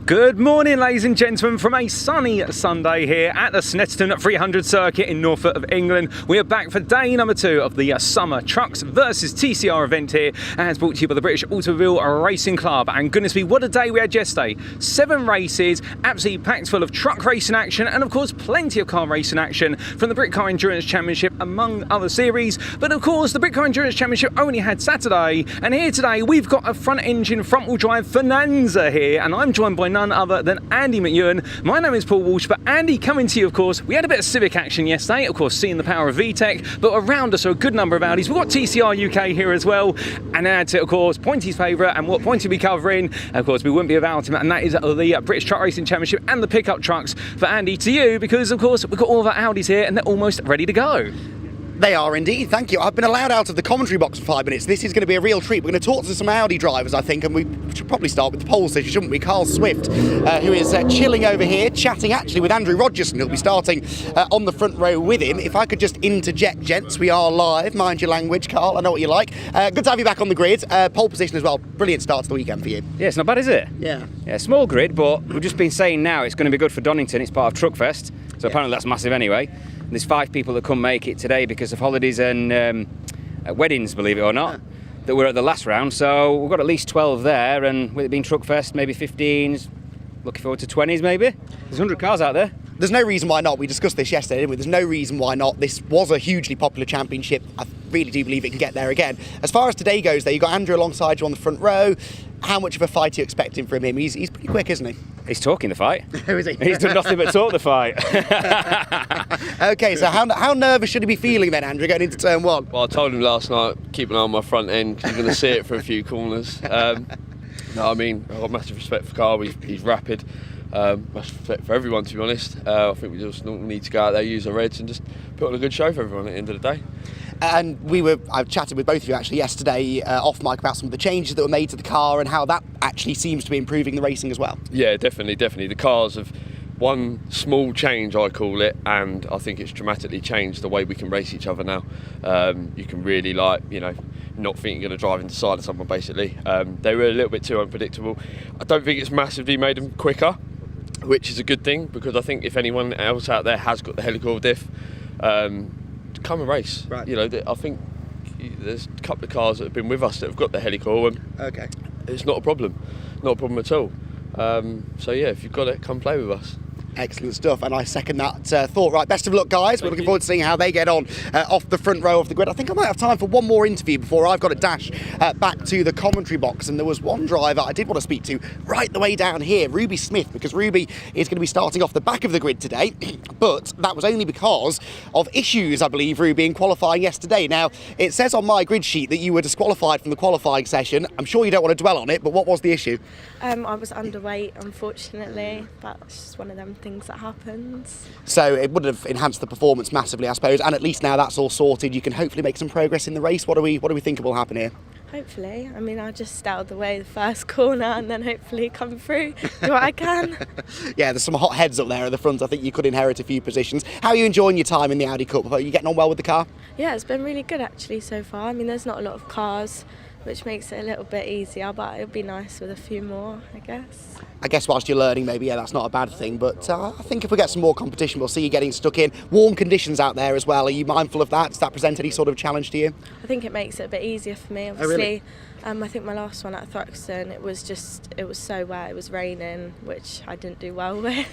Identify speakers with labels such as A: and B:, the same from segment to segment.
A: Good morning, ladies and gentlemen, from a sunny Sunday here at the Snetterton 300 circuit in Norfolk of England. We are back for day number 2 of the Summer Trucks Vs TCR event here, as brought to you by the British Automobile Racing Club. And goodness me, what a day we had yesterday. 7 races, absolutely packed full of truck racing action, and of course plenty of car racing action from the Brit Car Endurance Championship, among other series. But of course, the Brit Car Endurance Championship only had Saturday, and here today we've got a front engine, front wheel drive Bonanza here, and I'm joined by none other than Andy McEwen. My name is Paul Walsh, but Andy, coming to you, of course, we had a bit of Civic action yesterday, of course, seeing the power of VTEC, but around us are a good number of Audis. We've got TCRUK here as well, and that's it, of course, Pointy's favourite, and what Pointy will be covering, of course, we wouldn't be without him, and that is the British Truck Racing Championship and the pickup trucks. For Andy, to you, because, of course, we've got all of our Audis here, and they're almost ready to go.
B: They are indeed, thank you. I've been allowed out of the commentary box for 5 minutes. This is going to be a real treat. We're going to talk to some Audi drivers, I think, and we should probably start with the pole position, shouldn't we? Carl Swift, who is chilling over here, chatting actually with Andrew Rogerson, who'll be starting on the front row with him. If I could just interject, gents, we are live. Mind your language, Carl, I know what you like. Good to have you back on the grid. Pole position as well. Brilliant start to the weekend for you.
C: Yeah, it's not bad, is it?
B: Yeah.
C: Yeah, small grid, but we've just been saying now it's going to be good for Donington. It's part of Truckfest, so apparently that's massive anyway. There's 5 people that couldn't make it today because of holidays and weddings, believe it or not, that were at the last round. So we've got at least 12 there, and with it being Truckfest, maybe 15s, looking forward to 20s maybe. There's 100 cars out there.
B: There's no reason why not. We discussed this yesterday, didn't we? There's no reason why not. This was a hugely popular championship. I really do believe it can get there again. As far as today goes, though, you've got Andrew alongside you on the front row. How much of a fight are you expecting from him? He's pretty quick, isn't he?
C: He's talking the fight.
B: Who is he?
C: He's done nothing but talk the fight.
B: Okay, so how nervous should he be feeling then, Andrew, going into turn 1?
D: Well, I told him last night, keep an eye on my front end, 'cause you're going to see it for a few corners. No, I mean, I've got massive respect for Carl. He's rapid. Massive respect for everyone, to be honest. I think we just need to go out there, use our reds, and just put on a good show for everyone at the end of the day.
B: And I've chatted with both of you actually yesterday off mic about some of the changes that were made to the car and how that actually seems to be improving the racing as well.
D: Yeah, definitely. The cars have one small change, I call it, and I think it's dramatically changed the way we can race each other now. You can really, not think you're going to drive into the side of someone, basically. They were a little bit too unpredictable. I don't think it's massively made them quicker, which is a good thing, because I think if anyone else out there has got the helical diff, come and race. Right. I think there's a couple of cars that have been with us that have got the helical, and
B: okay,
D: it's not a problem at all. So yeah, if you've got it, come play with us.
B: Excellent stuff, and I second that thought. Right, best of luck, guys. We're looking forward to seeing how they get on off the front row of the grid. I think I might have time for one more interview before I've got to dash back to the commentary box. And there was one driver I did want to speak to right the way down here, Ruby Smith, because Ruby is going to be starting off the back of the grid today. But that was only because of issues, I believe, Ruby, in qualifying yesterday. Now, it says on my grid sheet that you were disqualified from the qualifying session. I'm sure you don't want to dwell on it, but what was the issue?
E: I was underweight, unfortunately. That's just one of them things that happens.
B: So it would have enhanced the performance massively, I suppose, and at least now that's all sorted, you can hopefully make some progress in the race. What do we think will happen here?
E: Hopefully. I mean, I'll just stay out of the way the first corner and then hopefully come through, do what I can.
B: Yeah, there's some hot heads up there at the front. I think you could inherit a few positions. How are you enjoying your time in the Audi Cup? Are you getting on well with the car?
E: Yeah, it's been really good actually so far. I mean, there's not a lot of cars, which makes it a little bit easier, but it'll be nice with a few more, I guess.
B: I guess whilst you're learning, maybe, yeah, that's not a bad thing, but I think if we get some more competition, we'll see you getting stuck in. Warm conditions out there as well. Are you mindful of that? Does that present any sort of challenge to you?
E: I think it makes it a bit easier for me, obviously.
B: Oh, really?
E: I think my last one at Thruxton, it was so wet, it was raining, which I didn't do well with.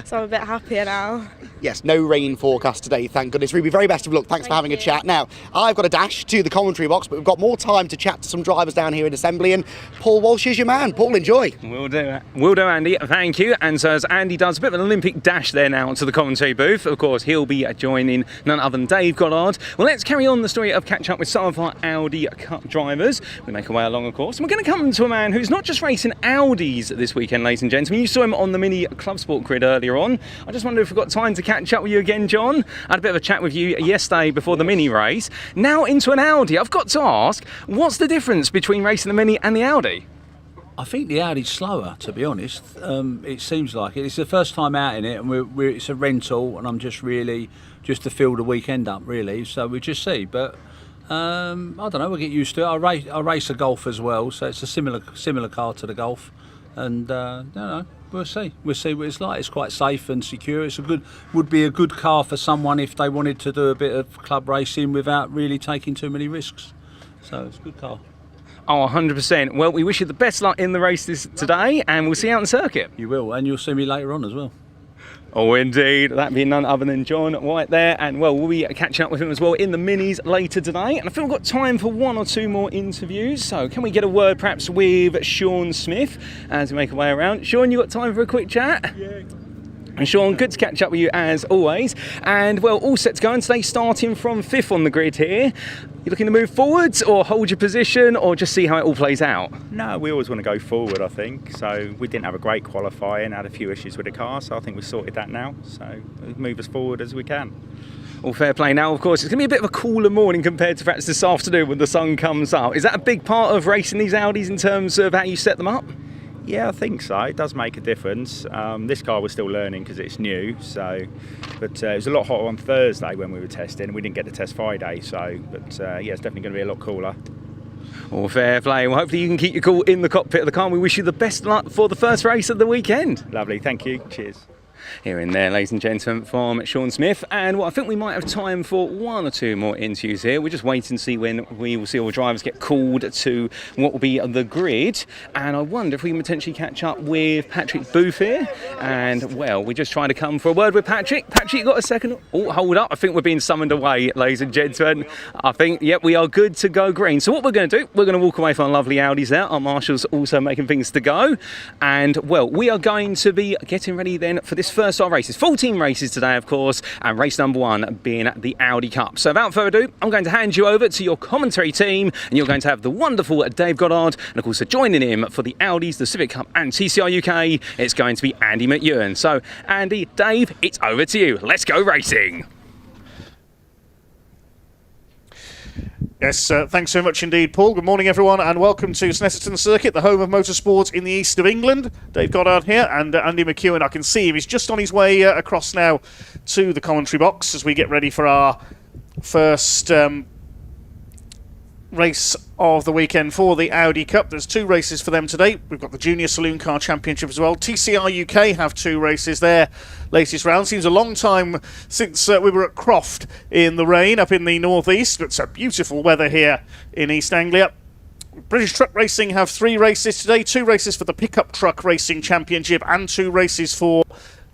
E: So I'm a bit happier now.
B: Yes, no rain forecast today, thank goodness. Ruby, very best of luck. Thanks for having a chat. Now, I've got a dash to the commentary box, but we've got more time to chat to some drivers down here in assembly, and Paul Walsh is your man. Paul, enjoy.
A: Will do, Andy. Thank you. And so as Andy does a bit of an Olympic dash there now to the commentary booth, of course, he'll be joining none other than Dave Goddard. Well, let's carry on the story of catch up with some of our Audi Cup drivers. We make our way along, of course. And we're going to come to a man who's not just racing Audis this weekend, ladies and gentlemen. You saw him on the Mini Club Sport grid earlier on. I just wonder if we've got time to catch up with you again, John. I had a bit of a chat with you yesterday before the Mini race. Now into an Audi. I've got to ask, what's the difference between racing the Mini and the Audi?
F: I think the Audi's slower, to be honest. It seems like it. It's the first time out in it, and it's a rental, and I'm just to fill the weekend up, really. So we just see, but I don't know. We'll get used to it. I race a Golf as well, so it's a similar car to the Golf, and I don't know. We'll see. We'll see what it's like. It's quite safe and secure. Would be a good car for someone if they wanted to do a bit of club racing without really taking too many risks. So it's a good car.
A: Oh, 100%. Well, we wish you the best luck in the races today, and we'll see you out on circuit.
F: You will, and you'll see me later on as well.
A: Oh, indeed. That being none other than John White there. And, well, we'll be catching up with him as well in the minis later today. And I feel we've got time for 1 or 2 more interviews. So can we get a word perhaps with Sean Smith as we make our way around? Sean, you got time for a quick chat? Yeah. And Sean, good to catch up with you as always. And, well, all set to go. And today starting from 5th on the grid here. You looking to move forwards or hold your position or just see how it all plays out?
G: No, we always want to go forward, I think. So we didn't have a great qualifying, had a few issues with the car, so I think we sorted that now. So we'll move as forward as we can.
A: All fair play. Now, of course, it's going to be a bit of a cooler morning compared to perhaps this afternoon when the sun comes up. Is that a big part of racing these Audis in terms of how you set them up?
G: Yeah, I think so. It does make a difference. This car was still learning because it's new. But it was a lot hotter on Thursday when we were testing. We didn't get to test Friday, but yeah, it's definitely going to be a lot cooler.
A: All fair play. Well, hopefully you can keep your cool in the cockpit of the car. And we wish you the best luck for the first race of the weekend.
G: Lovely, thank you. Cheers.
A: Here and there, ladies and gentlemen, from Sean Smith. And well, I think we might have time for 1 or 2 more interviews here. We're just waiting to see when we will see all the drivers get called to what will be the grid. And I wonder if we can potentially catch up with Patrick Booth here. And well, we're just trying to come for a word with Patrick. Patrick, you got a second? Oh, hold up. I think we're being summoned away, ladies and gentlemen. I think, yep, we are good to go green. So what we're going to do, we're going to walk away from our lovely Audis there. Our marshals also making things to go. And well, we are going to be getting ready then for this first our races. 14 races today, of course, and race number 1 being the Audi Cup. So without further ado, I'm going to hand you over to your commentary team, and you're going to have the wonderful Dave Goddard, and of course, joining him for the Audis, the Civic Cup and TCR UK, it's going to be Andy McEwen. So Andy, Dave, it's over to you. Let's go racing.
H: Yes, thanks so much indeed, Paul. Good morning, everyone, and welcome to Snetterton Circuit, the home of motorsport in the east of England. Dave Goddard here, and Andy McEwen, I can see him. He's just on his way across now to the commentary box as we get ready for our first race of the weekend for the Audi Cup. There's 2 races for them today. We've got the Junior Saloon Car Championship as well. TCR UK have 2 races there. Latest round. Seems a long time since we were at Croft in the rain up in the northeast, but it's beautiful weather here in East Anglia. British Truck Racing have 3 races today. 2 races for the Pickup Truck Racing Championship and 2 races for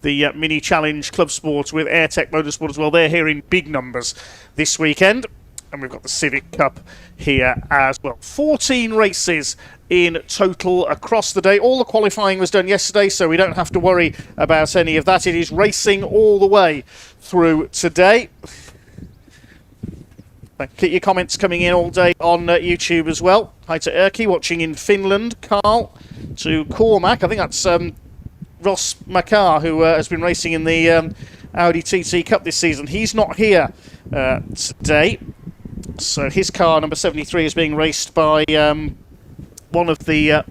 H: the Mini Challenge Club Sport with Airtech Motorsport as well. They're here in big numbers this weekend. And we've got the Civic Cup here as well. 14 races in total across the day. All the qualifying was done yesterday, so we don't have to worry about any of that. It is racing all the way through today. Keep your comments coming in all day on YouTube as well. Hi to Erki watching in Finland. Carl to Cormac. I think that's Ross Makar, who has been racing in the Audi TT Cup this season. He's not here today. So his car, number 73, is being raced by one of the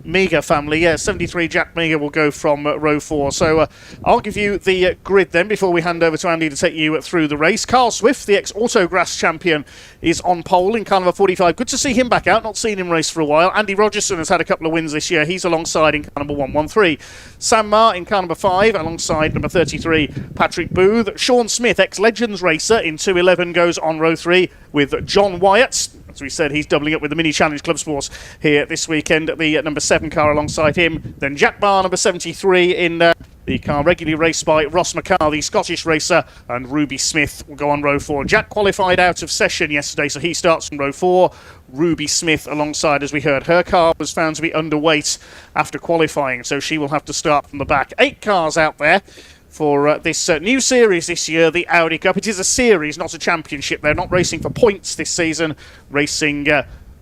H: Mega family. Yeah, 73 Jack Mega will go from row 4. So I'll give you the grid then before we hand over to Andy to take you through the race. Carl Swift, the ex-Autograss champion, is on pole in car number 45. Good to see him back out. Not seen him race for a while. Andy Rogerson has had a couple of wins this year. He's alongside in car number 113. Sam Marr in car number 5 alongside number 33 Patrick Booth. Sean Smith, ex-Legends racer in 211, goes on row 3 with John Wyatt. As we said, he's doubling up with the Mini Challenge Club Sports here this weekend at the number 7 car alongside him. Then Jack Barr, number 73, in the car regularly raced by Ross McCarr, the Scottish racer, and Ruby Smith will go on row 4. Jack qualified out of session yesterday, so he starts from row 4. Ruby Smith alongside, as we heard. Her car was found to be underweight after qualifying, so she will have to start from the back. 8 cars out there for this new series this year, the Audi Cup. It is a series, not a championship. They're not racing for points this season, racing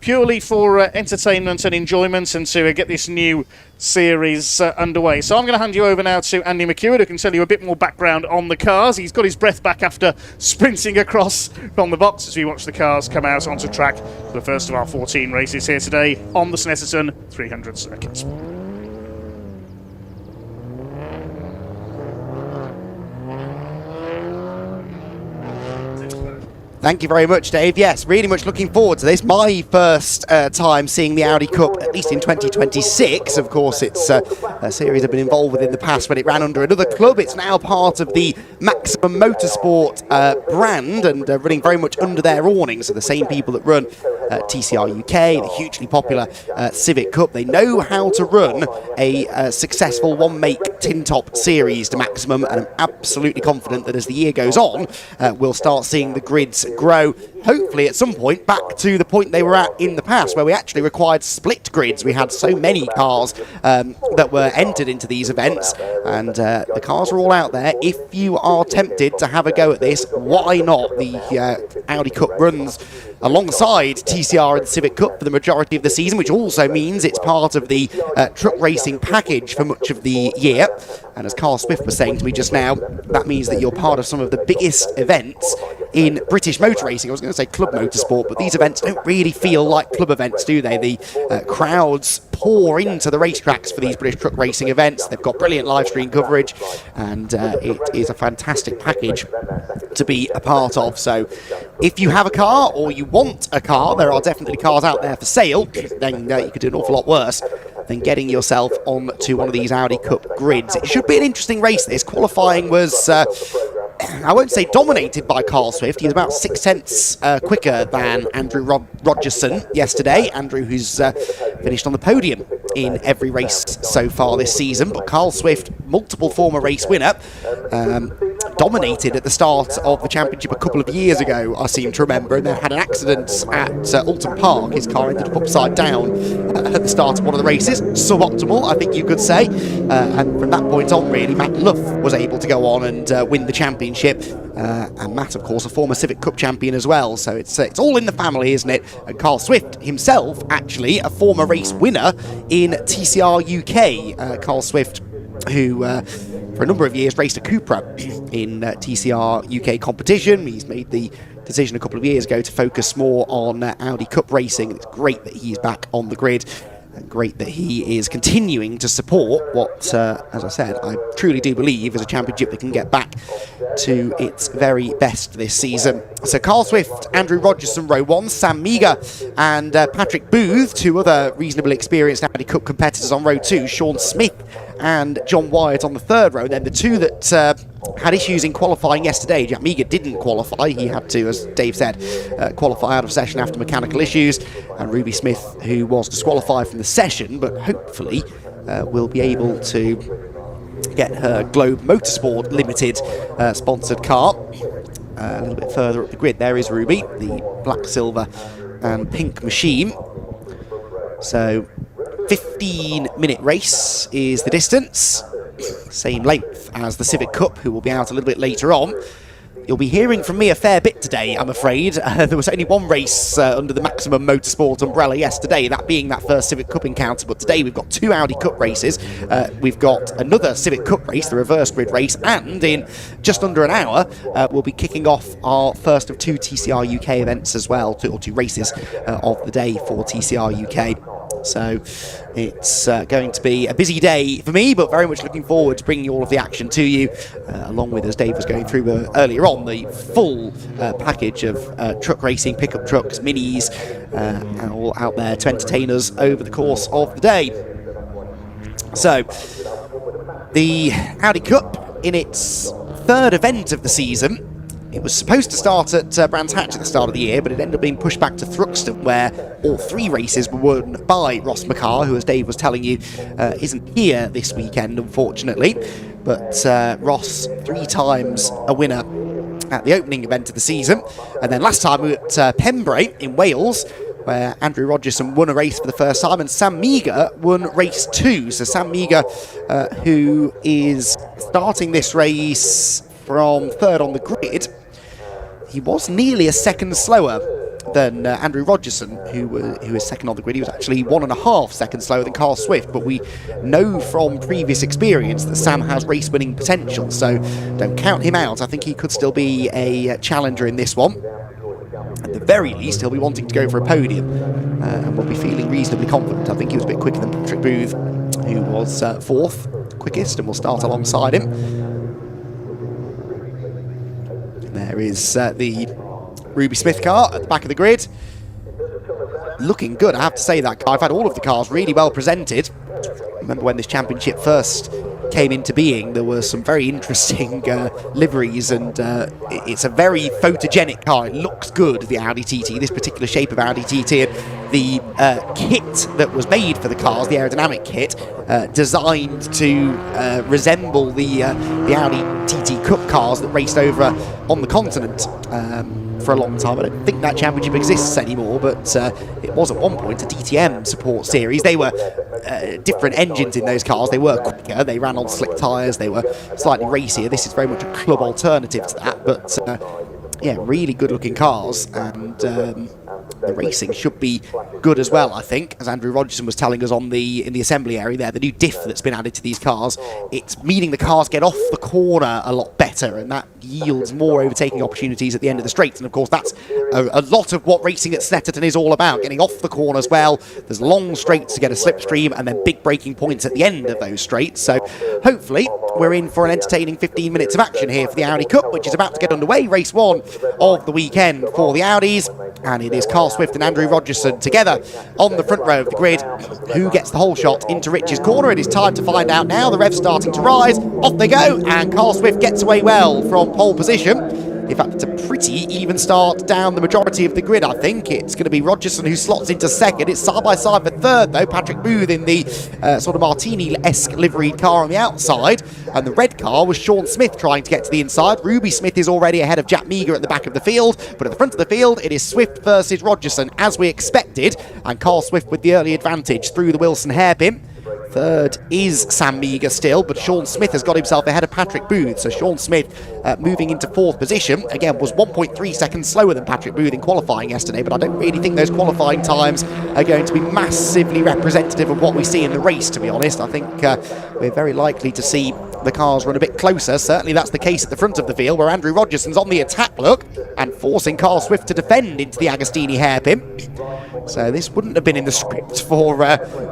H: purely for entertainment and enjoyment and to get this new series underway. So I'm going to hand you over now to Andy McEwen, who can tell you a bit more background on the cars. He's got his breath back after sprinting across from the box as we watch the cars come out onto track for the first of our 14 races here today on the Snetterton 300 circuit.
B: Thank you very much, Dave. Yes, really much looking forward to this. My first time seeing the Audi Cup at least in 2026. Of course, it's a series I've been involved with in the past when it ran under another club. It's now part of the Maximum Motorsport brand and running very much under their awning. So the same people that run TCR UK, the hugely popular Civic Cup, they know how to run a successful one-make tin-top series to maximum, and I'm absolutely confident that as the year goes on, we'll start seeing the grids grow, hopefully at some point back to the point they were at in the past, where we actually required split grids. We had so many cars that were entered into these events, and the cars are all out there. If you are tempted to have a go at this, why not? The Audi Cup runs alongside TCR and the Civic Cup for the majority of the season, which also means it's part of the truck racing package for much of the year. And as Carl Swift was saying to me just now, that means that you're part of some of the biggest events in British motor racing. I was going to say club motorsport, but these events don't really feel like club events, do they? The crowds pour into the racetracks for these British truck racing events. They've got brilliant live stream coverage, and it is a fantastic package to be a part of. So if you have a car or you want a car, there are definitely cars out there for sale, then you could do an awful lot worse than getting yourself onto one of these Audi Cup grids. It should be an interesting race, this. Qualifying was, I won't say dominated by Carl Swift. He was about 6 tenths quicker than Andrew Rogerson yesterday. Andrew, who's finished on the podium in every race so far this season. But Carl Swift, multiple former race winner, dominated at the start of the championship a couple of years ago, I seem to remember, and then had an accident at Alton Park. His car ended up upside down at the start of one of the races. Suboptimal, I think you could say. And from that point on, really, Matt Luff was able to go on and win the championship. And Matt, of course, a former Civic Cup champion as well. So it's all in the family, isn't it? And Carl Swift himself, actually, a former race winner in TCR UK. Carl Swift, who for a number of years raced a Cupra in TCR UK competition. He's made the decision a couple of years ago to focus more on Audi Cup racing. It's great that he's back on the grid, and great that he is continuing to support what, as I said, I truly do believe is a championship that can get back to its very best this season. So Carl Swift, Andrew Rogerson, row 1, Sam Meagher and Patrick Booth, 2 other reasonably experienced Audi Cup competitors on row 2, Sean Smith and John Wyatt on the 3rd row. And then the 2 that had issues in qualifying yesterday. Jack Meagher didn't qualify. He had to, as Dave said, qualify out of session after mechanical issues. And Ruby Smith, who was disqualified from the session, but hopefully will be able to get her Globe Motorsport Limited sponsored car a little bit further up the grid. There is Ruby, the black, silver and pink machine. So 15-minute race is the distance, same length as the Civic Cup, who will be out a little bit later on. You'll be hearing from me a fair bit today, I'm afraid. There was only one race under the Maximum Motorsport umbrella yesterday, that being that first Civic Cup encounter, but today we've got 2 Audi Cup races. We've got another Civic Cup race, the reverse grid race, and in just under an hour we'll be kicking off our first of 2 TCR UK events as well, 2 races of the day for TCR UK. So it's going to be a busy day for me, but very much looking forward to bringing all of the action to you, along with, as Dave was going through earlier on, the full package of truck racing, pickup trucks, minis, all out there to entertain us over the course of the day. So the Audi Cup, in its 3rd event of the season, it was supposed to start at Brands Hatch at the start of the year, but it ended up being pushed back to Thruxton, where all 3 races were won by Ross McCarr, who, as Dave was telling you, isn't here this weekend, unfortunately. But Ross, 3 times a winner at the opening event of the season. And then last time we were at Pembrey in Wales, where Andrew Rogerson won a race for the first time, and Sam Meagher won race 2. So Sam Meagher, who is starting this race from 3rd on the grid, he was nearly a second slower than Andrew Rogerson, who was 2nd on the grid. He was actually 1.5 seconds slower than Carl Swift, but we know from previous experience that Sam has race-winning potential, so don't count him out. I think he could still be a challenger in this one. At the very least, he'll be wanting to go for a podium, and will be feeling reasonably confident. I think he was a bit quicker than Patrick Booth, who was 4th quickest, and will start alongside him. There is the Ruby Smith car at the back of the grid. looking good, I have to say that. I've had all of the cars really well presented. Remember when this championship first came into being, there were some very interesting liveries, and it's a very photogenic car. It looks good, the Audi TT, this particular shape of Audi TT, and the kit that was made for the cars, the aerodynamic kit, designed to resemble the Audi TT Cup cars that raced over on the continent for a long time. I don't think that championship exists anymore, but it was at one point a DTM support series. They were different engines in those cars. They were quicker, they ran on slick tyres, they were slightly racier. This is very much a club alternative to that, but yeah, really good looking cars, and the racing should be good as well, I think. As Andrew Rogerson was telling us in the assembly area there, the new diff that's been added to these cars, it's meaning the cars get off the corner a lot better, and that yields more overtaking opportunities at the end of the straights. And of course that's a lot of what racing at Snetterton is all about, getting off the corners well. There's long straights to get a slipstream, and then big braking points at the end of those straights. So hopefully we're in for an entertaining 15 minutes of action here for the Audi Cup, which is about to get underway. Race 1 of the weekend for the Audis, and it is Carl Swift and Andrew Rogerson together on the front row of the grid. Who gets the whole shot into Rich's corner? It is time to find out now. The rev's starting to rise. Off they go, and Carl Swift gets away well from pole position. In fact, it's a pretty even start down the majority of the grid, I think. It's going to be Rogerson who slots into second. It's side by side for third, though. Patrick Booth in the sort of Martini-esque liveried car on the outside. And the red car was Sean Smith trying to get to the inside. Ruby Smith is already ahead of Jack Meager at the back of the field. But at the front of the field, it is Swift versus Rogerson, as we expected. And Carl Swift with the early advantage through the Wilson hairpin. Third is Sam Meager still, but Sean Smith has got himself ahead of Patrick Booth. So Sean Smith moving into fourth position. Again, was 1.3 seconds slower than Patrick Booth in qualifying yesterday, but I don't really think those qualifying times are going to be massively representative of what we see in the race, to be honest. I think we're very likely to see the cars run a bit closer. Certainly that's the case at the front of the field, where Andrew Rogerson's on the attack, look, and forcing Carl Swift to defend into the Agostini hairpin. So this wouldn't have been in the script for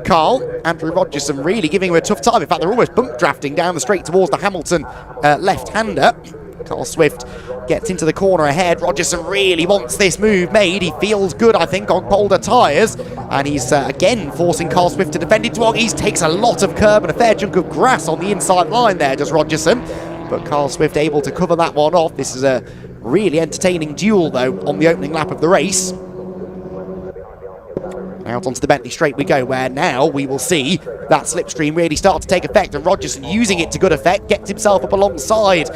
B: Carl. Andrew Rogerson really giving him a tough time. In fact, they're almost bump drafting down the straight towards the Hamilton left-hander. Carl Swift gets into the corner ahead. Rogerson really wants this move made. He feels good, I think, on colder tyres. And he's again forcing Carl Swift to defend into Oggies. Takes a lot of curb and a fair chunk of grass on the inside line there, does Rogerson. But Carl Swift able to cover that one off. This is a really entertaining duel, though, on the opening lap of the race. Out onto the Bentley straight we go, where now we will see that slipstream really start to take effect, and Rogerson using it to good effect, gets himself up alongside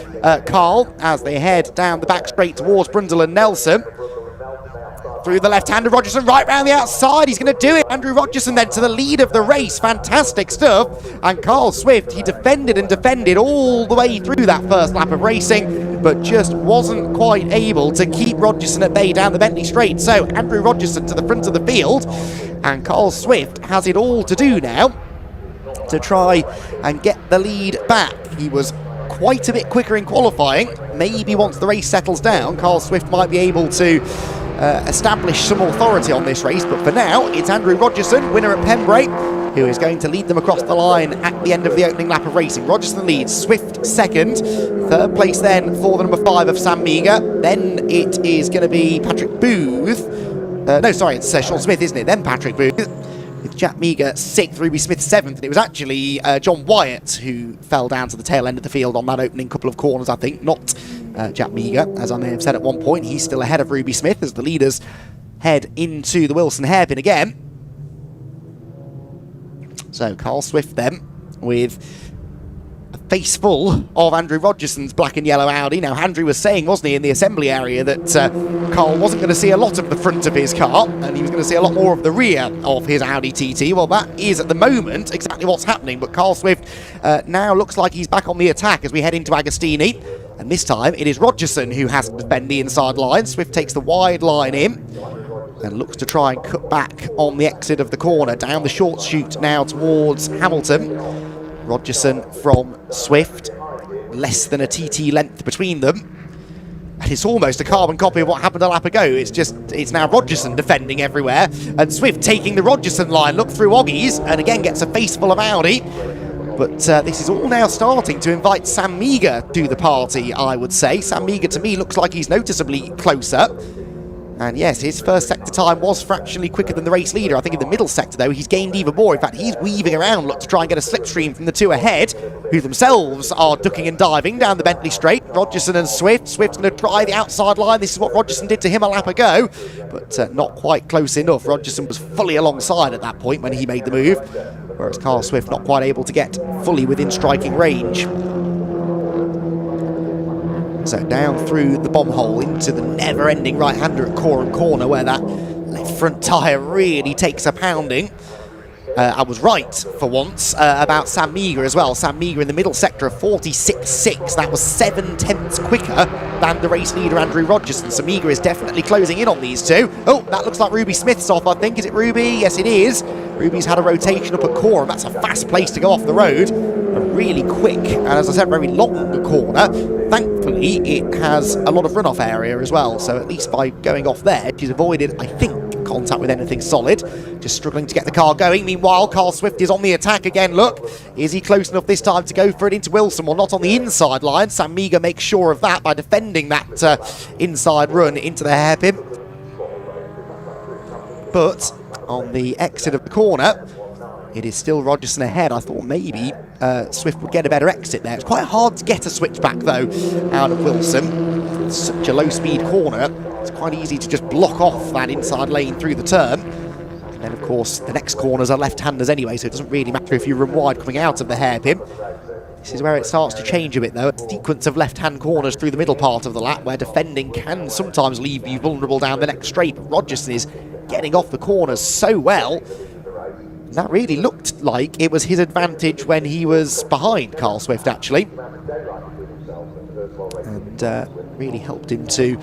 B: Carl as they head down the back straight towards Brundle and Nelson. Through the left-hander, Rogerson right round the outside. He's going to do it. Andrew Rogerson then to the lead of the race. Fantastic stuff. And Carl Swift, he defended and defended all the way through that first lap of racing, but just wasn't quite able to keep Rogerson at bay down the Bentley straight. So Andrew Rogerson to the front of the field, and Carl Swift has it all to do now to try and get the lead back. He was quite a bit quicker in qualifying. Maybe once the race settles down, Carl Swift might be able to establish some authority on this race, but for now it's Andrew Rogerson, winner at Pembrey, who is going to lead them across the line at the end of the opening lap of racing. Rogerson leads, Swift second, third place then for the number 5 of Sam Meager, then it is going to be Patrick Booth, it's Sean Smith, isn't it, then Patrick Booth, with Jack Meager 6th, Ruby Smith 7th, and it was actually John Wyatt who fell down to the tail end of the field on that opening couple of corners, I think, not Jack Meager, as I may have said at one point. He's still ahead of Ruby Smith as the leaders head into the Wilson hairpin again. So Carl Swift then with a face full of Andrew Rogerson's black and yellow Audi. Now Andrew was saying, wasn't he, in the assembly area that Carl wasn't going to see a lot of the front of his car and he was going to see a lot more of the rear of his Audi TT. Well, that is at the moment exactly what's happening, but Carl Swift now looks like he's back on the attack as we head into Agostini. And this time it is Rogerson who has to defend the inside line. Swift takes the wide line in and looks to try and cut back on the exit of the corner. Down the short chute now towards Hamilton. Rogerson from Swift. Less than a TT length between them. And it's almost a carbon copy of what happened a lap ago. It's now Rogerson defending everywhere. And Swift taking the Rogerson line. Look through Oggies and again gets a face full of Audi. But this is all now starting to invite Sam Meager to the party, I would say. Sam Meager, to me, looks like he's noticeably closer. And yes, his first sector time was fractionally quicker than the race leader. I think in the middle sector, though, he's gained even more. In fact, he's weaving around, look to try and get a slipstream from the two ahead, who themselves are ducking and diving down the Bentley Straight. Rogerson and Swift. Swift's going to try the outside line. This is what Rogerson did to him a lap ago, but not quite close enough. Rogerson was fully alongside at that point when he made the move, whereas Carl Swift not quite able to get fully within striking range. So down through the bomb hole into the never-ending right-hander at Coram Corner, where that left front tyre really takes a pounding. I was right for once about Sam Meagher as well. Sam Meagher in the middle sector of 46.6. That was 7/10 quicker than the race leader Andrew Rogerson. So Meagher is definitely closing in on these two. Oh, that looks like Ruby Smith's off, I think. Is it Ruby? Yes, it is. Ruby's had a rotation up at Coram. That's a fast place to go off the road. And really quick, and as I said, very long corner. Thankfully, it has a lot of runoff area as well. So at least by going off there, she's avoided, I think, contact with anything solid. Just struggling to get the car going. Meanwhile, Carl Swift is on the attack again. Look, is he close enough this time to go for it into Wilson? Well, not on the inside line. Sam Meagher makes sure of that by defending that inside run into the hairpin. But on the exit of the corner, it is still Rogerson ahead. I thought maybe Swift would get a better exit there. It's quite hard to get a switchback, though, out of Wilson. It's such a low-speed corner. It's quite easy to just block off that inside lane through the turn. And then, of course, the next corners are left-handers anyway, so it doesn't really matter if you run wide coming out of the hairpin. This is where it starts to change a bit, though. A sequence of left-hand corners through the middle part of the lap, where defending can sometimes leave you vulnerable down the next straight. But Rogerson is getting off the corners so well. That really looked like it was his advantage when he was behind Carl Swift, actually. And really helped him to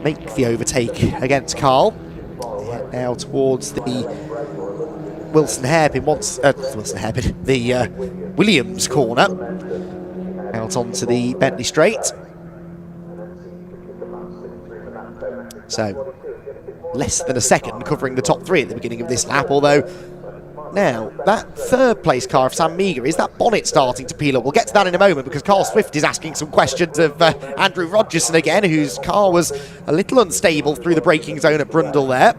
B: make the overtake against Carl. Head now towards the Wilson hairpin, the Williams corner. Out onto the Bentley Straight. So, less than a second covering the top three at the beginning of this lap, although now, that third place car of Sam Meagher, is that bonnet starting to peel up? We'll get to that in a moment, because Carl Swift is asking some questions of Andrew Rogerson again, whose car was a little unstable through the braking zone at Brundle there.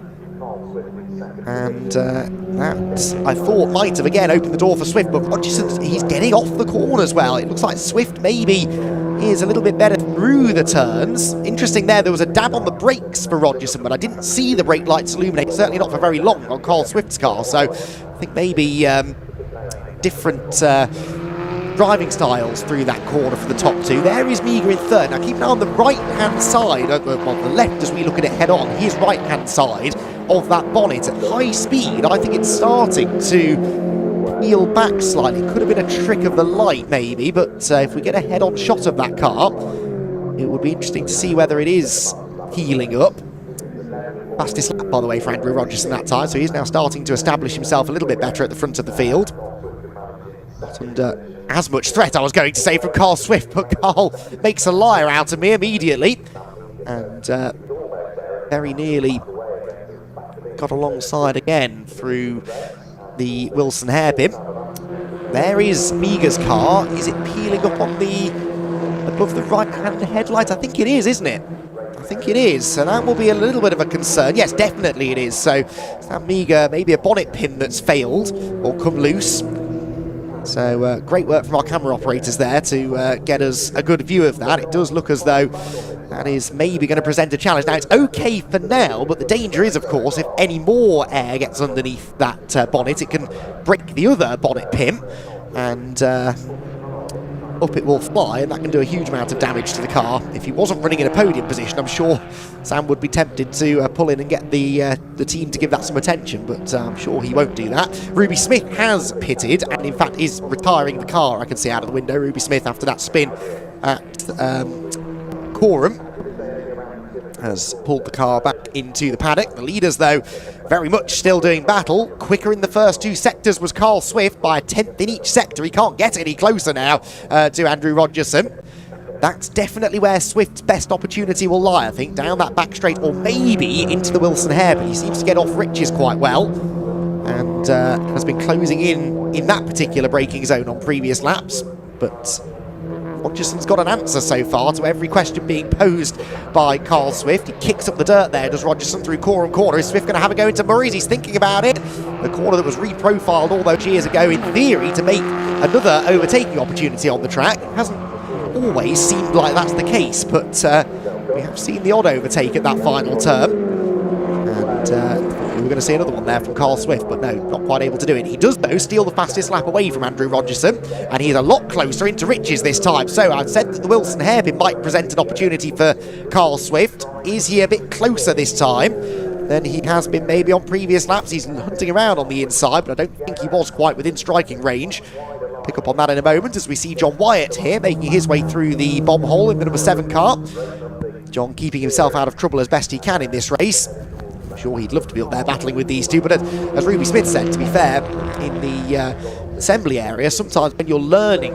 B: And that, I thought, might have again opened the door for Swift, but Rogerson, he's getting off the corners well. It looks like Swift maybe is a little bit better through the turns. Interesting there was a dab on the brakes for Rogerson, but I didn't see the brake lights illuminate, certainly not for very long on Carl Swift's car, so I think maybe different driving styles through that corner for the top two. There is Meagher in third. Now keep an eye on the right-hand side, well, the left as we look at it head-on, his right-hand side of that bonnet at high speed. I think it's starting to peel back slightly. Could have been a trick of the light maybe, but if we get a head-on shot of that car, it would be interesting to see whether it is healing up. Fastest lap, by the way, for Andrew Rogerson that time, so he's now starting to establish himself a little bit better at the front of the field. Not under as much threat, I was going to say, from Carl Swift, but Carl makes a liar out of me immediately, and very nearly got alongside again through the Wilson hairpin. There is Meagher's car. Is it peeling up on the above the right-hand headlight? I think it is, isn't it? I think it is, so that will be a little bit of a concern. Yes, definitely it is. So Sam Meagher, maybe a bonnet pin that's failed or come loose. So great work from our camera operators there to get us a good view of that. It does look as though that is maybe going to present a challenge. Now, it's okay for now, but the danger is, of course, if any more air gets underneath that bonnet, it can break the other bonnet pin, and up it will fly, and that can do a huge amount of damage to the car. If he wasn't running in a podium position, I'm sure Sam would be tempted to pull in and get the team to give that some attention, but I'm sure he won't do that. Ruby Smith has pitted, and in fact is retiring the car. I can see out of the window Ruby Smith, after that spin at Coram, has pulled the car back into the paddock. The leaders, though, very much still doing battle. Quicker in the first two sectors was Carl Swift by a tenth in each sector. He can't get any closer now to Andrew Rogerson. That's definitely where Swift's best opportunity will lie, I think, down that back straight, or maybe into the Wilson hairpin. He seems to get off Riches quite well, and has been closing in that particular braking zone on previous laps, but Rogerson's got an answer so far to every question being posed by Carl Swift. He kicks up the dirt there, does Rogerson, through Coram Corner. Is Swift going to have a go into Murray's? He's thinking about it. The corner that was reprofiled all those years ago, in theory, to make another overtaking opportunity on the track. It hasn't always seemed like that's the case, but we have seen the odd overtake at that final turn. And we were going to see another one there from Carl Swift, but no, not quite able to do it. He does, though, steal the fastest lap away from Andrew Rogerson, and he's a lot closer into Riches this time. So I've said that the Wilson hairpin might present an opportunity for Carl Swift. Is he a bit closer this time than he has been maybe on previous laps? He's hunting around on the inside, but I don't think he was quite within striking range. Pick up on that in a moment as we see John Wyatt here making his way through the bomb hole in the number 7 car. John keeping himself out of trouble as best he can in this race. I'm sure he'd love to be up there battling with these two, but as Ruby Smith said, to be fair, in the assembly area, sometimes when you're learning,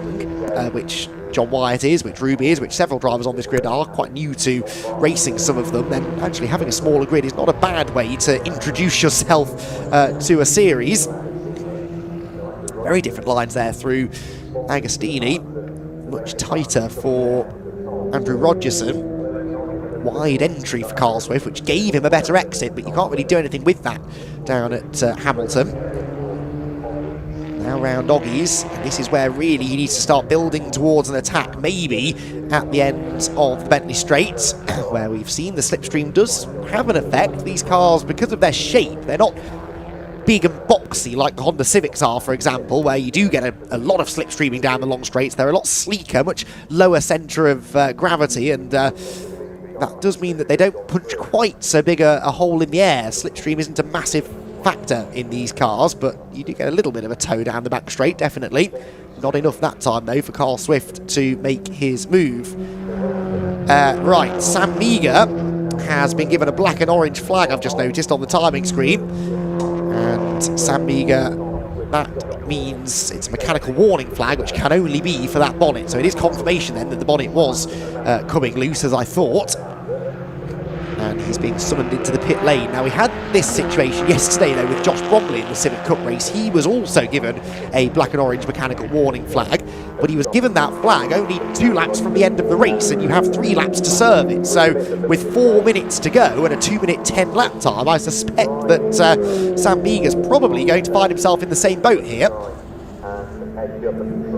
B: which John Wyatt is, which Ruby is, which several drivers on this grid are, quite new to racing, some of them, then actually having a smaller grid is not a bad way to introduce yourself to a series. Very different lines there through Agostini, much tighter for Andrew Rogerson. Wide entry for Carl Swift, which gave him a better exit, but you can't really do anything with that down at Hamilton. Now round Oggies, and this is where really he needs to start building towards an attack, maybe at the end of the Bentley Straight, where we've seen the slipstream does have an effect. These cars, because of their shape, they're not big and boxy like the Honda Civics are, for example, where you do get a lot of slipstreaming down the long straights. They're a lot sleeker, much lower centre of gravity, and that does mean that they don't punch quite so big a hole in the air. Slipstream isn't a massive factor in these cars, but you do get a little bit of a toe down the back straight, definitely. Not enough that time, though, for Carl Swift to make his move. Right, Sam Meagher has been given a black and orange flag, I've just noticed on the timing screen. And Sam Meagher, that means it's a mechanical warning flag, which can only be for that bonnet. So it is confirmation then that the bonnet was coming loose, as I thought. And he's been summoned into the pit lane. Now, we had this situation yesterday, though, with Josh Bromley in the Civic Cup race. He was also given a black and orange mechanical warning flag, but he was given that flag only 2 laps from the end of the race, and you have 3 laps to serve it. So with 4 minutes to go and a 2-minute 10 lap time, I suspect that Sam Meagher's probably going to find himself in the same boat here.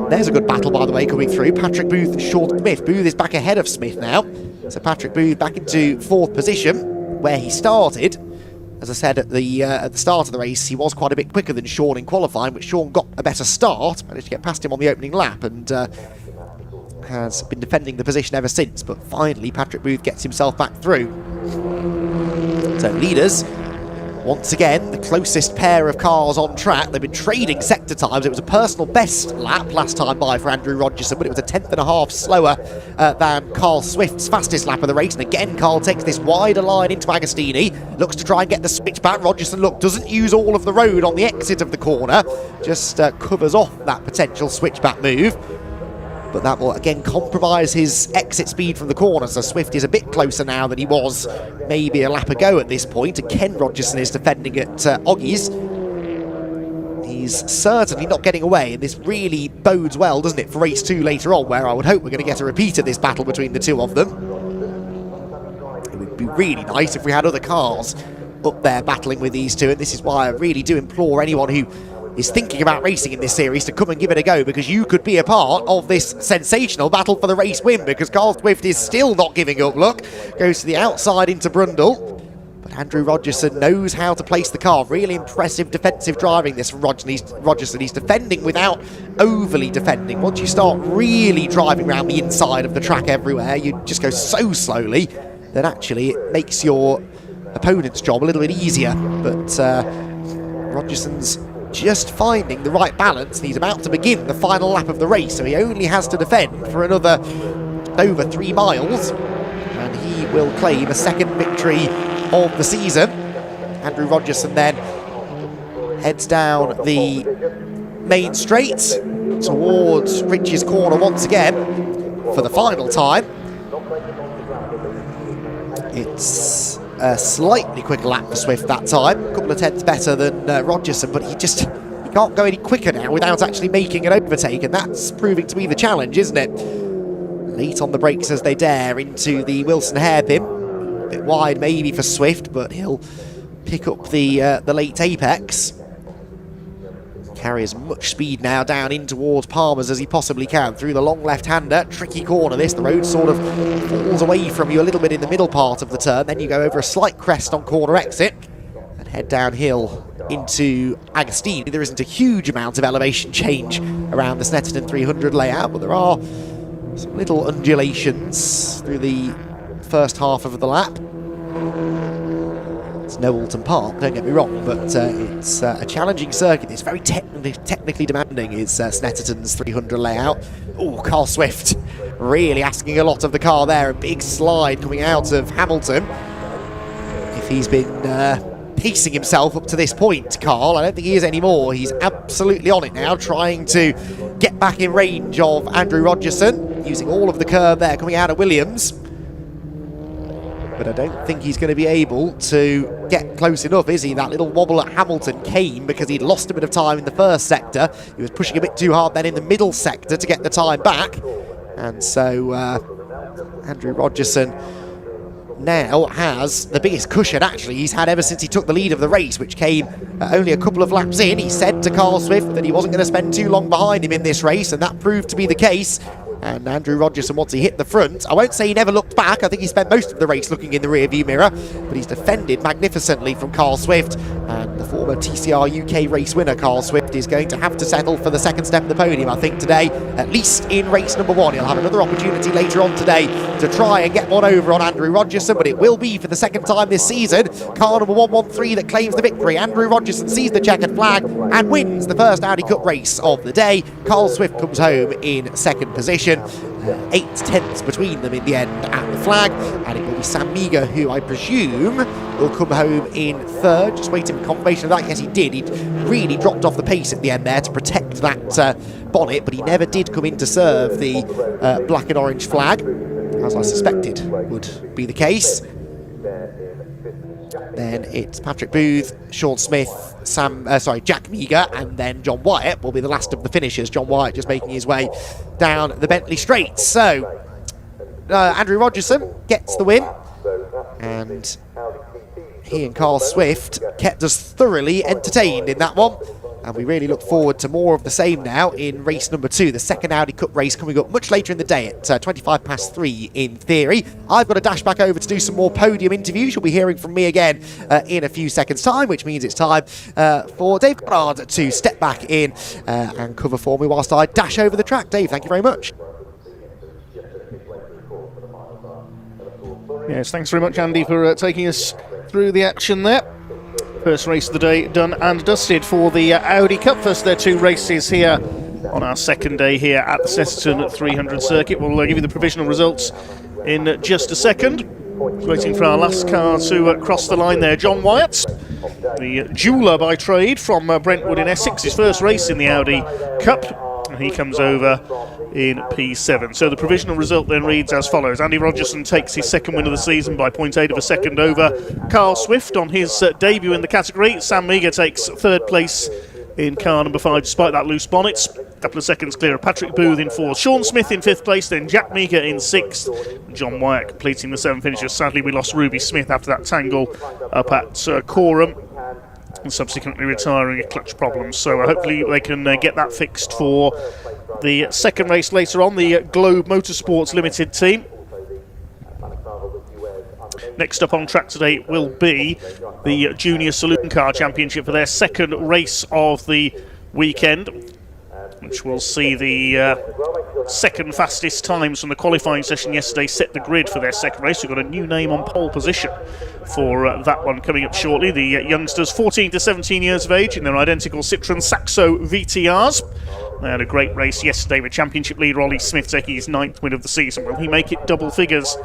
B: There's a good battle, by the way, coming through. Patrick Booth, Sean Smith. Booth is back ahead of Smith now. So Patrick Booth back into 4th position, where he started. As I said at the start of the race, he was quite a bit quicker than Sean in qualifying, but Sean got a better start, managed to get past him on the opening lap, and has been defending the position ever since. But finally, Patrick Booth gets himself back through. So leaders, once again, the closest pair of cars on track. They've been trading sector times. It was a personal best lap last time by for Andrew Rogerson, but it was a 1/10.5 slower than Carl Swift's fastest lap of the race. And again, Carl takes this wider line into Agostini, looks to try and get the switch back. Rogerson, look, doesn't use all of the road on the exit of the corner, just covers off that potential switchback move. But that will again compromise his exit speed from the corner, so Swift is a bit closer now than he was maybe a lap ago at this point. And Ken Rogerson is defending at Oggies. He's certainly not getting away, and this really bodes well, doesn't it, for race 2 later on, where I would hope we're going to get a repeat of this battle between the two of them. It would be really nice if we had other cars up there battling with these two, and this is why I really do implore anyone who is thinking about racing in this series to come and give it a go, because you could be a part of this sensational battle for the race win, because Carl Swift is still not giving up. Look, goes to the outside into Brundle, but Andrew Rogerson knows how to place the car. Really impressive defensive driving this from Rogerson. He's defending without overly defending. Once you start really driving around the inside of the track everywhere, you just go so slowly that actually it makes your opponent's job a little bit easier. But Rogerson's just finding the right balance, and he's about to begin the final lap of the race, so he only has to defend for another over 3 miles, and he will claim a 2nd victory of the season. Andrew Rogerson then heads down the main straight towards Rich's corner once again for the final time. It's a slightly quicker lap for Swift that time, a couple of tenths better than Rogerson, but he can't go any quicker now without actually making an overtake, and that's proving to be the challenge, isn't it? late on the brakes as they dare into the Wilson hairpin. A bit wide maybe for Swift, but he'll pick up the late apex. Carry as much speed now down in towards Palmer's as he possibly can through the long left-hander. Tricky corner this. The road sort of falls away from you a little bit in the middle part of the turn. Then you go over a slight crest on corner exit and head downhill into Agostini. There isn't a huge amount of elevation change around the Snetterton 300 layout, but there are some little undulations through the first half of the lap. It's no Alton Park, don't get me wrong, but it's a challenging circuit. It's very technically demanding, is Snetterton's 300 layout. Oh, Carl Swift really asking a lot of the car there. A big slide coming out of Hamilton. If he's been pacing himself up to this point, Carl, I don't think he is anymore. He's absolutely on it now, trying to get back in range of Andrew Rogerson, using all of the curve there coming out of Williams. But I don't think he's going to be able to get close enough, is he? That little wobble at Hamilton came because he'd lost a bit of time in the first sector. He was pushing a bit too hard then in the middle sector to get the time back. And so Andrew Rogerson now has the biggest cushion, actually, he's had ever since he took the lead of the race, which came only a couple of laps in. He said to Carl Swift that he wasn't going to spend too long behind him in this race, and that proved to be the case. And Andrew Rogerson, once he hit the front, I won't say he never looked back. I think he spent most of the race looking in the rear view mirror, but he's defended magnificently from Carl Swift. And the former TCR UK race winner, Carl Swift, is going to have to settle for the second step of the podium, I think, today, at least in race number 1. He'll have another opportunity later on today to try and get one over on Andrew Rogerson, but it will be for the second time this season. Car number 113 that claims the victory. Andrew Rogerson sees the checkered flag and wins the first Audi Cup race of the day. Carl Swift comes home in second position. 8 tenths between them in the end at the flag, and it will be Sam Meagher, who I presume will come home in third. Just waiting for confirmation of that. Yes, he did. He'd really dropped off the pace at the end there to protect that bonnet, but he never did come in to serve the black and orange flag, as I suspected would be the case. Then it's Patrick Booth, Sean Smith, Jack Meagher, and then John Wyatt will be the last of the finishers. John Wyatt just making his way down the Bentley Straight. So Andrew Rogerson gets the win, and he and Carl Swift kept us thoroughly entertained in that one. And we really look forward to more of the same now in race number 2, the second Audi Cup race coming up much later in the day at 3 in theory. I've got to dash back over to do some more podium interviews. You'll be hearing from me again in a few seconds' time, which means it's time for Dave Goddard to step back in and cover for me whilst I dash over the track. Dave, thank you very much.
H: Yes, thanks very much, Andy, for taking us through the action there. First race of the day done and dusted for the Audi Cup. First of their 2 races here on our second day here at the Snetterton 300 circuit. We'll give you the provisional results in just a second. Waiting for our last car to cross the line there. John Wyatt, the jeweller by trade from Brentwood in Essex, his first race in the Audi Cup, and he comes over in P7. So the provisional result then reads as follows. Andy Rogerson takes his second win of the season by 0.8 of a second over Carl Swift on his debut in the category. Sam Meagher takes third place in car number 5 despite that loose bonnet. A couple of seconds clear of Patrick Booth in 4th. Sean Smith in 5th place, then Jack Meagher in 6th. John Wyatt completing the 7 finishes. Sadly, we lost Ruby Smith after that tangle up at Coram, and subsequently retiring a clutch problem. So hopefully they can get that fixed for the second race later on, the Globe Motorsports Limited team. Next up on track today will be the Junior Saloon Car Championship for their second race of the weekend, which will see the second fastest times from the qualifying session yesterday set the grid for their second race. We've got a new name on pole position for that one coming up shortly. The youngsters 14 to 17 years of age in their identical Citroën Saxo VTRs. They had a great race yesterday with championship leader Ollie Smith taking his 9th win of the season. Will he make it double figures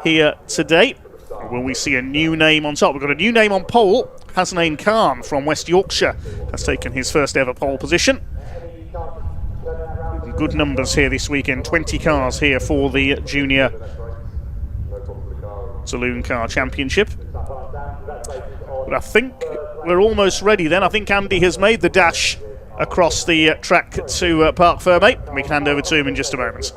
H: here today? Or will we see a new name on top? We've got a new name on pole. Hasnain Khan from West Yorkshire has taken his first ever pole position. Good numbers here this weekend. 20 cars here for the Junior Saloon Car Championship. But I think we're almost ready then. I think Andy has made the dash across the track to Park Fairmate. We can hand over to him in just a moment.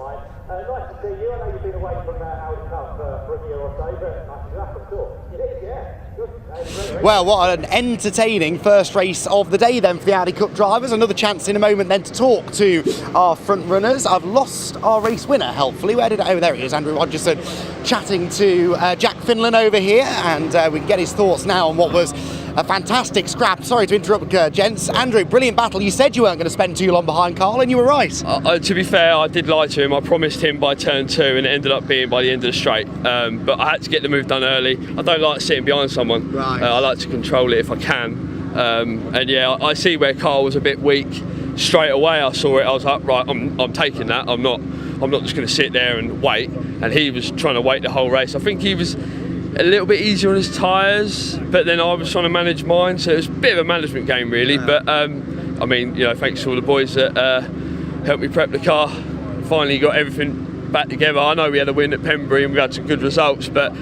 B: Well, what an entertaining first race of the day then for the Audi Cup drivers. Another chance in a moment then to talk to our front runners. I've lost our race winner, helpfully. Where did it? Oh, there he is, Andrew Rogerson, chatting to Jack Finlan over here, and we can get his thoughts now on what was a fantastic scrap. Sorry to interrupt, gents. Andrew, brilliant battle. You said you weren't going to spend too long behind Carl, and you were right.
D: To be fair, I did lie to him. I promised him by turn 2, and it ended up being by the end of the straight. But I had to get the move done early. I don't like sitting behind someone.
B: Right.
D: I like to control it if I can. And yeah, I see where Carl was a bit weak. Straight away, I saw it. I was like, right, I'm taking that. I'm not just going to sit there and wait. And he was trying to wait the whole race. I think he was a little bit easier on his tyres, but then I was trying to manage mine, so it was a bit of a management game really. Yeah. But I mean, you know, thanks to all the boys that helped me prep the car. Finally got everything back together. I know we had a win at Pembury and we had some good results, but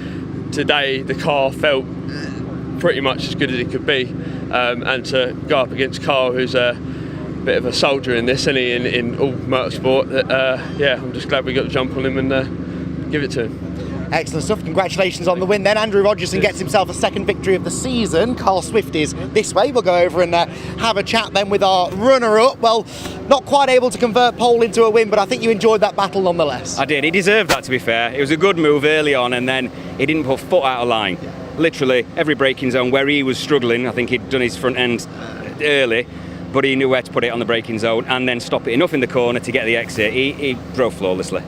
D: today the car felt pretty much as good as it could be. And to go up against Carl, who's a bit of a soldier in this, in all motorsport, that yeah, I'm just glad we got the jump on him and give it to him.
B: Excellent stuff. Congratulations on the win then. Andrew Rogerson gets himself a second victory of the season. Carl Swift is this way. We'll go over and have a chat then with our runner-up. Well, not quite able to convert pole into a win, but I think you enjoyed that battle nonetheless.
C: I did. He deserved that, to be fair. It was a good move early on, and then he didn't put foot out of line. Literally every braking zone where he was struggling, I think he'd done his front end early, but he knew where to put it on the braking zone and then stop it enough in the corner to get the exit. He drove flawlessly.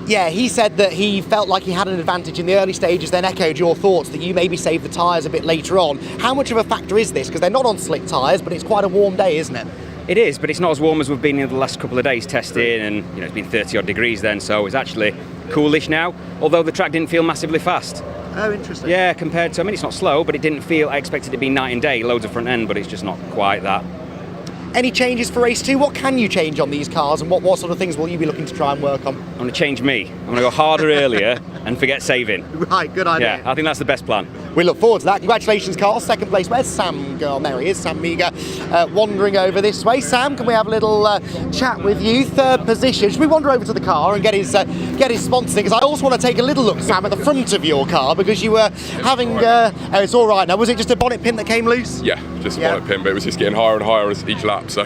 B: Yeah, he said that he felt like he had an advantage in the early stages, then echoed your thoughts that you maybe saved the tyres a bit later on. How much of a factor is this? Because they're not on slick tyres, but it's quite a warm day, isn't it?
C: It is, but it's not as warm as we've been in the last couple of days testing, and you know, it's been 30 odd degrees then, so it's actually coolish now, although the track didn't feel massively fast.
B: Oh, interesting.
C: Yeah, compared to, I mean, it's not slow, but it didn't feel, I expected it to be night and day, loads of front end, but it's just not quite that.
B: Any changes for race 2? What can you change on these cars, and what sort of things will you be looking to try and work on?
C: I'm going to change me. I'm going to go harder earlier and forget saving.
B: Right, good idea.
C: Yeah, I think that's the best plan.
B: We look forward to that. Congratulations, Carl. Second place. Where's Sam? Oh, there he is, Sam Meager, wandering over this way. Sam, can we have a little chat with you? Third position. Should we wander over to the car and get his sponsoring? Because I also want to take a little look, Sam, at the front of your car, because you were having... oh, it's all right now. Was it just a bonnet pin that came loose?
I: Yeah, just a bonnet pin, but it was just getting higher and higher as each lap, so...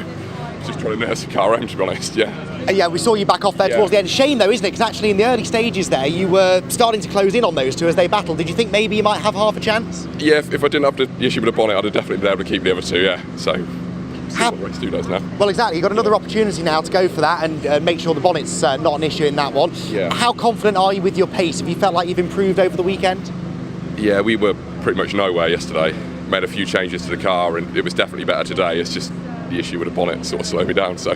I: just trying to nurse the car home, to be honest, yeah.
B: Yeah, we saw you back off there towards the end. Shame though, isn't it? Because actually in the early stages there, you were starting to close in on those two as they battled. Did you think maybe you might have half a chance?
I: Yeah, if I didn't have the issue with the bonnet, I'd have definitely been able to keep the other two, yeah. So, see what race 2 does now.
B: Well, exactly. You've got another opportunity now to go for that and make sure the bonnet's not an issue in that one.
I: Yeah.
B: How confident are you with your pace? Have you felt like you've improved over the weekend?
I: Yeah, we were pretty much nowhere yesterday. Made a few changes to the car and it was definitely better today. It's just the issue with the bonnet sort of slowed me down, so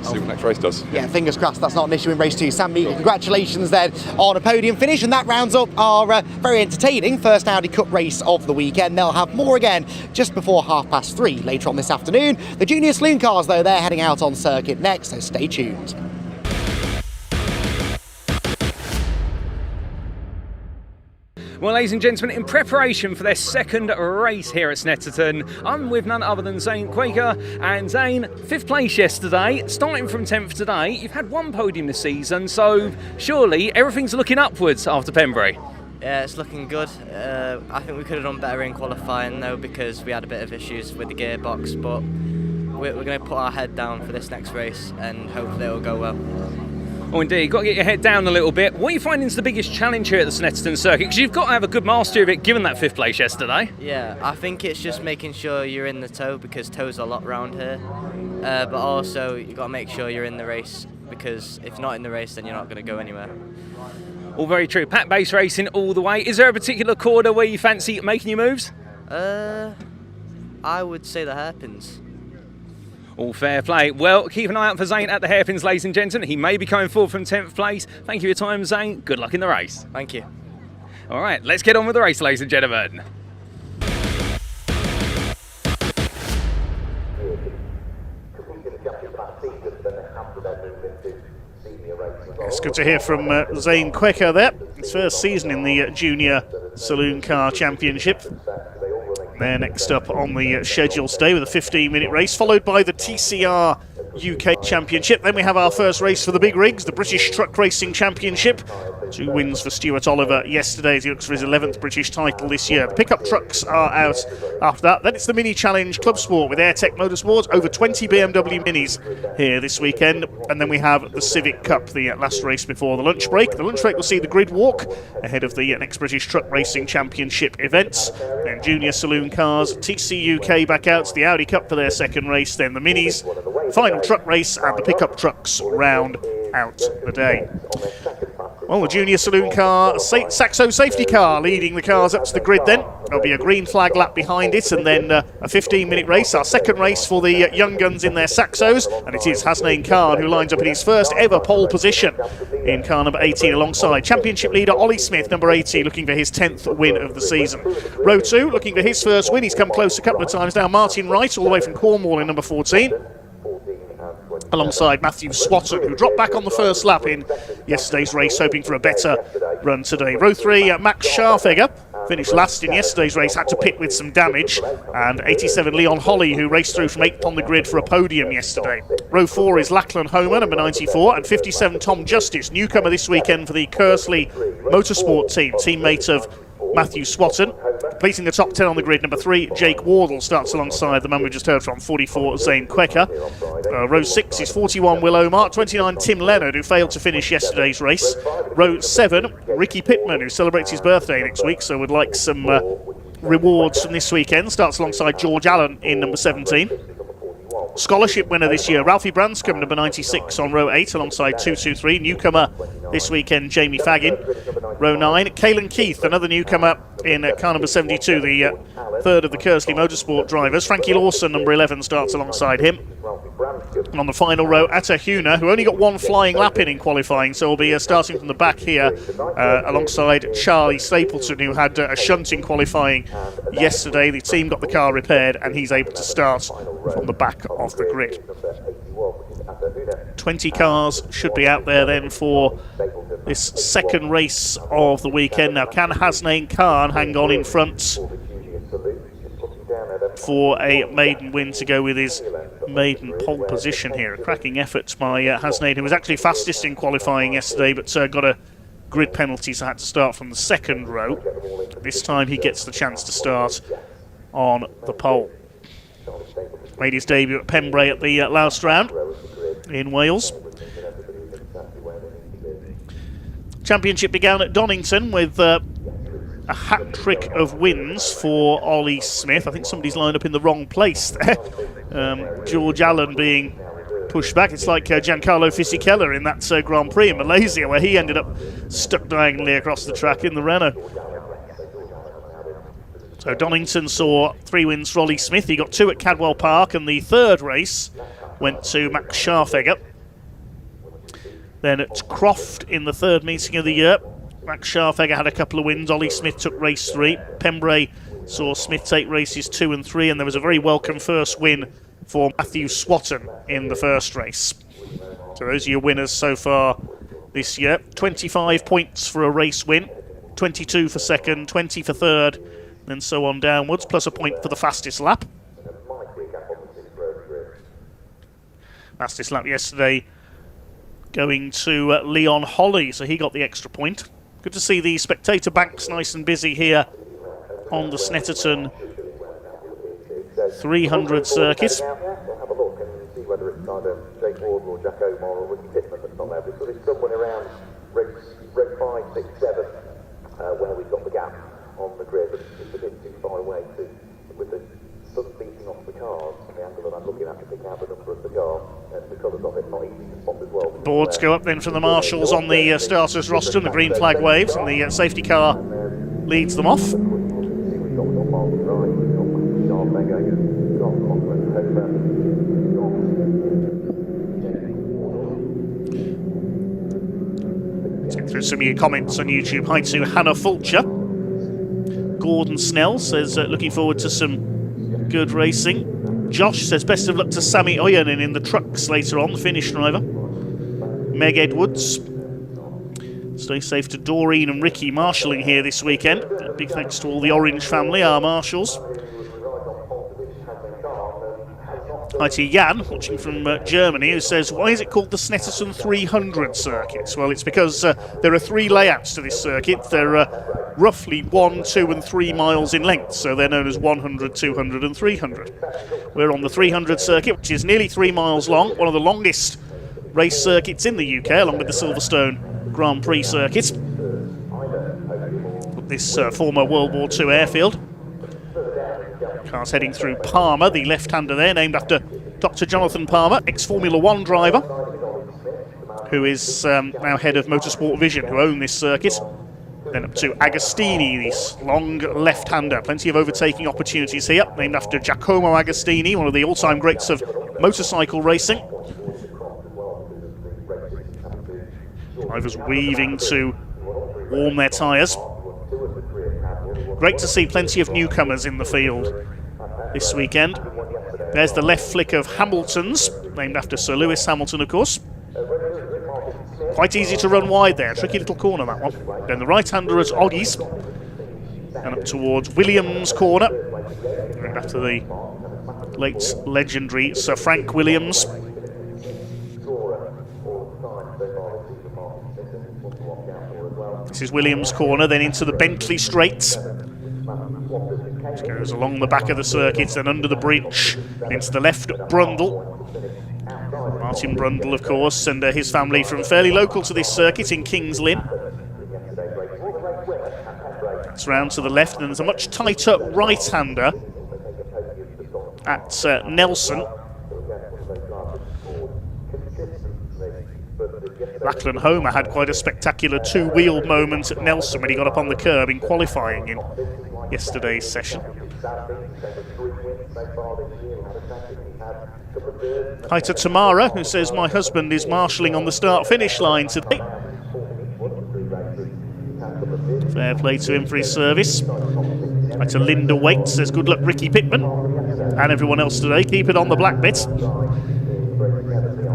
I: see what next race does.
B: Yeah, fingers crossed that's not an issue in race 2. Sam Meager, congratulations then on a podium finish, and that rounds up our very entertaining first Audi Cup race of the weekend. They'll have more again just before 3:30 later on this afternoon. The junior saloon cars though, they're heading out on circuit next, so stay tuned.
A: Well, ladies and gentlemen, in preparation for their second race here at Snetterton, I'm with none other than Zane Quaker. And Zane, 5th place yesterday, starting from 10th today. You've had one podium this season, so surely everything's looking upwards after Pembury.
J: Yeah, it's looking good. I think we could have done better in qualifying though, because we had a bit of issues with the gearbox, but we're going to put our head down for this next race and hopefully it'll go well.
A: Oh, indeed. You've got to get your head down a little bit. What are you finding is the biggest challenge here at the Snetterton circuit? Because you've got to have a good mastery of it, given that 5th place yesterday.
J: Yeah, I think it's just making sure you're in the tow, because tows are a lot around here. But also, you've got to make sure you're in the race, because if you're not in the race, then you're not going to go anywhere.
A: All very true. Pack base racing all the way. Is there a particular corner where you fancy making your moves?
J: I would say the hairpins.
A: All fair play. Well, keep an eye out for Zane at the hairpins, ladies and gentlemen. He may be coming forward from 10th place. Thank you for your time, Zane. Good luck in the race.
J: Thank you.
A: All right, let's get on with the race, ladies and gentlemen.
H: It's good to hear from Zane Quaker there. His first season in the Junior Saloon Car Championship. They're next up on the schedule today with a 15-minute race, followed by the TCRUK Championship. Then we have our first race for the big rigs, the British Truck Racing Championship. 2 wins for Stuart Oliver yesterday as he looks for his 11th British title this year. The pickup trucks are out after that. Then it's the Mini Challenge Club Sport with Airtech Motorsport. Over 20 BMW Minis here this weekend. And then we have the Civic Cup, the last race before the lunch break. The lunch break will see the grid walk ahead of the next British Truck Racing Championship events. Then Junior Saloon Cars, TCRUK back out to the Audi Cup for their second race. Then the Minis, final truck race, and the pickup trucks round out the day. Well, the Junior Saloon Car, Saxo safety car leading the cars up to the grid then. There'll be a green flag lap behind it and then a 15-minute race, our second race for the young guns in their Saxos. And it is Hasnain Khan who lines up in his first ever pole position in car number 18 alongside Championship leader Ollie Smith, number 80, looking for his 10th win of the season. Row 2, looking for his first win. He's come close a couple of times now. Martin Wright, all the way from Cornwall in number 14. Alongside Matthew Swatton, who dropped back on the first lap in yesterday's race, hoping for a better run today. Row 3, Max Scharfegger finished last in yesterday's race, had to pit with some damage, and 87 Leon Holly, who raced through from 8th on the grid for a podium yesterday. Row 4 is Lachlan Homer, number 94, and 57 Tom Justice, newcomer this weekend for the Kersley Motorsport team, teammate of Matthew Swatton. Completing the top 10 on the grid, number 3, Jake Wardle starts alongside the man we just heard from, 44, Zane Quecker. Row 6 is 41, Will Omar, 29, Tim Leonard, who failed to finish yesterday's race. Row 7, Ricky Pittman, who celebrates his birthday next week, so would like some rewards from this weekend, starts alongside George Allen in number 17. Scholarship winner this year, Ralphie Branscombe, number 96 on row 8 alongside 223. Newcomer this weekend, Jamie Faggin. Row 9, Caelan Keith, another newcomer in car number 72, the third of the Kersley Motorsport drivers. Frankie Lawson, number 11, starts alongside him. And on the final row, Atta Huna, who only got one flying lap in qualifying, so will be starting from the back here alongside Charlie Stapleton, who had a shunt in qualifying yesterday. The team got the car repaired and he's able to start from the back of the grid. 20 cars should be out there then for this second race of the weekend. Now, can Hasnain Khan hang on in front for a maiden win to go with his maiden pole position here? A cracking effort by Hasnain, who was actually fastest in qualifying yesterday, but got a grid penalty, so had to start from the second row. This time he gets the chance to start on the pole. Made his debut at Pembrey at the last round in Wales. Championship began at Donington with a hat-trick of wins for Ollie Smith. I think somebody's lined up in the wrong place there. George Allen being pushed back. It's like Giancarlo Fisichella in that Grand Prix in Malaysia, where he ended up stuck diagonally across the track in the Renault. So Donington saw 3 wins for Ollie Smith. He got 2 at Cadwell Park, and the third race went to Max Scharfegger. Then at Croft in the third meeting of the year, Max Scharfegger had a couple of wins. Ollie Smith took race 3. Pembrey saw Smith take races 2 and 3, and there was a very welcome first win for Matthew Swatton in the first race. So those are your winners so far this year. 25 points for a race win, 22 for second, 20 for third, and so on downwards, plus a point for the fastest lap. Fastest lap yesterday going to Leon Holly, so he got the extra point. Good to see the spectator banks nice and busy here on the Snetterton 300 circuit.
K: Have a look and see whether it's either Jake Wardle or Jack Omar or Ricky Pittman that's not there. But it's someone around red 5, 6, 7 where we've got the gap on the grid, but it's a bit too far away with the sun beating off the cars and the angle that I'm looking at to pick out the number of the car and the colours of it, not easy to spot as well.
H: Boards go up then from the marshals on the starters roster, and the green flag waves, and the safety car leads them off. Check through some of your comments on YouTube. Hi to Hannah Fulcher. Gordon Snell says looking forward to some good racing. Josh says best of luck to Sammy Oyanen in the trucks later on, the Finnish driver. Meg Edwards. Stay safe to Doreen and Ricky marshalling here this weekend. Big thanks to all the Orange family, our marshals. Hi to Jan, watching from Germany, who says, why is it called the Snetterton 300 circuit? Well, it's because there are 3 layouts to this circuit. They're roughly 1, 2 and 3 miles in length, so they're known as 100, 200 and 300. We're on the 300 circuit, which is nearly 3 miles long, one of the longest race circuits in the UK, along with the Silverstone Grand Prix circuit. This former World War II airfield. Cars heading through Palmer, the left-hander there, named after Dr. Jonathan Palmer, ex-Formula 1 driver, who is now head of Motorsport Vision, who own this circuit. Then up to Agostini, this long left-hander. Plenty of overtaking opportunities here, named after Giacomo Agostini, one of the all-time greats of motorcycle racing. Drivers weaving to warm their tyres. Great to see plenty of newcomers in the field this weekend. There's the left flick of Hamilton's, named after Sir Lewis Hamilton, of course. Quite easy to run wide there, tricky little corner that one. Then the right-hander at Audi's, and up towards Williams' corner, named after the late legendary Sir Frank Williams. This is Williams' corner, then into the Bentley Straights. Which goes along the back of the circuit, then under the bridge, into the left at Brundle. Martin Brundle, of course, and his family from fairly local to this circuit in Kings Lynn. It's round to the left, and then there's a much tighter right-hander at Nelson. Lachlan Homer had quite a spectacular two-wheeled moment at Nelson when he got up on the curb in qualifying in yesterday's session. Hi to Tamara, who says, my husband is marshalling on the start-finish line today. Fair play to him for his service. Hi to Linda Waite, says, good luck Ricky Pittman and everyone else today. Keep it on the black bit.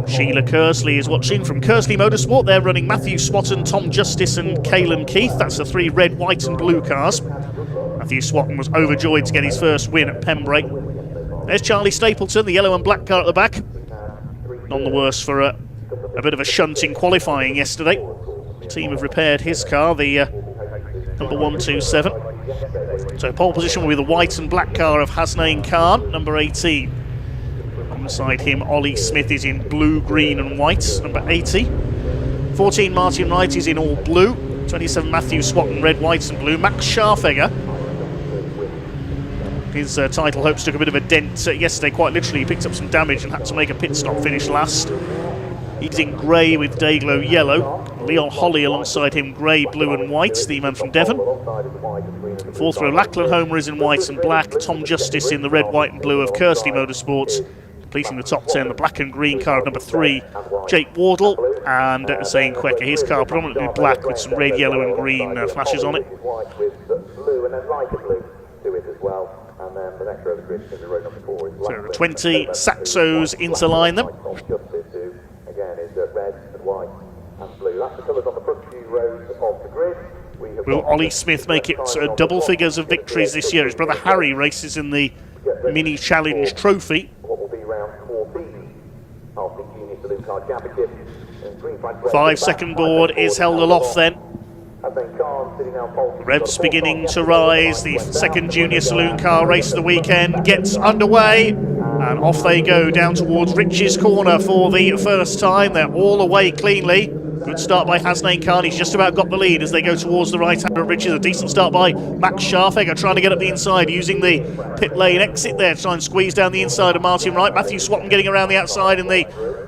H: Sheila Kersley is watching from Kersley Motorsport. They're running Matthew Swatton, Tom Justice and Caelan Keith. That's the 3 red, white and blue cars. Matthew Swatton was overjoyed to get his first win at Pembrake. There's Charlie Stapleton, the yellow and black car at the back. None the worse for a bit of a shunt in qualifying yesterday. The team have repaired his car, the number 127. So pole position will be the white and black car of Hasnain Khan, number 18. Alongside him, Ollie Smith is in blue, green and white, number 80. 14, Martin Wright is in all blue. 27, Matthew Swatton, red, white and blue. Max Scharfegger, his title hopes took a bit of a dent yesterday, quite literally. He picked up some damage and had to make a pit stop finish last. He's in grey with Dayglow yellow. Leon Holly alongside him, grey, blue and white, the man from Devon. Fourth row, Lachlan Homer is in white and black. Tom Justice in the red, white and blue of Kersley Motorsports. Completing the top 10, the black and green car of number 3, Jake Wardle, and Zane Quecker. His car predominantly black with some red, yellow and green flashes on it. So 20 Saxos into line them. Will Ollie Smith make it double figures of victories this year? His brother Harry races in the Mini Challenge Trophy. 5-second board is held aloft then. Revs beginning to rise. The second junior saloon car race of the weekend gets underway, and off they go down towards Rich's corner for the first time. They're all away cleanly. Good start by Hasnain Khan. He's just about got the lead as they go towards the right-hander of Rich's. A decent start by Max Scharfegger, trying to get up the inside, using the pit lane exit there to try and squeeze down the inside of Martin Wright. Matthew Swatton getting around the outside in the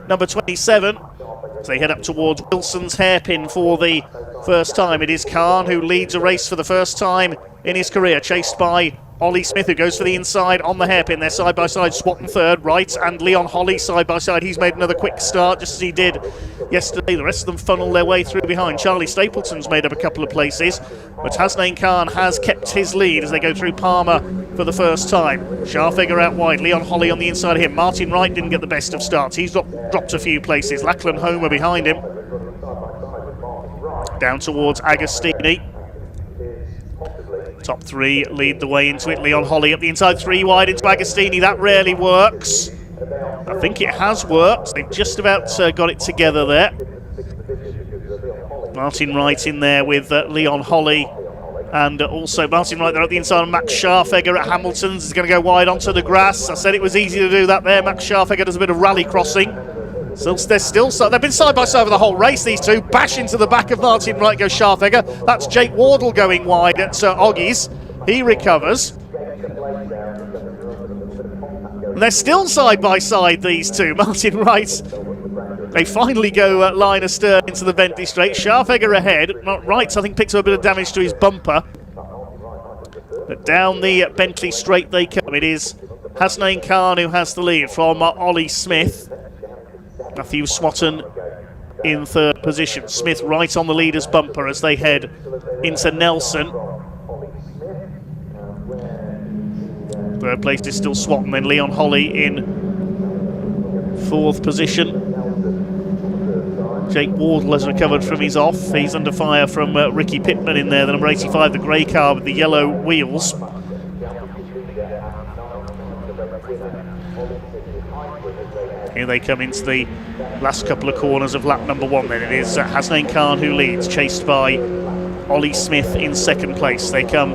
H: number 27. As they head up towards Wilson's hairpin for the first time. It is Khan who leads a race for the first time in his career, chased by Ollie Smith, who goes for the inside on the hairpin. They're side by side, Swatton third, Wright and Leon Holly side by side. He's made another quick start, just as he did yesterday. The rest of them funnel their way through behind. Charlie Stapleton's made up a couple of places, but Hasnain Khan has kept his lead as they go through Palmer for the first time. Scharfegger out wide, Leon Holly on the inside of him. Martin Wright didn't get the best of starts. He's dropped a few places. Lachlan Homer behind him. Down towards Agostini. Top 3 lead the way into it. Leon Holly up the inside, 3 wide into Agostini. That rarely works. I think it has worked. They've just about got it together there. Martin Wright in there with Leon Holly. And also Martin Wright there at the inside of Max Scharfegger at Hamilton's. Is going to go wide onto the grass. I said it was easy to do that there. Max Scharfegger does a bit of rally crossing. So they've been side by side for the whole race, these two. Bash into the back of Martin Wright goes Scharfegger. That's Jake Wardle going wide at Oggies. He recovers. And they're still side by side, these two. Martin Wright. They finally go line astern into the Bentley straight. Scharfegger ahead. Wright, I think, picks up a bit of damage to his bumper. But down the Bentley straight they come. It is Hasnain Khan who has the lead from Ollie Smith. Matthew Swatton in third position. Smith right on the leader's bumper as they head into Nelson. Third place is still Swatton, then Leon Holly in fourth position. Jake Wardle has recovered from his off. He's under fire from Ricky Pittman in there, the number 85, the grey car with the yellow wheels. Here they come into the last couple of corners of lap number 1 then. It is Hasnain Khan who leads, chased by Ollie Smith in second place. They come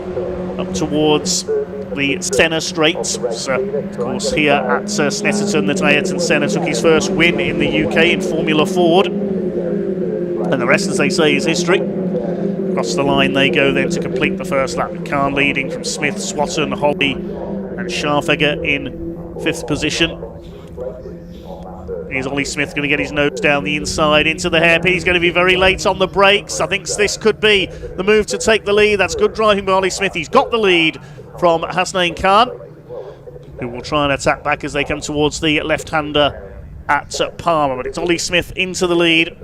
H: up towards the Senna Straight. So, of course, here at Snetterton that Ayrton Senna took his first win in the UK in Formula Ford. And the rest, as they say, is history. Across the line they go then to complete the first lap. Khan leading from Smith, Swatton, Holly and Scharfegger in fifth position. Here's Ollie Smith going to get his nose down the inside into the hairpin. He's going to be very late on the brakes. I think this could be the move to take the lead. That's good driving by Ollie Smith. He's got the lead from Hasnain Khan, who will try and attack back as they come towards the left-hander at Palmer. But it's Ollie Smith into the lead.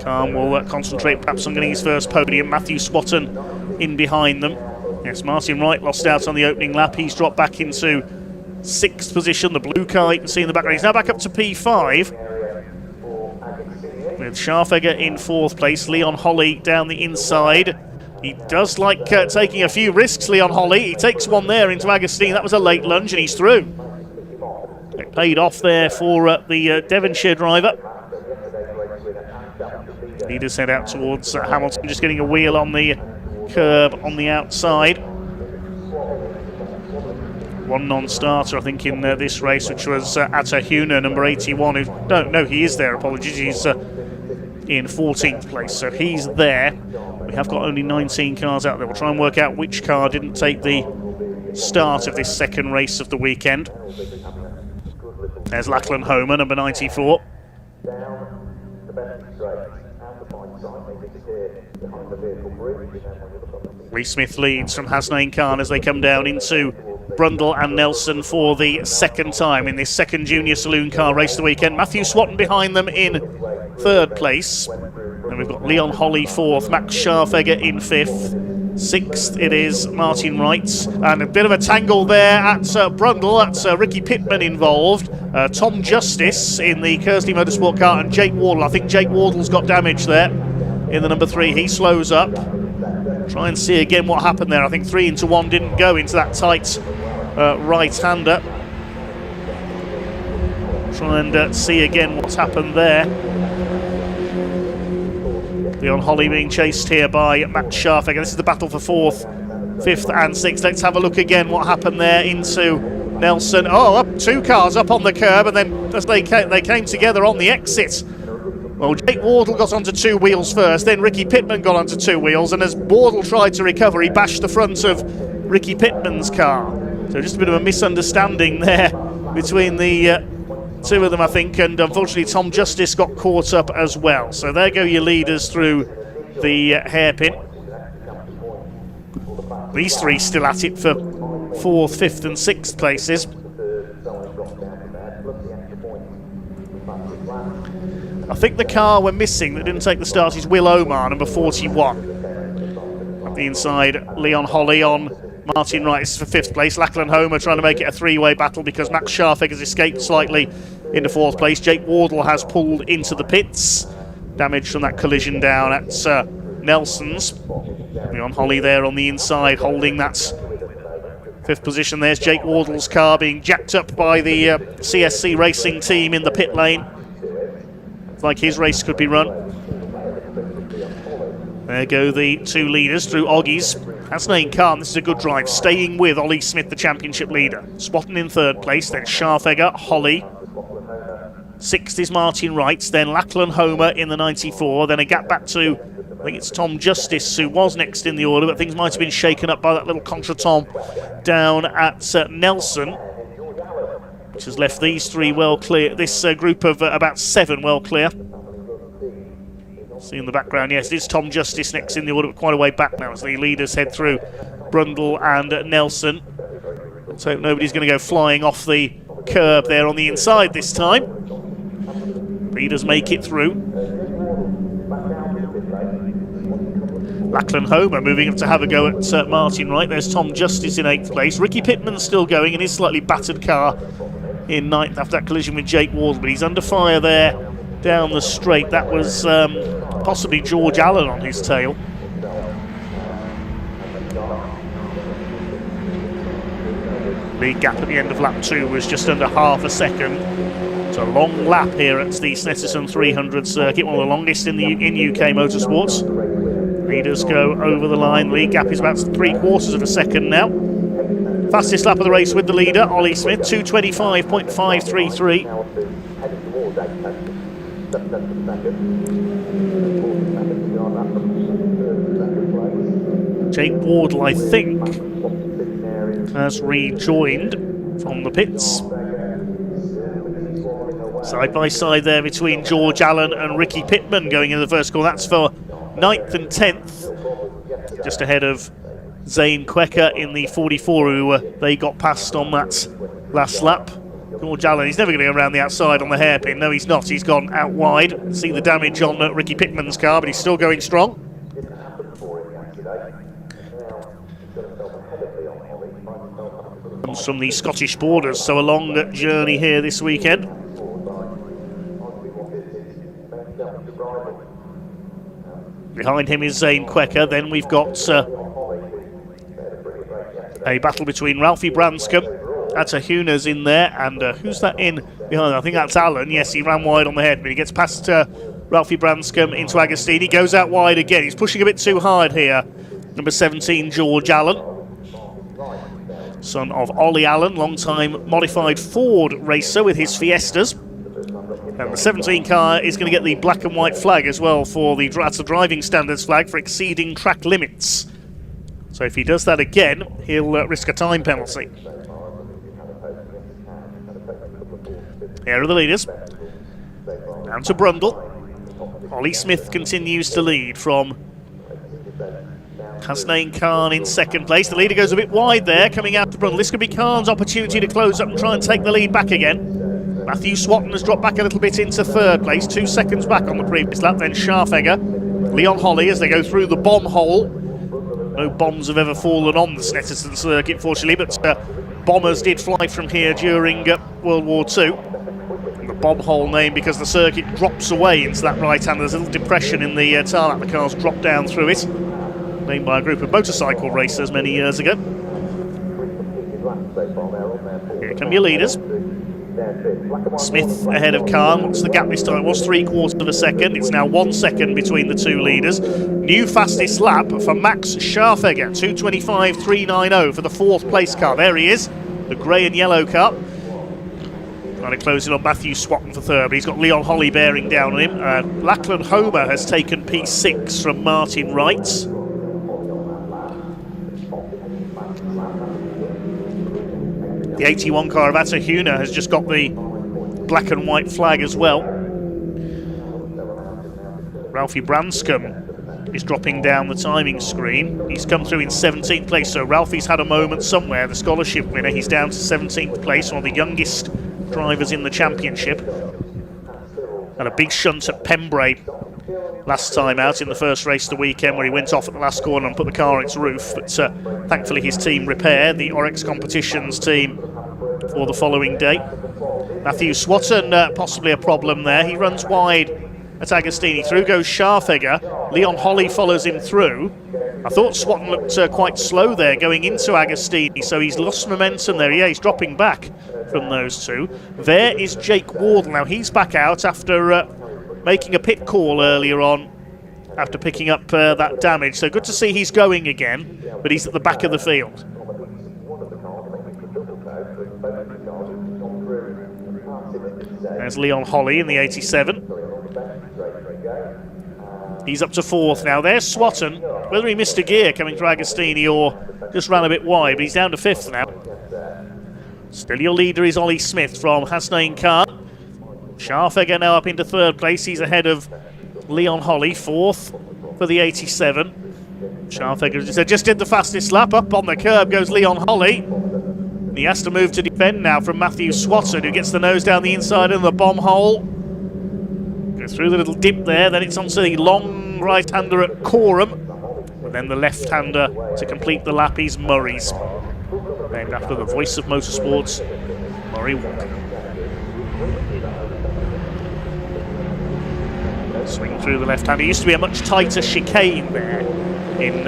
H: Khan will concentrate perhaps on getting his first podium. Matthew Swatton in behind them. Yes, Martin Wright lost out on the opening lap. He's dropped back into sixth position. The blue car you can see in the background. He's now back up to P5 with Scharfegger in fourth place. Leon Holly down the inside. He does like taking a few risks, Leon Holly. He takes one there into Agostini. That was a late lunge and he's through. It paid off there for the Devonshire driver. Leaders head out towards Hamilton, just getting a wheel on the curb on the outside. One non-starter, I think, in this race, which was Atta Huna, number 81. No, he is there, apologies. He's in 14th place, so he's there. We have got only 19 cars out there. We'll try and work out which car didn't take the start of this second race of the weekend. There's Lachlan Homer, number 94. Lee Smith leads from Hasnain Khan as they come down into Brundle and Nelson for the second time in this second junior saloon car race of the weekend. Matthew Swatton behind them in third place. And we've got Leon Holly fourth, Max Scharfegger in fifth. Sixth it is Martin Wright. And a bit of a tangle there at Brundle. That's Ricky Pittman involved. Tom Justice in the Kersley Motorsport car and Jake Wardle. I think Jake Wardle's got damage there in the number 3. He slows up. Try and see again what happened there. I think 3 into 1 didn't go into that tight right-hander. Try and see again what's happened there. Leon Holly being chased here by Max Scharfegger. This is the battle for 4th, 5th and 6th. Let's have a look again what happened there into Nelson. Oh, up 2 cars up on the curb, and then as they came together on the exit. Well, Jake Wardle got onto 2 wheels first, then Ricky Pittman got onto 2 wheels, and as Wardle tried to recover, he bashed the front of Ricky Pittman's car. So just a bit of a misunderstanding there between the 2 of them, I think, and unfortunately Tom Justice got caught up as well. So there go your leaders through the hairpin. These 3 still at it for 4th, 5th and 6th places. I think the car we're missing that didn't take the start is Will Omar, number 41. At the inside, Leon Holly on Martin Wright. This is for 5th place. Lachlan Homer trying to make it a 3-way battle because Max Scharfegger has escaped slightly into 4th place. Jake Wardle has pulled into the pits. Damage from that collision down at Nelson's. Leon Holly there on the inside holding that 5th position, there's Jake Wardle's car being jacked up by the CSC racing team in the pit lane. It's like his race could be run. There go the 2 leaders through Oggies. Hasnain Khan, this is a good drive, staying with Ollie Smith, the championship leader. Swatton in 3rd place, then Scharfegger, Holly. 6th is Martin Wrights, then Lachlan Homer in the 94, then a gap back to, I think it's Tom Justice, who was next in the order, but things might have been shaken up by that little contretemps down at Nelson, which has left these 3 well clear, this group of about 7 well clear. See in the background, yes, it is Tom Justice next in the order, but quite a way back now as the leaders head through Brundle and Nelson. Let's hope nobody's going to go flying off the curb there on the inside this time. Leaders make it through. Lachlan Homer moving up to have a go at Martin Wright. There's Tom Justice in 8th place. Ricky Pittman's still going in his slightly battered car in 9th after that collision with Jake Wardle, but he's under fire there down the straight. That was possibly George Allen on his tail. Lead gap at the end of lap 2 was just under half a second. It's a long lap here at the Snetterton 300 circuit, one of the longest in UK motorsports. Leaders go over the line. Lead gap is about 3/4 of a second now. Fastest lap of the race with the leader, Ollie Smith, 2:25.533. Jake Wardle, I think, has rejoined from the pits. Side by side there between George Allen and Ricky Pittman going into the first call. That's for 9th and 10th. Just ahead of Zane Quecker in the 44, who they got past on that last lap. George Allen, he's never going to go around the outside on the hairpin. No, he's not. He's gone out wide. See the damage on Ricky Pittman's car, but he's still going strong. Comes from the Scottish borders, so a long journey here this weekend. Behind him is Zane Quecker. Then we've got a battle between Ralphie Branscombe. Atahuna's in there, and who's that in behind? I think that's Allen. Yes, he ran wide on the head, but he gets past Ralphie Branscombe into Agostini. Goes out wide again. He's pushing a bit too hard here. Number 17, George Allen, son of Ollie Allen, long-time modified Ford racer with his Fiestas. And the 17 car is going to get the black and white flag as well for the driving standards flag for exceeding track limits. So if he does that again, he'll risk a time penalty. Here are the leaders. Down to Brundle. Ollie Smith continues to lead from Hasnain Khan in 2nd place. The leader goes a bit wide there, coming out to Brundle. This could be Khan's opportunity to close up and try and take the lead back again. Matthew Swatton has dropped back a little bit into 3rd place, 2 seconds back on the previous lap. Then Scharfegger, Leon Holly as they go through the bomb hole. No bombs have ever fallen on the Snetterton circuit, fortunately, but bombers did fly from here during World War II. And the bomb hole name because the circuit drops away into that right hand. There's a little depression in the tarmac. The cars drop down through it. Named by a group of motorcycle racers many years ago. Here come your leaders. Smith ahead of Khan. What's the gap this time? It was 3/4 of a second. It's now 1 second between the 2 leaders. New fastest lap for Max Scharfegger, 2:25.390 for the 4th place car. There he is, the grey and yellow car. Trying to close in on Matthew Swatton for 3rd, but he's got Leon Holly bearing down on him. Lachlan Homer has taken P6 from Martin Wrights. The 81 car of Atahuna has just got the black and white flag as well. Ralphie Branscombe is dropping down the timing screen. He's come through in 17th place, so Ralphie's had a moment somewhere. The scholarship winner, he's down to 17th place, one of the youngest drivers in the championship. And a big shunt at Pembrey last time out in the first race of the weekend, where he went off at the last corner and put the car on its roof, but thankfully his team repaired, the Oryx Competitions team, for the following day. Matthew Swatton, possibly a problem there. He runs wide at Agostini. Through goes Scharfegger. Leon Holly follows him through. I thought Swatton looked quite slow there going into Agostini, so he's lost momentum there. Yeah, he's dropping back from those two. There is Jake Wardle. Now he's back out after making a pit call earlier on after picking up that damage. So good to see he's going again, but he's at the back of the field. There's Leon Holly in the 87. He's up to 4th now. There's Swatton. Whether he missed a gear coming through Agostini or just ran a bit wide, but he's down to 5th now. Still your leader is Ollie Smith from Hasnain Khan. Scharfegger now up into 3rd place. He's ahead of Leon Holly, 4th for the 87. Scharfegger just did the fastest lap. Up on the curb goes Leon Holly. He has to move to defend now from Matthew Swatton, who gets the nose down the inside of the bomb hole. Goes through the little dip there, then it's onto the long right-hander at Coram. And then the left-hander to complete the lap is Murray's. Named after the voice of motorsports, Murray Walker. Swing through the left-hander. It used to be a much tighter chicane there in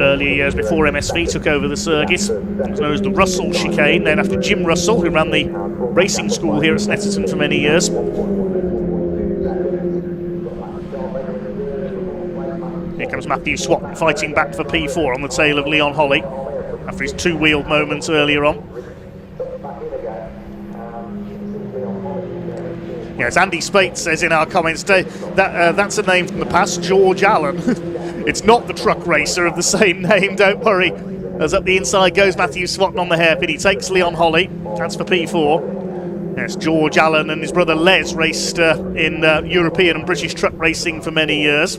H: earlier years before MSV took over the circuit. It was known as the Russell chicane, then after Jim Russell, who ran the racing school here at Snetterton for many years. Here comes Matthew Swatton fighting back for P4 on the tail of Leon Holly after his two-wheeled moments earlier on. Yes, Andy Spate says in our comments today that that's a name from the past, George Allen. It's not the truck racer of the same name, don't worry. As up the inside goes Matthew Swatton on the hairpin. He takes Leon Holly. That's for P4. Yes, George Allen and his brother Les raced in European and British truck racing for many years.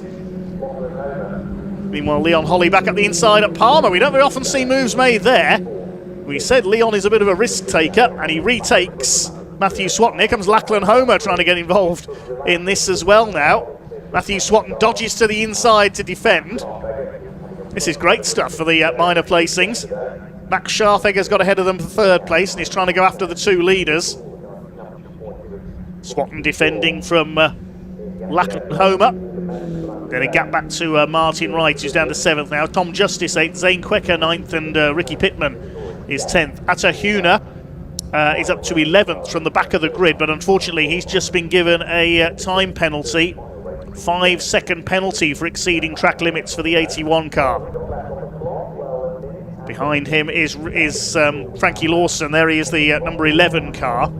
H: Meanwhile, Leon Holly back up the inside at Palmer. We don't very often see moves made there. We said Leon is a bit of a risk taker, and he retakes Matthew Swatton. Here comes Lachlan Homer trying to get involved in this as well now. Matthew Swatton dodges to the inside to defend. This is great stuff for the minor placings. Max Scharfegger's got ahead of them for 3rd place, and he's trying to go after the 2 leaders. Swatton defending from Lachlan Homer. Then a gap back to Martin Wright, who's down to 7th now. Tom Justice 8th, Zane Quecker 9th, and Ricky Pittman is 10th. Atta Huna is up to 11th from the back of the grid, but unfortunately he's just been given a time penalty. 5-second penalty for exceeding track limits for the 81 car. Behind him is Frankie Lawson. There he is, the number 11 car.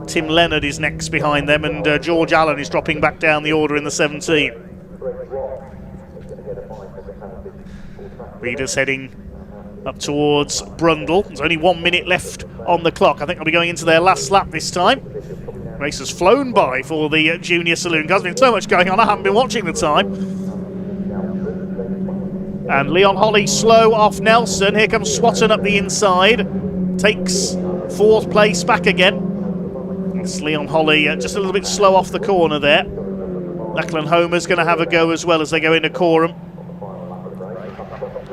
H: Tim Leonard is next behind them, and George Allen is dropping back down the order in the 17. Leaders heading up towards Brundle. There's only 1 minute left on the clock. I think they'll be going into their last lap this time. Race has flown by for the junior saloon cars. There's been so much going on, I haven't been watching the time. And Leon Holly slow off Nelson. Here comes Swatton up the inside. Takes 4th place back again. It's Leon Holly just a little bit slow off the corner there. Lachlan Homer's going to have a go as well as they go into Coram.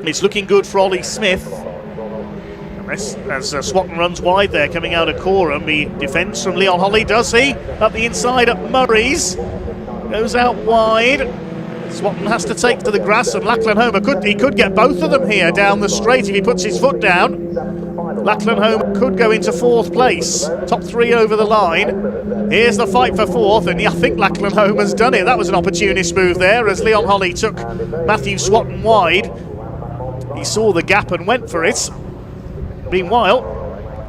H: It's looking good for Ollie Smith. As Swatton runs wide there, coming out of Coram. He defends from Leon Holly, does he? Up the inside at Murray's. Goes out wide. Swatton has to take to the grass, and Lachlan Homer could get both of them here down the straight if he puts his foot down. Lachlan Homer could go into 4th place. Top 3 over the line. Here's the fight for 4th, and I think Lachlan Homer's done it. That was an opportunist move there as Leon Holly took Matthew Swatton wide. He saw the gap and went for it. Meanwhile,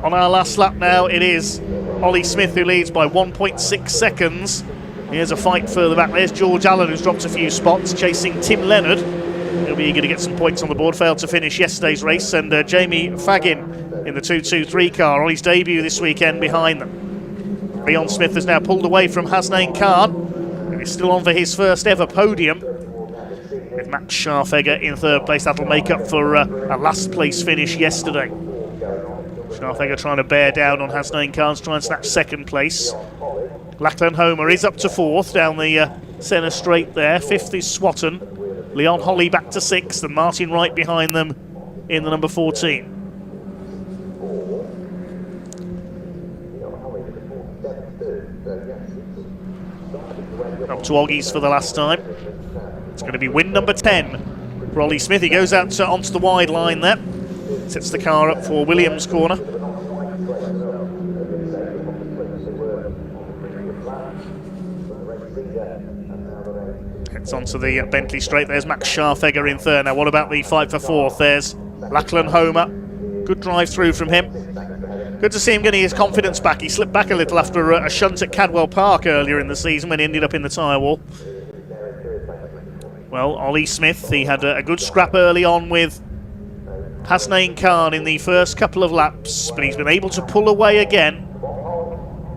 H: on our last lap now, it is Ollie Smith who leads by 1.6 seconds. Here's a fight further back. There's George Allen, who's dropped a few spots, chasing Tim Leonard. He'll be eager to get some points on the board. Failed to finish yesterday's race. And Jamie Faggin in the 223 car, Ollie's debut this weekend behind them. Leon Smith has now pulled away from Hasnain Khan, and is still on for his first ever podium. With Max Scharfegger in 3rd place, that'll make up for a last place finish yesterday. Scharfegger trying to bear down on Hasnain Khan to try and snatch 2nd place. Lachlan Homer is up to 4th down the centre straight there. 5th is Swatton. Leon Holly back to 6th, and Martin Wright behind them in the number 14. Up to Oggies for the last time. It's going to be win number 10 for Ollie Smith. He goes out onto the wide line there. Sets the car up for Williams' corner. Heads onto the Bentley straight. There's Max Scharfegger in third. Now what about the fight for fourth? There's Lachlan Homer. Good drive through from him. Good to see him getting his confidence back. He slipped back a little after a shunt at Cadwell Park earlier in the season when he ended up in the tyre wall. Well, Ollie Smith, he had a good scrap early on with Hasnain Khan in the first couple of laps, but he's been able to pull away again.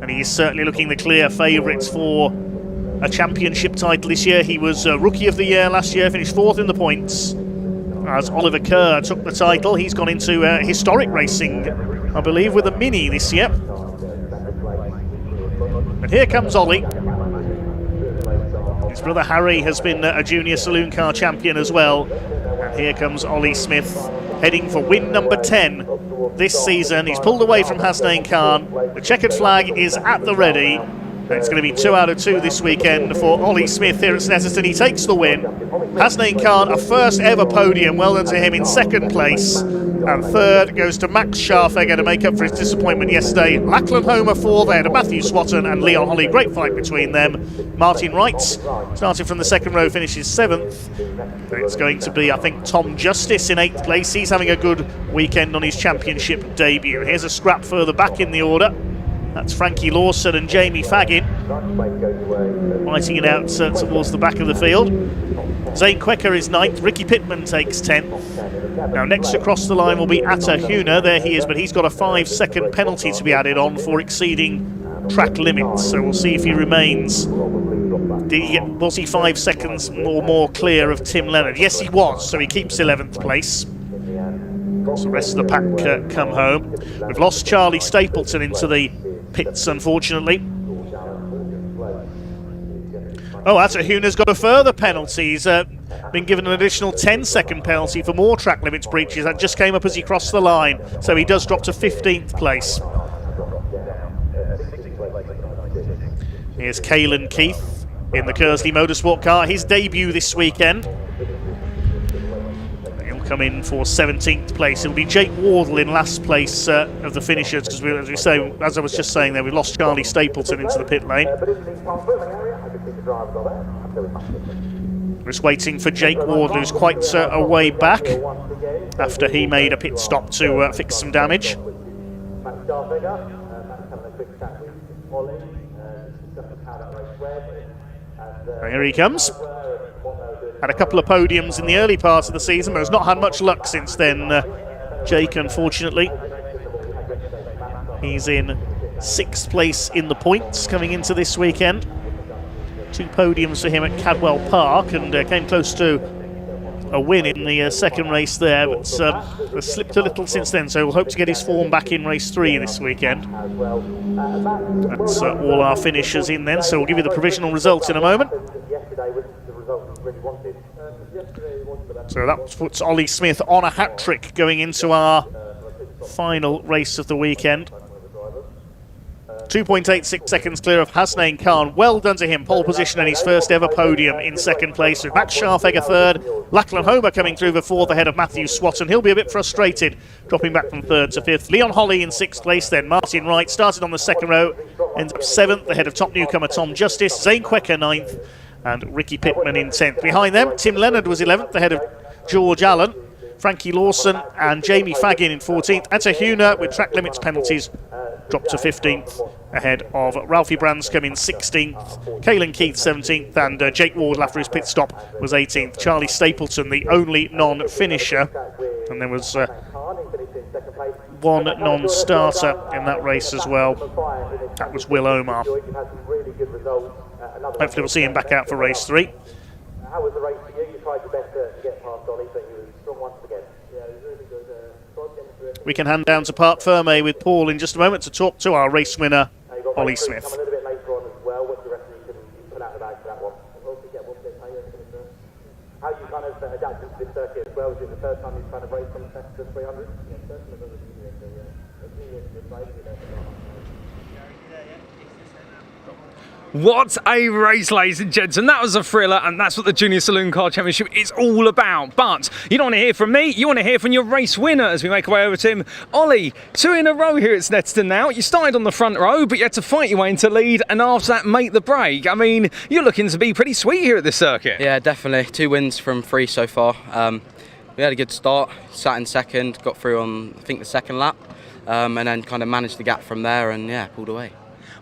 H: And he's certainly looking the clear favourites for a championship title this year. He was Rookie of the Year last year, finished fourth in the points. As Oliver Kerr took the title, he's gone into historic racing, I believe, with a Mini this year. But here comes Ollie. His brother Harry has been a junior saloon car champion as well. And here comes Ollie Smith, heading for win number 10 this season. He's pulled away from Hasnain Khan. The checkered flag is at the ready. It's going to be 2 out of 2 this weekend for Ollie Smith here at Snetterton. He takes the win. Hasnain Khan, a first ever podium. Well done to him in second place. And third goes to Max Scharfegger to make up for his disappointment yesterday. Lachlan Homer 4 there to Matthew Swatton and Leon Holly. Great fight between them. Martin Wright, starting from the second row, finishes 7th. It's going to be, I think, Tom Justice in 8th place. He's having a good weekend on his championship debut. Here's a scrap further back in the order. That's Frankie Lawson and Jamie Faggin fighting it out towards the back of the field. Zane Quecker is 9th, Ricky Pittman takes 10th. Now next across the line will be Atta Huna, there he is, but he's got a 5-second penalty to be added on for exceeding track limits, so we'll see if he remains. Was he 5 seconds or more clear of Tim Leonard? Yes he was, so he keeps 11th place. So the rest of the pack come home. We've lost Charlie Stapleton into the pits, unfortunately. Oh, Atta Huna's got a further penalty. He's been given an additional 10-second penalty for more track limits breaches. That just came up as he crossed the line, so he does drop to 15th place. Here's Caelan Keith in the Kersley Motorsport car, his debut this weekend. He'll come in for 17th place. It'll be Jake Wardle in last place of the finishers, because as I was just saying there, we've lost Charlie Stapleton into the pit lane. We're just waiting for Jake Wardle, who's quite a way back after he made a pit stop to fix some damage. Here he comes. Had a couple of podiums in the early part of the season, but has not had much luck since then, Jake, unfortunately. He's in 6th place in the points coming into this weekend. 2 podiums for him at Cadwell Park, and came close to a win in the second race there, but has slipped a little since then, so we'll hope to get his form back in race 3 this weekend. That's all our finishers in then, so we'll give you the provisional results in a moment. So that puts Ollie Smith on a hat-trick going into our final race of the weekend. 2.86 seconds clear of Hasnain Khan. Well done to him. Pole position and his first ever podium in second place. With Max Scharfegger third. Lachlan Homer coming through for fourth ahead of Matthew Swatton. He'll be a bit frustrated, dropping back from third to fifth. Leon Holly in 6th place. Then Martin Wright started on the second row. Ends up 7th ahead of top newcomer Tom Justice. Zane Quecker 9th. And Ricky Pittman in 10th. Behind them, Tim Leonard was 11th ahead of George Allen. Frankie Lawson and Jamie Faggin in 14th. Atta Huna with track limits penalties dropped to 15th ahead of Ralphie Branscombe in 16th. Caelan Keith 17th, and Jake Wardle after his pit stop was 18th. Charlie Stapleton the only non-finisher, and there was one non-starter in that race as well. That was Will Omar. Hopefully we'll see him back out for race 3.
K: How was the race for you? You tried your best to get past Ollie, but you were strong once again. Yeah, it was really good.
H: We can hand down to Parc Fermé with Paul in just a moment to talk to our race winner, Ollie Smith.
K: A little bit later on as well. What do you reckon you can pull out the bag for that one? How you kind of adapted to this circuit as well? Was it the first time you've kind of raced on the Snetterton 300? Yeah, certainly.
A: What a race, ladies and gentlemen. That was a thriller, and that's what the Junior Saloon Car Championship is all about. But you don't want to hear from me, you want to hear from your race winner as we make our way over to him. Ollie, 2 in a row here at Snetterton now. You started on the front row, but you had to fight your way into lead, and after that, make the break. I mean, you're looking to be pretty sweet here at this circuit.
L: Yeah, definitely. 2 wins from 3 so far. We had a good start, sat in second, got through on, I think, the second lap, and then kind of managed the gap from there and, yeah, pulled away.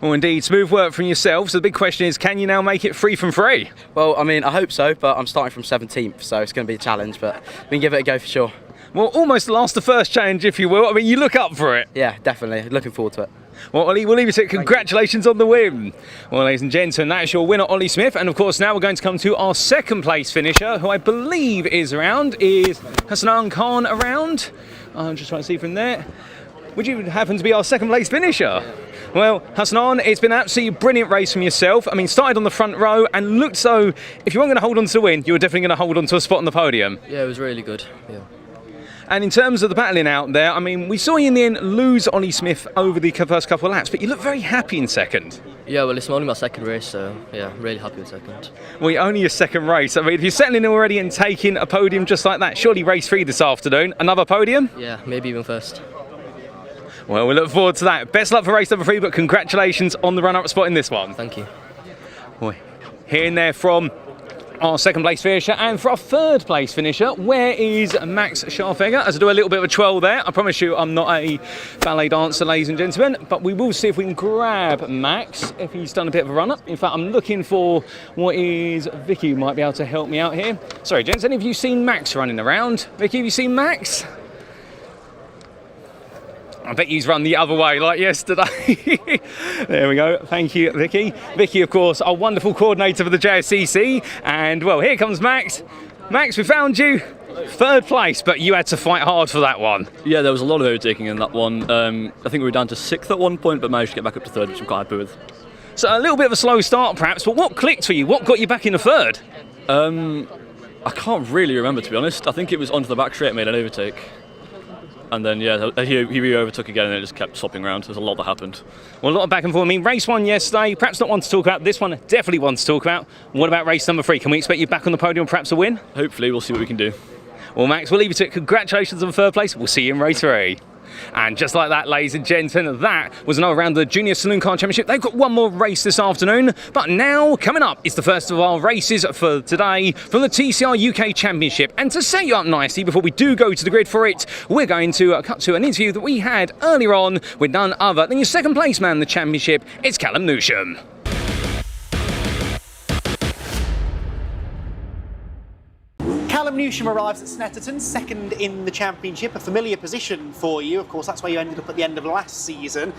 A: Well, indeed, smooth work from yourself. So the big question is, can you now make it 3 from 3?
L: Well, I mean, I hope so, but I'm starting from 17th, so it's going to be a challenge, but we can give it a go for sure.
A: Well, almost last the first challenge, if you will. I mean, you look up for it.
L: Yeah, definitely. Looking forward to it.
A: Well, Ollie, we'll leave you to it. Congratulations on the win. Well, ladies and gentlemen, that is your winner, Ollie Smith. And of course, now we're going to come to our second place finisher, who I believe is around. Is Hassan Khan around? I'm just trying to see from there. Would you happen to be our second place finisher? Yeah. Well, Hassan, it's been an absolutely brilliant race from yourself. I mean, started on the front row and looked so, if you weren't going to hold on to the win, you were definitely going to hold on to a spot on the podium.
M: Yeah, it was really good. Yeah.
A: And in terms of the battling out there, I mean, we saw you in the end lose Ollie Smith over the first couple of laps, but you look very happy in second.
M: Yeah, well, it's only my second race, so yeah, really happy with second.
A: Well, you're only your second race. I mean, if you're settling in already and taking a podium just like that, surely race 3 this afternoon, another podium?
M: Yeah, maybe even first.
A: Well, we look forward to that. Best luck for race number 3, but congratulations on the run-up spot in this one.
M: Thank you.
A: Well, hearing there from our second place finisher, and for our third place finisher, where is Max Scharfegger? As I do a little bit of a twirl there, I promise you I'm not a ballet dancer, ladies and gentlemen, but we will see if we can grab Max if he's done a bit of a run-up. In fact, I'm looking for what is Vicky, who might be able to help me out here. Sorry, gents, any of you seen Max running around? Vicky, have you seen Max? I bet he's run the other way like yesterday. There we go. Thank you, Vicky. Vicky, of course, our wonderful coordinator for the JSCC. And, well, here comes Max. Max, we found you. 3rd place, but you had to fight hard for that one.
N: Yeah, there was a lot of overtaking in that one. I think we were down to 6th at one point, but managed to get back up to 3rd, which I'm quite happy with.
A: So a little bit of a slow start, perhaps, but what clicked for you? What got you back in the 3rd?
N: I can't really remember, to be honest. I think it was onto the back straight and made an overtake. And then, yeah, he re-overtook again and it just kept swapping around. There's a lot that happened.
A: Well, a lot of back and forth. I mean, race 1 yesterday, perhaps not one to talk about. This one, definitely one to talk about. What about race number 3? Can we expect you back on the podium, perhaps a win?
N: Hopefully, we'll see what we can do.
A: Well, Max, we'll leave you to it. Congratulations on 3rd place. We'll see you in race 3. And just like that, ladies and gentlemen, that was another round of the Junior Saloon Car Championship. They've got one more race this afternoon, but now, coming up, is the first of our races for today from the TCR UK Championship. And to set you up nicely, before we do go to the grid for it, we're going to cut to an interview that we had earlier on with none other than your second place man in the championship. It's Callum Newsham.
B: Callum Newsham arrives at Snetterton, second in the championship, a familiar position for you. Of course, that's where you ended up at the end of last season.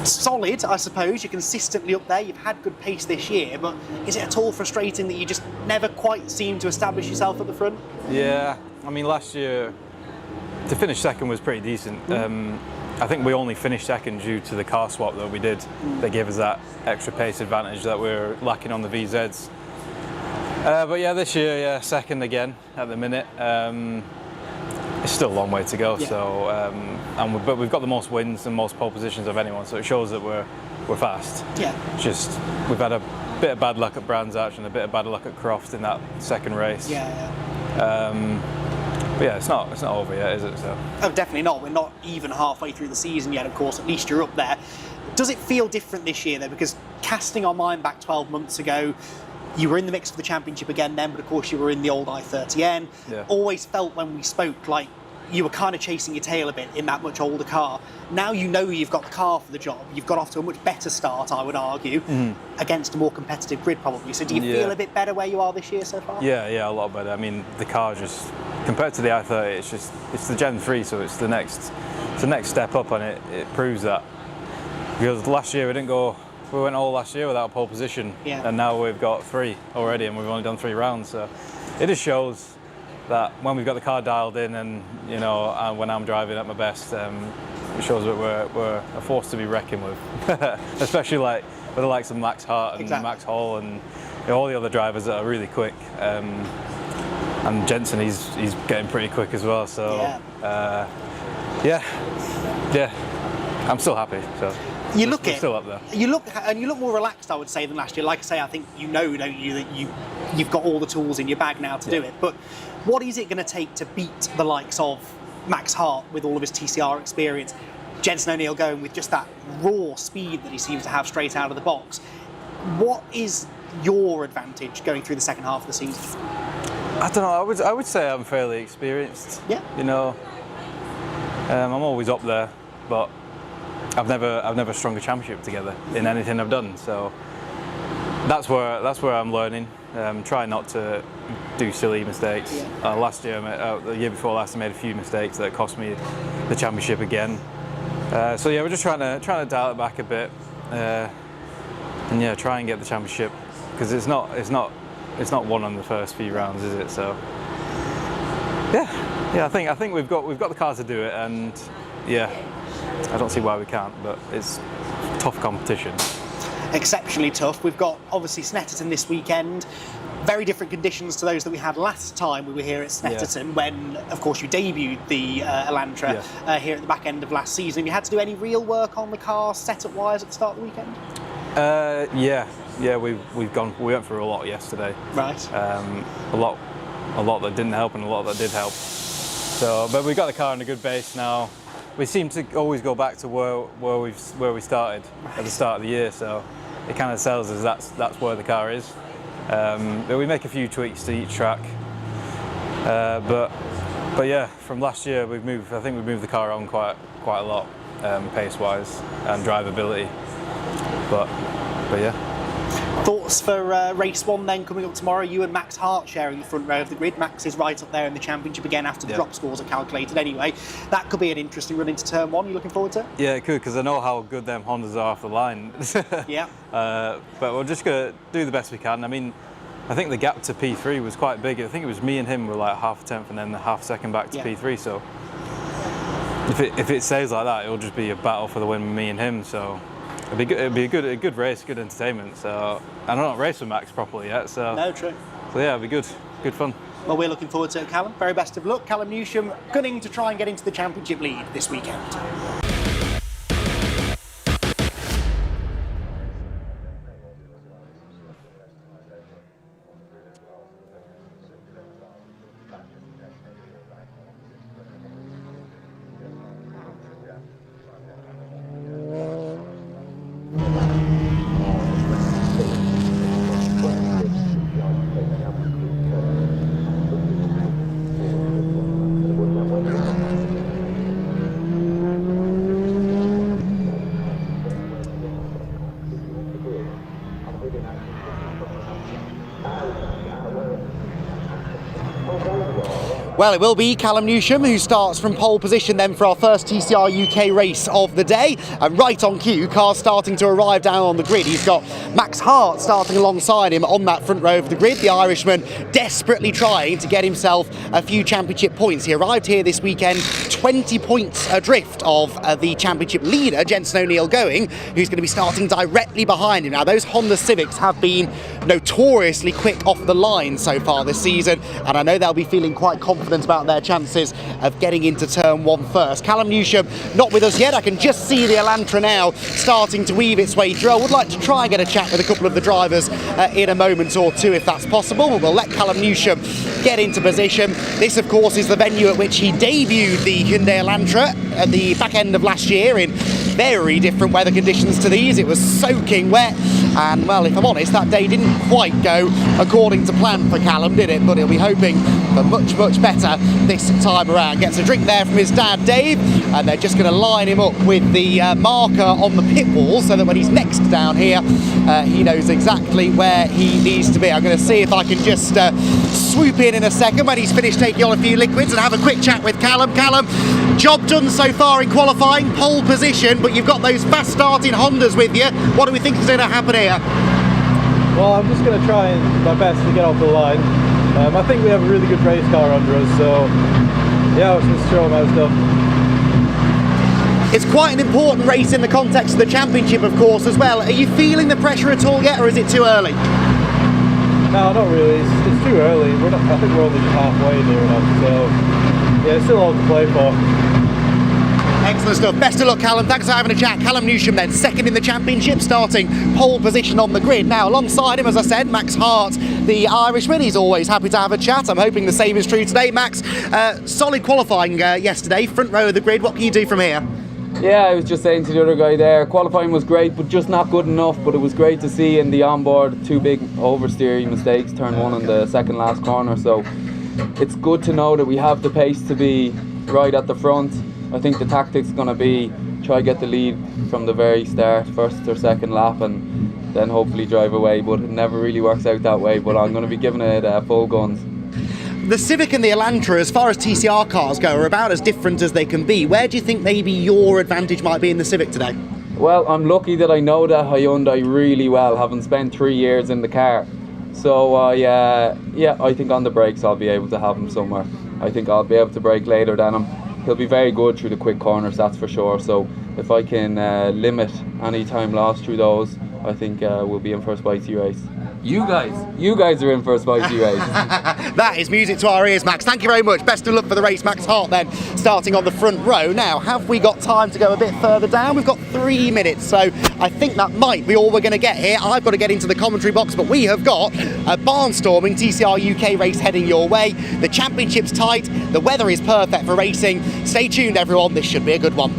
B: Solid, I suppose. You're consistently up there. You've had good pace this year, but is it at all frustrating that you just never quite seem to establish yourself at the front?
O: Yeah, I mean, last year to finish second was pretty decent. I think we only finished second due to the car swap that we did. That gave us that extra pace advantage that we were lacking on the VZs. But yeah, this year, yeah, second again at the minute. It's still a long way to go. Yeah. So, but we've got the most wins and most pole positions of anyone, so it shows that we're fast. Yeah. It's just we've had a bit of bad luck at Brands Hatch and a bit of bad luck at Croft in that second race. Yeah. But yeah, it's not over yet, is it? So.
B: Oh, definitely not. We're not even halfway through the season yet. Of course, at least you're up there. Does it feel different this year though? Because casting our mind back 12 months ago. You were in the mix for the championship again then, but of course you were in the old i30N. Yeah. Always felt when we spoke like you were kind of chasing your tail a bit in that much older car. Now you know you've got the car for the job. You've got off to a much better start, I would argue, against a more competitive grid probably. So do you feel a bit better where you are this year so far? Yeah, a lot better. I mean, the car just, compared to the i30, it's the Gen 3, so it's the next step up, and it proves that. Because last year we went all last year without a pole position, and now we've got 3 already, and we've only done 3 rounds. So it just shows that when we've got the car dialed in, and you know, when I'm driving at my best, it shows that we're a force to be reckoned with. Especially like with the likes of Max Hart and Max Hall, and you know, all the other drivers that are really quick. And Jensen, he's getting pretty quick as well. So yeah, I'm still happy. So.
H: You look
O: we're still up there.
H: You look more relaxed, I would say, than last year. Like I say, I think don't you, that you've got all the tools in your bag now to do it. But what is it going to take to beat the likes of Max Hart with all of his TCR experience, Jenson O'Neill going with just that raw speed that he seems to have straight out of the box? What is your advantage going through the second half of the season?
O: I don't know. I would say I'm fairly experienced.
H: Yeah.
O: You know, I'm always up there, but I've never strung a championship together in anything I've done. So that's where I'm learning. Try not to do silly mistakes. Yeah. Last year, the year before last, I made a few mistakes that cost me the championship again. So yeah, we're just trying to dial it back a bit, and yeah, try and get the championship, because it's not won on the first few rounds, is it? So yeah, I think we've got the car to do it, and yeah, I don't see why we can't. But it's tough competition.
H: Exceptionally tough. We've got obviously Snetterton this weekend. Very different conditions to those that we had last time we were here at Snetterton, when, of course, you debuted the Elantra here at the back end of last season. Have you had to do any real work on the car, setup-wise, at the start of the weekend? Yeah, we went through a lot yesterday. Right. A lot that didn't help and a lot that did help. So, but we got the car in a good base now. We seem to always go back to where we started at the start of the year. So it kind of tells us that's where the car is. But we make a few tweaks to each track. But yeah, from last year I think we've moved the car on quite a lot, pace-wise and drivability. But yeah. Thoughts for race one then coming up tomorrow? You and Max Hart sharing the front row of the grid. Max is right up there in the championship again after the drop scores are calculated anyway. That could be an interesting run into turn one. You looking forward to it?
O: Yeah, it could, because I know how good them Hondas are off the line.
H: Yeah.
O: But we're just going to do the best we can. I mean, I think the gap to P3 was quite big. I think it was me and him were like half a tenth and then half a second back to P3. So if it stays like that, it'll just be a battle for the win with me and him. So it'd be a good race, good entertainment. So I'm not raced with Max properly yet. So
H: no, true.
O: So yeah, it'll be good fun.
H: Well, we're looking forward to it, Callum. Very best of luck. Callum Newsham gunning to try and get into the championship lead this weekend. Well, it will be Callum Newsham who starts from pole position then for our first TCR UK race of the day. And right on cue, cars starting to arrive down on the grid. He's got Max Hart starting alongside him on that front row of the grid. The Irishman desperately trying to get himself a few championship points. He arrived here this weekend 20 points adrift of the championship leader, Jenson O'Neill, going, who's going to be starting directly behind him. Now, those Honda Civics have been notoriously quick off the line so far this season, and I know they'll be feeling quite confident about their chances of getting into turn one first. Callum Newsham not with us yet. I can just see the Elantra now starting to weave its way through. I would like to try and get a chat with a couple of the drivers in a moment or two if that's possible. We'll let Callum Newsham get into position. This, of course, is the venue at which he debuted the Hyundai Elantra at the back end of last year in very different weather conditions to these. It was soaking wet, and well, if I'm honest, that day didn't quite go according to plan for Callum, did it? But he'll be hoping for much better this time around. Gets a drink there from his dad Dave, and they're just going to line him up with the marker on the pit wall so that when he's next down here he knows exactly where he needs to be. I'm going to see if I can just swoop in a second when he's finished taking on a few liquids and have a quick chat with Callum. Callum, job done so far in qualifying, pole position, but you've got those fast starting Hondas with you. What do we think is going to happen here?
P: Well, I'm just going to try my best to get off the line. I think we have a really good race car under us, so yeah, I was just show my stuff.
H: It's quite an important race in the context of the championship, of course, as well. Are you feeling the pressure at all yet, or is it too early?
P: No, not really. It's too early. I think we're only halfway near enough, so yeah, it's still all to play for.
B: Excellent stuff. Best of luck, Callum. Thanks for having a chat. Callum Newsham then, second in the championship, starting pole position on the grid. Now, alongside him, as I said, Max Hart, the Irishman. He's always happy to have a chat. I'm hoping the same is true today. Max, solid qualifying yesterday, front row of the grid. What can you do from here?
Q: Yeah, I was just saying to the other guy there, qualifying was great, but just not good enough. But it was great to see in the onboard 2 big oversteering mistakes, turn 1 in the second last corner. So it's good to know that we have the pace to be right at the front. I think the tactic's going to be try get the lead from the very start, first or second lap, and then hopefully drive away. But it never really works out that way. But I'm going to be giving it full guns.
B: The Civic and the Elantra, as far as TCR cars go, are about as different as they can be. Where do you think maybe your advantage might be in the Civic today?
Q: Well, I'm lucky that I know that Hyundai really well, having spent 3 years in the car. So yeah, I think on the brakes I'll be able to have him somewhere. I think I'll be able to brake later than him. He'll be very good through the quick corners, that's for sure. So if I can limit any time lost through those, I think we'll be in for a spicy race. You guys are in for a spicy race.
B: That is music to our ears, Max. Thank you very much. Best of luck for the race. Max Hart then, starting on the front row. Now, have we got time to go a bit further down? We've got 3 minutes, so I think that might be all we're going to get here. I've got to get into the commentary box, but we have got a barnstorming TCR UK race heading your way. The championship's tight. The weather is perfect for racing. Stay tuned, everyone. This should be a good one.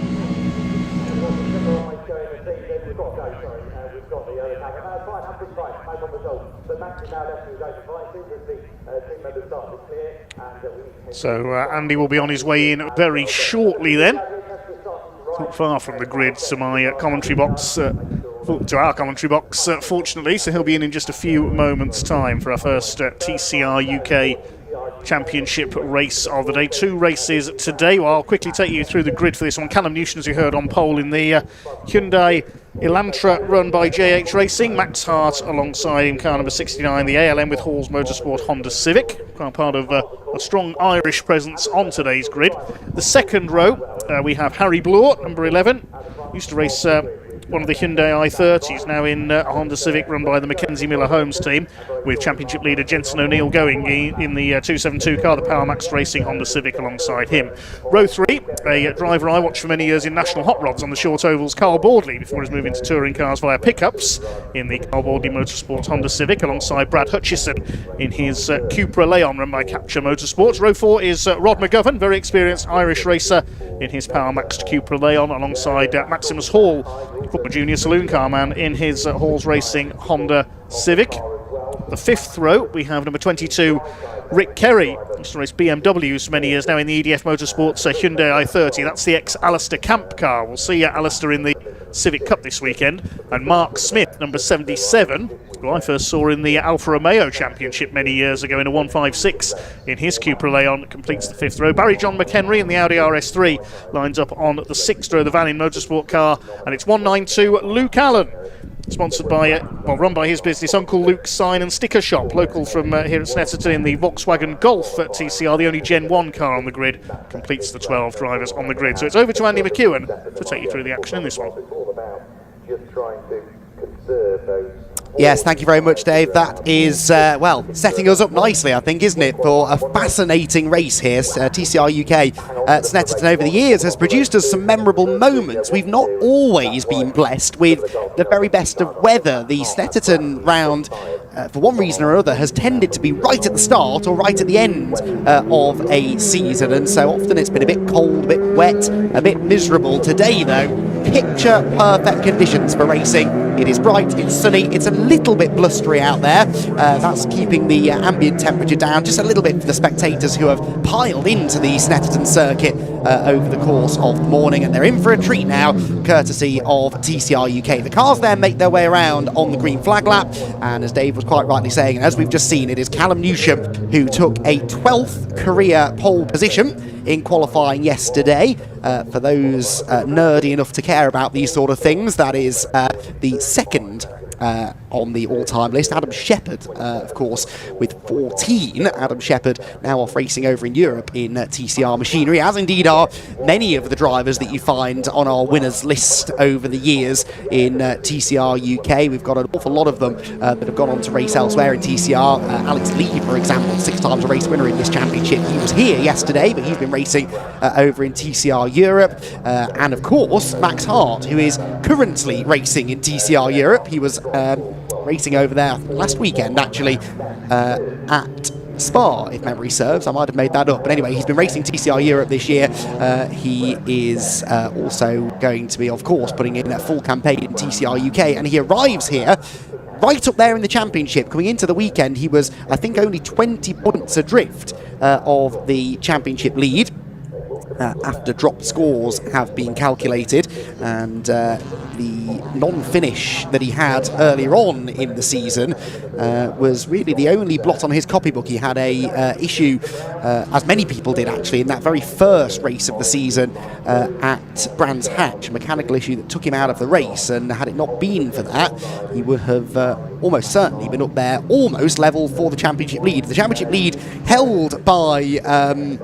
H: So Andy will be on his way in very shortly then. Not far from the grid to my commentary box, to our commentary box, fortunately. So he'll be in just a few moments' time for our first TCR UK Championship race of the day. 2 races today. Well, I'll quickly take you through the grid for this one. Callum Newsham, as you heard, on pole in the Hyundai Elantra run by JH Racing. Max Hart alongside him, car number 69, the ALM with Hall's Motorsport Honda Civic. Part of a strong Irish presence on today's grid. The second row, we have Harry Blort, number 11. Used to race one of the Hyundai i30s, now in a Honda Civic run by the Mackenzie Miller Holmes team, with championship leader Jensen O'Neill going in the 272 car, the Power Max Racing Honda Civic alongside him. Row 3, a driver I watched for many years in National Hot Rods on the short ovals, Carl Boardley, before his move into touring cars via pickups in the Carl Boardley Motorsport Honda Civic, alongside Brad Hutchison in his Cupra Leon run by Capture Motorsports. Row 4 is Rod McGovern, very experienced Irish racer in his Power Max Cupra Leon, alongside Maximus Hall, former junior saloon car man in his Hall's Racing Honda Civic. The 5th row, we have number 22, Rick Kerry. Used to race BMWs for many years now in the EDF Motorsports Hyundai i30. That's the ex-Alistair Camp car. We'll see Alistair in the Civic Cup this weekend. And Mark Smith, number 77, who I first saw in the Alfa Romeo Championship many years ago in a 156 in his Cupra Leon, completes the 5th row. Barry John McHenry in the Audi RS3 lines up on the 6th row, the Vannin Motorsport car, and it's 192 Luke Allen. Sponsored by, run by his business, Uncle Luke's Sign and Sticker Shop, local from here at Snetterton in the Volkswagen Golf at TCR, the only Gen 1 car on the grid, completes the 12 drivers on the grid. So it's over to Andy McEwen to take you through the action in this one.
K: Just trying to conserve those.
B: Yes, thank you very much, Dave. That is, setting us up nicely, I think, isn't it, for a fascinating race here. TCR UK at Snetterton over the years has produced us some memorable moments. We've not always been blessed with the very best of weather. The Snetterton round, for one reason or other, has tended to be right at the start or right at the end of a season, and so often it's been a bit cold, a bit wet, a bit miserable. Today, though, picture perfect conditions for racing. It is bright, it's sunny, it's a little bit blustery out there. That's keeping the ambient temperature down just a little bit for the spectators who have piled into the Snetterton circuit over the course of the morning, and they're in for a treat now, courtesy of TCR UK. The cars then make their way around on the green flag lap, and as Dave was quite rightly saying, and as we've just seen, it is Callum Newsham who took a 12th career pole position in qualifying yesterday. For those nerdy enough to care about these sort of things, that is the second on the all-time list. Adam Shepherd, of course, with 14. Adam Shepherd now off racing over in Europe in TCR machinery, as indeed are many of the drivers that you find on our winners list over the years in TCR UK. We've got an awful lot of them that have gone on to race elsewhere in TCR. Alex Lee, for example, 6 times a race winner in this championship. He was here yesterday, but he's been racing over in TCR Europe. And of course, Max Hart, who is currently racing in TCR Europe. He was racing over there last weekend, actually, at Spa, if memory serves. I might have made that up. But anyway, he's been racing TCR Europe this year. He is also going to be, of course, putting in a full campaign in TCR UK. And he arrives here right up there in the championship. Coming into the weekend, he was, I think, only 20 points adrift of the championship lead. After dropped scores have been calculated, and the non-finish that he had earlier on in the season was really the only blot on his copybook. He had a issue, as many people did actually, in that very first race of the season at Brands Hatch, a mechanical issue that took him out of the race, and had it not been for that, he would have almost certainly been up there, almost level for the championship lead. The championship lead held by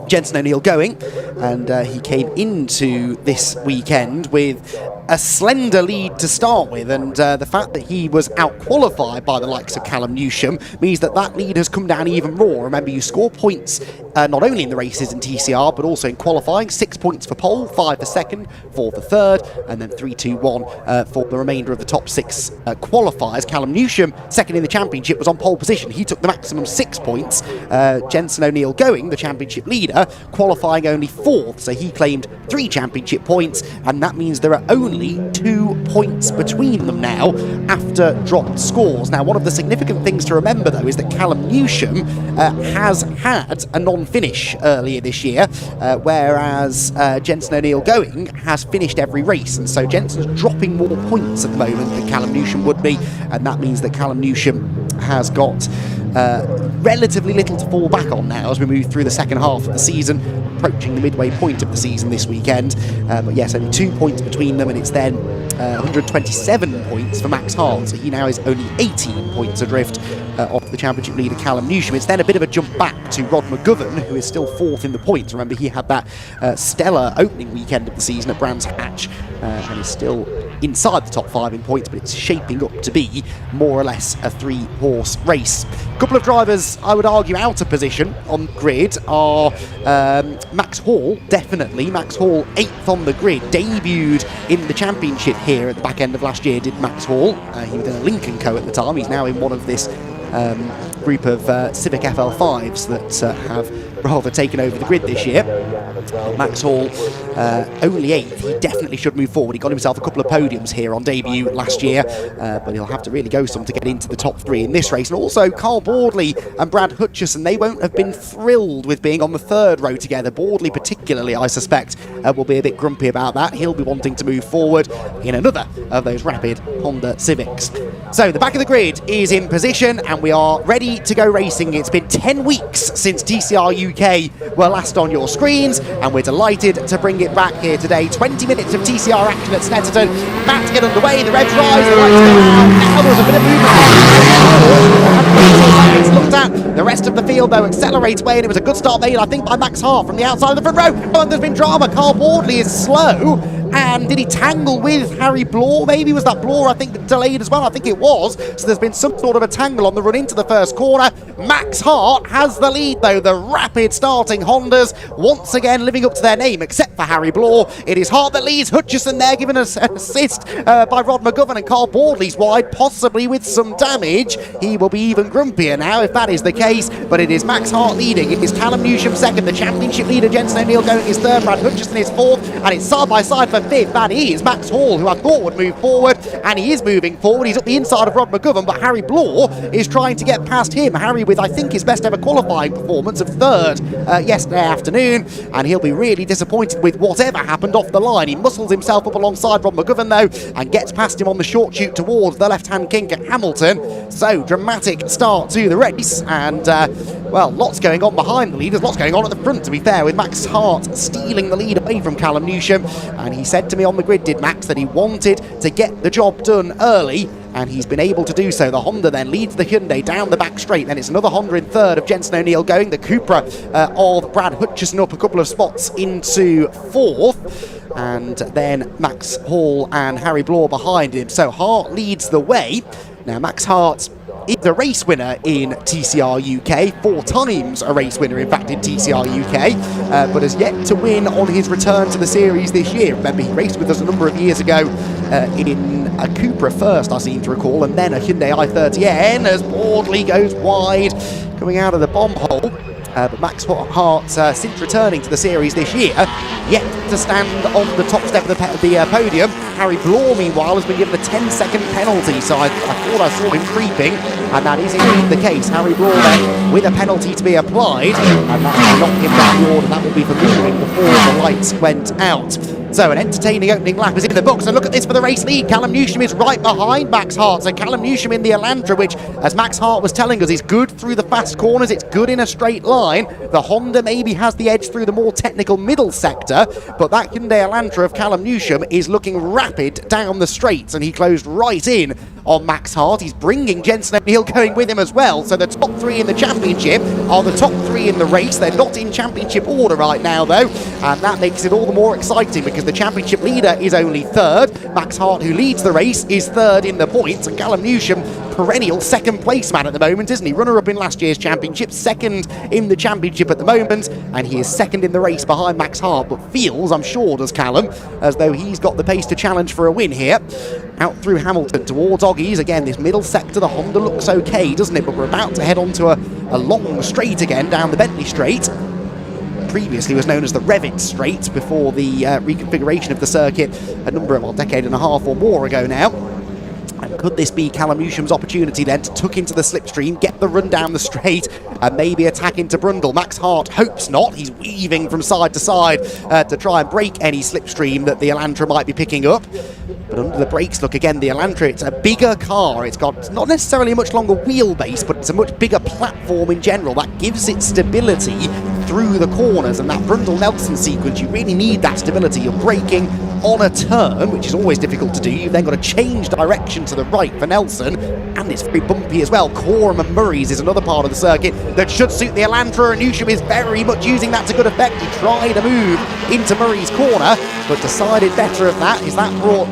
B: Jensen O'Neill going, and he came into this weekend with a slender lead to start with, and the fact that he was out-qualified by the likes of Callum Newsham means that that lead has come down even more. Remember, you score points not only in the races in TCR, but also in qualifying. 6 points for pole, 5 for second, 4 for third, and then 3, 2, 1 for the remainder of the top 6 qualifiers. Callum Newsham, second in the championship, was on pole position. He took the maximum 6 points. Jensen O'Neill going, the championship leader, qualifying only 4th, so he claimed 3 championship points, and that means there are only 2 points between them now after dropped scores. Now, one of the significant things to remember, though, is that Callum Newsham has had a non-finish earlier this year, whereas Jensen O'Neill going has finished every race, and so Jensen's dropping more points at the moment than Callum Newsham would be, and that means that Callum Newsham has got relatively little to fall back on now as we move through the second half of the season, approaching the midway point of the season this weekend. But yes, only 2 points between them, and it's then 127 points for Max Hart, so he now is only 18 points adrift of the championship leader Callum Newsham. It's then a bit of a jump back to Rod McGovern, who is still 4th in the points. Remember, he had that stellar opening weekend of the season at Brands Hatch, and is still inside the top 5 in points, but it's shaping up to be more or less a 3-horse race. A couple of drivers, I would argue, out of position on the grid are Max Hall, definitely. Max Hall, 8th on the grid, debuted in the championship here at the back end of last year, did Max Hall. He was in a Lincoln Co at the time. He's now in one of this group of Civic FL5s that have rather taken over the grid this year. Max Hall, only 8th. He definitely should move forward. He got himself a couple of podiums here on debut last year, but he'll have to really go some to get into the top 3 in this race. And also, Carl Boardley and Brad Hutchison, they won't have been thrilled with being on the 3rd row together. Boardley particularly, I suspect, will be a bit grumpy about that. He'll be wanting to move forward in another of those rapid Honda Civics. So the back of the grid is in position, and we are ready to go racing. It's been 10 weeks since TCR UK were last on your screens, and we're delighted to bring it back here today. 20 minutes of TCR action at Snetterton. About to get underway, the revs rise, the lights go out. Now there's a bit of movement. It's looked at. The rest of the field, though, accelerates away, and it was a good start made, I think, by Max Hart from the outside of the front row. Oh, and there's been drama. Carl Boardley is slow. And did he tangle with Harry Blore? Maybe was that Blore, I think, delayed as well? I think it was. So there's been some sort of a tangle on the run into the first corner. Max Hart has the lead, though. The rapid starting Hondas once again living up to their name, except for Harry Blore. It is Hart that leads. Hutchison there given an assist by Rod McGovern, and Carl Boardley's wide, possibly with some damage. He will be even grumpier now if that is the case, but it is Max Hart leading. It is Callum Newsham second, the championship leader Jensen O'Neill going his 3rd, Brad Hutchison is 4th, and it's side by side for 5th. That is Max Hall, who I thought would move forward, and he is moving forward. He's up the inside of Rod McGovern, but Harry Blore is trying to get past him. Harry with, I think, his best ever qualifying performance of 3rd yesterday afternoon, and he'll be really disappointed with whatever happened off the line. He muscles himself up alongside Rod McGovern, though, and gets past him on the short shoot towards the left-hand kink at Hamilton. So, dramatic start to the race, and, well, lots going on behind the leaders, lots going on at the front, to be fair, with Max Hart stealing the lead away from Callum Newsham, and he said to me on the grid, did Max, that he wanted to get the job done early and he's been able to do so. The Honda then leads the Hyundai down the back straight, then it's another Honda in third of Jensen O'Neill going, the Cupra of Brad Hutchison up a couple of spots into fourth, and then Max Hall and Harry Bloor behind him. So Hart leads the way. Now Max Hart is a race winner in TCR UK, 4 times a race winner in fact in TCR UK, but has yet to win on his return to the series this year. Remember, he raced with us a number of years ago in a Cupra first, I seem to recall, and then a Hyundai i30N as Boardley goes wide coming out of the bomb hole. But Max Hart, since returning to the series this year, yet to stand on the top step of the podium. Harry Bloor, meanwhile, has been given a 10-second penalty, so I thought I saw him creeping, and that is indeed the case. Harry Bloor then with a penalty to be applied, and that will knock him down the order. That will be for moving before the lights went out. So an entertaining opening lap is in the books, and look at this for the race lead. Callum Newsham is right behind Max Hart. So Callum Newsham in the Elantra, which, as Max Hart was telling us, is good through the fast corners, it's good in a straight line. The Honda maybe has the edge through the more technical middle sector, but that Hyundai Elantra of Callum Newsham is looking rapid down the straights, and he closed right in on Max Hart. He's bringing Jensen O'Neill going with him as well. So the top 3 in the championship are the top 3 in the race. They're not in championship order right now though, and that makes it all the more exciting because the championship leader is only 3rd. Max Hart, who leads the race, is 3rd in the points, and Callum Newsham, perennial second place man at the moment, isn't he? Runner-up in last year's championship, 2nd in the championship at the moment, and he is 2nd in the race behind Max Hart, but feels, I'm sure does Callum, as though he's got the pace to challenge for a win here. Out through Hamilton towards Oggies. Again, this middle sector, the Honda looks okay, doesn't it? But we're about to head onto a long straight again down the Bentley Straight. Previously was known as the Revit Straight before the reconfiguration of the circuit a decade and a half or more ago now. And could this be Callum Newsham's opportunity then to tuck into the slipstream, get the run down the straight, and maybe attack into Brundle? Max Hart hopes not. He's weaving from side to side to try and break any slipstream that the Elantra might be picking up. But under the brakes, look again, the Elantra, it's a bigger car. It's got not necessarily a much longer wheelbase, but it's a much bigger platform in general. That gives it stability through the corners, and that Brundle-Nelson sequence, you really need that stability. You're braking on a turn, which is always difficult to do. You've then got to change direction to the right for Nelson, and it's very bumpy as well. Corham and Murray's is another part of the circuit that should suit the Elantra, and Newsham is very much using that to good effect. He tried a move into Murray's corner, but decided better at that. Is that brought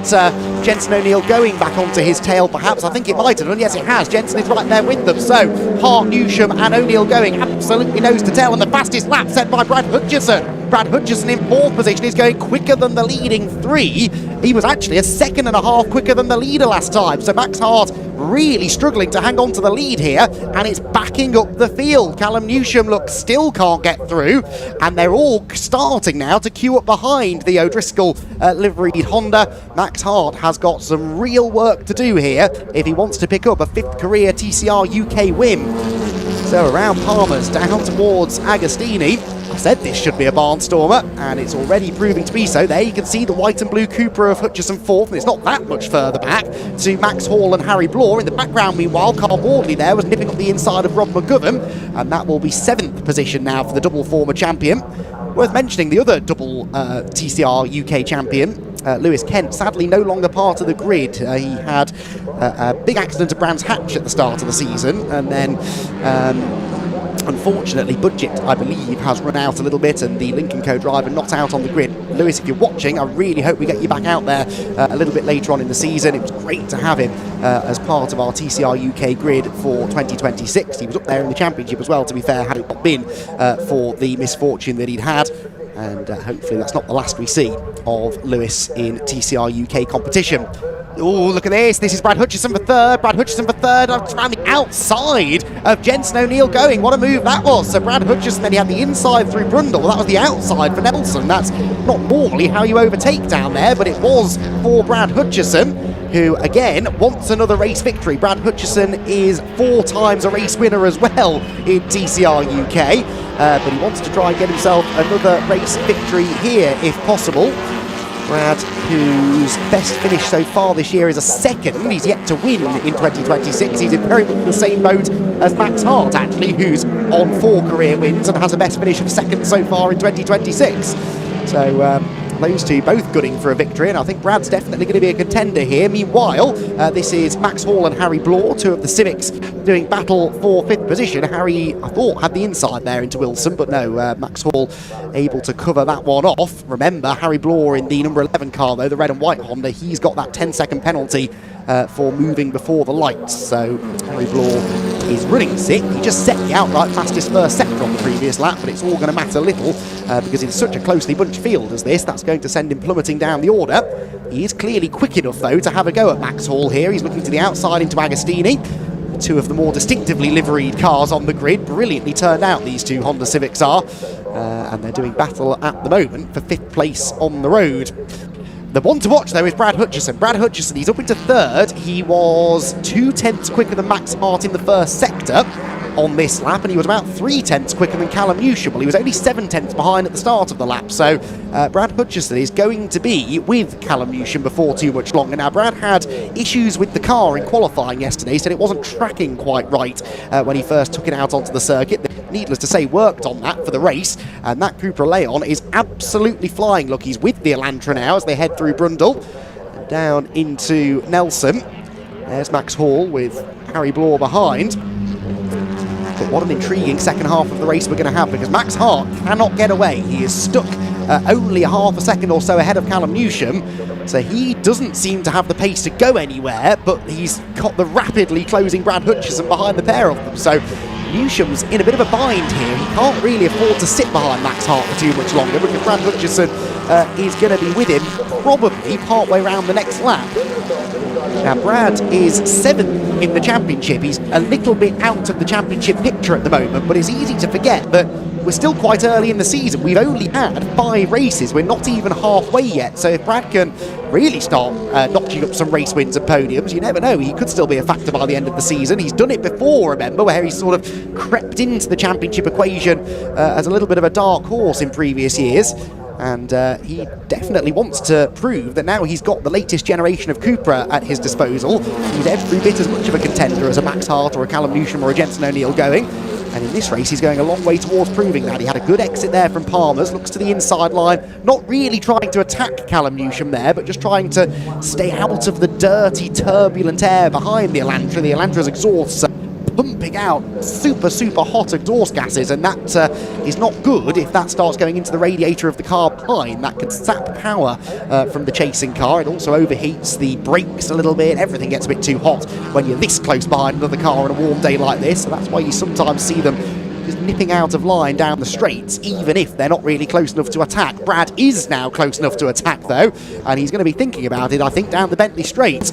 B: Jensen O'Neill going back onto his tail, perhaps? I think it might have done. Yes, it has. Jensen is right there with them. So Hart, Newsham and O'Neill going absolutely nose to tail, and the fastest lap set by Brad Hutchison. Brad Hutchison in 4th position is going quicker than the leading 3. He was actually a 2.5 quicker than the leader last time. So Max Hart really struggling to hang on to the lead here, and it's backing up the field. Callum Newsham still can't get through, and they're all starting now to queue up behind the O'Driscoll liveried Honda. Max Hart has got some real work to do here if he wants to pick up a 5th career TCR UK win. So around Palmer's down towards Agostini. I said this should be a barnstormer, and it's already proving to be so. There you can see the white and blue Cupra of Hutchison 4th, and it's not that much further back to Max Hall and Harry Bloor. In the background, meanwhile, Carl Boardley there was nipping up the inside of Rob McGovern, and that will be 7th position now for the double former champion. Worth mentioning the other double TCR UK champion, Lewis Kent, sadly no longer part of the grid. He had a big accident at Brands Hatch at the start of the season, and then unfortunately budget, I believe, has run out a little bit, and the Lincoln Co driver not out on the grid. Lewis, if you're watching, I really hope we get you back out there a little bit later on in the season. It was great to have him as part of our TCR UK grid for 2026. He was up there in the championship as well, to be fair, had it not been for the misfortune that he'd had. And hopefully that's not the last we see of Lewis in TCR UK competition. Oh, look at this. This is Brad Hutchison for 3rd. Brad Hutchison for 3rd. Around the outside of Jensen O'Neill going. What a move that was. So Brad Hutchison, then he had the inside through Brundle. Well, that was the outside for Nelson. That's not normally how you overtake down there, but it was for Brad Hutchison, who again wants another race victory. Brad Hutchison is 4 times a race winner as well in TCR UK, but he wants to try and get himself another race victory here if possible. Brad, whose best finish so far this year is a 2nd. He's yet to win in 2026. He's in very much the same boat as Max Hart, actually, who's on 4 career wins and has a best finish of 2nd so far in 2026. So those two both gunning for a victory, and I think Brad's definitely going to be a contender here. Meanwhile, this is Max Hall and Harry Blore, two of the Civics, doing battle for 5th position. Harry, I thought, had the inside there into Wilson, but no, Max Hall able to cover that one off. Remember, Harry Blore in the number 11 car, though, the red and white Honda, he's got that 10-second penalty for moving before the lights. So Harry Blore is running sick. He just set the outright fastest first sector on the previous lap, but it's all going to matter little because in such a closely bunched field as this, that's going to send him plummeting down the order. He is clearly quick enough, though, to have a go at Max Hall here. He's looking to the outside into Agostini. Two of the more distinctively liveried cars on the grid. Brilliantly turned out, these two Honda Civics are. And they're doing battle at the moment for 5th place on the road. The one to watch, though, is Brad Hutchison. Brad Hutchison, he's up into 3rd. He was 2/10 quicker than Max Hart in the first sector on this lap, and he was about 3/10 quicker than Callum Newsham. Well, he was only 7/10 behind at the start of the lap, so Brad Hutchison is going to be with Callum Newsham before too much longer. Now, Brad had issues with the car in qualifying yesterday, said it wasn't tracking quite right when he first took it out onto the circuit. Needless to say, worked on that for the race, and that Cupra Leon is absolutely flying. Look, he's with the Elantra now as they head through Brundle and down into Nelson. There's Max Hall with Harry Blore behind. But what an intriguing second half of the race we're going to have, because Max Hart cannot get away. He is stuck only a half a second or so ahead of Callum Newsham, so he doesn't seem to have the pace to go anywhere, but he's got the rapidly closing Brad Hutchison behind the pair of them. So Newsham's in a bit of a bind here. He can't really afford to sit behind Max Hart for too much longer, because Brad Hutchison is going to be with him probably part way around the next lap. Now, Brad is 7th in the championship. He's a little bit out of the championship picture at the moment, but it's easy to forget that we're still quite early in the season. We've only had 5 races. We're not even halfway yet. So if Brad can really start notching up some race wins and podiums, you never know. He could still be a factor by the end of the season. He's done it before, remember, where he's sort of crept into the championship equation as a little bit of a dark horse in previous years. And he definitely wants to prove that now he's got the latest generation of Cupra at his disposal. He's every bit as much of a contender as a Max Hart or a Callum Newsham or a Jenson O'Neill going. And in this race, he's going a long way towards proving that. He had a good exit there from Palmer's, looks to the inside line, not really trying to attack Callum Newsham there, but just trying to stay out of the dirty, turbulent air behind the Elantra. The Elantra's exhausts pumping out super hot exhaust gases, and that is not good if that starts going into the radiator of the car behind. That can sap power from the chasing car. It also overheats the brakes a little bit. Everything gets a bit too hot when you're this close behind another car on a warm day like this, so that's why you sometimes see them just nipping out of line down the straights, even if they're not really close enough to attack. Brad is now close enough to attack, though, and he's going to be thinking about it, I think, down the Bentley Straight.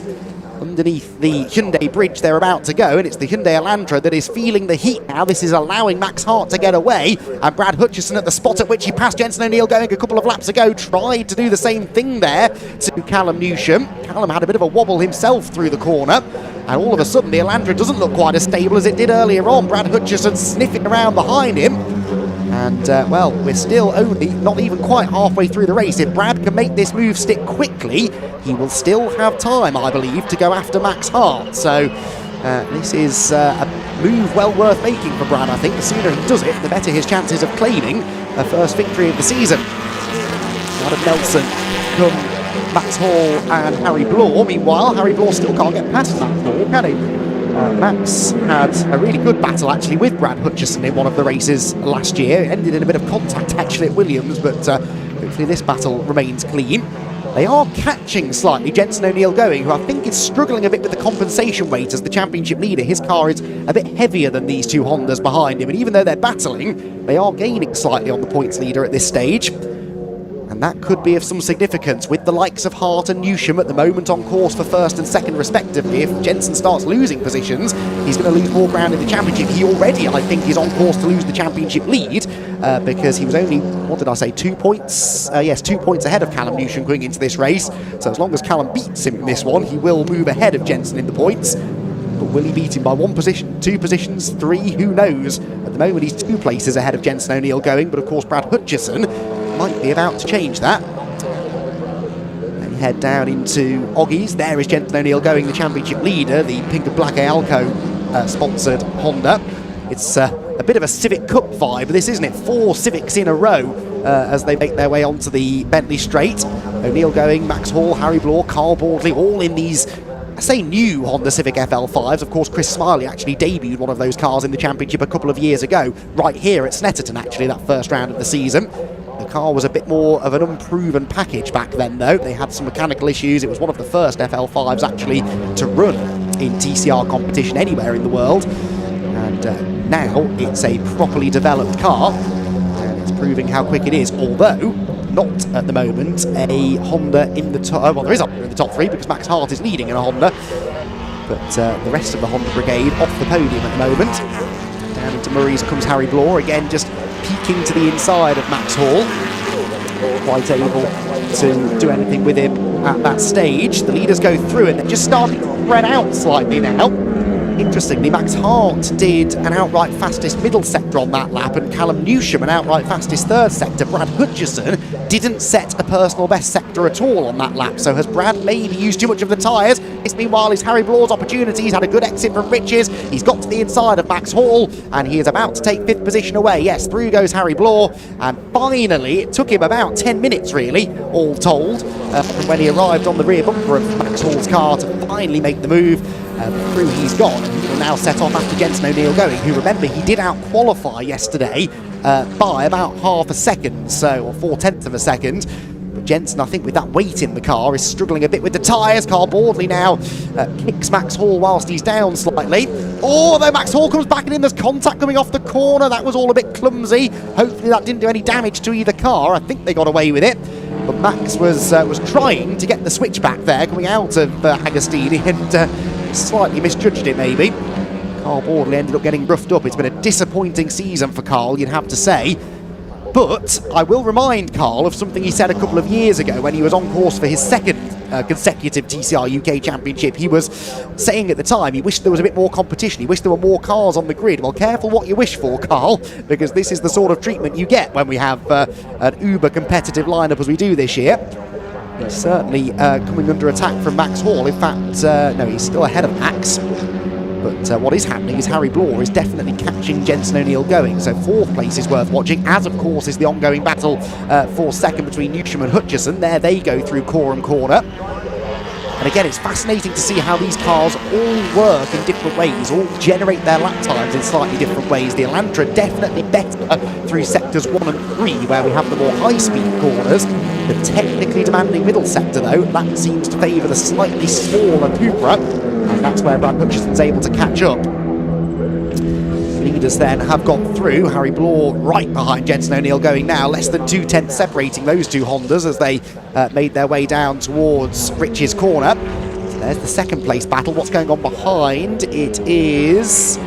B: Underneath the Hyundai bridge they're about to go, and it's the Hyundai Elantra that is feeling the heat now. This is allowing Max Hart to get away, and Brad Hutchison, at the spot at which he passed Jenson O'Neill going a couple of laps ago, tried to do the same thing there to Callum Newsham. Callum had a bit of a wobble himself through the corner, and all of a sudden the Elantra doesn't look quite as stable as it did earlier on. Brad Hutchison sniffing around behind him. And, well, we're still only not even quite halfway through the race. If Brad can make this move stick quickly, he will still have time, I believe, to go after Max Hart. So this is a move well worth making for Brad, I think. The sooner he does it, the better his chances of claiming a first victory of the season. Out of Nelson come Max Hall and Harry Blore. Meanwhile, Harry Blore still can't get past Max Hall, can he? Max had a really good battle actually with Brad Hutchison in one of the races last year. It ended in a bit of contact actually at Williams, but hopefully this battle remains clean. They are catching slightly Jenson O'Neill going, who I think is struggling a bit with the compensation weight as the championship leader. His car is a bit heavier than these two Hondas behind him, and even though they're battling, they are gaining slightly on the points leader at this stage. And that could be of some significance with the likes of Hart and Newsham at the moment on course for first and second respectively. If Jenson starts losing positions, he's going to lose more ground in the championship. He already, I think, is on course to lose the championship lead because he was only, what did I say, 2 points? Yes, 2 points ahead of Callum Newsham going into this race. So as long as Callum beats him in this one, he will move ahead of Jenson in the points. But will he beat him by 1 position, 2 positions, 3? Who knows? At the moment, he's 2 places ahead of Jenson O'Neill going, but of course Brad Hutchison might be about to change that. And head down into Oggies. There is Jenson O'Neill going, the championship leader, the pink and black Alco sponsored Honda. It's a bit of a Civic Cup vibe, this, isn't it? 4 Civics in a row as they make their way onto the Bentley Straight. O'Neill going, Max Hall, Harry Bloor, Carl Baldley, all in these, I say new Honda Civic FL5s. Of course, Chris Smiley actually debuted one of those cars in the championship a couple of years ago, right here at Snetterton, actually, that first round of the season. The car was a bit more of an unproven package back then, though. They had some mechanical issues. It was one of the first FL5s actually to run in TCR competition anywhere in the world. And now it's a properly developed car, and it's proving how quick it is, although not at the moment a Honda in the top. Well, there is a Honda in the top three because Max Hart is leading in a Honda, but the rest of the Honda brigade off the podium at the moment. Down into Murray's comes Harry Bloor, again just peeking to the inside of Max Hall, quite able to do anything with him at that stage. The leaders go through and they're just starting to spread out slightly now. Interestingly, Max Hart did an outright fastest middle sector on that lap, and Callum Newsham an outright fastest third sector. Brad Hutchison didn't set a personal best sector at all on that lap, so has Brad maybe used too much of the tyres? This meanwhile is Harry Bloor's opportunity. He's had a good exit from Riches, he's got to the inside of Max Hall, and he is about to take 5th position away. Yes, through goes Harry Bloor, and finally, it took him about 10 minutes really, all told, from when he arrived on the rear bumper of Max Hall's car to finally make the move. Through he's gone, and he will now set off after Jensen O'Neill going, who, remember, he did out-qualify yesterday by about half a second, so, or 4/10 of a second. But Jensen, I think, with that weight in the car, is struggling a bit with the tyres. Carl Baldley now kicks Max Hall whilst he's down slightly. Oh, though Max Hall comes back in, there's contact coming off the corner. That was all a bit clumsy. Hopefully that didn't do any damage to either car. I think they got away with it. But Max was trying to get the switch back there, coming out of Agostini, and slightly misjudged it maybe. Carl Baldley ended up getting roughed up. It's been a disappointing season for Carl, you'd have to say. But I will remind Carl of something he said a couple of years ago when he was on course for his second consecutive TCR UK Championship. He was saying at the time he wished there was a bit more competition, he wished there were more cars on the grid. Well, careful what you wish for, Carl, because this is the sort of treatment you get when we have an uber competitive lineup as we do this year. He's certainly coming under attack from Max Hall. In fact, no, he's still ahead of Max. But what is happening is Harry Bloor is definitely catching Jensen O'Neill going. So 4th place is worth watching, as of course is the ongoing battle for second between Newsham and Hutchison. There they go through Coram Corner. And again, it's fascinating to see how these cars all work in different ways, all generate their lap times in slightly different ways. The Elantra definitely better through sectors 1 and 3, where we have the more high-speed corners. The technically demanding middle sector, though, that seems to favour the slightly smaller Cupra, and that's where Brad Hutchison's able to catch up. Leaders then have gone through. Harry Bloor right behind Jensen O'Neill going now, less than 2/10 separating those two Hondas as they made their way down towards Rich's corner. So there's the second place battle. What's going on behind? It is...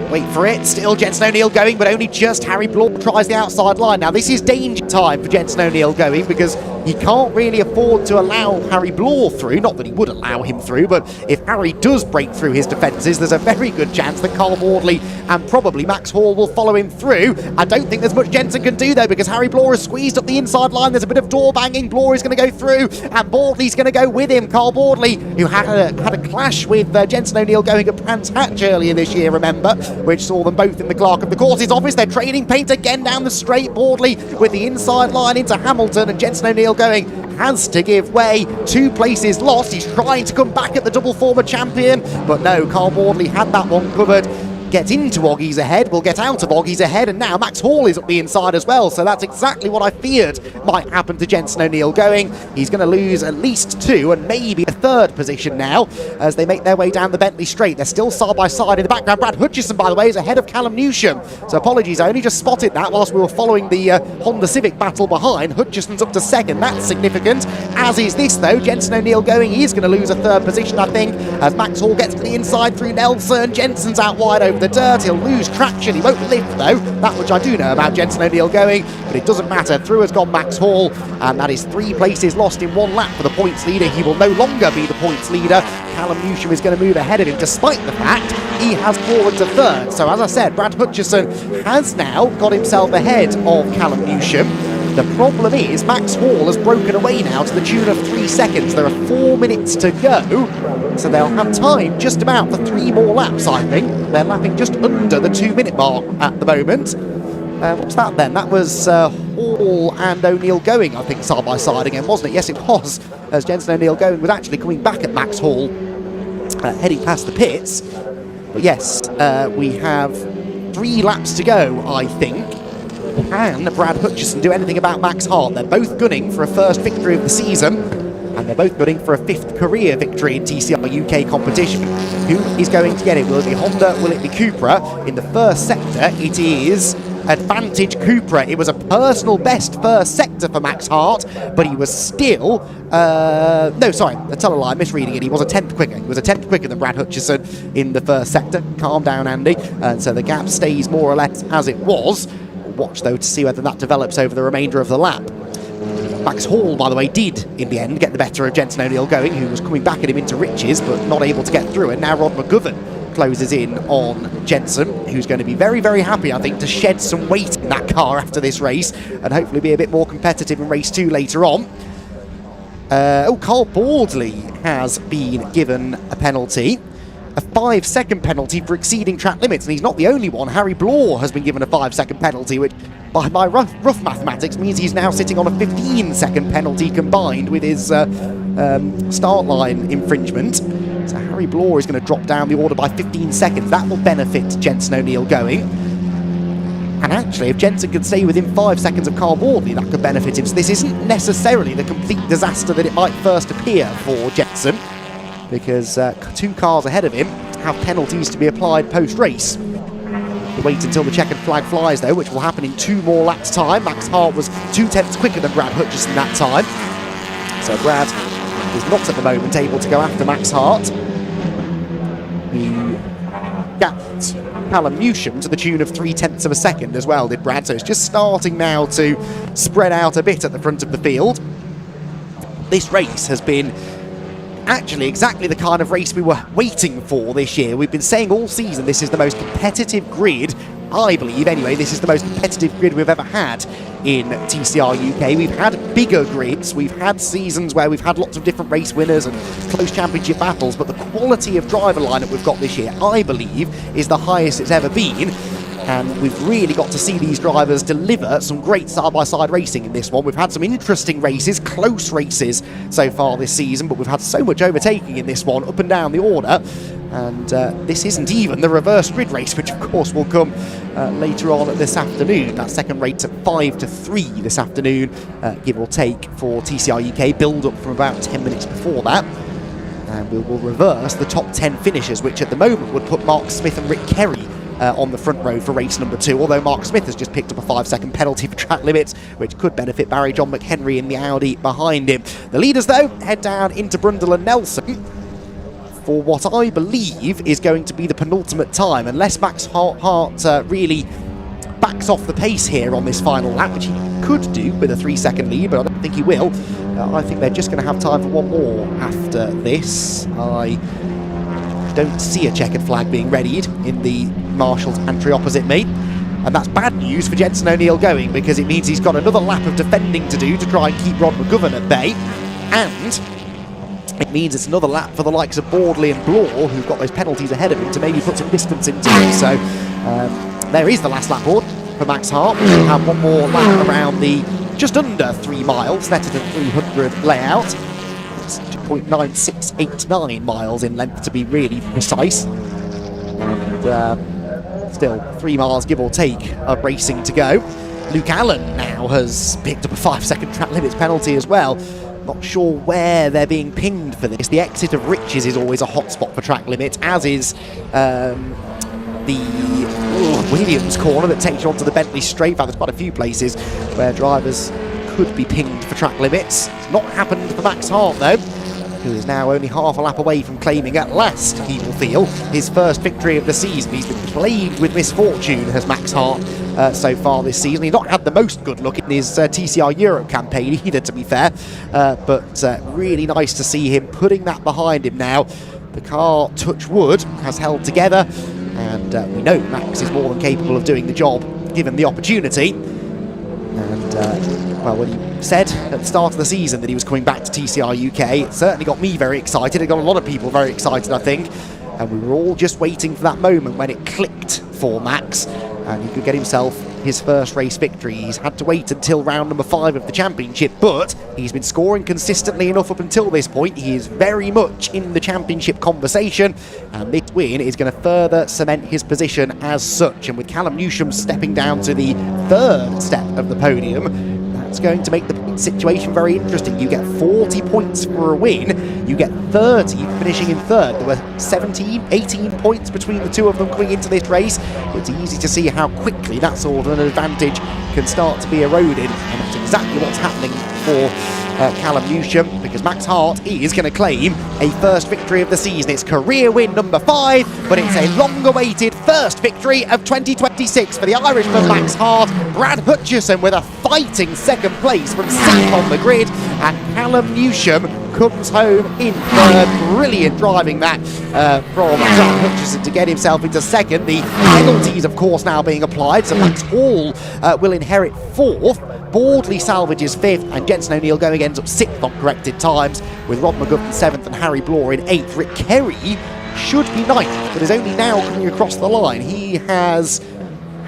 B: wait for it, still Jensen O'Neill going, but only just. Harry Bloor tries the outside line. Now this is danger time for Jensen O'Neill going, because he can't really afford to allow Harry Bloor through. Not that he would allow him through, but if Harry does break through his defences, there's a very good chance that Carl Baldley and probably Max Hall will follow him through. I don't think there's much Jensen can do, though, because Harry Bloor has squeezed up the inside line. There's a bit of door banging. Bloor is going to go through, and Baldley's going to go with him. Carl Baldley, who had a clash with Jensen O'Neill going at Brands Hatch earlier this year, remember, which saw them both in the Clerk of the Courses office. They're trading paint again down the straight. Baldley with the inside line into Hamilton, and Jensen O'Neill going has to give way. 2 places lost. He's trying to come back at the double former champion, but no, Carl Baldley had that one covered. Get into Oggy's ahead, will get out of Oggy's ahead, and now Max Hall is up the inside as well, so that's exactly what I feared might happen to Jensen O'Neill going. He's going to lose at least 2 and maybe a 3rd position now as they make their way down the Bentley Straight. They're still side by side in the background. Brad Hutchison, by the way, is ahead of Callum Newsham, so apologies, I only just spotted that whilst we were following the Honda Civic battle behind. Hutchison's up to 2nd, that's significant, as is this though. Jensen O'Neill going, he's going to lose a 3rd position, I think, as Max Hall gets to the inside through Nelson. Jensen's out wide over the dirt. He'll lose traction. He won't lift though. That much I do know about Jensen O'Neill going, but it doesn't matter. Through has gone Max Hall, and that is 3 places lost in 1 lap for the points leader. He will no longer be the points leader. Callum Newsham is going to move ahead of him, despite the fact he has fallen to 3rd. So as I said, Brad Hutchison has now got himself ahead of Callum Newsham. The problem is Max Hall has broken away now to the tune of 3 seconds. There are 4 minutes to go, so they'll have time just about for 3 more laps, I think. They're lapping just under the 2-minute mark at the moment. What was that then? That was Hall and O'Neill going, I think, side by side again, wasn't it? Yes, it was, as Jensen O'Neill going was actually coming back at Max Hall, heading past the pits. But yes, we have 3 laps to go, I think. Can Brad Hutchison do anything about Max Hart? They're both gunning for a first victory of the season, and they're both gunning for a 5th career victory in TCR UK competition. Who is going to get it? Will it be Honda? Will it be Cupra? In the first sector, it is Advantage Cupra. It was a personal best first sector for Max Hart, but he was still... no, sorry, I tell a lie, I'm misreading it. He was a 10th quicker. He was a 10th quicker than Brad Hutchison in the first sector. Calm down, Andy. And so the gap stays more or less as it was. Watch, though, to see whether that develops over the remainder of the lap. Max Hall, by the way, did, in the end, get the better of Jensen O'Neill going, who was coming back at him into riches, but not able to get through. And now Rod McGovern closes in on Jensen, who's going to be very, very happy, I think, to shed some weight in that car after this race and hopefully be a bit more competitive in race 2 later on. Carl Baldley has been given a penalty, a 5-second penalty for exceeding track limits, and he's not the only one. Harry Blore has been given a 5-second penalty, which by rough mathematics means he's now sitting on a 15-second penalty combined with his start line infringement. So Harry Blore is going to drop down the order by 15 seconds. That will benefit Jensen O'Neill going. And actually, if Jensen could stay within 5 seconds of Carl Baldley, that could benefit him. So this isn't necessarily the complete disaster that it might first appear for Jensen, because 2 cars ahead of him have penalties to be applied post-race. We'll wait until the checkered flag flies, though, which will happen in 2 more laps' time. Max Hart was 2 tenths quicker than Brad Hutchison that time. So Brad is not at the moment able to go after Max Hart. He gapped Callum Newsham to the tune of 3 tenths of a second as well, did Brad. So it's just starting now to spread out a bit at the front of the field. This race has been actually exactly the kind of race we were waiting for this year. We've been saying all season this is the most competitive grid. I believe, anyway, this is the most competitive grid we've ever had in TCR UK. We've had bigger grids, we've had seasons where we've had lots of different race winners and close championship battles, but the quality of driver lineup we've got this year, I believe, is the highest it's ever been. And we've really got to see these drivers deliver some great side-by-side racing in this one. We've had some interesting races, close races so far this season, but we've had so much overtaking in this one, up and down the order. And this isn't even the reverse grid race, which of course will come later on this afternoon. That second race at 5 to 3 this afternoon, give or take, for TCR UK. Build up from about 10 minutes before that. And we will reverse the top 10 finishers, which at the moment would put Mark Smith and Rick Kerry on the front row for race number 2, although Mark Smith has just picked up a 5-second penalty for track limits, which could benefit Barry John McHenry in the Audi behind him. The leaders, though, head down into Brundle and Nelson for what I believe is going to be the penultimate time, unless Max Hart really backs off the pace here on this final lap, which he could do with a 3-second lead, but I don't think he will. I think they're just going to have time for one more after this. I don't see a checkered flag being readied in the Marshall's pantry opposite me, and that's bad news for Jensen O'Neill going, because it means he's got another lap of defending to do to try and keep Rod McGovern at bay, and it means it's another lap for the likes of Baldley and Blore, who've got those penalties ahead of him, to maybe put some distance into him. So there is the last lap board for Max Hart. We'll have one more lap around the just under 3 miles Snetterton 300 layout. It's 2.9689 miles in length, to be really precise. And still 3 miles, give or take, of racing to go. Luke Allen now has picked up a 5-second track limits penalty as well. Not sure where they're being pinged for this. The exit of Riches is always a hot spot for track limits, as is the Williams corner that takes you onto the Bentley straight. In fact, there's quite a few places where drivers could be pinged for track limits. It's not happened for Max Hart, though, who is now only half a lap away from claiming at last, he will feel, his first victory of the season. He's been plagued with misfortune, has Max Hart, so far this season. He's not had the most good luck in his TCRUK campaign either, to be fair, but really nice to see him putting that behind him now. The car, touch wood, has held together, and we know Max is more than capable of doing the job given the opportunity. And well, when he said at the start of the season that he was coming back to TCR UK, it certainly got me very excited. It got a lot of people very excited, I think. And we were all just waiting for that moment when it clicked for Max, and he could get himself his first race victory. He's had to wait until round number 5 of the championship, but he's been scoring consistently enough up until this point. He is very much in the championship conversation, and this win is going to further cement his position as such. And with Callum Newsham stepping down to the 3rd step of the podium, that's going to make the point situation very interesting. You get 40 points for a win, you get 30 finishing in 3rd. There were 17, 18 points between the two of them coming into this race. It's easy to see how quickly that sort of an advantage can start to be eroded, and that's exactly what's happening for Callum Newsham, because Max Hart is going to claim a first victory of the season. It's career win number 5, but it's a long-awaited first victory of 2026 for the Irishman Max Hart. Brad Hutchison with a fighting 2nd place from 6th on the grid, and Callum Newsham comes home in 3rd. Brilliant driving that from Brad Hutchison to get himself into 2nd. The penalties, of course, now being applied, so Max Hall will inherit 4th. Bordley salvages 5th, and Jensen O'Neill going ends up 6th on corrected times, with Rod McGuffin 7th and Harry Bloor in 8th. Rick Kerry should be 9th, but is only now coming across the line. He has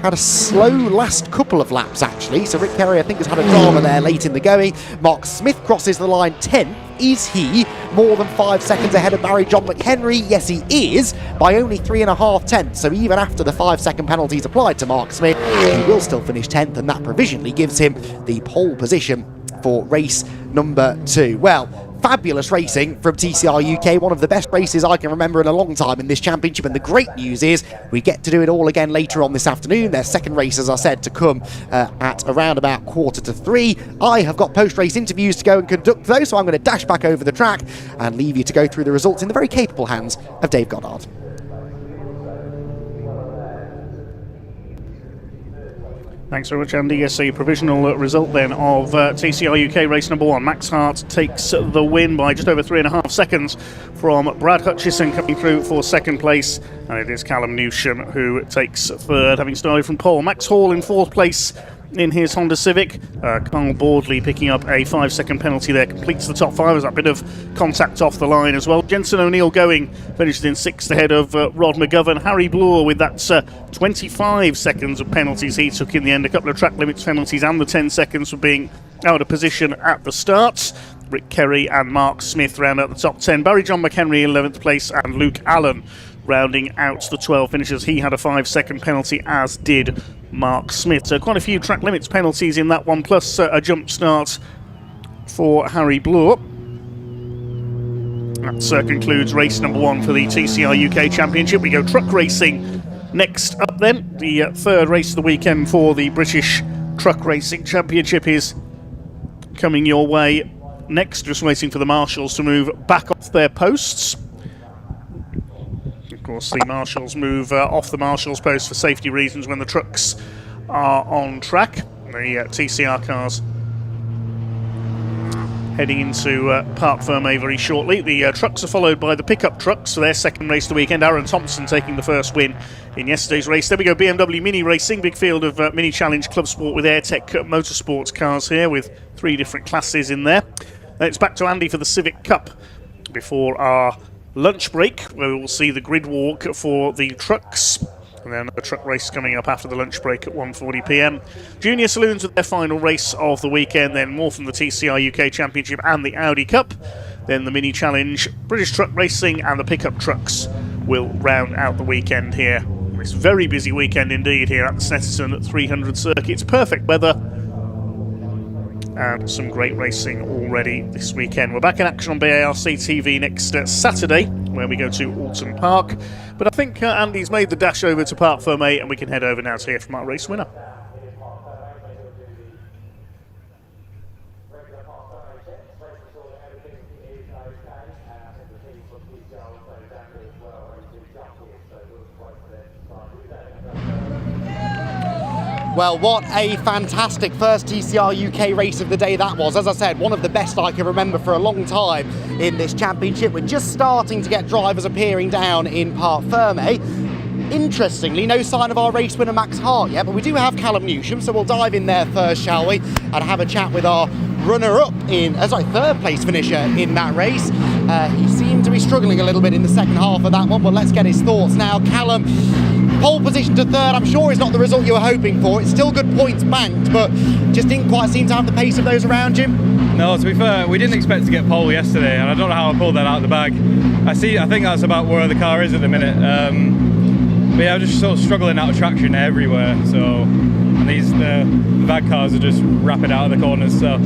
B: had a slow last couple of laps, actually, so Rick Kerry, I think, has had a drama there late in the going. Mark Smith crosses the line 10th. Is he more than 5 seconds ahead of Barry John McHenry? Yes, he is, by only 3.5 tenths. So even after the 5-second penalties applied to Mark Smith, he will still finish 10th, and that provisionally gives him the pole position for race number 2. Well, fabulous racing from TCR UK, one of the best races I can remember in a long time in this championship, and the great news is we get to do it all again later on this afternoon. Their 2nd race, as I said, to come at around about 2:45. I have got post-race interviews to go and conduct though, so I'm going to dash back over the track and leave you to go through the results in the very capable hands of Dave Goddard.
H: Thanks very much, Andy. Yes, a provisional result then of TCR UK race number 1. Max Hart takes the win by just over 3.5 seconds from Brad Hutchison coming through for 2nd place. And it is Callum Newsham who takes 3rd, having started from pole. Max Hall in 4th place in his Honda Civic. Carl Bordley picking up a 5-second penalty there, completes the top 5. There's a bit of contact off the line as well. Jensen O'Neill going, finishes in 6th ahead of Rod McGovern. Harry Bloor with that 25 seconds of penalties he took in the end, a couple of track limits penalties and the 10 seconds for being out of position at the start. Rick Kerry and Mark Smith round out the top 10. Barry John McHenry in 11th place, and Luke Allen rounding out the 12 finishers. He had a 5-second penalty, as did Mark Smith. So quite a few track limits penalties in that one, plus a jump start for Harry Bloor. That concludes race number 1 for the TCR UK Championship. We go truck racing next up then. The 3rd race of the weekend for the British Truck Racing Championship is coming your way next. Just waiting for the marshals to move back off their posts. Of course, the marshals move off the marshals post for safety reasons when the trucks are on track. The TCR cars heading into Parc Fermé very shortly. The trucks are followed by the pickup trucks for their 2nd race of the weekend. Aaron Thompson taking the first win in yesterday's race. There we go, BMW Mini Racing, big field of Mini Challenge Club Sport with AirTech Motorsports cars here with 3 different classes in there. Then it's back to Andy for the Civic Cup before our lunch break, where we will see the grid walk for the trucks, and then a truck race coming up after the lunch break at 1:40 p.m. Junior Saloons with their final race of the weekend, then more from the TCR UK Championship and the Audi Cup. Then the Mini Challenge, British Truck Racing and the pickup trucks will round out the weekend here. It's a very busy weekend indeed here at the Snetterton at 300 circuit. It's perfect weather and some great racing already this weekend. We're back in action on BARC TV next Saturday, where we go to Alton Park. But I think Andy's made the dash over to Parc Fermé, and we can head over now to hear from our race winner.
B: Well, what a fantastic first TCR UK race of the day that was. As I said, one of the best I can remember for a long time in this championship. We're just starting to get drivers appearing down in Parc Fermé. Interestingly, no sign of our race winner Max Hart yet, but we do have Callum Newsham, so we'll dive in there first, shall we, and have a chat with our runner-up in, third place finisher in that race. He seemed to be struggling a little bit in the second half of that one, but let's get his thoughts now. Callum, Pole position to third, I'm sure, is not the result you were hoping for. It's still good points banked, but just didn't quite seem to have the pace of those around you.
R: No, to be fair, we didn't expect to get pole yesterday, and I don't know how I pulled that out of the bag. I think that's about where the car is at the minute. But yeah, I'm just sort of struggling out of traction everywhere. So, and the bag cars are just rapid out of the corners. So,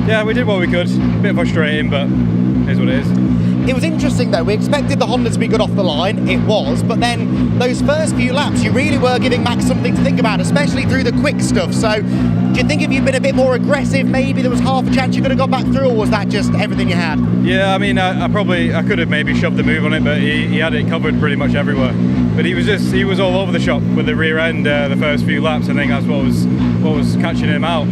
R: yeah, we did what we could. A bit frustrating, but it is what it is.
B: It was interesting though, we expected the Honda to be good off the line, it was, but then those first few laps you really were giving Max something to think about, especially through the quick stuff. So do you think if you'd been a bit more aggressive, maybe there was half a chance you could have got back through, or was that just everything you had?
R: Yeah, I mean, I could have maybe shoved the move on it, but he had it covered pretty much everywhere. But he was all over the shop with the rear end the first few laps. I think that's what was catching him out.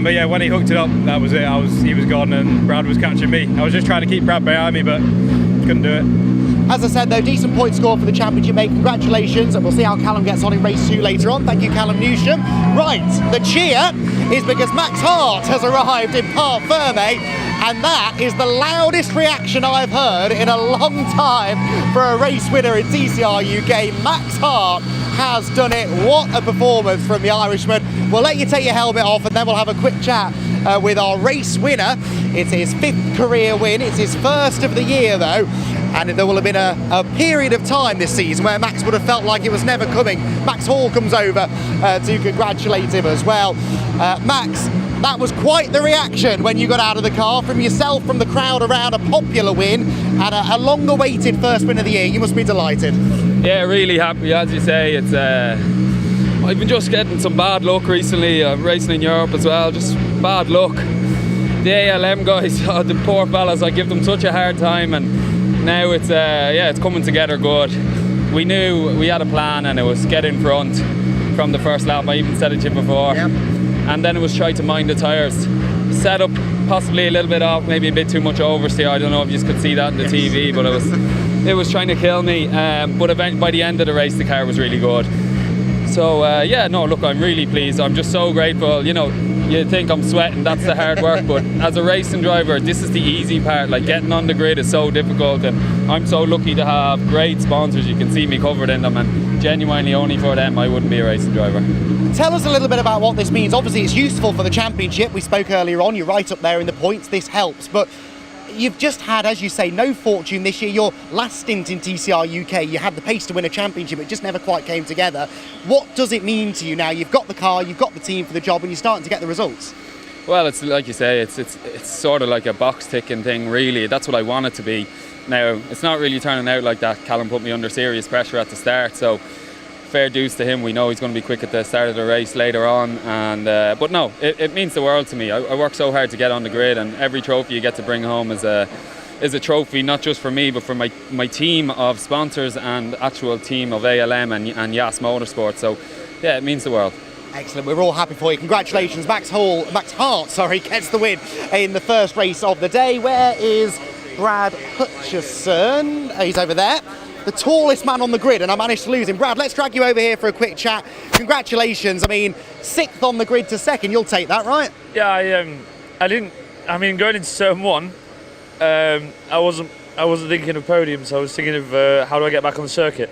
R: But yeah, when he hooked it up, that was it. He was gone and Brad was catching me. I was just trying to keep Brad behind me, but couldn't do it.
B: As I said though, decent point score for the championship, mate. Congratulations, and we'll see how Callum gets on in race 2 later on. Thank you, Callum Newsham. Right, the cheer is because Max Hart has arrived in Parc Ferme, and that is the loudest reaction I've heard in a long time for a race winner in TCR UK. Max Hart has done it. What a performance from the Irishman. We'll let you take your helmet off and then we'll have a quick chat with our race winner. It's his 5th career win. It's his first of the year though, and there will have been a period of time this season where Max would have felt like it was never coming. Max Hall comes over to congratulate him as well. Max, that was quite the reaction when you got out of the car, from yourself, from the crowd around. A popular win and a long-awaited first win of the year. You must be delighted.
Q: Yeah, really happy. As you say, it's I've been just getting some bad luck recently. I'm racing in Europe as well, just bad luck. The ALM guys, the poor fellas, I give them such a hard time, and now it's coming together good. We knew we had a plan, and it was get in front from the first lap. I even said it to you before. Yep. And then it was try to mind the tyres. Set up possibly a little bit off, maybe a bit too much oversteer. I don't know if you could see that in the TV, but it was trying to kill me. But by the end of the race, the car was really good. So look, I'm really pleased. I'm just so grateful. You know, you think I'm sweating, that's the hard work, but as a racing driver, this is the easy part. Like, getting on the grid is so difficult, and I'm so lucky to have great sponsors. You can see me covered in them, and genuinely only for them I wouldn't be a racing driver.
B: Tell us a little bit about what this means. Obviously it's useful for the championship. We spoke earlier on, you're right up there in the points, this helps, but you've just had, as you say, no fortune this year. Your last stint in TCR UK, you had the pace to win a championship, it just never quite came together. What does it mean to you now? You've got the car, you've got the team for the job, and you're starting to get the results.
Q: Well, it's like you say, it's sort of like a box ticking thing, really. That's what I want it to be. Now, it's not really turning out like that. Callum put me under serious pressure at the start, so fair dues to him. We know he's going to be quick at the start of the race later on, and but no, it means the world to me. I work so hard to get on the grid, and every trophy you get to bring home is a trophy, not just for me, but for my team of sponsors and actual team of ALM and Yas Motorsport. So yeah, it means the world.
B: Excellent, we're all happy for you. Congratulations, Max Hart, gets the win in the first race of the day. Where is Brad Hutchison? He's over there. The tallest man on the grid, and I managed to lose him. Brad, let's drag you over here for a quick chat. Congratulations. I mean, 6th on the grid to 2nd. You'll take that, right?
S: Yeah, going into turn 1, I wasn't thinking of podiums. So I was thinking of how do I get back on the circuit.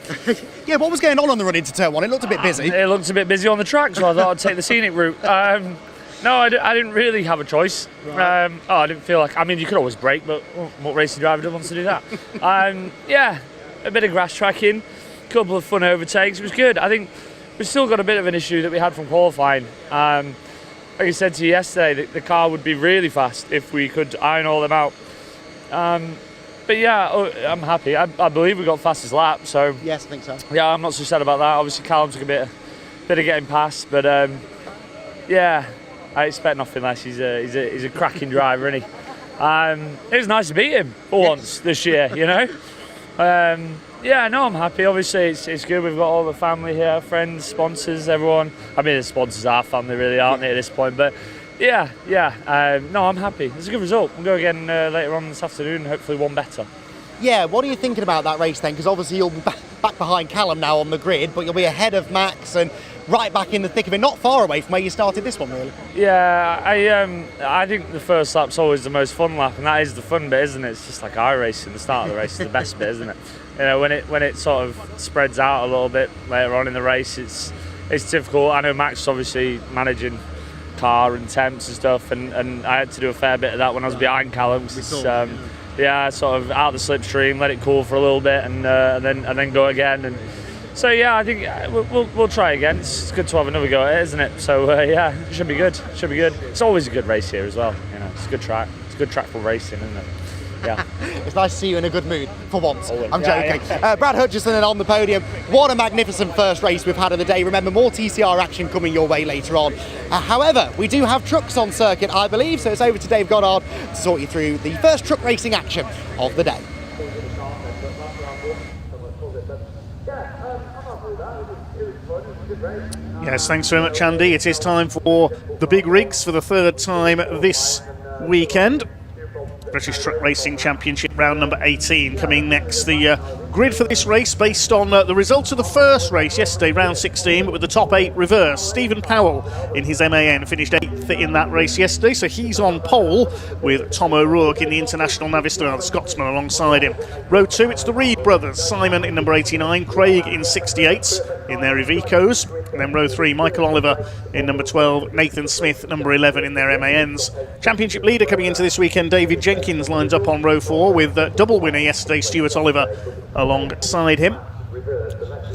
B: Yeah, what was going on the run into turn 1? It looked a bit busy.
S: It looked a bit busy on the track, so I thought I'd take the scenic route. No, I didn't really have a choice. Right. I didn't feel like... I mean, you could always brake, but what racing driver wants to do that? Yeah. A bit of grass tracking, a couple of fun overtakes. It was good. I think we've still got a bit of an issue that we had from qualifying. Like I said to you yesterday, the car would be really fast if we could iron all them out. But yeah, I'm happy. I believe we got fastest lap. So
B: yes, I think so.
S: Yeah, I'm not so sad about that. Obviously, Callum took a bit of getting past, but yeah, I expect nothing less. He's a cracking driver, isn't he? It was nice to beat him for once this year, you know. Yeah, no, I'm happy. Obviously, it's good. We've got all the family here, friends, sponsors, everyone. I mean, the sponsors are family, really, aren't they, at this point? But yeah. No, I'm happy. It's a good result. We'll go again later on this afternoon, hopefully one better.
B: Yeah, what are you thinking about that race then? Because obviously you'll be back behind Callum now on the grid, but you'll be ahead of Max and right back in the thick of it, not far away from where you started this one, really.
S: Yeah, I think the first lap's always the most fun lap, and that is the fun bit, isn't it? It's just like iRacing. The start of the race is the best bit, isn't it? when it sort of spreads out a little bit later on in the race, it's difficult. I know Max is obviously managing car and temps and stuff, and I had to do a fair bit of that when I was behind Callum. Sort of out the slipstream, let it cool for a little bit, and then go again. And so I think we'll try again. It's good to have another go at it, isn't it? So it should be good. It's always a good race here as well. It's a good track. It's a good track for racing, isn't it? Yeah.
B: It's nice to see you in a good mood for once. I'm joking. Brad Hutchison on the podium. What a magnificent first race we've had of the day. Remember, more TCR action coming your way later on. However, we do have trucks on circuit, I believe, so it's over to Dave Goddard to sort you through the first truck racing action of the day.
H: Yes, thanks very much, Andy. It is time for the big rigs for the third time this weekend. British Truck Racing Championship round number 18 coming next. The grid for this race based on the results of the first race yesterday, round 16, but with the top 8 reversed. Stephen Powell in his MAN finished 8th in that race yesterday, so he's on pole with Tom O'Rourke in the International Navistar, the Scotsman, alongside him. Row 2, it's the Reed brothers, Simon in number 89, Craig in 68s in their Ivecos. And then row 3, Michael Oliver in number 12, Nathan Smith number 11 in their MANs. Championship leader coming into this weekend, David Jenkins lines up on row 4 with double winner yesterday, Stuart Oliver, alongside him.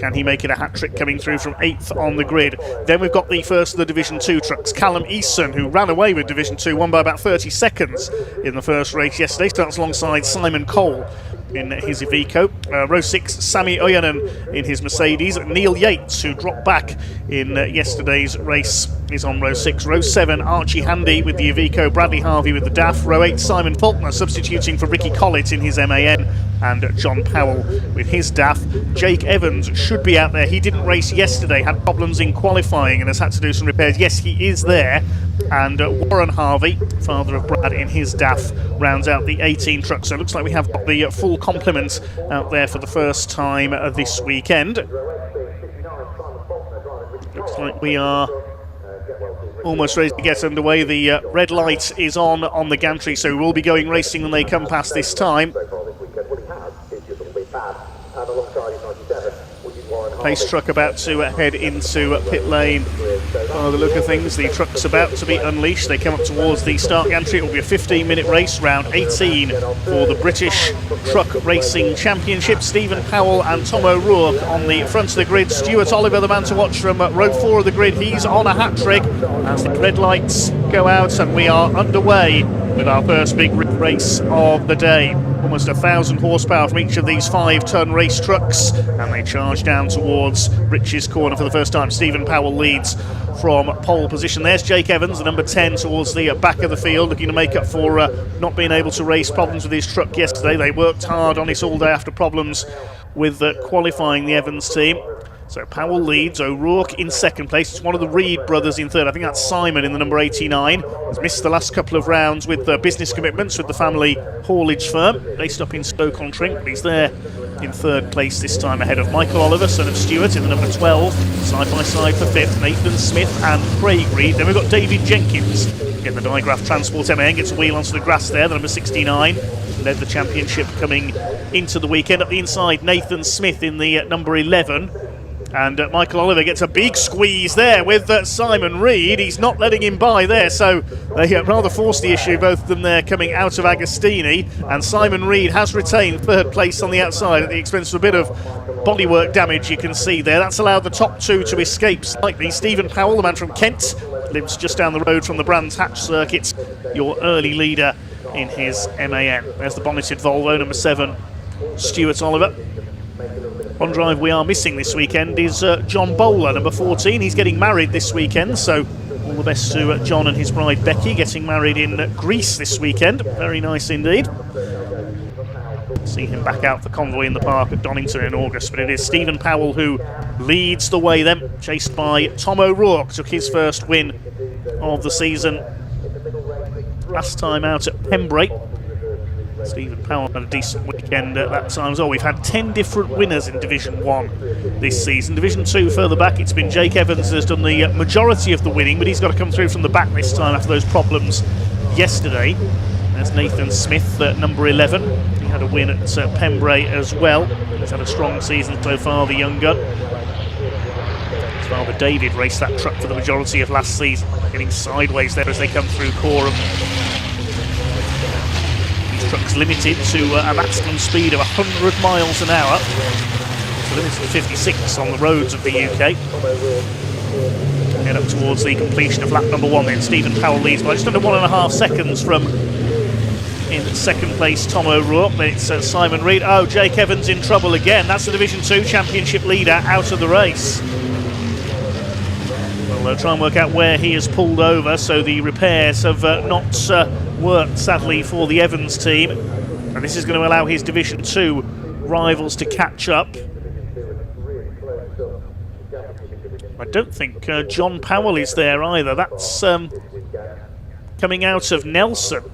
H: Can he make it a hat-trick coming through from 8th on the grid? Then we've got the first of the Division 2 trucks, Callum Easton, who ran away with Division 2, won by about 30 seconds in the first race yesterday. Starts alongside Simon Cole in his Iveco. Row 6, Sammy Oyanen in his Mercedes. Neil Yates, who dropped back in yesterday's race, is on row 6. Row 7, Archie Handy with the Iveco, Bradley Harvey with the DAF. Row 8, Simon Faulkner substituting for Ricky Collett in his MAN, and John Powell with his DAF. Jake Evans should be out there. He didn't race yesterday, had problems in qualifying and has had to do some repairs. Yes, he is there. And Warren Harvey, father of Brad, in his DAF, rounds out the 18 trucks. So it looks like we have got the full complement out there for the first time this weekend. Looks like we are almost ready to get underway. The red light is on the gantry, so we'll be going racing when they come past this time. Pace truck about to head into pit lane. By the look of things, the truck's about to be unleashed. They come up towards the start gantry. It will be a 15-minute race, round 18 for the British Truck Racing Championship. Stephen Powell and Tom O'Rourke on the front of the grid. Stuart Oliver, the man to watch from row 4 of the grid. He's on a hat-trick as the red lights go out, and we are underway with our first big race of the day. Almost 1,000 horsepower from each of these 5-ton race trucks, and they charge down towards Rich's corner for the first time. Stephen Powell leads from pole position. There's Jake Evans, the number 10, towards the back of the field, looking to make up for not being able to race, problems with his truck yesterday. They worked hard on it all day after problems with qualifying the Evans team. So Powell leads, O'Rourke in second place. It's one of the Reed brothers in third. I think that's Simon in the number 89. Has missed the last couple of rounds with business commitments with the family haulage firm based up in Stoke-on-Trent, but he's there in third place this time, ahead of Michael Oliver, son of Stuart, in the number 12. Side by side for fifth, Nathan Smith and Craig Reed. Then we've got David Jenkins in the Digraph Transport MAN, gets a wheel onto the grass there, the number 69. Led the championship coming into the weekend. Up the inside, Nathan Smith in the number 11. And Michael Oliver gets a big squeeze there with Simon Reed. He's not letting him by there, so they rather forced the issue, both of them there coming out of Agostini. And Simon Reed has retained third place on the outside at the expense of a bit of bodywork damage, you can see there. That's allowed the top two to escape slightly. Stephen Powell, the man from Kent, lives just down the road from the Brands Hatch circuit, your early leader in his MAN. There's the bonneted Volvo, number 7, Stuart Oliver. On drive we are missing this weekend is John Bowler, number 14. He's getting married this weekend, so all the best to John and his bride Becky, getting married in Greece this weekend. Very nice indeed. See him back out the convoy in the park at Donington in August, but it is Stephen Powell who leads the way then, chased by Tom O'Rourke. Took his first win of the season last time out at Pembrey. Stephen Powell had a decent weekend at that time as well. We've had 10 different winners in Division 1 this season. Division 2 further back, it's been Jake Evans who has done the majority of the winning, but he's got to come through from the back this time after those problems yesterday. There's Nathan Smith at number 11. He had a win at Pembrey as well. He's had a strong season so far, the young gun. His father David raced that truck for the majority of last season, getting sideways there as they come through Coram. These trucks limited to a maximum speed of 100 miles an hour. So limited to 56 on the roads of the UK. Head up towards the completion of lap number 1 then. Stephen Powell leads by just under 1.5 seconds from in second place Tom O'Rourke. Then it's Simon Reed. Oh, Jake Evans in trouble again. That's the Division 2 Championship leader out of the race. We'll try and work out where he has pulled over. So the repairs have not worked, sadly, for the Evans team. And this is going to allow his Division 2 rivals to catch up. I don't think John Powell is there either. That's coming out of Nelson.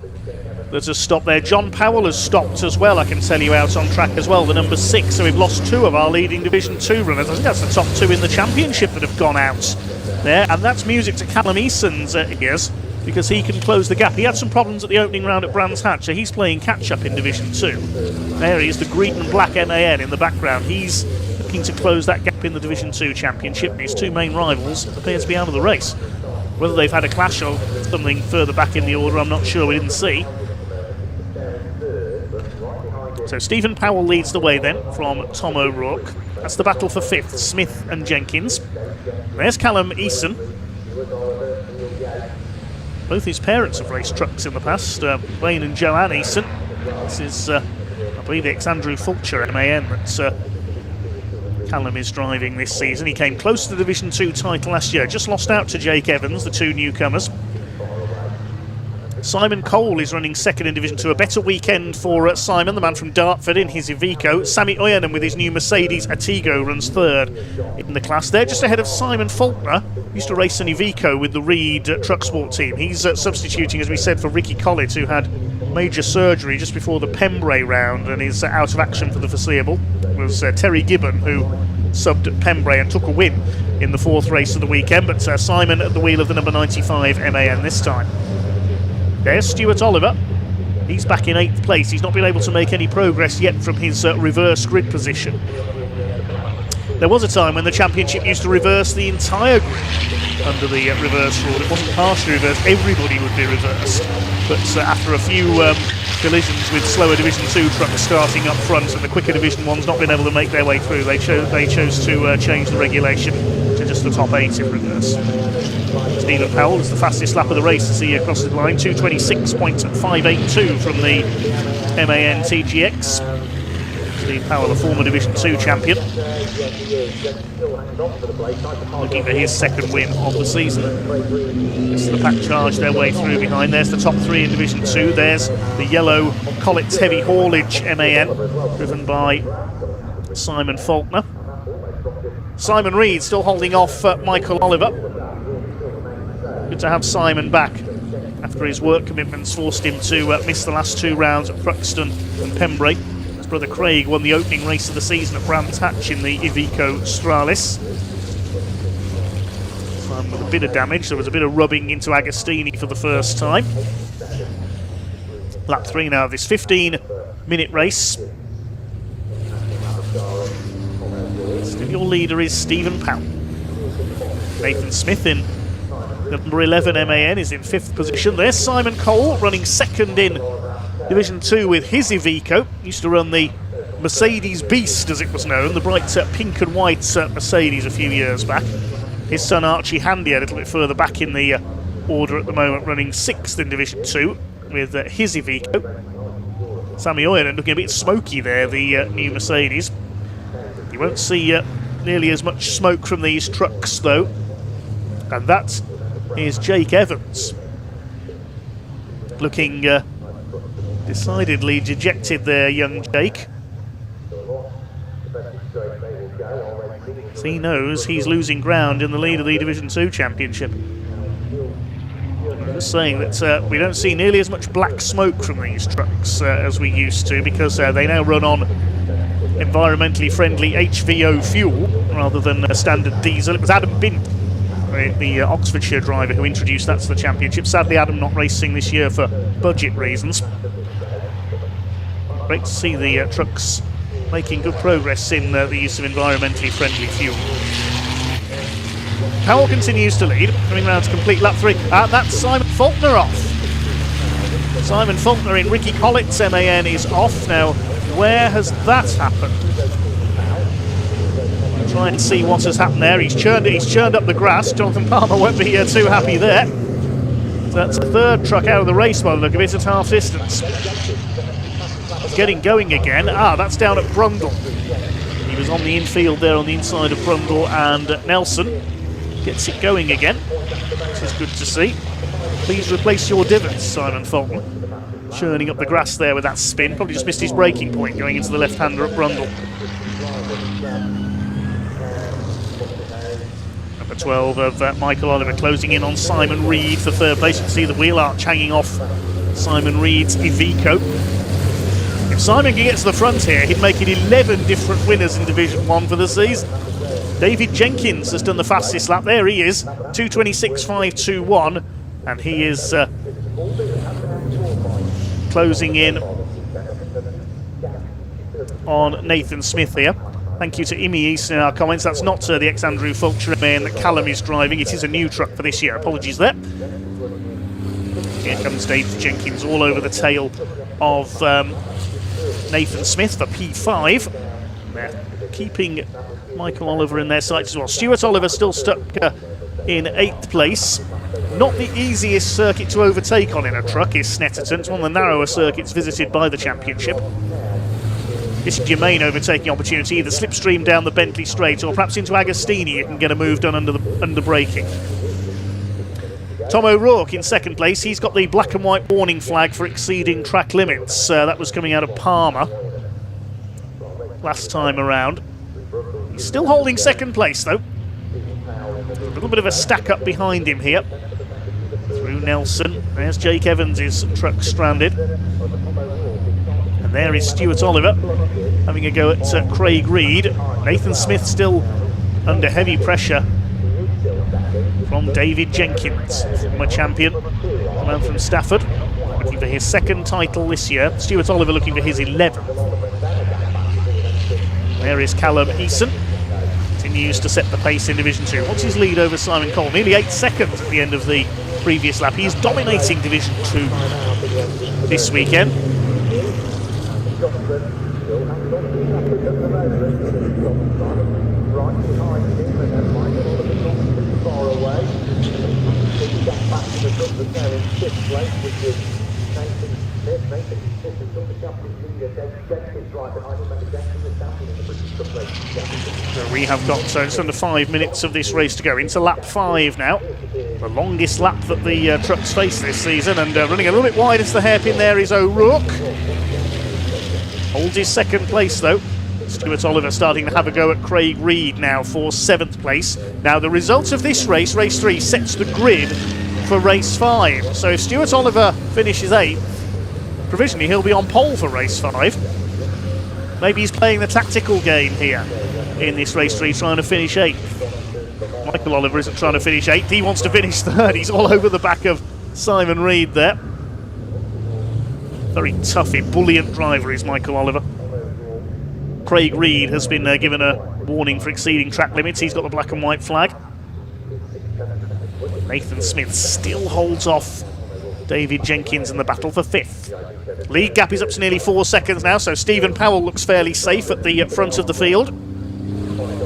H: There's a stop there. John Powell has stopped as well, I can tell you, out on track as well, the number 6. So we've lost 2 of our leading Division 2 runners. I think that's the top 2 in the championship that have gone out there. And that's music to Callum Eason's ears, because he can close the gap. He had some problems at the opening round at Brands Hatch, so he's playing catch-up in Division 2. There he is, the green and black MAN in the background. He's looking to close that gap in the Division 2 Championship. His 2 main rivals appear to be out of the race. Whether they've had a clash or something further back in the order, I'm not sure. We didn't see. So Stephen Powell leads the way then from Tom O'Rourke. That's the battle for 5th, Smith and Jenkins. There's Callum Eason. Both his parents have raced trucks in the past, Wayne and Joanne Eason. This is, I believe, the ex-Andrew Fulcher MAN that Callum is driving this season. He came close to the Division 2 title last year, just lost out to Jake Evans, the 2 newcomers. Simon Cole is running second in Division 2. A better weekend for Simon, the man from Dartford, in his Iveco. Sammy Oyanen with his new Mercedes Atigo runs third in the class. They're just ahead of Simon Faulkner, who used to race an Iveco with the Reed Truck Sport team. He's substituting, as we said, for Ricky Collett, who had major surgery just before the Pembrey round and is out of action for the foreseeable. It was Terry Gibbon who subbed at Pembrey and took a win in the 4th race of the weekend, but Simon at the wheel of the number 95 MAN this time. There's Stuart Oliver. He's back in 8th place. He's not been able to make any progress yet from his reverse grid position. There was a time when the championship used to reverse the entire grid under the reverse rule. It wasn't partially reversed, everybody would be reversed. But after a few collisions with slower Division 2 trucks starting up front and the quicker Division 1's not been able to make their way through, they chose to change the regulation to just the top 8 in reverse. Stephen Powell is the fastest lap of the race as he crosses the line, 2:26.582 from the MAN TGX. Steve Powell, the former Division 2 champion, looking for his 2nd win of the season. It's the pack charge their way through behind. There's the top 3 in Division 2. There's the yellow Collett's Heavy Haulage MAN, driven by Simon Faulkner. Simon Reed still holding off Michael Oliver. Good to have Simon back after his work commitments forced him to miss the last 2 rounds at Thruxton and Pembrey. His brother Craig won the opening race of the season at Brands Hatch in the Iveco Stralis. Simon with a bit of damage. There was a bit of rubbing into Agostini for the first time. Lap 3 now of this 15-minute race. Still your leader is Stephen Powell. Nathan Smith in number 11 MAN is in 5th position. There's Simon Cole running 2nd in Division 2 with his Iveco. Used to run the Mercedes Beast, as it was known, the bright pink and white Mercedes a few years back. His son Archie Handy a little bit further back in the order at the moment, running 6th in Division 2 with his Iveco. Sammy Oyanen looking a bit smoky there, the new Mercedes. You won't see nearly as much smoke from these trucks though. And that is Jake Evans, looking decidedly dejected there, young Jake. So he knows he's losing ground in the lead of the Division 2 Championship. I'm just saying that we don't see nearly as much black smoke from these trucks as we used to, because they now run on environmentally friendly HVO fuel rather than standard diesel. It was Adam Bint, the Oxfordshire driver, who introduced that to the championship. Sadly, Adam not racing this year for budget reasons. Great to see the trucks making good progress in the use of environmentally friendly fuel. Powell continues to lead, coming round to complete lap 3. That's Simon Faulkner off. Simon Faulkner in Ricky Collett's MAN is off. Now, where has that happened? Try and see what has happened there. He's churned up the grass. Jonathan Palmer won't be too happy there. That's the third truck out of the race by the look of it at half distance. He's getting going again. That's down at Brundle. He was on the infield there on the inside of Brundle, and Nelson gets it going again, which is good to see. Please replace your divots, Simon Faulkner. Churning up the grass there with that spin. Probably just missed his braking point going into the left-hander at Brundle. Number 12 of Michael Oliver closing in on Simon Reed for third place. You can see the wheel arch hanging off Simon Reed's Iveco. If Simon can get to the front here, he'd make it 11 different winners in Division 1 for the season. David Jenkins has done the fastest lap. There he is, 2:26.521, and he is closing in on Nathan Smith here. Thank you to Imi East in our comments. That's not the ex-Andrew Fulcher man that Callum is driving. It is a new truck for this year. Apologies there. Here comes David Jenkins all over the tail of Nathan Smith for P5. They're keeping Michael Oliver in their sights as well. Stuart Oliver still stuck in 8th place. Not the easiest circuit to overtake on in a truck is Snetterton. It's one of the narrower circuits visited by the championship. This is your main overtaking opportunity, either slipstream down the Bentley Straight or perhaps into Agostini. You can get a move done under braking. Tom O'Rourke in 2nd place. He's got the black and white warning flag for exceeding track limits. That was coming out of Palmer last time around. He's still holding 2nd place though. A little bit of a stack up behind him here. Through Nelson. There's Jake Evans' truck stranded. And there is Stuart Oliver having a go at Craig Reed. Nathan Smith still under heavy pressure from David Jenkins, former champion, the man from Stafford, looking for his 2nd title this year. Stuart Oliver looking for his 11th. There is Callum Eason. Continues to set the pace in Division 2. What's his lead over Simon Cole? Nearly 8 seconds at the end of the previous lap. He's dominating Division 2 this weekend. So we have got just under 5 minutes of this race to go. Into lap 5 now. The longest lap that the trucks face this season, and running a little bit wide as the hairpin there is O'Rourke. Holds his 2nd place though. Stuart Oliver starting to have a go at Craig Reed now for 7th place. Now the result of this race, race 3, sets the grid for race 5. So if Stuart Oliver finishes 8th, provisionally he'll be on pole for race 5. Maybe he's playing the tactical game here in this race 3, trying to finish 8th. Michael Oliver isn't trying to finish 8th, he wants to finish 3rd. He's all over the back of Simon Reed there. Very tough, ebullient driver is Michael Oliver. Craig Reed has been given a warning for exceeding track limits. He's got the black and white flag. Nathan Smith still holds off David Jenkins in the battle for 5th. Lead gap is up to nearly 4 seconds now, so Stephen Powell looks fairly safe at the front of the field.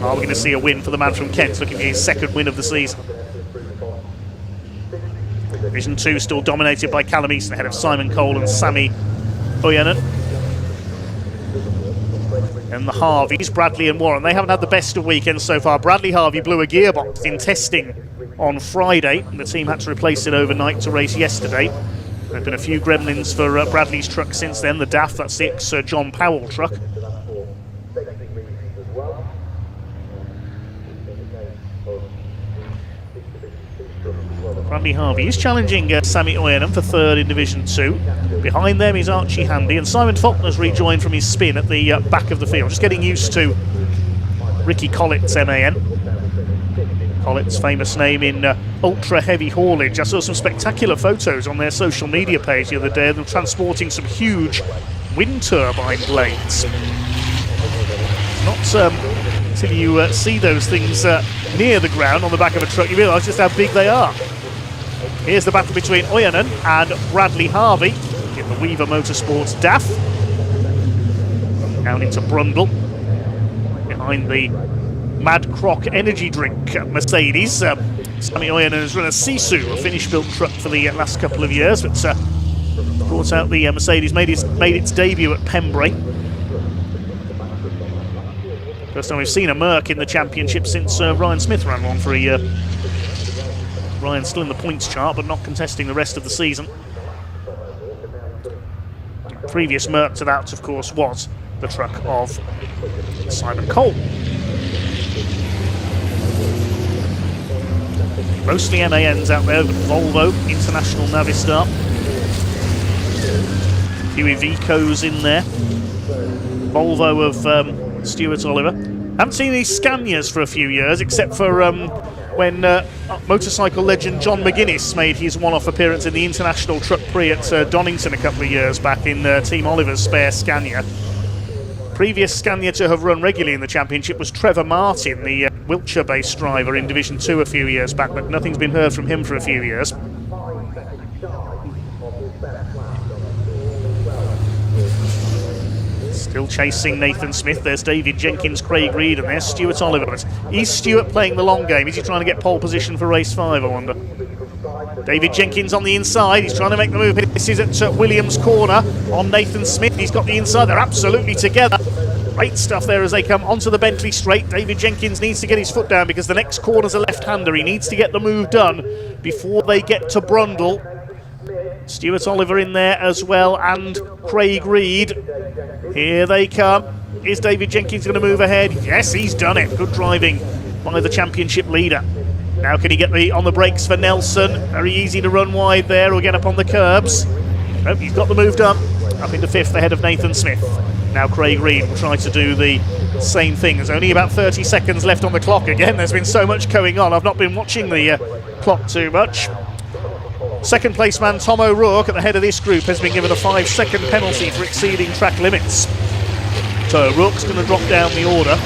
H: Are we going to see a win for the man from Kent, looking for his 2nd win of the season? Division 2 still dominated by Callum Easton ahead of Simon Cole and Sami Oyanen. And the Harveys, Bradley and Warren, they haven't had the best of weekends so far. Bradley Harvey blew a gearbox in testing on Friday, and the team had to replace it overnight to race yesterday. There have been a few gremlins for Bradley's truck since then. The DAF, that's the ex-Sir John Powell truck. Bradley Harvey is challenging Sami Oyanen for 3rd in Division 2. Behind them is Archie Handy, and Simon Faulkner's rejoined from his spin at the back of the field. Just getting used to Ricky Collett's MAN. Collett's famous name in ultra-heavy haulage. I saw some spectacular photos on their social media page the other day of them transporting some huge wind turbine blades. Not until you see those things near the ground on the back of a truck, you realise just how big they are. Here's the battle between Oyanen and Bradley Harvey in the Weaver Motorsports DAF. Down into Brundle, behind the Mad Croc energy drink Mercedes. Sammy Oyanen has run a Sisu, a Finnish-built truck for the last couple of years, but brought out the Mercedes, made its debut at Pembrey. First time we've seen a Merc in the championship since Ryan Smith ran one for a year. Ryan's still in the points chart, but not contesting the rest of the season. The previous Merc to that, of course, was the truck of Simon Cole. Mostly MANs out there, but Volvo, International Navistar. A few Ivecos in there. Volvo of Stuart Oliver. Haven't seen any Scanias for a few years, except for when motorcycle legend John McGuinness made his one-off appearance in the International Truck Prix at Donington a couple of years back in Team Oliver's spare Scania. Previous Scania to have run regularly in the championship was Trevor Martin, the Wiltshire-based driver in Division 2 a few years back, but nothing's been heard from him for a few years. Still chasing Nathan Smith. There's David Jenkins, Craig Reed, and there's Stuart Oliver. Is Stuart playing the long game? Is he trying to get pole position for race 5, I wonder? David Jenkins on the inside. He's trying to make the move. This is at Williams' corner on Nathan Smith. He's got the inside. They're absolutely together. Great stuff there as they come onto the Bentley straight. David Jenkins needs to get his foot down because the next corner's a left-hander. He needs to get the move done before they get to Brundle. Stuart Oliver in there as well, and Craig Reed. Here they come. Is David Jenkins going to move ahead? Yes, he's done it. Good driving by the championship leader. Now can he get on the brakes for Nelson? Very easy to run wide there or get up on the curbs. Nope, he's got the move done. Up into 5th ahead of Nathan Smith. Now Craig Reed will try to do the same thing. There's only about 30 seconds left on the clock. Again, there's been so much going on. I've not been watching the clock too much. Second place man Tom O'Rourke at the head of this group has been given a 5-second penalty for exceeding track limits. So O'Rourke's going to drop down the order.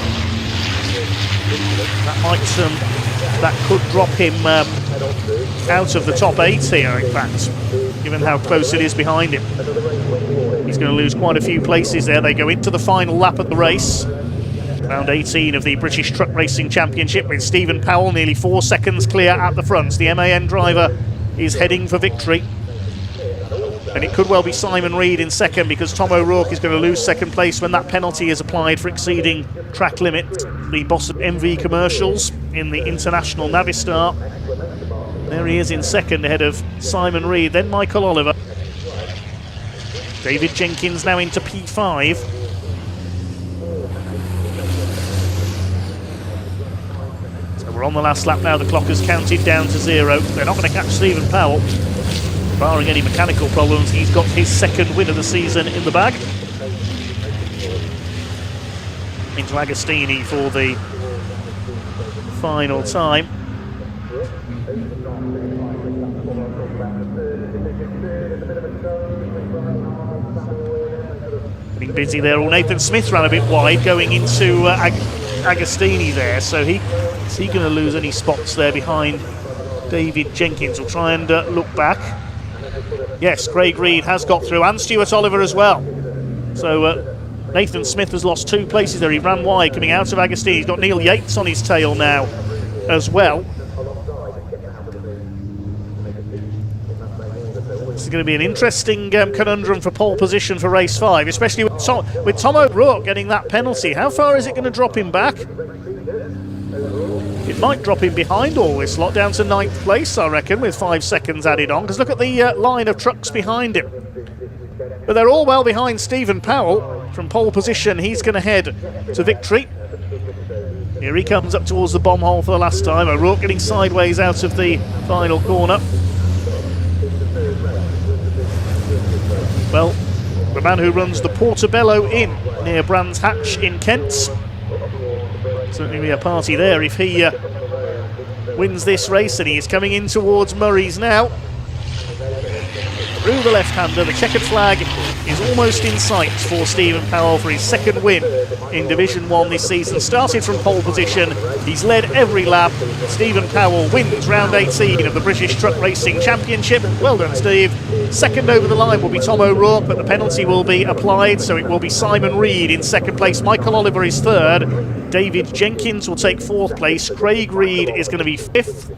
H: That could drop him out of the top 8 here, in fact, given how close it is behind him. He's going to lose quite a few places there. They go into the final lap of the race. Round 18 of the British Truck Racing Championship with Stephen Powell nearly 4 seconds clear at the front. The MAN driver is heading for victory. And it could well be Simon Reed in second because Tom O'Rourke is going to lose second place when that penalty is applied for exceeding track limit. The boss of MV Commercials in the International Navistar. There he is in second ahead of Simon Reed, then Michael Oliver. David Jenkins now into P5. So we're on the last lap now. The clock has counted down to 0. They're not going to catch Stephen Powell. Barring any mechanical problems, he's got his second win of the season in the bag. Into Agostini for the final time. Getting busy there. Well, Nathan Smith ran a bit wide going into Agostini there, so is he going to lose any spots there behind David Jenkins? We'll try and look back. Yes, Craig Reed has got through, and Stuart Oliver as well. So Nathan Smith has lost 2 places there. He ran wide coming out of Agostini. He's got Neil Yates on his tail now as well. This is going to be an interesting conundrum for pole position for race 5, especially with Tom O'Rourke getting that penalty. How far is it going to drop him back? It might drop him behind all this lot, down to 9th place, I reckon, with 5 seconds added on, because look at the line of trucks behind him. But they're all well behind Stephen Powell. From pole position, he's going to head to victory. Here he comes up towards the bomb hole for the last time. O'Rourke getting sideways out of the final corner. Well, the man who runs the Portobello Inn near Brands Hatch in Kent. Certainly be a party there if he wins this race, and he is coming in towards Murray's now. through the left-hander. The checkered flag is almost in sight for Stephen Powell for his second win in Division 1 this season. Started from pole position, he's led every lap. Stephen Powell wins round 18 of the British Truck Racing Championship. Well done, Steve. Second over the line will be Tom O'Rourke, but the penalty will be applied, so it will be Simon Reed in second place. Michael Oliver is third. David Jenkins will take fourth place. Craig Reed is going to be fifth.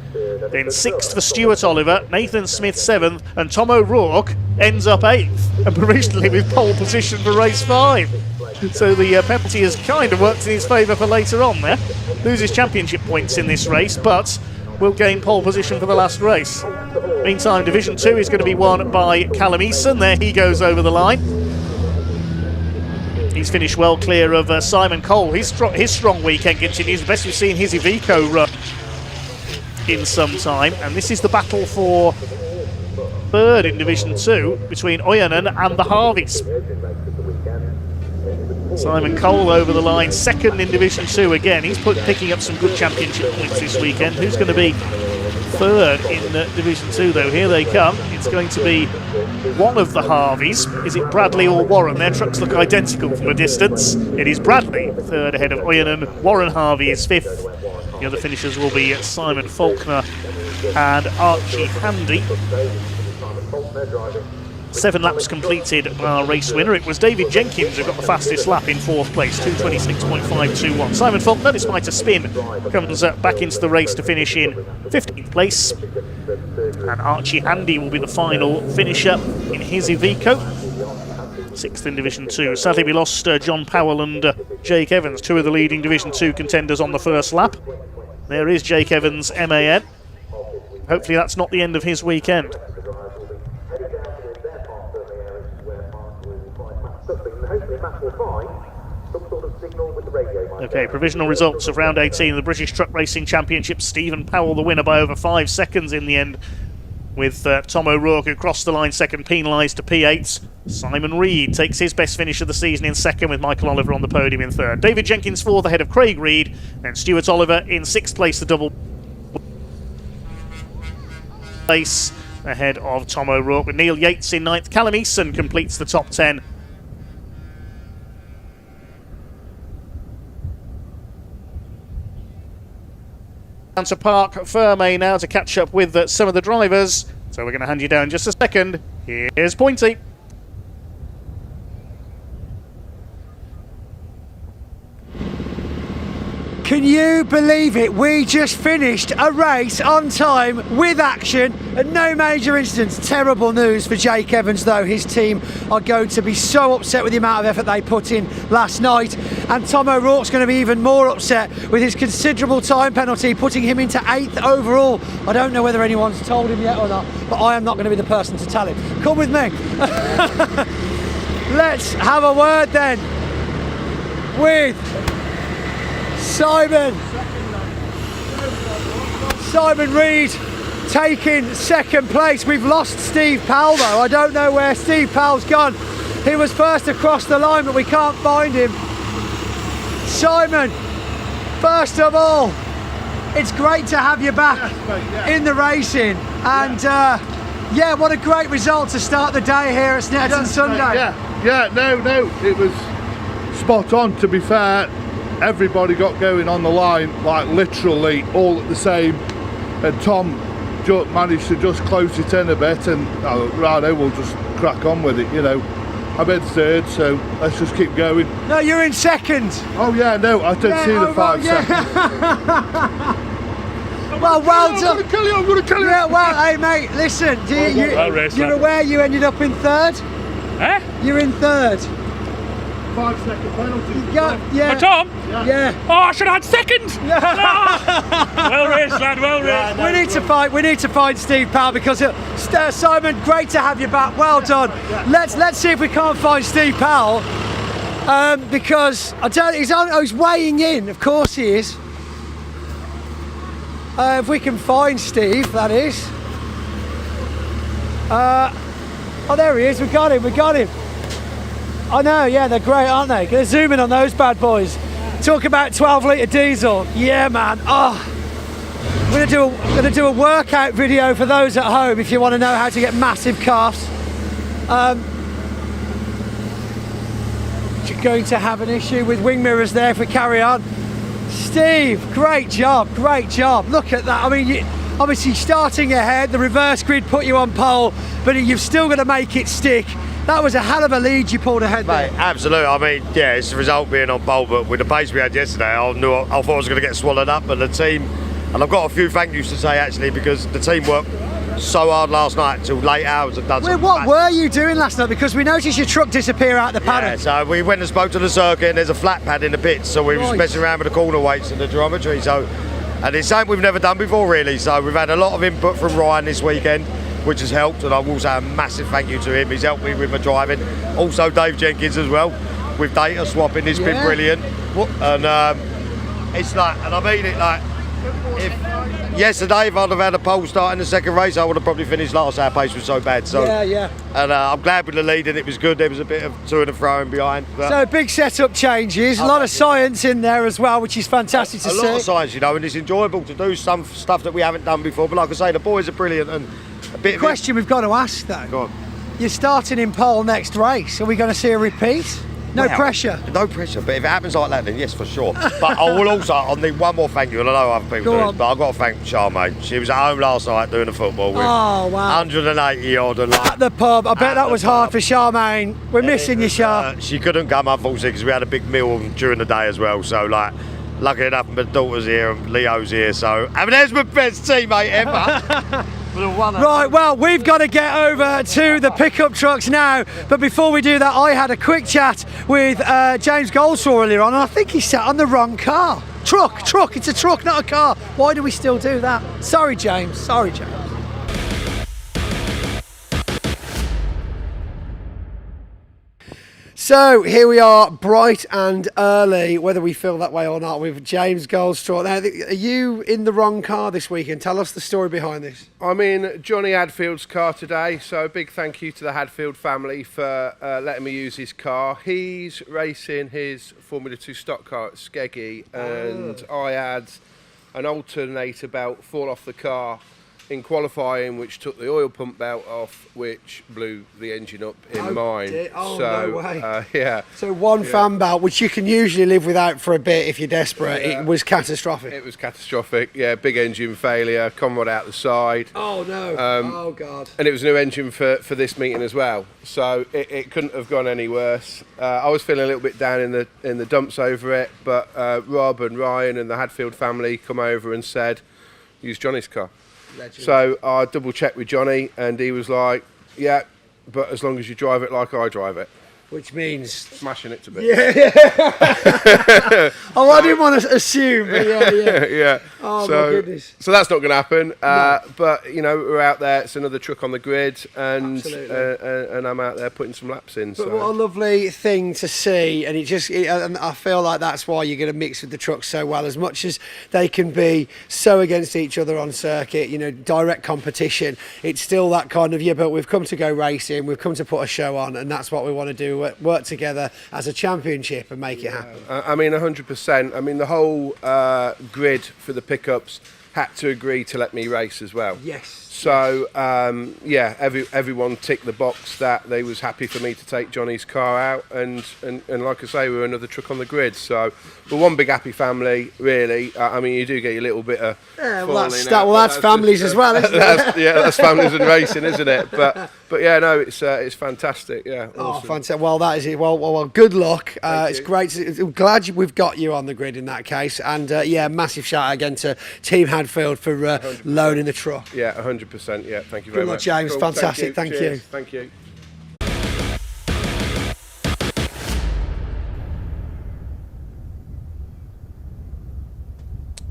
H: Then sixth for Stuart Oliver, Nathan Smith seventh, and Tom O'Rourke ends up eighth, and provisionally with pole position for race 5. So the penalty has kind of worked in his favour for later on there. Loses championship points in this race, but will gain pole position for the last race. Meantime, Division 2 is going to be won by Callum Eason. There he goes over the line. He's finished well clear of Simon Cole. His strong weekend continues. The best we've seen his Iveco run in some time. And this is the battle for third in Division 2 between Oyanen and the Harveys. Simon Cole over the line, second in Division 2 again. He's picking up some good championship points this weekend. Who's going to be third in Division 2 though? Here they come. It's going to be one of the Harveys. Is it Bradley or Warren? Their trucks look identical from a distance. It is Bradley, third ahead of Oyanen. Warren Harvey is fifth. The other finishers will be Simon Faulkner and Archie Handy. 7 laps completed by our race winner. It was David Jenkins who got the fastest lap in fourth place, 2:26.521. Simon Faulkner, despite a spin, comes back into the race to finish in 15th place. And Archie Handy will be the final finisher in his Iveco. 6th in Division 2. Sadly, we lost John Powell and Jake Evans, two of the leading Division 2 contenders on the first lap. There is Jake Evans, MAN. Hopefully that's not the end of his weekend. Okay, provisional results of round 18 of the British Truck Racing Championship. Stephen Powell the winner by over 5 seconds in the end, with Tom O'Rourke, who crossed the line second, penalised to P8. Simon Reed takes his best finish of the season in second, with Michael Oliver on the podium in third. David Jenkins fourth ahead of Craig Reed, and Stuart Oliver in sixth place, the double place ahead of Tom O'Rourke, with Neil Yates in ninth. Callum Eason completes the top 10. Down to Park Ferme now to catch up with some of the drivers. So we're going to hand you down in just a second. Here's Pointy.
T: Can you believe it? We just finished a race on time with action and no major incidents. Terrible news for Jake Evans though. His team are going to be so upset with the amount of effort they put in last night, and Tom O'Rourke's going to be even more upset with his considerable time penalty, putting him into 8th overall. I don't know whether anyone's told him yet or not, but I am not going to be the person to tell him. Come with me. Let's have a word then with Simon Reed taking second place. We've lost Steve Powell though. I don't know where Steve Powell's gone. He was first across the line, but we can't find him. Simon, first of all, it's great to have you back in the racing, and yeah, what a great result to start the day here at Snetterton Sunday.
U: No, it was spot on, to be fair. Everybody got going on the line, like literally all at the same, and Tom managed to just close it in a bit, and righto, we'll just crack on with it, you know. I'm in third, so let's just keep going.
T: No, you're in second.
U: Oh yeah, no, I didn't see the 5 seconds.
T: Well done.
U: I'm gonna kill you.
T: Yeah, well, hey mate, listen, you're aware you ended up in third?
S: Eh?
T: You're in third.
U: 5-second penalty.
T: Yeah.
S: For Tom?
T: Yeah.
S: Oh, I should have had second. Well raced, lad. Well raced.
T: We need to find Steve Powell, because Simon, great to have you back. Well done. Let's see if we can't find Steve Powell, because he's weighing in. Of course he is. If we can find Steve, that is. Oh, there he is. We got him. I know, yeah, they're great, aren't they? They're zooming on those bad boys. Talk about 12-litre diesel. Yeah, man. Oh, I'm gonna do a workout video for those at home if you want to know how to get massive calves. You're going to have an issue with wing mirrors there if we carry on. Steve, great job. Look at that. I mean, obviously starting ahead, the reverse grid put you on pole, but you've still got to make it stick. That was a hell of a lead you pulled ahead there.
E: Mate, absolutely. I mean, yeah, it's the result being on pole, but with the pace we had yesterday, I thought I was going to get swallowed up, and the team, and I've got a few thank yous to say actually, because the team worked so hard last night till late hours and done some
T: what were you doing last night? Because we noticed your truck disappear out the paddock.
E: Yeah, so we went and spoke to the circuit, and there's a flat pad in the pits, so we was messing around with the corner weights and the geometry. So, and it's something we've never done before really. So we've had a lot of input from Ryan this weekend, which has helped, and I will say a massive thank you to him. He's helped me with my driving. Also Dave Jenkins as well, with data swapping. It's been brilliant. And it's like, and I mean it, like, if yesterday if I'd have had a pole start in the second race, I would have probably finished last. Our pace was so bad. So and I'm glad with the lead, and it was good. There was a bit of to and fro and behind.
T: So big setup changes, a lot of science in there as well, which is fantastic to see.
E: A lot of science, you know, and it's enjoyable to do some stuff that we haven't done before. But like I say, the boys are brilliant, and a bit.
T: Question we've got to ask though.
E: Go on.
T: You're starting in pole next race. Are we going to see a repeat? No pressure.
E: No pressure, but if it happens like that, then yes, for sure. But I will also, I'll need one more thank you, and I know other people do it, but I've got to thank Charmaine. She was at home last night doing the football with 180 odd. And
T: at the pub, I bet that was hard for Charmaine. We're missing you, Char.
E: She couldn't come, unfortunately, because we had a big meal during the day as well, so like, lucky enough, my daughter's here and Leo's here, so, I mean, there's my best teammate ever.
T: Right, well, we've got to get over to the pickup trucks now, but before we do that, I had a quick chat with James Goldstraw earlier on, and I think he sat on the wrong car. Truck, it's a truck, not a car. Why do we still do that? Sorry, James. So here we are, bright and early, whether we feel that way or not, with James Goldstraw. Now, are you in the wrong car this weekend? Tell us the story behind this.
V: I'm in Johnny Hadfield's car today, so a big thank you to the Hadfield family for letting me use his car. He's racing his Formula 2 stock car at Skeggy, and I had an alternator belt fall off the car in qualifying, which took the oil pump belt off, which blew the engine up in mine.
T: No way.
V: Yeah.
T: So one fan belt, which you can usually live without for a bit if you're desperate, it was catastrophic.
V: It was catastrophic, yeah. Big engine failure, conrod out the side.
T: Oh no, oh God.
V: And it was a new engine for this meeting as well, so it couldn't have gone any worse. I was feeling a little bit down in the dumps over it, but Rob and Ryan and the Hadfield family come over and said, use Johnny's car. Legend. So I double checked with Johnny, and he was like, yeah, but as long as you drive it like I drive it.
T: Which means
V: smashing it to bits.
T: Yeah. Oh, I didn't want to assume, but yeah.
V: Yeah.
T: Oh, my goodness.
V: So that's not going to happen. No. But you know, we're out there. It's another truck on the grid, and I'm out there putting some laps in.
T: But what a lovely thing to see, and and I feel like that's why you're going to mix with the trucks so well. As much as they can be so against each other on circuit, you know, direct competition, it's still that kind of but we've come to go racing. We've come to put a show on, and that's what we want to do. Work together as a championship and make it happen.
V: I mean, 100%. I mean, the whole grid for the pickups had to agree to let me race as well.
T: Yes.
V: So yeah, everyone ticked the box that they was happy for me to take Johnny's car out, and like I say, we're another truck on the grid. So we're one big happy family, really. I mean, you do get your little bit of
T: that's families as well, isn't it?
V: That's families and racing, isn't it? But yeah, no, it's fantastic. Yeah. Awesome.
T: Oh, fantastic. Well, that is it. Well, good luck. It's great. I'm glad we've got you on the grid in that case. And yeah, massive shout out again to Team Hadfield for loaning the truck.
V: Yeah, 100%. Yeah, thank you very much.
T: Good luck, James.
V: Cool.
T: Fantastic. Thank you.
V: Thank you.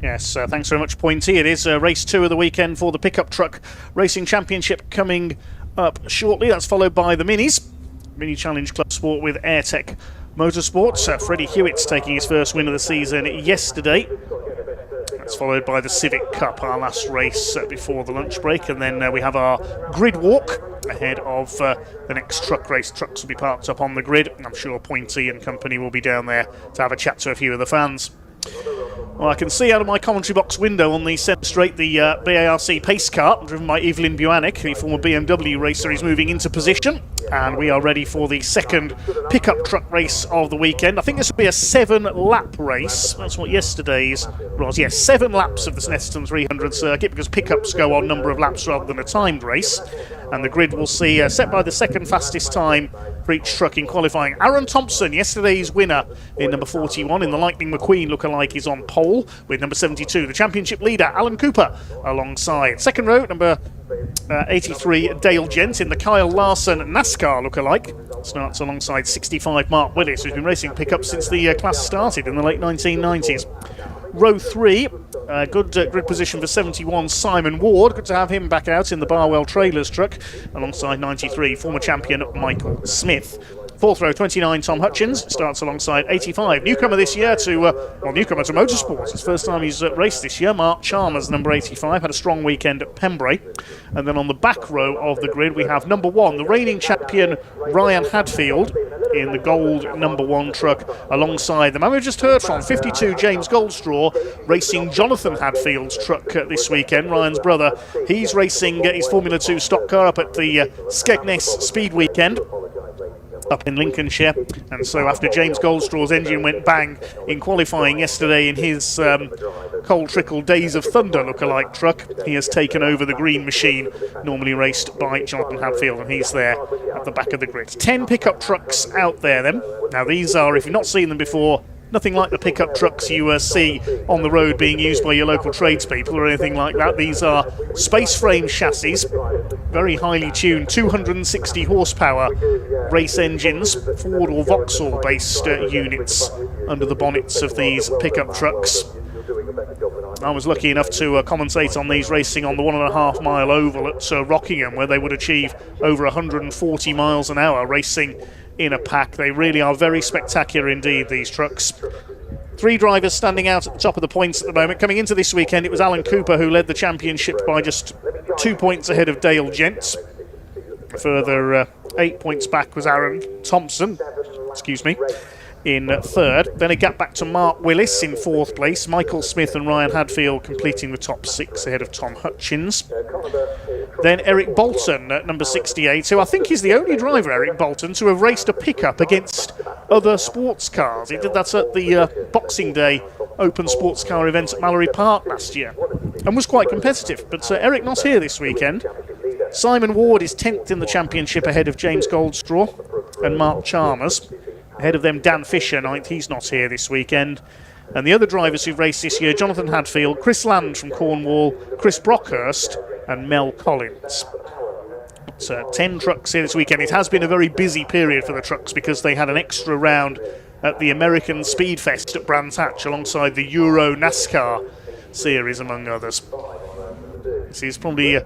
H: Yes, thanks very much, Pointy. It is race 2 of the weekend for the Pickup Truck Racing Championship coming up shortly. That's followed by the Minis, Mini Challenge Club Sport with AirTech Motorsport. Freddie Hewitt's taking his first win of the season yesterday. That's followed by the Civic Cup, our last race before the lunch break. And then we have our grid walk ahead of the next truck race. Trucks will be parked up on the grid. I'm sure Pointy and company will be down there to have a chat to a few of the fans. Well, I can see out of my commentary box window on the centre straight the BARC pace car, driven by Evelyn Buanik, the former BMW racer, is moving into position. And we are ready for the second pickup truck race of the weekend. I think this will be a 7-lap race. That's what yesterday's was. Yes, 7 laps of the Snetterton 300 circuit, because pickups go on number of laps rather than a timed race. And the grid will see set by the second fastest time for each truck in qualifying. Aaron Thompson, yesterday's winner in number 41 in the Lightning McQueen lookalike, is on pole with number 72. The championship leader, Alan Cooper, alongside. Second row, number 83, Dale Gent in the Kyle Larson NASCAR lookalike. Starts alongside 65, Mark Willis, who's been racing pickups since the class started in the late 1990s. Row 3, good grid position for 71, Simon Ward. Good to have him back out in the Barwell Trailers truck alongside 93, former champion Michael Smith. Fourth row, 29, Tom Hutchins, starts alongside 85. Newcomer this year newcomer to Motorsport. It's the first time he's raced this year. Mark Chalmers, number 85, had a strong weekend at Pembrey. And then on the back row of the grid, we have number 1, the reigning champion Ryan Hadfield in the gold number 1 truck alongside the man we've just heard from, 52, James Goldstraw, racing Jonathan Hadfield's truck this weekend, Ryan's brother. He's racing his Formula 2 stock car up at the Skegness Speed Weekend up in Lincolnshire, and so after James Goldstraw's engine went bang in qualifying yesterday in his Cold Trickle Days of Thunder lookalike truck, he has taken over the green machine normally raced by Jonathan Hadfield, and he's there at the back of the grid. 10 pickup trucks out there then. Now these are, if you've not seen them before, nothing like the pickup trucks you see on the road being used by your local tradespeople or anything like that. These are space frame chassis, very highly tuned, 260 horsepower race engines, Ford or Vauxhall based units under the bonnets of these pickup trucks. I was lucky enough to commentate on these racing on the 1.5 mile oval at Rockingham, where they would achieve over 140 miles an hour racing in a pack. They really are very spectacular indeed, these trucks. 3 drivers standing out at the top of the points at the moment. Coming into this weekend, it was Alan Cooper who led the championship by just 2 points ahead of Dale Gent. A further 8 points back was Aaron Thompson, in third. Then a gap back to Mark Willis in 4th place. Michael Smith and Ryan Hadfield completing the top 6 ahead of Tom Hutchins. Then Eric Bolton at number 68, who I think is the only driver, Eric Bolton, to have raced a pickup against other sports cars. He did that at the Boxing Day Open Sports Car event at Mallory Park last year and was quite competitive. But Eric not here this weekend. Simon Ward is 10th in the championship ahead of James Goldstraw and Mark Chalmers. Ahead of them, Dan Fisher, 9th. He's not here this weekend. And the other drivers who've raced this year, Jonathan Hadfield, Chris Land from Cornwall, Chris Brockhurst and Mel Collins. So 10 trucks here this weekend. It has been a very busy period for the trucks because they had an extra round at the American Speed Fest at Brands Hatch alongside the Euro NASCAR series, among others. This is probably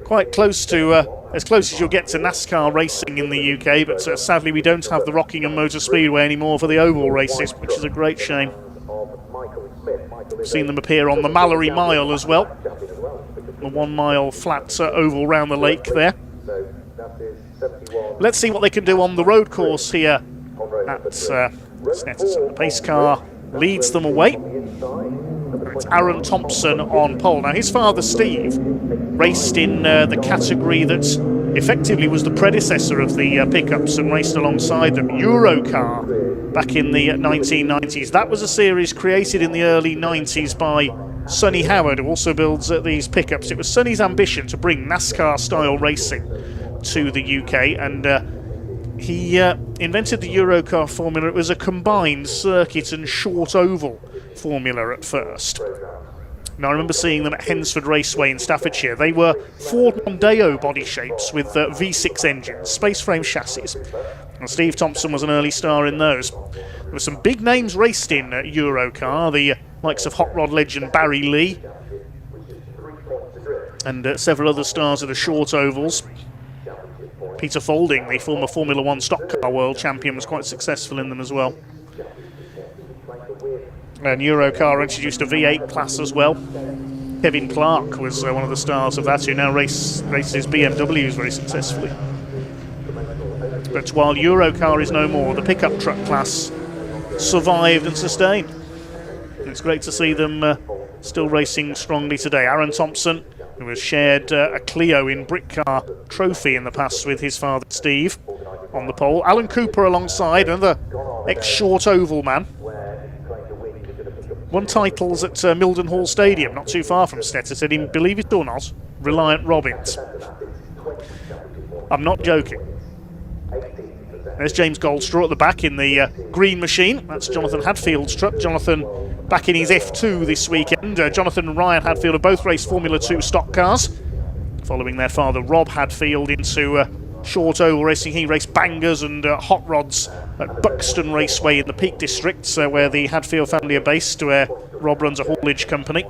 H: quite close to as close as you'll get to NASCAR racing in the UK, but sadly we don't have the Rockingham Motor Speedway anymore for the oval races, which is a great shame. I've seen them appear on the Mallory Mile as well, the 1 mile flat oval round the lake there. Let's see what they can do on the road course here at Snetterton. The pace car leads them away. It's Aaron Thompson on pole. Now his father Steve raced in the category that effectively was the predecessor of the pickups and raced alongside them, Eurocar, back in the 1990s. That was a series created in the early 90s by Sonny Howard, who also builds these pickups. It was Sonny's ambition to bring NASCAR-style racing to the UK, and he invented the Eurocar formula. It was a combined circuit and short oval formula at first. Now I remember seeing them at Hensford Raceway in Staffordshire. They were Ford Mondeo body shapes with V6 engines, space frame chassis. And Steve Thompson was an early star in those. There were some big names raced in Eurocar, the likes of hot rod legend Barry Lee, and several other stars of the short ovals. Peter Faulding, the former Formula 1 stock car world champion, was quite successful in them as well. And Eurocar introduced a V8 class as well. Kevin Clark was one of the stars of that, who now races BMWs very successfully. But while Eurocar is no more, the pickup truck class survived and sustained. It's great to see them still racing strongly today. Aaron Thompson, who has shared a Clio in Brick Car Trophy in the past with his father Steve, on the pole. Alan Cooper alongside, another ex-short oval man. Won titles at Mildenhall Stadium, not too far from Snetterton, in, believe it or not, Reliant Robbins. I'm not joking. There's James Goldstraw at the back in the green machine. That's Jonathan Hadfield's truck. Jonathan back in his F2 this weekend. Jonathan and Ryan Hadfield have both raced Formula 2 stock cars, following their father Rob Hadfield into short oval racing. He raced bangers and hot rods at Buxton Raceway in the Peak District, where the Hadfield family are based, where Rob runs a haulage company.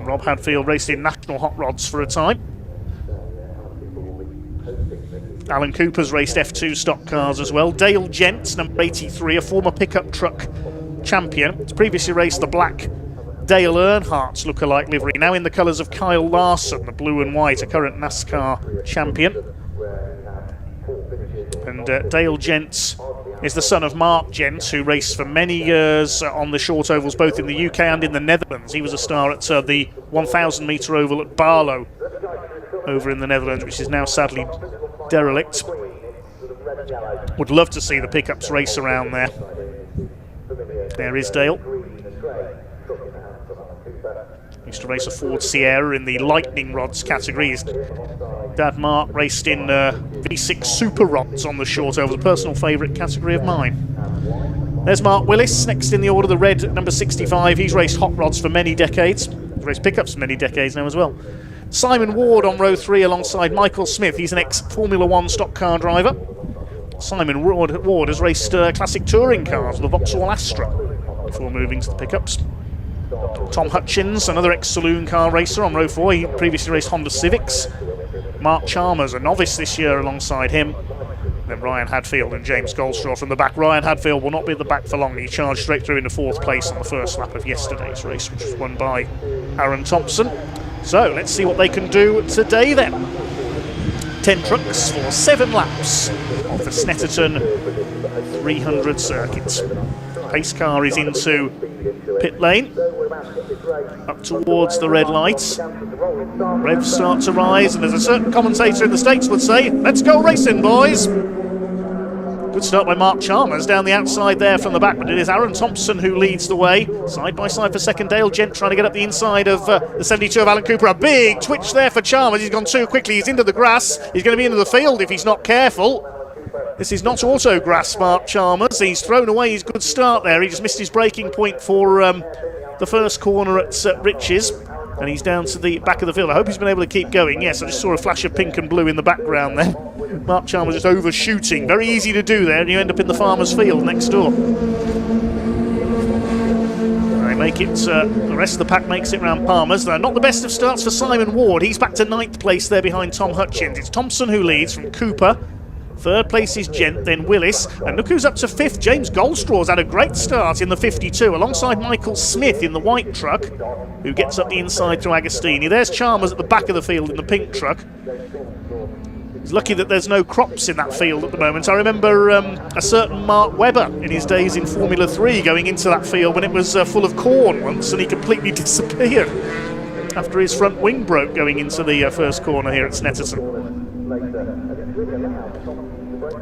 H: Rob Hadfield raced in national hot rods for a time. Alan Cooper's raced F2 stock cars as well. Dale Gents, number 83, a former pickup truck champion. He's previously raced the black Dale Earnhardt's lookalike livery, now in the colours of Kyle Larson, the blue and white, a current NASCAR champion. And Dale Gents is the son of Mark Gents, who raced for many years on the short ovals, both in the UK and in the Netherlands. He was a star at the 1,000 metre oval at Barlow over in the Netherlands, which is now sadly derelict. Would love to see the pickups race around there. There is Dale. Used to race a Ford Sierra in the Lightning Rods category. His dad Mark raced in V6 Super Rods on the short oval, a personal favourite category of mine. There's Mark Willis, next in the order, the red number 65. He's raced hot rods for many decades. He's raced pickups for many decades now as well. Simon Ward on row 3 alongside Michael Smith. He's an ex-Formula 1 stock car driver. Simon Ward has raced classic touring cars, the Vauxhall Astra, before moving to the pickups. Tom Hutchins, another ex-saloon car racer on row 4. He previously raced Honda Civics. Mark Chalmers, a novice this year, alongside him. Then Ryan Hadfield and James Goldstraw from the back. Ryan Hadfield will not be at the back for long. He charged straight through into 4th place on the first lap of yesterday's race, which was won by Aaron Thompson. So let's see what they can do today then. 10 trucks for 7 laps of the Snetterton 300 circuit. Pace car is into pit lane, up towards the red lights. Revs start to rise, and as a certain commentator in the States would say, let's go racing, boys. Good start by Mark Chalmers down the outside there from the back, but it is Aaron Thompson who leads the way. Side by side for second, Dale Gent trying to get up the inside of the 72 of Alan Cooper. A big twitch there for Chalmers. He's gone too quickly. He's into the grass. He's going to be into the field if he's not careful. This is not auto grass, Mark Chalmers. He's thrown away his good start there. He just missed his braking point for the first corner at Riches. And he's down to the back of the field. I hope he's been able to keep going. Yes, I just saw a flash of pink and blue in the background there. Mark Chalmers just overshooting. Very easy to do there, and you end up in the farmer's field next door. They make it, the rest of the pack makes it round Palmer's. They're not the best of starts for Simon Ward. He's back to 9th place there behind Tom Hutchins. It's Thompson who leads from Cooper. 3rd place is Gent, then Willis. And look who's up to 5th. James Goldstraw's had a great start in the 52, alongside Michael Smith in the white truck, who gets up the inside through Agostini. There's Chalmers at the back of the field in the pink truck. He's lucky that there's no crops in that field at the moment. I remember a certain Mark Webber in his days in Formula 3 going into that field when it was full of corn once, and he completely disappeared after his front wing broke going into the first corner here at Snetterton.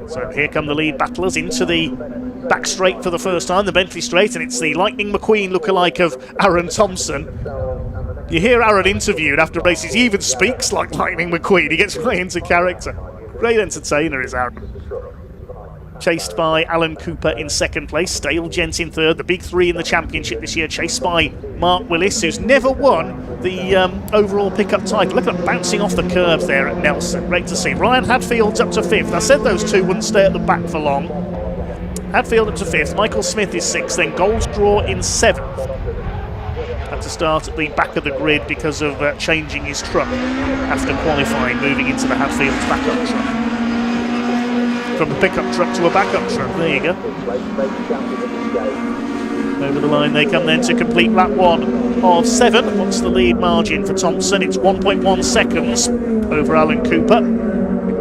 H: So here come the lead battlers into the back straight for the first time, the Bentley straight, and it's the Lightning McQueen lookalike of Aaron Thompson. You hear Aaron interviewed after races, he even speaks like Lightning McQueen. He gets right into character. Great entertainer is Aaron. Chased by Alan Cooper in 2nd place, Dale Gent in 3rd, the big 3 in the championship this year, chased by Mark Willis, who's never won the overall pickup title. Look at him bouncing off the curbs there at Nelson. Great to see. Ryan Hadfield's up to 5th. I said those two wouldn't stay at the back for long. Hadfield up to 5th, Michael Smith is 6th, then Goldstraw in 7th. Had to start at the back of the grid because of changing his truck after qualifying, moving into the Hadfield's backup truck. From a pickup truck to a backup truck, there you go. Over the line they come then to complete lap 1 of 7. What's the lead margin for Thompson? It's 1.1 seconds over Alan Cooper.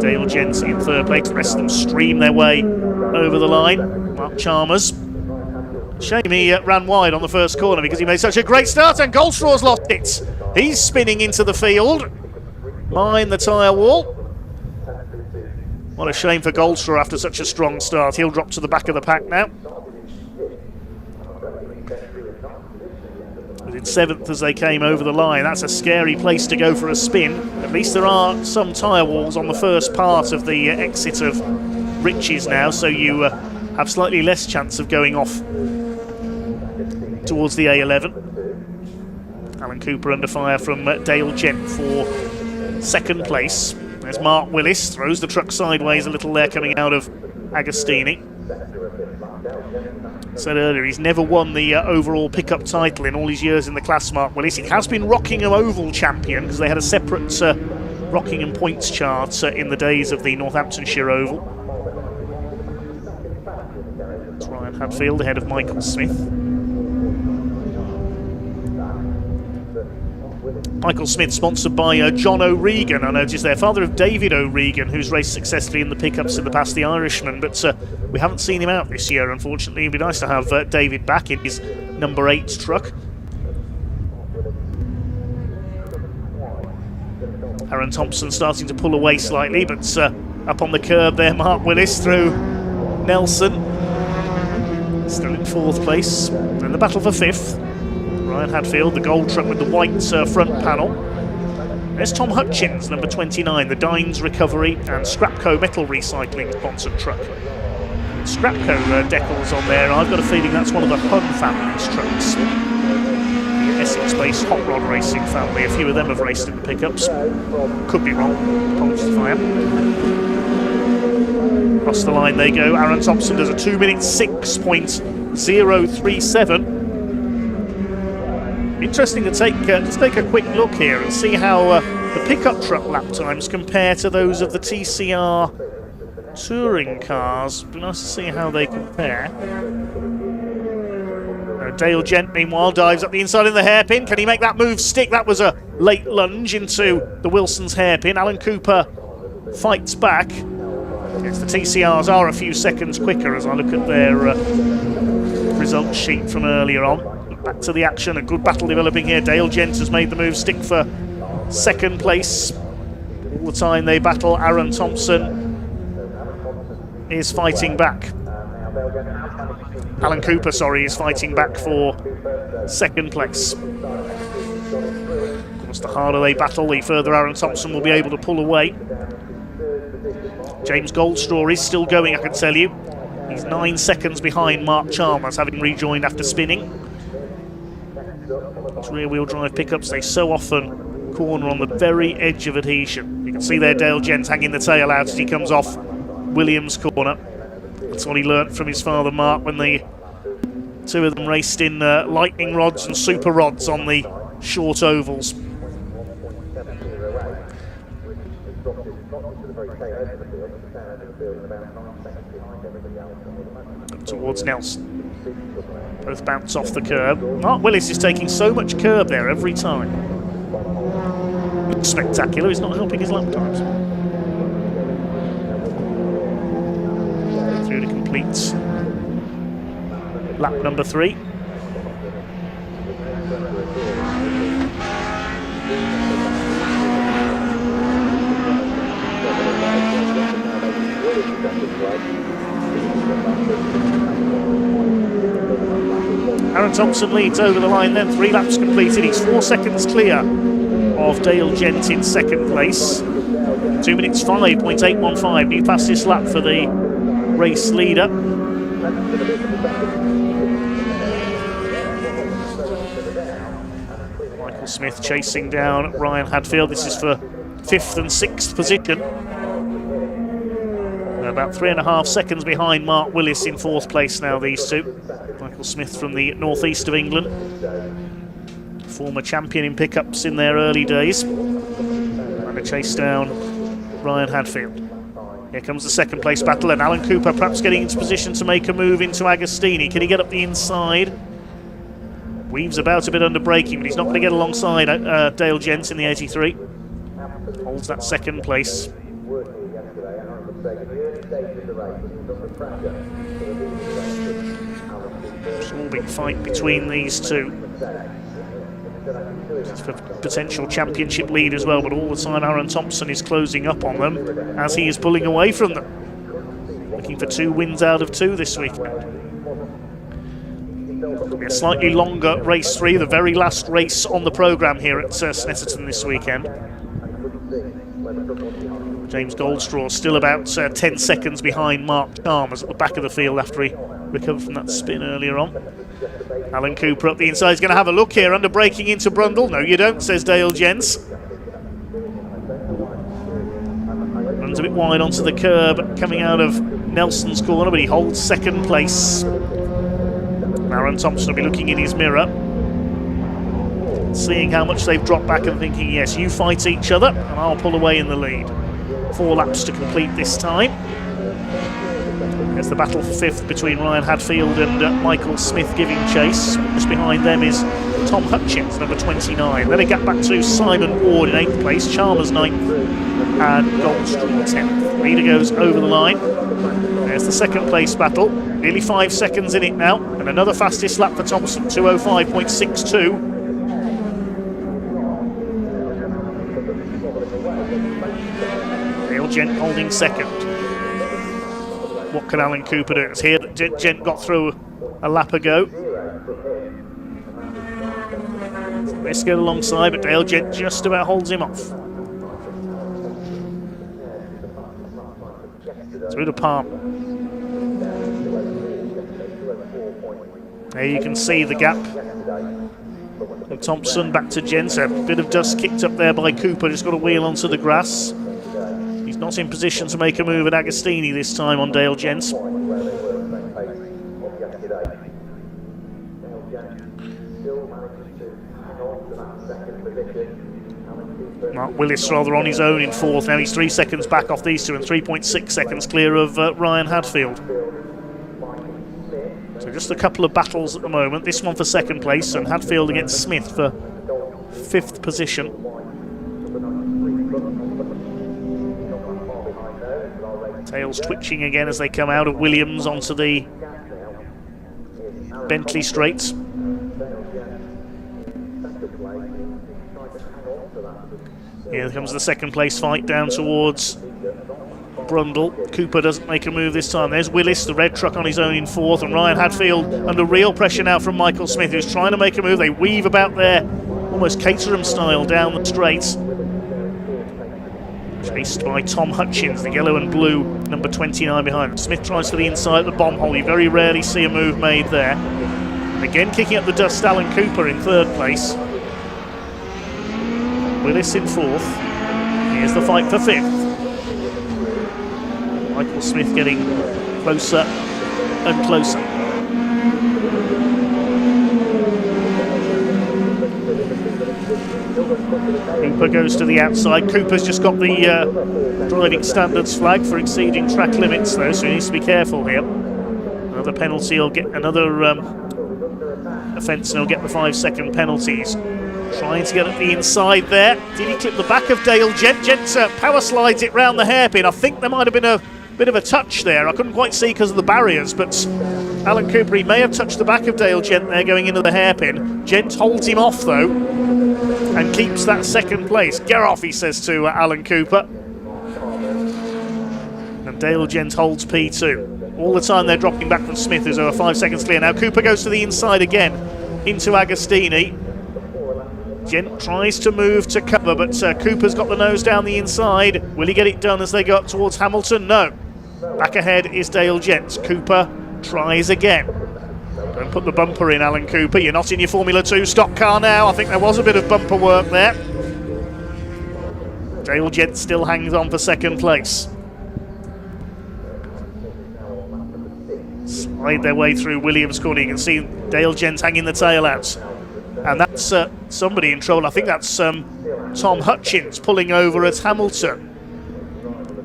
H: Dale Gent in 3rd place. The rest of them stream their way over the line. Mark Chalmers Shame he ran wide on the first corner because he made such a great start, and Goldstraw's lost it. He's spinning into the field. Mind the tyre wall. What a shame for Goldstraw after such a strong start. He'll drop to the back of the pack now. In 7th as they came over the line. That's a scary place to go for a spin. At least there are some tyre walls on the first part of the exit of Riches now, so you have slightly less chance of going off towards the A11. Alan Cooper under fire from Dale Gent for 2nd place. There's Mark Willis, throws the truck sideways a little there coming out of Agostini. Said earlier, he's never won the overall pickup title in all his years in the class, Mark Willis. He has been Rockingham Oval champion because they had a separate Rockingham points chart in the days of the Northamptonshire Oval. It's Ryan Hadfield ahead of Michael Smith. Michael Smith sponsored by John O'Regan, I noticed there, father of David O'Regan, who's raced successfully in the pickups in the past, the Irishman, but we haven't seen him out this year, unfortunately. It'd be nice to have David back in his number 8 truck. Aaron Thompson starting to pull away slightly, but up on the curb there, Mark Willis through Nelson. Still in 4th place. And the battle for 5th. Ryan Hadfield, the gold truck with the white front panel. There's Tom Hutchins, number 29, the Dines Recovery and Scrapco Metal Recycling sponsored truck. Scrapco decals on there. I've got a feeling that's one of the Hun family's trucks. The Essex-based hot rod racing family. A few of them have raced in the pickups. Could be wrong. Apologies if I am. Across the line they go. Aaron Thompson does a 2-minute 6.037. Interesting to take a quick look here and see how the pickup truck lap times compare to those of the TCR touring cars. Be nice to see how they compare. Dale Gent, meanwhile, dives up the inside of the hairpin. Can he make that move stick? That was a late lunge into the Wilson's hairpin. Alan Cooper fights back. Yes, the TCRs are a few seconds quicker as I look at their result sheet from earlier on. Back to the action, a good battle developing here. Dale Gent has made the move stick for 2nd place. All the time they battle, Aaron Thompson is fighting back. Alan Cooper, sorry, is fighting back for 2nd place. Of course, the harder they battle, the further Aaron Thompson will be able to pull away. James Goldstraw is still going, I can tell you. He's 9 seconds behind Mark Chalmers, having rejoined after spinning. Those rear-wheel drive pickups, they so often corner on the very edge of adhesion. You can see there Dale Gent hanging the tail out as he comes off Williams' corner. That's what he learnt from his father Mark when the two of them raced in lightning rods and super rods on the short ovals. Up towards Nelson. Both bounce off the curb. Mark Willis is taking so much curb there every time. Looks spectacular, he's not helping his lap times. Through to complete lap number 3. Aaron Thompson leads over the line then, 3 laps completed. He's 4 seconds clear of Dale Gent in 2nd place. 2 minutes 5.815, new fastest lap for the race leader. Michael Smith chasing down Ryan Hadfield. This is for 5th and 6th position. About 3.5 seconds behind Mark Willis in 4th place now, these two. Michael Smith from the northeast of England. Former champion in pickups in their early days. And a chase down Ryan Hadfield. Here comes the 2nd place battle, and Alan Cooper perhaps getting into position to make a move into Agostini. Can he get up the inside? Weaves about a bit under braking, but he's not going to get alongside Dale Gent in the 83. Holds that 2nd place. Absorbing fight between these two. This is for potential championship lead as well, but all the time Aaron Thompson is closing up on them as he is pulling away from them. Looking for 2 wins out of 2 this weekend. It'll be a slightly longer race 3, the very last race on the programme here at Snetterton this weekend. James Goldstraw still about 10 seconds behind Mark Chalmers at the back of the field after he recovered from that spin earlier on. Alan Cooper up the inside. He's going to have a look here under braking into Brundle. No, you don't, says Dale Jentz. Runs a bit wide onto the curb coming out of Nelson's corner, but he holds second place. Aaron Thompson will be looking in his mirror, seeing how much they've dropped back and thinking, yes, you fight each other and I'll pull away in the lead. 4 laps to complete this time. There's the battle for 5th between Ryan Hadfield and Michael Smith giving chase. Just behind them is Tom Hutchins, number 29. Then a gap back to Simon Ward in 8th place, Chalmers 9th and Goldstraw 10th. Leader goes over the line. There's the second place battle. Nearly 5 seconds in it now, and another fastest lap for Thompson, 2:05.62. Dale Gent holding second. What can Alan Cooper do? It's here that Gent got through a lap ago. Let's get alongside, but Dale Gent just about holds him off. Through the palm. There you can see the gap. From Thompson back to Gent. A bit of dust kicked up there by Cooper. Just got a wheel onto the grass. He's not in position to make a move at Agostini this time on Dale Jentz. Mark Willis rather on his own in 4th. Now he's 3 seconds back off these two and 3.6 seconds clear of Ryan Hadfield. So just a couple of battles at the moment. This one for 2nd place and Hadfield against Smith for 5th position. Tails twitching again as they come out of Williams onto the Bentley straights. Here comes the 2nd place fight down towards Brundle. Cooper doesn't make a move this time. There's Willis, the red truck on his own in 4th, and Ryan Hadfield under real pressure now from Michael Smith, who's trying to make a move. They weave about there, almost Caterham style, down the straights. Chased by Tom Hutchins, the yellow and blue number 29 behind. Smith tries for the inside of the bomb hole. You very rarely see a move made there. And again kicking up the dust, Alan Cooper in 3rd place. Willis in 4th. Here's the fight for 5th. Michael Smith getting closer and closer. Cooper goes to the outside. Cooper's just got the driving standards flag for exceeding track limits though, so he needs to be careful here. Another penalty, he'll get another offence and he'll get the 5-second penalties. Trying to get at the inside there. Did he clip the back of Dale Gent? Gent power slides it round the hairpin. I think there might have been a bit of a touch there. I couldn't quite see because of the barriers, but Alan Cooper, he may have touched the back of Dale Gent there going into the hairpin. Gent holds him off though and keeps that 2nd place. Get off, he says to Alan Cooper. And Dale Gent holds P2. All the time they're dropping back from Smith, who's over 5 seconds clear. Now Cooper goes to the inside again into Agostini. Gent tries to move to cover, but Cooper's got the nose down the inside. Will he get it done as they go up towards Hamilton? No. Back ahead is Dale Gent. Cooper tries again. Don't put the bumper in, Alan Cooper. You're not in your Formula 2 stock car now. I think there was a bit of bumper work there. Dale Gent still hangs on for 2nd place. Slide their way through Williams corner. You can see Dale Gent hanging the tail out. And that's somebody in trouble. I think that's Tom Hutchins pulling over at Hamilton.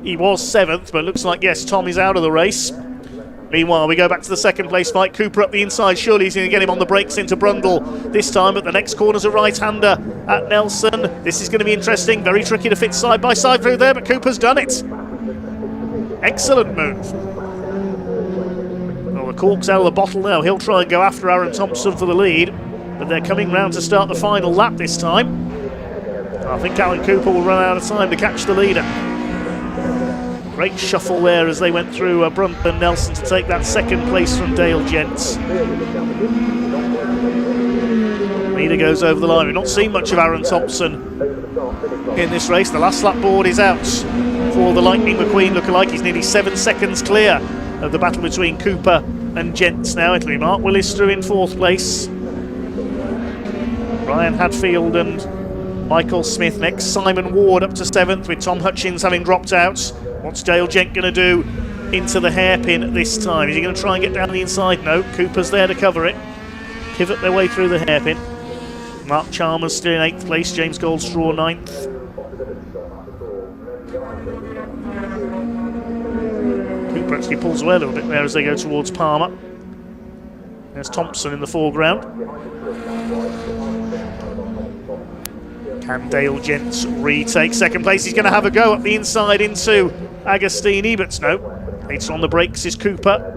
H: He was 7th, but looks like, yes, Tom is out of the race. Meanwhile, we go back to the 2nd place fight. Cooper up the inside. Surely he's going to get him on the brakes into Brundle this time, but the next corner's a right-hander at Nelson. This is going to be interesting. Very tricky to fit side by side through there, but Cooper's done it. Excellent move. Well, the cork's out of the bottle now. He'll try and go after Aaron Thompson for the lead, but they're coming round to start the final lap this time. I think Alan Cooper will run out of time to catch the leader. Great shuffle there as they went through Brunt and Nelson to take that second place from Dale Gents. Leader goes over the line. We've not seen much of Aaron Thompson in this race. The last lap board is out for the Lightning McQueen lookalike. He's nearly 7 seconds clear of the battle between Cooper and Gents now. It'll be Mark Willis through in 4th place. Ryan Hadfield and Michael Smith next. Simon Ward up to 7th with Tom Hutchins having dropped out. What's Dale Gent going to do into the hairpin this time? Is he going to try and get down the inside? No, Cooper's there to cover it. Pivot their way through the hairpin. Mark Chalmers still in 8th place, James Goldstraw 9th. Cooper actually pulls away a little bit there as they go towards Palmer. There's Thompson in the foreground. Can Dale Gents retake 2nd place? He's going to have a go up the inside into Agostini, but no. Later on the brakes is Cooper.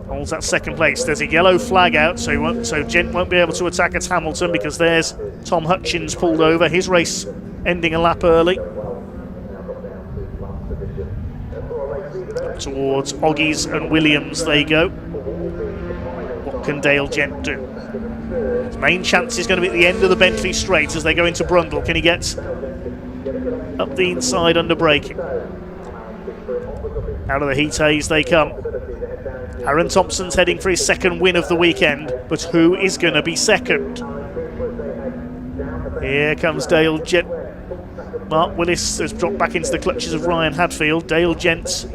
H: Holds that 2nd place. There's a yellow flag out, so Gent won't be able to attack at Hamilton because there's Tom Hutchins pulled over. His race ending a lap early. Up towards Oggies and Williams they go. What can Dale Gent do? His main chance is going to be at the end of the Bentley straight as they go into Brundle. Can he get up the inside under braking? Out of the heat haze they come. Aaron Thompson's heading for his 2nd win of the weekend, but who is going to be 2nd? Here comes Dale Gent. Mark Willis has dropped back into the clutches of Ryan Hadfield. Dale Gent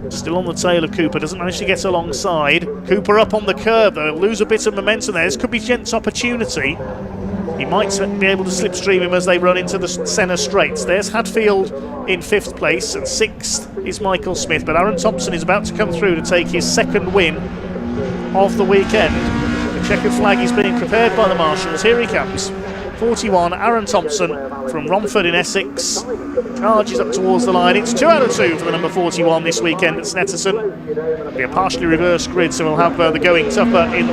H: still on the tail of Cooper, doesn't manage to get alongside. Cooper up on the curb though, he'll lose a bit of momentum there. This could be Gent's opportunity. He might be able to slipstream him as they run into the Senna straights. There's Hadfield in 5th place, and 6th is Michael Smith. But Aaron Thompson is about to come through to take his 2nd win of the weekend. The checkered flag is being prepared by the marshals. Here he comes. 41, Aaron Thompson from Romford in Essex. Charges up towards the line. It's 2 out of 2 for the number 41 this weekend at Snetterton. It'll be a partially reversed grid, so we'll have the going tougher in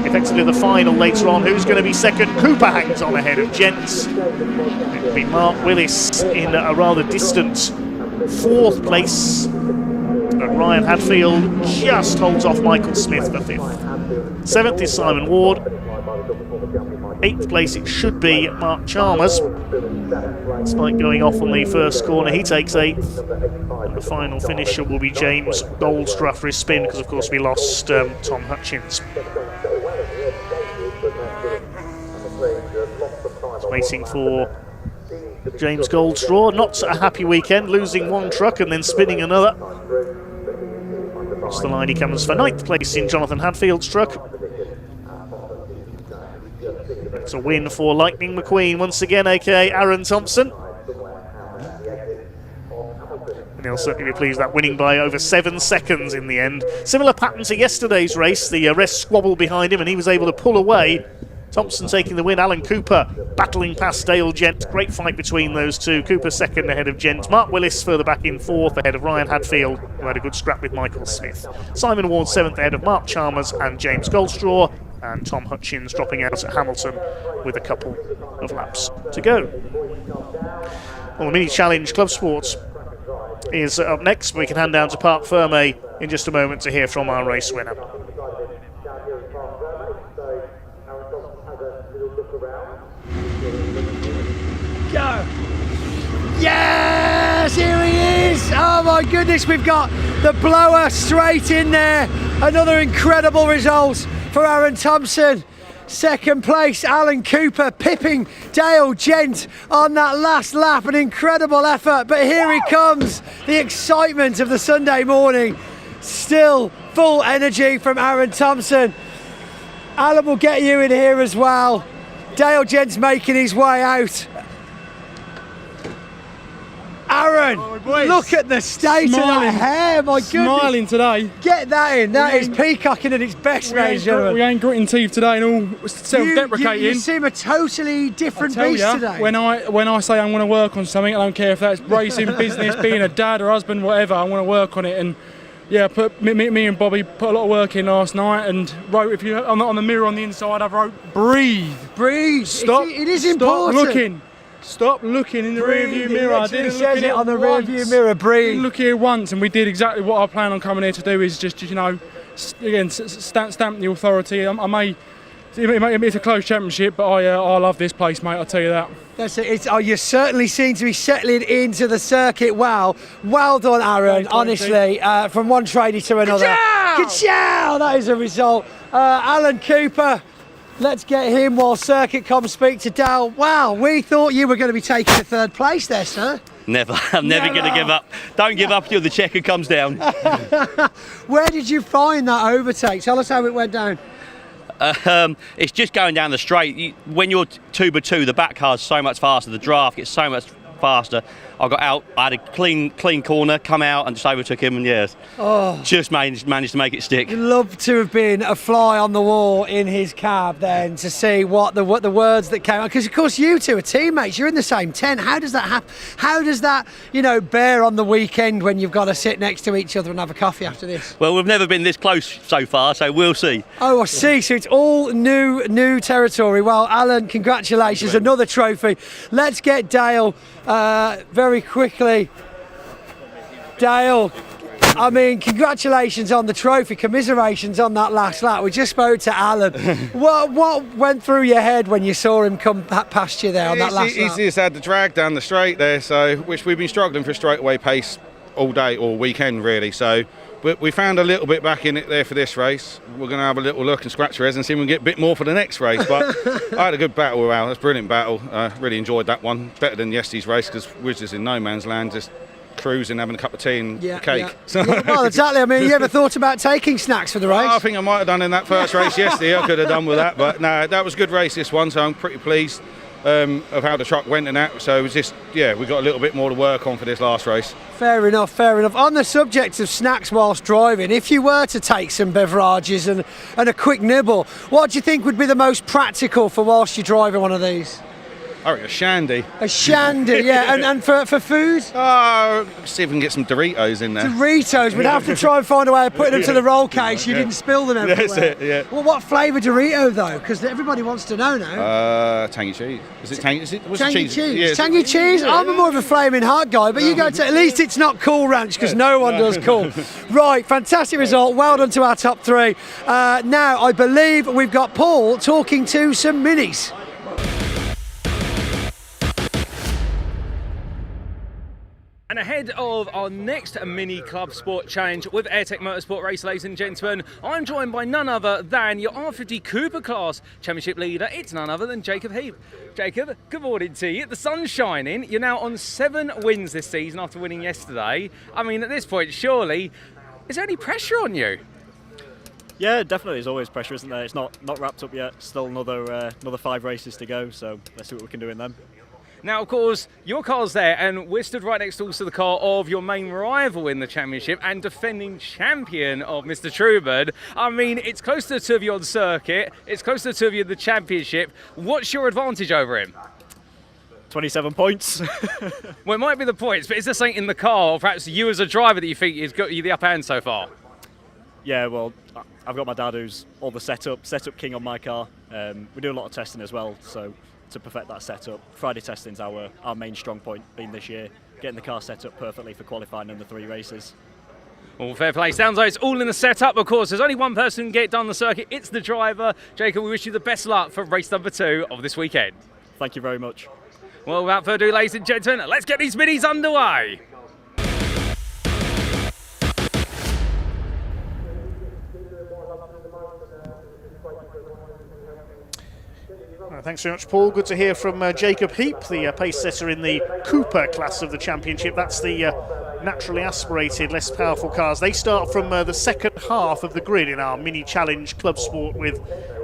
H: effectively the final later on. Who's going to be 2nd? Cooper hangs on ahead of Gents. It'll be Mark Willis in a rather distant 4th place. But Ryan Hadfield just holds off Michael Smith for 5th. 7th is Simon Ward. 8th place it should be Mark Chalmers. Despite going off on the first corner, he takes 8th. And the final finisher will be James Goldstraw for his spin, because of course we lost Tom Hutchins. Waiting for James Goldstraw. Not a happy weekend, losing one truck and then spinning another. Across the line he comes for 9th place in Jonathan Hadfield's truck. It's a win for Lightning McQueen once again, aka Aaron Thompson. And he'll certainly be pleased that winning by over 7 seconds in the end. Similar pattern to yesterday's race, the rest squabbled behind him and he was able to pull away. Thompson taking the win, Alan Cooper battling past Dale Gent. Great fight between those two. Cooper 2nd ahead of Gent. Mark Willis further back in 4th ahead of Ryan Hadfield, who had a good scrap with Michael Smith. Simon Ward 7th ahead of Mark Chalmers and James Goldstraw. And Tom Hutchins dropping out at Hamilton with a couple of laps to go. Well, the Mini Challenge Club Sports is up next. We can hand down to Parc Ferme in just a moment to hear from our race winner.
T: Go! Yes, here he is! Oh my goodness, we've got the blower straight in there. Another incredible result for Aaron Thompson. 2nd place, Alan Cooper pipping Dale Gent on that last lap. An incredible effort, but here he comes. The excitement of the Sunday morning. Still full energy from Aaron Thompson. Alan will get you in here as well. Dale Gent's making his way out. Aaron, look at the state of that hair, my goodness.
F: Smiling today.
T: Get that in, that is peacocking at its best, ladies and gentlemen.
F: We ain't gritting teeth today and all self-deprecating.
T: You seem a totally different beast today.
F: When I say I'm going to work on something, I don't care if that's racing, business, being a dad or husband, whatever, I want to work on it, and yeah, me and Bobby put a lot of work in last night and wrote. If you on the mirror on the inside, I've wrote breathe. Stop.
T: It is important.
F: Stop looking in the rearview mirror. I didn't
T: says
F: look in
T: it on the
F: once.
T: rearview mirror. Breathe.
F: Didn't look here once, and we did exactly what I plan on coming here to do. Is just again stamp the authority. It's a close championship, but I love this place, mate. I'll tell you that.
T: That's it. You certainly seem to be settling into the circuit well. Well done, Aaron. Honestly, from one tradie to another. Ka-chow! That is a result. Alan Cooper. Let's get him while Circuit comes speak to Dal. Wow, we thought you were going to be taking the third place there, sir.
D: Never. I'm never going to give up. Don't give up till the checker comes down.
T: Where did you find that overtake? Tell us how it went down.
D: It's just going down the straight. When you're 2x2, the back car's so much faster. The draft gets so much faster. I got out. I had a clean corner, come out, and just overtook him. And just managed to make it stick.
T: You'd love to have been a fly on the wall in his cab then to see what the words that came out. Because of course you two are teammates. You're in the same tent. How does that happen? How does that bear on the weekend when you've got to sit next to each other and have a coffee after this?
D: Well, we've never been this close so far, so we'll see.
T: Oh, I see. So it's all new territory. Well, Alan, congratulations. Another trophy. Let's get Dale very quickly. Dale, I mean, congratulations on the trophy, commiserations on that last lap. We just spoke to Alan. What went through your head when you saw him come past you there on that last lap?
G: He's just had the drag down the straight there, which we've been struggling for straightaway pace all day, all weekend really. So we found a little bit back in it there for this race. We're going to have a little look and scratch our heads and see if we can get a bit more for the next race. But I had a good battle with Al. That's a brilliant battle. Really enjoyed that one. Better than yesterday's race because we're just in no man's land, just cruising, having a cup of tea and a cake.
T: Yeah. So well, exactly. I mean, you ever thought about taking snacks for the race?
G: I think I might have done in that first race yesterday. I could have done with that. But no, that was a good race this one, so I'm pretty pleased of how the truck went and that. So it was just, we got a little bit more to work on for this last race.
T: Fair enough. On the subject of snacks whilst driving, if you were to take some beverages and a quick nibble, what do you think would be the most practical for whilst you're driving one of these?
G: Oh, a shandy.
T: A shandy, yeah. And for food?
G: See if we can get some Doritos in there.
T: Doritos. We'd have to try and find a way of putting them to the roll case. You didn't spill them everywhere.
G: That's it, yeah.
T: Well, what flavour Dorito, though? Because everybody wants to know now.
G: Tangy cheese. Is it tangy?
T: Tangy cheese. Yeah, tangy cheese? I'm more of a flaming hot guy, but you go to, at least it's not Cool Ranch, because no one does cool. Right, fantastic result. Well done to our top three. Now, I believe we've got Paul talking to some minis.
A: And ahead of our next Mini Club Sport Challenge with AirTech Motorsport race, ladies and gentlemen, I'm joined by none other than your R50 Cooper class championship leader. It's none other than Jacob Heap. Jacob, good morning to you. The sun's shining. You're now on 7 wins this season after winning yesterday. I mean, at this point, surely, is there any pressure on you?
W: Yeah, definitely. There's always pressure, isn't there? It's not wrapped up yet. Still another 5 races to go. So let's see what we can do in them.
A: Now, of course, your car's there, and we're stood right next to also the car of your main rival in the championship and defending champion of Mr. Truebird. I mean, it's close to the two of you on circuit. It's close to the two of you in the championship. What's your advantage over him?
W: 27 points.
A: Well, it might be the points, but is there something in the car, or perhaps you as a driver, that you think has got you the upper hand so far?
W: Yeah, well, I've got my dad who's all the setup king on my car. We do a lot of testing as well, so to perfect that setup. Friday testing's our main strong point been this year, getting the car set up perfectly for qualifying in the 3 races.
A: All fair play. Sounds like it's all in the setup. Of course, there's only one person who can get done the circuit. It's the driver. Jacob, we wish you the best luck for race number 2 of this weekend.
W: Thank you very much.
A: Well, without further ado, ladies and gentlemen, let's get these minis underway.
H: Thanks very much, Paul. Good to hear from Jacob Heap, the pace setter in the Cooper class of the championship. That's the naturally aspirated, less powerful cars. They start from the second half of the grid in our mini challenge club sport with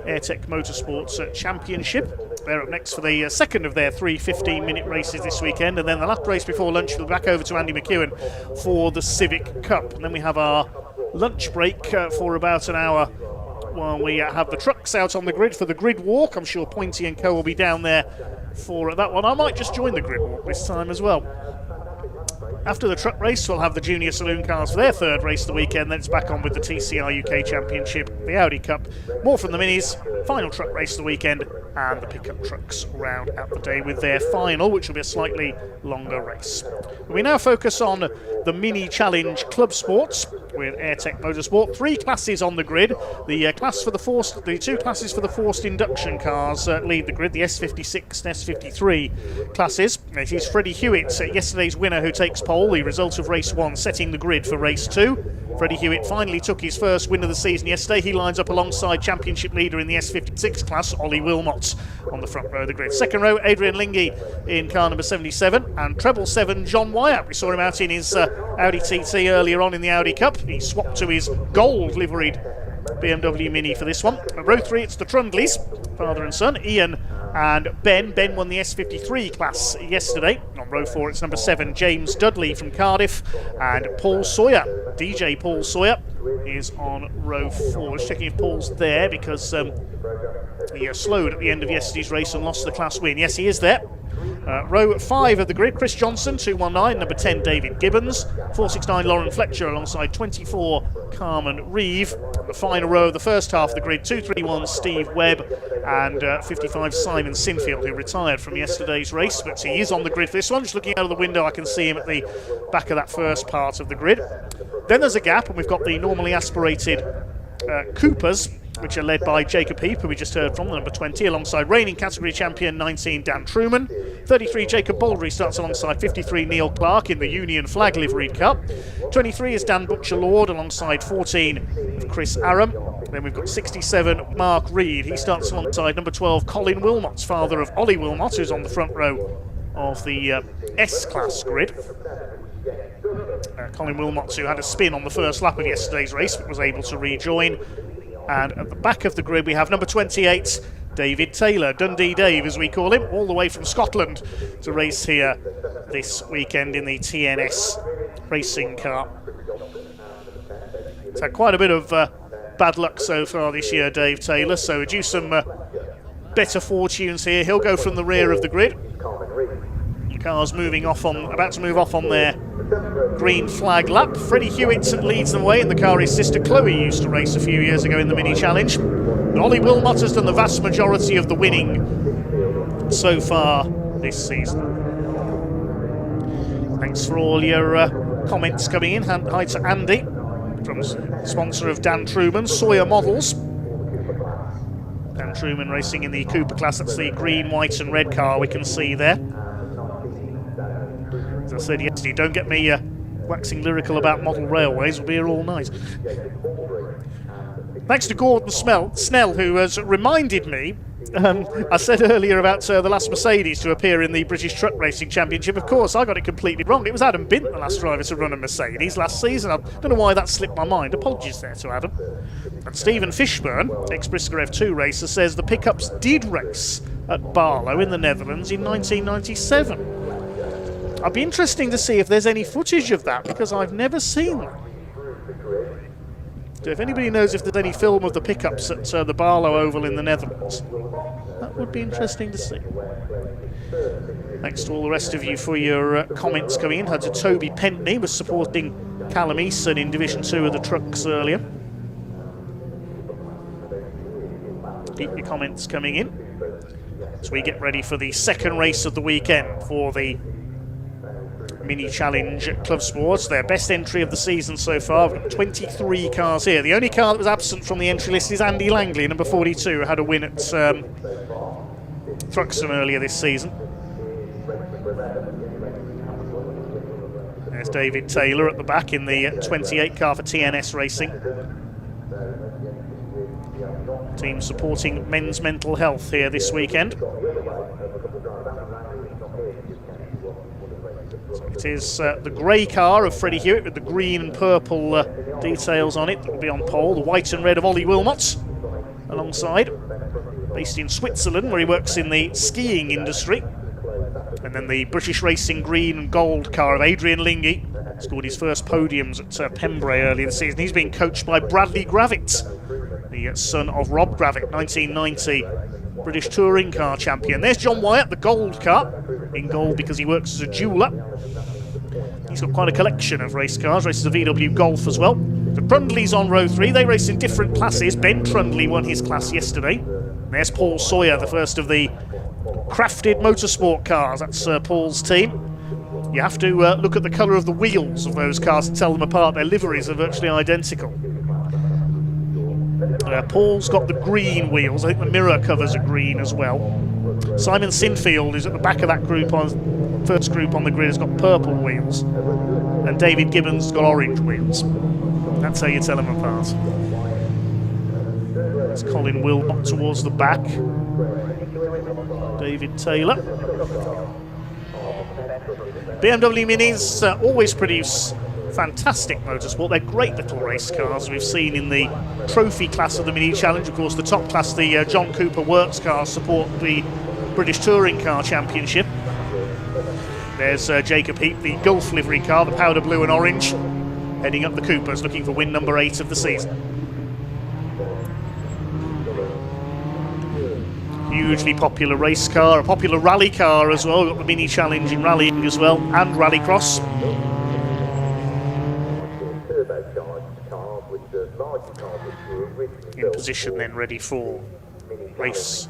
H: AirTech Motorsports Championship. They're up next for the second of their 3 15-minute races this weekend, and then the last race before lunch we'll be back over to Andy McEwen for the Civic Cup. And then we have our lunch break for about an hour while we have the trucks out on the grid for the grid walk. I'm sure Pointy and Co will be down there for that one. I might just join the grid walk this time as well. After the truck race, we'll have the junior saloon cars for their third race of the weekend. Then it's back on with the TCR UK Championship, the Audi Cup. More from the minis, final truck race of the weekend, and the pickup trucks round out the day with their final, which will be a slightly longer race. We now focus on the Mini Challenge Club Sports with AirTech Motorsport. 3 classes on the grid. The two classes for the forced induction cars lead the grid, the S56 and S53 classes. It is Freddie Hewitt, yesterday's winner, who takes pole, the result of race 1, setting the grid for race 2. Freddie Hewitt finally took his first win of the season yesterday. He lines up alongside championship leader in the S56 class, Ollie Wilmot, on the front row of the grid. Second row, Adrian Lingy in car number 77, and treble 7, John Wyatt. We saw him out in his Audi TT earlier on in the Audi Cup. He swapped to his gold liveried BMW Mini for this one. At row 3, it's the Trundleys, father and son, Ian and Ben. Ben won the S53 class yesterday. On row 4, it's number 7, James Dudley from Cardiff, and Paul Sawyer. DJ Paul Sawyer is on row 4. Just checking if Paul's there, because he slowed at the end of yesterday's race and lost the class win. Yes, he is there. Row 5 of the grid, Chris Johnson, 219, number 10, David Gibbons, 469, Lauren Fletcher, alongside 24, Carmen Reeve. The final row of the first half of the grid, 231, Steve Webb, and 55, Simon Sinfield, who retired from yesterday's race, but he is on the grid for this one. Just looking out of the window, I can see him at the back of that first part of the grid. Then there's a gap, and we've got the normally aspirated Coopers, which are led by Jacob Heap, who we just heard from, the number 20, alongside reigning category champion 19, Dan Truman. 33, Jacob Baldry starts alongside 53, Neil Clark in the Union Flag liveried car. 23 is Dan Butcher-Lord alongside 14, Chris Aram. Then we've got 67, Mark Reed. He starts alongside number 12, Colin Wilmot, father of Ollie Wilmot, who's on the front row of the S-Class grid. Colin Wilmot, who had a spin on the first lap of yesterday's race, but was able to rejoin. And at the back of the grid, we have number 28, David Taylor, Dundee Dave as we call him, all the way from Scotland to race here this weekend in the TNS racing car. It's had quite a bit of bad luck so far this year, Dave Taylor, so due some better fortunes here. He'll go from the rear of the grid. The car's about to move off on their green flag lap. Freddie Hewitt leads the way in the car his sister Chloe used to race a few years ago in the Mini Challenge. And Ollie Wilmot has done the vast majority of the winning so far this season. Thanks for all your comments coming in. Hi to Andy, from sponsor of Dan Truman, Sawyer Models. Dan Truman racing in the Cooper class. That's the green, white and red car we can see there. As I said yesterday, don't get me waxing lyrical about model railways, we'll be here all night. Thanks to Gordon Snell, who has reminded me, I said earlier about the last Mercedes to appear in the British Truck Racing Championship. Of course, I got it completely wrong. It was Adam Bint, the last driver to run a Mercedes last season. I don't know why that slipped my mind. Apologies there to Adam. And Stephen Fishburne, ex-Brisker F2 racer, says the pickups did race at Barlow in the Netherlands in 1997. I'd be interesting to see if there's any footage of that, because I've never seen that. So if anybody knows if there's any film of the pickups at the Barlow Oval in the Netherlands, that would be interesting to see. Thanks to all the rest of you for your comments coming in. Had to Toby Pentney, was supporting Callum Easton in Division 2 of the trucks earlier. Keep your comments coming in as we get ready for the second race of the weekend for the Mini Challenge Club Sports, their best entry of the season so far. We've got 23 cars here. The only car that was absent from the entry list is Andy Langley, number 42, who had a win at Thruxton earlier this season. There's David Taylor at the back in the 28 car for TNS Racing. Team supporting men's mental health here this weekend. It is the grey car of Freddie Hewitt with the green and purple details on it that will be on pole. The white and red of Ollie Wilmot alongside. Based in Switzerland, where he works in the skiing industry. And then the British Racing green and gold car of Adrian Lingy. Scored his first podiums at Pembrey earlier this season. He's being coached by Bradley Gravitt, the son of Rob Gravitt, 1990 British Touring Car champion. There's John Wyatt, the gold car, in gold because he works as a jeweller. He's got quite a collection of race cars, races a VW Golf as well. The Trundleys on row 3, they race in different classes. Ben Trundley won his class yesterday. There's Paul Sawyer, the first of the crafted motorsport cars. That's Paul's team. You have to look at the colour of the wheels of those cars to tell them apart. Their liveries are virtually identical. Paul's got the green wheels. I think the mirror covers are green as well. Simon Sinfield, who's at the back of that group, on first group on the grid, has got purple wheels. And David Gibbons has got orange wheels. That's how you tell them apart. It's Colin Wilmot towards the back. David Taylor. BMW Minis always produce fantastic motorsport. They're great little race cars. We've seen in the trophy class of the Mini Challenge, of course, the top class, the John Cooper Works cars support the British Touring Car Championship. There's Jacob Heap, the Gulf livery car, the powder blue and orange, heading up the Coopers, looking for win number 8 of the season. Hugely popular race car, a popular rally car as well. We've got the Mini Challenge in rallying as well, and rallycross. In position then, ready for race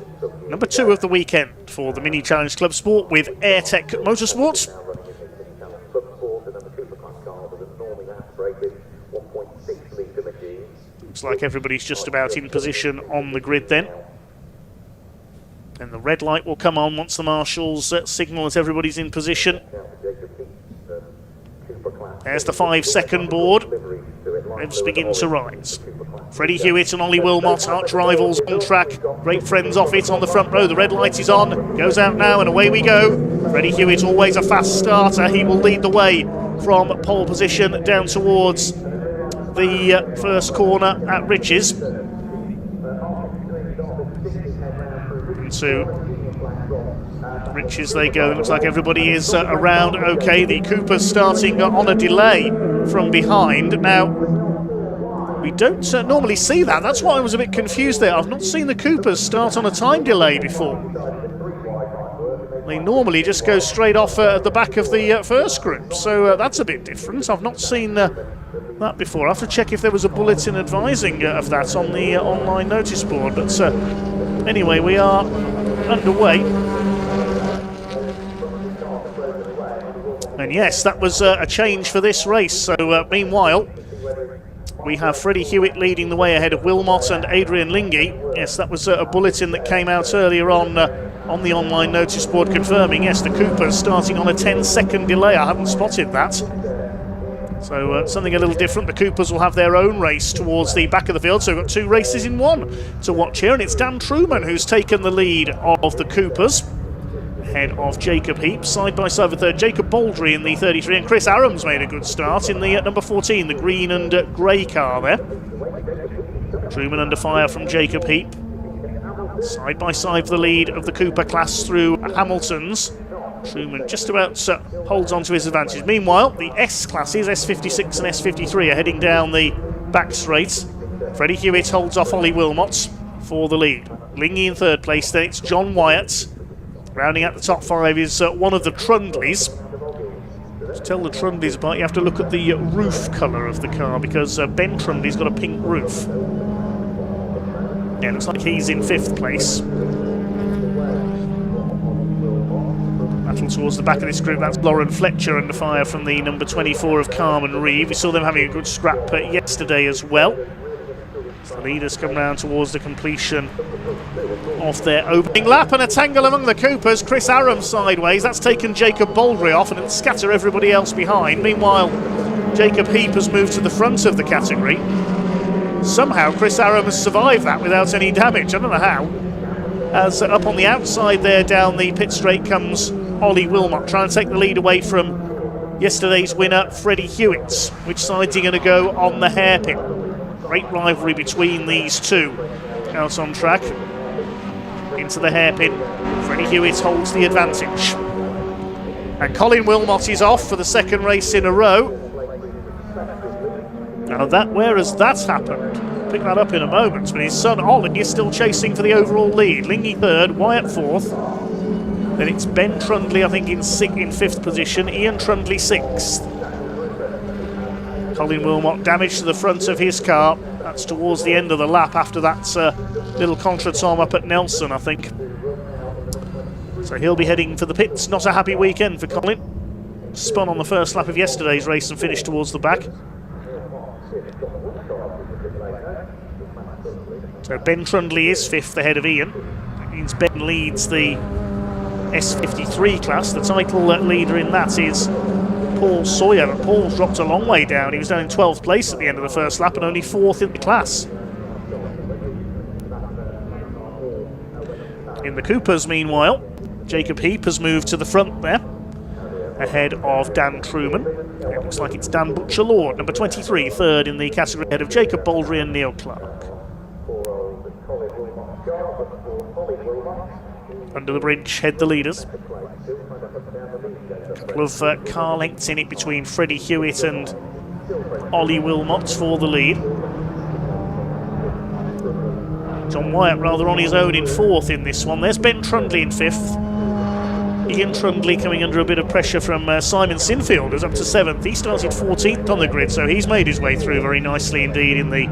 H: number 2 of the weekend for the Mini Challenge Club Sport with AirTech Motorsports. Looks like everybody's just about in position on the grid then. And the red light will come on once the marshals signal that everybody's in position. There's the 5-second board. Revs begin to rise. Freddie Hewitt and Ollie Wilmot, arch rivals on track. Great friends off it on the front row. The red light is on. Goes out now and away we go. Freddie Hewitt, always a fast starter. He will lead the way from pole position down towards the first corner at Riches. To Riches they go. It looks like everybody is around okay. The Coopers starting on a delay from behind. Now, we don't normally see that. That's why I was a bit confused there. I've not seen the Coopers start on a time delay before. They normally just go straight off at the back of the first group. So that's a bit different. I've not seen that before. I have to check if there was a bulletin advising of that on the online notice board. But anyway, we are underway. And yes, that was a change for this race. So meanwhile, we have Freddie Hewitt leading the way ahead of Wilmot and Adrian Lingy. Yes, that was a bulletin that came out earlier on the online notice board confirming, yes, the Coopers starting on a 10-second delay. I haven't spotted that. So something a little different. The Coopers will have their own race towards the back of the field. So we've got 2 races in 1 to watch here. And it's Dan Truman who's taken the lead of the Coopers, ahead of Jacob Heap. Side by side with Jacob Baldry in the 33. And Chris Arams made a good start in the number 14, the green and grey car there. Truman under fire from Jacob Heap. Side by side for the lead of the Cooper class through Hamilton's. Truman just about holds on to his advantage. Meanwhile, the S classes, S56 and S53, are heading down the back straight. Freddie Hewitt holds off Ollie Wilmot for the lead. Lingy in 3rd place, then it's John Wyatt. Rounding out the top 5 is one of the Trundleys. To tell the Trundleys apart, you have to look at the roof colour of the car, because Ben Trundley's got a pink roof. Yeah, looks like he's in 5th place. Battle towards the back of this group, that's Lauren Fletcher under fire from the number 24 of Carmen Reeve. We saw them having a good scrap yesterday as well. So the leaders come round towards the completion of their opening lap, and a tangle among the Coopers. Chris Arams sideways, that's taken Jacob Baldry off and it'll scatter everybody else behind. Meanwhile, Jacob Heap has moved to the front of the category. Somehow Chris Arams survived that without any damage. I don't know how. As up on the outside there down the pit straight comes Ollie Wilmot, trying to take the lead away from yesterday's winner Freddie Hewitt. Which side's he going to go on the hairpin? Great rivalry between these two out on track. Into the hairpin, Freddie Hewitt holds the advantage. And Colin Wilmot is off for the 2nd race in a row. Now where has that happened? Pick that up in a moment, but his son Ollie is still chasing for the overall lead. Lingy 3rd, Wyatt 4th. Then it's Ben Trundley, I think, in 5th position. Ian Trundley 6th. Colin Wilmot, damage to the front of his car. That's towards the end of the lap after that little contretemps up at Nelson, I think. So he'll be heading for the pits. Not a happy weekend for Colin. Spun on the first lap of yesterday's race and finished towards the back. So Ben Trundley is 5th ahead of Ian. That means Ben leads the S53 class. The title leader in that is Paul Sawyer, and Paul's dropped a long way down. He was down in 12th place at the end of the first lap and only 4th in the class. In the Coopers, meanwhile, Jacob Heap has moved to the front there, ahead of Dan Truman. It looks like it's Dan Butcher-Lord, number 23, 3rd in the category, ahead of Jacob Baldry and Neil Clark. Under the bridge head the leaders. A couple of car lengths in it between Freddie Hewitt and Ollie Wilmot for the lead. John Wyatt rather on his own in 4th in this one. There's Ben Trundley in 5th. Ian Trundley coming under a bit of pressure from Simon Sinfield, who's up to 7th. He started 14th on the grid, so he's made his way through very nicely indeed in the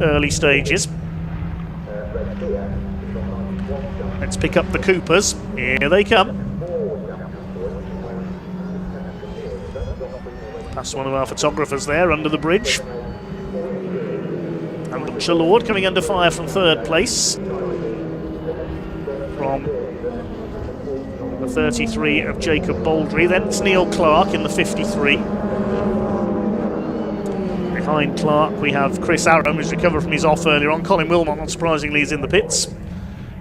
H: early stages. Let's pick up the Coopers. Here they come. That's one of our photographers there under the bridge. And Butcher Lord coming under fire from 3rd place. From the 33 of Jacob Baldry. Then it's Neil Clark in the 53. Behind Clark we have Chris Aram, who's recovered from his off earlier on. Colin Wilmot, not surprisingly, is in the pits.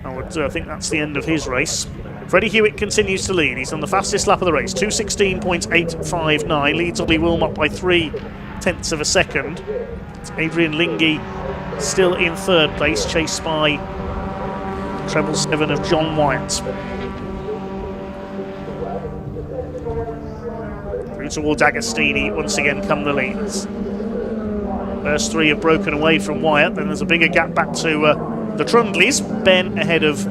H: I think that's the end of his race. Freddie Hewitt continues to lead. He's on the fastest lap of the race, 2:16.859. Leads Ollie Wilmot by 0.3 of a second. It's Adrian Lingy still in 3rd place, chased by treble 7 of John Wyatt. Through towards Agostini, once again come the leaders. First 3 have broken away from Wyatt, then there's a bigger gap back to the Trundleys. Ben ahead of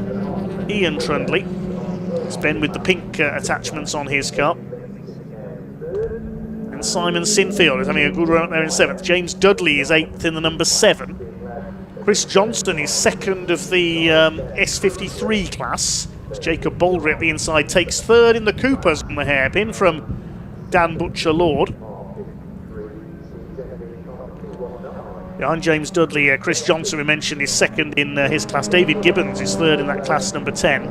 H: Ian Trundley. It's Ben with the pink attachments on his car. And Simon Sinfield is having a good run up there in 7th. James Dudley is 8th in the number 7. Chris Johnston is 2nd of the S53 class. Jacob Baldry at the inside takes 3rd in the Coopers on the hairpin from Dan Butcher-Lord. Behind James Dudley, Chris Johnson, we mentioned, is 2nd in his class. David Gibbons is 3rd in that class, number 10.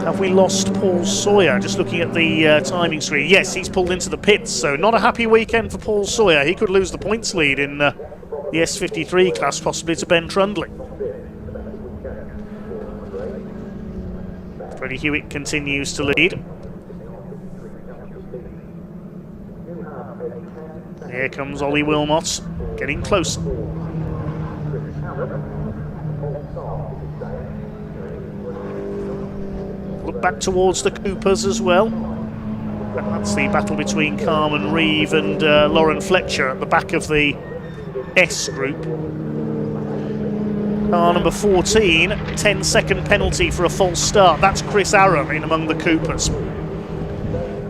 H: Have we lost Paul Sawyer? Just looking at the timing screen. Yes, he's pulled into the pits, so not a happy weekend for Paul Sawyer. He could lose the points lead in the S53 class, possibly to Ben Trundley. Freddie Hewitt continues to lead. Here comes Ollie Wilmot, getting closer. Look back towards the Coopers as well. That's the battle between Carmen Reeve and Lauren Fletcher at the back of the S group. Car number 14, 10-second penalty for a false start. That's Chris Aram in among the Coopers.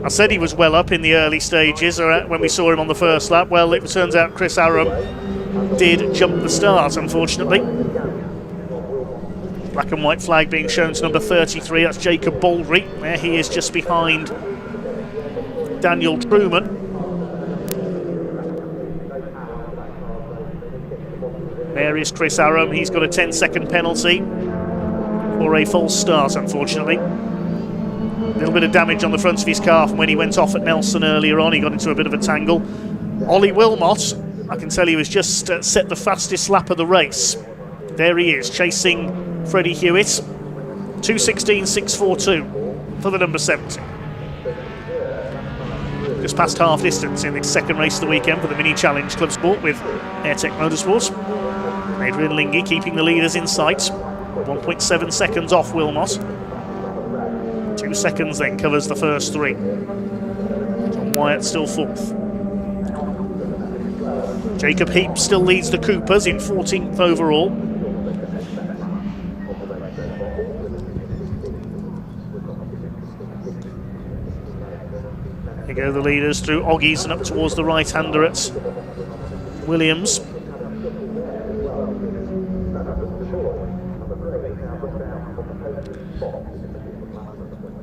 H: I said he was well up in the early stages when we saw him on the first lap. Well, it turns out Chris Aram did jump the start, unfortunately. Black and white flag being shown to number 33. That's Jacob Baldry. There he is, just behind Daniel Truman. There is Chris Aram. He's got a 10-second penalty for a false start, unfortunately. A little bit of damage on the front of his car from when he went off at Nelson earlier on. He got into a bit of a tangle. Ollie Wilmot, I can tell you, has just set the fastest lap of the race. There he is, chasing Freddie Hewitt. 2:16.642 for the number 70. Just past half distance in the second race of the weekend for the Mini Challenge Club Sport with Airtech Motorsport. Adrian Lingy keeping the leaders in sight. 1.7 seconds off Wilmot. 2 seconds then covers the first 3. John Wyatt still 4th. Jacob Heap still leads the Coopers in 14th overall. Here There are the leaders through Oggies and up towards the right-hander at Williams.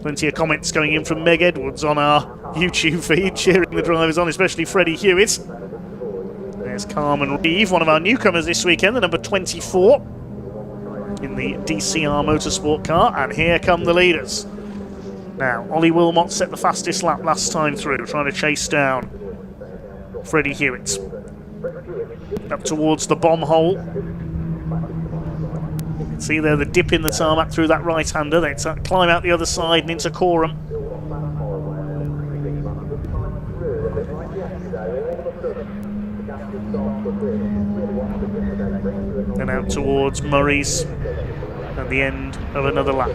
H: Plenty of comments going in from Meg Edwards on our YouTube feed, cheering the drivers on, especially Freddie Hewitt. There's Carmen Reeve, one of our newcomers this weekend, the number 24 in the DCR Motorsport car, and here come the leaders. Now, Ollie Wilmot set the fastest lap last time through, trying to chase down Freddie Hewitt. Up towards the bomb hole. See there the dip in the tarmac through that right-hander. They climb out the other side and into Coram. And out towards Murray's at the end of another lap.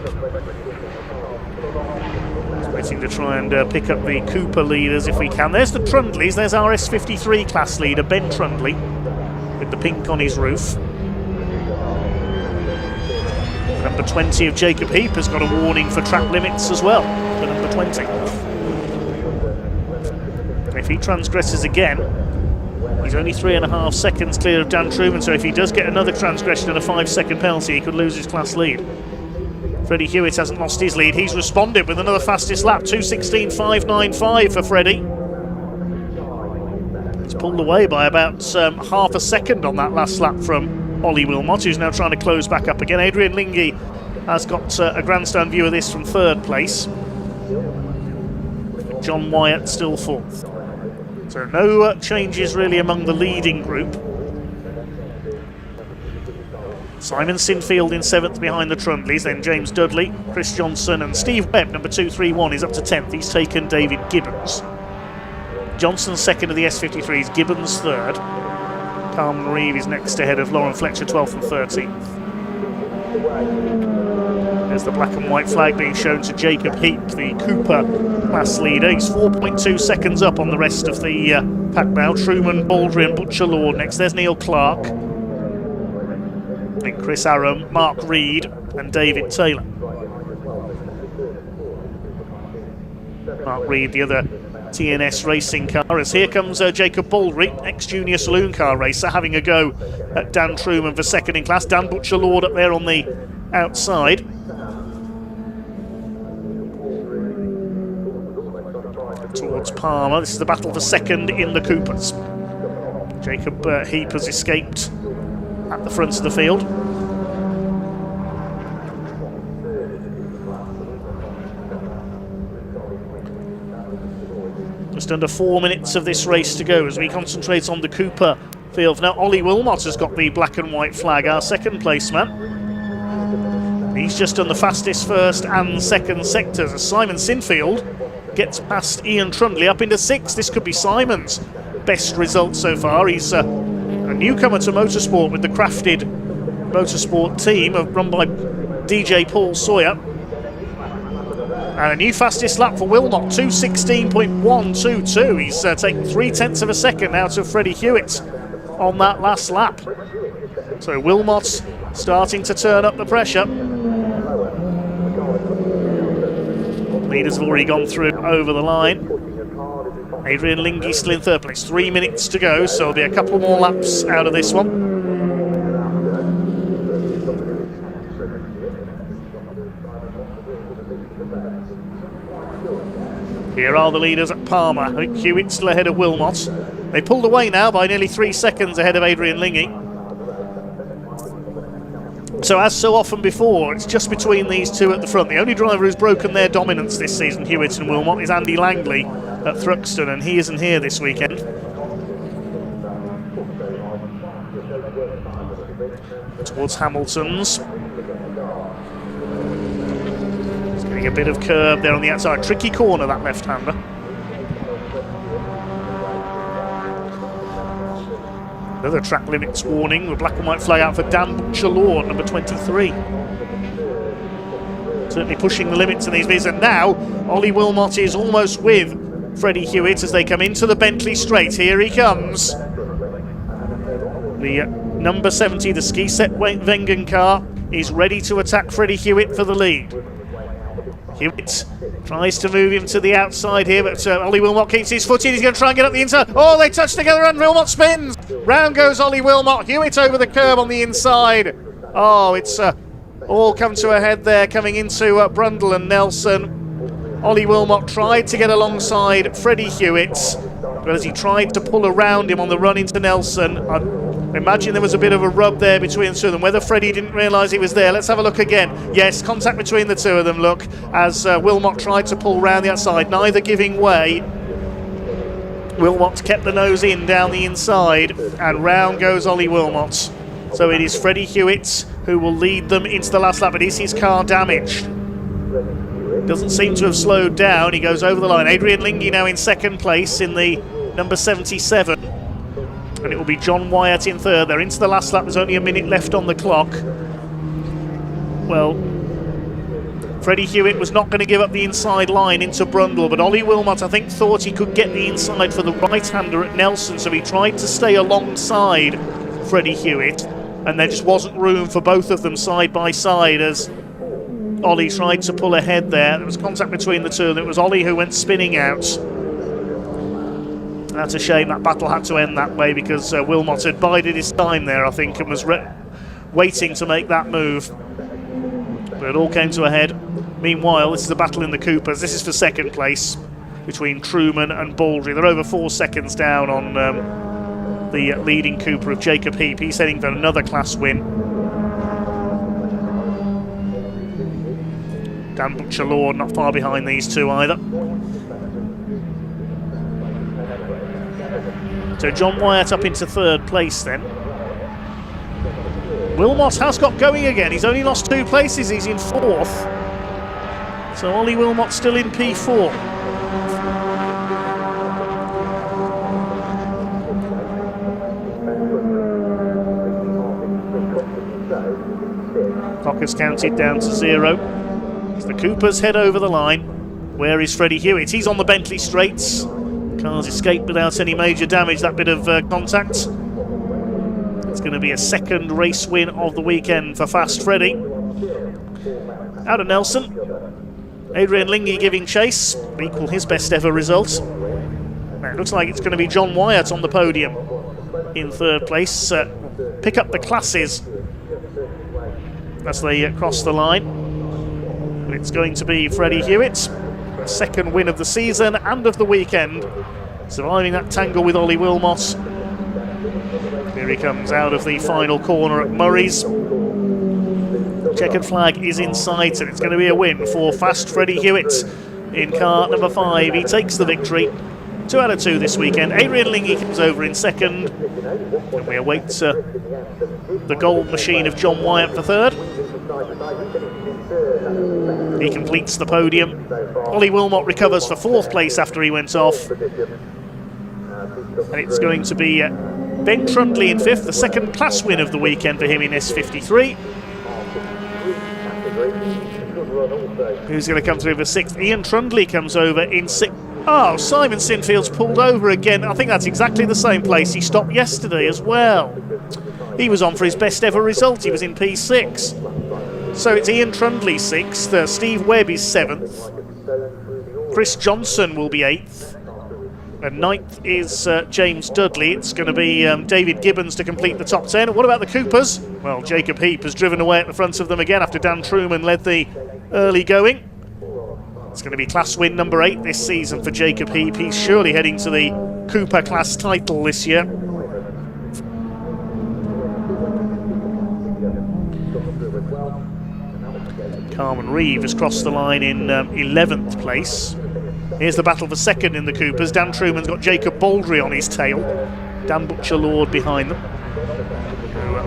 H: Waiting to try and pick up the Cooper leaders if we can. There's the Trundleys. There's our S53 class leader, Ben Trundley, with the pink on his roof. Number 20 of Jacob Heap has got a warning for track limits as well, for number 20. And if he transgresses again, he's only 3.5 seconds clear of Dan Truman, so if he does get another transgression and a 5-second penalty, he could lose his class lead. Freddie Hewitt hasn't lost his lead. He's responded with another fastest lap, 2:16.595 for Freddie. He's pulled away by about half a second on that last lap from Ollie Wilmot, who's now trying to close back up again. Adrian Lingy has got a grandstand view of this from third place. John Wyatt still fourth. So no changes really among the leading group. Simon Sinfield in 7th behind the Trundleys, then James Dudley, Chris Johnson and Steve Webb, number 231, is up to 10th. He's taken David Gibbons. Johnson second of the S53s, Gibbons third. Carmen Reeve is next ahead of Lauren Fletcher, 12th and 13th. There's the black and white flag being shown to Jacob Heap, the Cooper class leader. He's 4.2 seconds up on the rest of the pack now. Truman, Baldry and Butcher Lord next. There's Neil Clark. Then Chris Aram, Mark Reed and David Taylor. Mark Reed, the other TNS racing car, as here comes Jacob Baldry, ex-junior saloon car racer, having a go at Dan Truman for second in class. Dan Butcher Lord up there on the outside. Towards Palmer. This is the battle for second in the Coopers. Jacob Heap has escaped at the front of the field. Just under 4 minutes of this race to go as we concentrate on the Cooper field. Now Ollie Wilmot has got the black and white flag, our second placeman. He's just done the fastest first and second sectors as Simon Sinfield gets past Ian Trundley up into 6th. This could be Simon's best result so far. He's a newcomer to motorsport with the Crafted Motorsport team run by DJ Paul Sawyer. And a new fastest lap for Wilmot, 2:16.122. He's taken 0.3 of a second out of Freddie Hewitt on that last lap. So Wilmot starting to turn up the pressure. Leaders have already gone through over the line. Adrian Lingy still in third place. 3 minutes to go, so there'll be a couple more laps out of this one. Here are the leaders at Palmer. Hewitt still ahead of Wilmot. They pulled away now by nearly 3 seconds ahead of Adrian Lingy. So as so often before, it's just between these two at the front. The only driver who's broken their dominance this season, Hewitt and Wilmot, is Andy Langley at Thruxton, and he isn't here this weekend. Towards Hamilton's. He's getting a bit of curb there on the outside. Tricky corner, that left-hander. Another track limits warning, the black and white flag out for Dan Butcher Lord, number 23. Certainly pushing the limits in these vids, and now Ollie Wilmot is almost with Freddie Hewitt as they come into the Bentley straight. Here he comes. The number 70, the Ski-Set Wengen car, is ready to attack Freddie Hewitt for the lead. Hewitt Tries to move him to the outside here, but Ollie Wilmot keeps his foot in. He's going to try and get up the inside. Oh, they touch together and Wilmot spins. Round goes Ollie Wilmot. Hewitt over the curb on the inside. Oh, it's all come to a head there coming into Brundle and Nelson. Ollie Wilmot tried to get alongside Freddie Hewitt, but as he tried to pull around him on the run into Nelson, I imagine there was a bit of a rub there between the two of them. Whether Freddie didn't realise he was there, let's have a look again. Yes, contact between the two of them, look, as Wilmot tried to pull round the outside, neither giving way. Wilmot kept the nose in down the inside, and round goes Ollie Wilmot. So it is Freddie Hewitt who will lead them into the last lap, but is his car damaged? Doesn't seem to have slowed down. He goes over the line. Adrian Lingy now in second place in the number 77. And it will be John Wyatt in third. They're into the last lap. There's only a minute left on the clock. Well, Freddie Hewitt was not going to give up the inside line into Brundle, but Ollie Wilmot, I think, thought he could get the inside for the right-hander at Nelson, so he tried to stay alongside Freddie Hewitt, and there just wasn't room for both of them side by side as Ollie tried to pull ahead there. There was contact between the two, and it was Ollie who went spinning out. That's a shame. That battle had to end that way because Wilmot had bided his time there, I think, and was waiting to make that move. But it all came to a head. Meanwhile, this is a battle in the Coopers. This is for second place between Truman and Baldry. They're over 4 seconds down on the leading Cooper of Jacob Heap. He's heading for another class win. Dan Butcher-Lord not far behind these two either. So John Wyatt up into third place then. Wilmot has got going again. He's only lost 2 places. He's in 4th. So Ollie Wilmot still in P4. Clock has counted down to 0. As the Coopers head over the line. Where is Freddie Hewitt? He's on the Bentley straights. Cars escaped without any major damage, that bit of contact. It's going to be a second race win of the weekend for Fast Freddie. Out of Nelson, Adrian Lingy giving chase, equal his best ever result. Now it looks like it's going to be John Wyatt on the podium in third place. Pick up the classes as they cross the line. But it's going to be Freddie Hewitt, second win of the season and of the weekend, surviving that tangle with Ollie Wilmot. Here he comes out of the final corner at Murray's. Checkered flag is in sight, and it's going to be a win for Fast Freddie Hewitt in car number 5. He takes the victory. 2 out of 2 this weekend. Adrian Lingy comes over in second, and we await the gold machine of John Wyatt for third. He completes the podium. Ollie Wilmot recovers for 4th place after he went off. And it's going to be Ben Trundley in 5th, the second class win of the weekend for him in S53. Who's going to come through for 6th? Ian Trundley comes over in 6th. Oh, Simon Sinfield's pulled over again. I think that's exactly the same place he stopped yesterday as well. He was on for his best ever result. He was in P6. So it's Ian Trundley 6th, Steve Webb is 7th, Chris Johnson will be 8th, and 9th is James Dudley. It's going to be David Gibbons to complete the top 10. What about the Coopers? Well, Jacob Heap has driven away at the front of them again after Dan Truman led the early going. It's going to be class win number 8 this season for Jacob Heap. He's surely heading to the Cooper class title this year. Carmen Reeve has crossed the line in 11th place. Here's the battle for second in the Coopers. Dan Truman's got Jacob Baldry on his tail. Dan Butcher-Lord behind them.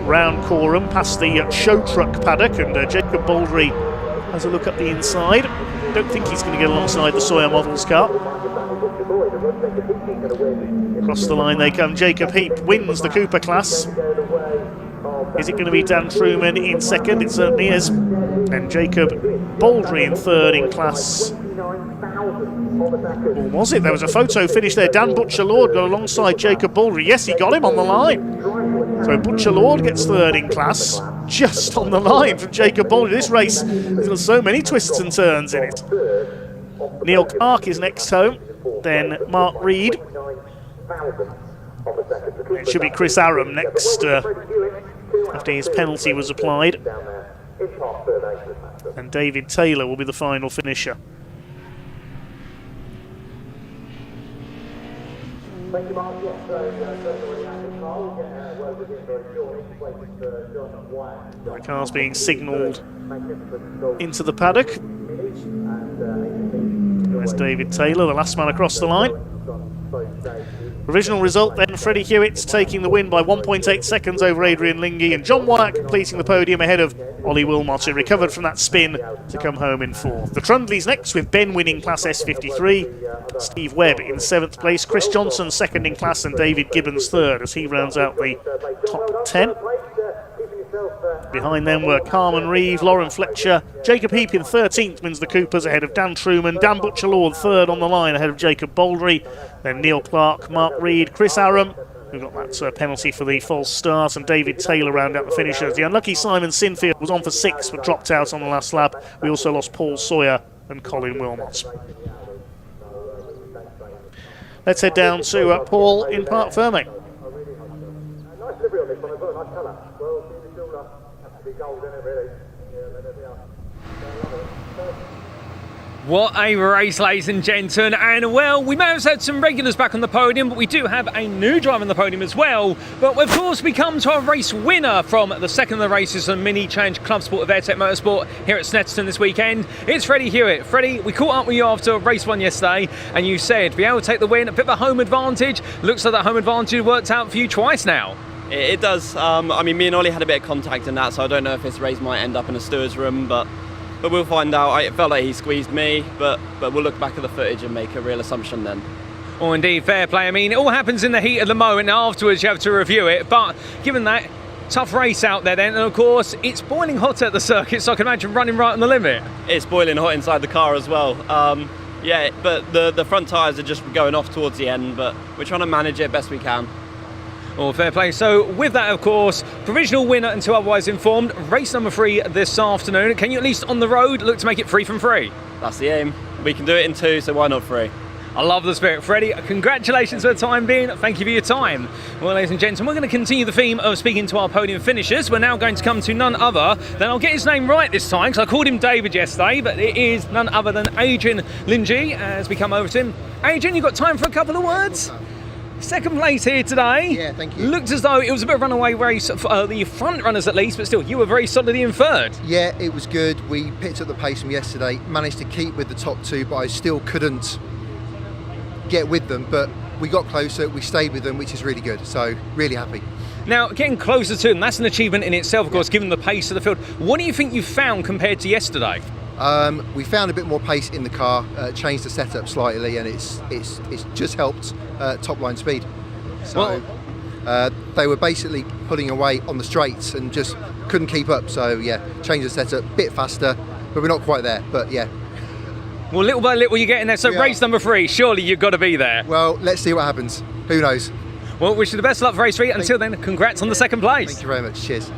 H: Round Coram past the show truck paddock, and Jacob Baldry has a look up the inside. Don't think he's going to get alongside the Sawyer Models car. Across the line they come. Jacob Heap wins the Cooper class. Is it going to be Dan Truman in second? It certainly is. And Jacob Baldry in third in class. Or was it? There was a photo finish there. Dan Butcher-Lord got alongside Jacob Baldry. Yes, he got him on the line. So Butcher-Lord gets third in class. Just on the line from Jacob Baldry. This race has got so many twists and turns in it. Neil Clark is next home, then Mark Reed. It should be Chris Aram next after his penalty was applied. And David Taylor will be the final finisher. The car's being signalled into the paddock. There's David Taylor, the last man across the line. Provisional result then, Freddie Hewitt's taking the win by 1.8 seconds over Adrian Lingy, and John Wyatt completing the podium ahead of Ollie Wilmot, who recovered from that spin to come home in fourth. The Trundleys next, with Ben winning Class S53, Steve Webb in 7th place, Chris Johnson second in class, and David Gibbons third as he rounds out the top 10. Behind them were Carmen Reeve, Lauren Fletcher, Jacob Heap in 13th wins the Coopers ahead of Dan Truman, Dan Butcher-Lord third on the line ahead of Jacob Baldry, then Neil Clark, Mark Reed, Chris Aram, who got that penalty for the false start, and David Taylor round out the finishers. The unlucky Simon Sinfield was on for 6 but dropped out on the last lap. We also lost Paul Sawyer and Colin Wilmot. Let's head down to Paul in Parc Ferme.
A: What a race, ladies and gentlemen, and well, we may have had some regulars back on the podium, but we do have a new driver on the podium as well. But of course we come to our race winner from the second of the races on Mini Challenge Club Sport of Airtech Motorsport here at Snetterton this weekend. It's Freddie Hewitt. Freddie, we caught up with you after race 1 yesterday, and you said to be able to take the win, a bit of a home advantage. Looks like that home advantage worked out for you twice now.
C: It does. I mean, me and Ollie had a bit of contact in that, so I don't know if this race might end up in a steward's room, but we'll find out. It felt like he squeezed me, but we'll look back at the footage and make a real assumption then.
A: Oh, indeed, fair play. I mean, it all happens in the heat of the moment, and afterwards you have to review it. But given that, tough race out there then, and of course, it's boiling hot at the circuit, so I can imagine running right on the limit.
C: It's boiling hot inside the car as well. Yeah, but the front tyres are just going off towards the end, but we're trying to manage it best we can.
A: Oh, fair play. So with that, of course, provisional winner until otherwise informed, race number 3 this afternoon. Can you at least on the road look to make it 3 from 3?
C: That's the aim. We can do it in 2, so why not 3?
A: I love the spirit, Freddie. Congratulations for the time being. Thank you for your time. Well, ladies and gentlemen, we're going to continue the theme of speaking to our podium finishers. We're now going to come to none other than, I'll get his name right this time, because I called him David yesterday, but it is none other than Adrian Lingy as we come over to him. Adrian, you got time for a couple of words? Second place here today.
I: Yeah, thank you.
A: Looked as though it was a bit of a runaway race for the front runners at least, but still, you were very solidly in third.
I: Yeah, it was good. We picked up the pace from yesterday, managed to keep with the top 2, but I still couldn't get with them. But we got closer, we stayed with them, which is really good. So, really happy.
A: Now, getting closer to them, that's an achievement in itself, of course, given the pace of the field. What do you think you found compared to yesterday?
I: We found a bit more pace in the car, changed the setup slightly, and it's just helped top line speed. So they were basically pulling away on the straights and just couldn't keep up. So yeah, changed the setup, a bit faster, but we're not quite there. But yeah.
A: Well, little by little you're getting there. So race number 3, surely you've got to be there.
I: Well, let's see what happens. Who knows?
A: Well, wish you the best of luck for race 3. Until then, congrats on the second place.
I: Thank you very much. Cheers.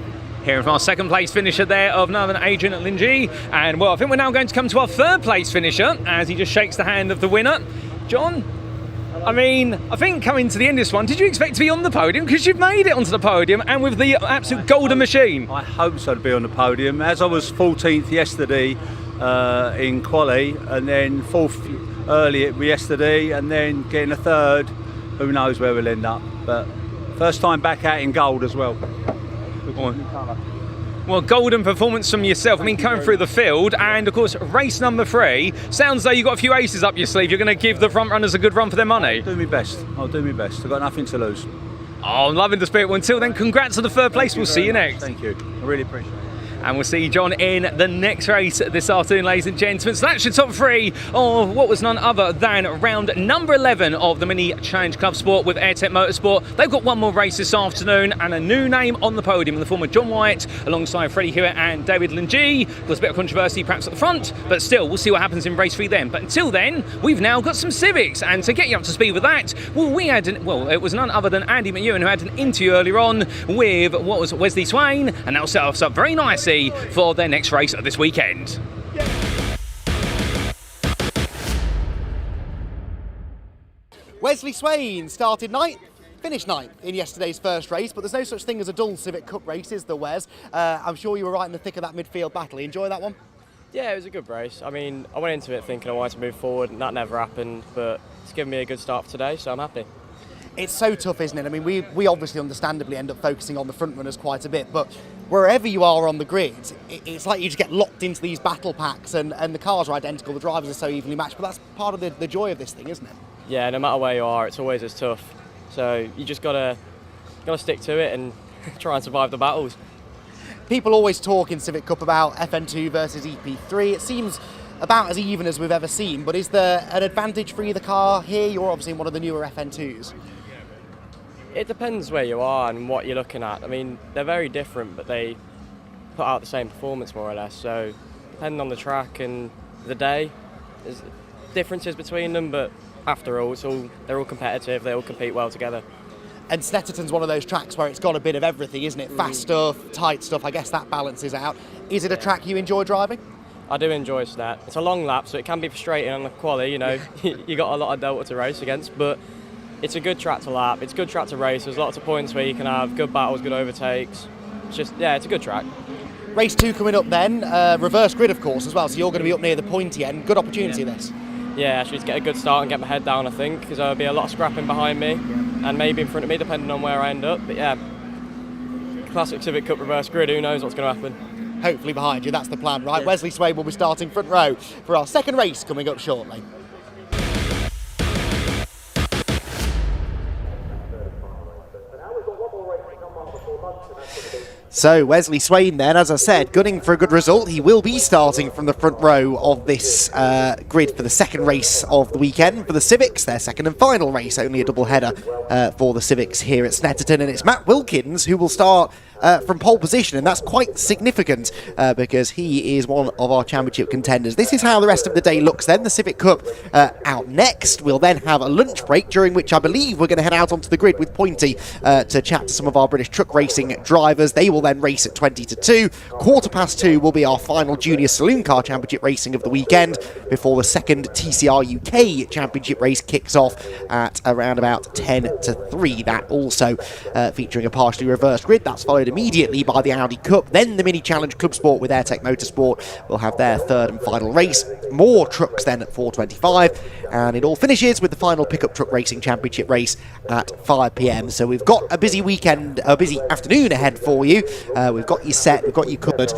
A: Here from our second place finisher there of none other than Adrian Lingy. And well, I think we're now going to come to our third place finisher as he just shakes the hand of the winner. John, I mean, I think coming to the end of this one, did you expect to be on the podium? Because you've made it onto the podium and with the absolute golden machine.
J: I hope so to be on the podium. As I was 14th yesterday in quali, and then 4th early yesterday, and then getting a 3rd. Who knows where we'll end up. But first time back out in gold as well.
A: Well, golden performance from yourself. I mean, coming through the field, and of course, race number 3. Sounds like you've got a few aces up your sleeve. You're going to give the front runners a good run for their money.
J: I'll do my best. I've got nothing to lose.
A: Oh, I'm loving the spirit. Well, until then, congrats on the third place. We'll see you next.
J: Thank you. I really appreciate it.
A: And we'll see John in the next race this afternoon, ladies and gentlemen. So that's your top 3 of what was none other than round number 11 of the Mini Challenge Club Sport with Airtech Motorsport. They've got one more race this afternoon and a new name on the podium in the form of John Wyatt alongside Freddie Hewitt and David Lingy. There's a bit of controversy perhaps at the front, but still, we'll see what happens in race 3 then. But until then, we've now got some Civics, and to get you up to speed with that, it was none other than Andy McEwen who had an interview earlier on with Wesley Swain, and that'll set us up very nicely for their next race this weekend.
B: Wesley Swain started ninth, finished ninth in yesterday's first race, but there's no such thing as a dull Civic Cup race, is there, Wes? I'm sure you were right in the thick of that midfield battle. You enjoy that one?
C: Yeah, it was a good race. I mean, I went into it thinking I wanted to move forward, and that never happened, but it's given me a good start for today, so I'm happy.
B: It's so tough, isn't it? I mean, we obviously understandably end up focusing on the front runners quite a bit, but wherever you are on the grid, it's like you just get locked into these battle packs, and the cars are identical, the drivers are so evenly matched, but that's part of the joy of this thing, isn't it?
C: Yeah, no matter where you are, it's always as tough. So you just gotta stick to it and try and survive the battles.
B: People always talk in Civic Cup about FN2 versus EP3. It seems about as even as we've ever seen, but is there an advantage for either car here? You're obviously in one of the newer FN2s.
C: It depends where you are and what you're looking at. I mean, they're very different, but they put out the same performance more or less. So depending on the track and the day, there's differences between them, but after all, they're all competitive, they all compete well together.
B: And Snetterton's one of those tracks where it's got a bit of everything, isn't it? Fast stuff, tight stuff, I guess that balances out. Is it a track you enjoy driving?
C: I do enjoy Snet. It's a long lap, so it can be frustrating on the quali, you know. You got a lot of delta to race against, but it's a good track to lap, it's a good track to race. There's lots of points where you can have good battles, good overtakes. It's just, yeah, it's a good track.
B: Race 2 coming up then, reverse grid of course as well, so you're going to be up near the pointy end. Good opportunity this.
C: Yeah, actually to get a good start and get my head down, I think, because there'll be a lot of scrapping behind me and maybe in front of me depending on where I end up. But yeah, classic Civic Cup reverse grid, who knows what's going to happen.
B: Hopefully behind you, that's the plan, right? Yeah. Wesley Swain will be starting front row for our second race coming up shortly. So Wesley Swain then, as I said, gunning for a good result. He will be starting from the front row of this grid for the second race of the weekend for the Civics, their second and final race, only a double header for the Civics here at Snetterton, and it's Matt Wilkins who will start from pole position, and that's quite significant because he is one of our championship contenders. This is how the rest of the day looks then. The Civic Cup out next. We'll then have a lunch break, during which I believe we're going to head out onto the grid with Pointy to chat to some of our British truck racing drivers. They will then race at 20 to 2. 2:15 will be our final Junior Saloon Car Championship racing of the weekend before the second TCR UK Championship race kicks off at around about 10 to 3. That also featuring a partially reversed grid. That's followed immediately by the Audi Cup. Then the Mini Challenge Club Sport with Airtech Motorsport will have their third and final race. More trucks then at 4:25, and it all finishes with the final Pickup Truck Racing Championship race at 5 p.m. So we've got a busy weekend, a busy afternoon ahead for you. We've got you set, we've got you covered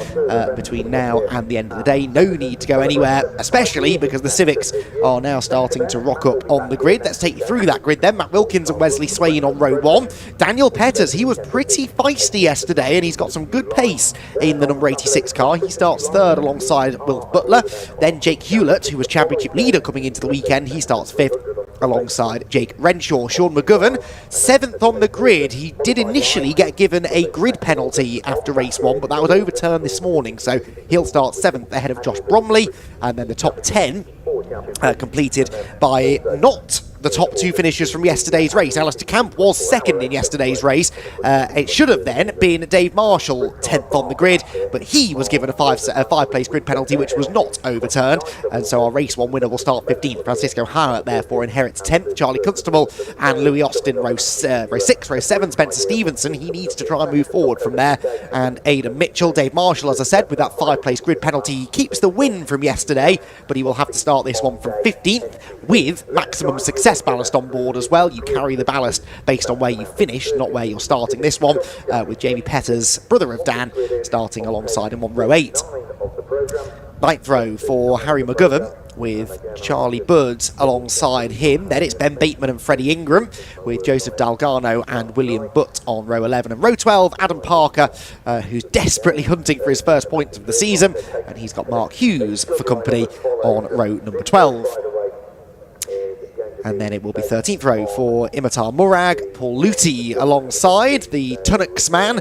B: between now and the end of the day. No need to go anywhere, especially because the Civics are now starting to rock up on the grid. Let's take you through that grid then. Matt Wilkins and Wesley Swain on row 1. Daniel Petters, he was pretty feisty yesterday, and he's got some good pace in the number 86 car. He starts third alongside Will Butler. Then Jake Hewlett, who was championship leader coming into the weekend, he starts fifth alongside Jake Renshaw. Sean McGovern, 7th on the grid. He did initially get given a grid penalty after race 1, but that was overturned this morning, so he'll start 7th ahead of Josh Bromley. And then the top 10 completed by not the top 2 finishers from yesterday's race. Alistair Camp was second in yesterday's race. It should have then been Dave Marshall 10th on the grid, but he was given a five-place grid penalty, which was not overturned. And so our race 1 winner will start 15th. Francisco Howard therefore inherits 10th. Charlie Constable and Louis Austin row 6. Row 7, Spencer Stevenson. He needs to try and move forward from there. And Aidan Mitchell. Dave Marshall, as I said, with that 5-place grid penalty, he keeps the win from yesterday, but he will have to start this one from 15th with maximum success ballast on board as well. You carry the ballast based on where you finish, not where you're starting this one, with Jamie Petters, brother of Dan, starting alongside him on row 8. 9th row for Harry McGovern with Charlie Budd alongside him. Then it's Ben Bateman and Freddie Ingram with Joseph Dalgano and William Butt on row 11. And row 12, Adam Parker, who's desperately hunting for his first points of the season, and he's got Mark Hughes for company on row number 12. And then it will be 13th row for Imitar Murag, Paul Luty alongside the Tunnocks man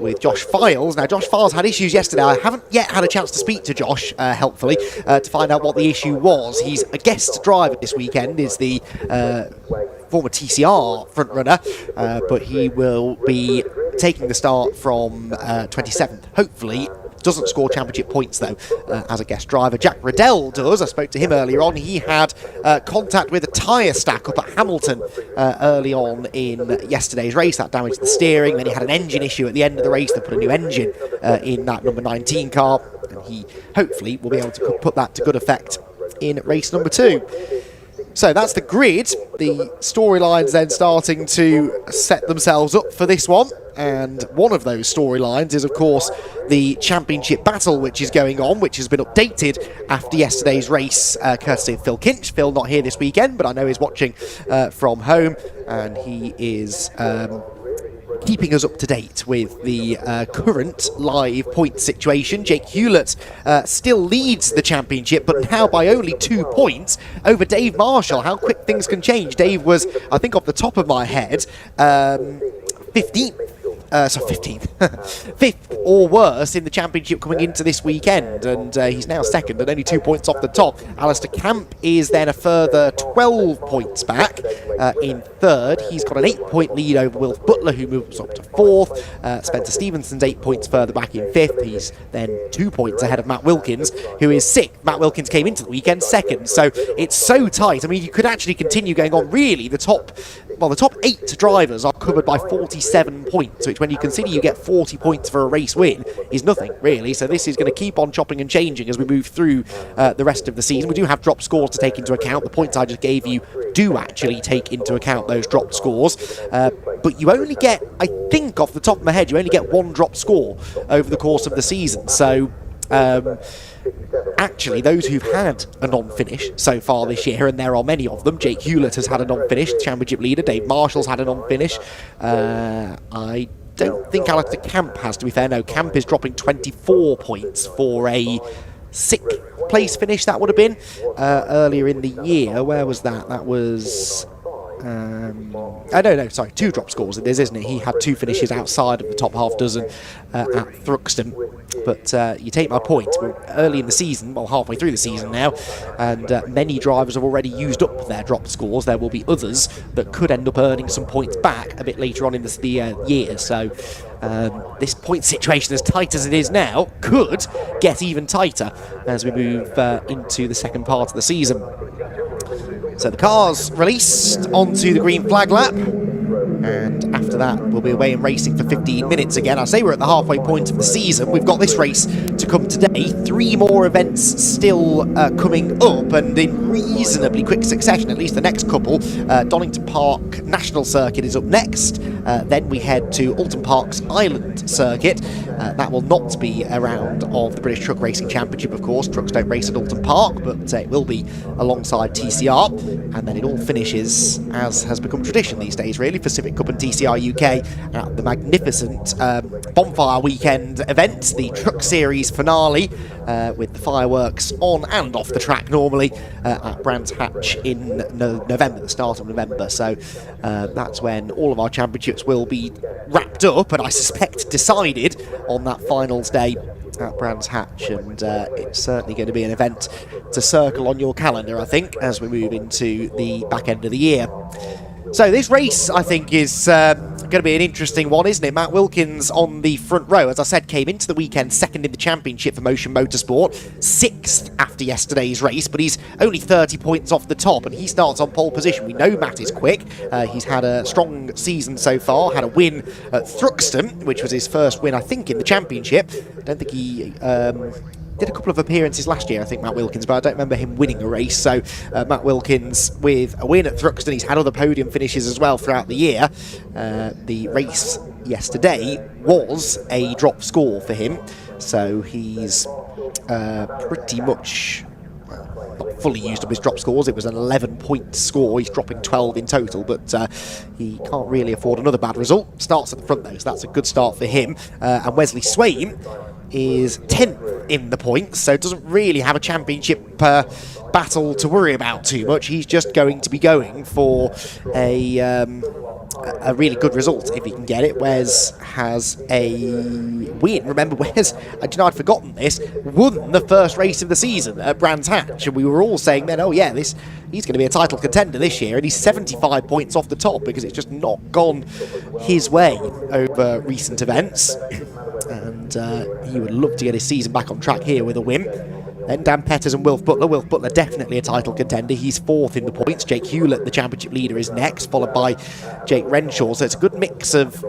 B: with Josh Files. Now, Josh Files had issues yesterday. I haven't yet had a chance to speak to Josh, helpfully, to find out what the issue was. He's a guest driver this weekend, is the former TCR frontrunner, but he will be taking the start from 27th, hopefully doesn't score championship points though as a guest driver. Jack Riddell does. I spoke to him earlier on. He had contact with a tyre stack up at Hamilton early on in yesterday's race. That damaged the steering. Then he had an engine issue at the end of the race. They put a new engine in that number 19 car, and he hopefully will be able to put that to good effect in race number 2. So that's the grid. The storylines then starting to set themselves up for this one. And one of those storylines is, of course, the championship battle, which is going on, which has been updated after yesterday's race, courtesy of Phil Kinch. Phil not here this weekend, but I know he's watching from home, and he is keeping us up to date with the current live point situation. Jake Hewlett still leads the championship, but now by only 2 points over Dave Marshall. How quick things can change. Dave was, I think off the top of my head, 15th. 5th or worse in the championship coming into this weekend, and he's now second and only 2 points off the top. Alistair Camp is then a further 12 points back in third. He's got an 8-point lead over Wilf Butler, who moves up to fourth. Spencer Stevenson's 8 points further back in fifth. He's then 2 points ahead of Matt Wilkins, who is sixth. Matt Wilkins came into the weekend second, so it's so tight. I mean, you could actually continue going on. Really, the top 8 drivers are covered by 47 points, which when you consider you get 40 points for a race win is nothing, really. So this is going to keep on chopping and changing as we move through the rest of the season. We do have drop scores to take into account. The points I just gave you do actually take into account those drop scores. But you only get, I think off the top of my head, you only get 1 drop score over the course of the season. So actually, those who've had a non-finish so far this year, and there are many of them. Jake Hewlett has had a non-finish, championship leader. Dave Marshall's had a non-finish. I don't think Alistair Camp has, to be fair. No, Camp is dropping 24 points for a 6th place finish, that would have been earlier in the year. Where was that? That was... sorry, 2 drop scores it is, isn't it? He had 2 finishes outside of the top half dozen at Thruxton. But you take my point, we're early in the season, well, halfway through the season now, and many drivers have already used up their drop scores. There will be others that could end up earning some points back a bit later on in the year. So this point situation, as tight as it is now, could get even tighter as we move into the second part of the season. So the car's released onto the green flag lap, and after that we'll be away and racing for 15 minutes again. I say we're at the halfway point of the season. We've got this race to come today, 3 more events still coming up, and in reasonably quick succession, at least the next couple. Donington Park National Circuit is up next, then we head to Alton Park's Island Circuit. That will not be a round of the British Truck Racing Championship, of course. Trucks don't race at Alton Park, but it will be alongside TCR, and then it all finishes, as has become tradition these days really, for Civic Cup and TCR UK at the magnificent bonfire weekend event, the Truck Series finale, with the fireworks on and off the track normally at Brands Hatch in November, the start of November. So that's when all of our championships will be wrapped up, and I suspect decided on that finals day at Brands Hatch, and it's certainly going to be an event to circle on your calendar, I think, as we move into the back end of the year. So this race, I think, is going to be an interesting one, isn't it? Matt Wilkins on the front row, as I said, came into the weekend second in the championship for Motion Motorsport, 6th after yesterday's race, but he's only 30 points off the top, and he starts on pole position. We know Matt is quick. He's had a strong season so far, had a win at Thruxton, which was his first win, I think, in the championship. I don't think he... did a couple of appearances last year, I think, Matt Wilkins, but I don't remember him winning a race. So Matt Wilkins with a win at Thruxton. He's had other podium finishes as well throughout the year. The race yesterday was a drop score for him, so he's pretty much not fully used up his drop scores. It was an 11-point score. He's dropping 12 in total, but he can't really afford another bad result. Starts at the front though, so that's a good start for him. And Wesley Swain is 10th in the points, so doesn't really have a championship battle to worry about too much. He's just going to be going for a really good result if he can get it. Wes has a win. Remember, Wes, I'd forgotten this, won the first race of the season at Brands Hatch, and we were all saying then, oh yeah, he's going to be a title contender this year, and he's 75 points off the top because it's just not gone his way over recent events. and he would love to get his season back on track here with a win. Then Dan Petters and Wilf Butler. Wilf Butler definitely a title contender. He's 4th in the points. Jake Hewlett, the championship leader, is next, followed by Jake Renshaw. So it's a good mix of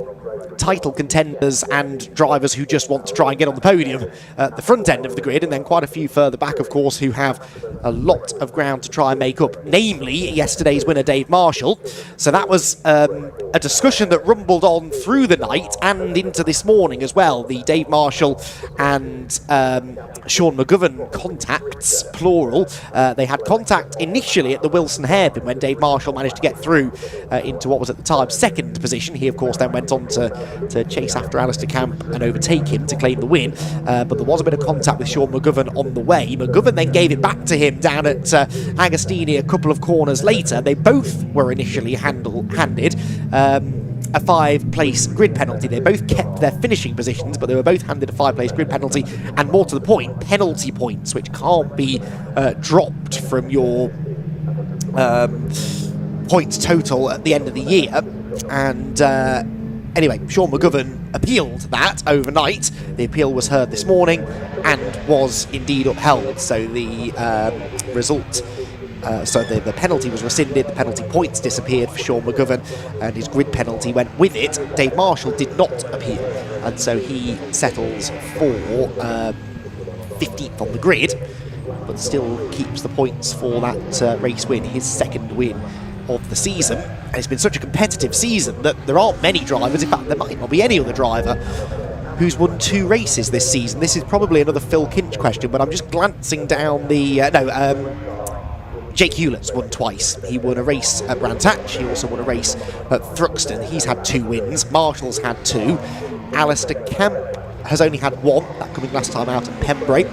B: title contenders and drivers who just want to try and get on the podium at the front end of the grid, and then quite a few further back, of course, who have a lot of ground to try and make up, namely yesterday's winner Dave Marshall. So that was a discussion that rumbled on through the night and into this morning as well. The Dave Marshall and Sean McGovern contacts, plural. They had contact initially at the Wilson hairpin when Dave Marshall managed to get through into what was at the time 2nd position. He, of course, then went on to chase after Alistair Camp and overtake him to claim the win. But there was a bit of contact with Sean McGovern on the way. McGovern then gave it back to him down at Agostini a couple of corners later. They both were initially handed a 5-place grid penalty. They both kept their finishing positions, but they were both handed a 5-place grid penalty, and more to the point, penalty points, which can't be dropped from your points total at the end of the year. And anyway, Sean McGovern appealed that overnight. The appeal was heard this morning and was indeed upheld. So the result, the penalty was rescinded, the penalty points disappeared for Sean McGovern, and his grid penalty went with it. Dave Marshall did not appeal, and so he settles for 15th on the grid, but still keeps the points for that race win, his 2nd win of the season. And it's been such a competitive season that there aren't many drivers, in fact there might not be any other driver who's won 2 races this season. This is probably another Phil Kinch question, but I'm just glancing down the Jake Hewlett's won twice. He won a race at Brands Hatch, he also won a race at Thruxton. He's had 2 wins, Marshall's had 2. Alistair Camp has only had 1, that coming last time out at Pembrey.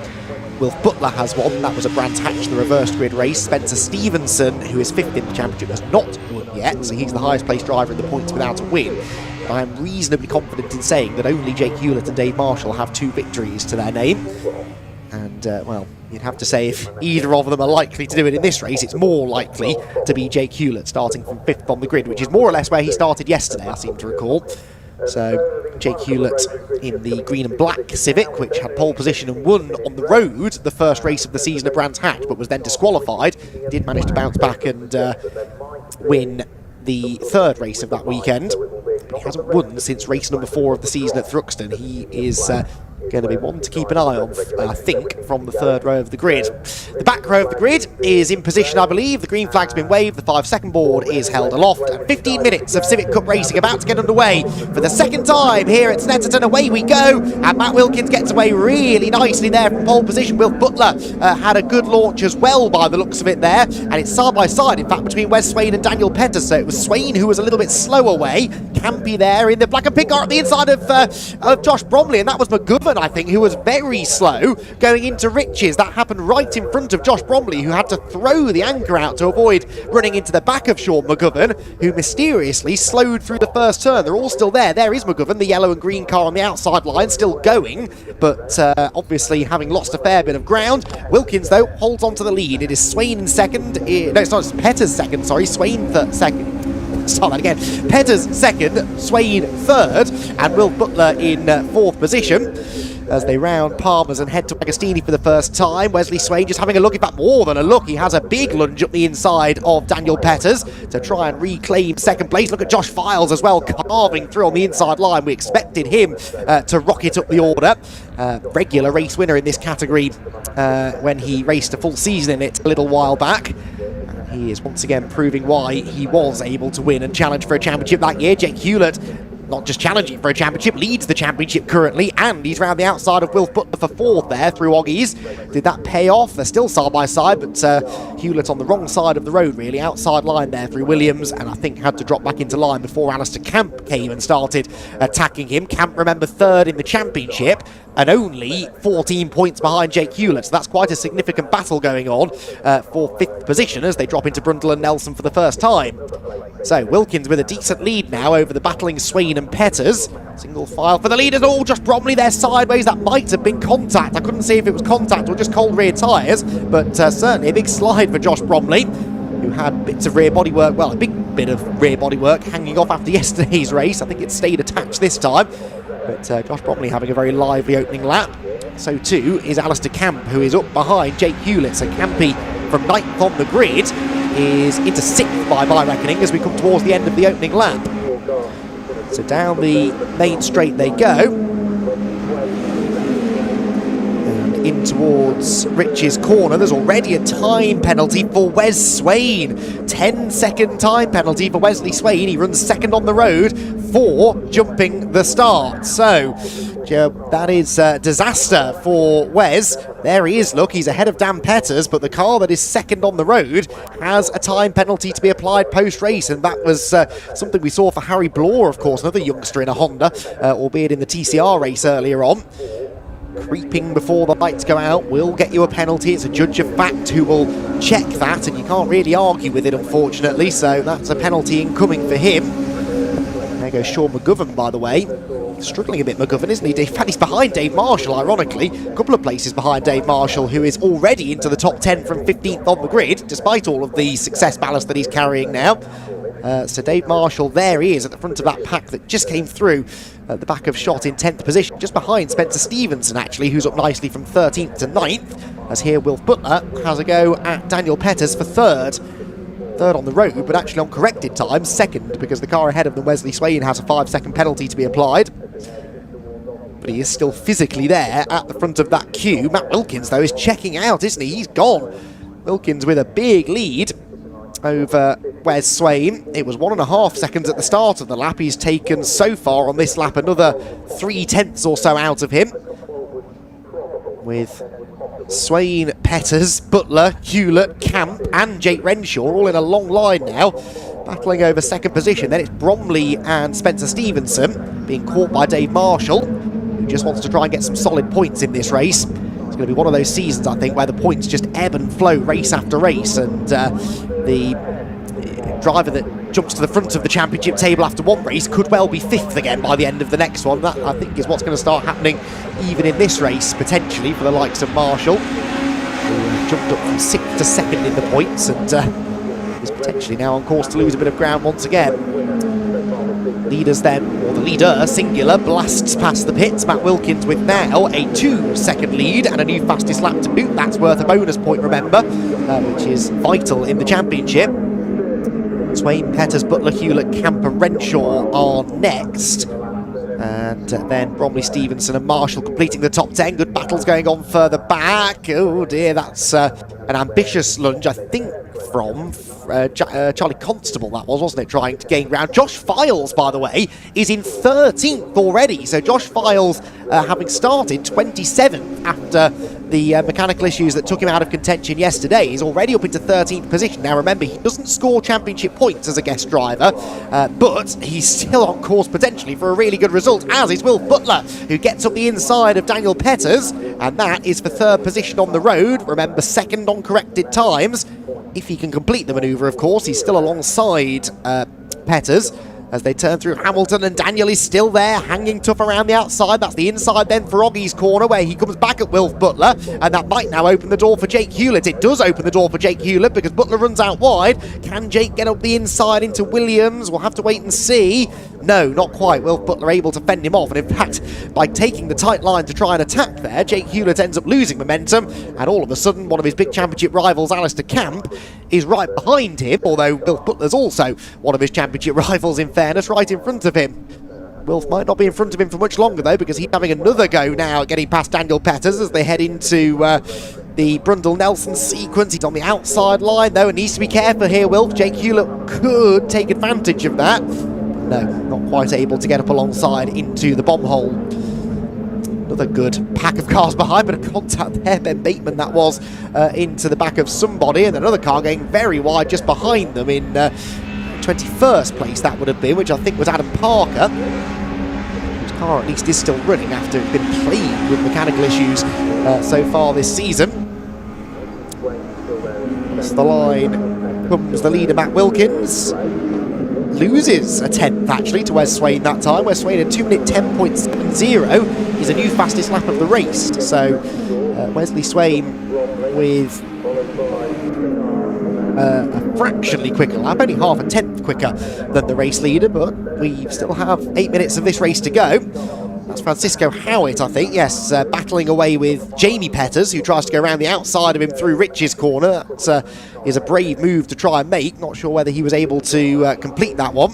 B: Wilf Butler has 1, that was at Brands Hatch, the reversed grid race. Spencer Stevenson, who is 5th in the championship, has not won yet, so he's the highest placed driver in the points without a win. But I am reasonably confident in saying that only Jake Hewlett and Dave Marshall have 2 victories to their name. And, well, you'd have to say if either of them are likely to do it in this race, it's more likely to be Jake Hewlett starting from 5th on the grid, which is more or less where he started yesterday, I seem to recall. So Jake Hewlett in the green and black Civic, which had pole position and won on the road the first race of the season at Brands Hatch, but was then disqualified, did manage to bounce back and win the 3rd race of that weekend. He hasn't won since race number 4 of the season at Thruxton. He is going to be one to keep an eye on, I think, from the 3rd row of the grid. The back row of the grid is in position, I believe. The green flag's been waved, the 5-second board is held aloft, and 15 minutes of Civic Cup racing about to get underway for the 2nd time here at Snetterton. Away we go, and Matt Wilkins gets away really nicely there from pole position. Wilf Butler had a good launch as well by the looks of it there, and it's side by side, in fact, between Wes Swain and Daniel Petters. So it was Swain who was a little bit slow away. Campy there in the black and pink car at the inside of Josh Bromley, and that was McGovern, I think, who was very slow going into Riches. That happened right in front of Josh Bromley, who had to throw the anchor out to avoid running into the back of Sean McGovern, who mysteriously slowed through the first turn. They're all still there. There is McGovern, the yellow and green car on the outside line, still going, but obviously having lost a fair bit of ground. Wilkins, though, holds on to the lead. It is Swain in 2nd. No, it's not, it's Petters 2nd, sorry. Swain 2nd. Start that again. Petters 2nd, Swain 3rd, and Wilf Butler in 4th position as they round Palmer's and head to Agostini for the first time. Wesley Swain just having a look, in fact more than a look, he has a big lunge up the inside of Daniel Petters to try and reclaim 2nd place. Look at Josh Files as well, carving through on the inside line. We expected him to rocket up the order. Regular race winner in this category when he raced a full season in it a little while back. He is once again proving why he was able to win and challenge for a championship that year. Jake Hewlett, not just challenging for a championship, leads the championship currently, and he's round the outside of Wilf Butler for 4th there through Oggies. Did that pay off? They're still side by side, but Hewlett on the wrong side of the road, really, outside line there through Williams, and I think had to drop back into line before Alistair Camp came and started attacking him. Camp, remember, 3rd in the championship, and only 14 points behind Jake Hewlett, so that's quite a significant battle going on for 5th position as they drop into Brundle and Nelson for the first time. So Wilkins with a decent lead now over the battling Swain and Petters. Single file for the leaders. Oh, Josh Bromley there sideways. That might have been contact. I couldn't see if it was contact or just cold rear tyres, but certainly a big slide for Josh Bromley, who had bits of rear bodywork, well, a big bit of rear bodywork hanging off after yesterday's race. I think it stayed attached this time. But Josh Bromley having a very lively opening lap. So too is Alistair Camp, who is up behind Jake Hewlett. So Campy from 9th on the grid is into 6th by my reckoning as we come towards the end of the opening lap. So down the main straight they go. And in towards Rich's corner. There's already a time penalty for Wes Swain. 10-second time penalty for Wesley Swain. He runs 2nd on the road for jumping the start. So that is a disaster for Wes. There he is, look, he's ahead of Dan Petters, but the car that is 2nd on the road has a time penalty to be applied post-race, and that was something we saw for Harry Blore, of course, another youngster in a Honda, albeit in the TCR race earlier on. Creeping before the lights go out will get you a penalty. It's a judge of fact who will check that, and you can't really argue with it, unfortunately, so that's a penalty incoming for him. There goes Sean McGovern, by the way. Struggling a bit, McGovern, isn't he? In fact, he's behind Dave Marshall, ironically. A couple of places behind Dave Marshall, who is already into the top 10 from 15th on the grid, despite all of the success ballast that he's carrying now. So Dave Marshall, there he is at the front of that pack that just came through at the back of shot in 10th position, just behind Spencer Stevenson, actually, who's up nicely from 13th to 9th, as here Wilf Butler has a go at Daniel Petters for 3rd. 3rd on the road, but actually on corrected time, 2nd, because the car ahead of them, Wesley Swain, has a 5-second penalty to be applied. But he is still physically there at the front of that queue. Matt Wilkins, though, is checking out, isn't he? He's gone. Wilkins with a big lead over Wes Swain. It was 1.5 seconds at the start of the lap. He's taken so far on this lap another 3/10 or so out of him, with Swain, Petters, Butler, Hewlett, Camp and Jake Renshaw all in a long line now, battling over 2nd position. Then it's Bromley and Spencer Stevenson being caught by Dave Marshall, who just wants to try and get some solid points in this race. It's going to be one of those seasons, I think, where the points just ebb and flow race after race, and the driver that jumps to the front of the championship table after one race could well be 5th again by the end of the next one. That, I think, is what's going to start happening even in this race, potentially, for the likes of Marshall, who jumped up from 6th to 2nd in the points, and is potentially now on course to lose a bit of ground once again. Leaders then, or the leader, singular, blasts past the pits. Matt Wilkins with now a 2-second lead and a new fastest lap to boot. That's worth a bonus point, remember, which is vital in the championship. Swain, Petters, Butler, Hewlett, Camp and Renshaw are next. And then Bromley, Stevenson and Marshall completing the top 10. Good battles going on further back. Oh dear, that's an ambitious lunge, I think, from Charlie Constable, that was, wasn't it, trying to gain ground. Josh Files, by the way, is in 13th already. So Josh Files, having started 27th after the mechanical issues that took him out of contention yesterday, is already up into 13th position. Now remember, he doesn't score championship points as a guest driver, but he's still on course potentially for a really good result, as is Will Butler, who gets up the inside of Daniel Petters, and that is for 3rd position on the road. Remember, 2nd on corrected times, if he can complete the manoeuvre, of course. He's still alongside Petters as they turn through Hamilton, and Daniel is still there, hanging tough around the outside. That's the inside then for Oggy's corner, where he comes back at Wilf Butler, and that might now open the door for Jake Hewlett. It does open the door for Jake Hewlett, because Butler runs out wide. Can Jake get up the inside into Williams? We'll have to wait and see. No, not quite. Wilf Butler able to fend him off, and in fact, by taking the tight line to try and attack there, Jake Hewlett ends up losing momentum, and all of a sudden, one of his big championship rivals, Alistair Camp, is right behind him, although Wilf Butler's also one of his championship rivals, in fairness, right in front of him. Wilf might not be in front of him for much longer, though, because he's having another go now at getting past Daniel Petters as they head into the Brundle-Nelson sequence. He's on the outside line, though, and needs to be careful here, Wilf. Jake Hewlett could take advantage of that. No, not quite able to get up alongside into the bomb hole. Another good pack of cars behind, but a contact there, Ben Bateman, that was, into the back of somebody, and another car going very wide just behind them in 21st place, that would have been, which I think was Adam Parker, whose car at least is still running after it's been plagued with mechanical issues so far this season. Across the line comes the leader, Matt Wilkins. Loses a 10th actually to Wes Swain that time. Wes Swain at 2 minute 10.70 is a new fastest lap of the race. So Wesley Swain with a fractionally quicker lap, only half a 10th quicker than the race leader, but we still have 8 minutes of this race to go. That's Francisco Howitt, I think. Yes, battling away with Jamie Petters, who tries to go around the outside of him through Rich's corner. That is a brave move to try and make. Not sure whether he was able to complete that one.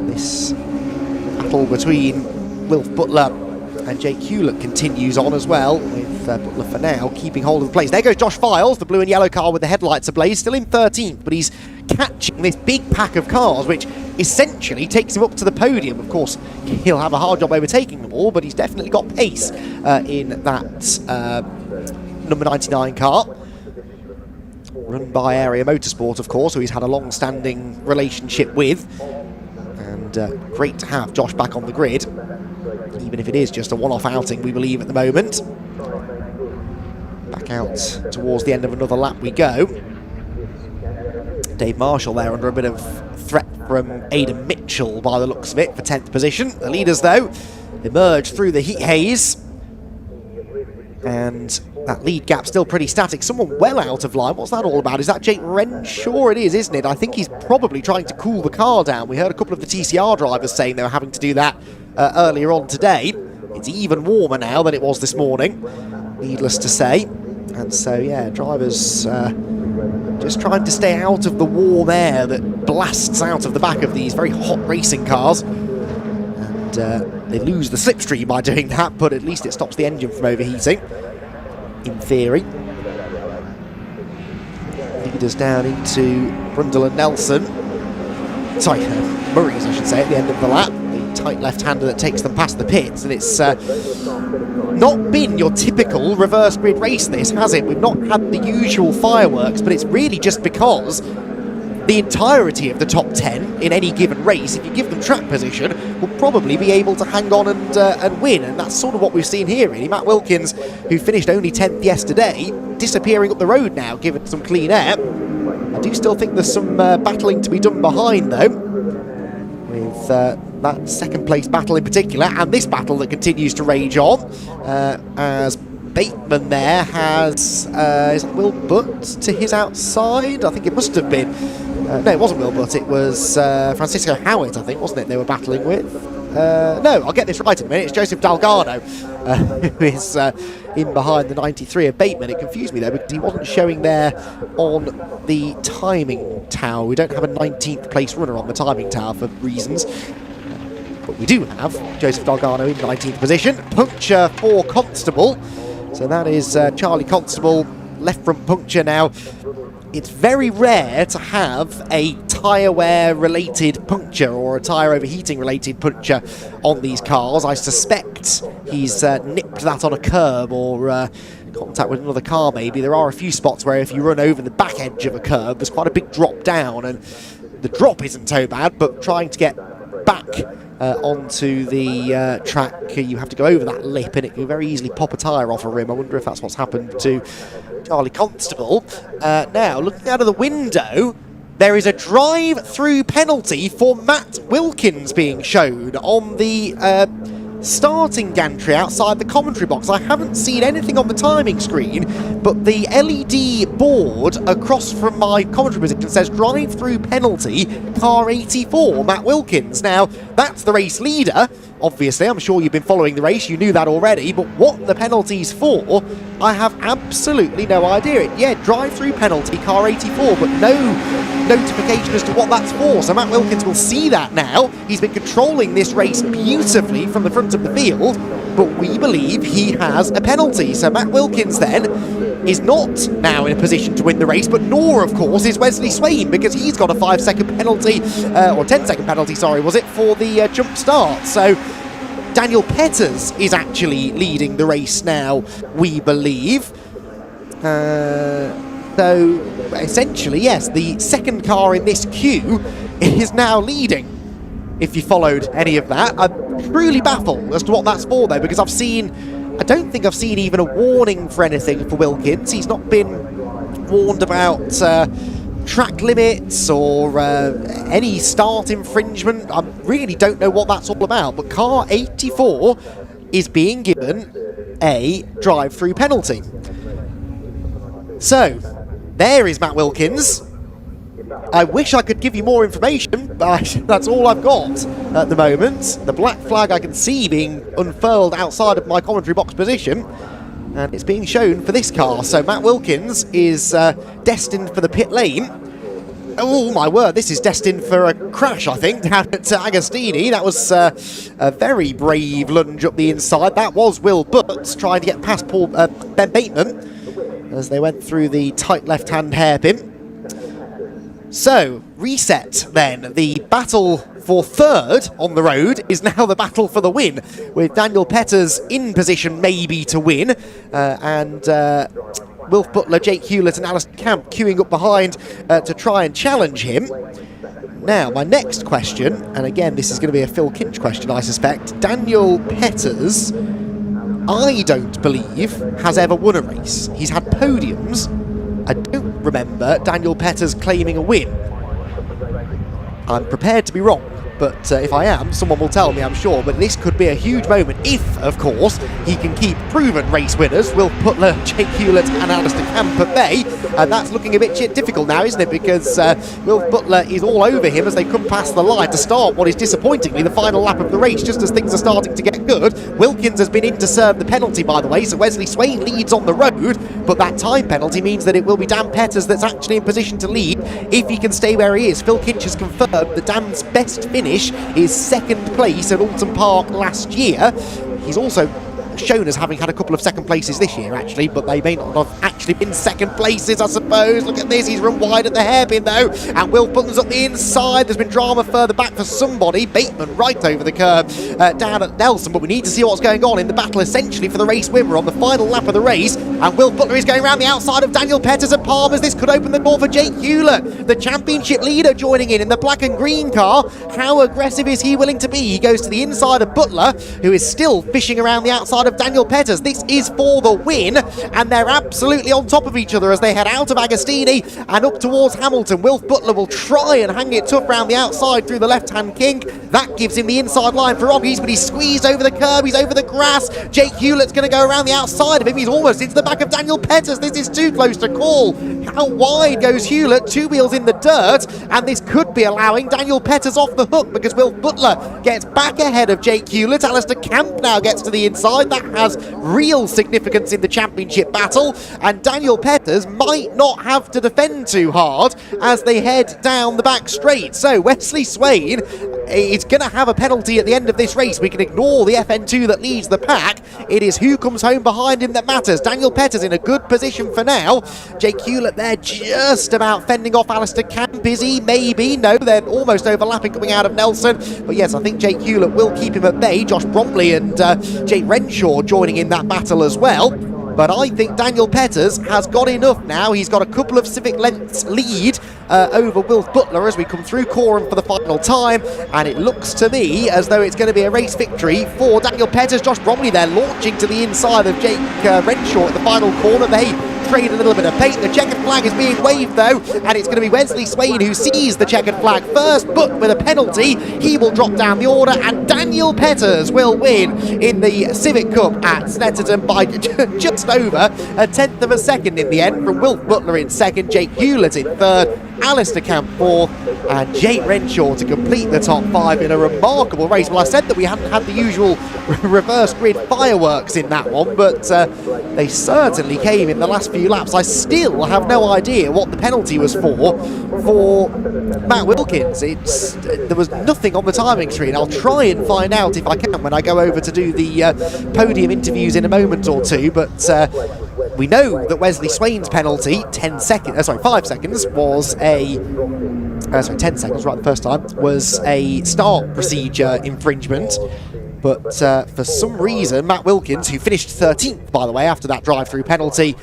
B: This battle between Wilf Butler and Jake Hewlett continues on as well, with Butler for now keeping hold of the place. There goes Josh Files, the blue and yellow car with the headlights ablaze, still in 13th, but he's catching this big pack of cars, which essentially takes him up to the podium. Of course, he'll have a hard job overtaking them all, but he's definitely got pace in that number 99 car. Run by Area Motorsport, of course, who he's had a long-standing relationship with. And great to have Josh back on the grid, even if it is just a one-off outing, we believe, at the moment. Back out towards the end of another lap we go. Dave Marshall there under a bit of threat from Aidan Mitchell by the looks of it for 10th position. The leaders, though, emerge through the heat haze. And that lead gap still pretty static. Someone well out of line. What's that all about? Is that Jake Renshaw? It is, isn't it? I think he's probably trying to cool the car down. We heard a couple of the TCR drivers saying they were having to do that earlier on today. It's even warmer now than it was this morning, needless to say. And so, yeah, drivers just trying to stay out of the warm air that blasts out of the back of these very hot racing cars. And they lose the slipstream by doing that, but at least it stops the engine from overheating, in theory. Leaders down into Brundle and Nelson. Sorry, Murray's, I should say, at the end of the lap. The tight left-hander that takes them past the pits. And it's not been your typical reverse grid race, this, has it? We've not had the usual fireworks, but it's really just because the entirety of the top 10 in any given race, if you give them track position, will probably be able to hang on and win. And that's sort of what we've seen here, really. Matt Wilkins, who finished only 10th yesterday, disappearing up the road now, given some clean air. I do still think there's some battling to be done behind, though, with that second place battle in particular, and this battle that continues to rage on, as Bateman there has, is it Will Butt to his outside? I think it must have been. No, it wasn't Will Butt, it was Francisco Howitt, I think, wasn't it, they were battling with? No, I'll get this right in a minute. It's Joseph Dalgarno, who is in behind the 93 of Bateman. It confused me, though, because he wasn't showing there on the timing tower. We don't have a 19th place runner on the timing tower for reasons. But we do have Joseph Dalgarno in 19th position. Puncture for Constable. So that is Charlie Constable, left front puncture now. It's very rare to have a tyre wear related puncture or a tyre overheating related puncture on these cars. I suspect he's nipped that on a curb or contact with another car maybe. There are a few spots where if you run over the back edge of a curb, there's quite a big drop down, and the drop isn't so bad, but trying to get back onto the track, you have to go over that lip and it can very easily pop a tyre off a rim. I wonder if that's what's happened to Charlie Constable. Now, looking out of the window, there is a drive-through penalty for Matt Wilkins being shown on the starting gantry outside the commentary box. I haven't seen anything on the timing screen, but the LED board across from my commentary position says drive-through penalty, car 84, Matt Wilkins. Now, that's the race leader. Obviously, I'm sure you've been following the race, you knew that already, but what the penalty's for, I have absolutely no idea. Yeah, drive-through penalty, car 84, but no notification as to what that's for. So Matt Wilkins will see that now. He's been controlling this race beautifully from the front of the field, but we believe he has a penalty. So Matt Wilkins then is not now in a position to win the race, but nor, of course, is Wesley Swain, because he's got a 5-second penalty, or 10-second penalty, sorry, was it, for the jump start. So Daniel Petters is actually leading the race now, we believe. So essentially, yes, the second car in this queue is now leading, if you followed any of that. I'm truly baffled as to what that's for, though, because I don't think I've seen even a warning for anything for Wilkins. He's not been warned about track limits or any start infringement. I really don't know what that's all about, but car 84 is being given a drive-through penalty. So, there is Matt Wilkins. I wish I could give you more information, but that's all I've got. at the moment. The black flag I can see being unfurled outside of my commentary box position, and it's being shown for this car. So Matt Wilkins is destined for the pit lane. Oh my word, this is destined for a crash, I think, down at Agostini. That was a very brave lunge up the inside. That was Will Butts trying to get past Ben Bateman as they went through the tight left-hand hairpin. So, reset then. The battle for third on the road is now the battle for the win, with Daniel Petters in position maybe to win, and Wilf Butler, Jake Hewlett and Alistair Camp queuing up behind to try and challenge him. Now, my next question, and again this is going to be a Phil Kinch question I suspect, Daniel Petters, I don't believe, has ever won a race. He's had podiums. I don't remember Daniel Petters claiming a win. I'm prepared to be wrong, but if I am, someone will tell me, I'm sure. But this could be a huge moment if, of course, he can keep proven race winners, Will Butler, Jake Hewlett and Alistair Camp at bay. And that's looking a bit difficult now, isn't it? Because Will Butler is all over him as they come past the line to start what is disappointingly the final lap of the race, just as things are starting to get good. Wilkins has been in to serve the penalty, by the way, so Wesley Swain leads on the road, but that time penalty means that it will be Dan Petters that's actually in position to lead if he can stay where he is. Phil Kinch has confirmed that Dan's best finish is second place at Alton Park last year. He's also shown as having had a couple of second places this year, actually, but they may not have actually been second places, I suppose. Look at this, he's run wide at the hairpin though, and Will Button's up the inside. There's been drama further back for somebody. Bateman right over the curb down at Nelson, but we need to see what's going on in the battle essentially for the race win. We're on the final lap of the race, and Will Butler is going around the outside of Daniel Petters at Palmer's. This could open the door for Jake Hewlett, the championship leader, joining in the black and green car. How aggressive is he willing to be? He goes to the inside of Butler, who is still fishing around the outside of Daniel Petters. This is for the win, and they're absolutely on top of each other as they head out of Agostini and up towards Hamilton. Wilf Butler will try and hang it tough round the outside through the left-hand kink. That gives him the inside line for Oggies, but he's squeezed over the curb, he's over the grass. Jake Hewlett's going to go around the outside of him. He's almost into the back of Daniel Petters. This is too close to call. How wide goes Hewlett? Two wheels in the dirt, and this could be allowing Daniel Petters off the hook because Wilf Butler gets back ahead of Jake Hewlett. Alistair Camp now gets to the inside. That has real significance in the championship battle, and Daniel Petters might not have to defend too hard as they head down the back straight. So Wesley Swain is going to have a penalty at the end of this race. We can ignore the FN2 that leads the pack. It is who comes home behind him that matters. Daniel Petters in a good position for now. Jake Hewlett there just about fending off Alistair Camp. Is he? Maybe. No, they're almost overlapping coming out of Nelson. But yes, I think Jake Hewlett will keep him at bay. Josh Bromley and Jake Renshaw joining in that battle as well. But I think Daniel Petters has got enough now. He's got a couple of civic lengths lead over Wilf Butler as we come through Coram for the final time, and it looks to me as though it's going to be a race victory for Daniel Petters. Josh Bromley there launching to the inside of Jake Renshaw at the final corner. They trade a little bit of paint. The checkered flag is being waved though, and it's going to be Wesley Swain who sees the checkered flag first, but with a penalty he will drop down the order, and Daniel Petters will win in the Civic Cup at Snetterton by just over a tenth of a second in the end, from Wilf Butler in second, Jake Hewlett in third, Alistair Camp fourth, and Jake Renshaw to complete the top five in a remarkable race. Well, I said that we hadn't had the usual reverse grid fireworks in that one, but they certainly came in the last few laps. I still have no idea what the penalty was for Matt Wilkins. There was nothing on the timing screen. I'll try and find out if I can when I go over to do the podium interviews in a moment or two, but we know that Wesley Swain's penalty, 5 seconds, was a 10 seconds right the first time, was a start procedure infringement. But for some reason, Matt Wilkins, who finished 13th, by the way, after that drive-through penalty,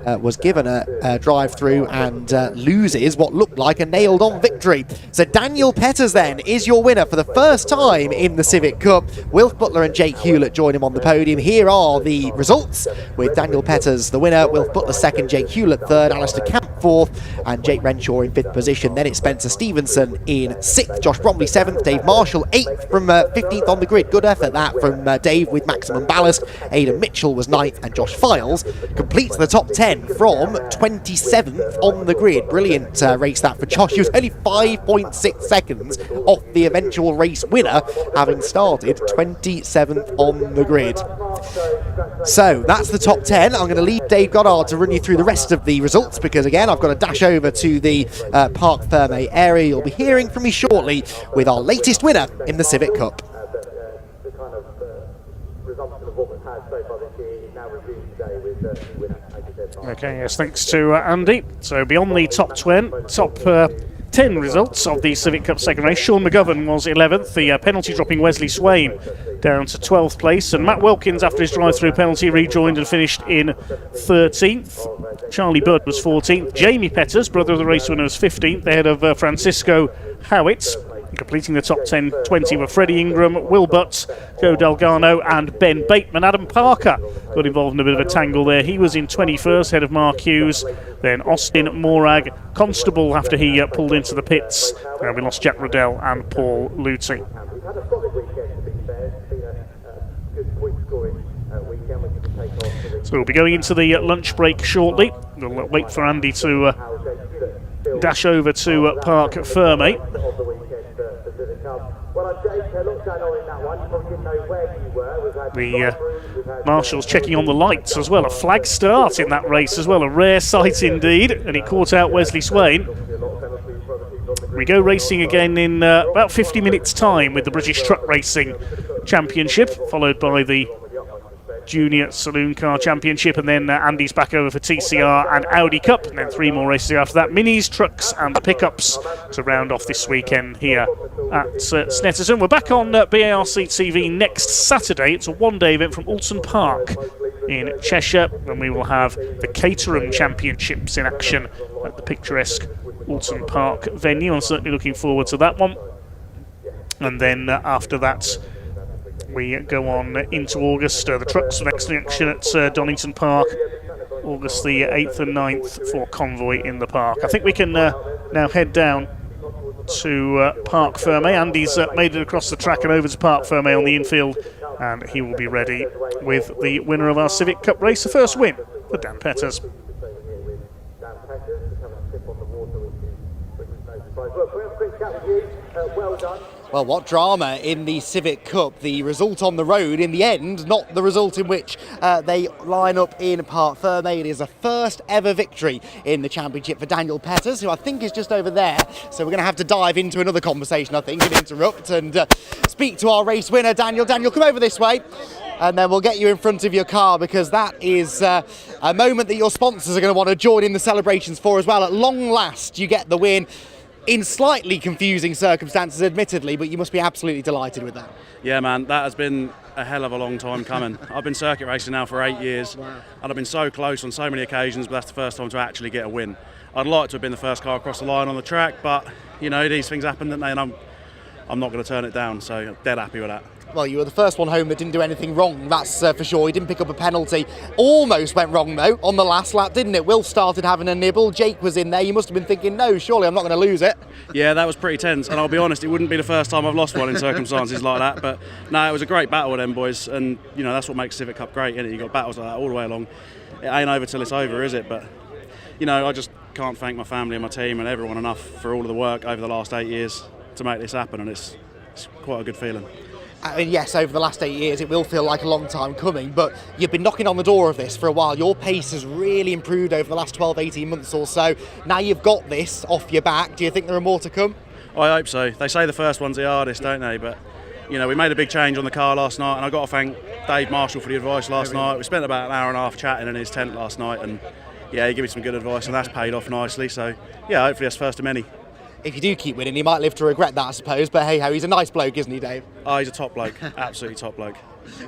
B: was given a drive-through and loses what looked like a nailed-on victory. So Daniel Petters then is your winner for the first time in the Civic Cup. Wilf Butler and Jake Hewlett join him on the podium. Here are the results, with Daniel Petters the winner, Wilf Butler second, Jake Hewlett third, Alistair Camp fourth, and Jake Renshaw in fifth position. Then it's Spencer Stevenson in sixth, Josh Bromley seventh, Dave Marshall eighth from 15th on the grid. Good effort that from Dave with maximum ballast. Aidan Mitchell was ninth, and Josh Files completes the top 10 again from 27th on the grid. Brilliant race that for Josh. He was only 5.6 seconds off the eventual race winner, having started 27th on the grid. So that's the top 10. I'm going to leave Dave Goddard to run you through the rest of the results, because again I've got to dash over to the Parc Fermé area. You'll be hearing from me shortly with our latest winner in the Civic Cup.
K: The kind of resumption of what we've had so far this year is now resumed today with the winner.
H: Okay, yes, thanks to Andy. So beyond the top 10 results of the Civic Cup second race, Sean McGovern was 11th, the penalty dropping Wesley Swain down to 12th place, and Matt Wilkins, after his drive-through penalty, rejoined and finished in 13th. Charlie Budd was 14th. Jamie Petters, brother of the race winner, was 15th, ahead of Francisco Howitt. Completing the top 10-20 were Freddie Ingram, Will Butts, Joe Delgado and Ben Bateman. Adam Parker got involved in a bit of a tangle there. He was in 21st, ahead of Mark Hughes. Then Austin Morag, Constable, after he pulled into the pits. We lost Jack Riddell and Paul Luty.
K: We've had a solid weekend, to be fair. It's been a good point scoring weekend. We can take on.
H: So we'll be going into the lunch break shortly. We'll wait for Andy to dash over to Parc Fermé. The marshals checking on the lights as well. A flag start in that race as well. A rare sight indeed. And it caught out Wesley Swain. We go racing again in about 50 minutes' time with the British Truck Racing Championship, followed by the Junior Saloon Car Championship, and then Andy's back over for TCR and Audi Cup, and then 3 more races after that. Minis, trucks and pickups to round off this weekend here at Snetterton. We're back on BARC TV next Saturday. It's a one-day event from Alton Park in Cheshire, and we will have the Caterham Championships in action at the picturesque Alton Park venue. I'm certainly looking forward to that one. And then after that, we go on into August. The trucks with next action at Donington Park, August the 8th and 9th for Convoy in the park. I think we can now head down to Parc Fermé. Andy's made it across the track and over to Parc Fermé on the infield, and he will be ready with the winner of our Civic Cup race, the first win for Dan Petters.
K: Well done.
B: Well, what drama in the Civic Cup. The result on the road in the end, not the result in which they line up in Parc Fermé. It is a first ever victory in the championship for Daniel Petters, who I think is just over there. So we're going to have to dive into another conversation, I think, and interrupt and speak to our race winner, Daniel. Daniel, come over this way. And then we'll get you in front of your car, because that is a moment that your sponsors are going to want to join in the celebrations for as well. At long last, you get the win. In slightly confusing circumstances, admittedly, but you must be absolutely delighted with that.
L: Yeah, man, that has been a hell of a long time coming. I've been circuit racing now for 8 years, and I've been so close on so many occasions, but that's the first time to actually get a win. I'd like to have been the first car across the line on the track, but, you know, these things happen, don't they? And I'm not going to turn it down, so I'm dead happy with that.
B: Well, you were the first one home that didn't do anything wrong, that's for sure. He didn't pick up a penalty. Almost went wrong, though, on the last lap, didn't it? Will started having a nibble. Jake was in there. You must have been thinking, no, surely I'm not going to lose it.
L: Yeah, that was pretty tense, and I'll be honest, it wouldn't be the first time I've lost one in circumstances like that, but no, it was a great battle with them boys, and, you know, that's what makes Civic Cup great, isn't it? You've got battles like that all the way along. It ain't over till it's over, is it? But, you know, I just can't thank my family and my team and everyone enough for all of the work over the last 8 years to make this happen, and it's quite a good feeling.
B: I mean, yes, over the last 8 years, it will feel like a long time coming, but you've been knocking on the door of this for a while. Your pace has really improved over the last 12, 18 months or so. Now you've got this off your back. Do you think there are more to come?
L: I hope so. They say the first one's the hardest, don't they? But, you know, we made a big change on the car last night, and I've got to thank Dave Marshall for the advice last night. We spent about an hour and a half chatting in his tent last night, and, yeah, he gave me some good advice, and that's paid off nicely. So, yeah, hopefully that's first of many.
B: If you do keep winning, you might live to regret that, I suppose. But hey ho, he's a nice bloke, isn't he, Dave?
L: Oh, he's a top bloke. Absolutely top bloke.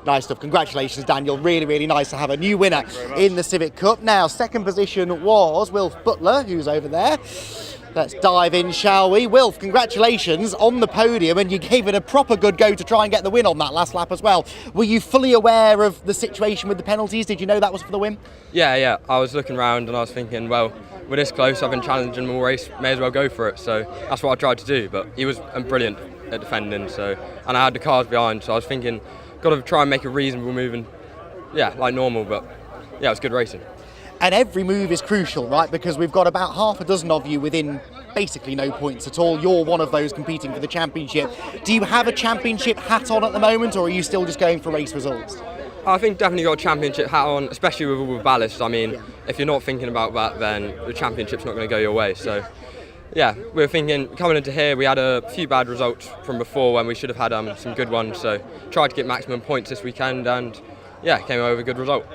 B: Nice stuff. Congratulations, Daniel. Really, really nice to have a new winner in the Civic Cup. Now, second position was Wilf Butler, who's over there. Let's dive in, shall we? Wilf, congratulations on the podium, and you gave it a proper good go to try and get the win on that last lap as well. Were you fully aware of the situation with the penalties? Did you know that was for the win?
M: Yeah. I was looking around and I was thinking, well, we're this close, I've been challenging him all race, may as well go for it. So that's what I tried to do, but he was brilliant at defending, and I had the cars behind, so I was thinking, got to try and make a reasonable move, and yeah, like normal, but yeah, it was good racing.
B: and every move is crucial, right? Because we've got about half a dozen of you within basically no points at all. You're one of those competing for the championship. Do you have a championship hat on at the moment, or are you still just going for race results?
M: I think definitely got a championship hat on, especially with ballast. I mean, if you're not thinking about that, then the championship's not going to go your way. So, yeah, we were thinking, coming into here, we had a few bad results from before when we should have had some good ones. So, tried to get maximum points this weekend, and yeah, came away with a good result.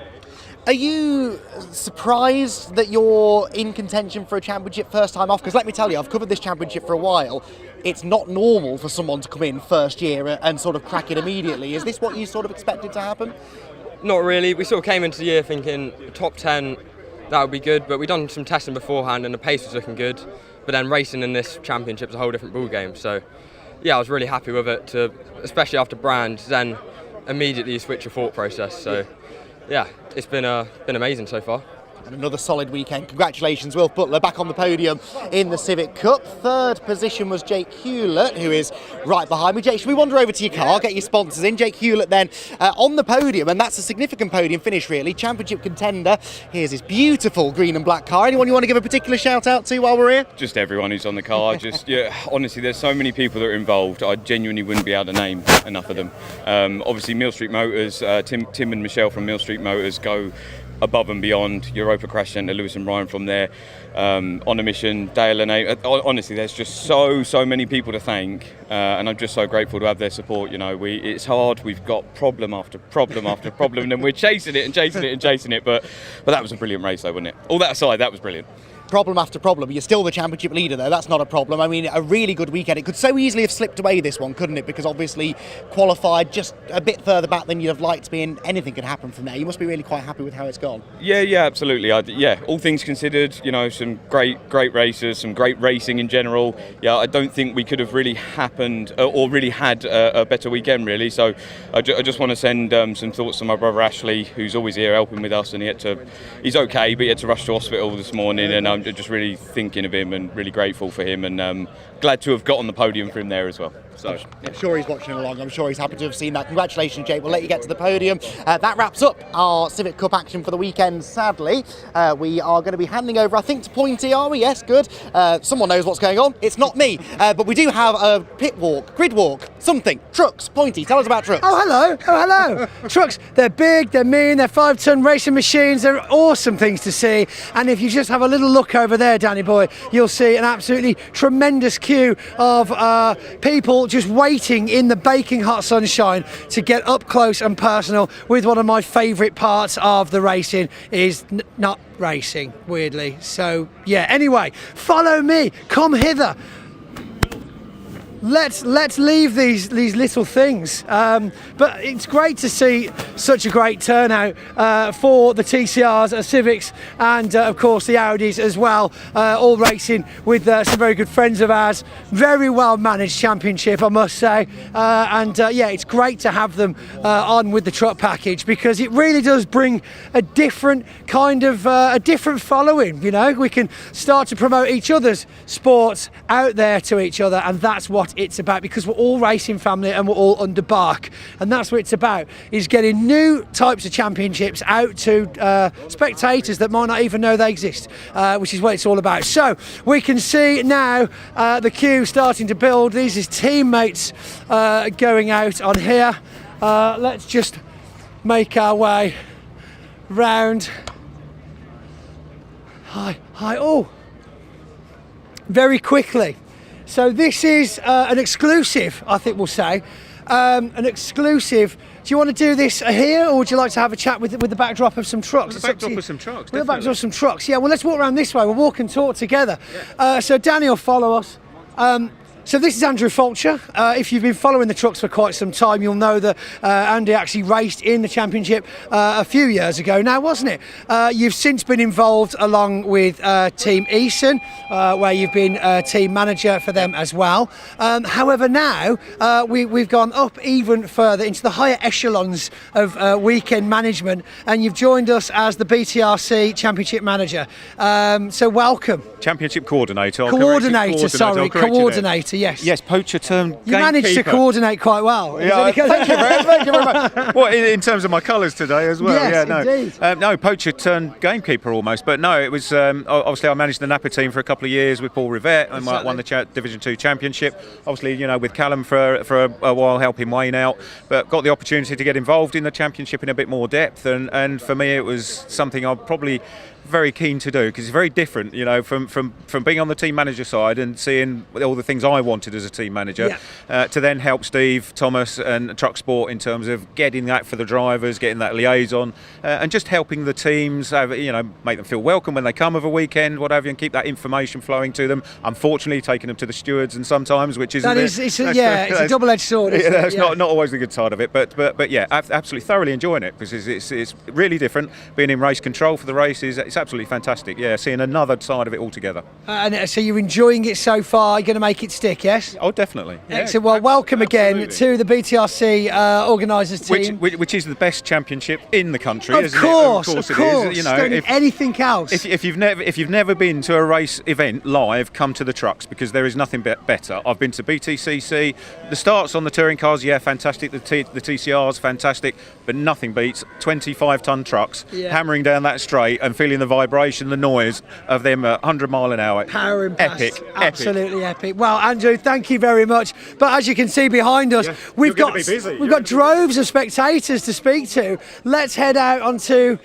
B: Are you surprised that you're in contention for a championship first time off? Because let me tell you, I've covered this championship for a while. It's not normal for someone to come in first year and sort of crack it immediately. Is this what you sort of expected to happen?
M: Not really. We sort of came into the year thinking top 10, that would be good, but we'd done some testing beforehand and the pace was looking good. But then racing in this championship is a whole different ball game. So yeah, I was really happy with it, especially after Brand, then immediately you switch your thought process. So yeah, it's been amazing so far.
B: And another solid weekend. Congratulations, Wilf Butler, back on the podium in the Civic Cup. Third position was Jake Hewlett, who is right behind me. Jake, should we wander over to your car, get your sponsors in? Jake Hewlett then on the podium, and that's a significant podium finish, really. Championship contender. Here's his beautiful green and black car. Anyone you want to give a particular shout out to while we're here?
N: Just everyone who's on the car. Honestly, there's so many people that are involved. I genuinely wouldn't be able to name enough of them. Obviously, Mill Street Motors, Tim and Michelle from Mill Street Motors go above and beyond. Europa Crash Centre, Lewis and Ryan from there, On a Mission, Dale and A. Honestly, there's just so many people to thank, and I'm just so grateful to have their support. You know, it's hard. We've got problem after problem after problem, and then we're chasing it and chasing it and chasing it. But that was a brilliant race, though, wasn't it? All that aside, that was brilliant.
B: Problem after problem. You're still the championship leader, though. That's not a problem. I mean, a really good weekend. It could so easily have slipped away, this one, couldn't it? Because obviously qualified just a bit further back than you'd have liked to be, and anything could happen from there. You must be really quite happy with how it's gone.
N: Yeah, absolutely. All things considered, you know, some great races, some great racing in general. Yeah, I don't think we could have really happened or really had a better weekend, really. So I just want to send some thoughts to my brother Ashley, who's always here helping with us, and he's okay, but he had to rush to hospital this morning, and I'm just really thinking of him and really grateful for him, and glad to have got on the podium for him there as well. So,
B: I'm sure he's watching along. I'm sure he's happy to have seen that. Congratulations, Jake. We'll let you get to the podium. That wraps up our Civic Cup action for the weekend, sadly. We are going to be handing over, I think, to Pointy, are we? Yes, good. Someone knows what's going on. It's not me. But we do have a pit walk, grid walk, something. Trucks. Pointy, tell us about trucks.
T: Oh, hello. Trucks, they're big, they're mean, they're 5-ton racing machines. They're awesome things to see. And if you just have a little look over there, Danny boy, you'll see an absolutely tremendous queue of people just waiting in the baking hot sunshine to get up close and personal with one of my favourite parts of the racing is not racing, weirdly. So yeah, anyway, follow me, come hither. Let's leave these little things, but it's great to see such a great turnout for the TCRs, Civics, and of course the Audis as well, all racing with some very good friends of ours. Very well managed championship, I must say, and yeah, it's great to have them on with the truck package, because it really does bring a different kind of a different following. You know, we can start to promote each other's sports out there to each other, and that's what it's about, because we're all racing family and we're all under bark, and that's what it's about, is getting new types of championships out to spectators that might not even know they exist, which is what it's all about. So we can see now the queue starting to build. These is teammates going out on here. Let's just make our way round. Hi, oh, very quickly. So this is an exclusive, I think we'll say. An exclusive. Do you want to do this here, or would you like to have a chat with the backdrop of some trucks?
A: With the backdrop of some trucks,
T: With the backdrop of some trucks, yeah. Well, let's walk around this way. We'll walk and talk together. Yeah. So Danny will follow us. So this is Andrew Fulcher. If you've been following the trucks for quite some time, you'll know that Andy actually raced in the championship a few years ago now, wasn't it? You've since been involved along with Team Eason, where you've been team manager for them as well. However, now we've gone up even further into the higher echelons of weekend management, and you've joined us as the BTRC Championship Manager. So welcome.
A: Championship Coordinator.
T: Coordinator. better, yes.
O: Yes, poacher turned
T: You managed to coordinate quite well.
O: Yeah, thank you very much. Well, in terms of my colours today as well.
T: Yes,
O: yeah, no.
T: indeed.
O: No, poacher turned gamekeeper almost. But no, it was obviously I managed the Napa team for a couple of years with Paul Rivette and won the Division 2 championship. Obviously, with Callum for a while, helping Wayne out. But got the opportunity to get involved in the championship in a bit more depth. And for me, it was something I'm probably very keen to do, because it's very different, from being on the team manager side and seeing all the things I wanted as a team manager, to then help Steve, Thomas and Truck Sport in terms of getting that for the drivers, getting that liaison, and just helping the teams, make them feel welcome when they come of a weekend, whatever, and keep that information flowing to them. Unfortunately, taking them to the stewards and sometimes, which is
T: it's a double-edged sword.
O: It's not always the good side of it, but yeah, absolutely thoroughly enjoying it, because it's really different. Being in race control for the races, it's absolutely fantastic. Yeah, seeing another side of it altogether.
T: And so you're enjoying it so far. You're going to make it stick, yes?
O: Oh, definitely.
T: Excellent. Well, welcome again to the BTRC organisers team.
O: Which is the best championship in the country,
T: of
O: isn't
T: course,
O: it? Of course,
T: it is. Don't need anything else.
O: If you've never been to a race event live, come to the trucks, because there is nothing better. I've been to BTCC. The starts on the touring cars, fantastic. The TCR's fantastic, but nothing beats 25-ton trucks hammering down that straight and feeling the vibration, the noise of them 100 mile an hour.
T: Powering past.
O: Epic.
T: Absolutely epic. Well, Andrew, thank you very much. But as you can see behind us, we've got droves of spectators to speak to. Let's head out onto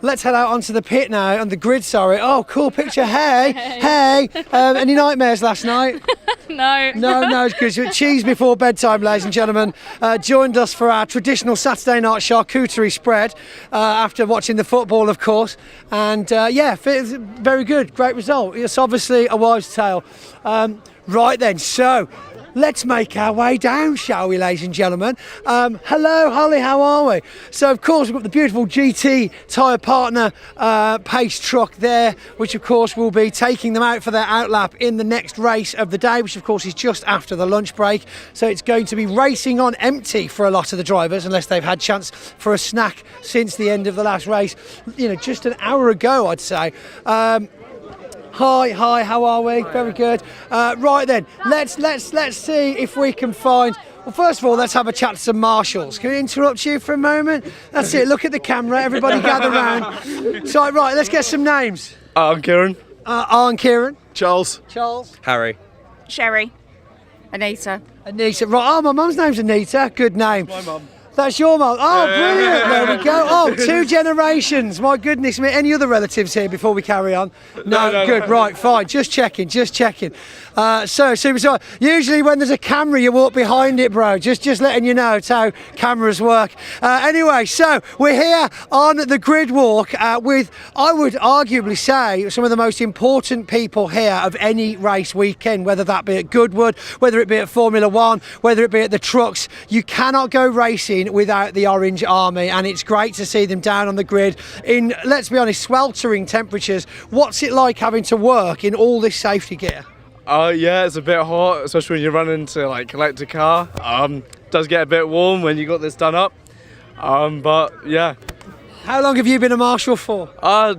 T: the pit now, on the grid, sorry. Oh, cool picture. Hey. Any nightmares last night? No, it's good. Cheese before bedtime, ladies and gentlemen. Joined us for our traditional Saturday night charcuterie spread after watching the football, of course. And very good. Great result. It's obviously a wives' tale. Right then, so let's make our way down, shall we, ladies and gentlemen? Hello, Holly, how are we? So, of course, we've got the beautiful GT tyre partner pace truck there, which, of course, will be taking them out for their outlap in the next race of the day, which, of course, is just after the lunch break. So it's going to be racing on empty for a lot of the drivers, unless they've had chance for a snack since the end of the last race, just an hour ago, I'd say. Hi, how are we? Very good. Right then, let's see if we can find. Well, first of all, let's have a chat to some marshals. Can we interrupt you for a moment? That's it. Look at the camera. Everybody gather round. So, right, let's get some names.
P: I'm Kieran.
T: I'm Kieran.
P: Charles.
R: Harry.
X: Sherry. Anita.
T: Right. Oh, my mum's name's Anita. Good name.
P: My mum.
T: That's your mum. Oh, brilliant. There we go. Oh, 2 generations. My goodness me. Any other relatives here before we carry on? No, good. Right, fine. Just checking. So, usually when there's a camera, you walk behind it, bro. Just letting you know. It's how cameras work. Anyway, so we're here on the grid walk with, I would arguably say, some of the most important people here of any race weekend, whether that be at Goodwood, whether it be at Formula One, whether it be at the trucks. You cannot go racing without the Orange Army, and it's great to see them down on the grid in, let's be honest, sweltering temperatures. What's it like having to work in all this safety gear?
P: Yeah, it's a bit hot, especially when you're running to collect a car. Does get a bit warm when you got this done up. But yeah.
T: How long have you been a marshal for?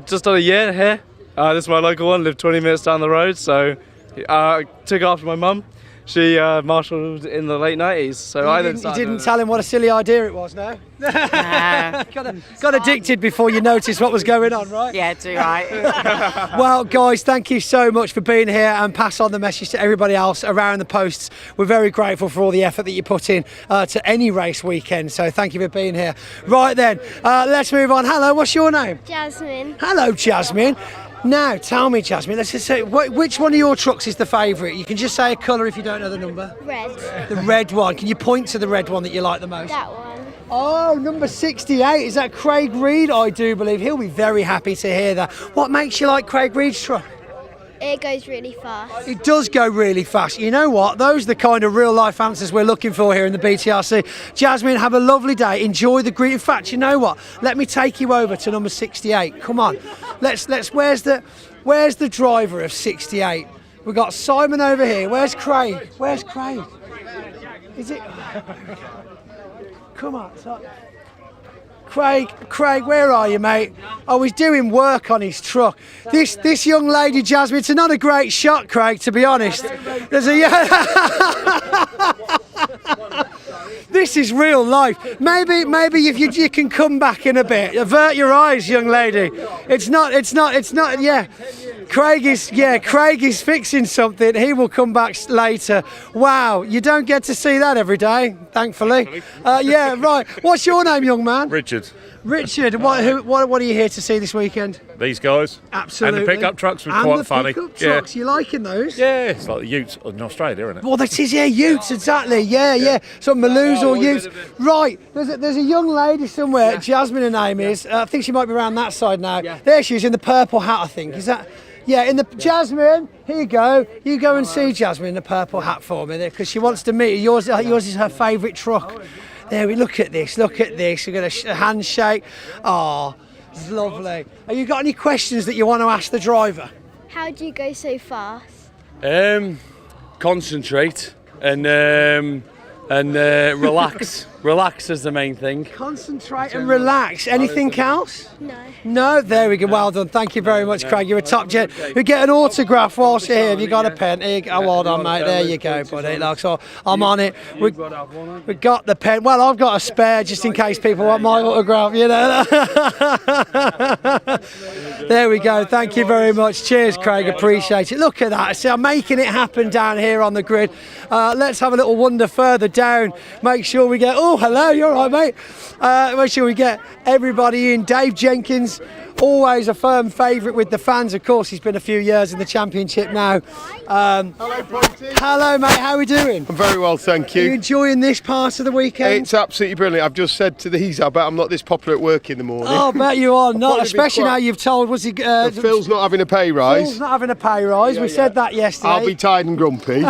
P: Just on a year here. This is my local one, lived 20 minutes down the road, so I took after my mum. She marshalled in the late 90s, so
T: you didn't tell him what a silly idea it was, no? Got addicted before you noticed what was going on, right?
X: Yeah, too right.
T: Well, guys, thank you so much for being here, and pass on the message to everybody else around the posts. We're very grateful for all the effort that you put in to any race weekend, so thank you for being here. Right then, let's move on. Hello, what's your name?
Y: Jasmine.
T: Hello, Jasmine. Now, tell me, Jasmine, let's just say, which one of your trucks is the favourite? You can just say a colour if you don't know the number.
Y: Red.
T: The red one. Can you point to the red one that you like the most?
Y: That one.
T: Oh, number 68. Is that Craig Reed? I do believe he'll be very happy to hear that. What makes you like Craig Reed's truck?
Y: It goes really fast.
T: It does go really fast. You know what? Those are the kind of real life answers we're looking for here in the BTRC. Jasmine, have a lovely day. Enjoy the green. In fact, you know what? Let me take you over to number 68. Come on. Let's. Where's the driver of 68? We've got Simon over here. Where's Craig? Is it? Come on. Craig, where are you, mate? Oh, he's doing work on his truck. This young lady, Jasmine, it's not a great shot, Craig, to be honest. There's a... This is real life. Maybe if you can come back in a bit. Avert your eyes, young lady. It's not, yeah. Craig is fixing something. He will come back later. Wow, you don't get to see that every day, thankfully. Yeah, right. What's your name, young man?
E: Richard.
T: Richard, what are you here to see this weekend?
E: These guys.
T: Absolutely.
E: And the pickup trucks were
T: and
E: quite
T: the
E: funny.
T: Pickup trucks, you liking those?
E: Yeah, it's like the Utes in Australia, isn't it?
T: Well, that is, yeah, Utes, exactly. Yeah. Some Maloos or Utes. Right, there's a young lady somewhere, Jasmine her name is. I think she might be around that side now. Yeah. There she is in the purple hat, I think. Is that... Yeah, in the Jasmine, here you go. You go and see Jasmine in the purple hat for me there, because she wants to meet you. Yours is her favourite truck. There, we look at this. We're going to handshake. Oh, it's lovely. Have you got any questions that you want to ask the driver?
Y: How do you go so fast?
Q: Concentrate and relax. Relax is the main thing.
T: Concentrate and relax. Anything else?
Y: No.
T: No? There we go. Well done. Thank you very much, Craig. You're a top gent. We get an autograph whilst you're here. Have you got a pen? Here you go. Oh, hold on, mate. There you go, buddy. Look, so I'm on it. We got the pen. Well, I've got a spare just in case people want my autograph, you know. There we go. Thank you very much. Cheers, Craig. Appreciate it. Look at that. See, I'm making it happen down here on the grid. Let's have a little wander further down. Make sure we get... Oh, hello. You're all right, mate. Make sure we get everybody in. Dave Jenkins, always a firm favourite with the fans. Of course, he's been a few years in the championship now. Hello, mate. How are we doing?
R: I'm very well, thank you.
T: Are you enjoying this part of the weekend?
R: It's absolutely brilliant. I've just said to these, I bet I'm not this popular at work in the morning.
T: Oh, I bet you are not, especially now you've told, was he...
R: Phil's not having a pay rise.
T: Phil's not having a pay rise. We said that yesterday.
R: I'll be tired and grumpy.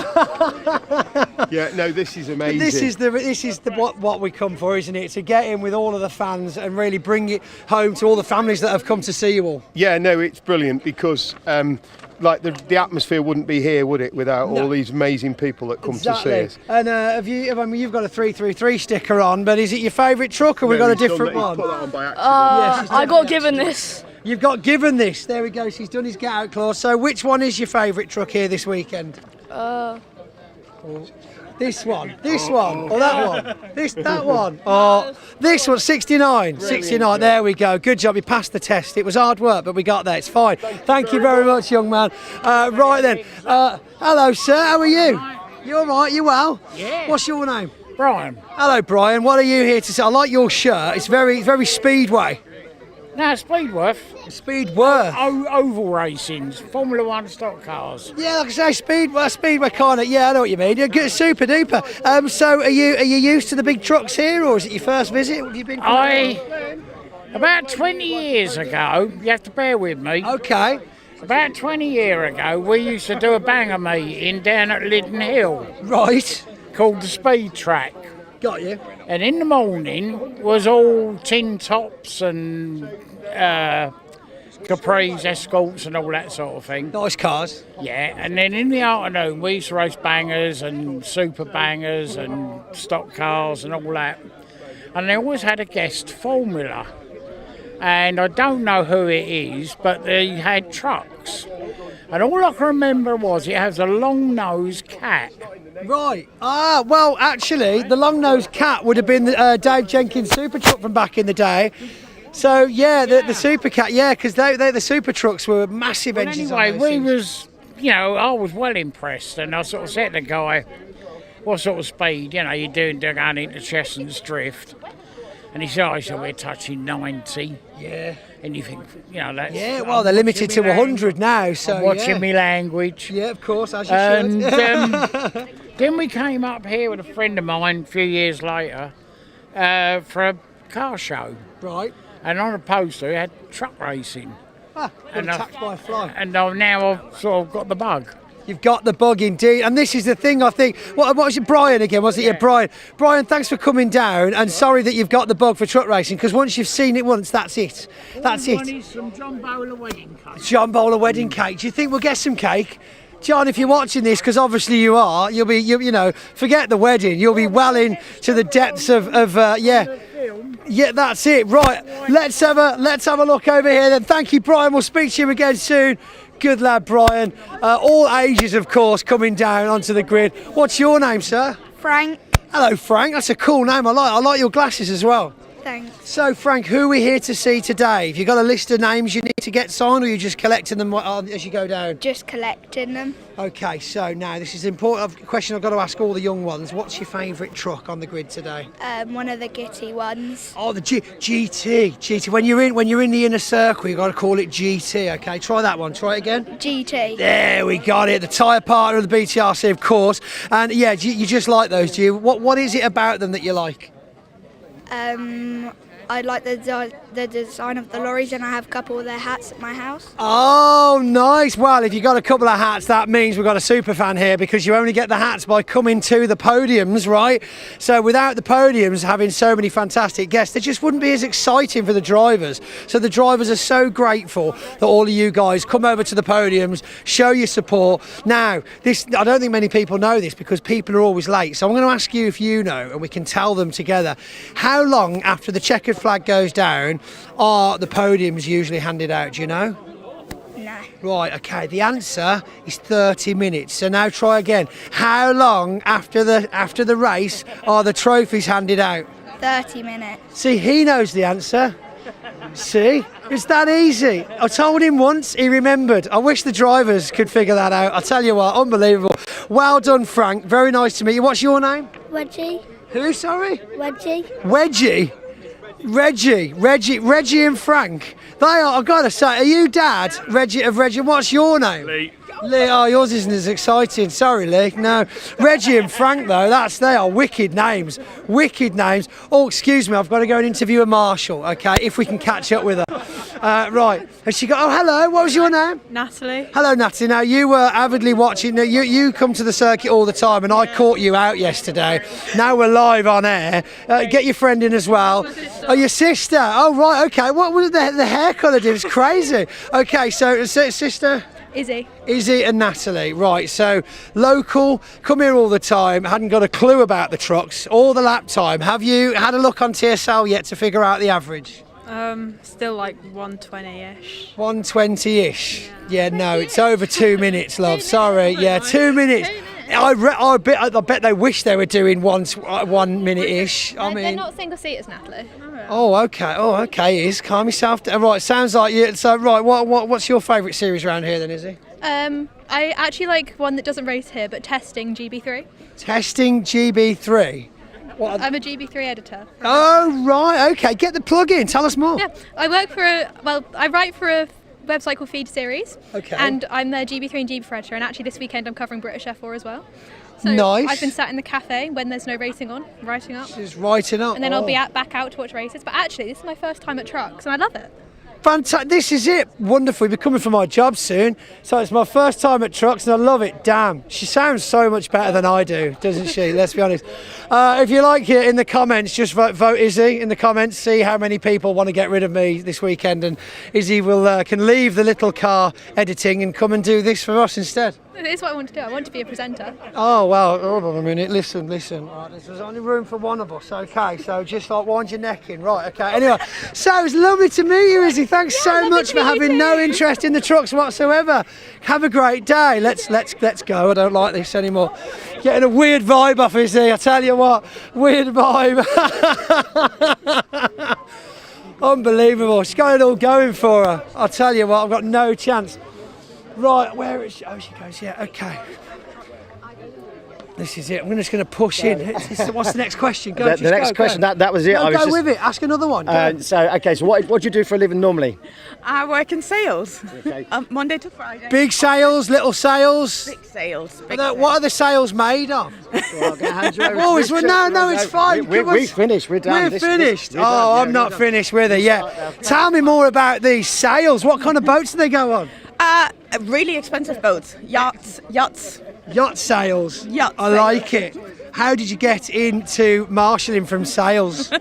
R: Yeah, no, this is amazing.
T: This is what we come for, isn't it? To get in with all of the fans and really bring it home to all the families that have come to see you all.
R: Yeah, no, it's brilliant because like the atmosphere wouldn't be here, would it, without all these amazing people that come to see us.
T: And you've got a 333 sticker on, but is it your favourite truck, or we've got a different one?
R: Put that on by accident.
Y: I got given this.
T: You've got given this. There we go. She's done his get out clause. So which one is your favourite truck here this weekend? This one, or that one? That one. Oh, this one, 69. 69, there we go. Good job, you passed the test. It was hard work, but we got there, it's fine. Thank you very much, young man. Right then, hello sir, how are you? You all right, you well?
S: Yeah.
T: What's your name?
S: Brian.
T: Hello Brian, what are you here to say? I like your shirt, it's very Speedway.
S: No, Speedworth.
T: Speedworth.
S: Oval racing, Formula One stock cars.
T: Yeah, like I say, Speedway kind of. Yeah, I know what you mean. You're good, super duper. So, are you used to the big trucks here, or is it your first visit? Have you been?
S: About 20 years ago, you have to bear with me.
T: Okay.
S: About 20 years ago, we used to do a banger meeting down at Liddon Hill.
T: Right.
S: Called the Speed Track.
T: Got you.
S: And in the morning was all tin tops and Capris, Escorts and all that sort of thing.
T: Nice cars.
S: Yeah, and then in the afternoon we used to race bangers and super bangers and stock cars and all that. And they always had a guest formula. And I don't know who it is, but they had trucks. And all I can remember was it has a long-nosed cat.
T: Right. Well, actually, the long-nosed cat would have been the Dave Jenkins Super Truck from back in the day. So, yeah, the Super Cat, yeah, because the Super Trucks were massive engines.
S: Anyway, I was well impressed, and I sort of said to the guy, what sort of speed, you're doing going into Chestnut's Drift? And he said, we're touching 90.
T: Yeah.
S: And you think, that's...
T: Yeah, well, they're limited to 100 now, so
S: I'm watching me language.
T: Yeah, of course, as you should.
S: Then we came up here with a friend of mine a few years later for a car show.
T: Right.
S: And on a poster, it had truck racing.
T: And attacked by a fly.
S: And now I've sort of got the bug.
T: You've got the bug indeed, and this is the thing I think. What was it, Brian again? Was it? Yeah, Brian. Brian, thanks for coming down, and sorry that you've got the bug for truck racing, because once you've seen it once, that's it. That's it.
S: Is some John Bowler wedding cake.
T: John Bowler wedding cake. Do you think we'll get some cake? John, if you're watching this, because obviously you are, you'll be, forget the wedding. You'll be well into the depths of yeah. Yeah, that's it. Right, let's have a look over here then. Thank you, Brian. We'll speak to you again soon. Good lad, Brian. All ages, of course, coming down onto the grid. What's your name, sir?
X: Frank.
T: Hello, Frank. That's a cool name. I like your glasses as well.
X: Thanks.
T: So, Frank, who are we here to see today? Have you got a list of names you need to get signed, or are you just collecting them as you go down?
X: Just collecting them.
T: Okay, so now this is an important question I've got to ask all the young ones. What's your favourite truck on the grid today?
X: One of the Gitty ones.
T: Oh, the GT. When you're in the inner circle, you've got to call it GT. Okay, try that one. Try it again.
X: GT.
T: There we got it. The tyre partner of the BTRC, of course. And yeah, you just like those, do you? What is it about them that you like?
X: I like the design of the lorries, and I have a couple of their hats at my house.
T: Oh, nice. Well, if you've got a couple of hats, that means we've got a super fan here, because you only get the hats by coming to the podiums, right? So without the podiums having so many fantastic guests, it just wouldn't be as exciting for the drivers. So the drivers are so grateful that all of you guys come over to the podiums, show your support. Now, I don't think many people know this, because people are always late. So I'm going to ask you if you know, and we can tell them together. How long after the checkered flag goes down are the podiums usually handed out, do you know?
X: No.
T: Right, okay, the answer is 30 minutes. So now try again. How long after the race are the trophies handed out?
X: 30 minutes.
T: See, he knows the answer. See, it's that easy. I told him once, he remembered. I wish the drivers could figure that out. I tell you what, unbelievable. Well done, Frank. Very nice to meet you. What's your name?
X: Wedgie.
T: Who, sorry?
X: Wedgie.
T: Wedgie? Reggie and Frank. They are, I've got to say, are you Dad? Reggie, what's your name?
E: Lee.
T: Lee, oh, yours isn't as exciting. Sorry, Lee. No. Reggie and Frank, though, they are wicked names. Wicked names. Oh, excuse me, I've got to go and interview a marshal, okay, if we can catch up with her. Right. Has she got, oh, hello, what was your name?
D: Natalie.
T: Hello, Natalie. Now, you were avidly watching, you come to the circuit all the time, and I caught you out yesterday. Now we're live on air. Get your friend in as well. Oh, your sister. Oh, right, okay. What was the hair colour did? It's crazy. Okay, so sister? Izzy and Natalie, right, so local, come here all the time, hadn't got a clue about the trucks, all the lap time. Have you had a look on TSL yet to figure out the average?
D: Still like 120-ish.
T: 120-ish? Yeah, no, it's over 2 minutes, love, sorry, yeah, 2 minutes. I bet they wish they were doing 1 minute-ish. I mean,
D: they're not single seaters, Natalie.
T: Oh, okay, Iz, calm yourself down. Right, sounds like you. So, right, what's your favourite series around here then, Izzy?
D: I actually like one that doesn't race here, but Testing GB3.
T: Testing GB3.
D: I'm a GB3 editor.
T: Oh, right, okay. Get the plug in. Tell us more.
D: Yeah, I write for a website called Feed Series.
T: Okay.
D: And I'm their GB3 and GB4 editor, and actually this weekend I'm covering British F4 as well. So
T: nice.
D: I've been sat in the cafe when there's no racing on, writing up.
T: Just writing up.
D: And then I'll be back out to watch races. But actually, this is my first time at trucks, and I love it.
T: Fantastic. This is it. Wonderful. You'll be coming for my job soon. So it's my first time at trucks and I love it. Damn. She sounds so much better than I do, doesn't she? Let's be honest. If you like it, in the comments, just vote Izzy in the comments. See how many people want to get rid of me this weekend. And Izzy can leave the little car editing and come and do this for us instead.
D: It is what I want to do. I want to be a presenter.
T: Oh, well, hold on a minute. Listen. Right, there's only room for one of us, okay? So just like wind your neck in. Right, okay. Anyway, so it's lovely to meet you, Izzy. Thanks so much for having no interest in the trucks whatsoever. Have a great day. Let's go. I don't like this anymore. Getting a weird vibe off Izzy, I tell you what. Weird vibe. Unbelievable. She's got it all going for her. I'll tell you what, I've got no chance. Right, where is she? Oh, she goes, yeah, okay. This is it. I'm just going to push in. What's the next question? Go.
F: The next question, that was it.
T: No, go with it. Ask another one.
F: So what do you do for a living normally?
G: I work in sales.
F: Okay.
G: Monday to Friday.
T: Big sales, little sales?
G: Big sales.
T: What are the sales made of?
F: Well, I'm going to hand you over.
T: No, it's fine.
F: We're finished. We're done.
T: We're finished. I'm not finished with it yet. Tell me more about these sales. What kind of boats do they go on?
G: Really expensive boats. Yachts.
T: Yacht sales.
G: Yacht
T: I like it. How did you get into marshalling from sales?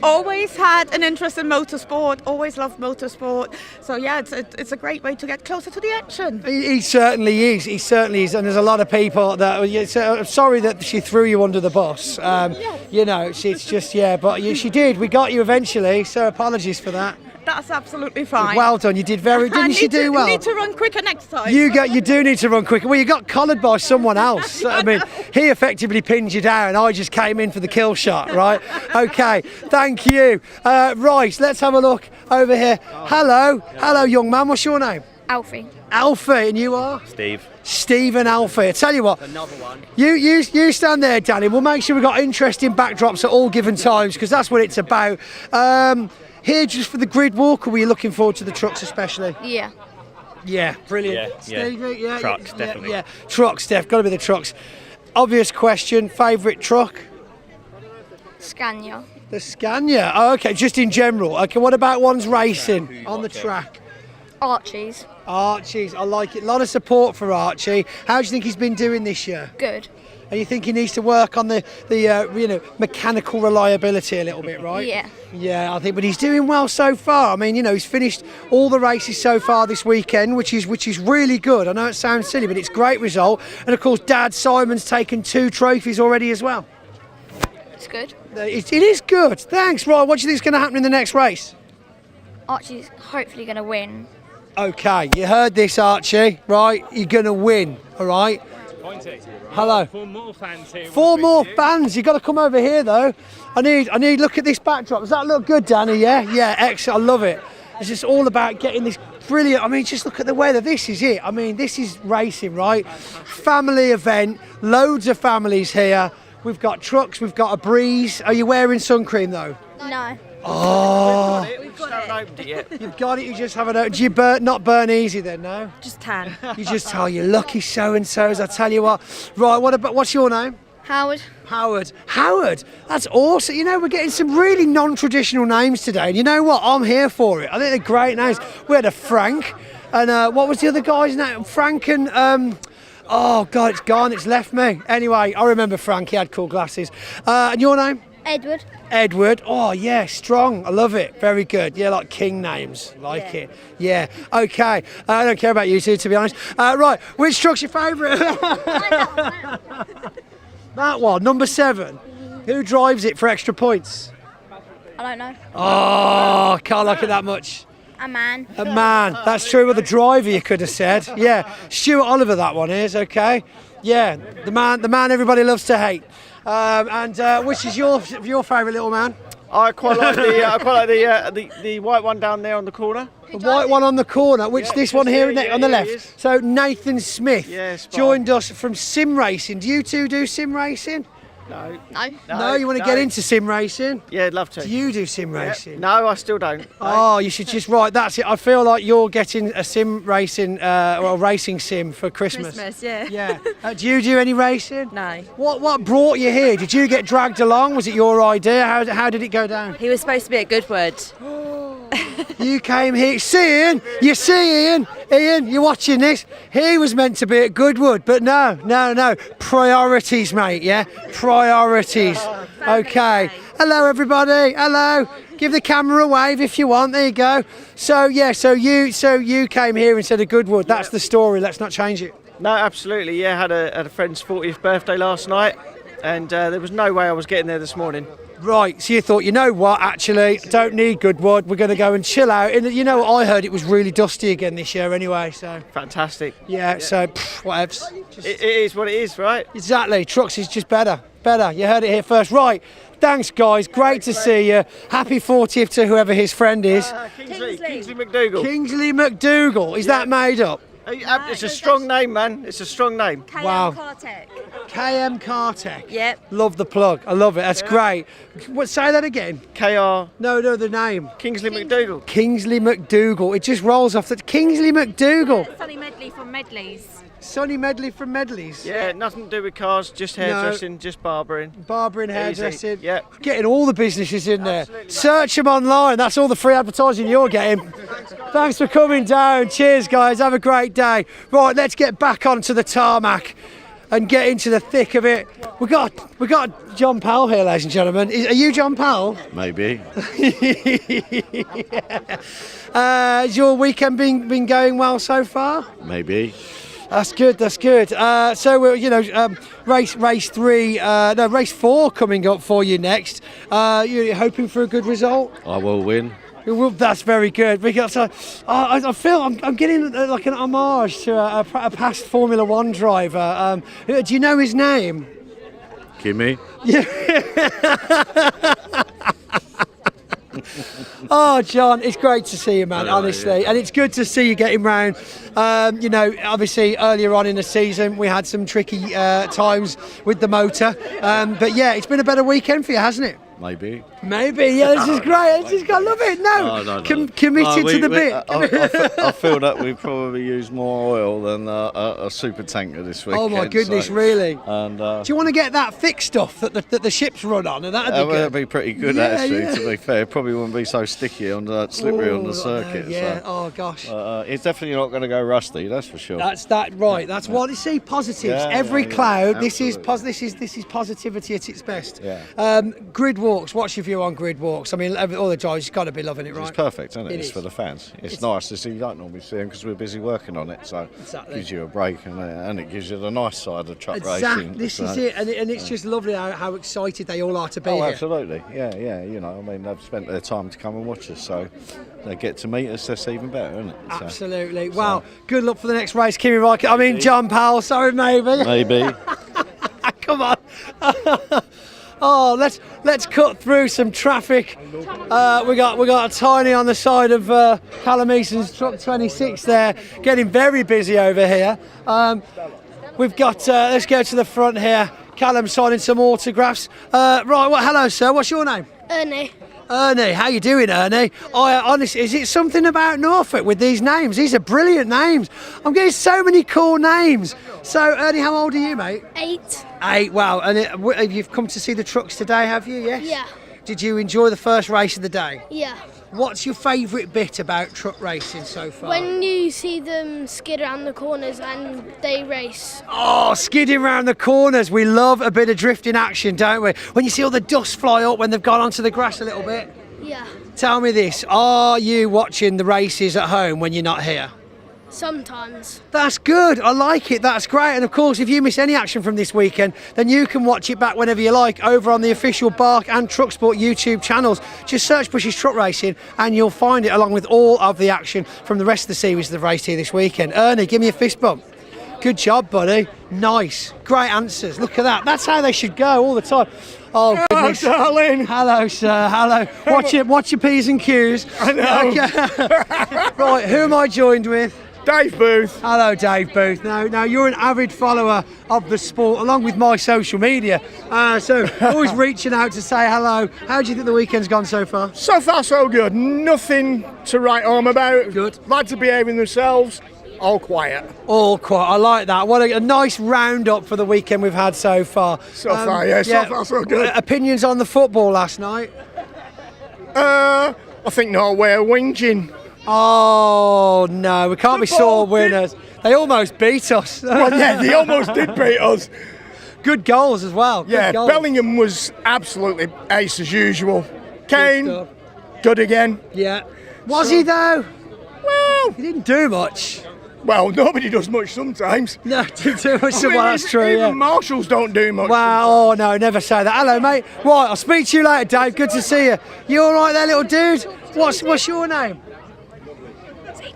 G: Always had an interest in motorsport, always loved motorsport. So yeah, it's a great way to get closer to the action.
T: He certainly is. He certainly is. And there's a lot of people that. I'm sorry that she threw you under the bus. You know, it's just but she did. We got you eventually. So apologies for that.
G: That's absolutely fine.
T: Well done. You did didn't she do well?
G: You need to run quicker next time.
T: You do need to run quicker. Well, you got collared by someone else. I mean, he effectively pinned you down. I just came in for the kill shot, right? Okay, thank you. Right, let's have a look over here. Hello, young man. What's your name?
X: Alfie.
T: Alfie, and you are?
I: Steve.
T: Stephen Alfie. I tell you what.
I: Another one.
T: You stand there, Danny. We'll make sure we've got interesting backdrops at all given times because that's what it's about. Here just for the grid walk, or were you looking forward to the trucks especially?
X: Yeah.
T: Yeah, brilliant.
I: Yeah.
T: Stevie, yeah.
I: Trucks, definitely.
T: Yeah, trucks, Steph. Got to be the trucks. Obvious question. Favourite truck?
X: Scania.
T: The Scania. Oh, okay, just in general. Okay, what about ones racing on the track?
X: Archie's.
T: Archie's. I like it. A lot of support for Archie. How do you think he's been doing this year?
X: Good.
T: And you think he needs to work on the mechanical reliability a little bit, right?
X: Yeah.
T: Yeah, I think, but he's doing well so far. I mean, he's finished all the races so far this weekend, which is really good. I know it sounds silly, but it's a great result. And of course, Dad Simon's taken 2 trophies already as well.
X: It's good.
T: It is good. Thanks. Right, what do you think is going to happen in the next race?
X: Archie's hopefully going to win.
T: Okay, you heard this, Archie. Right, you're going to win. All right. Hello.
J: 4 more fans here.
T: 4 more fans. You've got to come over here though. I need look at this backdrop. Does that look good, Danny? Yeah, excellent. I love it. It's just all about getting this brilliant. I mean, just look at the weather. This is it. I mean, this is racing, right? Family event. Loads of families here. We've got trucks. We've got a breeze. Are you wearing sun cream though?
X: No.
T: Oh.
J: We've just haven't opened it yet.
T: You've got it, you just haven't opened. Do you not burn easy then, no?
G: Just tan.
T: You just you lucky so-and-sos, I tell you what. Right, what's your name?
X: Howard.
T: Howard, that's awesome. We're getting some really non-traditional names today. And you know what? I'm here for it. I think they're great names. We had a Frank, and what was the other guy's name? Frank and, oh God, it's gone, it's left me. Anyway, I remember Frank, he had cool glasses. And your name?
X: Edward.
T: Oh yeah, strong. I love it. Very good. Yeah, like king names. Like it. Yeah. Okay. I don't care about you two, to be honest. Right. Which truck's your favourite? That one, number 7. Who drives it for extra points?
X: I don't know.
T: Oh, can't like it that much.
X: A man.
T: A man. That's true. With the driver, you could have said. Yeah. Stuart Oliver, that one is. Okay. Yeah. The man everybody loves to hate. And which is your favourite little man?
U: I quite like the white one down there on the corner.
T: The white one on the corner, this one here on the left. So Nathan Smith joined us from sim racing. Do you two do sim racing?
U: No.
T: You want to get into sim racing?
U: Yeah, I'd love to.
T: Do you do sim racing?
U: No, I still don't.
T: Oh, you should just that's it. I feel like you're getting a sim racing, or a racing sim for Christmas.
G: Yeah.
T: Do you do any racing?
G: No.
T: What brought you here? Did you get dragged along? Was it your idea? How did it go down?
G: He was supposed to be at Goodwood.
T: You came here. You see Ian, you're watching this. He was meant to be at Goodwood, but no. Priorities, mate, yeah? Priorities. Okay. Hello, everybody. Hello. Give the camera a wave if you want. There you go. So you came here instead of Goodwood. That's the story. Let's not change it.
U: No, absolutely. Yeah, had a friend's 40th birthday last night, and there was no way I was getting there this morning.
T: Right, so you thought, you know what, actually, don't need Goodwood, we're going to go and chill out. And you know what, I heard it was really dusty again this year anyway, so...
U: Fantastic.
T: Yeah. So, whatevs.
U: It is what it is, right?
T: Exactly, trucks is just better. You heard it here first. Right, thanks guys, great to see you. Happy 40th to whoever his friend is.
U: Kingsley McDougall.
T: Kingsley McDougall, is that made up?
U: It's a strong name, man. It's a strong name.
T: Wow. KM Cartech. Yep. Love the plug. I love it. That's great. Say that again.
U: KR.
T: No, the name.
U: Kingsley McDougall.
T: Kingsley McDougall. It just rolls off the Kingsley McDougall.
Y: Sonny Medley from Medleys.
T: Sonny Medley from Medleys.
U: Yeah, nothing to do with cars, just hairdressing, just barbering.
T: Barbering, hairdressing.
U: Yeah.
T: Getting all the businesses in there. Search them online. That's all the free advertising you're getting. Thanks for coming down. Cheers, guys. Have a great day. Right, let's get back onto the tarmac. and get into the thick of it. We got John Powell here, ladies and gentlemen. Are you John Powell?
C: Maybe.
T: Has your weekend been going well so far?
C: Maybe.
T: That's good. That's good. So we're race 4 coming up for you next. You're hoping for a good result?
C: I will win.
T: Well, that's very good because I feel I'm getting like an homage to a past Formula One driver. Do you know his name?
C: Gimme.
T: Yeah. Oh, John, it's great to see you, man, honestly. And it's good to see you getting round. Obviously, earlier on in the season, we had some tricky times with the motor. But yeah, it's been a better weekend for you, hasn't it?
C: Maybe.
T: Maybe, yeah, this is great. I love it. No. Committed to the bit.
C: I feel that we probably use more oil than a super tanker this weekend.
T: Oh my goodness, really?
C: And
T: do you want to get that thick stuff that the ships run on, and that'd be good?
C: That'd be pretty good, actually. To be fair, probably wouldn't be so sticky on the slippery on the circuit.
T: Yeah.
C: So.
T: Oh gosh.
C: It's definitely not going to go rusty. That's for sure.
T: That's right. That's what you see. Positives. Every cloud. This is positivity at its best.
C: Yeah.
T: Grid walks. What's your view on grid walks? I mean, all the drivers got to be loving it, right?
C: It's perfect, isn't it? It's
T: is.
C: for the fans. It's nice to see. You don't normally see them because we're busy working on it, so it gives you a break and it gives you the nice side of truck racing.
T: This is it, and it's just lovely how excited they all are to be here.
C: Absolutely. Yeah. I mean, they've spent their time to come and watch us, so they get to meet us. That's even better, isn't it?
T: Absolutely. Well, good luck for the next race, Kimi Räikkönen. I mean, John Powell. Sorry, maybe.
C: Maybe.
T: Come on. Oh, let's cut through some traffic. We got a tiny on the side of Callum Eason's truck 26 there, getting very busy over here. We've got. Let's go to the front here. Callum signing some autographs. Right. Well, hello, sir. What's your name?
Y: Ernie.
T: Ernie, how you doing, Ernie? Honestly, is it something about Norfolk with these names? These are brilliant names. I'm getting so many cool names. So, Ernie, how old are you, mate?
Y: 8.
T: 8, wow. And you've come to see the trucks today, have you? Yes?
Y: Yeah.
T: Did you enjoy the first race of the day?
Y: Yeah.
T: What's your favourite bit about truck racing so far?
Y: When you see them skid around the corners and they race.
T: Oh, skidding around the corners. We love a bit of drifting action, don't we? When you see all the dust fly up when they've gone onto the grass a little bit.
Y: Yeah.
T: Tell me this, are you watching the races at home when you're not here?
Y: Sometimes.
T: That's good. I like it. That's great. And of course, if you miss any action from this weekend, then you can watch it back whenever you like over on the official Bark and Truck Sport YouTube channels. Just search Bush's Truck Racing and you'll find it along with all of the action from the rest of the series that they've raced here this weekend. Ernie, give me a fist bump. Good job, buddy. Nice. Great answers. Look at that. That's how they should go all the time. Oh, goodness.
R: Hello, darling.
T: Hello, sir. Hello. Watch your P's and Q's.
R: I know.
T: Okay. Right, who am I joined with?
R: Dave Booth.
T: Hello, Dave Booth. Now you're an avid follower of the sport, along with my social media. So always reaching out to say hello. How do you think the weekend's gone so far?
R: So far, so good. Nothing to write home about.
T: Good.
R: Lads are behaving themselves. All quiet.
T: All quiet. I like that. What a nice roundup for the weekend we've had so far.
R: So far, yeah. So far, so good.
T: Opinions on the football last night?
R: I think Norway are whinging.
T: Oh no, we can't be sore winners. They almost beat us.
R: Well, yeah, they almost did beat us.
T: Good goals as well.
R: Yeah, Bellingham was absolutely ace as usual. Kane, good again.
T: Yeah. Was he though? Well, he didn't do much.
R: Well, nobody does much sometimes.
T: No, didn't do much.
R: I mean,
T: Well, that's true.
R: Even marshals don't do much.
T: Well, oh no, never say that. Hello, mate. Right, I'll speak to you later, Dave. Good to see you. You all right there, little dude? What's your name?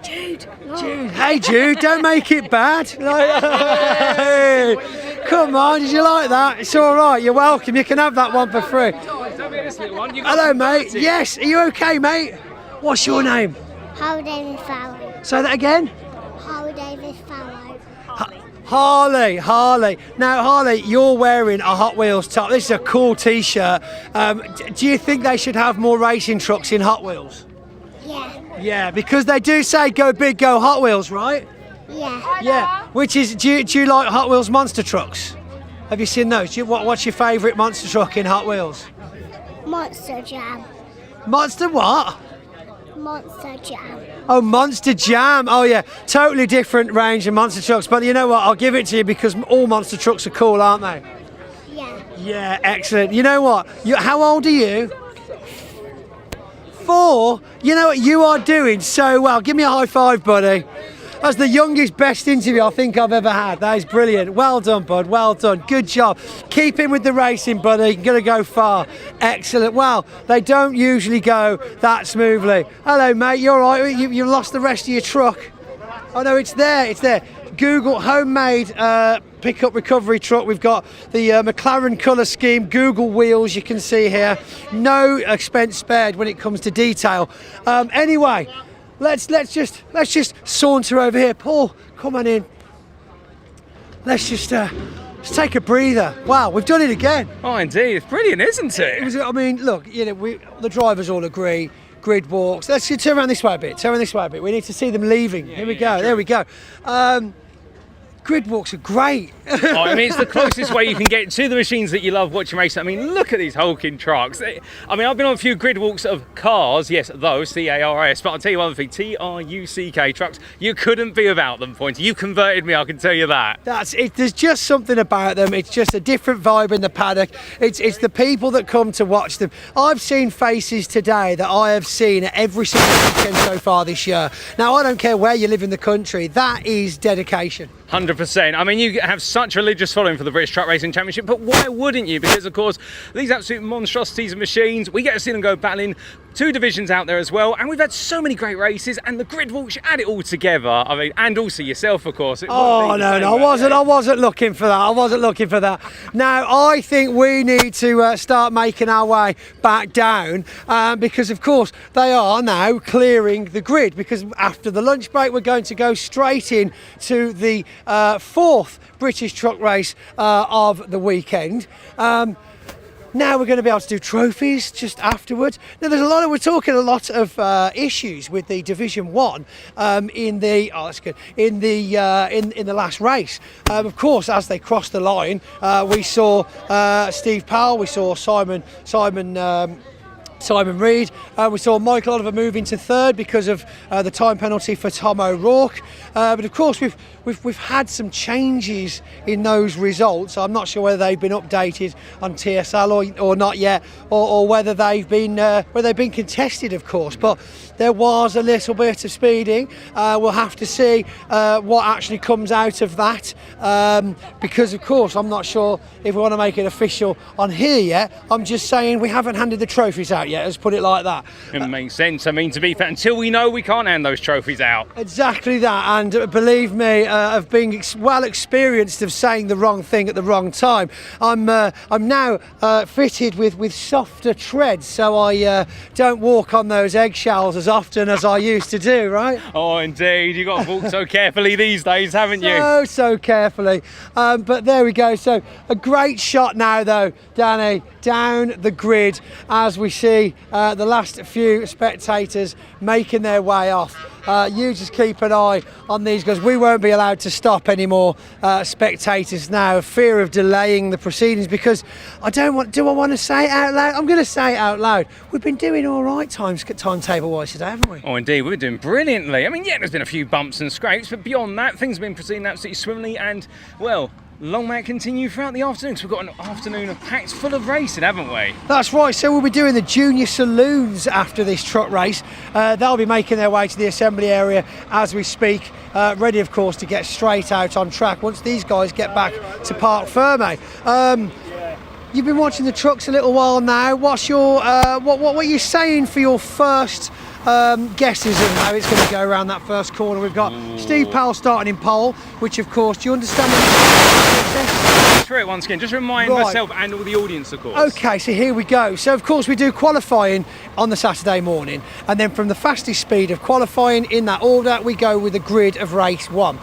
Y: Jude.
T: Jude. Hey, Jude, don't make it bad. Hey, come on, did you like that? It's all right, you're welcome. You can have that one for free. Hello, mate. Yes, are you okay, mate? What's your name?
Y: Harley David Fallow.
T: Say that again.
Y: Harley David Fallow.
T: Harley. Now, Harley, you're wearing a Hot Wheels top. This is a cool T-shirt. Do you think they should have more racing trucks in Hot Wheels?
Y: Yeah.
T: Yeah, because they do say go big, go Hot Wheels, right?
Y: Yeah.
T: Yeah. Which is, do you like Hot Wheels monster trucks? Have you seen those? What's your favourite monster truck in Hot Wheels?
Y: Monster Jam.
T: Monster what?
H: Monster Jam.
T: Oh, Monster Jam. Oh, yeah. Totally different range of monster trucks. But you know what? I'll give it to you because all monster trucks are cool, aren't they?
H: Yeah.
T: Yeah, excellent. You know what? How old are you? 4. You know what? You are doing so well. Give me a high five, buddy. That's the youngest, best interview I think I've ever had. That is brilliant. Well done, bud. Well done. Good job. Keep in with the racing, buddy. You're going to go far. Excellent. Well, they don't usually go that smoothly. Hello, mate. You all right? You lost the rest of your truck. Oh, no, it's there. It's there. Google homemade pickup recovery truck. We've got the McLaren colour scheme, Google wheels you can see here. No expense spared when it comes to detail. Anyway, let's just saunter over here. Paul, come on in. Let's just take a breather. Wow, we've done it again.
A: Oh, indeed, it's brilliant, isn't it?
T: I mean, look, you know, the drivers all agree. Grid walks. Let's turn around this way a bit. Turn around this way a bit. We need to see them leaving. Here we go. There we go. Grid walks are great.
A: Oh, I mean, it's the closest way you can get to the machines that you love watching racing. I mean, look at these hulking trucks. I mean, I've been on a few grid walks of cars, yes, those, C-A-R-S, but I'll tell you one thing, T-R-U-C-K trucks, you couldn't be without them, Pointy. You converted me, I can tell you that.
T: That's it. There's just something about them. It's just a different vibe in the paddock. It's the people that come to watch them. I've seen faces today that I have seen at every single weekend so far this year. Now, I don't care where you live in the country. That is dedication.
A: 100%. I mean, you have such religious following for the British Truck Racing Championship, but why wouldn't you? Because, of course, these absolute monstrosities of machines, we get to see them go battling 2 divisions out there as well, and we've had so many great races, and the grid walks add it all together. I mean, and also yourself, of course.
T: Oh, no, I wasn't looking for that. I wasn't looking for that. Now, I think we need to start making our way back down because, of course, they are now clearing the grid because after the lunch break, we're going to go straight in to the 4th British truck race of the weekend. Now we're going to be able to do trophies just afterwards. Now we're talking a lot of issues with the Division 1 in the last race. Of course, as they crossed the line, we saw Steve Powell, we saw Simon Reed. We saw Michael Oliver move into 3rd because of the time penalty for Tom O'Rourke. But of course, we've had some changes in those results. I'm not sure whether they've been updated on TSL or not yet, or whether they've been contested, of course. But there was a little bit of speeding. We'll have to see what actually comes out of that, because of course I'm not sure if we want to make it official on here yet. I'm just saying we haven't handed the trophies out yet. Let's put it like that.
A: It makes sense. I mean, to be fair, until we know, we can't hand those trophies out.
T: Exactly that. And believe me, of being well experienced of saying the wrong thing at the wrong time, I'm now fitted with softer treads, so I don't walk on those eggshells as often as I used to do, right?
A: Oh, indeed. You've got to walk so carefully these days, haven't you?
T: So carefully. But there we go. So a great shot now, though, Danny, down the grid as we see the last few spectators making their way off. You just keep an eye on these guys. We won't be allowed to stop any more spectators now, fear of delaying the proceedings, because do I want to say it out loud? I'm going to say it out loud. We've been doing all right timetable-wise today, haven't we?
A: Oh, indeed, we're doing brilliantly. I mean, yeah, there's been a few bumps and scrapes, but beyond that, things have been proceeding absolutely swimmingly, and, well, long may it continue throughout the afternoon, because we've got an afternoon of packed full of racing, haven't we?
T: That's right. So we'll be doing the junior saloons after this truck race. They'll be making their way to the assembly area as we speak, ready, of course, to get straight out on track once these guys get back to Parc Ferme. You've been watching the trucks a little while now. What's your what are you saying for your first guesses of how it's going to go around that first corner? We've got Steve Powell starting in pole, which of course, do you understand what
A: Through it once again, just remind myself and all the audience, of course.
T: Okay, so here we go. So of course we do qualifying on the Saturday morning, and then from the fastest speed of qualifying in that order, we go with a grid of race 1.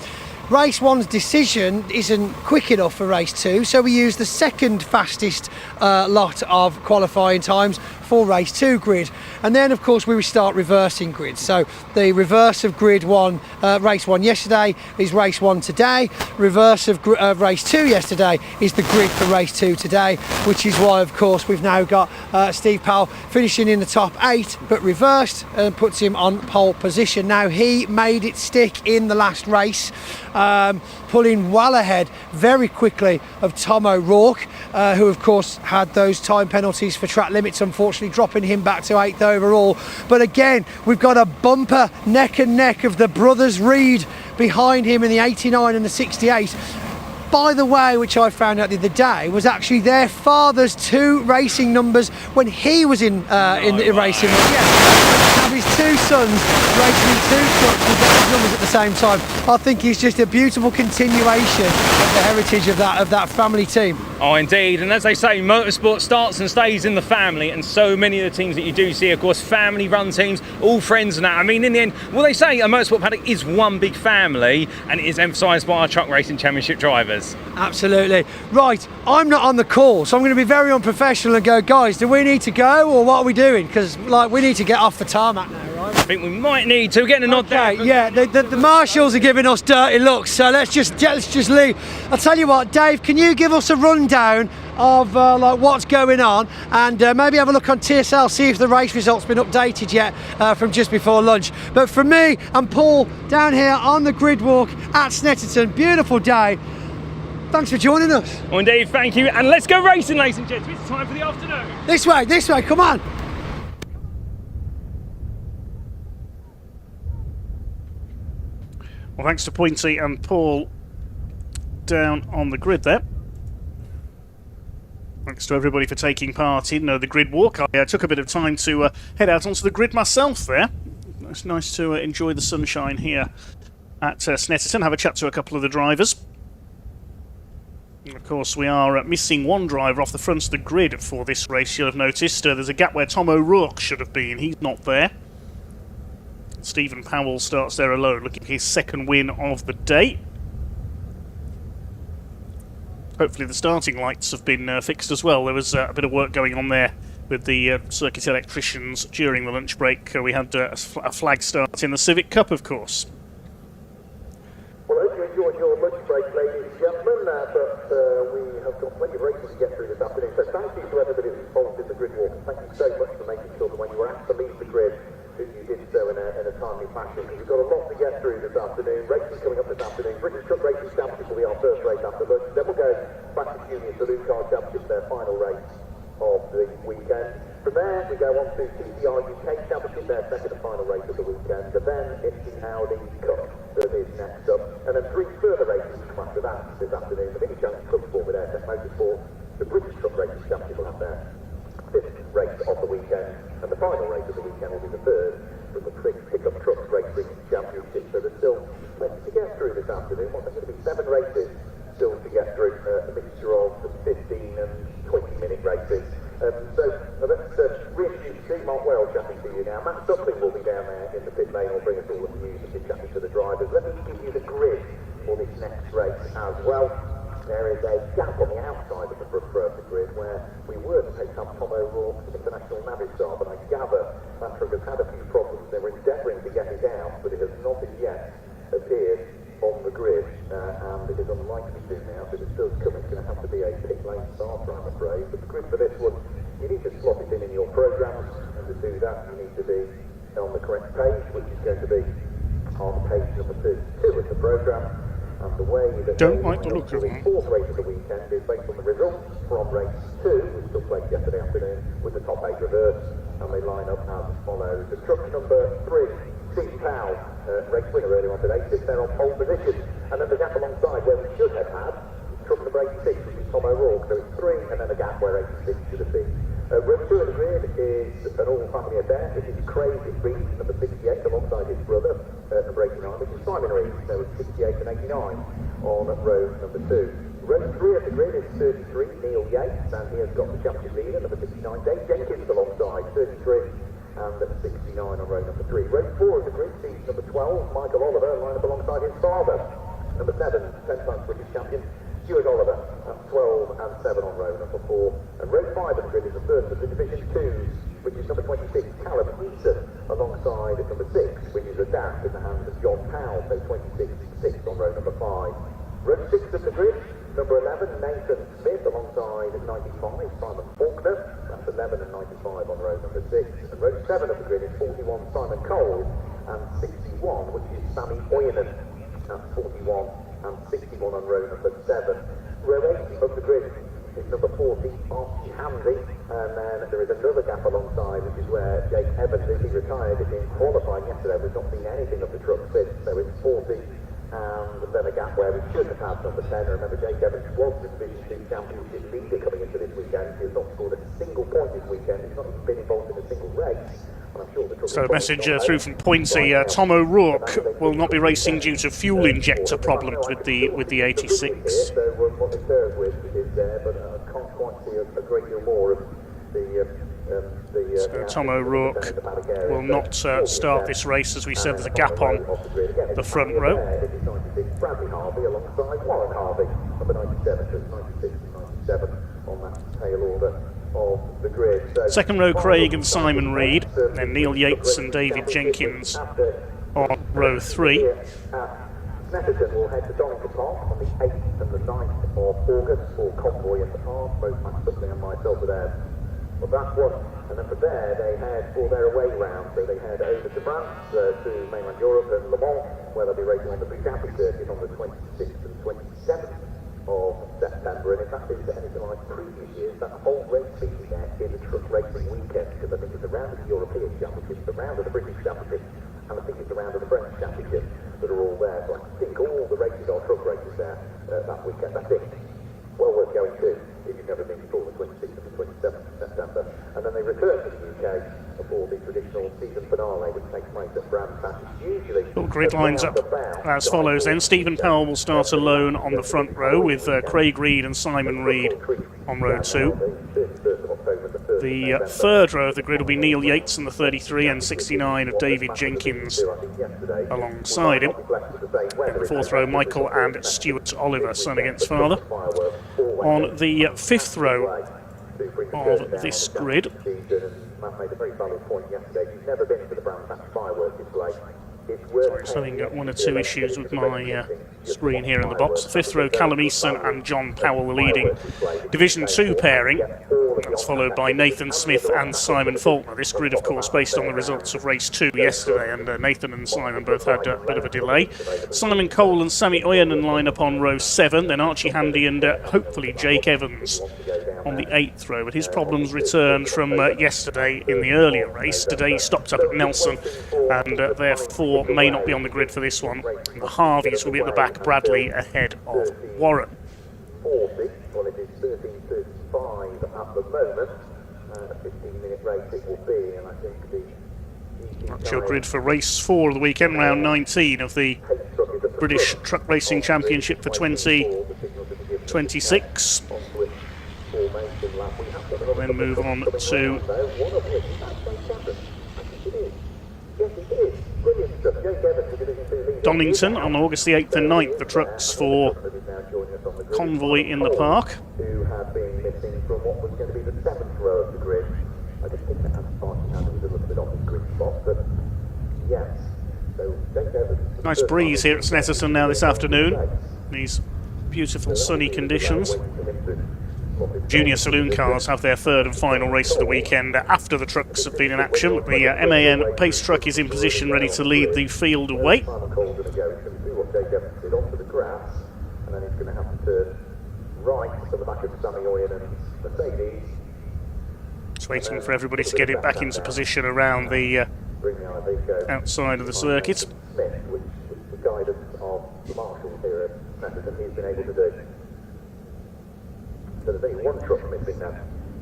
T: Race 1's decision isn't quick enough for race 2, so we use the second fastest lot of qualifying times for race 2 grid. And then of course we start reversing grids. So the reverse of grid 1, race 1 yesterday is race 1 today. Reverse of race 2 yesterday is the grid for race 2 today, which is why of course we've now got Steve Powell finishing in the top 8, but reversed and puts him on pole position. Now he made it stick in the last race, pulling well ahead very quickly of Tom O'Rourke, who of course had those time penalties for track limits, unfortunately dropping him back to 8th overall. But again, we've got a bumper neck and neck of the brothers Reid behind him in the 89 and the 68. By the way, which I found out the other day, was actually their father's 2 racing numbers when he was in the racing. Yeah, have his 2 sons racing in 2 trucks with those numbers at the same time. I think it's just a beautiful continuation of the heritage of that family team.
A: Oh, indeed. And as they say, motorsport starts and stays in the family, and so many of the teams that you do see, of course, family-run teams, all friends and that. I mean, in the end, well, they say a motorsport paddock is one big family, and it is emphasised by our truck racing championship drivers.
T: Absolutely. Right, I'm not on the call, so I'm going to be very unprofessional and go, guys, do we need to go, or what are we doing? Because, like, we need to get off the tarmac now, right?
A: I think we might need to. We're getting a nod there.
T: Yeah, the marshals are giving us dirty looks, so let's just leave. I'll tell you what, Dave, can you give us a rundown of like what's going on, and maybe have a look on TSL, see if the race results been updated yet from just before lunch. But from me and Paul down here on the grid walk at Snetterton, beautiful day. Thanks for joining us.
A: Well, indeed, thank you, and let's go racing, ladies and gents. It's time for the afternoon.
T: This way, come on.
I: Well, thanks to Pointy and Paul down on the grid there. Thanks to everybody for taking part in the grid walk. I took a bit of time to head out onto the grid myself there. It's nice to enjoy the sunshine here at Snetterton, have a chat to a couple of the drivers. And of course, we are missing one driver off the front of the grid for this race. You'll have noticed there's a gap where Tom O'Rourke should have been. He's not there. Stephen Powell starts there alone, looking for his 2nd win of the day. Hopefully the starting lights have been fixed as well. There was a bit of work going on there with the circuit electricians during the lunch break. We had a flag start in the Civic Cup, of course.
K: Well, I hope you enjoyed your lunch break, ladies and gentlemen, but we have got plenty of races to get through this afternoon. So thank you to everybody who's involved in the grid walk. Thank you so much for making sure that when you were asked to leave the grid, that you did so in a timely fashion, because we've got a lot to get through this afternoon. Racing coming up this afternoon. British Truck Racing Championship will be our first race after lunch. Then we'll go back to Junior Saloon Car Championship, their final race of the weekend. From there, we go on to TCRUK Championship, their 2nd and final race of the weekend. And then it's the Audi Cup that is next up. And then 3 further races come after that this afternoon. The Mini Challenge Club Sport with Airtech Motorsport. The British Truck Racing Championship will have their 5th race of the weekend. And the final race of the weekend will be the 3rd from the Pickup Trucks Racing Championship. So there's still plenty to get through this afternoon. There's going to be 7 races still to get through, a mixture of 15 and 20-minute races. So let's reintroduce Steve Mark Wells chatting to you now. Matt Duckling will be down there in the pit lane. Will bring us all the news and be chatting to the drivers. Let me give you the grid for this next race as well. There is a gap on the outside of the front row of the grid where we were to take up Tom O'Rourke, International Navistar, but I gather that truck has had a few problems. They were endeavouring to get it out, but it has not as yet appeared on the grid, and it is unlikely to now. If it does come, it's going to have to be a pit lane starter, I'm afraid. But the grid for this one, you need to slot it in your programmes, and to do that you need to be on the correct page, which is going to be on page number 32 of the programme. And the way that
I: don't like the look of
K: the
I: them.
K: 4th race of the weekend is based on the results from race 2, which took place yesterday afternoon, with the top 8 reverse, and they line up as follows. The truck number 3, Steve Powell, race winner earlier on today, sits there on pole position, and then the gap alongside where we should have had truck number 86, which is Tom O'Rourke, so it's 3, and then a gap where 86 should have been. Row 2 of the grid is an all-family affair. This is Craig Reed, number 68, alongside his brother, number 89, which is Simon Reed, so it's 68 and 89 on row number 2. Row 3 of the grid is 33, Neil Yates, and he has got the championship leader, number 69, Dave Jenkins alongside, 33, and 69 on row number 3. Row 4 of the grid sees number 12, Michael Oliver, line up alongside his father. Number 7, 10-time British champion, Stuart Oliver, at 12 and 7 on row number 4. And row 5 of the grid is the first of the Division 2 which is number 26, Callum Eaton, alongside number 6, which is a dash in the hands of John Powell, so 26-6 on row number 5. Row 6 of the grid, number 11, Nathan Smith, alongside 95, Simon Faulkner, that's 11 and 95 on row number 6. And row 7 of the grid is 41, Simon Cole, and 61, which is Sammy Oyenan, that's 41 and 61 on row number 7. Row 8 of the grid is number 40, Archie Handy, and then there is another gap alongside, which is where Jake Evans is. He retired in qualifying yesterday. We've not seen anything of the truck since, so it's 40, and then a gap where we should have had number 10. Remember, Jake Evans was the Division 2 Championship leader coming into this weekend. He has not scored a single point this weekend. He's not even been involved in a single race.
I: So a message through from Pointy, Tom O'Rourke will not be racing due to fuel injector problems with the 86.
K: So what they serve with is there, but I can't quite see a great deal more of
I: So Tom O'Rourke will not start this race. As we said, there's a gap on the front row.
K: Bradley Harvey alongside Warren Harvey, number 97 to 96 and 97 on that tail order of the grid. So
I: second row, Craig and Simon Reed, then Neil Yates and David Jenkins on row 3.
K: Snetterton will head to Donington Park on the 8th and the 9th of August for Convoy and Arm. Both Matt Buckley and myself are there for that one. And then from there they head for their away round. So they head over to France, to mainland Europe and Le Mans, where they'll be racing on the Bugatti circuit on the 26th and 27th of September. And if that is anything like previous years, that whole race week there is a truck racing weekend, because I think it's a round of the European Championship, it's a round of the British Championship, and I think it's a round of the French Championship that are all there. So I think all the races are truck races there that weekend. I think well worth going to if you've never been before, the 26th and the 27th of September. And then they return to the UK for the traditional season finale, which takes place at Brandfast. Usually,
I: grid lines up as follows then. Stephen Powell will start alone on the front row with Craig Reed and Simon Reed on row 2. The third row of the grid will be Neil Yates and the 33 and 69 of David Jenkins alongside him. And the fourth row, Michael and Stuart Oliver, son against father. On the fifth row of this grid,
K: Matt made a very valid point yesterday. If you've never been to the Brandfast fireworks display,
I: sorry, just having one or two issues with my screen here in the box. The fifth row, Callum Eason and John Powell, the leading Division 2 pairing. That's followed by Nathan Smith and Simon Faulkner. This grid, of course, based on the results of race 2 yesterday, and Nathan and Simon both had a bit of a delay. Simon Cole and Sammy Oyenan line up on row 7, then Archie Handy and hopefully Jake Evans on the 8th row, but his problems returned from yesterday in the earlier race. Today he stopped up at Nelson and therefore may not be on the grid for this one. The Harveys will be at the back, Bradley ahead of Warren.
K: 40, well it is 13:35 at the moment, a 15-minute race it will be, and I think
I: That's your grid for race 4 of the weekend, round 19 of the British Truck Racing Championship for 2026. We'll then move on to Donington on August the 8th and 9th, the trucks for Convoy in the Park.
K: Who have been missing from what was going to be the 7th row of the grid. I just think that Archie Handy was a little bit off his grid spot, but yes. So Jake Evans.
I: Nice breeze here at Snetterton now this afternoon. These beautiful sunny conditions. Junior saloon cars have their third and final race of the weekend after the trucks have been in action. The MAN pace truck is in position ready to lead the field away.
K: Simon Cole's going to go. He's going to do what Jake Evans did onto the grass, and then he's going to have to turn right to the back of Sammy Oyenan's Mercedes.
I: Just waiting for everybody to get it back into position around the outside of the circuit.
K: Smith, with the guidance of the marshals here at Snetterton, he's been able to do. So there's only one truck missing now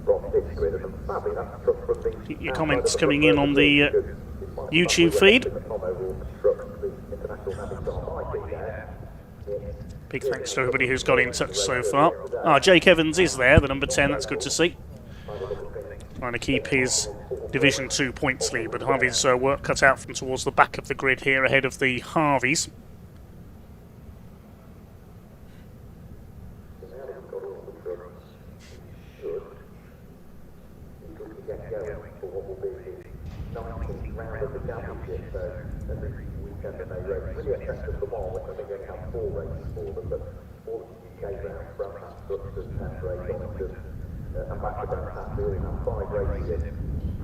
K: from this grid, and sadly that's truck from the...
I: Keep your comments coming in on the YouTube feed. Big thanks to everybody who's got in touch so far. Jake Evans is there, the number 10, that's good to see. Trying to keep his Division 2 points lead, but have his work cut out from towards the back of the grid here ahead of the Harveys.
K: really exceptional for more, which I think they only have 4 races for them, but all the UK rounds, Brabham, Structures, Temperate, Donington, and back to Brabham, they only have 5 races in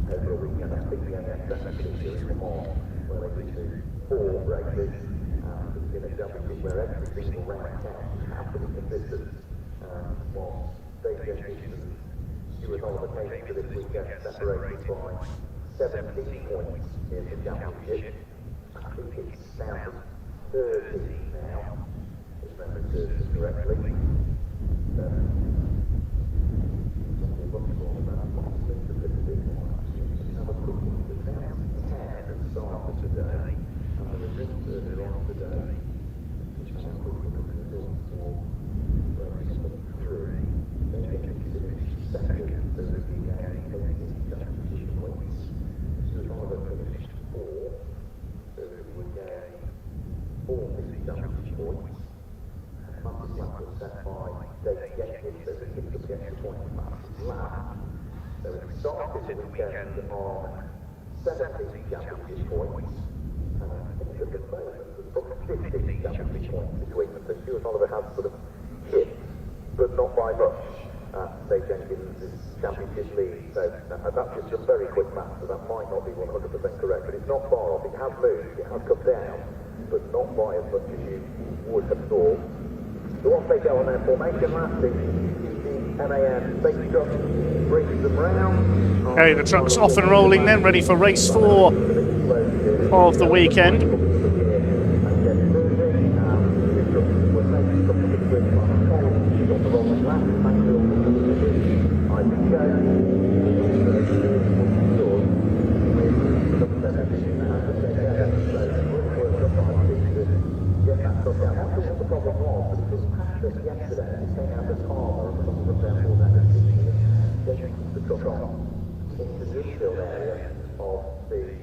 K: over a weekend. I think the only exception this year is for more, where they do 4 races, and in a championship where every single round counts, you have to be consistent. While Dave Jenkins and Stuart Oliver came into this weekend separated by 17 points in the championship. I think it's down to 30 now, if memory serves me correctly. Have a quick look. It's down to 10 at the start of today, and the results earlier on today, which is a quick look at the results for race number 3. They get finished second as the UK 18 championship points. Stuart Oliver finished 4th, so he would gain 40 championship points. Matt's lap was set by Dave Jenkins, so he picked up the extra point in Matt's lap. So we started the weekend on 17 championship points, and I think at the moment there's probably 15 championship points between them. So Stuart Oliver has sort of hit, but not by much, Dave Jenkins' championship lead. So that's just a very quick math, so that might not be 100% correct, but it's not far off. It has moved, it has come down, but not by as much as you would have thought. So once they go on their formation lap, the MAN safety truck brings them round.
I: Okay, the truck's off and rolling then, ready for race 4 of the weekend.
K: Into the infield area of the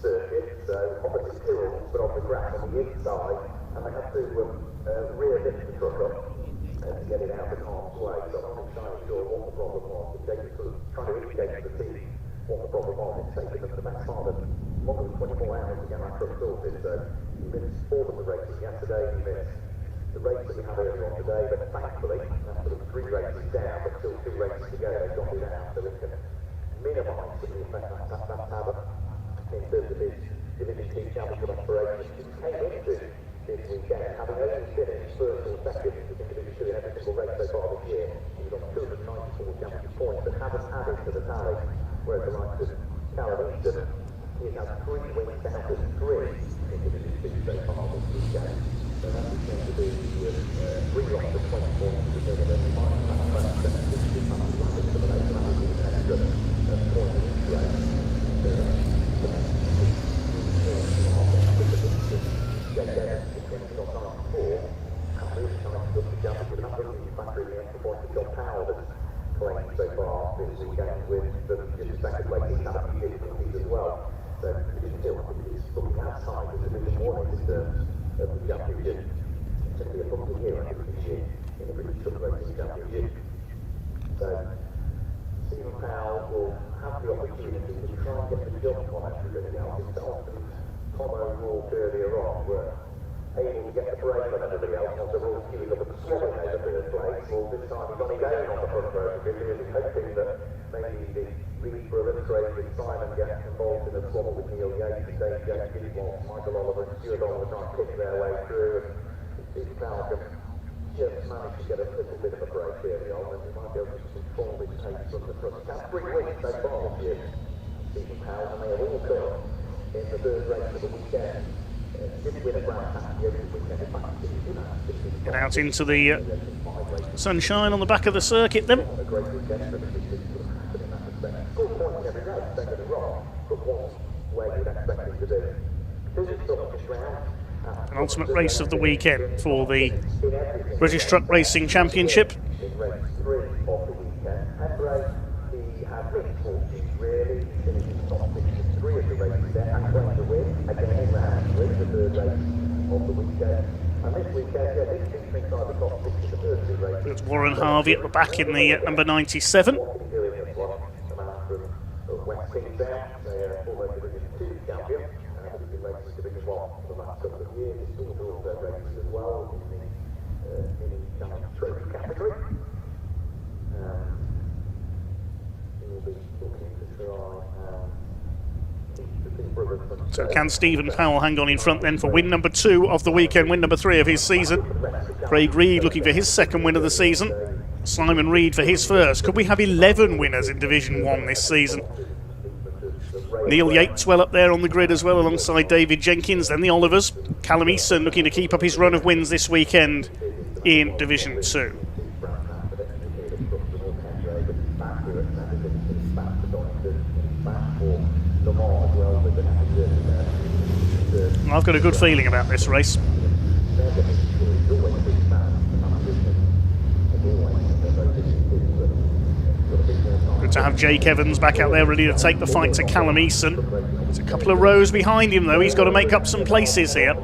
K: circuit, so opposite hills, but on the grass on the inside, and they have to rear lift the truck up to get it out of harm's way. So I'm not entirely sure what the problem was, but they were sort of trying to indicate to the team what the problem was. It's taken them the best part of longer than 24 hours to get that truck sorted, so he missed 4 of the races yesterday, he missed the race that we had earlier on today, but thankfully, that's sort of 3 races down, but still 2 races to go, they've got it out, so it can minimise the effect that's had in terms of his Division 2 championship aspirations. He came into this weekend having only finished first or second in Division 2 in every single race so far this year. He's got 294 championship points, but hasn't added to the tally, whereas the likes of Callum Easton, he has 3 wins out of 3 in Division 2 so far this weekend. So that's going to be 3 off the 20 points to the minimum. He might have about 60 points to the later, that would be an extra point in each race. Claimed so far this weekend with the respective races have a few difficulties as well. So Division 2 I think is looking outside the Division 1 in terms of the championship. It's going to be a bumpy year I think this year in the British Truck Racing Championship. So Stephen Powell will have the opportunity to try and get the jump on everybody else himself. Tom O'Rourke earlier on were able to get the break on everybody else once they're all queuing up at the swelling over first place. Well, this time he's on his own on the front row, really hoping that maybe the lead for Illustrated Simon gets involved in a squabble with Neil Yates and Dave Jenkins, while Michael Oliver and Stuart Oliver try and pick their way through, and Steve Powell can just manage to get a little bit of a break early on, and he might be able to control his pace from the front. He's had 3 wins so far this year, Stephen Powell, and they have all come in the 3rd race of the weekend.
I: Get out into the sunshine on the back of the circuit then. An ultimate race of the weekend for the British Truck Racing Championship. It's Warren Harvey at the back in the number 97.
K: couple of years. He's still drawn their races as well in the mini challenge trophy category. He'll be looking to try
I: So can Stephen Powell hang on in front then for win number 2 of the weekend, win number 3 of his season? Craig Reed looking for his second win of the season. Simon Reed for his first. Could we have 11 winners in Division 1 this season? Neil Yates well up there on the grid as well, alongside David Jenkins. Then the Olivers. Callum Eason looking to keep up his run of wins this weekend in Division 2. I've got a good feeling about this race. Good to have Jake Evans back out there ready to take the fight to Callum Eason. There's a couple of rows behind him though, he's got to make up some places here.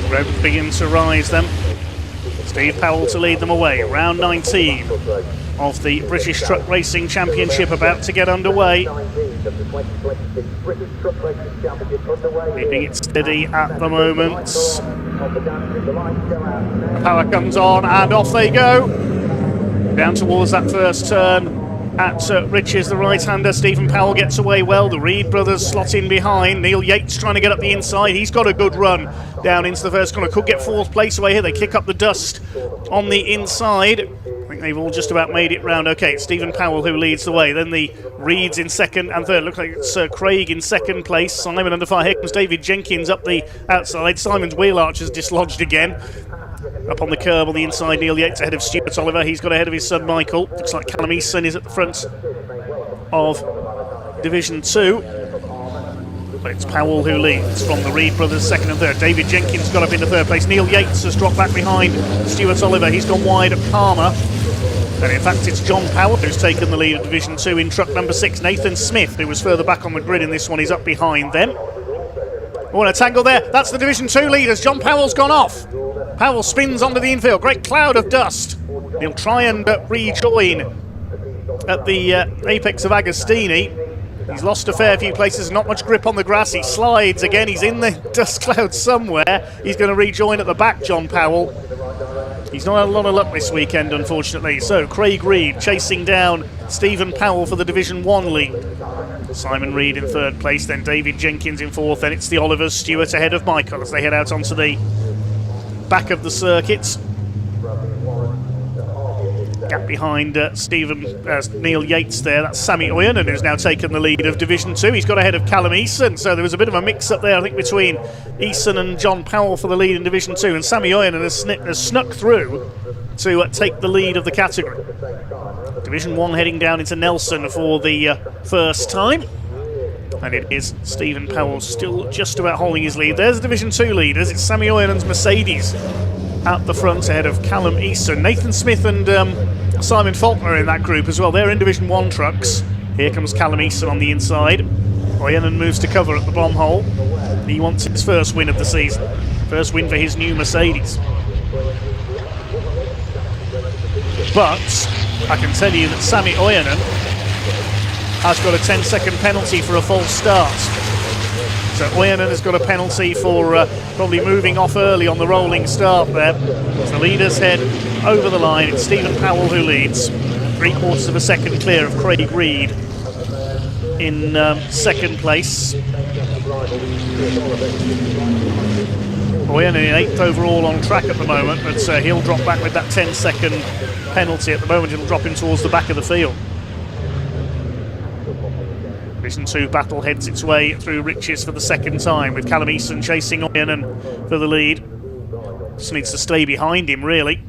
I: Ropes begin to rise then. Steve Powell to lead them away. Round 19 of the British Truck Racing Championship about to get underway. Keeping it steady at the moment. Power comes on and off they go. Down towards that first turn at Riches, the right-hander. Stephen Powell gets away well. The Reed brothers slot in behind. Neil Yates trying to get up the inside. He's got a good run down into the first corner. Could get 4th place away here. They kick up the dust on the inside. I think they've all just about made it round. Okay, it's Stephen Powell who leads the way. Then the Reeds in second and third. Looks like it's Craig in second place. Simon under fire. Here comes David Jenkins up the outside. Simon's wheel arch has dislodged again. Up on the curb on the inside, Neil Yates ahead of Stuart Oliver. He's got ahead of his son Michael. Looks like Callum Eason is at the front of Division 2. But it's Powell who leads from the Reed brothers, second and third. David Jenkins got up into third place. Neil Yates has dropped back behind Stuart Oliver. He's gone wide of Palmer. And in fact, it's John Powell who's taken the lead of Division 2 in truck number 6. Nathan Smith, who was further back on the grid in this one, is up behind them. Oh, and a tangle there. That's the Division 2 leaders. John Powell's gone off. Powell spins onto the infield. Great cloud of dust. He'll try and rejoin at the apex of Agostini. He's lost a fair few places. Not much grip on the grass. He slides again. He's in the dust cloud somewhere. He's going to rejoin at the back, John Powell. He's not had a lot of luck this weekend, unfortunately. So Craig Reed chasing down Stephen Powell for the Division 1 lead. Simon Reed in third place, then David Jenkins in fourth. Then it's the Olivers. Stewart ahead of Michael as they head out onto the back of the circuit. Gap behind Neil Yates there. That's Sammy Oyanen who's now taken the lead of Division 2. He's got ahead of Callum Eason, so there was a bit of a mix-up there, I think, between Eason and John Powell for the lead in Division 2, and Sammy Oyanen has snuck through to take the lead of the category. Division 1 heading down into Nelson for the first time. And it is Stephen Powell still just about holding his lead. There's the Division 2 leaders. It's Sammy Oyanen's Mercedes at the front ahead of Callum Eason. Nathan Smith and Simon Faulkner in that group as well. They're in Division 1 trucks. Here comes Callum Eason on the inside. Oyanen moves to cover at the bomb hole. He wants his first win of the season. First win for his new Mercedes. But I can tell you that Sammy Oyanen has got a 10-second penalty for a false start. So Oyanen has got a penalty for probably moving off early on the rolling start there. As the leaders head over the line, it's Stephen Powell who leads. 3/4 of a second clear of Craig Reed in second place. Oyanen in 8th overall on track at the moment, but he'll drop back with that 10-second penalty. At the moment it'll drop him towards the back of the field. Division 2 battle heads its way through Riches for the second time, with Callum Eason chasing Oyanen for the lead. Just needs to stay behind him, really.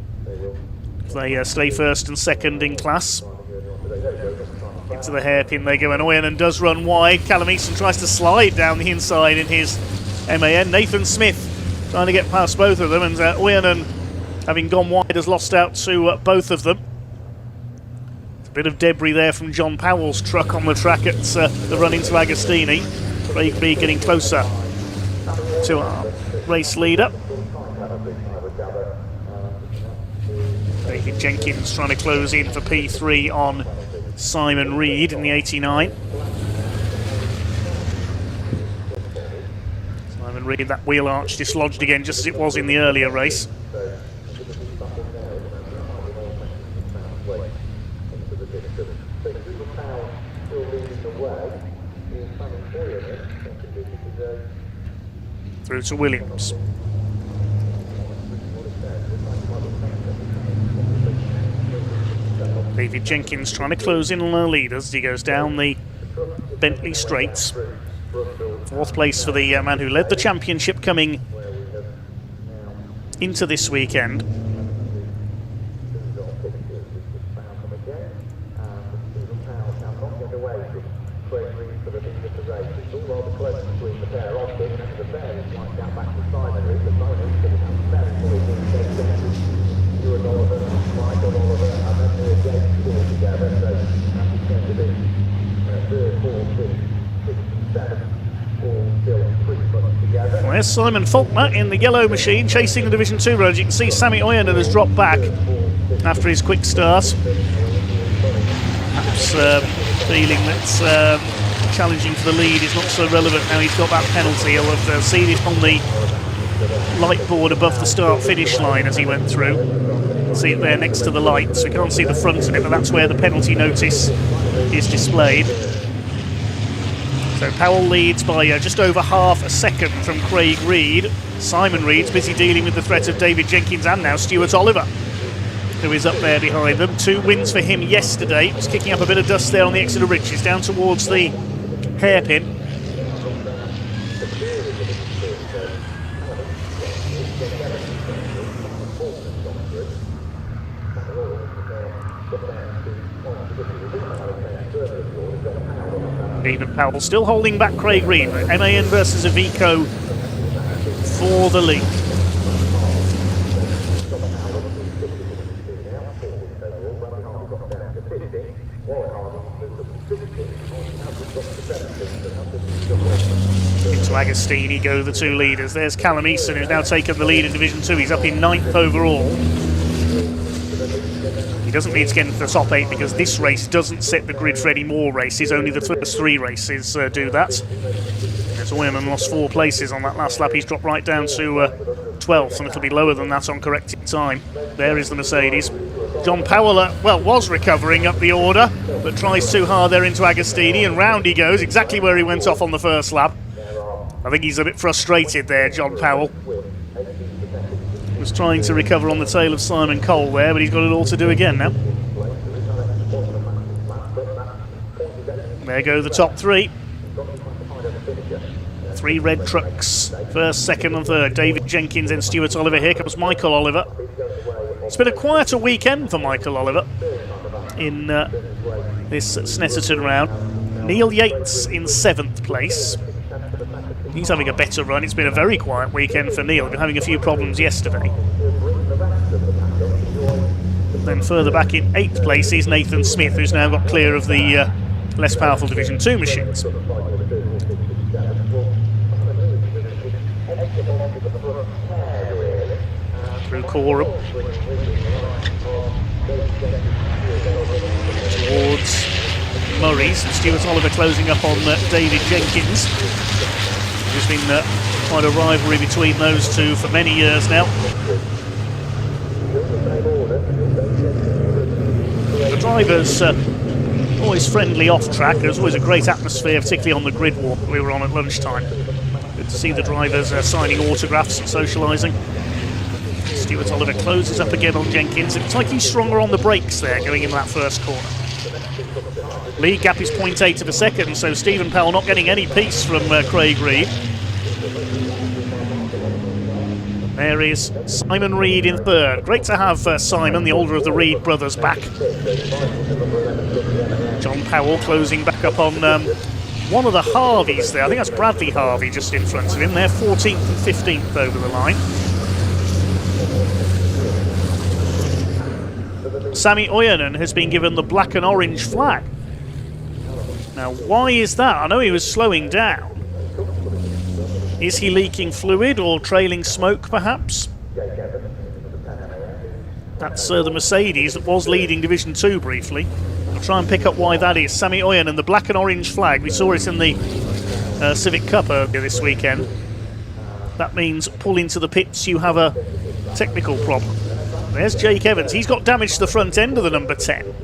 I: If they stay first and second in class. to the hairpin they go, and Oyanen does run wide. Callum Easton tries to slide down the inside in his MAN. Nathan Smith trying to get past both of them, and Oyanen, having gone wide, has lost out to both of them. A bit of debris there from John Powell's truck on the track at the run into Agostini. Craig Reed getting closer to our race leader. David Jenkins trying to close in for P3 on Simon Reed in the 89. Simon Reed, that wheel arch dislodged again just as it was in the earlier race. Through to Williams. David Jenkins trying to close in on our leaders as he goes down the Bentley Straights. Fourth place for the man who led the championship coming into this weekend. Well, there's Simon Faulkner in the yellow machine chasing the Division 2 road. You can see Sammy Oyanen has dropped back after his quick start. Perhaps feeling that challenging for the lead is not so relevant now he's got that penalty. He'll have seen it on the light board above the start-finish line as he went through. See it there next to the lights. We can't see the front of it, but that's where the penalty notice is displayed. So Powell leads by just over half a second from Craig Reed. Simon Reed's busy dealing with the threat of David Jenkins and now Stuart Oliver, who is up there behind them. 2 wins for him yesterday. Just kicking up a bit of dust there on the Exeter Ridges, down towards the hairpin. Stephen Powell still holding back Craig Reed. MAN versus Iveco for the lead. Into Agostini go the 2 leaders. There's Callum Easton, who's now taken the lead in Division 2. He's up in 9th overall. He doesn't need to get into the top 8 because this race doesn't set the grid for any more races. Only the first 3 races do that. As Oyanen lost 4 places on that last lap, he's dropped right down to 12th, and it'll be lower than that on corrected time. There is the Mercedes. John Powell, was recovering up the order, but tries too hard there into Agostini, and round he goes, exactly where he went off on the first lap. I think he's a bit frustrated there, John Powell. Was trying to recover on the tail of Simon Cole there, but he's got it all to do again now. There go the top 3. 3 red trucks, first, second and third. David Jenkins and Stuart Oliver. Here comes Michael Oliver. It's been a quieter weekend for Michael Oliver in this Snetterton round. Neil Yates in 7th place. He's having a better run. It's been a very quiet weekend for Neil. Been having a few problems yesterday. Then further back in 8th place is Nathan Smith, who's now got clear of the less powerful Division 2 machines. Through Coram. Towards Murray's. Stuart Oliver closing up on David Jenkins. There's been quite a rivalry between those two for many years now. The drivers always friendly off track. There's always a great atmosphere, particularly on the grid walk we were on at lunchtime. Good to see the drivers signing autographs and socialising. Stuart Oliver closes up again on Jenkins. It looks like he's stronger on the brakes there going into that first corner. Lead gap is 0.8 of a second, so Stephen Powell not getting any peace from Craig Reed. There is Simon Reed in 3rd. Great to have Simon, the older of the Reed brothers, back. John Powell closing back up on one of the Harveys there. I think that's Bradley Harvey just in front of him. They're 14th and 15th over the line. Sami Ojanen has been given the black and orange flag. Now, why is that? I know he was slowing down. Is he leaking fluid or trailing smoke, perhaps? That's the Mercedes that was leading Division 2 briefly. I'll try and pick up why that is. Sami Ojanen, the black and orange flag. We saw it in the Civic Cup earlier this weekend. That means pull into the pits, you have a technical problem. There's Jake Evans. He's got damage to the front end of the number 10.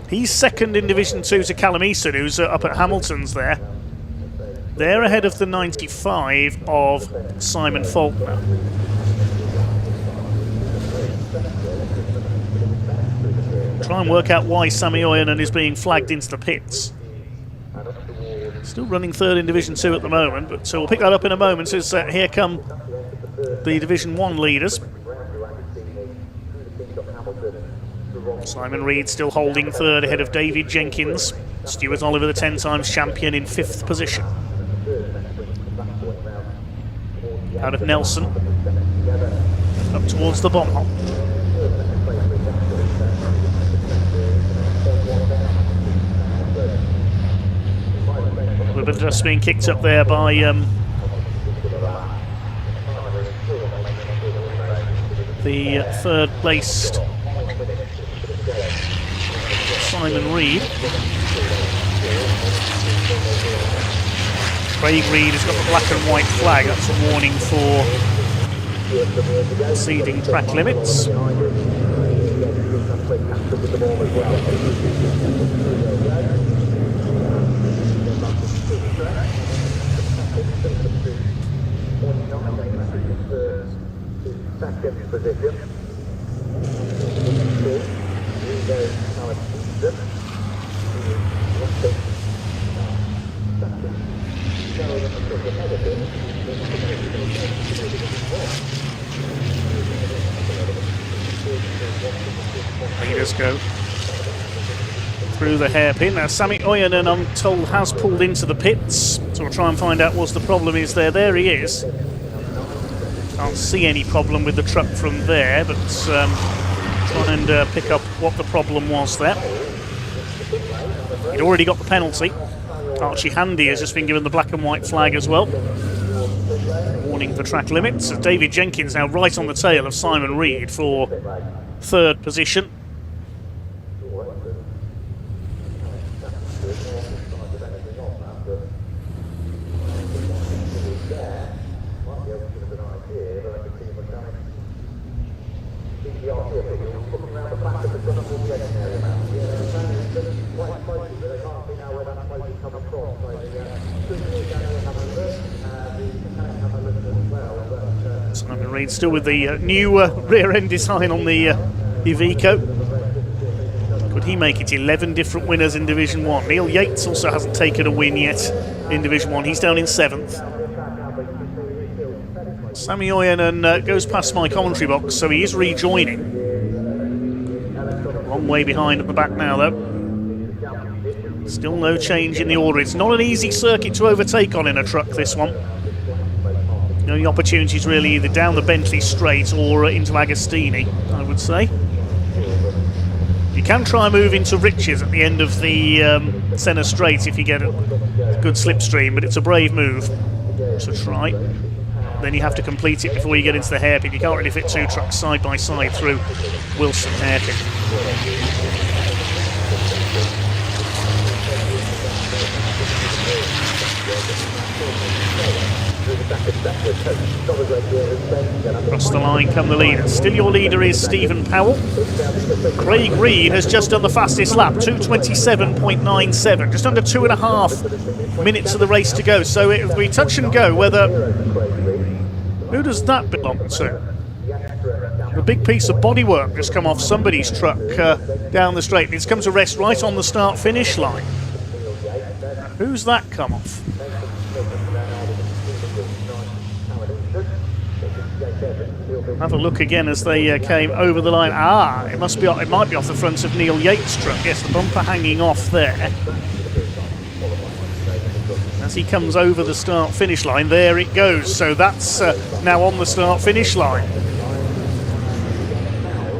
I: He's second in Division 2 to Callum Easton, who's up at Hamilton's there. They're ahead of the 95 of Simon Faulkner. Try and work out why Sami Ojanen is being flagged into the pits. Still running third in Division 2 at the moment, but so we'll pick that up in a moment as here come the Division 1 leaders. Simon Reed still holding third ahead of David Jenkins. Stuart Oliver, the 10 times champion, in 5th position. Out of Nelson, up towards the bottom. A little bit of dust being kicked up there by the third placed Simon Reed. Craig Reed has got the black and white flag. That's a warning for exceeding track limits. Leaders go through the hairpin. Now Sami Ojanen, I'm told, has pulled into the pits, so we'll try and find out what the problem is there. There he is. Can't see any problem with the truck from there, but try and pick up what the problem was there. He'd already got the penalty. Archie Handy has just been given the black and white flag as well. Warning for track limits. So David Jenkins now right on the tail of Simon Reed for third position. Simon Reed still with the new rear end design on the Iveco. Could he make it 11 different winners in Division 1? Neil Yates also hasn't taken a win yet in Division 1. He's down in 7th. Sami Ojanen goes past my commentary box, so he is rejoining. Long way behind at the back now, though. Still no change in the order. It's not an easy circuit to overtake on in a truck, this one. The only opportunities really either down the Bentley straight or into Agostini, I would say. You can try and move into Riches at the end of the Senna straight if you get a good slipstream, but it's a brave move to try. Then you have to complete it before you get into the hairpin. You can't really fit two trucks side by side through Wilson hairpin. Across the line come the leaders. Still your leader is Stephen Powell. Craig Reed has just done the fastest lap, 2:27.97, just under 2.5 minutes of the race to go. So it'll be touch and go whether... Who does that belong to? A big piece of bodywork just come off somebody's truck down the straight. It's come to rest right on the start-finish line. Who's that come off? Have a look again as they came over the line. It might be off the front of Neil Yates' truck. Yes, the bumper hanging off there. As he comes over the start-finish line, there it goes. So that's now on the start-finish line.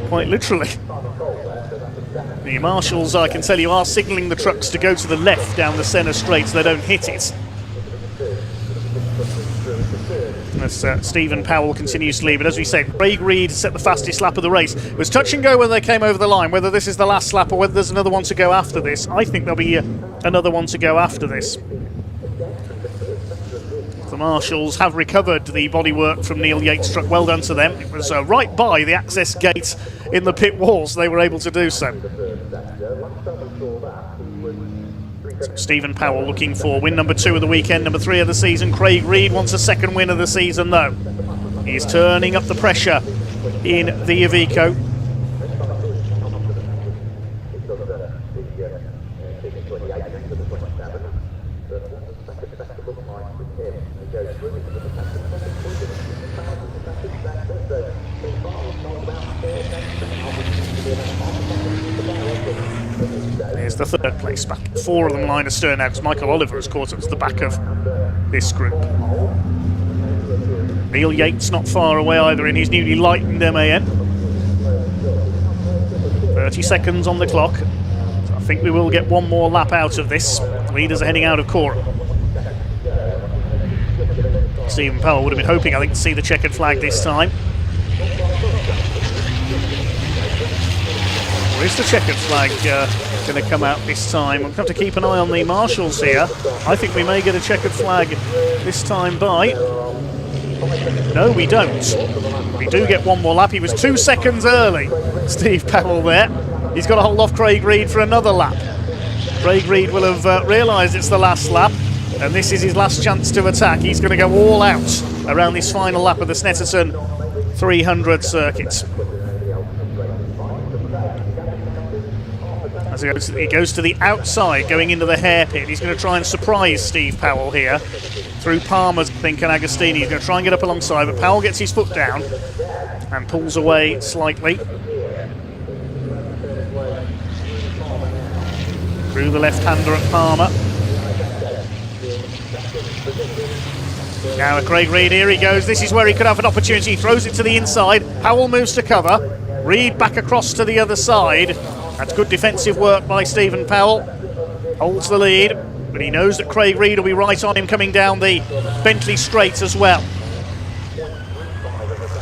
I: Quite literally. The marshals, I can tell you, are signalling the trucks to go to the left down the centre straight so they don't hit it. As Stephen Powell continues to lead, but as we said, Craig Reed set the fastest lap of the race. It was touch and go when they came over the line, whether this is the last lap or whether there's another one to go after this. I think there'll be another one to go after this. The marshals have recovered the bodywork from Neil Yates' truck. Well done to them. It was right by the access gate in the pit walls they were able to do so. Stephen Powell looking for win number 2 of the weekend, number 3 of the season. Craig Reed wants a second win of the season though. He's turning up the pressure in the Iveco. There's the third place back. 4 of them line astern now because Michael Oliver has caught up to the back of this group. Neil Yates not far away either in his newly lightened MAN. 30 seconds on the clock. So I think we will get one more lap out of this. The leaders are heading out of Coram. Stephen Powell would have been hoping, I think, to see the checkered flag this time. Or is the checkered flag going to come out this time? We'll have to keep an eye on the marshals here. I think we may get a checkered flag this time by... No, we don't. We do get one more lap. He was 2 seconds early, Steve Powell there. He's got to hold off Craig Reed for another lap. Craig Reed will have realised it's the last lap, and this is his last chance to attack. He's going to go all out around this final lap of the Snetterton 300 circuit. As he goes to the outside, going into the hairpin. He's going to try and surprise Steve Powell here through Palmer's, I think, and Agostini. He's going to try and get up alongside, but Powell gets his foot down and pulls away slightly. Through the left-hander at Palmer. Now Craig Reed, here he goes. This is where he could have an opportunity. He throws it to the inside. Powell moves to cover. Reed back across to the other side. That's good defensive work by Stephen Powell. Holds the lead, but he knows that Craig Reed will be right on him coming down the Bentley straight as well.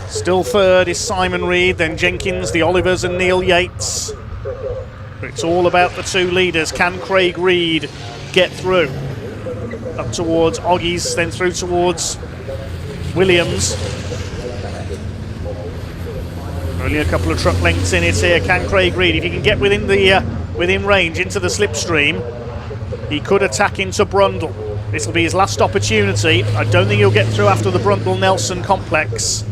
I: Still third is Simon Reed, then Jenkins, the Olivers and Neil Yates. But it's all about the 2 leaders. Can Craig Reed get through? Up towards Oggies, then through towards Williams. Only a couple of truck lengths in it here. Can Craig Reed, if he can get within range into the slipstream, he could attack into Brundle. This will be his last opportunity. I don't think he'll get through after the Brundle-Nelson complex.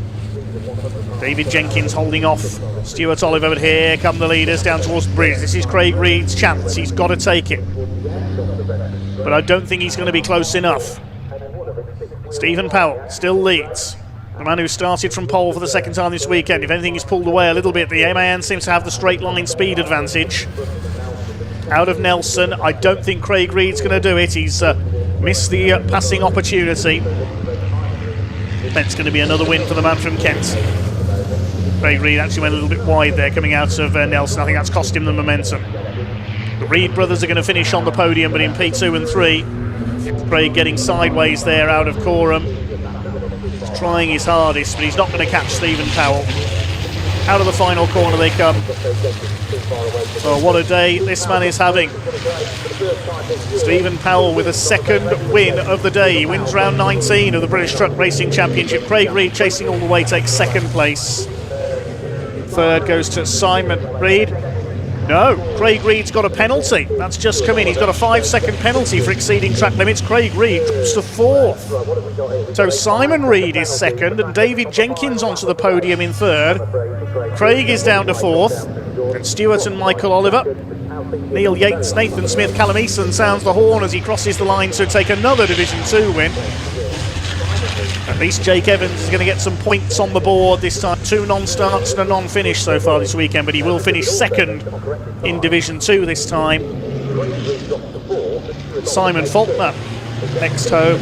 I: David Jenkins holding off Stuart Oliver, but here come the leaders down towards the bridge. This is Craig Reed's chance. He's got to take it. But I don't think he's going to be close enough. Stephen Powell still leads. The man who started from pole for the second time this weekend. If anything, he's pulled away a little bit. The MAN seems to have the straight line speed advantage. Out of Nelson, I don't think Craig Reed's going to do it. He's missed the passing opportunity. That's going to be another win for the man from Kent. Craig Reed actually went a little bit wide there coming out of Nelson. I think that's cost him the momentum. The Reed brothers are going to finish on the podium, but in P2 and 3, Craig getting sideways there out of Coram. Trying his hardest, but he's not going to catch Stephen Powell. Out of the final corner they come. Oh, what a day this man is having. Stephen Powell with a second win of the day. He wins round 19 of the British Truck Racing Championship. Craig Reed chasing all the way takes second place. Third goes to Simon Reed. No, Craig Reed's got a penalty. That's just come in. He's got a 5-second penalty for exceeding track limits. Craig Reed drops to 4th. So Simon Reed is second and David Jenkins onto the podium in third. Craig is down to 4th. And Stuart and Michael Oliver. Neil Yates, Nathan Smith, Callum Eason sounds the horn as he crosses the line to take another Division 2 win. At least Jake Evans is going to get some points on the board this time. 2 non-starts and a non-finish so far this weekend, but he will finish second in Division 2 this time. Simon Faulkner next home.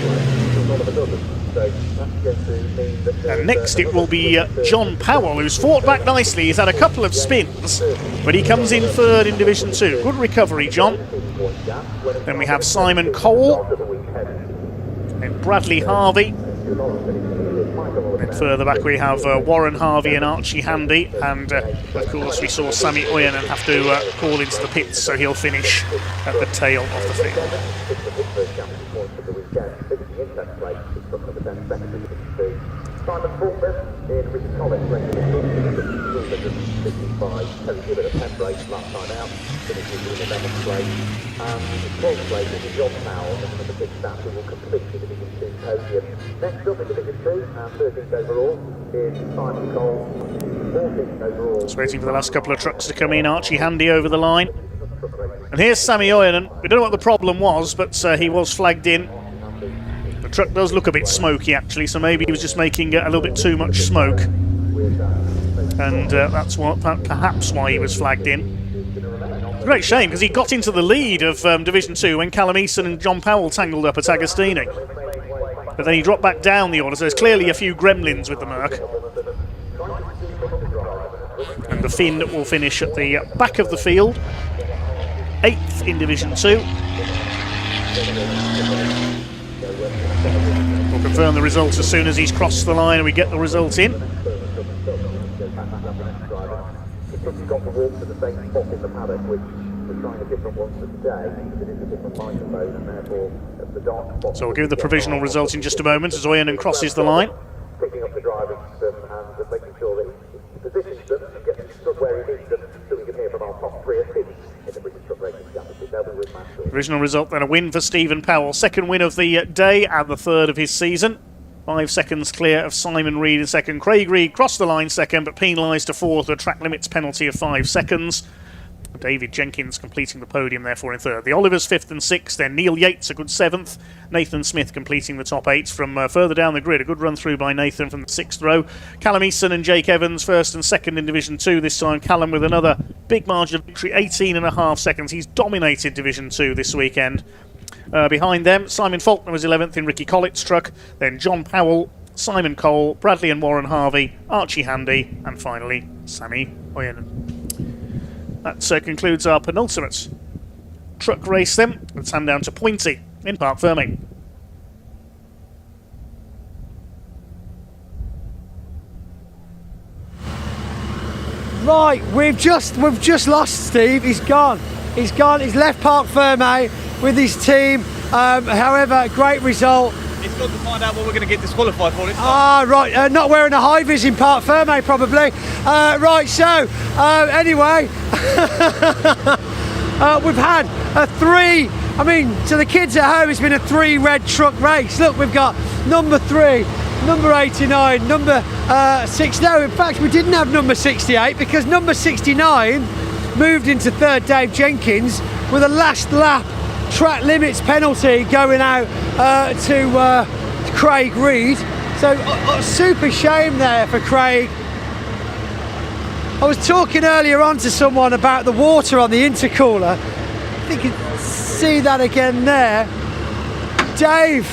I: And next it will be John Powell, who's fought back nicely. He's had a couple of spins, but he comes in third in Division 2. Good recovery, John. Then we have Simon Cole and Bradley Harvey. And further back we have Warren Harvey and Archie Handy, and of course we saw Sammy Oyanen have to call into the pits, so he'll finish at the tail of the field.
K: Simon Faulkner in Richard Collins, race 55. Terry Gibbon at 10th race last time out, finishes in the 11th place. And the 12th place is John Powell, and number 6 stats who will complete the Division 2 podium. Next up in Division 2, and 13th overall, is Simon Cole, 14th overall.
I: Just waiting for the last couple of trucks to come in. Archie Handy over the line. And here's Sammy Oyanen. We don't know what the problem was, but he was flagged in. The truck does look a bit smoky actually, so maybe he was just making a little bit too much smoke, and that's perhaps why he was flagged in. It's a great shame because he got into the lead of Division 2 when Callum Eason and John Powell tangled up at Agostini, but then he dropped back down the order, so there's clearly a few gremlins with the Merc. And the Finn will finish at the back of the field, 8th in Division 2. We'll confirm the results as soon as he's crossed the line and we get the results in.
K: Got to walk to the same spot in the paddock, which we're trying a different one for today, because it is a different microphone, and therefore the dark spot.
I: So we'll give the provisional results in just a moment as Oyanen crosses the line.
K: Picking up the drivers and making sure that he positions them and gets stood where he needs them, so we can hear from our top 3 at Finn in the British Truck Racing Championship. They'll be with Matt Shaw.
I: Provisional result then, a win for Stephen Powell, second win of the day and the third of his season. 5 seconds clear of Simon Reed in second. Craig Reed crossed the line second, but penalised to fourth with a track limits penalty of 5 seconds. David Jenkins completing the podium therefore in third. The Olivers 5th and 6th, then Neil Yates a good 7th. Nathan Smith completing the top 8 from further down the grid. A good run through by Nathan from the 6th row. Callum Eason and Jake Evans 1st and 2nd in Division 2 this time. Callum with another big margin of victory, 18.5 seconds. He's dominated Division 2 this weekend. Behind them, Simon Faulkner was 11th in Ricky Collett's truck. Then John Powell, Simon Cole, Bradley and Warren Harvey, Archie Handy, and finally Sammy Oyanen. That concludes our penultimate truck race then. Let's hand down to Pointy in Parc Fermé.
T: Right, we've just lost Steve. He's gone. He's left Parc Fermé with his team. However, great result.
A: It's got to find out what we're going to get disqualified for this time.
T: Right, not wearing a high vis in Parc Fermé probably. Right, so anyway, we've had a 3. I mean, to the kids at home, it's been a 3 red truck race. Look, we've got number 3, number 89, number 6. No, in fact, we didn't have number 68 because number 69 moved into third, Dave Jenkins, with a last lap track limits penalty going out to Craig Reed. So super shame there for Craig. I was talking earlier on to someone about the water on the intercooler. I think you can see that again there. Dave,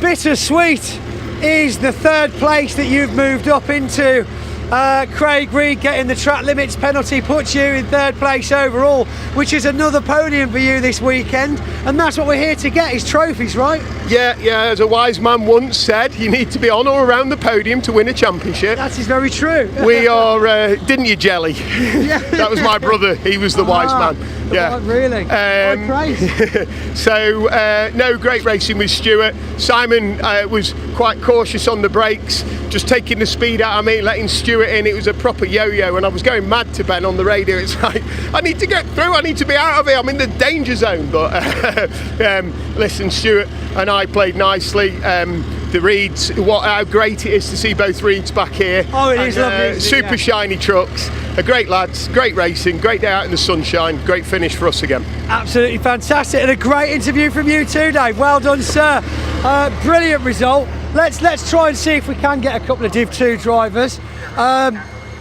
T: bittersweet is the 3rd place that you've moved up into. Craig Reed getting the track limits penalty puts you in 3rd place overall, which is another podium for you this weekend, and that's what we're here to get, is trophies, right?
R: Yeah, as a wise man once said, you need to be on or around the podium to win a championship.
T: That is very true.
R: We are, didn't you, Jelly? Yeah. That was my brother, he was the wise man. Yeah.
T: Really?
R: So, no, great racing with Stuart. Simon was quite cautious on the brakes, just taking the speed out of me, letting Stuart in. It was a proper yo-yo, and I was going mad to Ben on the radio. It's like, I need to get through, I need to be out of here, I'm in the danger zone. But listen, Stuart and I played nicely. The Reeds, how great it is to see both Reeds back here.
T: Oh, it is lovely.
R: Super shiny trucks, great lads, great racing, great day out in the sunshine, great finish for us again.
T: Absolutely fantastic, and a great interview from you too, Dave. Well done, sir. Brilliant result. Let's try and see if we can get a couple of Div 2 drivers,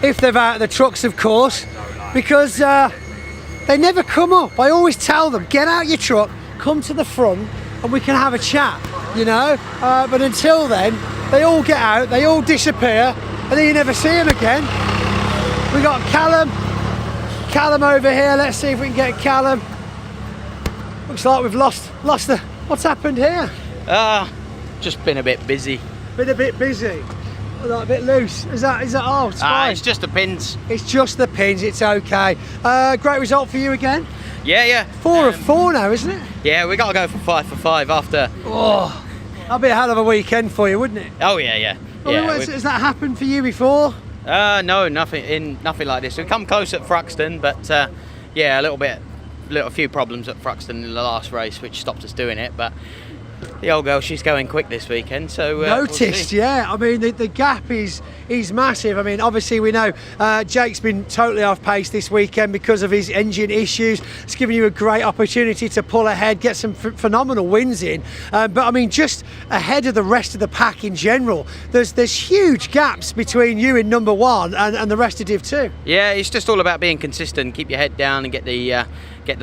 T: if they're out of the trucks, of course, because they never come up. I always tell them, get out your truck, come to the front, and we can have a chat, you know. But until then, they all get out, they all disappear, and then you never see them again. We got Callum over here. Let's see if we can get Callum. Looks like we've lost the. What's happened here?
J: Just been a bit busy.
T: Been a bit busy. Like a bit loose. Is that? Oh, it's fine.
J: It's just the pins.
T: It's just the pins. It's okay. Great result for you again.
J: Yeah.
T: 4 of 4 now, isn't it?
J: Yeah, we got to go for 5 for 5 after.
T: Oh, that'll be a hell of a weekend for you, wouldn't it?
J: Oh yeah.
T: Has that happened for you before?
J: No, nothing like this. We come close at Thruxton, but a few problems at Thruxton in the last race, which stopped us doing it. But the old girl, she's going quick this weekend, so
T: noticed, yeah. I mean, the gap is massive. I mean, obviously we know Jake's been totally off pace this weekend because of his engine issues. It's given you a great opportunity to pull ahead, get some phenomenal wins in. But I mean, just ahead of the rest of the pack in general, there's huge gaps between you in number 1 and the rest of Div 2.
J: Yeah, it's just all about being consistent, keep your head down, and get the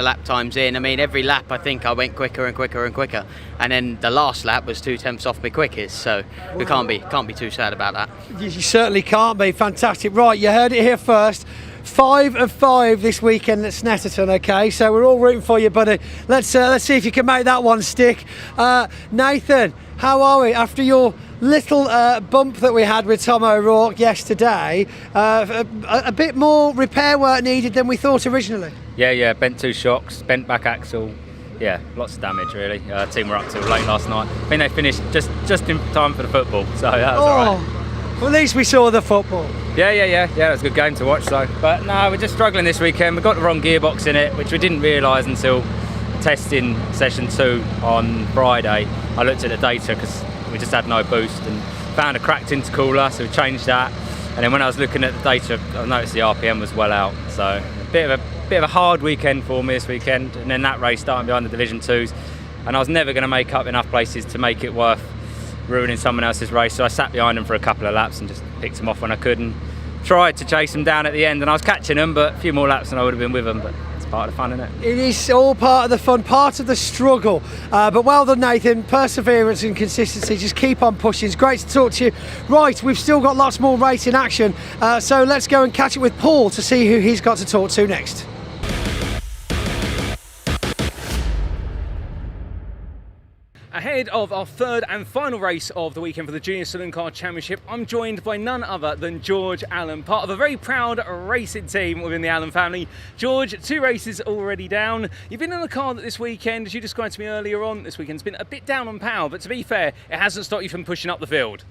J: lap times in. I mean, every lap I think I went quicker and quicker and quicker, and then the last lap was 2 tenths off my quickest, so we can't be too sad about that.
T: You certainly can't be. Fantastic. Right, you heard it here first. 5 of 5 this weekend at Snetterton, okay? So we're all rooting for you, buddy. Let's see if you can make that one stick. Nathan, how are we after your little bump that we had with Tom O'Rourke yesterday? A bit more repair work needed than we thought originally.
L: Yeah, bent 2 shocks, bent back axle. Yeah, lots of damage really. Team were up till late last night. I think they finished just in time for the football, so that was all right.
T: Well, at least we saw the football.
L: Yeah, it was a good game to watch though. But no, we're just struggling this weekend. We got the wrong gearbox in it, which we didn't realise until testing session 2 on Friday. I looked at the data because we just had no boost and found a cracked intercooler, so we changed that. And then when I was looking at the data, I noticed the RPM was well out. So a bit of a hard weekend for me this weekend. And then that race starting behind the Division 2s, and I was never going to make up enough places to make it worth ruining someone else's race. So I sat behind them for a couple of laps and just picked them off when I could and tried to chase them down at the end. And I was catching them, but a few more laps and I would have been with them. But it's part of the fun, isn't it?
T: It is all part of the fun, part of the struggle. But well done, Nathan. Perseverance and consistency. Just keep on pushing. It's great to talk to you. Right, we've still got lots more racing action. So let's go and catch up with Paul to see who he's got to talk to next.
A: Ahead of our 3rd and final race of the weekend for the Junior Saloon Car Championship, I'm joined by none other than George Allen, part of a very proud racing team within the Allen family. George, 2 races already down. You've been in the car that this weekend, as you described to me earlier on, this weekend's been a bit down on power, but to be fair, it hasn't stopped you from pushing up the field.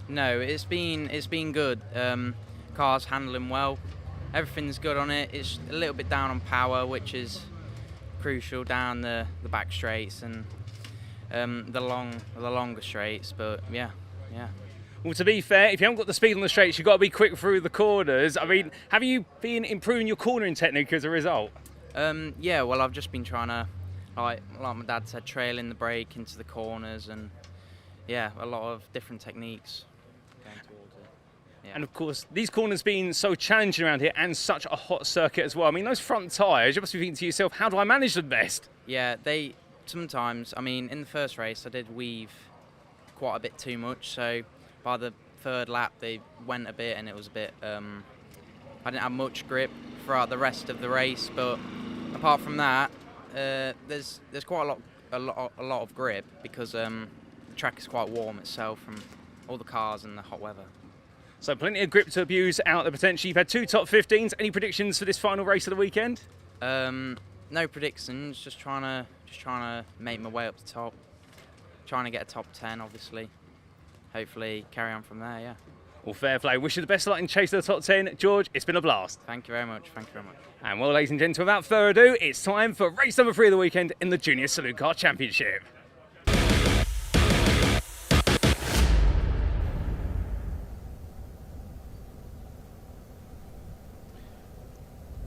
M: No, it's been good. Car's handling well. Everything's good on it. It's a little bit down on power, which is crucial down the back straights and the longer straights, but yeah.
A: Well, to be fair, if you haven't got the speed on the straights, you've got to be quick through the corners. I mean, have you been improving your cornering technique as a result?
M: Yeah, well, I've just been trying to, like my dad said, trail in the brake into the corners, and yeah, a lot of different techniques going towards it. Yeah.
A: And of course, these corners being so challenging around here and such a hot circuit as well. I mean, those front tyres, you must be thinking to yourself, how do I manage them best?
M: Yeah, sometimes, I mean, in the first race, I did weave quite a bit too much, so by the 3rd lap, they went a bit, and it was a bit, I didn't have much grip throughout the rest of the race, but apart from that, there's quite a lot of grip, because the track is quite warm itself from all the cars and the hot weather.
A: So plenty of grip to abuse out there potentially. You've had 2 top 15s. Any predictions for this final race of the weekend?
M: No predictions, just trying to make my way up the top, trying to get a top 10 obviously, hopefully carry on from there, yeah.
A: Well, fair play. Wish you the best of luck in chasing the top 10. George, it's been a blast.
M: Thank you very much.
A: And well, ladies and gentlemen, without further ado, it's time for race number 3 of the weekend in the Junior Saloon Car Championship.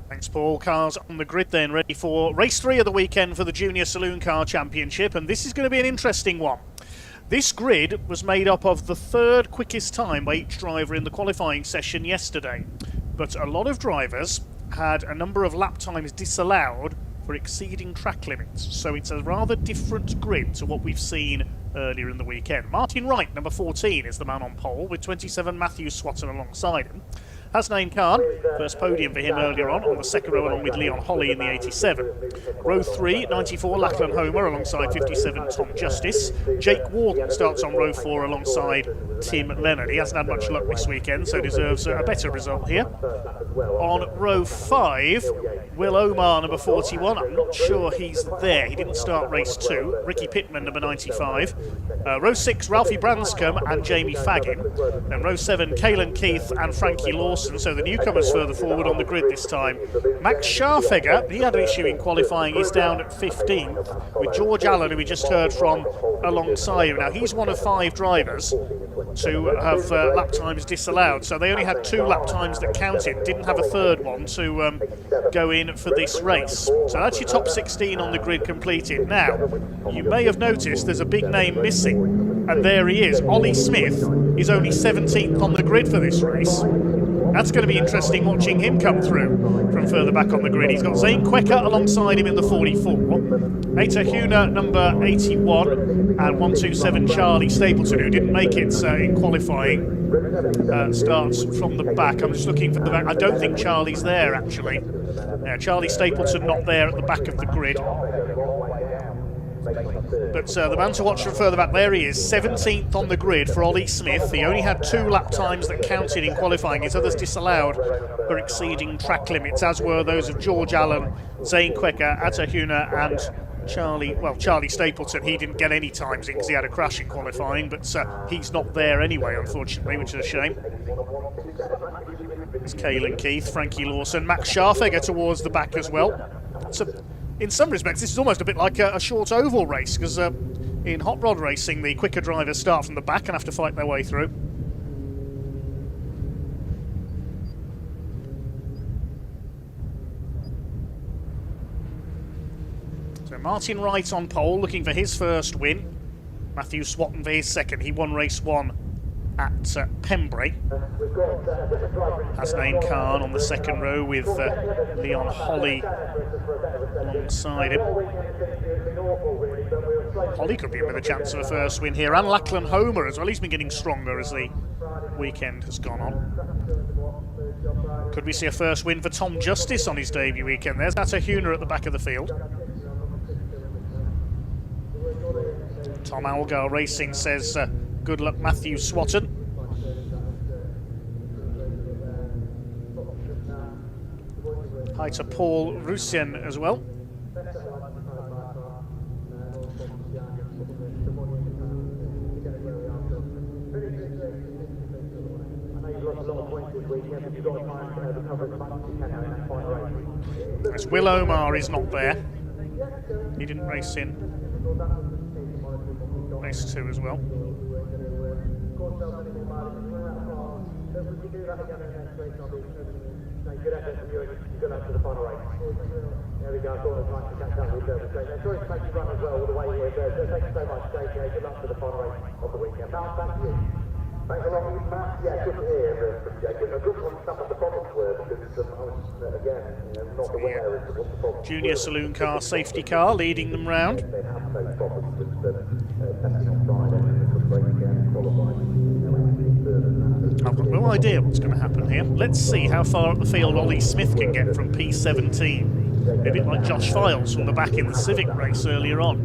I: Thanks, Paul. Cars on the grid then, ready for race 3 of the weekend for the Junior Saloon Car Championship, and this is going to be an interesting one. This grid was made up of the third quickest time by each driver in the qualifying session yesterday, but a lot of drivers had a number of lap times disallowed for exceeding track limits, so it's a rather different grid to what we've seen earlier in the weekend. Martin Wright, number 14, is the man on pole, with 27 Matthew Swatton alongside him. Hasnain Khan, first podium for him earlier on the second row along with Leon Holly in the 87. Row 3, 94, Lachlan Homer alongside 57, Tom Justice. Jake Warden starts on row 4 alongside Tim Leonard. He hasn't had much luck this weekend, so deserves a better result here. On row 5, Will Omar, number 41. I'm not sure he's there. He didn't start race 2. Ricky Pittman, number 95. Row 6, Ralphie Branscombe and Jamie Faggin. Then row 7, Caelan Keith and Frankie Lawson. So the newcomers further forward on the grid this time. Max Scharfegger, he had an issue in qualifying. He's down at 15th with George Allen, who we just heard from, alongside him. Now, he's one of 5 drivers to have lap times disallowed, so they only had 2 lap times that counted, didn't have a third one to go in for this race. So that's your top 16 on the grid completed. Now, you may have noticed there's a big name missing, and there he is. Ollie Smith is only 17th on the grid for this race. That's going to be interesting watching him come through from further back on the grid. He's got Zane Quecker alongside him in the 44. Aita Huna, number 81, and 127 Charlie Stapleton, who didn't make it in qualifying, starts from the back. I'm just looking for the back. I don't think Charlie's there, actually. Charlie Stapleton not there at the back of the grid. But the man to watch from further back, there he is, 17th on the grid for Ollie Smith. He only had 2 lap times that counted in qualifying. His others disallowed for exceeding track limits, as were those of George Allen, Zane Quecker, Atta Huna and Charlie Stapleton. He didn't get any times in because he had a crash in qualifying, but he's not there anyway, unfortunately, which is a shame. It's Caelan Keith, Frankie Lawson, Max Scharfegger towards the back as well. In some respects, this is almost a bit like a short oval race, because in hot rod racing, the quicker drivers start from the back and have to fight their way through. So Martin Wright on pole, looking for his first win. Matthew Swatton for his second. He won race 1 at Pembrey. Hasnain Khan on the second row with Leon Holly alongside him. Holly could be in with a chance of a first win here, and Lachlan Homer as well. He's been getting stronger as the weekend has gone on. Could we see a first win for Tom Justice on his debut weekend? There's Atta Huna at the back of the field. Tom Algar Racing says good luck Matthew Swatton. Hi to Paul Russian as well. As Will Omar is not there. He didn't race in race 2 as well.
K: Good effort from you and good luck to the final race. There we go, I thought it was nice to catch up with Jake. Sorry to make you run as well all the way here, but thank you so much, Jake. Good luck to the final race of the weekend. Now, thank you. Thanks a lot, Matt. Yeah, good to hear from Jake. I just want to sum up the problems were, because I was, again, not aware of what the problems.
I: Junior saloon car, safety car, leading them round.
K: They have those problems with testing on Friday and the weekend qualifying.
I: I've got no idea what's going to happen here. Let's see how far up the field Ollie Smith can get from P17. A bit like Josh Files from the back in the Civic race earlier on.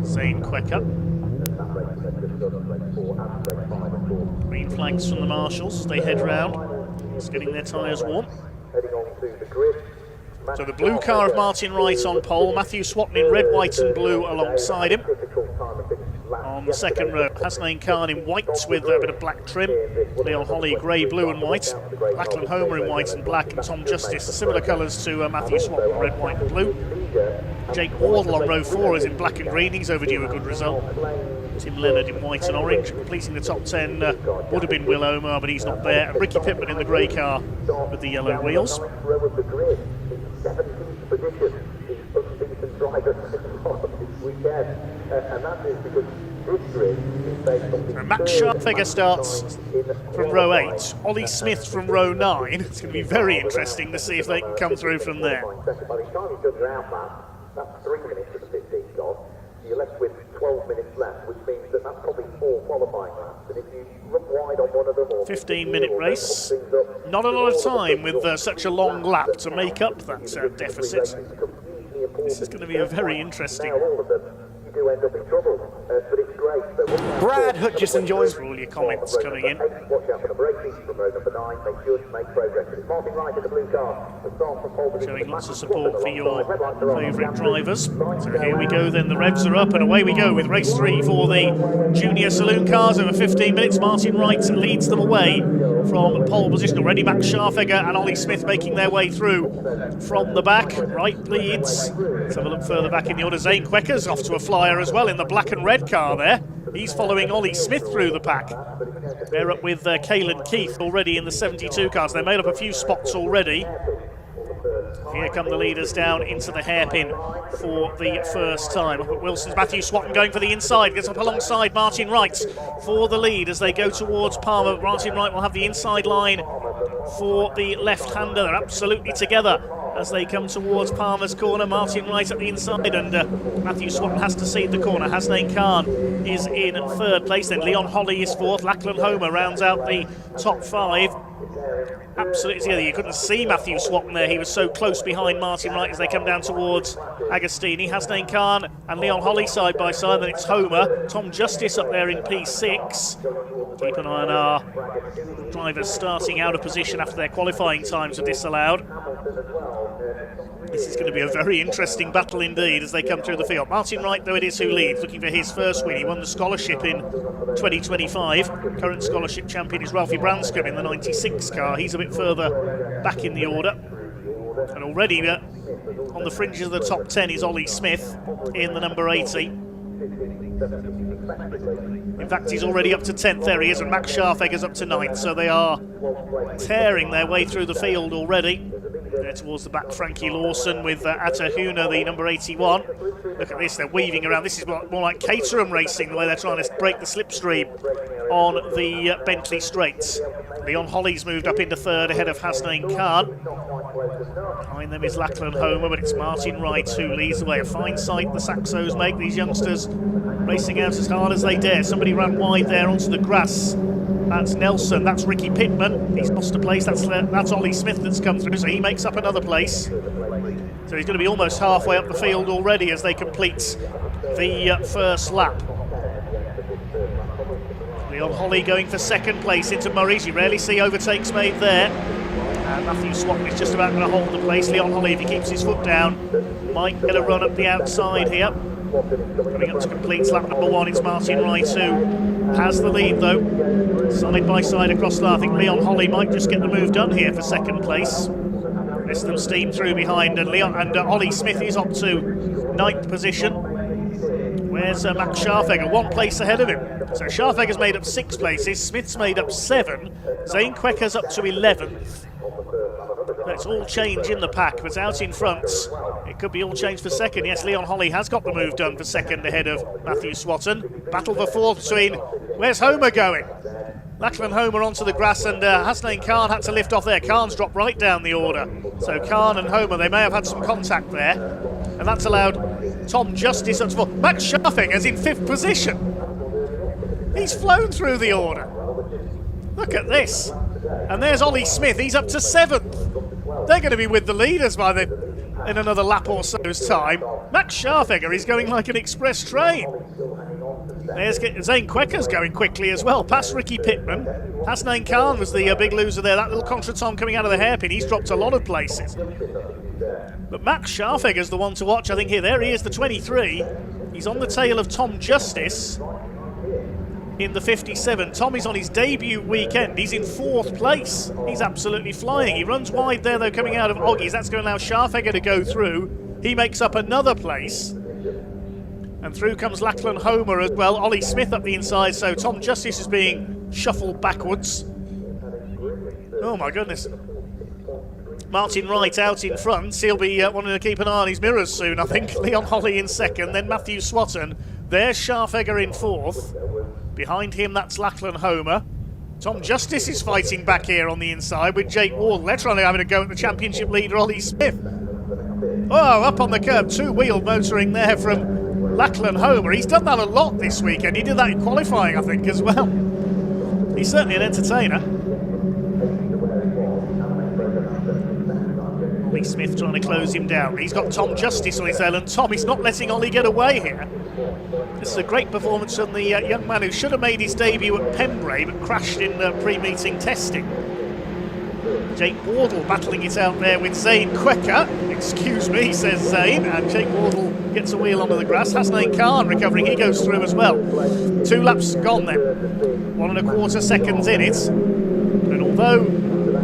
I: Zane Quecker. Green flags from the marshals. They head round. Just getting their tyres warm. So the blue car of Martin Wright on pole. Matthew Swatton in red, white and blue alongside him. On the second row, Hasnain Khan in white with a bit of black trim. Leon Holly, grey, blue and white. Lachlan Homer in white and black. And Tom Justice, similar colours to Matthew Swatton, red, white and blue. Jake Wardle on row 4 is in black and green. He's overdue a good result. Tim Leonard in white and orange. Completing the top 10 would have been Will Omar, but he's not there. And Ricky Pittman in the grey car with the yellow wheels.
K: 17th position, the unbeaten driver this weekend. And that is because this grid is based on the
I: Max Scharfegger starts from row 8, Ollie Smith from row 9. It's going to be very interesting to see if they can come through from there.
K: By the time you've done your outlap, that's 3 minutes of the 15 gone. You're left with 12 minutes left, which means that that's probably 4 qualifying laps. And if you run wide on one of them, or
I: 15-minute race. Not a lot of time with such a long lap to make up that deficit. This is going to be a very interesting.
K: you do end up in trouble. But it's great. So
I: Brad Hutchison joins for all your comments coming in.
K: Watch out for the braking from row number 9. They should make progress. It's Martin Wright in the blue car. The start from pole position.
I: Showing lots of support for your favourite drivers. So here we go then, the revs are up and away we go with race 3 for the junior saloon cars over 15 minutes. Martin Wright leads them away from pole position. Already Max Scharfegger and Ollie Smith making their way through from the back. Wright leads. Let's have a look further back in the order. Zane Quecker's off to a flyer as well in the black and red car there. He's following Ollie Smith through the pack. They're up with Caelan Keith already in the 72 cars. They made up a few spots already. Here come the leaders down into the hairpin for the first time. Up at Wilson's, Matthew Swatton going for the inside, gets up alongside Martin Wright for the lead as they go towards Palmer. Martin Wright will have the inside line for the left-hander. They're absolutely together as they come towards Palmer's corner. Martin Wright at the inside, and Matthew Swatton has to cede the corner. Hasnain Khan is in third place, then Leon Holly is fourth. Lachlan Homer rounds out the top 5. Absolutely together. You couldn't see Matthew Swatton there. He was so close behind Martin Wright as they come down towards Agostini. Hasnain Khan and Leon Holly side by side. Then it's Homer. Tom Justice up there in P6. Keep an eye on our drivers starting out of position after their qualifying times are disallowed. This is going to be a very interesting battle indeed as they come through the field. Martin Wright, though, it is who leads, looking for his first win. He won the scholarship in 2025. Current scholarship champion is Ralphie Branscombe in the 96 car. He's a bit further back in the order. And already on the fringes of the top 10 is Ollie Smith in the number 80. In fact, he's already up to 10th. There he is, and Max Scharfegger's up to 9th. So they are tearing their way through the field already. There towards the back, Frankie Lawson with Atahuna, the number 81. Look at this, they're weaving around. This is more like Caterham racing, the way they're trying to break the slipstream on the Bentley straights. Leon Holly's moved up into third ahead of Hasnain Khan. Behind them is Lachlan Homer, but it's Martin Wright who leads the way. A fine sight the Saxos make, these youngsters racing out as hard as they dare. Somebody ran wide there onto the grass. That's Nelson, that's Ricky Pittman. He's lost a place, that's Ollie Smith that's come through, so he makes up another place. So he's going to be almost halfway up the field already as they complete the first lap. Leon Holly going for second place into Murray's. You rarely see overtakes made there. And Matthew Swatton is just about going to hold the place. Leon Holly, if he keeps his foot down, might get a run up the outside here. Coming up to complete lap number 1, it's Martin Wright who has the lead though. Side by side across there, I think Leon Holly might just get the move done here for second place. Rest of them steam through behind, and Ollie Smith is up to 9th position. Where's Max Scharfegger? 1 place ahead of him. So Scharfegger's made up 6 places, Smith's made up 7, Zane Quecker's up to 11th. Let's all change in the pack, but out in front, it could be all changed for second. Yes, Leon Holly has got the move done for second ahead of Matthew Swatton. Battle for fourth between, where's Homer going? Lachlan Homer onto the grass, and Hasnain Khan had to lift off there. Khan's dropped right down the order. So Khan and Homer, they may have had some contact there, and that's allowed Tom Justice up to 4th. Max Scharfegger's in 5th position. He's flown through the order. Look at this. And there's Ollie Smith, he's up to 7th. They're going to be with the leaders in another lap or so's time. Max Scharfegger is going like an express train. There's Zane Quecker's going quickly as well, past Ricky Pittman. Hasnain Khan was the big loser there. That little contretemps coming out of the hairpin, he's dropped a lot of places. But Max Scharfegger's the one to watch, I think, here. There he is, the 23. He's on the tail of Tom Justice in the 57. Tom is on his debut weekend. He's in 4th place. He's absolutely flying. He runs wide there, though, coming out of Oggies. That's going to allow Scharfegger to go through. He makes up another place. And through comes Lachlan Homer as well. Ollie Smith up the inside, so Tom Justice is being shuffled backwards. Oh, my goodness. Martin Wright out in front. He'll be wanting to keep an eye on his mirrors soon, I think. Leon Holly in second, then Matthew Swatton There's Scharfegger in 4th. Behind him, that's Lachlan Homer. Tom Justice is fighting back here on the inside with Jake Wardle. They're trying to have a go at the championship leader, Ollie Smith. Oh, up on the curb, 2-wheel motoring there from Lachlan Homer. He's done that a lot this weekend. He did that in qualifying, I think, as well. He's certainly an entertainer. Ollie Smith trying to close him down. He's got Tom Justice on his tail, and Tom is not letting Ollie get away here. This is a great performance from the young man who should have made his debut at Pembrey but crashed in pre-meeting testing. Jake Wardle battling it out there with Zane Quecker. Excuse me, says Zane, and Jake Wardle gets a wheel onto the grass. Hasnain Khan recovering, he goes through as well. 2 laps gone then. 1.25 seconds in it. And although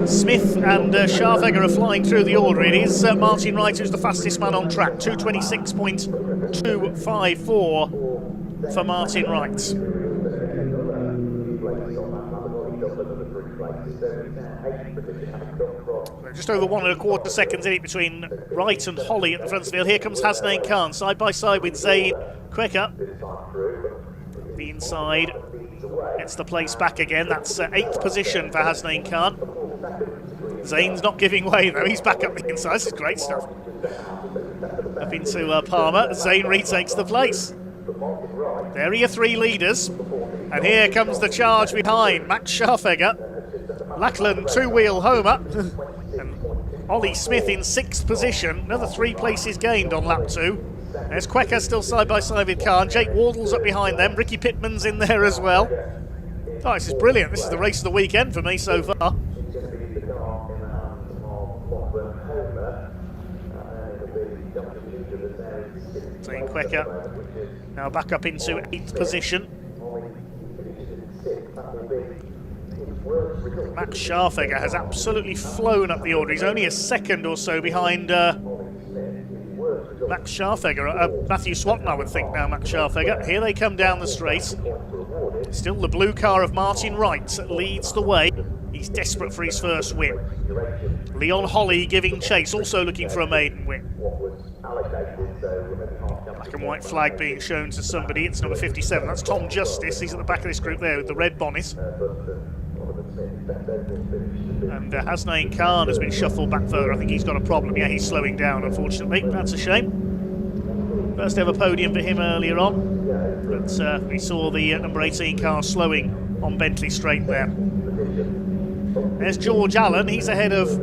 I: Smith and Scharfegger are flying through the order, it is Martin Wright who's the fastest man on track. 2:26.254 for Martin Wright. Just over 1.25 seconds in it between Wright and Holly at the front of the field. Here comes Hasnain Khan, side by side with Zane Quecker. The inside gets the place back again. That's 8th position for Hasnain Khan. Zane's not giving way though, he's back up the inside. This is great stuff. Up into Palmer, Zane retakes the place. There are your 3 leaders, and here comes the charge behind. Max Scharfegger, Lachlan 2-wheel Homer, and Ollie Smith in 6th position. Another 3 places gained on lap 2. There's Quecker still side by side with Khan. Jake Wardle's up behind them. Ricky Pittman's in there as well. Oh, this is brilliant. This is the race of the weekend for me so far. Zane Quecker now back up into 8th position. Max Scharfegger has absolutely flown up the order. He's only a second or so behind Max Scharfegger. Matthew Swatton, I would think now, Max Scharfegger. Here they come down the straight. Still the blue car of Martin Wright leads the way. He's desperate for his first win. Leon Holly giving chase, also looking for a maiden win. Black and white flag being shown to somebody. It's number 57. That's Tom Justice. He's at the back of this group there with the red bonnet. And Hasnain Khan has been shuffled back further. I think he's got a problem. Yeah, he's slowing down, unfortunately. That's a shame. First ever podium for him earlier on. But we saw the number 18 car slowing on Bentley Straight there. There's George Allen. He's ahead of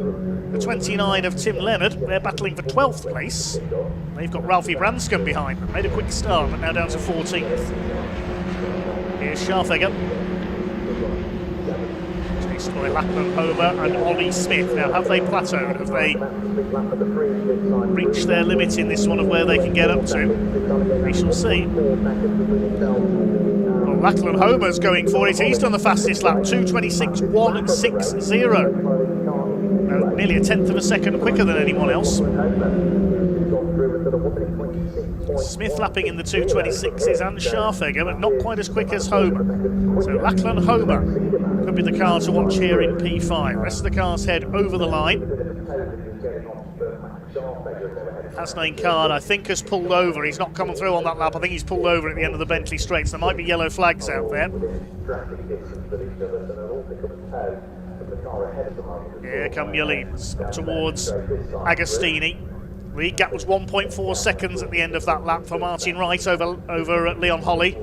I: the 29 of Tim Leonard. They're battling for 12th place. They've got Ralphie Branscombe behind them. Made a quick start, but now down to 14th. Here's Scharfegger. Chased by Lachlan Homer and Ollie Smith. Now, have they plateaued? Have they reached their limit in this one of where they can get up to? We shall see. Well, Lachlan Homer's going for it. He's done the fastest lap, 2:26.160. Nearly a 1/10 of a second quicker than anyone else. Smith lapping in the 2:26s and Scharfegger, but not quite as quick as Homer. So Lachlan Homer could be the car to watch here in P5. The rest of the cars head over the line. Hasnain Khan, I think, has pulled over. He's not coming through on that lap. I think he's pulled over at the end of the Bentley Straights. There might be yellow flags out there. Here come your leads towards Agostini. Lead gap was 1.4 seconds at the end of that lap for Martin Wright over at Leon Holly.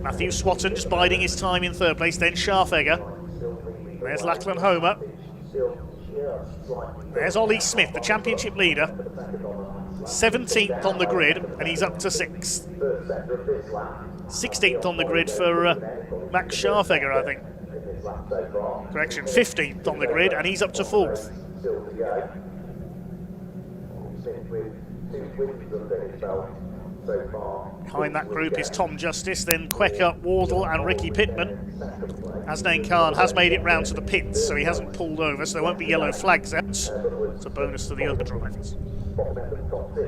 I: Matthew Swatton just biding his time in 3rd place, then Scharfegger. There's Lachlan Homer. There's Ollie Smith, the championship leader. 17th on the grid, and he's up to 6th. 16th on the grid for Max Scharfegger, I think. Correction, 15th on the grid, and he's up to 4th. Behind that group is Tom Justice, then Quecker, Wardle and Ricky Pittman. Hasnain Khan has made it round to the pits, so he hasn't pulled over, so there won't be yellow flags out. It's a bonus to the other drivers.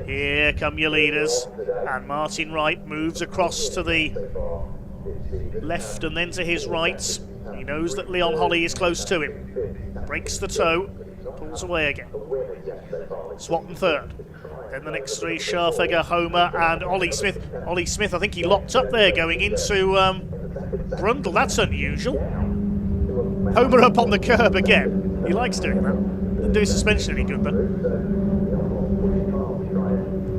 I: Here come your leaders, and Martin Wright moves across to the left and then to his right. He knows that Leon Holly is close to him. Breaks the toe, pulls away again. Swatton 3rd. Then the next three, Scharfegger, Homer and Ollie Smith. Ollie Smith, I think he locked up there going into Brundle. That's unusual. Homer up on the curb again. He likes doing that. Didn't do suspension any good, though.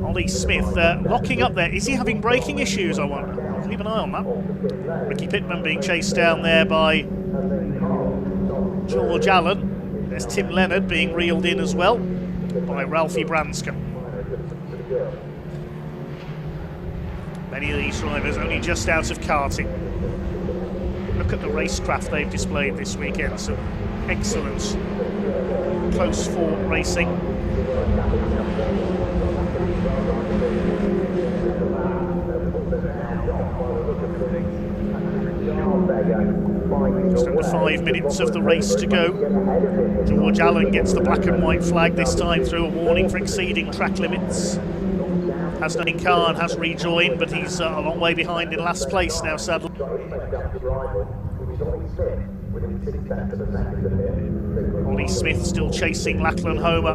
I: Ollie Smith locking up there. Is he having braking issues, I wonder? Keep an eye on that. Ricky Pittman being chased down there by George Allen. There's Tim Leonard being reeled in as well by Ralphie Branscombe. Many of these drivers only just out of karting. Look at the racecraft they've displayed this weekend. Some excellent close fought racing. Just under 5 minutes of the race to go. George Allen gets the black and white flag, this time through a warning for exceeding track limits. Hasnain Khan has rejoined, but he's a long way behind in last place now, sadly. Ollie Smith still chasing Lachlan Homer.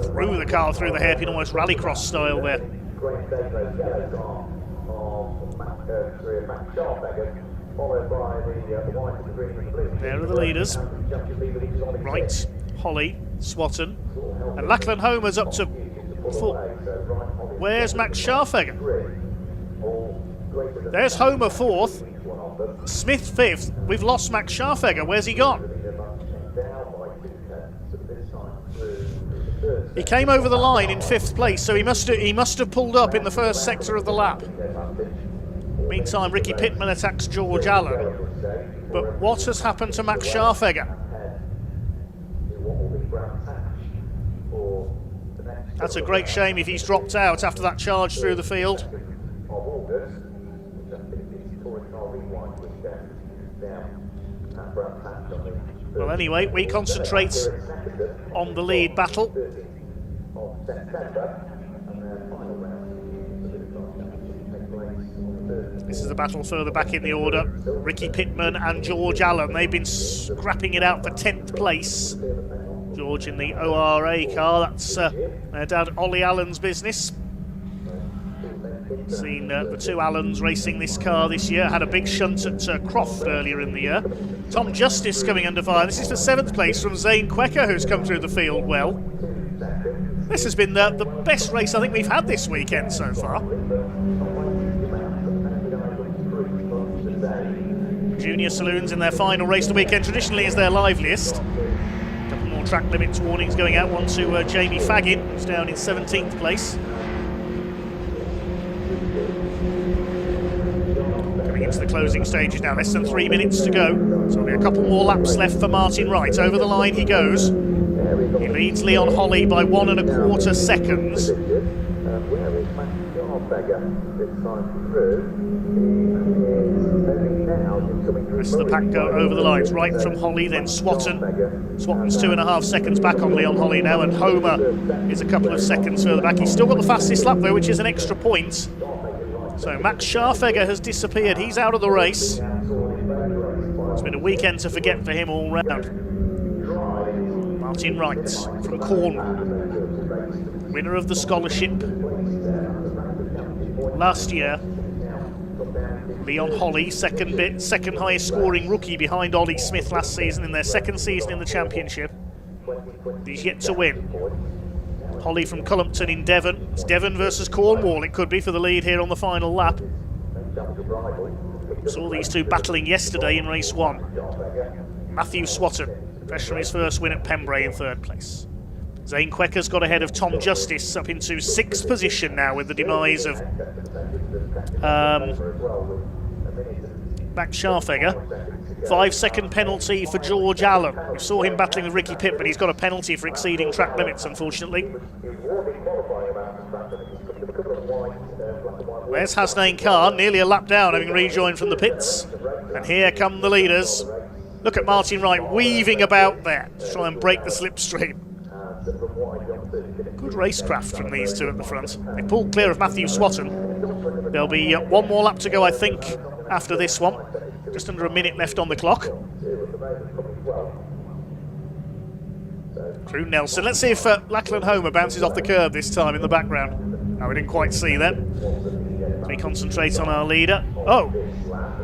I: Through the car, through the hairpin, almost rallycross style there. There are the leaders. Wright, Holly, Swatton, and Lachlan Homer's up to fourth. Where's Max Scharfegger? There's Homer fourth, Smith fifth. We've lost Max Scharfegger. Where's he gone? He came over the line in fifth place, so he must have pulled up in the first sector of the lap. Meantime, Ricky Pittman attacks George Allen. But what has happened to Max Scharfegger? That's a great shame if he's dropped out after that charge through the field. Well, anyway, we concentrate on the lead battle. This is the battle further back in the order. Ricky Pittman and George Allen, they've been scrapping it out for 10th place. George in the ORA car, that's their dad Ollie Allen's business. Seen the two Allens racing this car this year. Had a big shunt at Croft earlier in the year. Tom Justice coming under fire. This is for 7th place from Zane Quecker, who's come through the field well. This has been the best race I think we've had this weekend so far. Junior Saloons in their final race of the weekend traditionally is their liveliest. A couple more track limits warnings going out. One to Jamie Faggin, who's down in 17th place. Coming into the closing stages now, less than 3 minutes to go. So there'll be a couple more laps left for Martin Wright. Over the line he goes. He leads Leon Holly by 1 1/4 seconds. The rest of the pack go over the lines. Right from Holly, then Swatton. Swatton's 2.5 seconds back on Leon Holly now, and Homer is a couple of seconds further back. He's still got the fastest lap though, which is an extra point. So Max Scharfegger has disappeared. He's out of the race. It's been a weekend to forget for him all round. Martin Wright from Cornwall, winner of the scholarship last year. Leon Holly, second highest scoring rookie behind Ollie Smith last season in their second season in the championship. He's yet to win. Holly from Cullompton in Devon. It's Devon versus Cornwall, it could be, for the lead here on the final lap. Saw these two battling yesterday in race 1. Matthew Swatton, fresh from his first win at Pembrey, in 3rd place. Zane Quecker's got ahead of Tom Justice, up into 6th position now with the demise of Max Scharfegger. 5-second penalty for George Allen. We saw him battling with Ricky Pittman. He's got a penalty for exceeding track limits, unfortunately. Where's Hasnain Khan? Nearly a lap down, having rejoined from the pits. And here come the leaders. Look at Martin Wright weaving about there to try and break the slipstream. Good racecraft from these two at the front. They pulled clear of Matthew Swatton. There'll be one more lap to go, I think, after this one. Just under a minute left on the clock. Through Nelson. Let's see if Lachlan Homer bounces off the curb this time in the background. No, we didn't quite see that. We concentrate on our leader. Oh,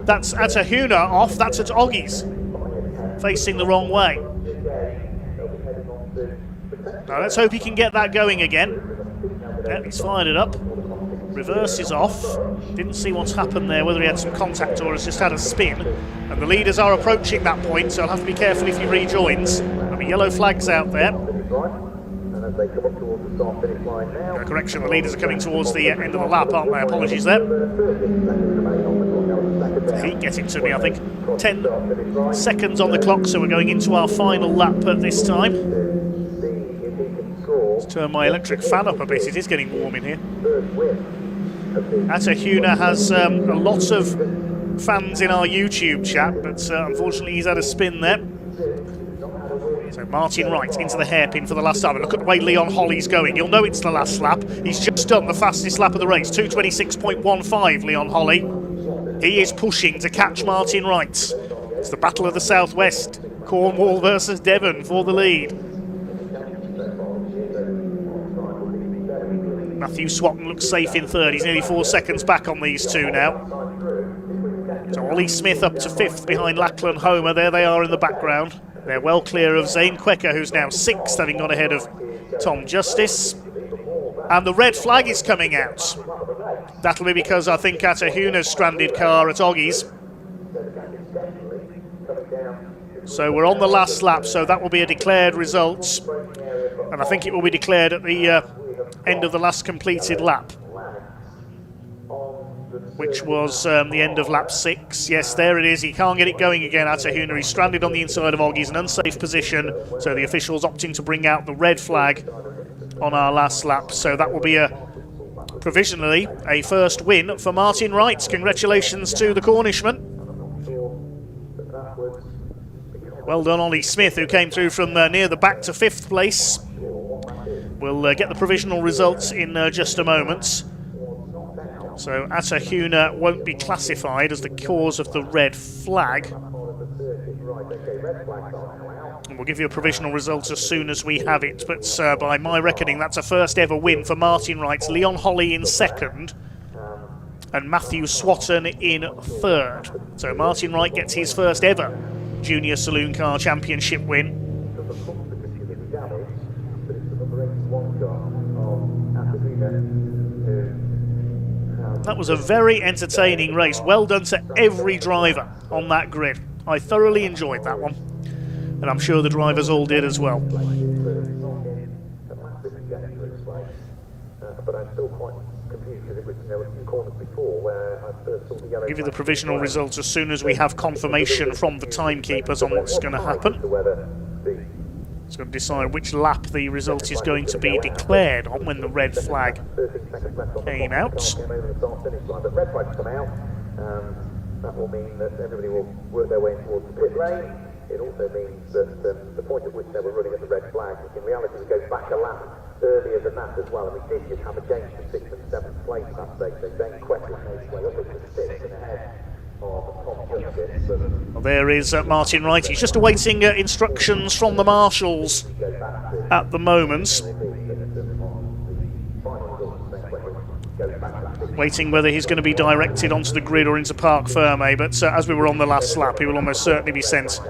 I: that's at a Huna off. That's at Oggy's. Facing the wrong way. Now let's hope he can get that going again. Yeah, he's fired it up. Reverse is off. Didn't see what's happened there, whether he had some contact or has just had a spin. And the leaders are approaching that point, so I'll have to be careful if he rejoins. There'll be yellow flags out there. Correction, the leaders are coming towards the end of the lap, aren't they? Apologies there. Heat getting to me, I think. 10 seconds on the clock, so we're going into our final lap at this time. Let's turn my electric fan up a bit, it is getting warm in here. Atahuna has a lot of fans in our YouTube chat, but unfortunately he's had a spin there. So Martin Wright into the hairpin for the last time. And look at the way Leon Holly's going. You'll know it's the last lap. He's just done the fastest lap of the race. 2:26.15, Leon Holly. He is pushing to catch Martin Wright. It's the Battle of the Southwest. Cornwall versus Devon for the lead. Matthew Swatton looks safe in third. He's nearly 4 seconds back on these two now. So Ollie Smith up to fifth behind Lachlan Homer. There they are in the background. They're well clear of Zane Quecker, who's now sixth, having gone ahead of Tom Justice. And the red flag is coming out. That'll be because I think Atahuna's stranded car at Oggy's. So we're on the last lap, so that will be a declared result. And I think it will be declared at the end of the last completed lap, which was the end of lap 6. Yes, there it is. He can't get it going again, Atahuna. He's stranded on the inside of Oggy's, an unsafe position. So the officials opting to bring out the red flag on our last lap. So that will be provisionally a first win for Martin Wright. Congratulations to the Cornishman. Well done, Ollie Smith, who came through from near the back to fifth place. We'll get the provisional results in just a moment. So Atahuna won't be classified as the cause of the red flag. And we'll give you a provisional result as soon as we have it. But by my reckoning, that's a first ever win for Martin Wright. Leon Holly in second and Matthew Swatton in third. So Martin Wright gets his first ever Junior Saloon Car Championship win. That was a very entertaining race. Well done to every driver on that grid. I thoroughly enjoyed that one. And I'm sure the drivers all did as well. I'll give you the provisional results as soon as we have confirmation from the timekeepers on what's going to happen. It's going to decide which lap the result is going to be declared on when the red flag came out.
K: That will mean that everybody will work their way towards the pit lane. It also means that the point at which they were running at the red flag, in reality, we go back a lap earlier than that as well, and we did just have a change to 6th and 7th place that day, so Zane Quecker made his way up into 6th and ahead of Tom Justice.
I: Well, there is Martin Wright. He's just awaiting instructions from the marshals at the moment. Waiting whether he's going to be directed onto the grid or into Parc Fermé, but as we were on the last lap, he will almost certainly be sent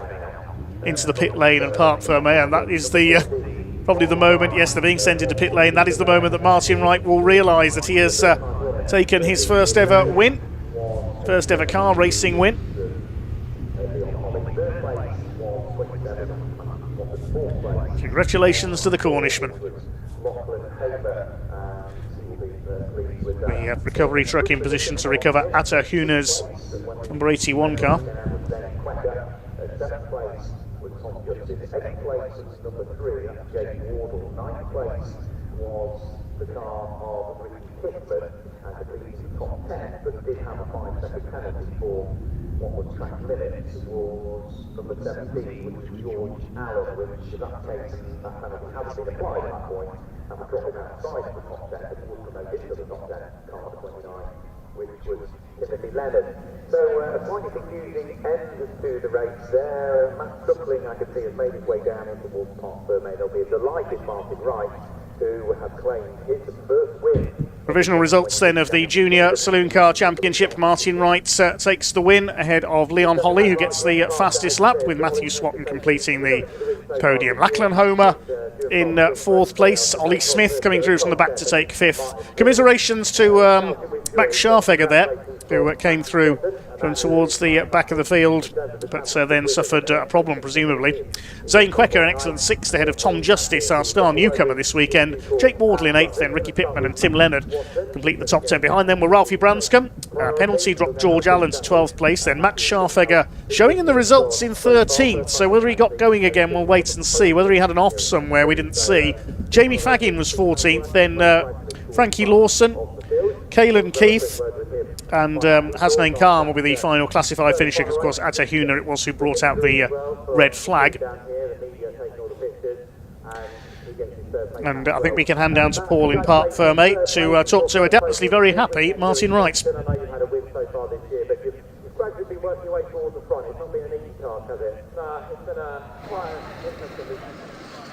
I: into the pit lane and Parc Fermé, and that is the probably the moment. Yes, they're being sent into pit lane. That is the moment that Martin Wright will realise that he has taken his first ever win, first ever car racing win. Congratulations to the Cornishman. The recovery truck in position to recover Atahuna's number 81 car.
K: What was track limits was number 17, which was George Allen, which in that case, that penalty hasn't been applied at that point, and we're dropping outside of the top 10, but it would promote into the top 10, car 29, which was Timothy Lennon. So a slightly confusing end to the race there. Matt Suckling, I can see, has made his way down in towards Park Ferme. There'll be a delighted Martin Wright, who has claimed his first win.
I: Provisional results then of the Junior Saloon Car Championship. Martin Wright takes the win ahead of Leon Holly, who gets the fastest lap, with Matthew Swatton completing the podium. Lachlan Homer in 4th place. Ollie Smith coming through from the back to take 5th. Commiserations to Max Scharfegger there, who came through from towards the back of the field, but then suffered a problem, presumably. Zane Quecker, an excellent 6th ahead of Tom Justice, our star newcomer this weekend. Jake Wardley in 8th, then Ricky Pittman and Tim Leonard complete the top 10. Behind them were Ralphie Branscombe. Penalty dropped George Allen to 12th place. Then Max Scharfegger showing in the results in 13th. So whether he got going again, we'll wait and see. Whether he had an off somewhere, we didn't see. Jamie Faggin was 14th. Then Frankie Lawson, Caelan Keith, and Hasnain Khan will be the final classified finisher, because of course Atta Huna it was who brought out the red flag. And I think we can hand down to Paul in Park Ferme to talk to a doubtlessly very happy Martin Wright.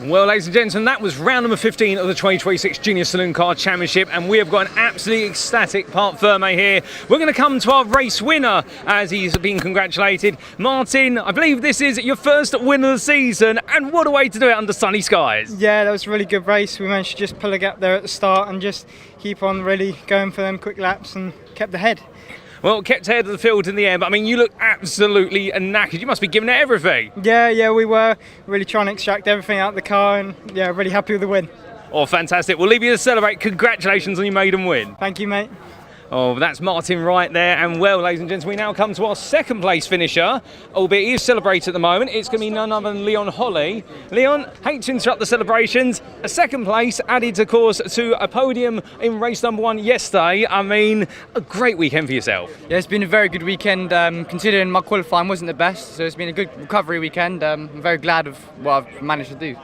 A: Well, ladies and gentlemen, that was round number 15 of the 2026 Junior Saloon Car Championship, and we have got an absolutely ecstatic Park Ferme here. We're going to come to our race winner as he's been congratulated. Martin, I believe this is your first win of the season, and what a way to do it under sunny skies.
B: Yeah, that was a really good race. We managed to just pull a gap there at the start and just keep on really going for them quick laps and kept ahead.
A: Well, kept ahead of the field in the end, but I mean, you look absolutely knackered. You must be giving it everything.
B: Yeah, we were really trying to extract everything out of the car, and yeah, really happy with the win.
A: Oh, fantastic. We'll leave you to celebrate. Congratulations on your maiden win.
B: Thank you, mate.
A: Oh, that's Martin Wright there. And well, ladies and gentlemen, we now come to our 2nd place finisher, albeit he is celebrated at the moment. It's going to be none other than Leon Holly. Leon, hate to interrupt the celebrations. A 2nd place added, of course, to a podium in race number 1 yesterday. I mean, a great weekend for yourself.
N: Yeah, it's been a very good weekend, considering my qualifying wasn't the best. So it's been a good recovery weekend. I'm very glad of what I've managed to do.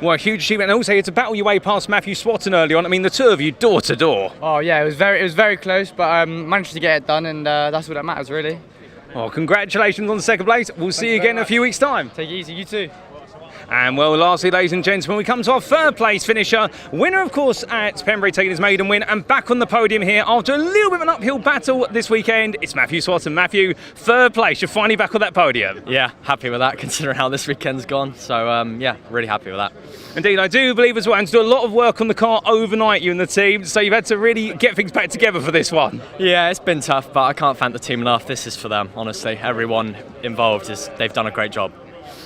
A: Well, a huge achievement, and also you had to battle your way past Matthew Swatton early on. I mean, the two of you door to door.
N: Oh yeah, it was very close, but managed to get it done, and that's what that matters, really.
A: Oh, congratulations on the 2nd place. We'll see you again in a few weeks' time.
N: Take it easy, you too.
A: And well, lastly, ladies and gentlemen, we come to our 3rd place finisher. Winner, of course, at Pembury, taking his maiden win, and back on the podium here after a little bit of an uphill battle this weekend. It's Matthew Swatton. Matthew, 3rd place. You're finally back on that podium.
O: Yeah, happy with that, considering how this weekend's gone. So, yeah, really happy with that.
A: Indeed, I do believe as well, and to do a lot of work on the car overnight, you and the team, so you've had to really get things back together for this one.
O: Yeah, it's been tough, but I can't thank the team enough. This is for them, honestly. Everyone involved, they've done a great job.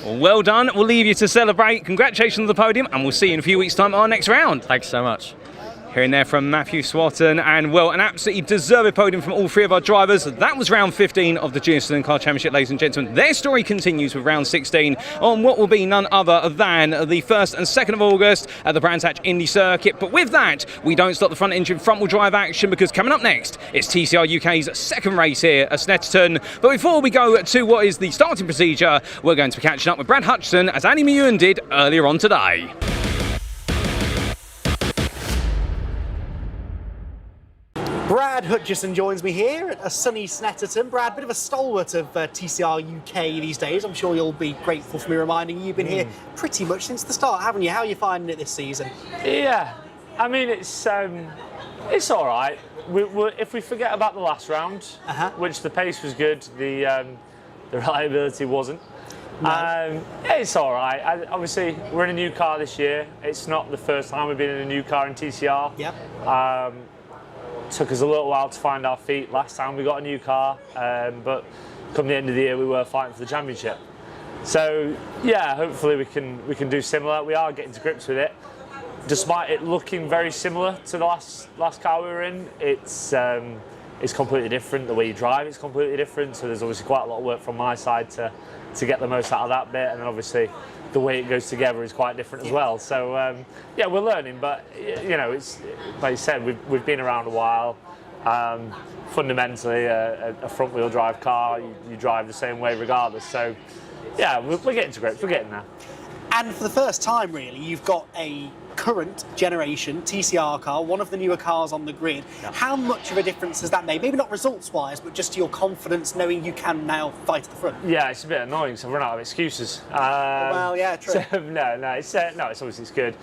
A: Well done. We'll leave you to celebrate. Congratulations on the podium, and we'll see you in a few weeks' time on our next round.
O: Thanks so much.
A: Hearing there from Matthew Swatton, and well, an absolutely deserved podium from all 3 of our drivers. That was round 15 of the Junior Saloon Car Championship, ladies and gentlemen. Their story continues with round 16 on what will be none other than the 1st and 2nd of August at the Brands Hatch Indy Circuit. But with that, we don't stop the front engine front wheel drive action, because coming up next is TCR UK's 2nd race here at Snetterton. But before we go to what is the starting procedure, we're going to be catching up with Brad Hutchison, as Annie Mewen did earlier on today.
V: Brad Hutchison joins me here at a sunny Snetterton. Brad, bit of a stalwart of TCR UK these days. I'm sure you'll be grateful for me reminding you. You've been here pretty much since the start, haven't you? How are you finding it this season?
W: Yeah, I mean, it's all right. If we forget about the last round, which the pace was good, the reliability wasn't. No. It's all right. Obviously, we're in a new car this year. It's not the first time we've been in a new car in TCR.
V: Yep.
W: Took us a little while to find our feet last time we got a new car, but come the end of the year we were fighting for the championship. So yeah, hopefully we can do similar. We are getting to grips with it. Despite it looking very similar to the last car we were in, it's completely different. The way you drive is completely different. So there's obviously quite a lot of work from my side to get the most out of that bit, and then obviously the way it goes together is quite different as well. So yeah, we're learning, but you know, it's like you said, we've been around a while. Fundamentally, a front-wheel drive car, you drive the same way regardless. So yeah, we're getting to grips. We're getting there.
V: And for the first time, really, you've got a current generation TCR car, one of the newer cars on the grid. How much of a difference has that made? Maybe not results-wise, but just to your confidence knowing you can now fight at the front.
W: Yeah, it's a bit annoying, so I've run out of excuses.
V: Well, yeah, true.
W: So, it's obviously good.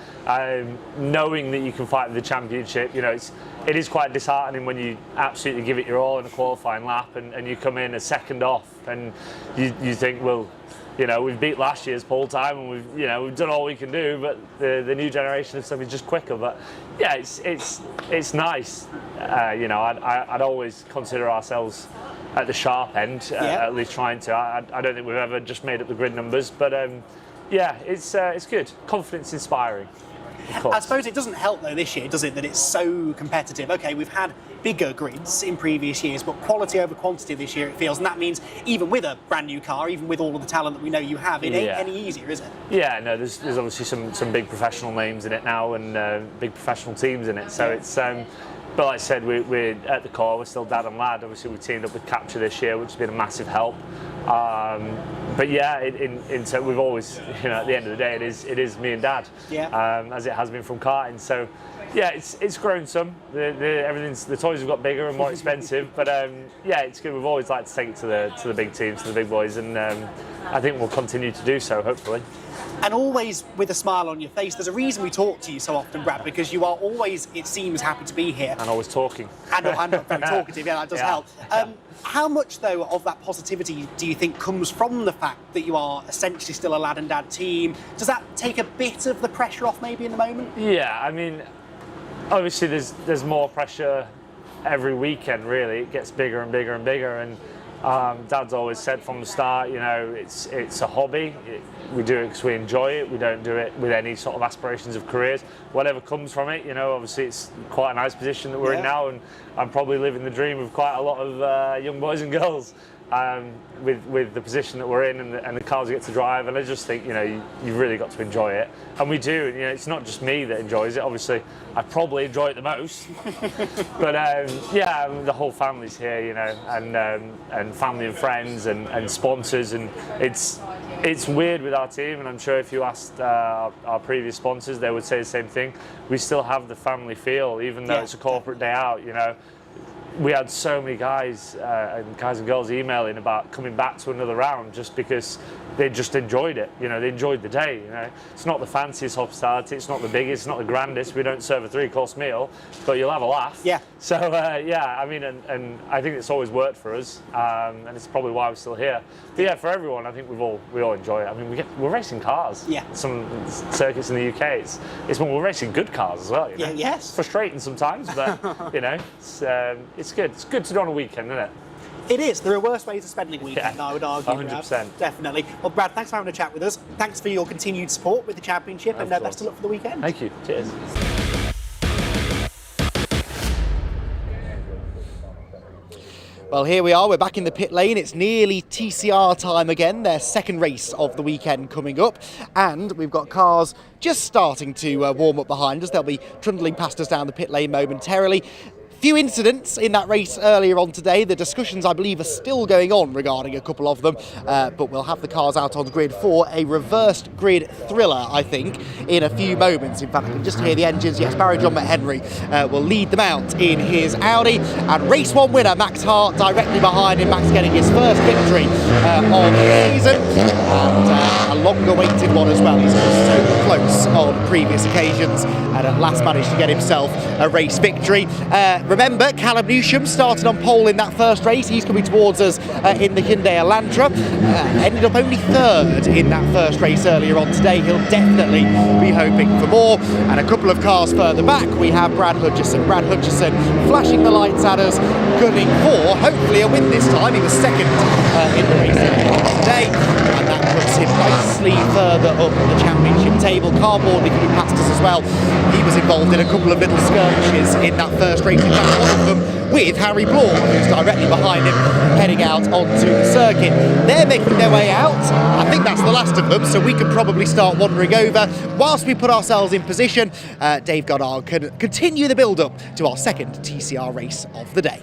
W: Knowing that you can fight for the championship, it is quite disheartening when you absolutely give it your all in a qualifying lap and you come in a second off and you think, well, we've beat last year's pole time and we've done all we can do, but the new generation of stuff is just quicker. But yeah, it's nice. I'd always consider ourselves at the sharp end, at least trying to. I don't think we've ever just made up the grid numbers, but it's good. Confidence inspiring.
V: I suppose it doesn't help though this year, does it, that it's so competitive? Okay, we've had bigger grids in previous years, but quality over quantity this year it feels, and that means even with a brand new car, even with all of the talent that we know you have, it ain't any easier, is it?
W: Yeah, no, there's obviously some big professional names in it now and big professional teams in it, so it's but like I said, we're at the core, we're still dad and lad. Obviously we teamed up with Capture this year, which has been a massive help. But yeah, we've always, at the end of the day, it is me and Dad, as it has been from karting. So yeah, it's grown some. The toys have got bigger and more expensive, but yeah, it's good. We've always liked to take it to the big teams, to the big boys, and I think we'll continue to do so, hopefully.
V: And always with a smile on your face. There's a reason we talk to you so often, Brad, because you are always, it seems, happy to be here.
W: And always talking.
V: And very talkative, that does help. How much, though, of that positivity do you think comes from the fact that you are essentially still a lad and dad team? Does that take a bit of the pressure off maybe in the moment? Yeah,
W: I mean, obviously there's more pressure every weekend, really. It gets bigger and bigger and bigger, and Dad's always said from the start, it's a hobby. We do it because we enjoy it. We don't do it with any sort of aspirations of careers. Whatever comes from it, obviously it's quite a nice position that we're in now, and I'm probably living the dream of quite a lot of young boys and girls with the position that we're in and the cars we get to drive. And I just think, you've really got to enjoy it. And we do. It's not just me that enjoys it. Obviously, I probably enjoy it the most. But yeah, the whole family's here, and family and friends and sponsors. And it's weird with our team, and I'm sure if you asked our previous sponsors, they would say the same thing. We still have the family feel, even though it's a corporate day out, We had so many guys and girls emailing about coming back to another round just because they just enjoyed it. They enjoyed the day. It's not the fanciest hospitality, it's not the biggest, it's not the grandest. We don't serve a 3-course meal, but you'll have a laugh. Yeah. So yeah, I mean, and I think it's always worked for us, and it's probably why we're still here. But yeah, for everyone, I think we all enjoy it. I mean, we're racing cars. Yeah. Some circuits in the UK, it's when we're racing good cars as well.
V: Yeah. Yes.
W: It's frustrating sometimes, but it's good. It's good to do on a weekend, isn't it?
V: It is. There are worse ways of spending a weekend, I would argue.
W: 100%.
V: Definitely. Well, Brad, thanks for having a chat with us. Thanks for your continued support with the championship, and best of luck for the weekend.
W: Thank you. Cheers.
F: Well, here we are, we're back in the pit lane. It's nearly TCR time again, their second race of the weekend coming up. And we've got cars just starting to warm up behind us. They'll be trundling past us down the pit lane momentarily. Few incidents in that race earlier on today. The discussions, I believe, are still going on regarding a couple of them, but we'll have the cars out on the grid for a reversed grid thriller, I think, in a few moments. In fact, I can just hear the engines. Yes, Barry John McHenry will lead them out in his Audi, and race one winner, Max Hart, directly behind him. Max getting his first victory of the season, and a longer-awaited one as well. He's been so close on previous occasions, and at last managed to get himself a race victory. Remember, Callum Newsham started on pole in that first race. He's coming towards us in the Hyundai Elantra. Ended up only third in that first race earlier on today. He'll definitely be hoping for more. And a couple of cars further back, we have Brad Hutchison. Brad Hutchison flashing the lights at us, gunning for, hopefully, a win this time. He was second in the race today. And that puts him nicely further up the championship table. Cardboard coming past us as well. He was involved in a couple of little skirmishes in that first race. In fact, one of them with Harry Bloor, who's directly behind him, heading out onto the circuit. They're making their way out. I think that's the last of them, so we can probably start wandering over. Whilst we put ourselves in position, Dave Goddard can continue the build-up to our second TCR race of the day.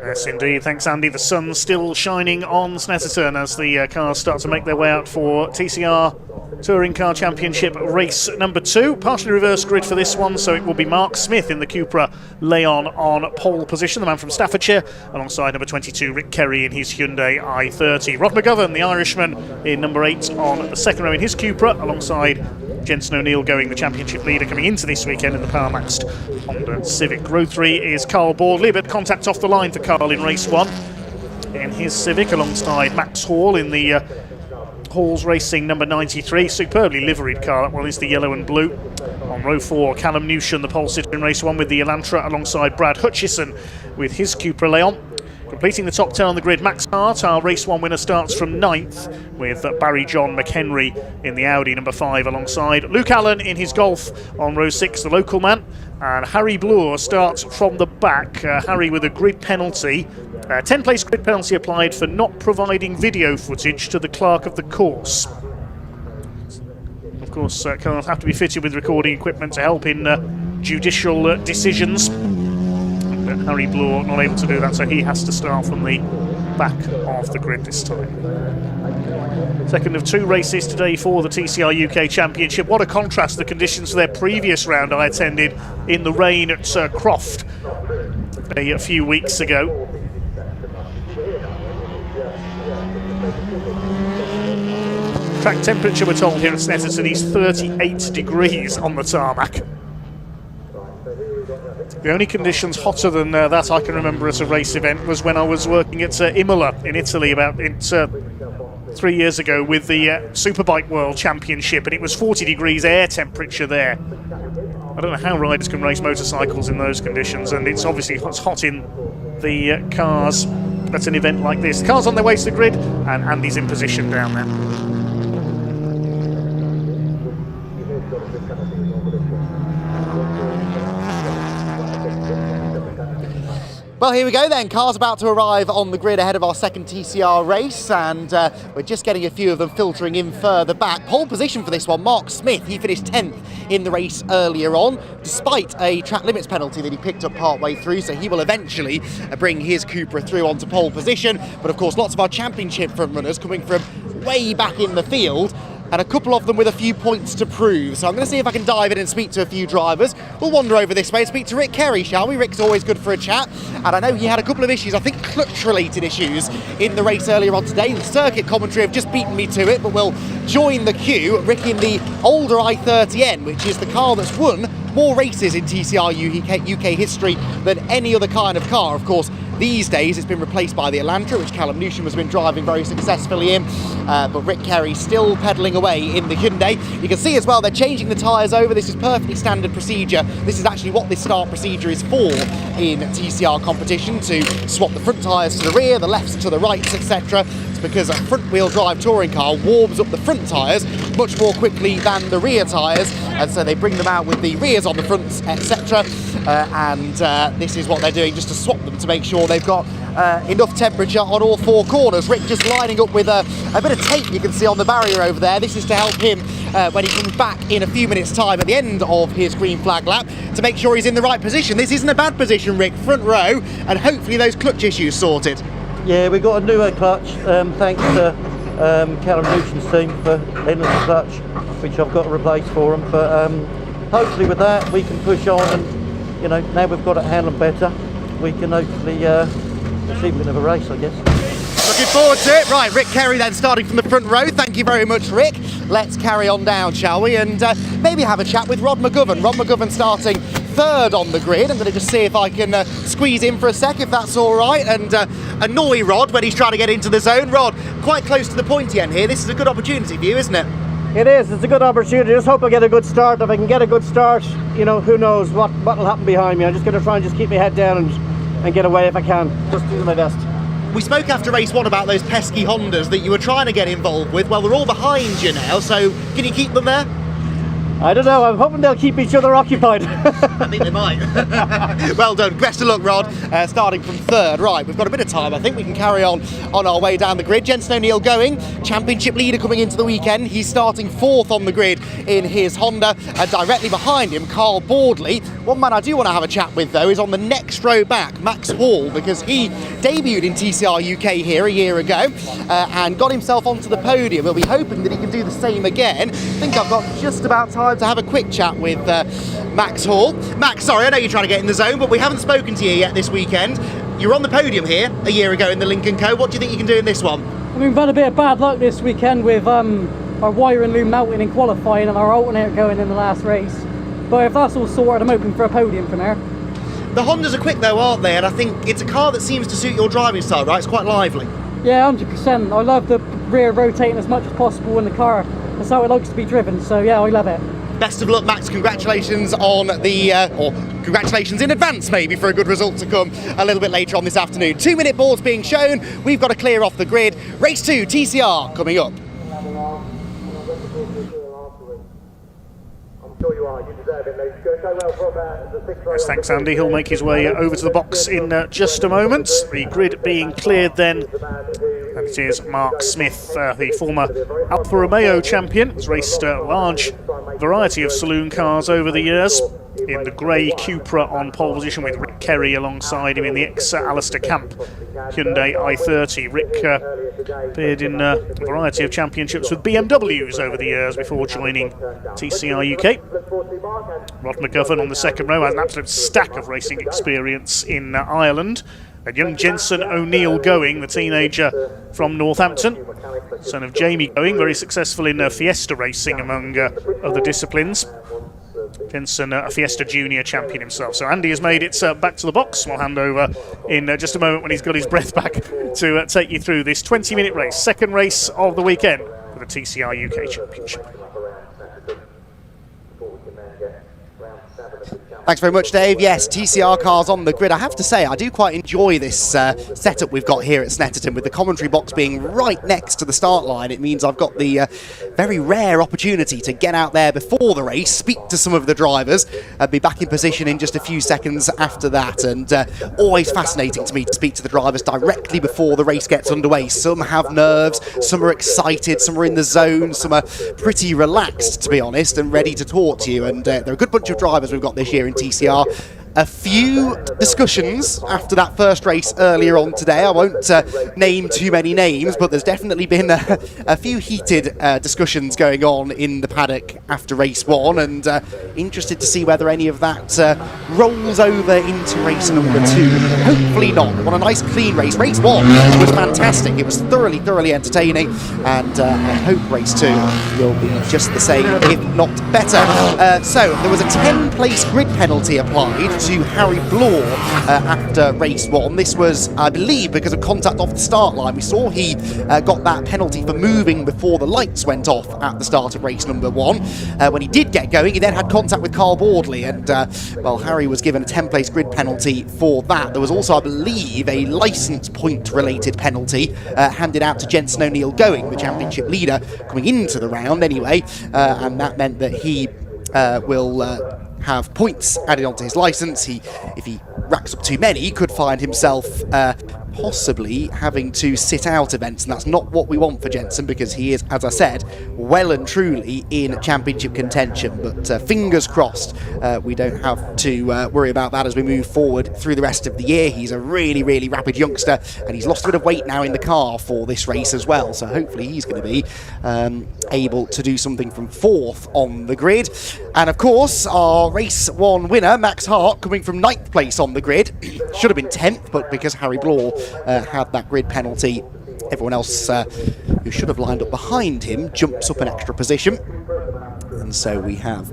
I: Yes, indeed. Thanks, Andy. The sun's still shining on Snetterton as the cars start to make their way out for TCR Touring Car Championship race number 2. Partially reversed grid for this one, so it will be Mark Smith in the Cupra Leon on pole position, the man from Staffordshire, alongside number 22 Rick Kerry in his Hyundai i30. Rod McGovern, the Irishman, in number 8 on the second row in his Cupra, alongside Jensen O'Neill going the championship leader coming into this weekend in the Powermaxed Honda Civic. Row 3 is Carl Bordley, but contact off the line for Carl in race 1 in his Civic, alongside Max Hall in the Hall's Racing number 93. Superbly liveried car, that one is the yellow and blue. On row 4, Callum Newsham, the pole sitter in race 1 with the Elantra, alongside Brad Hutchison with his Cupra Leon. Completing the top 10 on the grid, Max Hart, our race 1 winner, starts from 9th with Barry John McHenry in the Audi number 5, alongside Luke Allen in his Golf on row 6, the local man. And Harry Bloor starts from the back, Harry with a grid penalty. 10-place grid penalty applied for not providing video footage to the clerk of the course. Of course, cars have to be fitted with recording equipment to help in judicial decisions. But Harry Bloor not able to do that, so he has to start from the back of the grid this time. Second of 2 races today for the TCR UK Championship. What a contrast to the conditions for their previous round I attended in the rain at Croft a few weeks ago. Track temperature, we're told here at Snetterton, is 38 degrees on the tarmac. The only conditions hotter than that I can remember at a race event was when I was working at Imola in Italy about 3 years ago with the Superbike World Championship, and it was 40 degrees air temperature there. I don't know how riders can race motorcycles in those conditions, and it's obviously hot in the cars at an event like this. The cars on their way to the grid, and Andy's in position down there.
F: Well, here we go then. Cars about to arrive on the grid ahead of our second TCR race, and we're just getting a few of them filtering in further back. Pole position for this one, Mark Smith. He finished 10th in the race earlier on, despite a track limits penalty that he picked up part-way through, so he will eventually bring his Cupra through onto pole position. But of course, lots of our championship front runners coming from way back in the field, and a couple of them with a few points to prove. So I'm going to see if I can dive in and speak to a few drivers. We'll wander over this way and speak to Rick Kerry, shall we? Rick's always good for a chat, and I know he had a couple of issues, I think clutch-related issues, in the race earlier on today. The circuit commentary have just beaten me to it, but we'll join the queue. Rick in the older i30N, which is the car that's won more races in TCR UK history than any other kind of car. Of course, these days it's been replaced by the Elantra, which Callum Newsham has been driving very successfully in, but Rick Kerry still pedalling away in the Hyundai. You can see as well they're changing the tyres over. This is perfectly standard procedure. This is actually what this start procedure is for in TCR competition, to swap the front tyres to the rear, the lefts to the rights, etc. It's because a front-wheel drive touring car warms up the front tyres much more quickly than the rear tyres, and so they bring them out with the rears on the fronts, etc. This is what they're doing, just to swap them to make sure they've got enough temperature on all 4 corners. Rick just lining up with a bit of tape you can see on the barrier over there. This is to help him when he comes back in a few minutes' time at the end of his green flag lap, to make sure he's in the right position. This isn't a bad position, Rick, front row, and hopefully those clutch issues sorted.
D: Yeah, we got a newer clutch, thanks to Callum Newsham's team for lending us the clutch, which I've got to replace for him. But hopefully with that we can push on, and you know, now we've got it handled better, we can hopefully achieve a bit of a race, I guess.
F: Looking forward to it. Right, Rick Kerry then starting from the front row. Thank you very much, Rick. Let's carry on down, shall we? And maybe have a chat with Rod McGovern. Rod McGovern starting 3rd on the grid. I'm going to just see if I can squeeze in for a sec, if that's all right, and annoy Rod when he's trying to get into the zone. Rod, quite close to the pointy end here. This is a good opportunity for you, isn't it?
U: It is. It's a good opportunity. Just hope I get a good start. If I can get a good start, you know, who knows what will happen behind me. I'm just going to try and just keep my head down and get away if I can. Just do my best.
F: We spoke after race 1 about those pesky Hondas that you were trying to get involved with. Well, they're all behind you now, so can you keep them there?
U: I don't know, I'm hoping they'll keep each other occupied.
F: I think they might. Well done, best of luck, Rod. Starting from third. Right, we've got a bit of time. I think we can carry on our way down the grid. Jensen O'Neill going, championship leader coming into the weekend. He's starting fourth on the grid in his Honda, and directly behind him, Carl Boardley. One man I do want to have a chat with, though, is on the next row back, Max Hall, because he debuted in TCR UK here a year ago and got himself onto the podium. We'll be hoping that he can do the same again. I think I've got just about time to have a quick chat with Max Hall. Max, sorry, I know you're trying to get in the zone, but we haven't spoken to you yet this weekend. You were on the podium here a year ago in the Lincoln Co. What do you think you can do in this one?
E: I mean, we've had a bit of bad luck this weekend with our wire and loom melting in qualifying and our alternator going in the last race. But if that's all sorted, I'm hoping for a podium from there.
F: The Hondas are quick though, aren't they? And I think it's a car that seems to suit your driving style, right? It's quite lively.
E: Yeah, 100%. I love the rear rotating as much as possible in the car. That's how it likes to be driven, so yeah, I love it.
F: Best of luck, Max. Congratulations on the, or congratulations in advance maybe for a good result to come a little bit later on this afternoon. 2-minute boards being shown. We've got to clear off the grid. Race 2, TCR, coming up.
I: Yes, thanks, Andy. He'll make his way over to the box in just a moment. The grid being cleared then. And it is Mark Smith, the former Alfa Romeo champion. Has raced a large variety of saloon cars over the years. In the grey Cupra on pole position with Rick Kerry alongside him in the ex-Alistair Camp Hyundai i30. Rick appeared in a variety of championships with BMWs over the years before joining TCR UK. Rod McGovern on the second row has an absolute stack of racing experience in Ireland. And young Jensen O'Neill going, the teenager from Northampton, son of Jamie going, very successful in Fiesta racing among other disciplines. Jensen, a Fiesta Junior champion himself. So Andy has made it back to the box. We'll hand over in just a moment when he's got his breath back to take you through this 20-minute race, second race of the weekend for the TCR UK Championship.
F: Thanks very much, Dave. Yes, TCR cars on the grid. I have to say, I do quite enjoy this setup we've got here at Snetterton with the commentary box being right next to the start line. It means I've got the very rare opportunity to get out there before the race, speak to some of the drivers, and be back in position in just a few seconds after that. And always fascinating to me to speak to the drivers directly before the race gets underway. Some have nerves, some are excited, some are in the zone, some are pretty relaxed, to be honest, and ready to talk to you. And they're a good bunch of drivers we've got this year in TCR. A few discussions after that first race earlier on today. I won't name too many names, but there's definitely been a few heated discussions going on in the paddock after race 1, and interested to see whether any of that rolls over into race number 2. Hopefully not. What a nice clean race. Race 1 was fantastic. It was thoroughly entertaining, and I hope race 2 will be just the same, if not better. So there was a 10-place grid penalty applied to Harry Bloor after race 1. This was, I believe, because of contact off the start line. We saw he got that penalty for moving before the lights went off at the start of race number 1. When he did get going, he then had contact with Carl Boardley, and well, Harry was given a 10-place grid penalty for that. There was also, I believe, a licence point related penalty handed out to Jensen O'Neill going, the championship leader, coming into the round anyway, and that meant that he will have points added onto his licence. If he racks up too many, he could find himself possibly having to sit out events, and that's not what we want for Jensen, because he is, as I said, well and truly in championship contention. But fingers crossed we don't have to worry about that as we move forward through the rest of the year. He's a really rapid youngster, and he's lost a bit of weight now in the car for this race as well, so hopefully he's going to be able to do something from 4th on the grid. And of course, our race 1 winner, Max Hart, coming from 9th place on the grid. Should have been 10th, but because Harry Bloor had that grid penalty, everyone else who should have lined up behind him jumps up an extra position. And so we have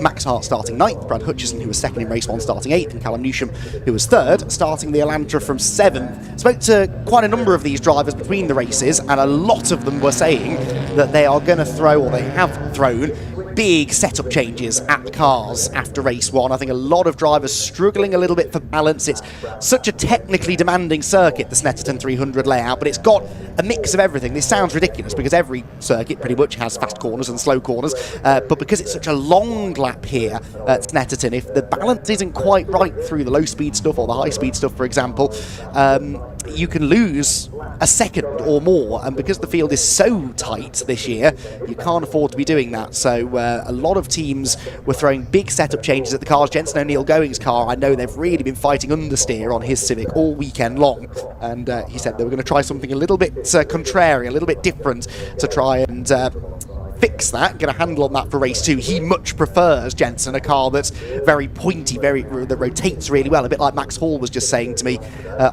F: Max Hart starting 9th, Brad Hutchison, who was 2nd in race 1, starting 8th, and Callum Newsham, who was 3rd, starting the Elantra from 7th. Spoke to quite a number of these drivers between the races, and a lot of them were saying that they are going to throw, or they have thrown, big setup changes at the cars after race one. I think a lot of drivers struggling a little bit for balance. It's such a technically demanding circuit, the Snetterton 300 layout, but it's got a mix of everything. This sounds ridiculous because every circuit pretty much has fast corners and slow corners, but because it's such a long lap here at Snetterton, if the balance isn't quite right through the low speed stuff or the high speed stuff, for example, you can lose a second or more, and because the field is so tight this year, you can't afford to be doing that. So a lot of teams were throwing big setup changes at the cars. Jensen O'Neill-Going's car, I know they've really been fighting understeer on his Civic all weekend long, and he said they were going to try something a little bit contrary, a little bit different to try and fix that, get a handle on that for race 2. He much prefers, Jensen, a car that's very pointy, that rotates really well, a bit like Max Hall was just saying to me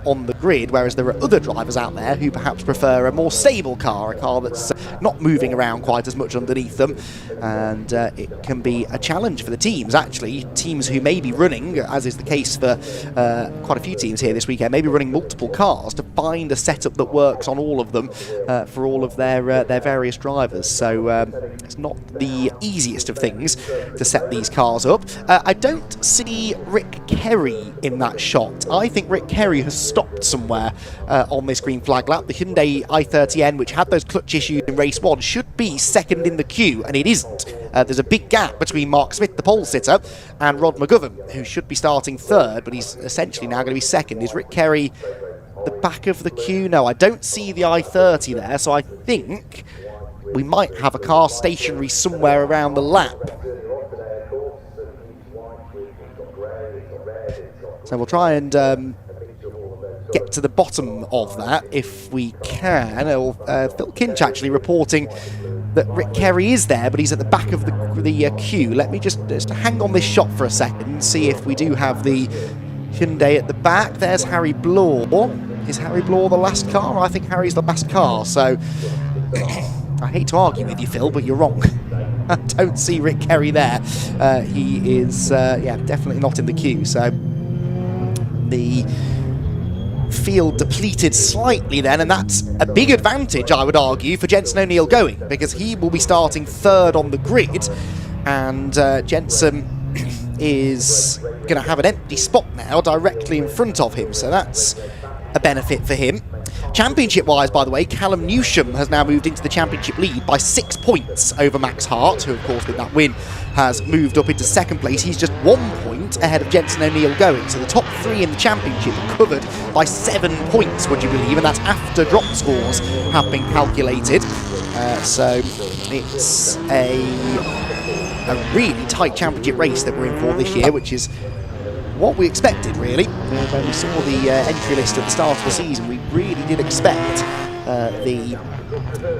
F: on the grid, whereas there are other drivers out there who perhaps prefer a more stable car, a car that's not moving around quite as much underneath them, and it can be a challenge for the teams, actually. Teams who may be running, as is the case for quite a few teams here this weekend, may be running multiple cars to find a setup that works on all of them for all of their various drivers. So it's not the easiest of things to set these cars up. I don't see Rick Kerry in that shot. I think Rick Kerry has stopped somewhere on this green flag lap. The Hyundai i30N, which had those clutch issues in race 1, should be second in the queue, and it isn't. There's a big gap between Mark Smith, the pole sitter, and Rod McGovern, who should be starting third, but he's essentially now going to be second. Is Rick Kerry the back of the queue? No, I don't see the i30 there, so I think we might have a car stationary somewhere around the lap. So we'll try and get to the bottom of that if we can. Phil Kinch actually reporting that Rick Kerry is there, but he's at the back of the queue. Let me just hang on this shot for a second, see if we do have the Hyundai at the back. There's Harry Blore. Is Harry Blore the last car? I think Harry's the last car, so I hate to argue with you, Phil, but you're wrong. I don't see Rick Kerry there. He is, definitely not in the queue. So the field depleted slightly then, and that's a big advantage, I would argue, for Jensen O'Neill-Going, because he will be starting third on the grid, and Jensen is going to have an empty spot now directly in front of him, so that's a benefit for him. Championship-wise, by the way, Callum Newsham has now moved into the championship lead by 6 points over Max Hart, who, of course, with that win, has moved up into second place. He's just 1 point ahead of Jensen O'Neill-Going. So the top 3 in the championship are covered by 7 points, would you believe? And that's after drop scores have been calculated. So it's a really tight championship race that we're in for this year, which is what we expected, really. When we saw the entry list at the start of the season, we really did expect the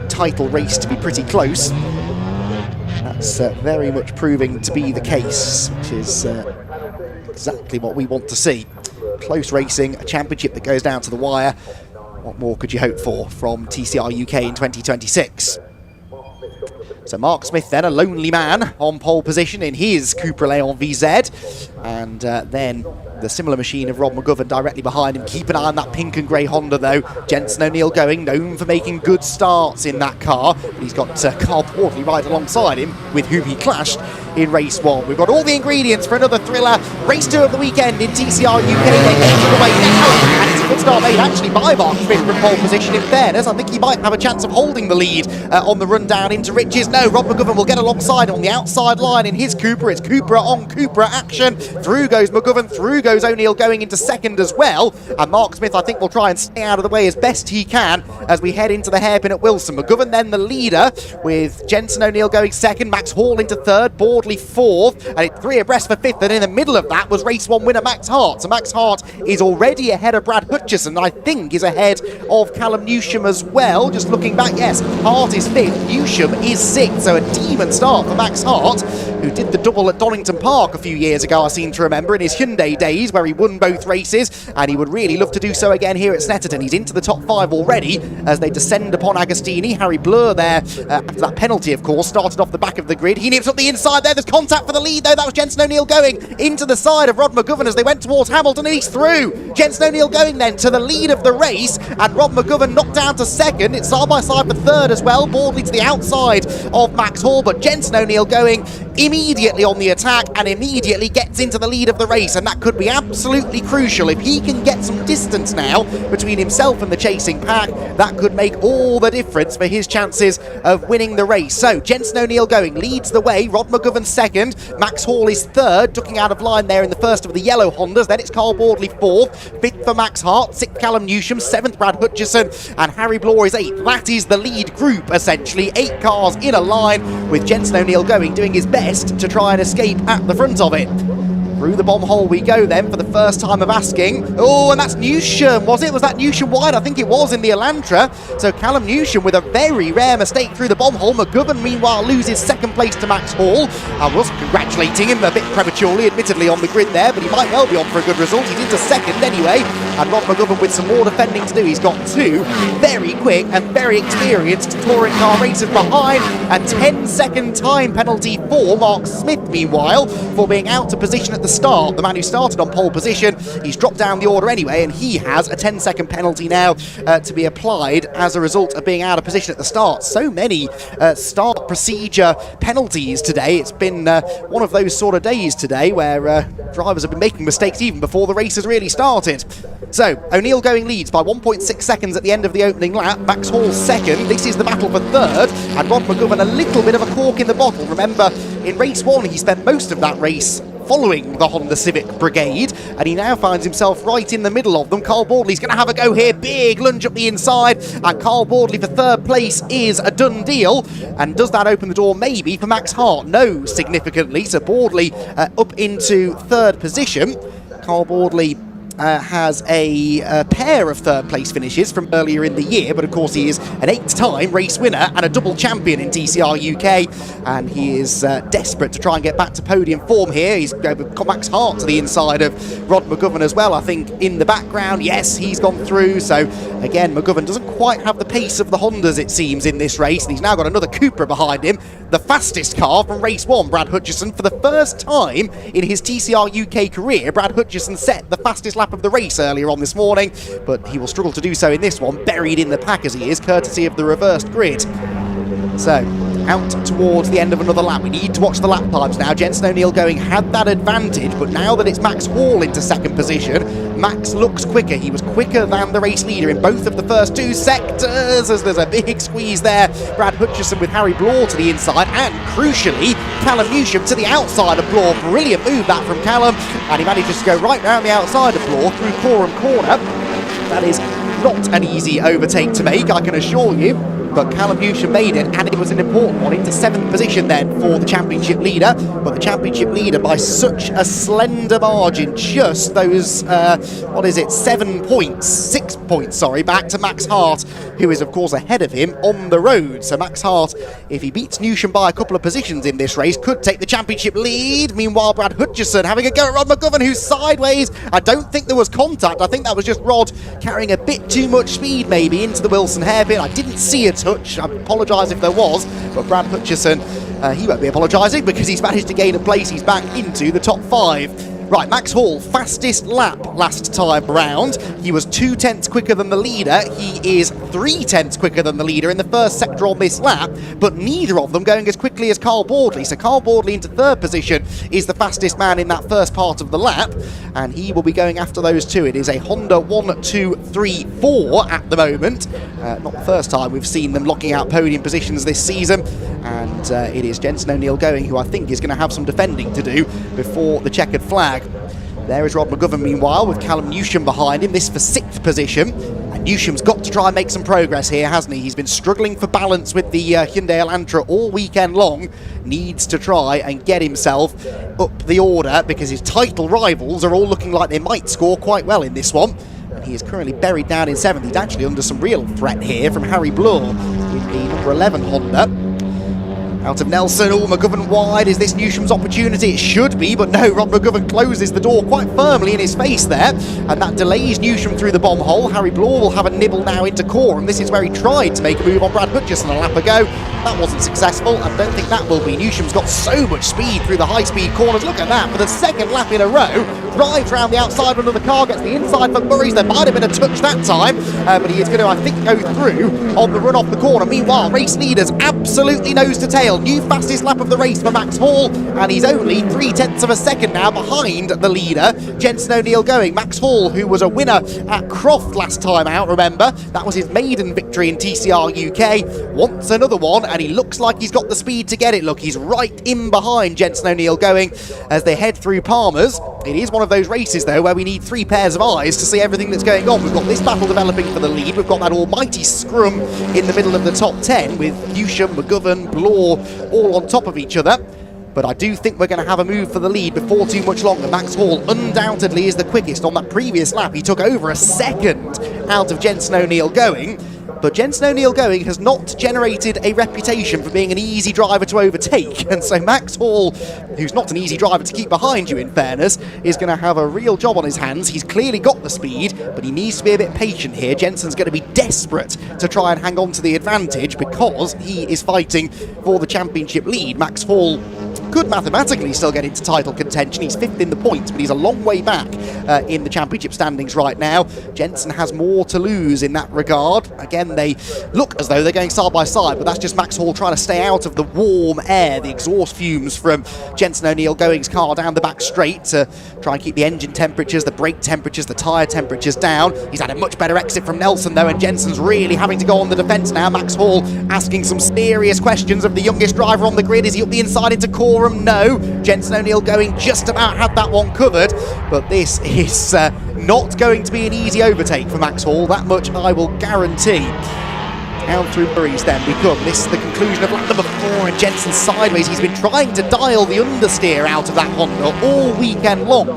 F: title race to be pretty close. That's very much proving to be the case, which is exactly what we want to see. Close racing, a championship that goes down to the wire. What more could you hope for from TCR UK in 2026? So Mark Smith then, a lonely man on pole position in his Cupra Leon VZ, and then the similar machine of Rod McGovern directly behind him. Keep an eye on that pink and grey Honda though. Jensen O'Neill-Going, known for making good starts in that car, but he's got Carl Portley right alongside him, with whom he clashed in race 1. We've got all the ingredients for another thriller. Race 2 of the weekend in TCR UK. They get underway now, and it's a good start made actually by Mark Smith from pole position. In fairness, I think he might have a chance of holding the lead on the run down into Riches. No, Rod McGovern will get alongside on the outside line in his Cupra. It's Cupra on Cupra action. Through goes McGovern, through goes O'Neill-Going into second as well. And Mark Smith, I think, will try and stay out of the way as best he can as we head into the hairpin at Wilson. McGovern then the leader, with Jensen O'Neill-Going second, Max Hall into third, Bordley fourth, and it's 3 abreast for fifth. And in the middle of that was race 1 winner Max Hart. So Max Hart is already ahead of Brad Hutchison, I think is ahead of Callum Newsham as well. Just looking back, yes, Hart is 5th, Newsham is 6th, so a demon start for Max Hart. who did the double at Donington Park a few years ago, I seem to remember, in his Hyundai days, where he won both races, and he would really love to do so again here at Snetterton. He's into the top 5 already as they descend upon Agostini. Harry Blur there, after that penalty, of course, started off the back of the grid. He nips up the inside there. There's contact for the lead, though. That was Jenson O'Neill going into the side of Rod McGovern as they went towards Hamilton, and he's through. Jenson O'Neill going then to the lead of the race, and Rod McGovern knocked down to second. It's side by side for third as well. Boardley to the outside of Max Hall, but Jenson O'Neill going immediately on the attack and immediately gets into the lead of the race, and that could be absolutely crucial. If he can get some distance now between himself and the chasing pack, that could make all the difference for his chances of winning the race. So Jenson O'Neill going, leads the way. Rod McGovern second, Max Hall is third, ducking out of line there in the first of the yellow Hondas. Then it's Carl Boardley fourth, fifth for Max Hart, sixth Callum Newsham, seventh Brad Hutchison, and Harry Blore is eighth. That is the lead group, essentially. 8 cars in a line, with Jenson O'Neill going, doing his best to try and escape at the front of it. Through the bomb hole we go then for the first time of asking. Oh, and that's Newsham, was it? Was that Newsham wide? I think it was in the Elantra. So Callum Newsham with a very rare mistake through the bomb hole. McGovern, meanwhile, loses second place to Max Hall. I was congratulating him a bit prematurely, admittedly, on the grid there, but he might well be on for a good result. He's into second anyway, and Rod McGovern with some more defending to do. He's got 2 very quick and very experienced touring car racers behind. A 10-second time penalty for Mark Smith, meanwhile, for being out of position at the start. The man who started on pole position, he's dropped down the order anyway, and he has a 10-second penalty now to be applied as a result of being out of position at the start. So many start procedure penalties today. It's been one of those sort of days today where drivers have been making mistakes even before the race has really started. So O'Neill going leads by 1.6 seconds at the end of the opening lap. Max Hall second. This is the battle for third, and Rod McGovern a little bit of a cork in the bottle. Remember, in race 1 he spent most of that race following the Honda Civic Brigade, and he now finds himself right in the middle of them. Carl Boardley's going to have a go here. Big lunge up the inside, and Carl Boardley for third place is a done deal. And does that open the door maybe for Max Hart? No, significantly. So Boardley up into third position. Carl Boardley has a pair of third place finishes from earlier in the year, but of course he is an 8th-time race winner and a double champion in TCR UK, and he is desperate to try and get back to podium form here. He's got Max Hart to the inside of Rod McGovern as well, I think, in the background. Yes, he's gone through. So again, McGovern doesn't quite have the pace of the Hondas, it seems, in this race, and he's now got another Cupra behind him. The fastest car from race 1, Brad Hutchison. For the first time in his TCR UK career, Brad Hutchison set the fastest lap of the race earlier on this morning, but he will struggle to do so in this one, buried in the pack as he is, courtesy of the reversed grid. So, out towards the end of another lap. We need to watch the lap times now. Jenson O'Neill going had that advantage, but now that it's Max Hall into second position, Max looks quicker. He was quicker than the race leader in both of the first 2 sectors, as there's a big squeeze there. Brad Hutchison with Harry Blore to the inside, and crucially, Callum Newsham to the outside of Blore. Brilliant move that from Callum, and he manages to go right round the outside of Blore through Coram Corner. That is not an easy overtake to make, I can assure you. But Callum Newsham made it, and it was an important one, into 7th position then for the championship leader. But the championship leader by such a slender margin, just those, 7 points, 6 points, sorry, back to Max Hart, who is of course ahead of him on the road. So Max Hart, if he beats Newsham by a couple of positions in this race, could take the championship lead. Meanwhile, Brad Hutchison having a go at Rod McGovern, who's sideways. I don't think there was contact. I think that was just Rod carrying a bit too much speed maybe into the Wilson hairpin. I didn't see it touch. I apologise if there was, but Brad Hutchison, he won't be apologising because he's managed to gain a place. He's back into the top 5. Right, Max Hall, fastest lap last time round. He was 2/10 quicker than the leader. He is 3/10 quicker than the leader in the first sector on this lap, but neither of them going as quickly as Carl Boardley. So Carl Boardley into third position is the fastest man in that first part of the lap, and he will be going after those two. It is a Honda 1, 2, 3, 4 at the moment. Not the first time we've seen them locking out podium positions this season, and it is Jenson O'Neill going, who I think is going to have some defending to do before the checkered flag. There is Rod McGovern, meanwhile, with Callum Newsham behind him, this for 6th position. And Newsham's got to try and make some progress here, hasn't he? He's been struggling for balance with the Hyundai Elantra all weekend long. Needs to try and get himself up the order, because his title rivals are all looking like they might score quite well in this one. And he is currently buried down in 7th. He's actually under some real threat here from Harry Blore in the number 11 Honda. out of Nelson. Oh, McGovern wide. Is this Newsham's opportunity? It should be, but no, Rod McGovern closes the door quite firmly in his face there, and that delays Newsham through the bomb hole. Harry Blore will have a nibble now into Coram. This is where he tried to make a move on Brad Hutchison a lap ago. That wasn't successful. I don't think that will be. Newsham's got so much speed through the high-speed corners. Look at that, for the second lap in a row. Drives round the outside under the car, gets the inside for Murray's. There might have been a touch that time, but he is going to, I think, go through on the run off the corner. Meanwhile, race leaders absolutely nose to tail. New fastest lap of the race for Max Hall, and he's only 0.3 of a second now behind the leader, Jenson O'Neill going. Max Hall, who was a winner at Croft last time out, remember? That was his maiden victory in TCR UK. Wants another one, and he looks like he's got the speed to get it. Look, he's right in behind Jenson O'Neill going as they head through Palmer's. It is one of those races, though, where we need 3 pairs of eyes to see everything that's going on. We've got this battle developing for the lead. We've got that almighty scrum in the middle of the top 10 with Newsham, McGovern, Blore all on top of each other. But I do think we're going to have a move for the lead before too much longer. Max Hall undoubtedly is the quickest. On that previous lap, he took over a second out of Jenson O'Neill going. But Jenson O'Neill going has not generated a reputation for being an easy driver to overtake. And so Max Hall, who's not an easy driver to keep behind you in fairness, is going to have a real job on his hands. He's clearly got the speed, but he needs to be a bit patient here. Jenson's going to be desperate to try and hang on to the advantage because he is fighting for the championship lead. Max Hall could mathematically still get into title contention. He's 5th in the points, but he's a long way back in the championship standings right now. Jenson has more to lose in that regard. Again, they look as though they're going side by side, but that's just Max Hall trying to stay out of the warm air, the exhaust fumes from Jenson O'Neill going's car down the back straight to try and keep the engine temperatures, the brake temperatures, the tyre temperatures down. He's had a much better exit from Nelson, though, and Jenson's really having to go on the defence now. Max Hall asking some serious questions of the youngest driver on the grid. Is he up the inside into Coram? No. Jenson O'Neill going just about had that one covered, but this is not going to be an easy overtake for Max Hall, that much I will guarantee. Down through Murray's then become. This is the conclusion of lap number 4, and Jenson sideways. He's been trying to dial the understeer out of that Honda all weekend long.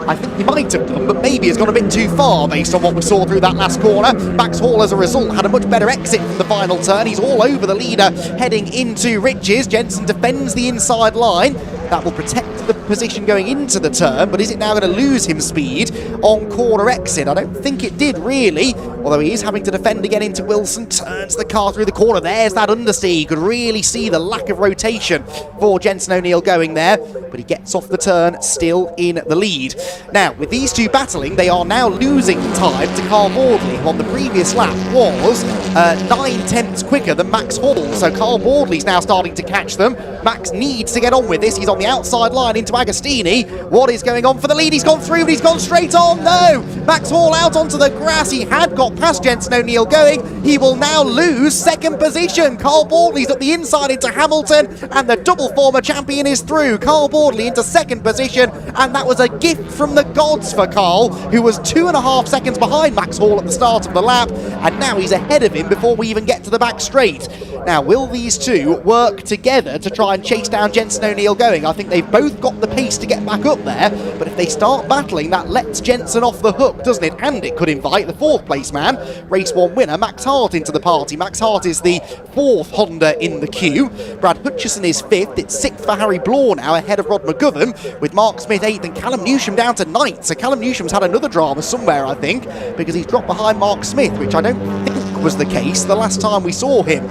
F: I think he might have done, but maybe has gone a bit too far based on what we saw through that last corner. Max Hall, as a result, had a much better exit from the final turn. He's all over the leader heading into Riches. Jenson defends the inside line. That will protect the position going into the turn, but is it now going to lose him speed on corner exit? I don't think it did, really, although he is having to defend again into Wilson. Turns the car through the corner. There's that understeer. You could really see the lack of rotation for Jenson O'Neill going there, but he gets off the turn still in the lead. Now, with these two battling, they are now losing time to Carl Bordley, who on the previous lap was 9/10 quicker than Max Hall. So Carl Bordley's now starting to catch them. Max needs to get on with this. He's on the outside line into Agostini. What is going on for the lead? He's gone through, but he's gone straight on. No! Max Hall out onto the grass. He had got past Jenson O'Neill going. He will now lose second position. Carl Bordley's at the inside into Hamilton, and the double former champion is through. Carl Bordley into second position, and that was a gift from the gods for Carl, who was 2.5 seconds behind Max Hall at the start of the lap, and now he's ahead of him before we even get to the back straight. Now, will these two work together to try and chase down Jenson O'Neill going? I think they've both got the pace to get back up there, but if they start battling, that lets Jenson off the hook, doesn't it? And it could invite the 4th place man, race 1 winner, Max Hart, into the party. Max Hart is the 4th Honda in the queue. Brad Hutchison is 5th. It's 6th for Harry Blore now, ahead of Rod McGovern, with Mark Smith 8th and Callum Newsham down to 9th. So Callum Newsham's had another drama somewhere, I think, because he's dropped behind Mark Smith, which I don't think was the case the last time we saw him.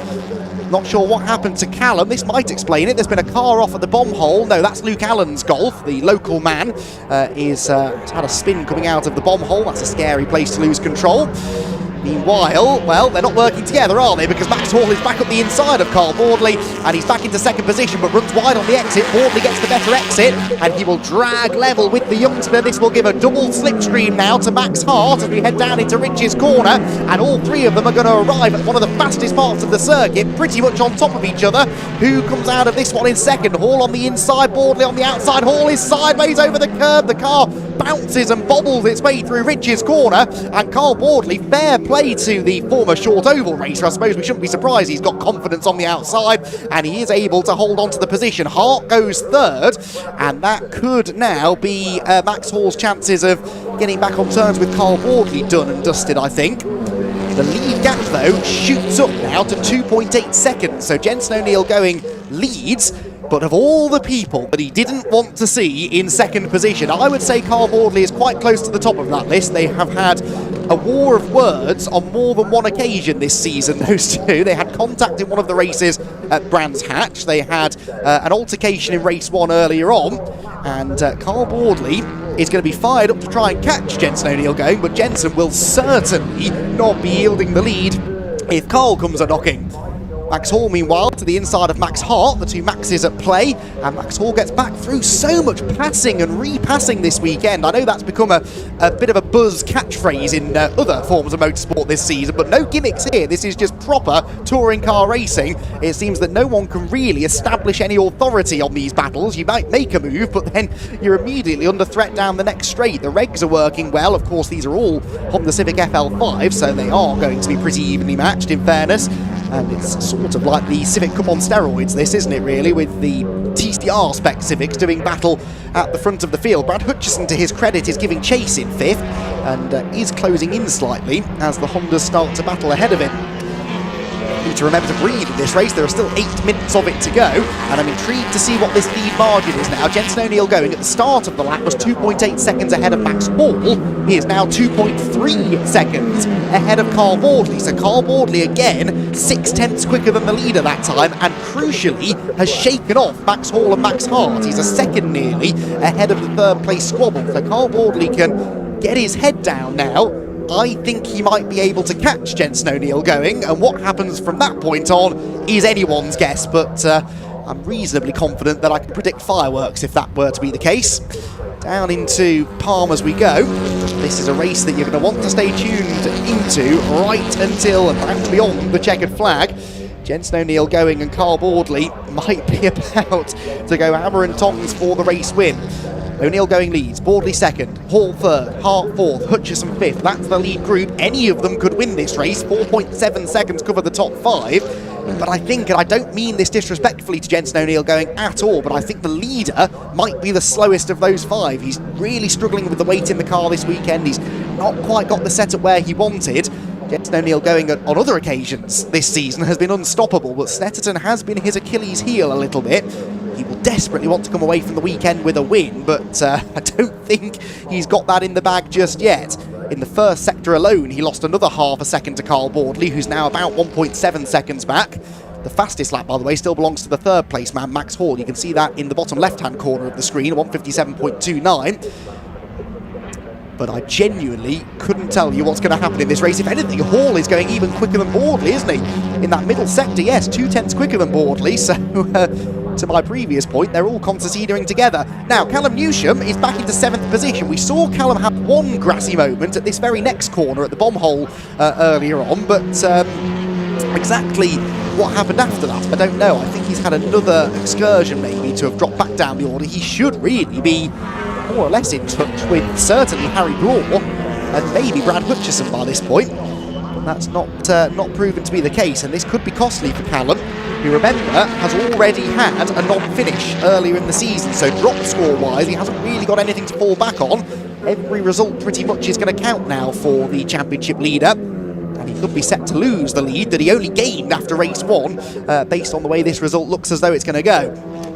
F: Not sure what happened to Callum. This might explain it. There's been a car off at the bomb hole. No, that's Luke Allen's Golf. The local man has had a spin coming out of the bomb hole. That's a scary place to lose control. Meanwhile, well, they're not working together, are they? Because Max Hall is back up the inside of Carl Bordley, and he's back into second position, but runs wide on the exit. Bordley gets the better exit, and he will drag level with the youngster. This will give a double slipstream now to Max Hart as we head down into Rich's corner, and all 3 of them are going to arrive at one of the fastest parts of the circuit, pretty much on top of each other. Who comes out of this one in second? Hall on the inside, Bordley on the outside. Hall is sideways over the curb. The car bounces and bobbles its way through Rich's corner, and Carl Bordley, fair play to the former short oval racer. I suppose we shouldn't be surprised. He's got confidence on the outside, and he is able to hold on to the position. Hart goes 3rd, and that could now be Max Hall's chances of getting back on terms with Carl Bordley done and dusted, I think. The lead gap, though, shoots up now to 2.8 seconds, so Jenson O'Neill going leads, but of all the people that he didn't want to see in second position, I would say Carl Boardley is quite close to the top of that list. They have had a war of words on more than one occasion this season, those two. They had contact in one of the races at Brands Hatch. They had an altercation in race 1 earlier on, and Carl Boardley is going to be fired up to try and catch Jenson O'Neill going, but Jenson will certainly not be yielding the lead if Carl comes a-knocking. Max Hall, meanwhile, to the inside of Max Hart, the two Maxes at play, and Max Hall gets back through so much passing and repassing this weekend. I know that's become a bit of a buzz catchphrase in other forms of motorsport this season, but no gimmicks here. This is just proper touring car racing. It seems that no one can really establish any authority on these battles. You might make a move, but then you're immediately under threat down the next straight. The regs are working well. Of course, these are all Honda Civic FL5, so they are going to be pretty evenly matched, in fairness. And it's sort of like the Civic Cup on steroids, this, isn't it, really, with the TCR spec Civics doing battle at the front of the field. Brad Hutchison, to his credit, is giving chase in 5th and is closing in slightly as the Hondas start to battle ahead of him. Need to remember to breathe in this race. There are still 8 minutes of it to go, and I'm intrigued to see what this lead margin is now. Jenson O'Neill going at the start of the lap was 2.8 seconds ahead of Max Hall. He is now 2.3 seconds ahead of Carl Boardley. So Carl Boardley again 6/10 quicker than the leader that time, and crucially has shaken off Max Hall and Max Hart. He's a second nearly ahead of the 3rd place squabble. So Carl Boardley can get his head down now. I think he might be able to catch Jenson O'Neill going, and what happens from that point on is anyone's guess, but I'm reasonably confident that I can predict fireworks if that were to be the case. Down into Palm as we go. This is a race that you're going to want to stay tuned into right until and beyond the checkered flag. Jenson O'Neill going, and Carl Boardley might be about to go hammer and tongs for the race win. O'Neill going leads, Boardley 2nd, Hall 3rd, Hart 4th, Hutchison 5th. That's the lead group. Any of them could win this race. 4.7 seconds cover the top 5. But I think, and I don't mean this disrespectfully to Jenson O'Neill going at all, but I think the leader might be the slowest of those 5. He's really struggling with the weight in the car this weekend. He's not quite got the setup where he wanted. Jenson O'Neill going on other occasions this season has been unstoppable, but Snetterton has been his Achilles heel a little bit. He will desperately want to come away from the weekend with a win, but I don't think he's got that in the bag just yet. In the first sector alone, he lost another half a second to Carl Boardley, who's now about 1.7 seconds back. The fastest lap, by the way, still belongs to the 3rd place man, Max Hall. You can see that in the bottom left-hand corner of the screen, 1:57.29. But I genuinely couldn't tell you what's going to happen in this race. If anything, Hall is going even quicker than Boardley, isn't he? In that middle sector, yes, 2/10 quicker than Boardley, so to my previous point, they're all concertinaing together. Now, Callum Newsham is back into 7th position. We saw Callum have one grassy moment at this very next corner at the bomb hole earlier on, but exactly what happened after that, I don't know. I think he's had another excursion maybe to have dropped back down the order. He should really be more or less in touch with certainly Harry Braw and maybe Brad Hutchison by this point. But that's not proven to be the case, and this could be costly for Callum, who, remember, has already had a non-finish earlier in the season, so drop score-wise, he hasn't really got anything to fall back on. Every result pretty much is going to count now for the championship leader, and he could be set to lose the lead that he only gained after race 1, based on the way this result looks as though it's going to go.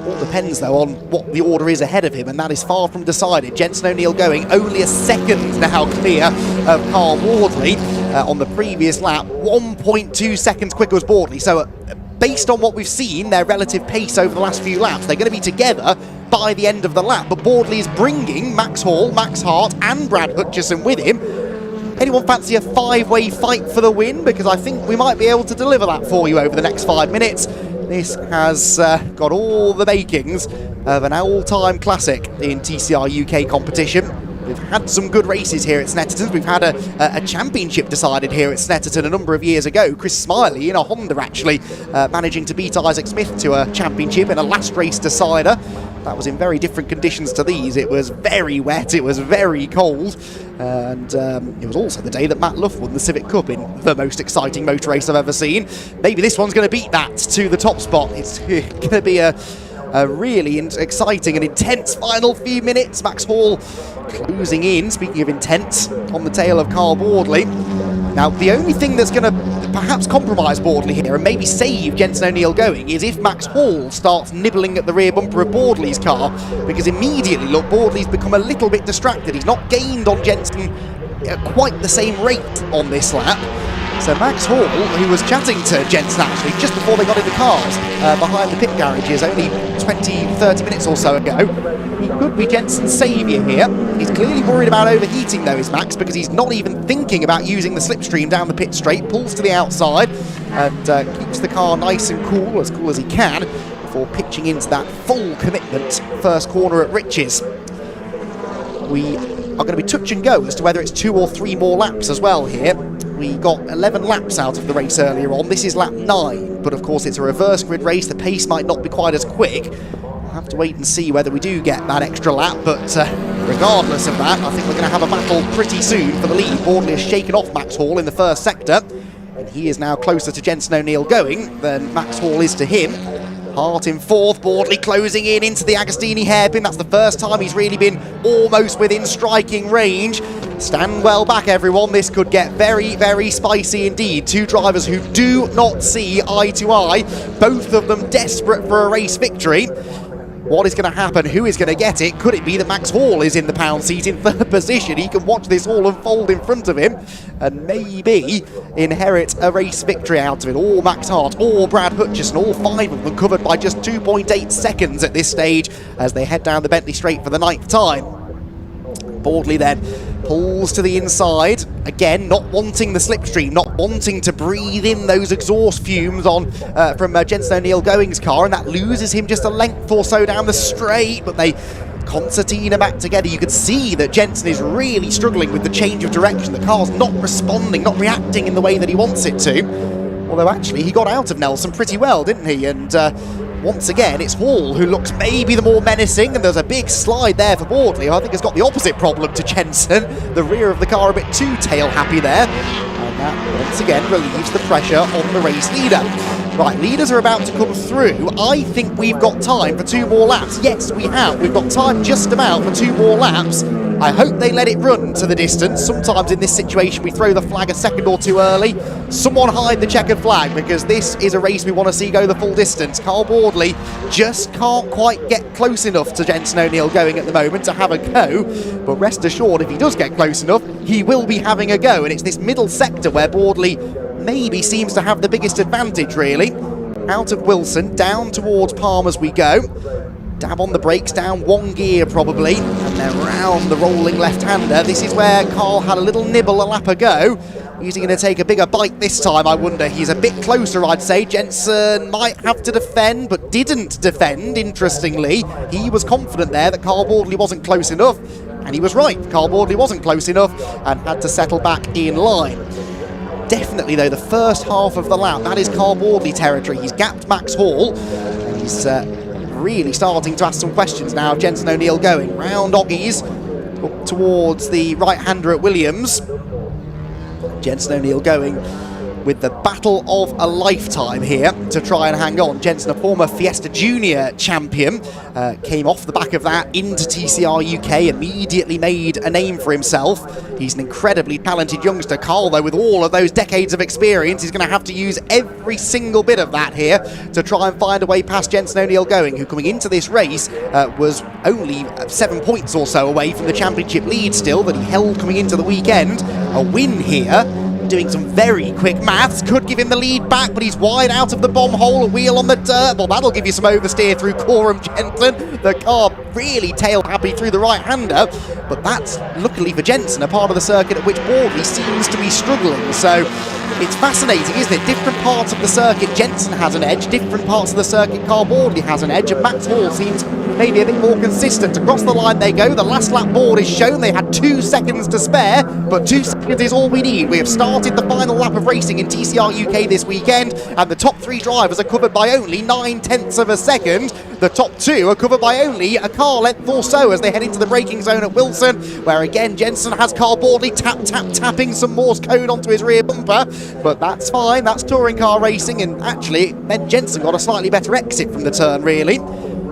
F: All depends, though, on what the order is ahead of him, and that is far from decided. Jenson O'Neill going only a second now clear of Carl Boardley on the previous lap. 1.2 seconds quicker was Boardley, so based on what we've seen, their relative pace over the last few laps, they're going to be together by the end of the lap. But Boardley is bringing Max Hall, Max Hart and Brad Hutchison with him. Anyone fancy a 5-way fight for the win? Because I think we might be able to deliver that for you over the next 5 minutes. This has got all the makings of an all-time classic in TCR UK competition. We've had some good races here at Snetterton. We've had a championship decided here at Snetterton a number of years ago. Chris Smiley in a Honda actually managing to beat Isaac Smith to a championship in a last race decider. That was in very different conditions to these. It was very wet, it was very cold, and it was also the day that Matt Luff won the Civic Cup in the most exciting motor race I've ever seen. Maybe this one's going to beat that to the top spot. It's going to be a really exciting and intense final few minutes. Max Hall closing in, speaking of intense, on the tail of Carl Boardley. Now, the only thing that's going to perhaps compromise Boardley here and maybe save Jenson O'Neill going is if Max Hall starts nibbling at the rear bumper of Boardley's car, because immediately, look, Boardley's become a little bit distracted. He's not gained on Jenson at quite the same rate on this lap. So Max Hall, who was chatting to Jenson actually just before they got in the cars behind the pit garages only 20-30 minutes or so ago, he could be Jenson's saviour here. He's clearly worried about overheating though, is Max, because he's not even thinking about using the slipstream down the pit straight, pulls to the outside and keeps the car nice and cool as he can before pitching into that full commitment first corner at Riches. We are going to be touch and go as to whether it's 2 or 3 more laps as well here. We got 11 laps out of the race earlier on. This is lap 9, but of course it's a reverse grid race. The pace might not be quite as quick. We'll have to wait and see whether we do get that extra lap, but regardless of that, I think we're going to have a battle pretty soon for the lead. Boardley has shaken off Max Hall in the first sector, and he is now closer to Jenson O'Neill going than Max Hall is to him. Hart in 4th, Boardley closing in into the Agostini hairpin. That's the first time he's really been almost within striking range. Stand well back, everyone. This could get very, very spicy indeed. 2 drivers who do not see eye to eye, both of them desperate for a race victory. What is going to happen? Who is going to get it? Could it be that Max Hall is in the pound seat in 3rd position? He can watch this all unfold in front of him and maybe inherit a race victory out of it. Or Max Hart, or Brad Hutchison, all 5 of them covered by just 2.8 seconds at this stage as they head down the Bentley Straight for the 9th time. Boardley then pulls to the inside, again not wanting the slipstream, not wanting to breathe in those exhaust fumes on from Jenson O'Neill Going's car, and that loses him just a length or so down the straight, but they concertina back together. You could see that Jenson is really struggling with the change of direction. The car's not responding, not reacting in the way that he wants it to, although actually he got out of Nelson pretty well, didn't he? And once again, it's Hall who looks maybe the more menacing, and there's a big slide there for Boardley, who I think has got the opposite problem to Jenson. The rear of the car a bit too tail-happy there, and that once again relieves the pressure on the race leader. Right, leaders are about to come through. I think we've got time for 2 more laps. Yes, we have. We've got time just about for 2 more laps. I hope they let it run to the distance. Sometimes in this situation we throw the flag a second or 2 early. Someone hide the checkered flag, because this is a race we want to see go the full distance. Carl Boardley just can't quite get close enough to Jenson O'Neill Going at the moment to have a go, but rest assured if he does get close enough he will be having a go, and it's this middle sector where Boardley maybe seems to have the biggest advantage really. Out of Wilson, down towards Palm as we go. Dab on the brakes, down 1 gear probably, and then round the rolling left-hander. This is where Carl had a little nibble a lap ago. Is he going to take a bigger bite this time, I wonder? He's a bit closer, I'd say. Jenson might have to defend, but didn't defend, interestingly. He was confident there that Carl Boardley wasn't close enough, and he was right. Carl Boardley wasn't close enough and had to settle back in line. Definitely, though, the first half of the lap, that is Carl Boardley territory. He's gapped Max Hall, and he's really starting to ask some questions now of Jenson O'Neill Going. Round Oggies up towards the right-hander at Williams. Jenson O'Neill Going with the battle of a lifetime here to try and hang on. Jenson, a former Fiesta Junior champion, came off the back of that into TCR UK, immediately made a name for himself. He's an incredibly talented youngster. Carl, though, with all of those decades of experience, is going to have to use every single bit of that here to try and find a way past Jenson O'Neill Going, who coming into this race was only 7 points or so away from the championship lead still that he held coming into the weekend. A win here, doing some very quick maths, could give him the lead back, but he's wide out of the bomb hole. A wheel on the dirt, well, that'll give you some oversteer through Coram Jenson. The car really tail happy through the right-hander, but that's, luckily for Jenson, a part of the circuit at which Boardley seems to be struggling. So it's fascinating, isn't it? Different parts of the circuit, Jenson has an edge. Different parts of the circuit, Carl Boardley has an edge, and Max Hall seems maybe a bit more consistent. Across the line they go. The last lap board is shown. They had 2 seconds to spare, but 2 seconds is all we need. We have started the final lap of racing in TCR UK this weekend, and the top 3 drivers are covered by only 9/10 of a second. The top 2 are covered by only a car length or so as they head into the braking zone at Wilson, where again Jenson has Carl Boardley tapping some Morse code onto his rear bumper, but that's fine. That's touring car racing, and actually it meant Jenson got a slightly better exit from the turn really.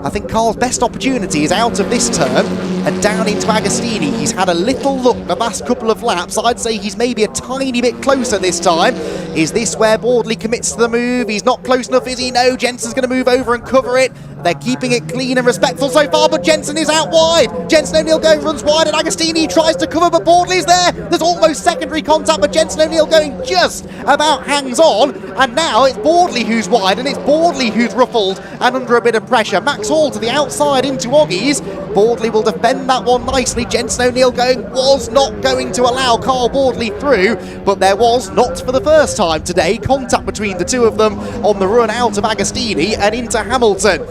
F: I think Carl's best opportunity is out of this turn and down into Agostini. He's had a little look the last couple of laps. I'd say he's maybe a tiny bit closer this time. Is this where Boardley commits to the move? He's not close enough, is he? No, Jensen's going to move over and cover it. They're keeping it clean and respectful so far, but Jensen is out wide. Jensen O'Neill going runs wide, and Agostini tries to cover, but Boardley's there. There's almost secondary contact, but Jensen O'Neill going just about hangs on, and now it's Boardley who's wide, and it's Boardley who's ruffled and under a bit of pressure. Max Hall to the outside into Oggies. Boardley will defend that one nicely. Jensen O'Neill was not going to allow Carl Boardley through, but there was, not for the first time today, contact between the two of them on the run out of Agostini and into Hamilton.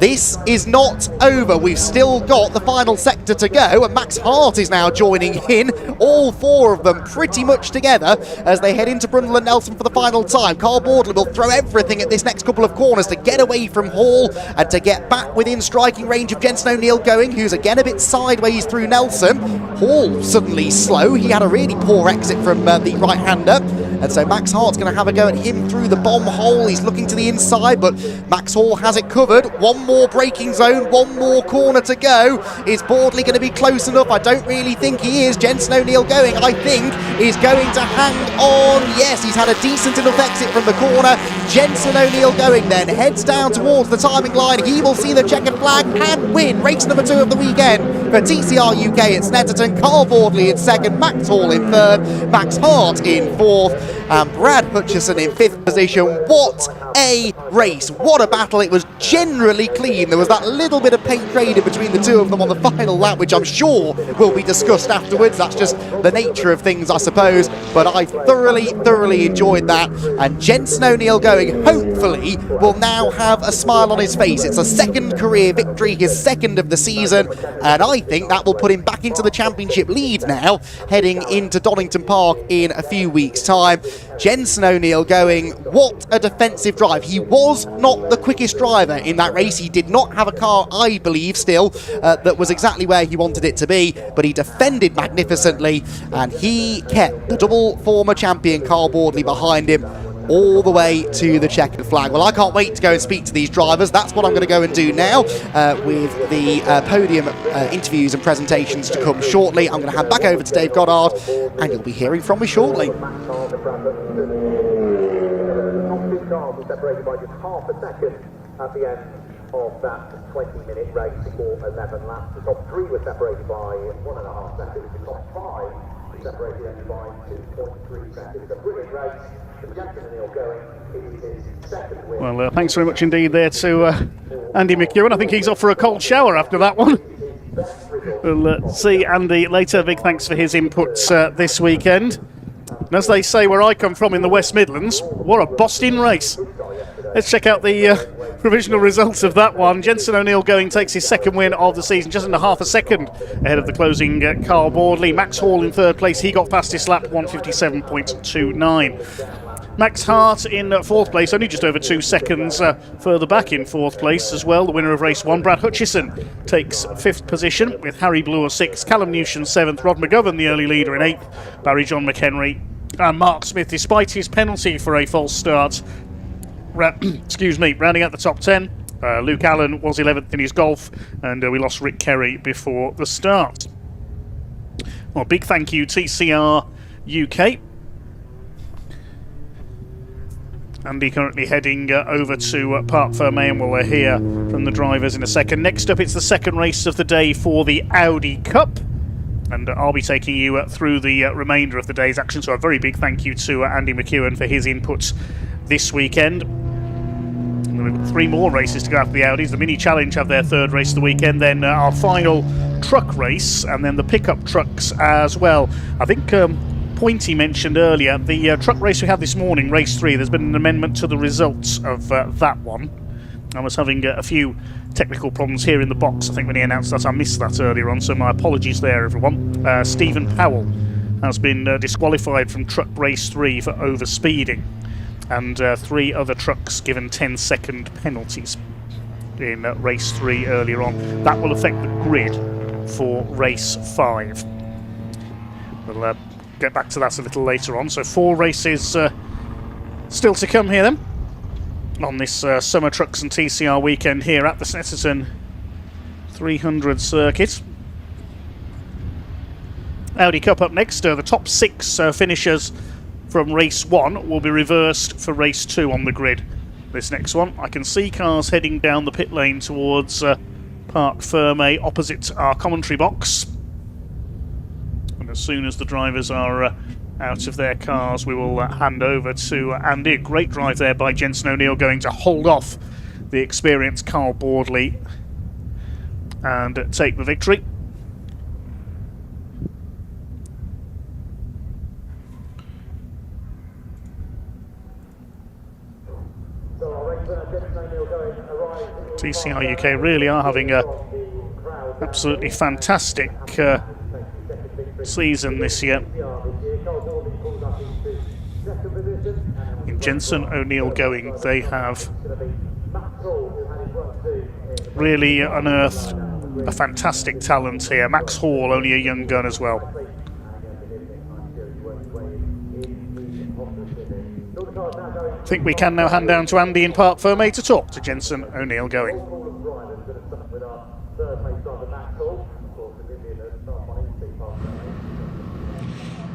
F: This is not over. We've still got the final sector to go, and Max Hart is now joining in. All four of them pretty much together as they head into Brundle and Nelson for the final time. Carl Boardley will throw everything at this next couple of corners to get away from Hall and to get back within striking range of Jensen O'Neill who's again a bit sideways through Nelson. Hall suddenly slow. He had a really poor exit from the right-hander. And so Max Hart's going to have a go at him through the bomb hole. He's looking to the inside, but Max Hall has it covered. One more braking zone, one more corner to go. Is Boardley going to be close enough? I don't really think he is. Jensen O'Neill I think, is going to hang on. Yes, he's had a decent enough exit from the corner. Jensen O'Neill then heads down towards the timing line. He will see the checkered flag and win race number 2 of the weekend for TCR UK at Snetterton. Carl Boardley in second, Max Hall in third, Max Hart in fourth, and Brad Hutchison in 5th position. What a race, what a battle. It was generally clean. There was that little bit of paint trading between the two of them on the final lap, which I'm sure will be discussed afterwards. That's just the nature of things, I suppose, but I thoroughly enjoyed that. And Jensen O'Neill hopefully will now have a smile on his face. It's a second career victory, his second of the season, and I think that will put him back into the championship lead now, heading into Donington Park in a few weeks' time. Jensen O'Neill what a defensive drive. He was not the quickest driver in that race. He did not have a car, I believe, still, that was exactly where he wanted it to be, but he defended magnificently, and he kept the double former champion Carl Boardley behind him all the way to the checkered flag. Well, I can't wait to go and speak to these drivers. That's what I'm going to go and do now with the podium interviews and presentations to come shortly. I'm going to hand back over to Dave Goddard, and you'll be hearing from me shortly.
K: Separated by just half a second at the end of that 20-minute race for 11 laps. The top 3 were separated by 1.5 seconds. The top 5 were separated by 2.3 seconds. It's a brilliant race. Jensen O'Neill it is his second win.
I: Well, thanks very much indeed there to Andy McEwen. I think he's off for a cold shower after that one. We'll see Andy later. Big thanks for his inputs this weekend. And as they say where I come from in the West Midlands, what a bossed-in race. Let's check out the provisional results of that one. Jensen O'Neill takes his second win of the season, just under half a second ahead of the closing Carl Boardley. Max Hall in third place, he got fastest lap, 1:57.29. Max Hart in 4th place, only just over 2 seconds further back in 4th place as well, the winner of race 1. Brad Hutchison takes 5th position with Harry Bloor 6th, Callum Newsham 7th, Rod McGovern the early leader in 8th, Barry John McHenry and Mark Smith, despite his penalty for a false start, rounding out the top 10. Luke Allen was 11th in his Golf, and we lost Rick Kerry before the start. Well, big thank you TCR UK. Andy currently heading over to Parc Fermé, and we'll hear from the drivers in a second. Next up, it's the second race of the day for the Audi Cup, and I'll be taking you through the remainder of the day's action. So a very big thank you to Andy McEwen for his inputs this weekend. And we've got 3 more races to go after the Audis. The Mini Challenge have their 3rd race of the weekend, then our final truck race, and then the pickup trucks as well. I think Pointy mentioned earlier the truck race we had this morning, race 3. There's been an amendment to the results of that one. I was having a few technical problems here in the box. I think when he announced that, I missed that earlier on, so my apologies there, everyone. Stephen Powell has been disqualified from truck race 3 for overspeeding, and 3 other trucks given 10-second penalties in race 3 earlier on. That will affect the grid for race 5. We'll get back to that a little later on. So 4 races still to come here then. on this Summer Trucks and TCR weekend here at the Snetterton 300 circuit. Audi Cup up next. The top 6 finishers from race 1 will be reversed for race 2 on the grid. This next one, I can see cars heading down the pit lane towards Parc Fermé opposite our commentary box. And as soon as the drivers are out of their cars, we will hand over to Andy. A great drive there by Jensen O'Neill, going to hold off the experienced Carl Boardley and take the victory. TCR UK really are having a absolutely fantastic season this year. In Jensen O'Neill going, they have really unearthed a fantastic talent here. Max Hall, only a young gun as well. I think we can now hand down to Andy in Parc Fermé to talk to Jensen O'Neill going.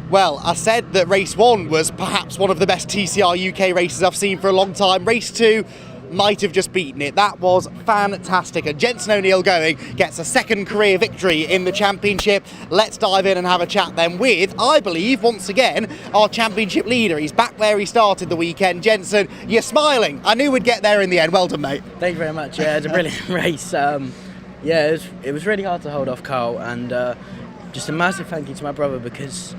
F: Well, I said that race 1 was perhaps one of the best TCR UK races I've seen for a long time. Race 2 might have just beaten it. That was fantastic. And Jensen O'Neill going gets a second career victory in the championship. Let's dive in and have a chat then with, I believe, once again, our championship leader. He's back where he started the weekend. Jensen, you're smiling. I knew we'd get there in the end. Well done, mate.
G: Thank you very much. Yeah, it was a brilliant race. Yeah, it was really hard to hold off Carl, and just a massive thank you to my brother, because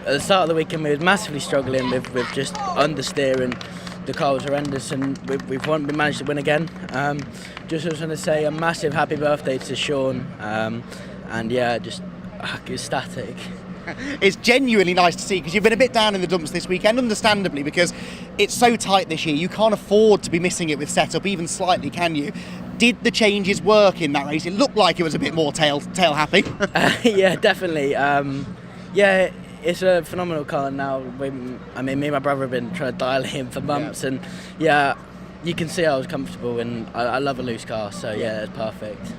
G: at the start of the weekend we were massively struggling with just understeering. The car was horrendous, and we managed to win again. Just was going to say a massive happy birthday to Sean, and yeah, just ecstatic.
F: It's genuinely nice to see, because you've been a bit down in the dumps this weekend, understandably, because it's so tight this year. You can't afford to be missing it with setup, even slightly, can you? Did the changes work in that race? It looked like it was a bit more tail happy.
G: Yeah, definitely. Yeah. It's a phenomenal car now. Me and my brother have been trying to dial it in for months, and yeah, you can see I was comfortable, and I love a loose car, so yeah, it's perfect.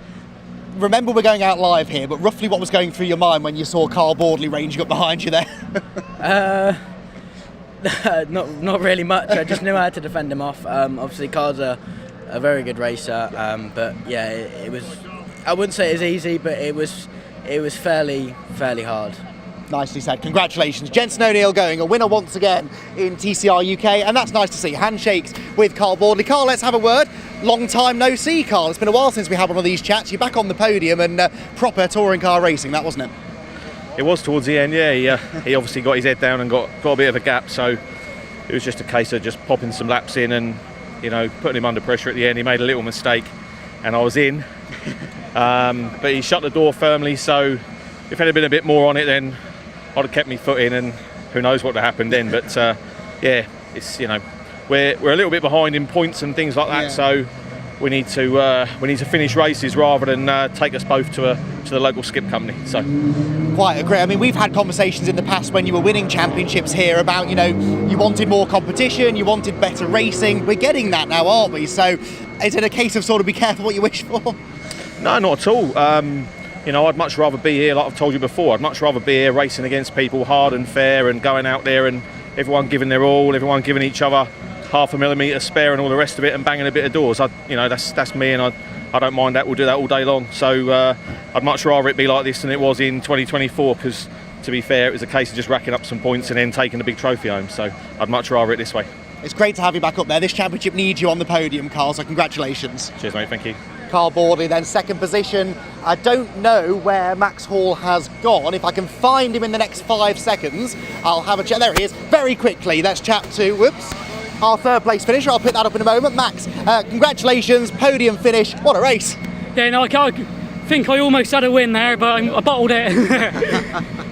F: Remember, we're going out live here, but roughly what was going through your mind when you saw Carl Boardley ranging up behind you there?
G: Not really much. I just knew I had to defend him off. Obviously, Carl's a very good racer, but yeah, it was. I wouldn't say it was easy, but it was fairly hard.
F: Nicely said. Congratulations. Jensen O'Neill going, a winner once again in TCR UK, and that's nice to see. Handshakes with Carl Boardley. Carl, let's have a word. Long time no see, Carl. It's been a while since we had one of these chats. You're back on the podium, and proper touring car racing, that wasn't it?
P: It was towards the end, yeah. He obviously got his head down and got a bit of a gap, so it was just a case of just popping some laps in and, putting him under pressure at the end. He made a little mistake, and I was in. But he shut the door firmly, so if it had been a bit more on it, then I'd have kept my foot in, and who knows what would have happened then. But yeah, it's we're a little bit behind in points and things like that, so we need to finish races rather than take us both to the local skip company. So
F: quite agree. I mean, we've had conversations in the past when you were winning championships here about you wanted more competition, you wanted better racing. We're getting that now, aren't we? So is it a case of sort of be careful what you wish for?
P: No, not at all. I'd much rather be here, like I've told you before, I'd much rather be here racing against people hard and fair, and going out there and everyone giving their all, everyone giving each other half a millimetre spare and all the rest of it, and banging a bit of doors. That's me, and I don't mind that. We'll do that all day long. So I'd much rather it be like this than it was in 2024, because to be fair, it was a case of just racking up some points and then taking the big trophy home. So I'd much rather it this way.
F: It's great to have you back up there. This championship needs you on the podium, Carl, so congratulations.
P: Cheers, mate. Thank you.
F: Carl Boardley then second position. I don't know where Max Hall has gone. If I can find him in the next 5 seconds, I'll have a chat. There he is, very quickly. Let's chat to, our third place finisher. I'll pick that up in a moment. Max, congratulations, podium finish. What a race.
E: Yeah, no, I think I almost had a win there, but I bottled it.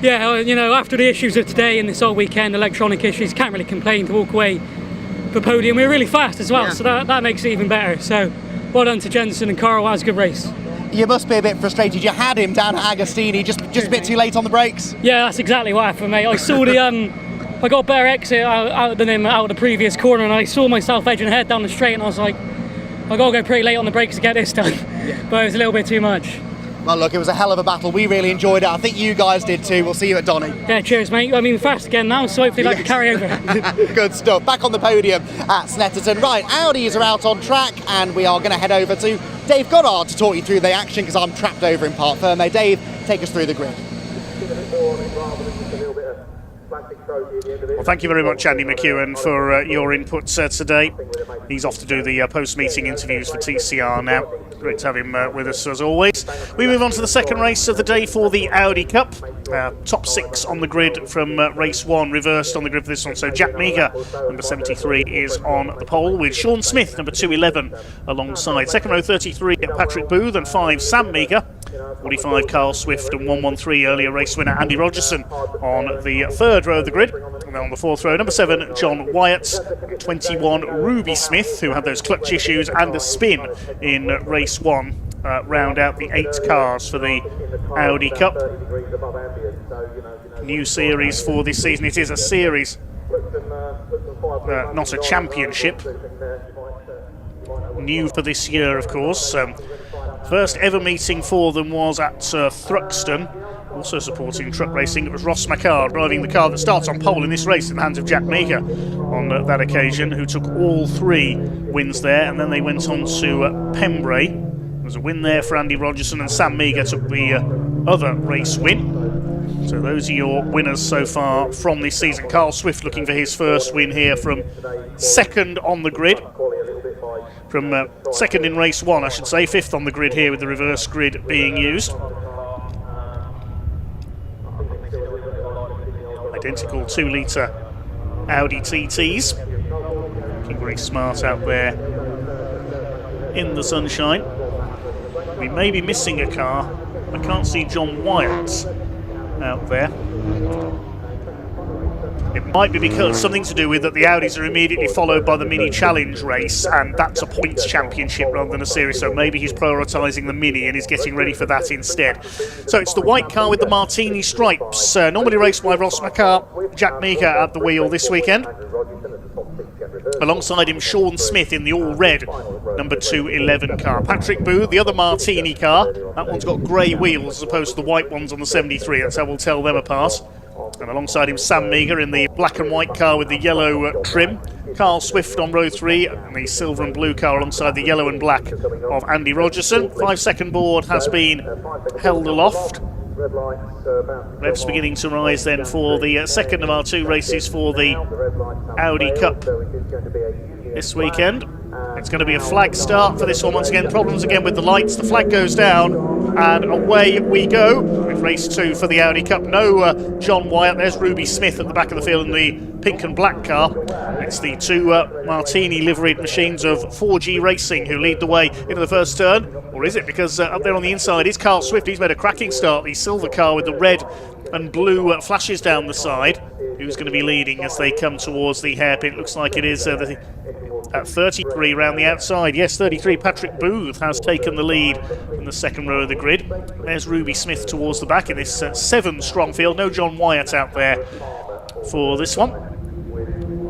E: Yeah, after the issues of today and this whole weekend, electronic issues, can't really complain to walk away for podium. We were really fast as well, so that makes it even better. So well done to Jensen and Carl. That was a good race.
F: You must be a bit frustrated. You had him down at Agostini, just a bit too late on the brakes.
E: Yeah, that's exactly what happened, mate. I saw the I got a better exit out than him out of the previous corner, and I saw myself edging ahead down the straight, and I was like, I got to go pretty late on the brakes to get this done. But it was a little bit too much.
F: Well, look, it was a hell of a battle. We really enjoyed it. I think you guys did too. We'll see you at Donny.
E: Yeah, cheers, mate. I mean, fast again now, so hopefully that can carry over.
F: Good stuff. Back on the podium at Snetterton. Right, Audis are out on track, and we are going to head over to Dave Goddard to talk you through the action, because I'm trapped over in Parc Ferme. Dave, take us through the grid.
I: Well, thank you very much, Andy McEwen, for your input today. He's off to do the post-meeting interviews for TCR now. Great to have him with us as always. We move on to the second race of the day for the Audi Cup. Top 6 on the grid from race 1, reversed on the grid for this one. So Jack Meager, number 73, is on the pole, with Sean Smith, number 211, alongside. Second row, 33, Patrick Booth, and 5, Sam Meager. 45, Carl Swift, and 113, earlier race winner Andy Rogerson on the third row of the grid. And then on the fourth row, number 7, John Wyatt, 21, Ruby Smith, who had those clutch issues and a spin in race 1, round out the 8 cars for the Audi Cup. New series for this season. It is a series, not a championship. New for this year, of course. First ever meeting for them was at Thruxton, also supporting truck racing. It was Ross McCard driving the car that starts on pole in this race in the hands of Jack Meager on that occasion, who took all 3 wins there, and then they went on to Pembrey. There was a win there for Andy Rogerson, and Sam Meager took the other race win. So those are your winners so far from this season. Carl Swift looking for his first win here from second on the grid. From second in race 1, I should say, 5th on the grid here with the reverse grid being used. Identical 2-litre Audi TTs. Looking very smart out there in the sunshine. We may be missing a car. I can't see John Wyatt out there. It might be because something to do with that the Audis are immediately followed by the Mini Challenge race, and that's a points championship rather than a series, so maybe he's prioritising the Mini and is getting ready for that instead. So it's the white car with the martini stripes, normally raced by Ross McCart, Jack Meager at the wheel this weekend. Alongside him, Sean Smith in the all-red number 211 car. Patrick Booth, the other martini car, that one's got grey wheels as opposed to the white ones on the 73, that's how we'll tell them apart. And alongside him, Sam Meager in the black and white car with the yellow trim. Carl Swift on row 3, and the silver and blue car alongside the yellow and black of Andy Rogerson. 5-second board has been held aloft. Revs beginning to rise then for the second of our 2 races for the Audi Cup this weekend. It's going to be a flag start for this one once again. Problems again with the lights. The flag goes down and away we go with race 2 for the Audi Cup. No John Wyatt. There's Ruby Smith at the back of the field in the pink and black car. It's the 2 Martini liveried machines of 4G Racing who lead the way into the first turn. Or is it? Because up there on the inside is Carl Swift. He's made a cracking start. The silver car with the red and blue flashes down the side. Who's going to be leading as they come towards the hairpin? It looks like it is at 33 round the outside. Yes, 33. Patrick Booth has taken the lead in the second row of the grid. There's Ruby Smith towards the back in this 7-strong field. No John Wyatt out there for this one.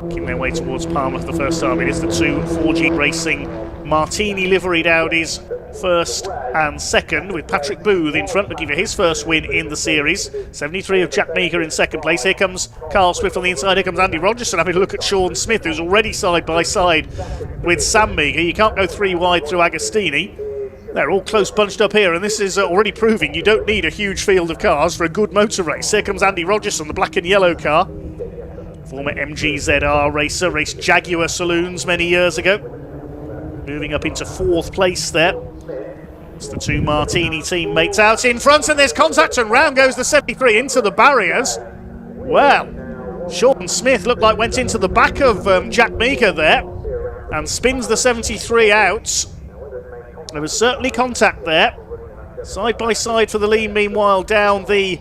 I: Making their way towards Palmer for the first time. It is the 2 4G Racing Martini liveried Audis, first and second, with Patrick Booth in front looking for his first win in the series. 73 of Jack Meager in second place. Here comes Carl Swift on the inside. Here comes Andy Rogerson having a look at Sean Smith, who's already side by side with Sam Meager. You can't go 3 wide through Agostini. They're all close bunched up here, and this is already proving you don't need a huge field of cars for a good motor race. Here comes Andy Rogerson, the black and yellow car. Former MGZR racer, raced Jaguar Saloons many years ago. Moving up into 4th place there. It's the 2 Martini teammates out in front, and there's contact, and round goes the 73 into the barriers. Well, Sean Smith looked like went into the back of Jack Meager there and spins the 73 out. There was certainly contact there. Side by side for the lead, meanwhile, down the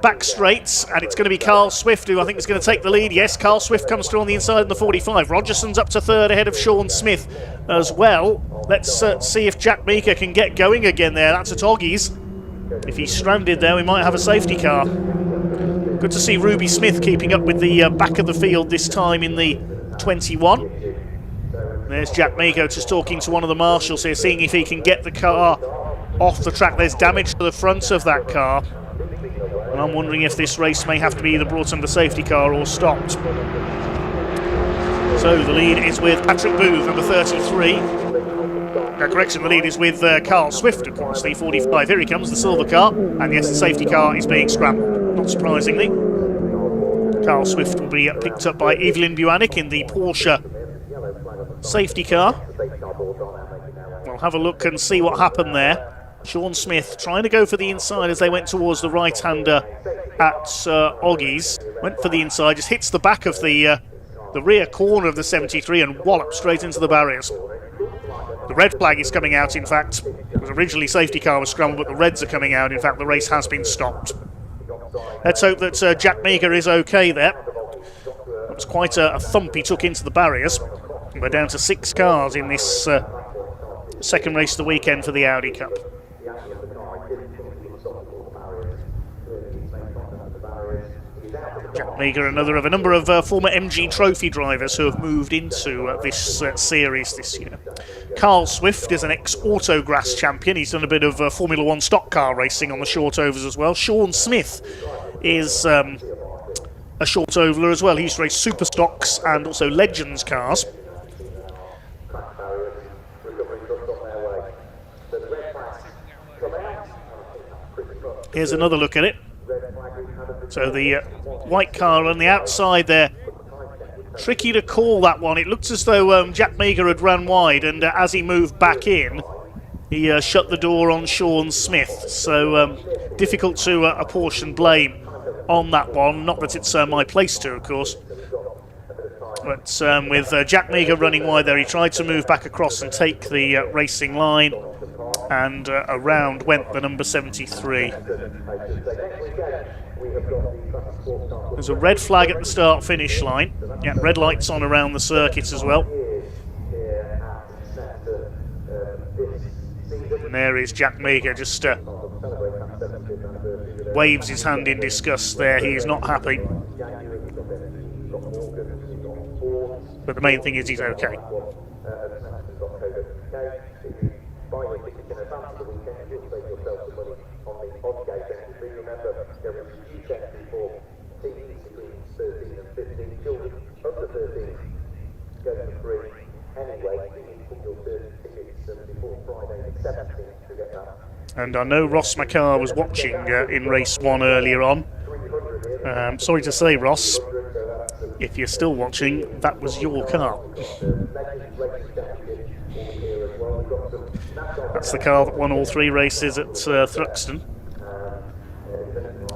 I: back straights, and it's going to be Carl Swift who I think is going to take the lead. Yes, Carl Swift comes through on the inside in the 45. Rogerson's up to 3rd ahead of Sean Smith as well. Let's see if Jack Meager can get going again there. That's at Oggies. If he's stranded there, we might have a safety car. Good to see Ruby Smith keeping up with the back of the field this time in the 21. There's Jack Mago just talking to one of the marshals here, seeing if he can get the car off the track. There's damage to the front of that car, and I'm wondering if this race may have to be either brought under safety car or stopped. So the lead is with Patrick Booth, number 33. Correction, the lead is with Carl Swift, of course, the 45. Here he comes, the silver car, and yes, the safety car is being scrambled, not surprisingly. Carl Swift will be picked up by Evelyn Buanik in the Porsche safety car. We'll have a look and see what happened there. Sean Smith trying to go for the inside as they went towards the right-hander at Oggies. Went for the inside, just hits the back of the rear corner of the 73 and walloped straight into the barriers. The red flag is coming out, in fact. It was originally safety car was scrambled, but the reds are coming out. In fact, the race has been stopped. Let's hope that Jack Meager is okay there. It was quite a thump he took into the barriers. We're down to 6 cars in this second race of the weekend for the Audi Cup. Jack Meager, another of a number of former MG Trophy drivers who have moved into this series this year. Carl Swift is an ex-Autograss champion. He's done a bit of Formula 1 stock car racing on the short overs as well. Sean Smith is a short ovaler as well. He used to race super stocks and also Legends cars. Here's another look at it. So the white car on the outside there, tricky to call that one. It looks as though Jack Meager had ran wide, and as he moved back in, he shut the door on Sean Smith. So difficult to apportion blame on that one. Not that it's my place to, of course. But with Jack Meager running wide there, he tried to move back across and take the racing line, and around went the number 73. There's a red flag at the start-finish line. Yeah, red lights on around the circuit as well. And there is Jack Meager, just waves his hand in disgust there. He is not happy. But the main thing is he's okay. And I know Ross McCarr was watching in race 1 earlier on. Sorry to say, Ross, if you're still watching, that was your car. That's the car that won all 3 races at Thruxton.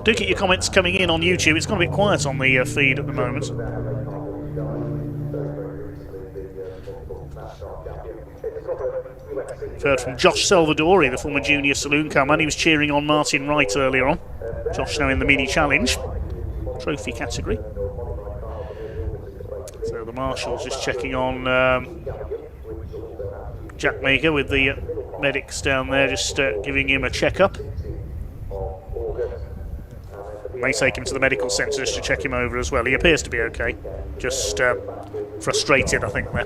I: Do get your comments coming in on YouTube. It's gone a bit quiet on the feed at the moment. We've heard from Josh Salvadori, the former junior saloon car man. He was cheering on Martin Wright earlier on. Josh now in the mini challenge trophy category. So the marshal's just checking on Jack Meager with the medics down there, just giving him a checkup. May take him to the medical centre just to check him over as well. He appears to be okay, just frustrated, I think, there.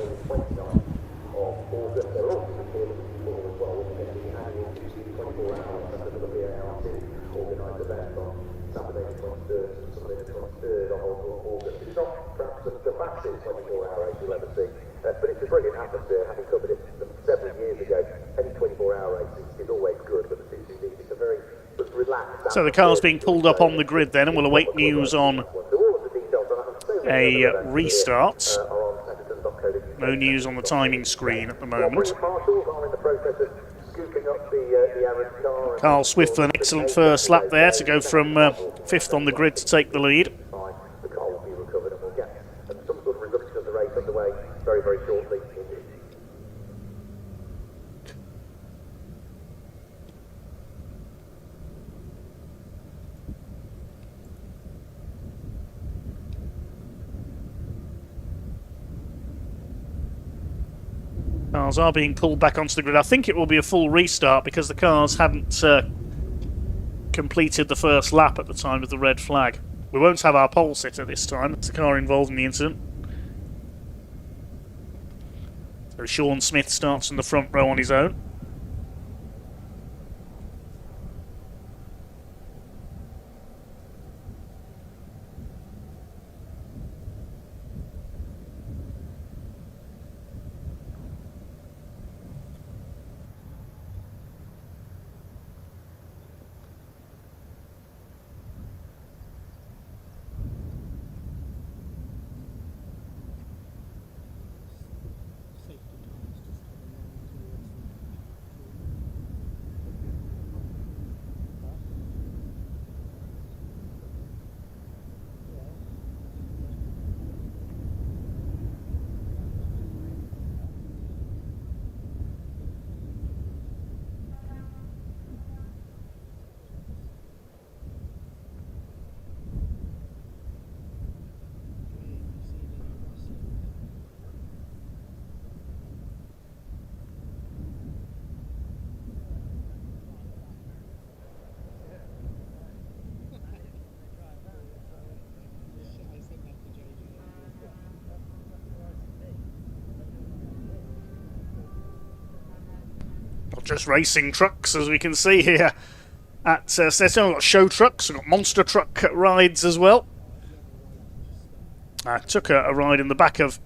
K: But it's a brilliant atmosphere, having covered it several years ago. Any 24-hour race is always good, but it's a very relaxed.
I: So the car's being pulled up on the grid then, and we'll await news on a restart. No news on the timing screen at the moment. Carl Swift with an excellent first lap there to go from 5th on the grid to take the lead.
K: Very, very shortly.
I: Cars are being pulled back onto the grid. I think it will be a full restart because the cars hadn't completed the first lap at the time of the red flag. We won't have our pole sitter this time. That's the car involved in the incident. So Sean Smith starts in the front row on his own. Not just racing trucks, as we can see here at Snetterton. We've got show trucks, we've got monster truck rides as well. I took a ride in the back of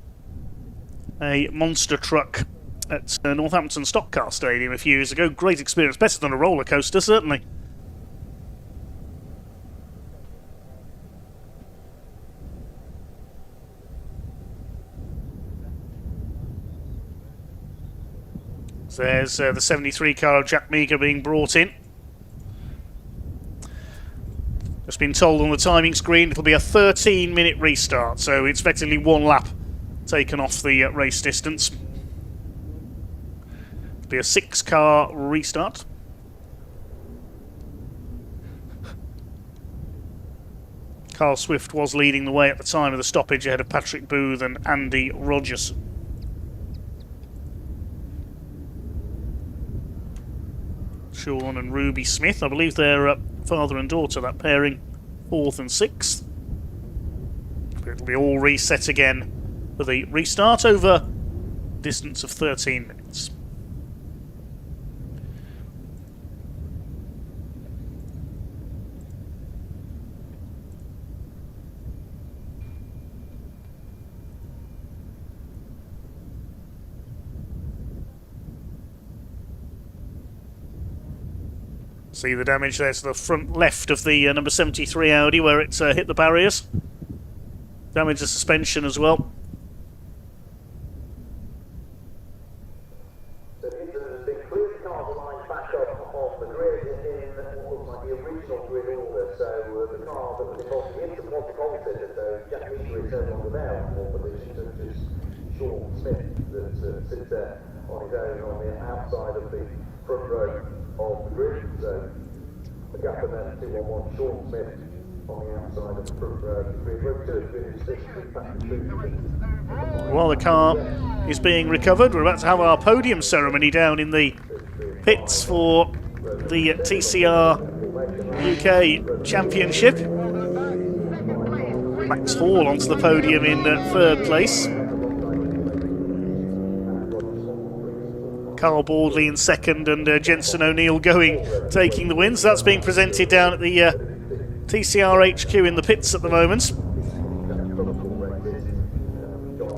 I: a monster truck at Northampton Stock Car Stadium a few years ago. Great experience, better than a roller coaster, certainly. So there's the 73 car of Jack Meager being brought in. Just been told on the timing screen it'll be a 13-minute restart, so it's effectively one lap taken off the race distance. It'll be a 6-car restart. Carl Swift was leading the way at the time of the stoppage ahead of Patrick Booth and Andy Rogers. Sean and Ruby Smith, I believe they're father and daughter, that pairing, 4th and 6th. It'll be all reset again for the restart over a distance of 13 minutes. See the damage there to the front left of the number 73 Audi where it hit the barriers. Damage the suspension as well.
K: The cars lined back up on the grid in what looks like the original grid order. So the car that was involved in the incident was the pole sitter. So Jack Meager returned onto their pole position. So it's Sean Smith that sits there on his own on the outside of the front row of the grid. So the gap in there, 211, Sean Smith on the outside of the front row of the grid. We're 2
I: While the car is being recovered, we're about to have our podium ceremony down in the pits for the TCR UK Championship. Max Hall onto the podium in 3rd place. Carl Baldley in 2nd and Jensen O'Neill taking the win. So that's being presented down at the TCR HQ in the pits at the moment.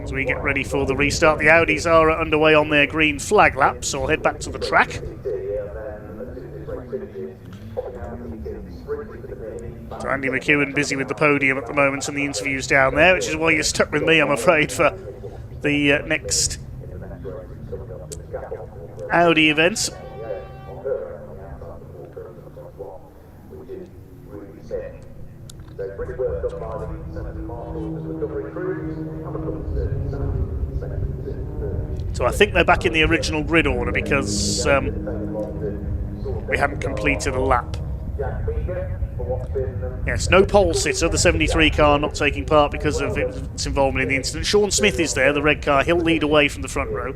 I: As we get ready for the restart, the Audis are underway on their green flag lap, so I'll head back to the track. So Andy McEwen busy with the podium at the moment and the interviews down there, which is why you're stuck with me, I'm afraid, for the next Audi events. So I think they're back in the original grid order because we hadn't completed a lap. Yes, no pole sitter, the 73 car not taking part because of its involvement in the incident. Sean Smith is there, the red car, he'll lead away from the front row.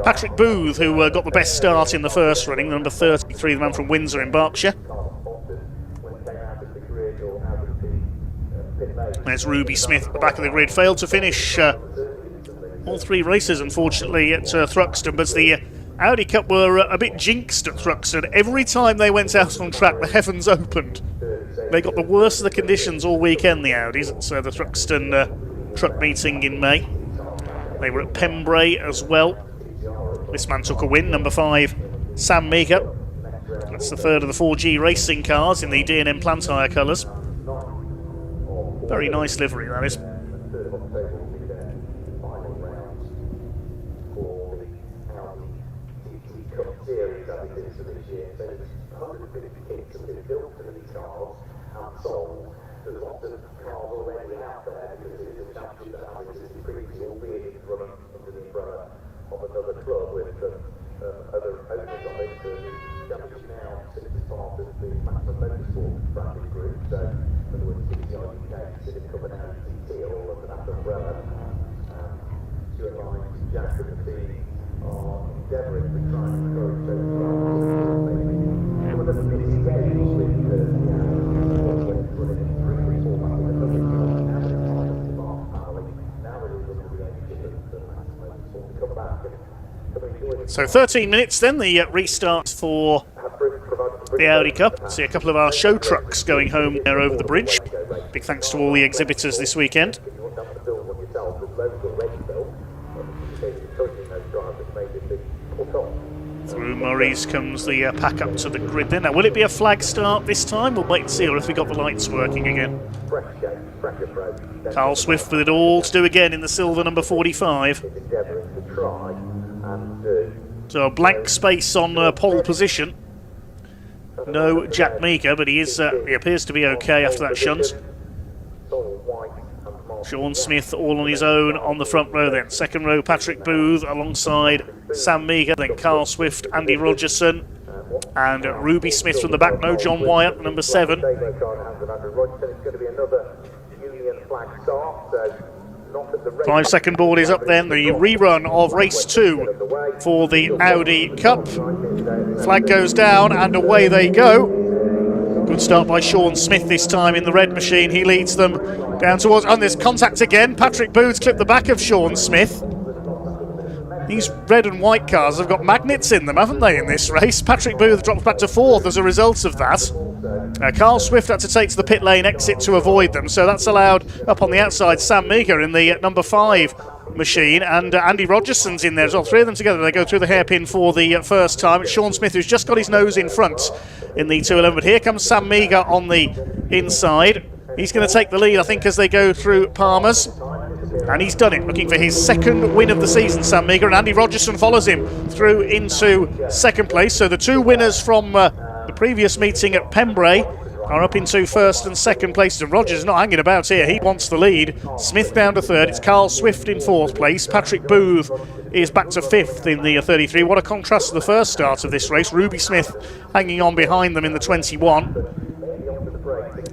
I: Patrick Booth, who got the best start in the first running, the number 33, the man from Windsor in Berkshire. There's Ruby Smith at the back of the grid. Failed to finish all 3 races, unfortunately, at Thruxton, but the Audi Cup were a bit jinxed at Thruxton. Every time they went out on track, the heavens opened. They got the worst of the conditions all weekend, the Audis, at the Thruxton truck meeting in May. They were at Pembrey as well. This man took a win, number 5, Sam Meager. That's the third of the 4G racing cars in the D&M Plantire colours. Very nice livery, that is. So 13 minutes then, the restart for the Audi Cup. See a couple of our show trucks going home there over the bridge. Big thanks to all the exhibitors this weekend. Through Murray's comes the pack up to the grid then. Now, will it be a flag start this time? We'll wait and see, or if we got the lights working again. Carl Swift with it all to do again in the silver number 45. So a blank space on pole position. No Jack Meager, but he appears to be okay after that shunt. Sean Smith all on his own on the front row then. Second row, Patrick Booth alongside Sam Meager, then Carl Swift, Andy Rogerson, and Ruby Smith from the back. No John Wyatt, number 7. 5-second board is up then. The rerun of race 2 for the Audi Cup. Flag goes down and away they go. Good start by Sean Smith this time in the red machine. He leads them down towards... and there's contact again. Patrick Booth's clipped the back of Sean Smith. These red and white cars have got magnets in them, haven't they, in this race? Patrick Booth drops back to 4th as a result of that. Carl Swift had to take to the pit lane exit to avoid them, so that's allowed up on the outside Sam Meager in the number 5 machine, and Andy Rogerson's in there as well. 3 of them together, they go through the hairpin for the first time. It's Sean Smith who's just got his nose in front in the 211, but here comes Sam Meager on the inside. He's going to take the lead, I think, as they go through Palmer's. And he's done it, looking for his 2nd win of the season, Sam Meager, and Andy Rogerson follows him through into 2nd place. So the 2 winners from the previous meeting at Pembrey are up into 1st and 2nd places, and Rogers is not hanging about here. He wants the lead. Smith down to 3rd. It's Carl Swift in 4th place. Patrick Booth is back to 5th in the 33. What a contrast to the first start of this race. Ruby Smith hanging on behind them in the 21.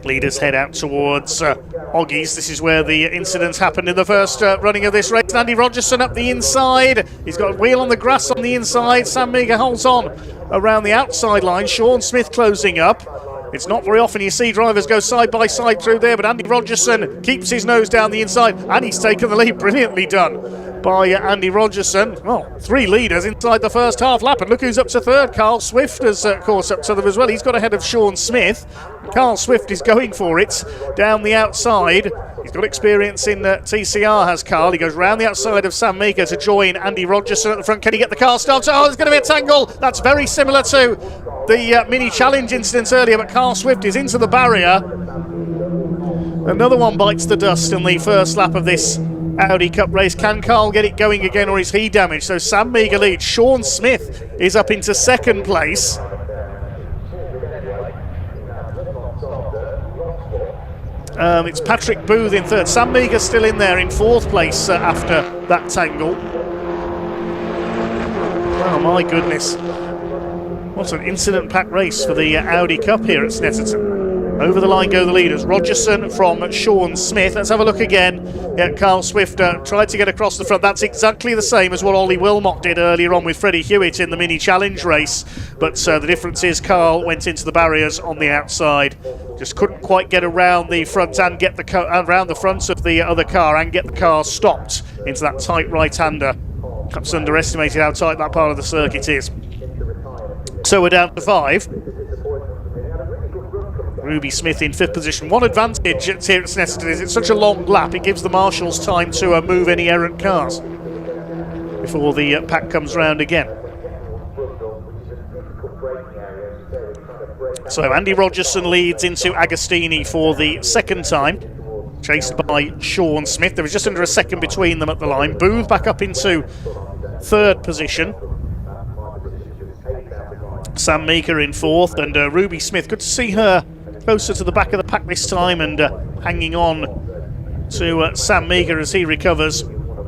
I: Leaders head out towards Oggies. This is where the incident happened in the first running of this race. Andy Rogerson up the inside. He's got a wheel on the grass on the inside. Sam Meager holds on around the outside line. Sean Smith closing up. It's not very often you see drivers go side by side through there, but Andy Rogerson keeps his nose down the inside, and he's taken the lead. Brilliantly done by Andy Rogerson. Well, 3 leaders inside the first half lap, and look who's up to 3rd. Carl Swift is, of course, up to them as well. He's got ahead of Sean Smith. Carl Swift is going for it down the outside. He's got experience in TCR, has Carl. He goes round the outside of Sam Meager to join Andy Rogerson at the front. Can he get the car started? Oh, there's going to be a tangle. That's very similar to the mini challenge incident earlier, but Carl Swift is into the barrier. Another one bites the dust in the first lap of this Audi Cup race. Can Carl get it going again, or is he damaged? So Sam Meager leads. Sean Smith is up into 2nd place. It's Patrick Booth in 3rd. Sam Meager still in there in 4th place after that tangle. Oh my goodness. What an incident-packed race for the Audi Cup here at Snetterton. Over the line go the leaders. Rogerson from Sean Smith. Let's have a look again. Yeah, Carl Swift tried to get across the front. That's exactly the same as what Ollie Wilmot did earlier on with Freddie Hewitt in the mini challenge race. But the difference is Carl went into the barriers on the outside. Just couldn't quite get around the front and get the around the front of the other car and get the car stopped into that tight right-hander. Perhaps underestimated how tight that part of the circuit is. So we're down to 5. Ruby Smith in 5th position. One advantage here at Snetterton is it's such a long lap, it gives the marshals time to move any errant cars before the pack comes round again. So Andy Rogerson leads into Agostini for the second time, chased by Sean Smith. There was just under a second between them at the line. Booth back up into 3rd position. Sam Meeker in 4th, and Ruby Smith, good to see her closer to the back of the pack this time and hanging on to Sam Meeker as he recovers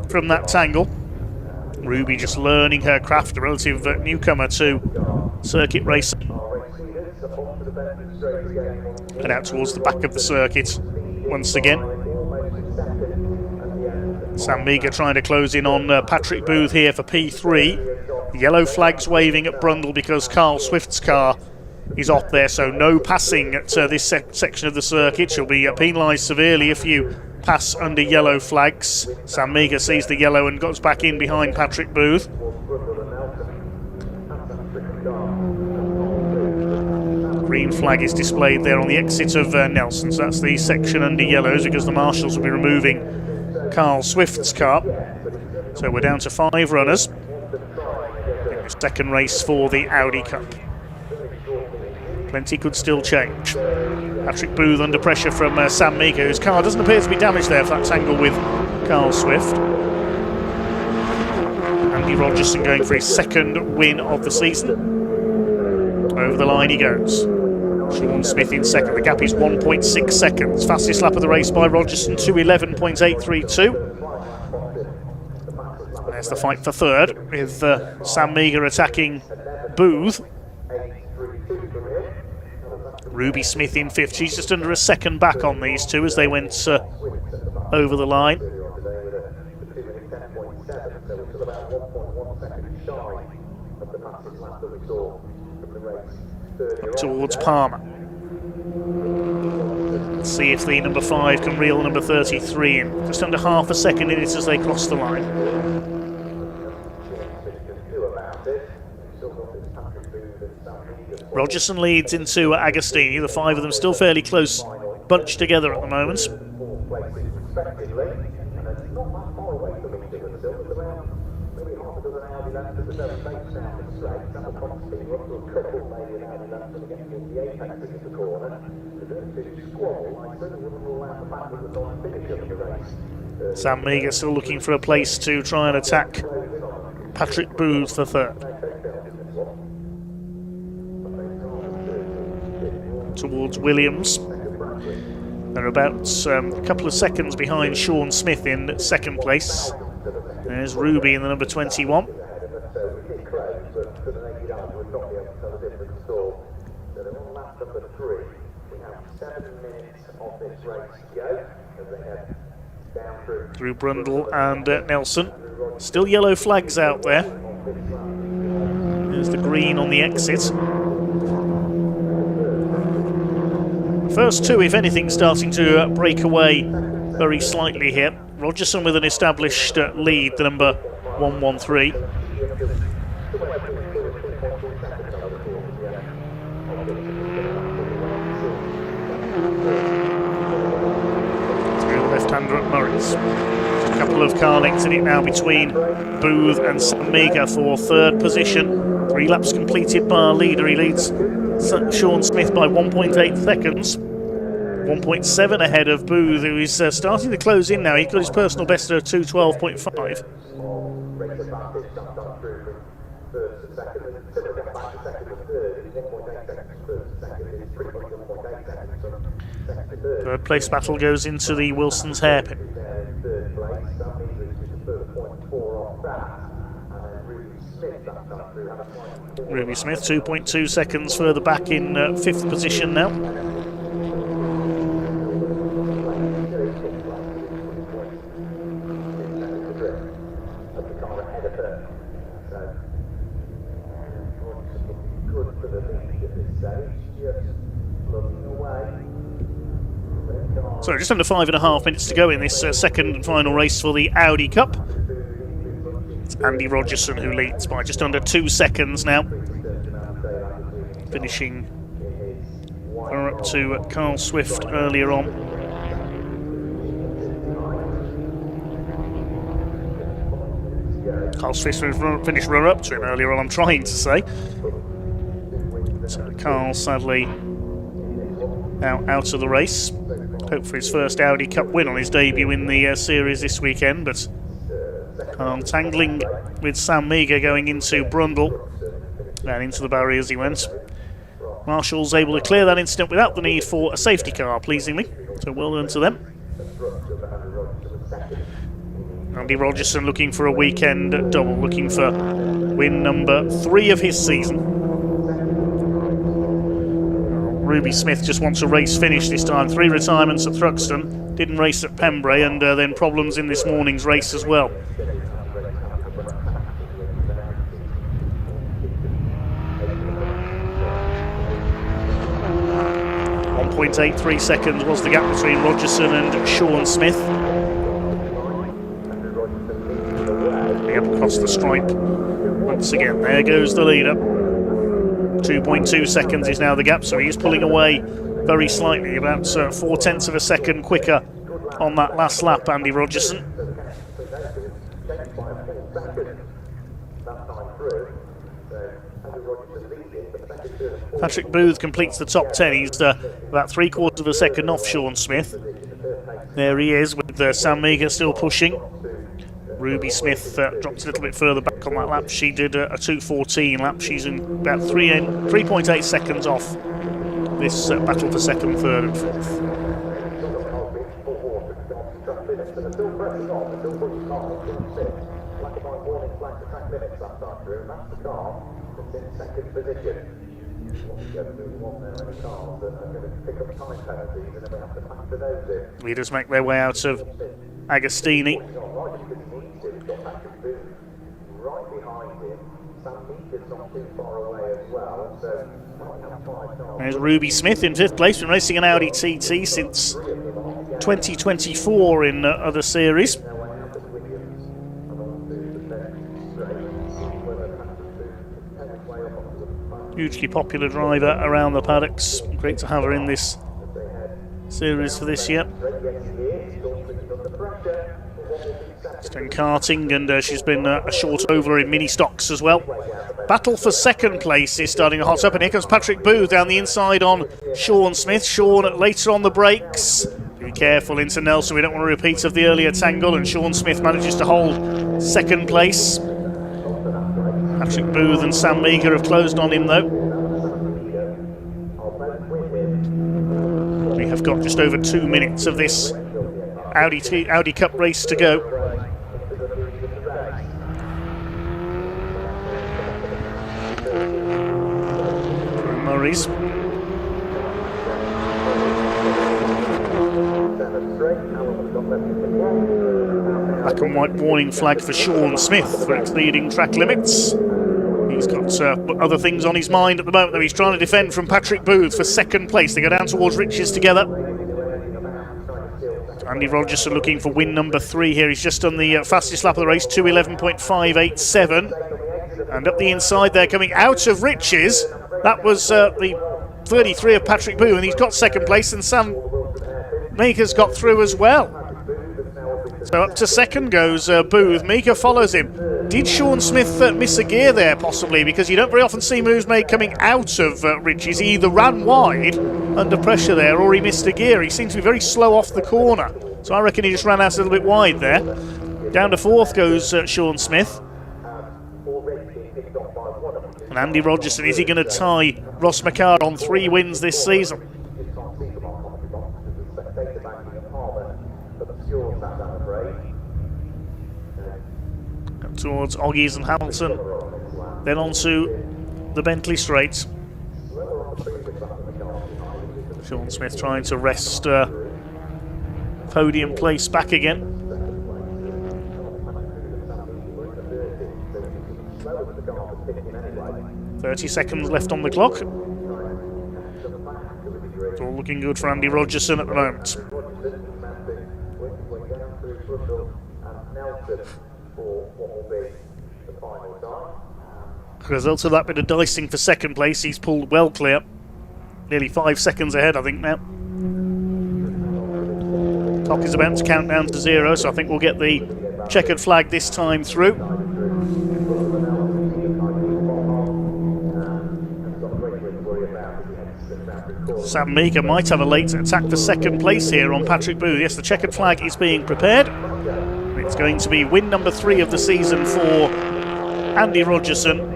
I: from that tangle. Ruby just learning her craft, a relative newcomer to circuit racing. And out towards the back of the circuit once again. Sam Meeker trying to close in on Patrick Booth here for P3. The yellow flag's waving at Brundle because Carl Swift's car is off there, so no passing at this section of the circuit. You'll be penalised severely if you pass under yellow flags. Sam Meeker sees the yellow and goes back in behind Patrick Booth. Green flag is displayed there on the exit of Nelson, so that's the section under yellows because the marshals will be removing Carl Swift's car. So we're down to 5 runners in the second race for the Audi Cup. Plenty could still change. Patrick Booth under pressure from Sam Meeker, whose car doesn't appear to be damaged there for that tangle with Carl Swift. Andy Rogerson going for his 2nd win of the season. Over the line he goes. Sean Smith in 2nd. The gap is 1.6 seconds. Fastest lap of the race by Rogerson, 2:11.832. There's the fight for 3rd with Sam Meeker attacking Booth. Ruby Smith in 5th. She's just under a second back on these two as they went over the line. Up towards Palmer. Let's see if the number 5 can reel number 33 in. Just under half a second in it as they cross the line. Rogerson leads into Agostini. The 5 of them still fairly close, bunched together at the moment. Sam Meeker still looking for a place to try and attack Patrick Booth for 3rd. Towards Williams. They're about a couple of seconds behind Sean Smith in 2nd place. There's Ruby in the number 21. Through Brundle and Nelson. Still yellow flags out there. There's the green on the exit. First 2, if anything, starting to break away very slightly here. Rogerson with an established lead, the number 113. Through the left-hander at Morris. Just a couple of car lengths in it now between Booth and Sam Meeker for 3rd position. 3 laps completed by our leader. He leads Sean Smith by 1.8 seconds. 1.7 ahead of Booth, who is starting to close in now. He's got his personal best at 2:12.5. Third place battle goes into the Wilson's hairpin. Ruby Smith 2.2 seconds further back in 5th position now.
K: ahead of her. So, good for the lead at this stage, just looking away.
I: So just under 5.5 minutes to go in this second and final race for the Audi Cup. It's Andy Rogerson who leads by just under 2 seconds now. Finishing up to Carl Swift earlier on. Carl Swift finished runner-up to him earlier on, I'm trying to say. So Carl sadly now out of the race. Hope for his first Audi Cup win on his debut in the series this weekend, but tangling with Sam Meagher going into Brundle and into the barrier as he went. Marshall's able to clear that incident without the need for a safety car, pleasingly, so well done to them. Andy Rogerson looking for a weekend double, looking for win number 3 of his season. Ruby Smith just wants a race finish this time. 3 retirements at Thruxton, didn't race at Pembrey, and then problems in this morning's race as well. 1.83 seconds was the gap between Rogerson and Sean Smith. Up across the stripe once again. There goes the leader. 2.2 seconds is now the gap, so he's pulling away very slightly, about 0.4 of a second quicker on that last lap, Andy Rogerson. Patrick Booth completes the top 10. He's about 3/4 of a second off Sean Smith. There he is with Sam Meagher still pushing. Ruby Smith dropped a little bit further back on that lap. She did a 2:14 lap. She's in about 3.8 seconds off this battle for second, third and fourth. Leaders make their way out of Agostini. There's Ruby Smith in 5th place, been racing an Audi TT since 2024 in other series. Hugely popular driver around the paddocks. Great to have her in this series for this year. She's done karting and she's been a short over in mini stocks as well. Battle for second place is starting to hot up, and here comes Patrick Booth down the inside on Sean Smith. Sean later on the brakes. Be careful into Nelson, we don't want a repeat of the earlier tangle, and Sean Smith manages to hold second place. Patrick Booth and Sam Meagher have closed on him though. We have got just over 2 minutes of this Audi Cup race to go. Murray's. Black and white warning flag for Sean Smith for exceeding track limits. He's got other things on his mind at the moment, though. He's trying to defend from Patrick Booth for second place. They go down towards Riches together. Andy Rogerson looking for win number 3 here. He's just done the fastest lap of the race, 2:11.587. And up the inside there, coming out of Riches, that was the 33 of Patrick Booth, and he's got second place, and Sam Meagher's got through as well. So up to second goes Booth. Meagher follows him. Did Sean Smith miss a gear there, possibly? Because you don't very often see moves made coming out of Riches. He either ran wide under pressure there, or he missed a gear. He seemed to be very slow off the corner. So I reckon he just ran out a little bit wide there. Down to fourth goes Sean Smith. And Andy Rogerson, is he going to tie Ross McCard on 3 wins this season? Up towards Oggies and Hamilton, then onto the Bentley Straight. Sean Smith trying to wrest podium place back again. 30 seconds left on the clock. It's all looking good for Andy Rogerson at the moment. Result of that bit of dicing for second place, he's pulled well clear. Nearly 5 seconds ahead, I think, now. Clock is about to count down to 0, so I think we'll get the checkered flag this time through. Sam Meager might have a late attack for second place here on Patrick Booth. Yes, the checkered flag is being prepared. It's going to be win number 3 of the season for Andy Rogerson.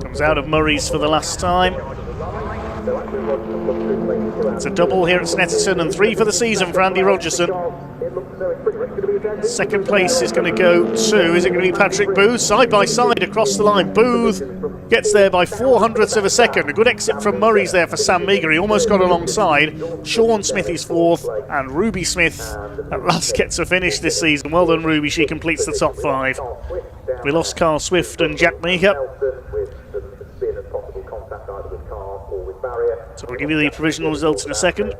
I: Comes out of Murray's for the last time. It's a double here at Snetterton and 3 for the season for Andy Rogerson. Second place is going to go to, is it going to be Patrick Booth? Side by side across the line. Booth gets there by 0.04 of a second. A good exit from Murray's there for Sam Meager. He almost got alongside. Sean Smith is 4th, and Ruby Smith at last gets a finish this season. Well done, Ruby. She completes the top 5. We lost Carl Swift and Jack Meager. So we'll give you the provisional results in a second.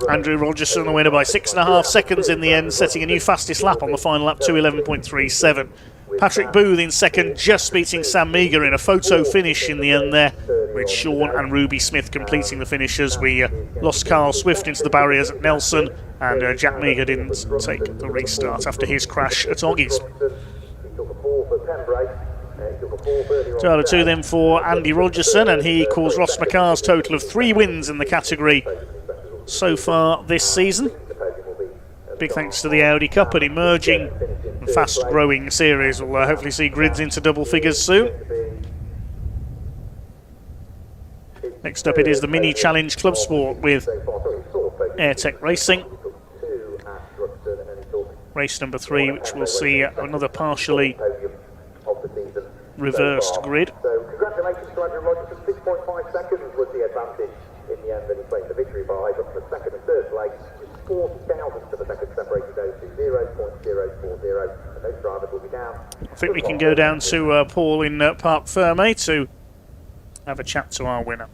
I: Andrew Rogerson, the winner by 6.5 seconds in the end, setting a new fastest lap on the final lap, 2:11.37. Patrick Booth in second, just beating Sam Meager in a photo finish in the end there, with Sean and Ruby Smith completing the finishes. We lost Carl Swift into the barriers at Nelson, and Jack Meager didn't take the restart after his crash at Oggies. 2 out of 2 then for Andy Rogerson, and he equals Ross McCarr's total of 3 wins in the category so far this season. Big thanks to the Audi Cup, an emerging and fast-growing series. We'll hopefully see grids into double figures soon. Next up it is the Mini Challenge Club Sport with Airtech Racing. Race number 3, which will see another partially reversed grid.
K: So congratulations to Andrew Rogerson. 6.5 seconds was the advantage in the end that he claimed the victory by, but for second and third place, it's 40 thousandths of a second separated those two, 0.040, and those drivers will be down.
I: I think we can go down to Paul in Parc Ferme to have a chat to our winner.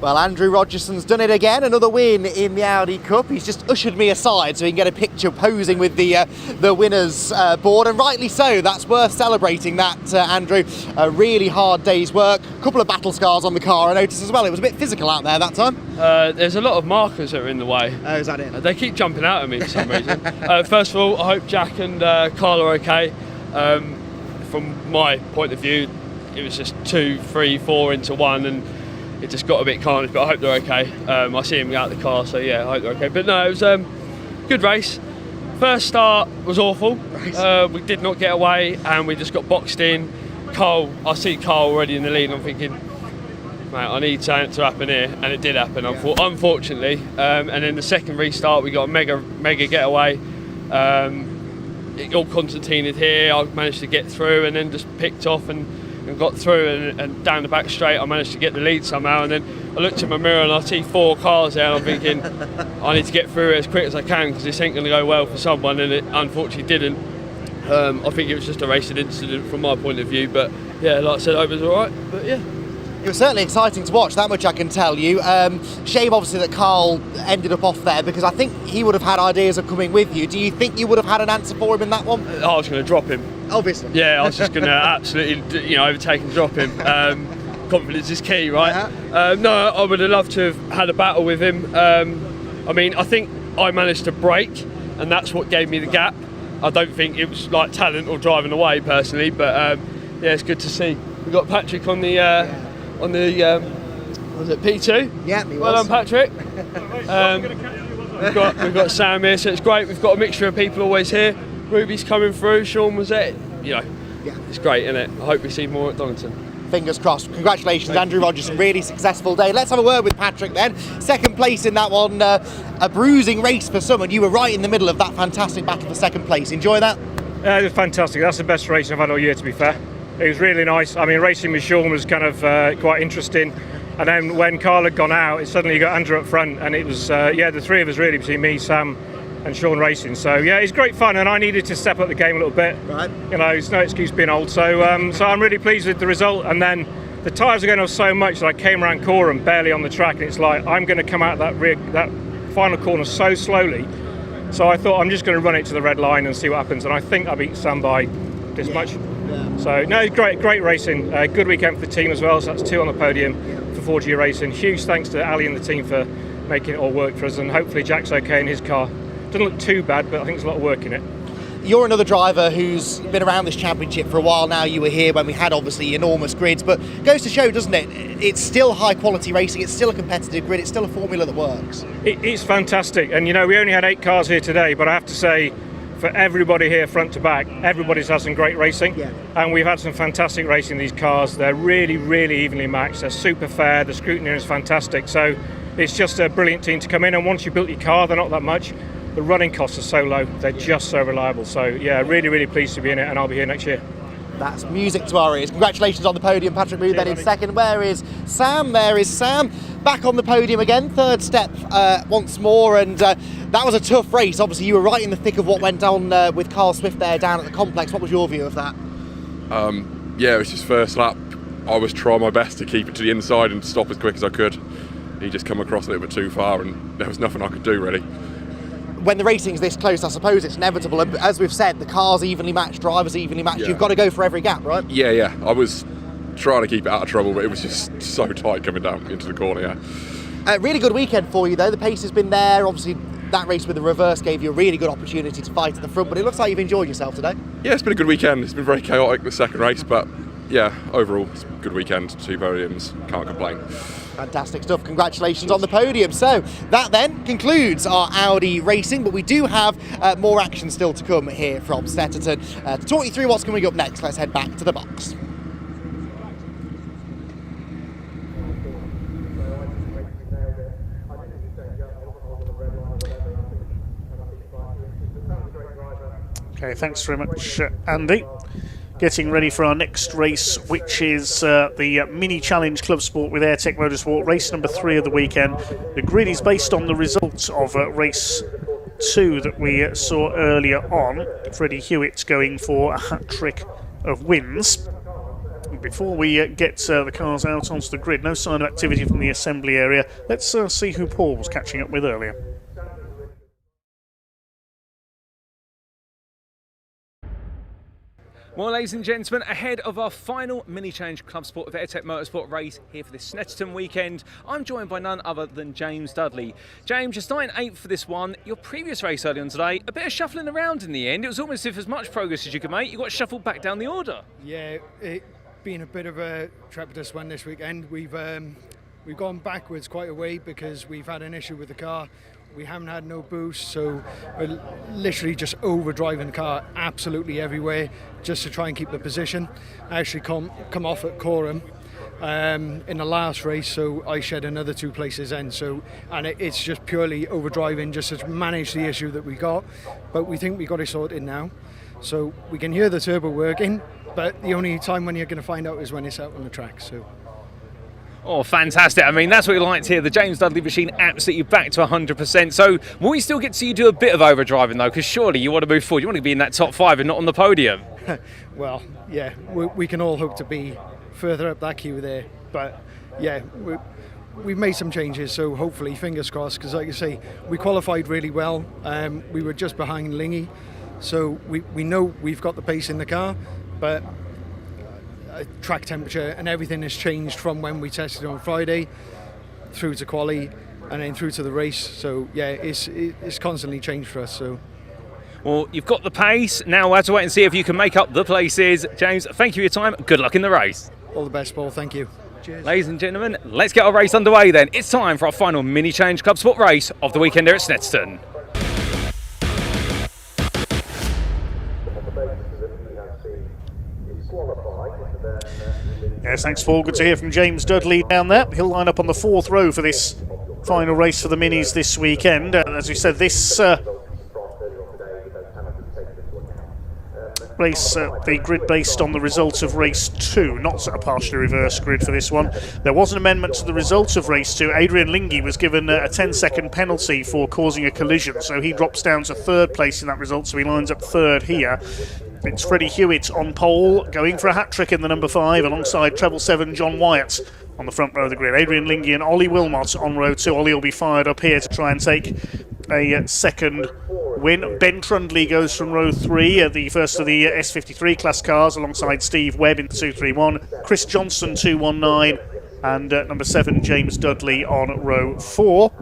F: Well, Andrew Rogerson's done it again, another win in the Audi Cup. He's just ushered me aside so he can get a picture posing with the winners board, and rightly so. That's worth celebrating that, Andrew. A really hard day's work. A couple of battle scars on the car, I noticed as well. It was a bit physical out there that time.
C: There's a lot of markers that are in the way.
F: Oh, is that it?
C: They keep jumping out at me for some reason. First of all, I hope Jack and Carl are okay. From my point of view, it was just 2, 3, 4 into one, and it just got a bit carnage, but I hope they're okay. I see him out of the car, so yeah, I hope they're okay. But no, it was a good race. First start was awful. We did not get away, and we just got boxed in. I see Carl already in the lead, and I'm thinking, mate, I need something to happen here, and it did happen, unfortunately. And then the second restart, we got a mega getaway. It all concertinaed here. I managed to get through, and then just picked off and got through, and down the back straight I managed to get the lead somehow, and then I looked in my mirror and I see 4 cars there, and I'm thinking I need to get through it as quick as I can because this ain't going to go well for someone, and it unfortunately didn't. I think it was just a racing incident from my point of view, but yeah, like I said, I hope it was alright, but yeah.
F: It was certainly exciting to watch, that much I can tell you. Shame obviously that Carl ended up off there, because I think he would have had ideas of coming with you. Do you think you would have had an answer for him in that one?
C: I was going to drop him.
F: Obviously.
C: Yeah, I was just going to absolutely, overtake and drop him. Confidence is key, right? No, I would have loved to have had a battle with him. I mean, I think I managed to brake, and that's what gave me the gap. I don't think it was like talent or driving away personally, but yeah, it's good to see. We've got Patrick on the was it P2?
F: Yeah, he was.
C: Well done, Patrick. We've got Sam here, so it's great. We've got a mixture of people always here. Ruby's coming through. Sean was there. It's great, isn't it? I hope we see more at Donington.
F: Fingers crossed. Congratulations, Andrew Rogerson. Really successful day. Let's have a word with Patrick then. Second place in that one. A bruising race for some, and you were right in the middle of that fantastic battle for second place. Enjoy that?
Q: It was fantastic. That's the best race I've had all year, to be fair.
H: It was really nice. I mean, racing with Sean was kind of quite interesting. And then when Carl had gone out, it suddenly got Andrew up front, and it was the three of us really, between me, Sam, and Sean racing. So yeah, it's great fun, and I needed to step up the game a little bit.
F: Right.
H: You know, it's no excuse being old. So I'm really pleased with the result. And then the tyres are going off so much that I came around Coram barely on the track, and it's like I'm going to come out that final corner so slowly. So I thought I'm just going to run it to the red line and see what happens. And I think I beat Sam by this much. Yeah. So no, great racing. Good weekend for the team as well. So that's 2 on the podium for 4G Racing. Huge thanks to Ali and the team for making it all work for us, and hopefully Jack's okay in his car. Doesn't look too bad, but I think there's a lot of work in it.
F: You're another driver who's been around this championship for a while now. You were here when we had obviously enormous grids, but goes to show, doesn't it? It's still high quality racing, it's still a competitive grid, it's still a formula that works.
H: It's fantastic, and you know, we only had 8 cars here today, but I have to say, for everybody here front to back, everybody's had some great racing. Yeah. And we've had some fantastic racing in these cars. They're really, really evenly matched. They're super fair. The scrutiny is fantastic. So it's just a brilliant team to come in. And once you built your car, they're not that much. The running costs are so low. They're just so reliable. So yeah, really, really pleased to be in it, and I'll be here next year.
F: That's music to our ears. Congratulations on the podium, Patrick Moon. Then in second, where is Sam? There is Sam, back on the podium again, third step once more, and that was a tough race. Obviously, you were right in the thick of what went on with Carl Swift there down at the complex. What was your view of that?
Q: Yeah, it was his first lap. I was trying my best to keep it to the inside and stop as quick as I could. He just come across a little bit too far, and there was nothing I could do really.
F: When the racing's this close, I suppose it's inevitable. And as we've said, the cars evenly matched, drivers evenly matched. Yeah. You've got to go for every gap, right?
Q: Yeah. I was trying to keep it out of trouble, but it was just so tight coming down into the corner, yeah.
F: Really good weekend for you, though. The pace has been there. Obviously, that race with the reverse gave you a really good opportunity to fight at the front, but it looks like you've enjoyed yourself today.
Q: Yeah, it's been a good weekend. It's been very chaotic, the second race, but yeah, overall, it's a good weekend. 2 podiums, can't complain.
F: Fantastic stuff. Congratulations on the podium. So that then concludes our Audi racing, but we do have more action still to come here from Snetterton. To talk you through what's coming up next, let's head back to the box.
I: Okay, thanks very much, Andy. Getting ready for our next race, which is the Mini Challenge Club Sport with Airtech Motorsport, race number 3 of the weekend. The grid is based on the results of race 2 that we saw earlier on. Freddie Hewitt going for a hat-trick of wins. Before we get the cars out onto the grid, no sign of activity from the assembly area. Let's see who Paul was catching up with earlier.
A: Well, ladies and gentlemen, ahead of our final Mini Challenge Club Sport with Airtech Motorsport race here for this Snetterton weekend, I'm joined by none other than James Dudley. James, you're starting 8th for this one. Your previous race earlier on today, a bit of shuffling around in the end. It was almost as if as much progress as you could make, you got shuffled back down the order.
S: Yeah, it's been a bit of a trepidatious one this weekend. We've gone backwards quite a way because we've had an issue with the car. We haven't had no boost, so we're literally just overdriving the car absolutely everywhere just to try and keep the position. I actually come off at Coram in the last race, so I shed another 2 places in. And it's just purely overdriving just to manage the issue that we got. But we think we got it sorted now. So we can hear the turbo working, but the only time when you're going to find out is when it's out on the track. So.
A: Oh, fantastic. I mean, that's what we like to hear. The James Dudley machine absolutely back to 100%. So will we still get to see you do a bit of overdriving, though? Because surely you want to move forward. You want to be in that top 5 and not on the podium.
S: Well, yeah, we can all hope to be further up that queue there. But, yeah, we've made some changes, so hopefully, fingers crossed, because like you say, we qualified really well. We were just behind Lingy, so we know we've got the pace in the car, but track temperature and everything has changed from when we tested on Friday through to quali and then through to the race. So yeah, it's constantly changed for us. So
A: well, you've got the pace now. We'll have to wait and see if you can make up the places. James, thank you for your time. Good luck in the race.
S: All the best, Paul. Thank you. Cheers.
A: Ladies and gentlemen, let's get our race underway then. It's time for our final Mini Challenge Club Sport race of the weekend here at Snetterton.
I: Yes, thanks, Paul. Good to hear from James Dudley down there. He'll line up on the 4th row for this final race for the Minis this weekend. As we said, this race, the grid based on the result of race 2, not a partially reversed grid for this one. There was an amendment to the result of race 2. Adrian Lingy was given a 10-second penalty for causing a collision, so he drops down to 3rd place in that result, so he lines up 3rd here. It's Freddie Hewitt on pole, going for a hat-trick in the number 5, alongside treble 7 John Wyatt on the front row of the grid. Adrian Lingy and Ollie Wilmot on row 2. Ollie will be fired up here to try and take a second win. Ben Trundley goes from row 3, the first of the S53 class cars, alongside Steve Webb in 231. Chris Johnson 219, and number 7 James Dudley on row 4.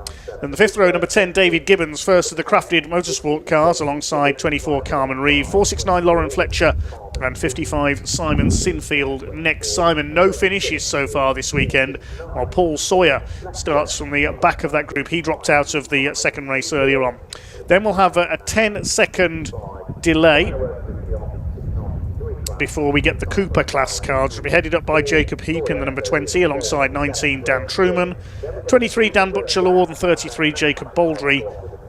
I: Then the 5th row, number 10 David Gibbons, first of the crafted motorsport cars, alongside 24 Carmen Reeve, 469 Lauren Fletcher, and 55 Simon Sinfield next. Simon, no finishes so far this weekend, while Paul Sawyer starts from the back of that group. He dropped out of the second race earlier on. Then we'll have a 10-second delay before we get the Cooper class cars. Will be headed up by Jacob Heap in the number 20, alongside 19 Dan Truman, 23 Dan Butcher-Lord, and 33 Jacob Baldry.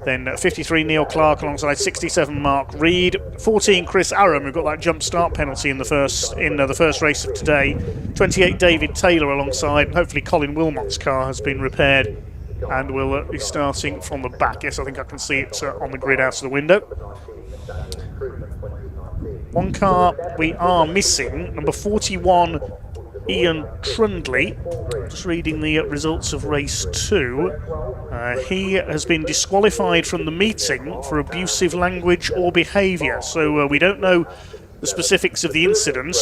I: Then 53 Neil Clark alongside 67 Mark Reed, 14 Chris Aram, who got that jump start penalty in the first race of today, 28 David Taylor alongside, and hopefully Colin Wilmot's car has been repaired and will be starting from the back. Yes, I think I can see it on the grid out of the window. One car we are missing, number 41 Ian Trundley. Just reading the results of race 2. He has been disqualified from the meeting for abusive language or behaviour, so we don't know the specifics of the incident,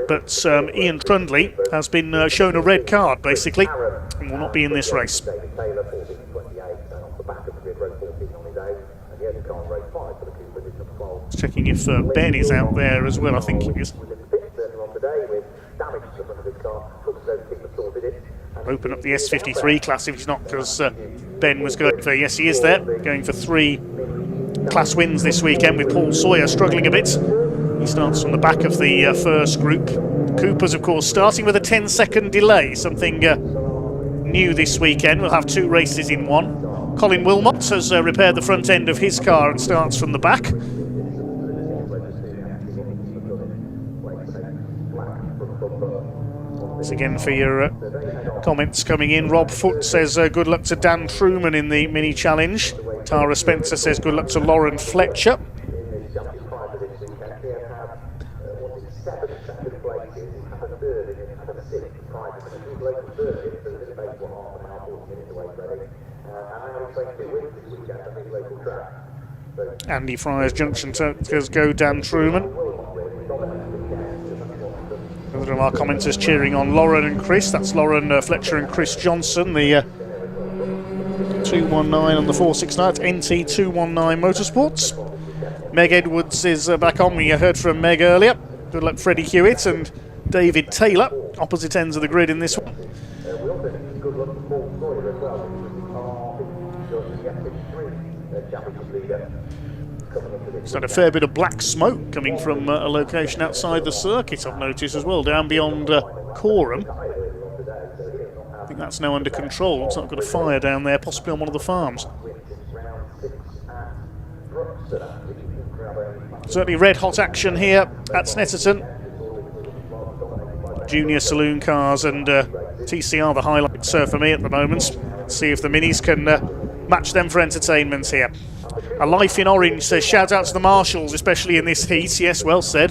I: but Ian Trundley has been shown a red card basically and will not be in this race. Checking if Ben is out there as well. I think he is. Open up the S53 class if he's not, because Ben was going for, yes he is there, going for 3 class wins this weekend, with Paul Sawyer struggling a bit. He starts from the back of the first group. Cooper's of course starting with a 10-second delay, something new this weekend. We'll have 2 races in one. Colin Wilmot has repaired the front end of his car and starts from the back. Thanks again for your comments coming in. Rob Foote says good luck to Dan Truman in the mini challenge. Tara Spencer says good luck to Lauren Fletcher. Andy Fryer's Junction says go Dan Truman. Another of our commenters cheering on Lauren and Chris. That's Lauren Fletcher and Chris Johnson. The 219 on the 469. It's NT 219 Motorsports. Meg Edwards is back on. We heard from Meg earlier. Good luck Freddie Hewitt and David Taylor. Opposite ends of the grid in this one. It's had a fair bit of black smoke coming from a location outside the circuit, I've noticed as well, down beyond Corham. I think that's now under control. It's not got a fire down there, possibly on one of the farms. Certainly red hot action here at Snetterton. Junior saloon cars and TCR the highlights for me at the moment. Let's see if the minis can match them for entertainment here. A Life in Orange says shout out to the marshals, especially in this heat. Yes, well said.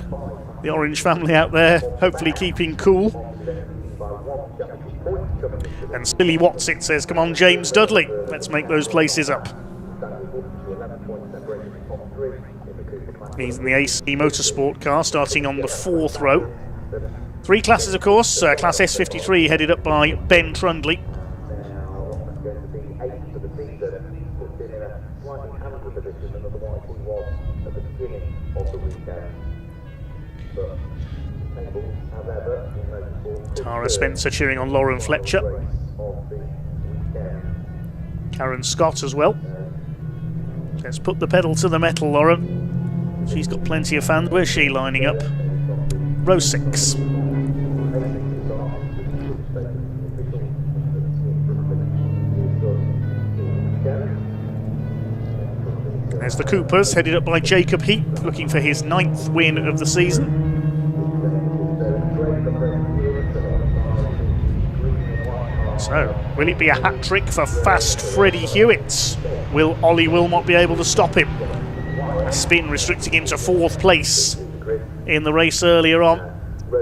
I: The Orange family out there, hopefully keeping cool. And Silly Watsit says, come on James Dudley, let's make those places up. He's in the AC Motorsport car, starting on the 4th row. 3 classes, of course. Class S53 headed up by Ben Trundley. Tara Spencer cheering on Lauren Fletcher. Karen Scott as well. Let's put the pedal to the metal, Lauren. She's got plenty of fans. Where's she lining up? Row 6. There's the Coopers, headed up by Jacob Heap, looking for his 9th win of the season. So, will it be a hat-trick for fast Freddie Hewitt? Will Ollie Wilmot be able to stop him? A spin restricting him to 4th place in the race earlier on.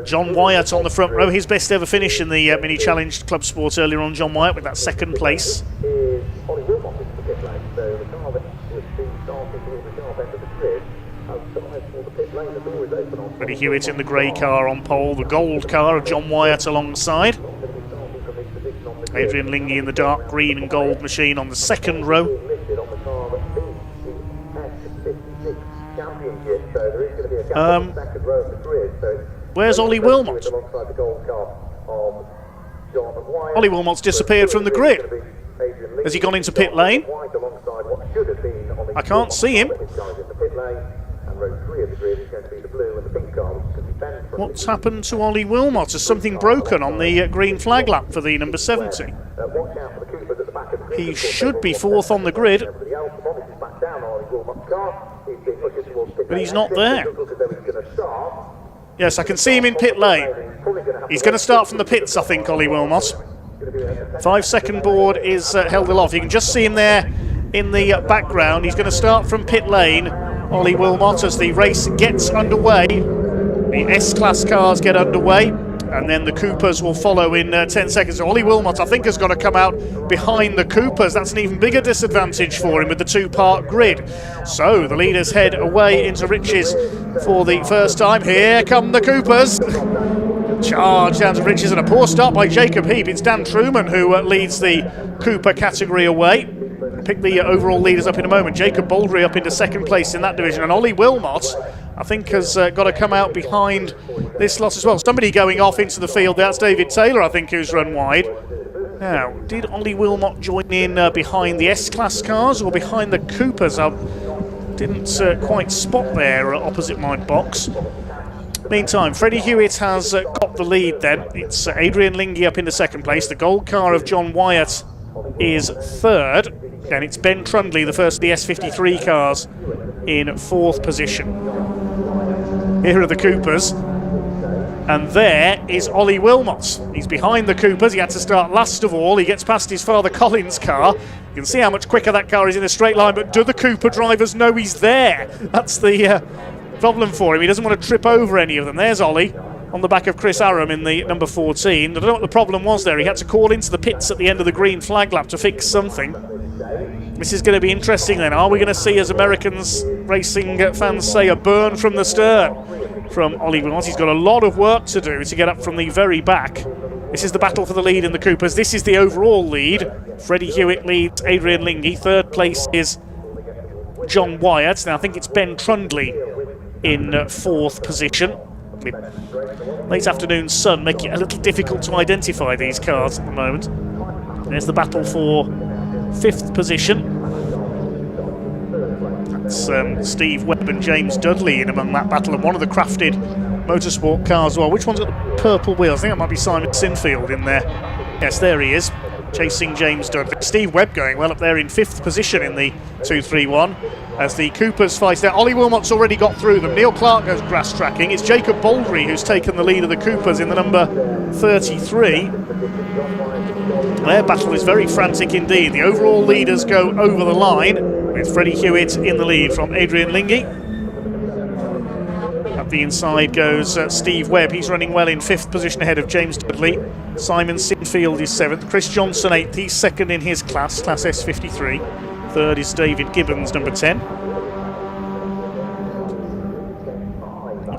I: John Wyatt on the front row, his best ever finish in the Mini Challenge Club Sport earlier on, John Wyatt with that 2nd place. Freddie Hewitt in the grey car on pole, the gold car of John Wyatt alongside. Adrian Lingy in the dark green and gold machine on the 2nd row. Where's Ollie Wilmot? Ollie Wilmot's disappeared from the grid. Has he gone into pit lane? I can't see him. What's happened to Ollie Wilmot? Has something broken on the green flag lap for the number 70? He should be 4th on the grid, but he's not there. Yes, I can see him in pit lane. He's going to start from the pits, I think, Ollie Wilmot. 5-second board is held aloft. You can just see him there in the background. He's going to start from pit lane, Ollie Wilmot, as the race gets underway. The S-Class cars get underway, and then the Coopers will follow in 10 seconds. So Ollie Wilmot, I think, has got to come out behind the Coopers. That's an even bigger disadvantage for him with the 2-part grid. So the leaders head away into Riches for the first time. Here come the Coopers. Charge down to Riches, and a poor start by Jacob Heap. It's Dan Truman who leads the Cooper category away. Pick the overall leaders up in a moment. Jacob Baldry up into 2nd place in that division, and Ollie Wilmot, I think, has got to come out behind this lot as well. Somebody going off into the field, that's David Taylor, I think, who's run wide. Now, did Ollie Wilmot join in behind the S-Class cars or behind the Coopers? I didn't quite spot there opposite my box. Meantime, Freddie Hewitt has got the lead then. It's Adrian Lingy up into 2nd place. The gold car of John Wyatt is 3rd. And it's Ben Trundley, the first of the S53 cars, in 4th position. Here are the Coopers. And there is Ollie Wilmot. He's behind the Coopers. He had to start last of all. He gets past his father Colin's car. You can see how much quicker that car is in a straight line, but do the Cooper drivers know he's there? That's the problem for him. He doesn't want to trip over any of them. There's Ollie on the back of Chris Aram in the number 14. I don't know what the problem was there. He had to call into the pits at the end of the green flag lap to fix something. This is going to be interesting then. Are we going to see, as Americans racing fans say, a burn from the stern from Ollie Wilmot? He's got a lot of work to do to get up from the very back. This is the battle for the lead in the Coopers. This is the overall lead. Freddie Hewitt leads Adrian Lingy. 3rd place is John Wyatt. Now I think it's Ben Trundley in 4th position. Late afternoon sun making it a little difficult to identify these cars at the moment. There's the battle for 5th position. That's Steve Webb and James Dudley in among that battle, and one of the crafted motorsport cars as well. Which one's got the purple wheels? I think that might be Simon Sinfield in there. Yes, there he is, chasing James Dudley. Steve Webb going well up there in 5th position in the 231 as the Coopers fight out. Ollie Wilmot's already got through them. Neil Clark goes grass tracking. It's Jacob Baldry who's taken the lead of the Coopers in the number 33. Their battle is very frantic indeed. The overall leaders go over the line with Freddie Hewitt in the lead from Adrian Lingy. Up the inside goes Steve Webb. He's running well in 5th position ahead of James Dudley. Simon Sinfield is 7th. Chris Johnson 8th. He's 2nd in his class S53. 3rd is David Gibbons, number 10.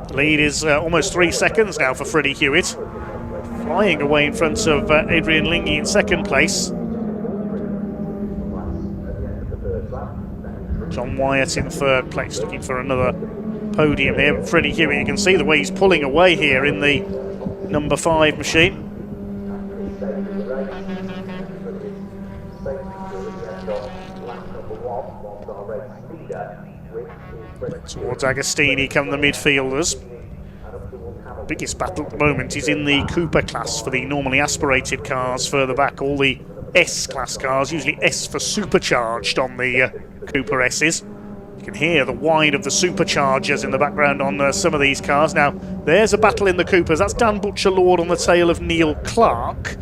I: The lead is almost 3 seconds now for Freddie Hewitt. Flying away in front of Adrian Lingy in 2nd place. John Wyatt in 3rd place, looking for another podium here. But Freddie Hewitt, you can see the way he's pulling away here in the number 5 machine. Towards Agostini come the midfielders. Biggest battle at the moment is in the Cooper class for the normally aspirated cars further back. All the S-Class cars, usually S for supercharged on the Cooper S's. You can hear the whine of the superchargers in the background on some of these cars. Now, there's a battle in the Coopers. That's Dan Butcher-Lord on the tail of Neil Clark.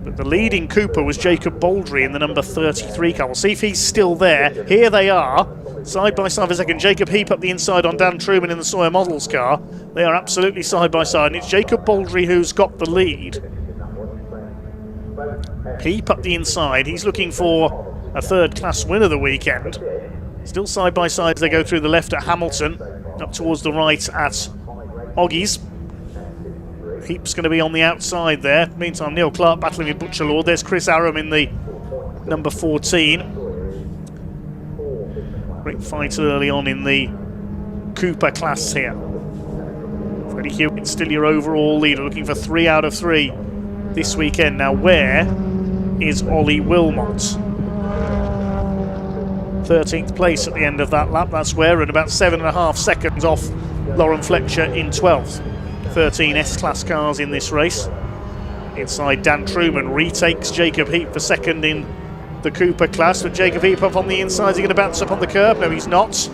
I: But the leading Cooper was Jacob Baldry in the number 33 car. We'll see if he's still there. Here they are, side by side for a second. Jacob Heap up the inside on Dan Truman in the Sawyer Models car. They are absolutely side by side, and it's Jacob Baldry who's got the lead. Heap up the inside. He's looking for a third-class win of the weekend. Still side by side as they go through the left at Hamilton, up towards the right at Oggies. Heap's going to be on the outside there. Meantime, Neil Clark battling with Butcher-Lord. There's Chris Aram in the number 14. Great fight early on in the Cooper class here. Freddie Hewitt still your overall leader, looking for 3 out of 3 this weekend. Now, where is Ollie Wilmot? 13th place at the end of that lap. That's where, and about 7.5 seconds off Lauren Fletcher in 12th. 13 S-Class cars in this race. Inside, Dan Truman retakes Jacob Heap for second in the Cooper class, but Jacob Heap up on the inside. Is he going to bounce up on the curb? No, he's not.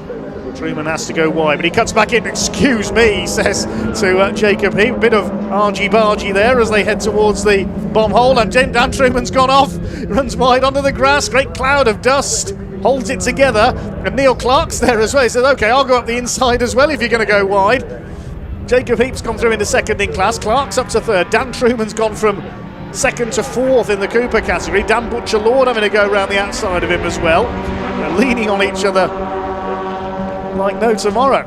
I: Truman has to go wide, but he cuts back in. Excuse me, he says to Jacob Heap. Bit of argy-bargy there as they head towards the bomb hole, and Dan Truman's gone off. Runs wide onto the grass. Great cloud of dust. Holds it together, and Neil Clark's there as well. He says, OK, I'll go up the inside as well if you're going to go wide. Jacob Heap's gone through into second in class. Clark's up to third. Dan Truman's gone from second to fourth in the Cooper category. Dan Butcher-Lord having to go around the outside of him as well. They're leaning on each other like no tomorrow.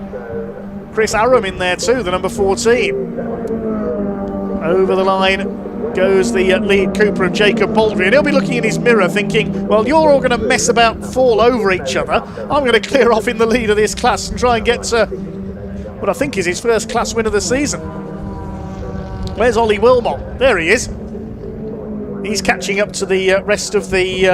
I: Chris Aram in there too, the number 14. Over the line goes the lead Cooper of Jacob Baldry, and he'll be looking in his mirror thinking, well, you're all going to mess about and fall over each other. I'm going to clear off in the lead of this class and try and get to what I think is his first class win of the season. Where's Ollie Wilmot? There he is. He's catching up to the rest of the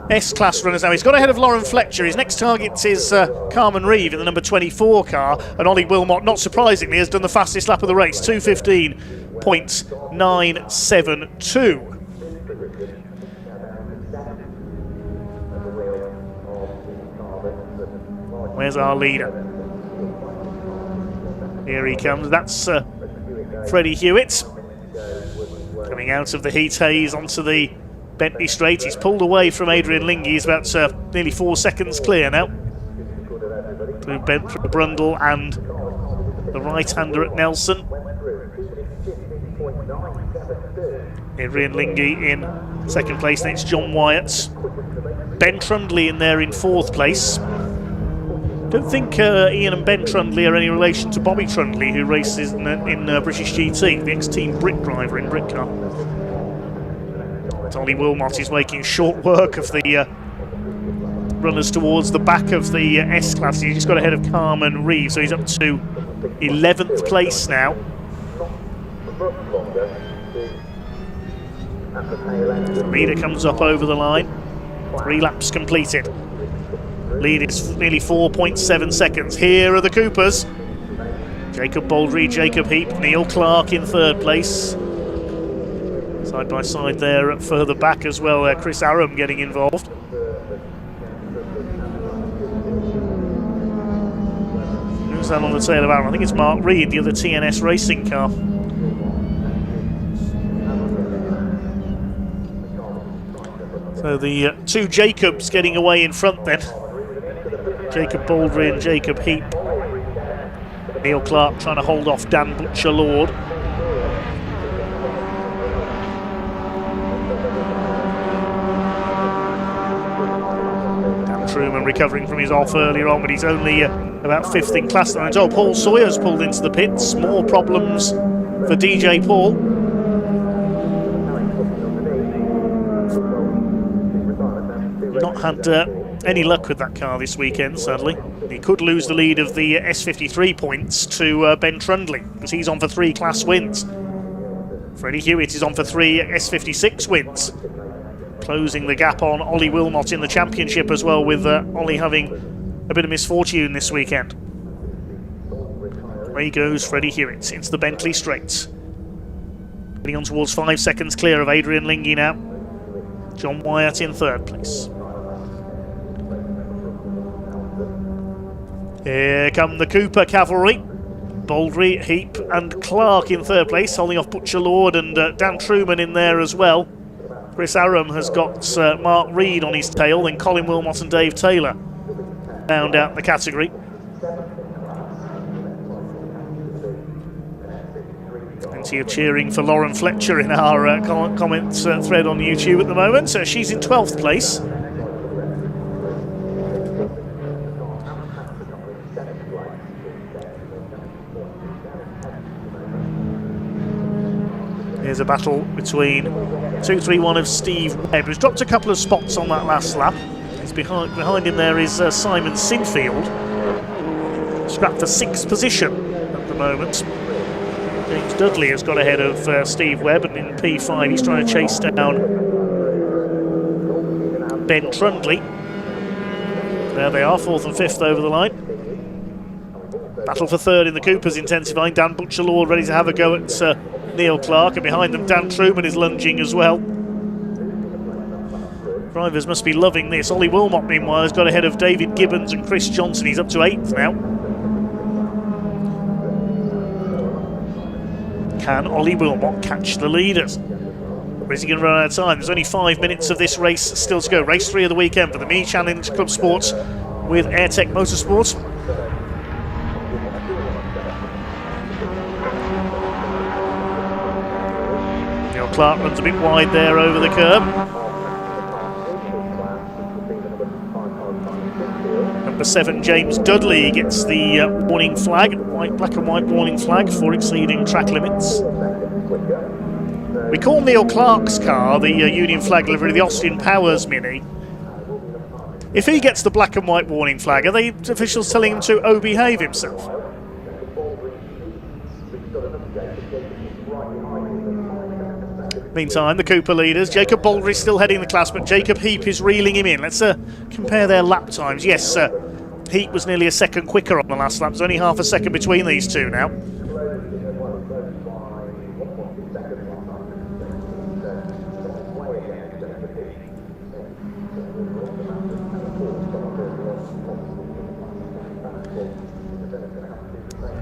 I: S-Class runners now. He's got ahead of Lauren Fletcher. His next target is Carmen Reeve in the number 24 car, and Ollie Wilmot, not surprisingly, has done the fastest lap of the race, 2:15.972. Where's our leader? Here he comes. That's Freddie Hewitt coming out of the heat haze onto the Bentley straight. He's pulled away from Adrian Lingy. He's about nearly 4 seconds clear now. Through Brundle and the right-hander at Nelson. Adrian Lingy in second place. Then it's John Wyatt. Ben Trundley in there in 4th place. Don't think Ian and Ben Trundley are any relation to Bobby Trundley, who races in British GT, the ex-team Brit driver in Britcar. Ollie Wilmot is making short work of the runners towards the back of the S-Class. He's just got ahead of Carmen Reeve, so he's up to 11th place now. The leader comes up over the line. 3 laps completed. Lead is nearly 4.7 seconds. Here are the Coopers. Jacob Baldry, Jacob Heap, Neil Clark in 3rd place. Side by side there further back as well, Chris Aram getting involved. Who's that on the tail of Aram? I think it's Mark Reed, the other TNS racing car. So the 2 Jacobs getting away in front then. Jacob Baldry and Jacob Heap. Neil Clark trying to hold off Dan Butcher-Lord. Dan Truman recovering from his off earlier on, but he's only about 5th in class. And I'm told Paul Sawyer's pulled into the pits. More problems for DJ Paul. Not had any luck with that car this weekend, sadly. He could lose the lead of the S53 points to Ben Trundley, because he's on for 3 class wins. Freddie Hewitt is on for 3 S56 wins, closing the gap on Ollie Wilmot in the championship as well, with Ollie having a bit of misfortune this weekend. Away goes Freddie Hewitt into the Bentley straight. Getting on towards 5 seconds clear of Adrian Lingy now. John Wyatt in 3rd place. Here come the Cooper cavalry. Baldry, Heap and Clark in third place, holding off Butcher Lord and Dan Truman in there as well. Chris Aram has got Mark Reed on his tail, then Colin Wilmot and Dave Taylor round out the category. Plenty of cheering for Lauren Fletcher in our comments thread on YouTube at the moment. So she's in 12th place. Here's a battle between 231 of Steve Webb, who's dropped a couple of spots on that last lap. He's behind him there is Simon Sinfield, scrapped for 6th position at the moment. James Dudley has got ahead of Steve Webb, and in P5 he's trying to chase down Ben Trundley. There they are, 4th and 5th over the line. Battle for 3rd in the Coopers intensifying. Dan Butcher-Lord ready to have a go at Neil Clark, and behind them Dan Truman is lunging as well. Drivers must be loving this. Ollie Wilmot meanwhile has got ahead of David Gibbons and Chris Johnson. He's up to 8th now. Can Ollie Wilmot catch the leaders? Or is he going to run out of time? There's only 5 minutes of this race still to go. Race 3 of the weekend for the Mini Challenge Club Sports with AirTech Motorsport. Neil Clark runs a bit wide there over the curb. Number 7, James Dudley, gets the warning flag, black and white warning flag for exceeding track limits. We call Neil Clark's car the Union Flag livery, the Austin Powers Mini. If he gets the black and white warning flag, are the officials telling him to behave himself? Meantime, the Cooper leaders, Jacob Baldry still heading the class, but Jacob Heap is reeling him in. Let's compare their lap times. Yes, Heap was nearly a second quicker on the last lap. There's only half a second between these two now.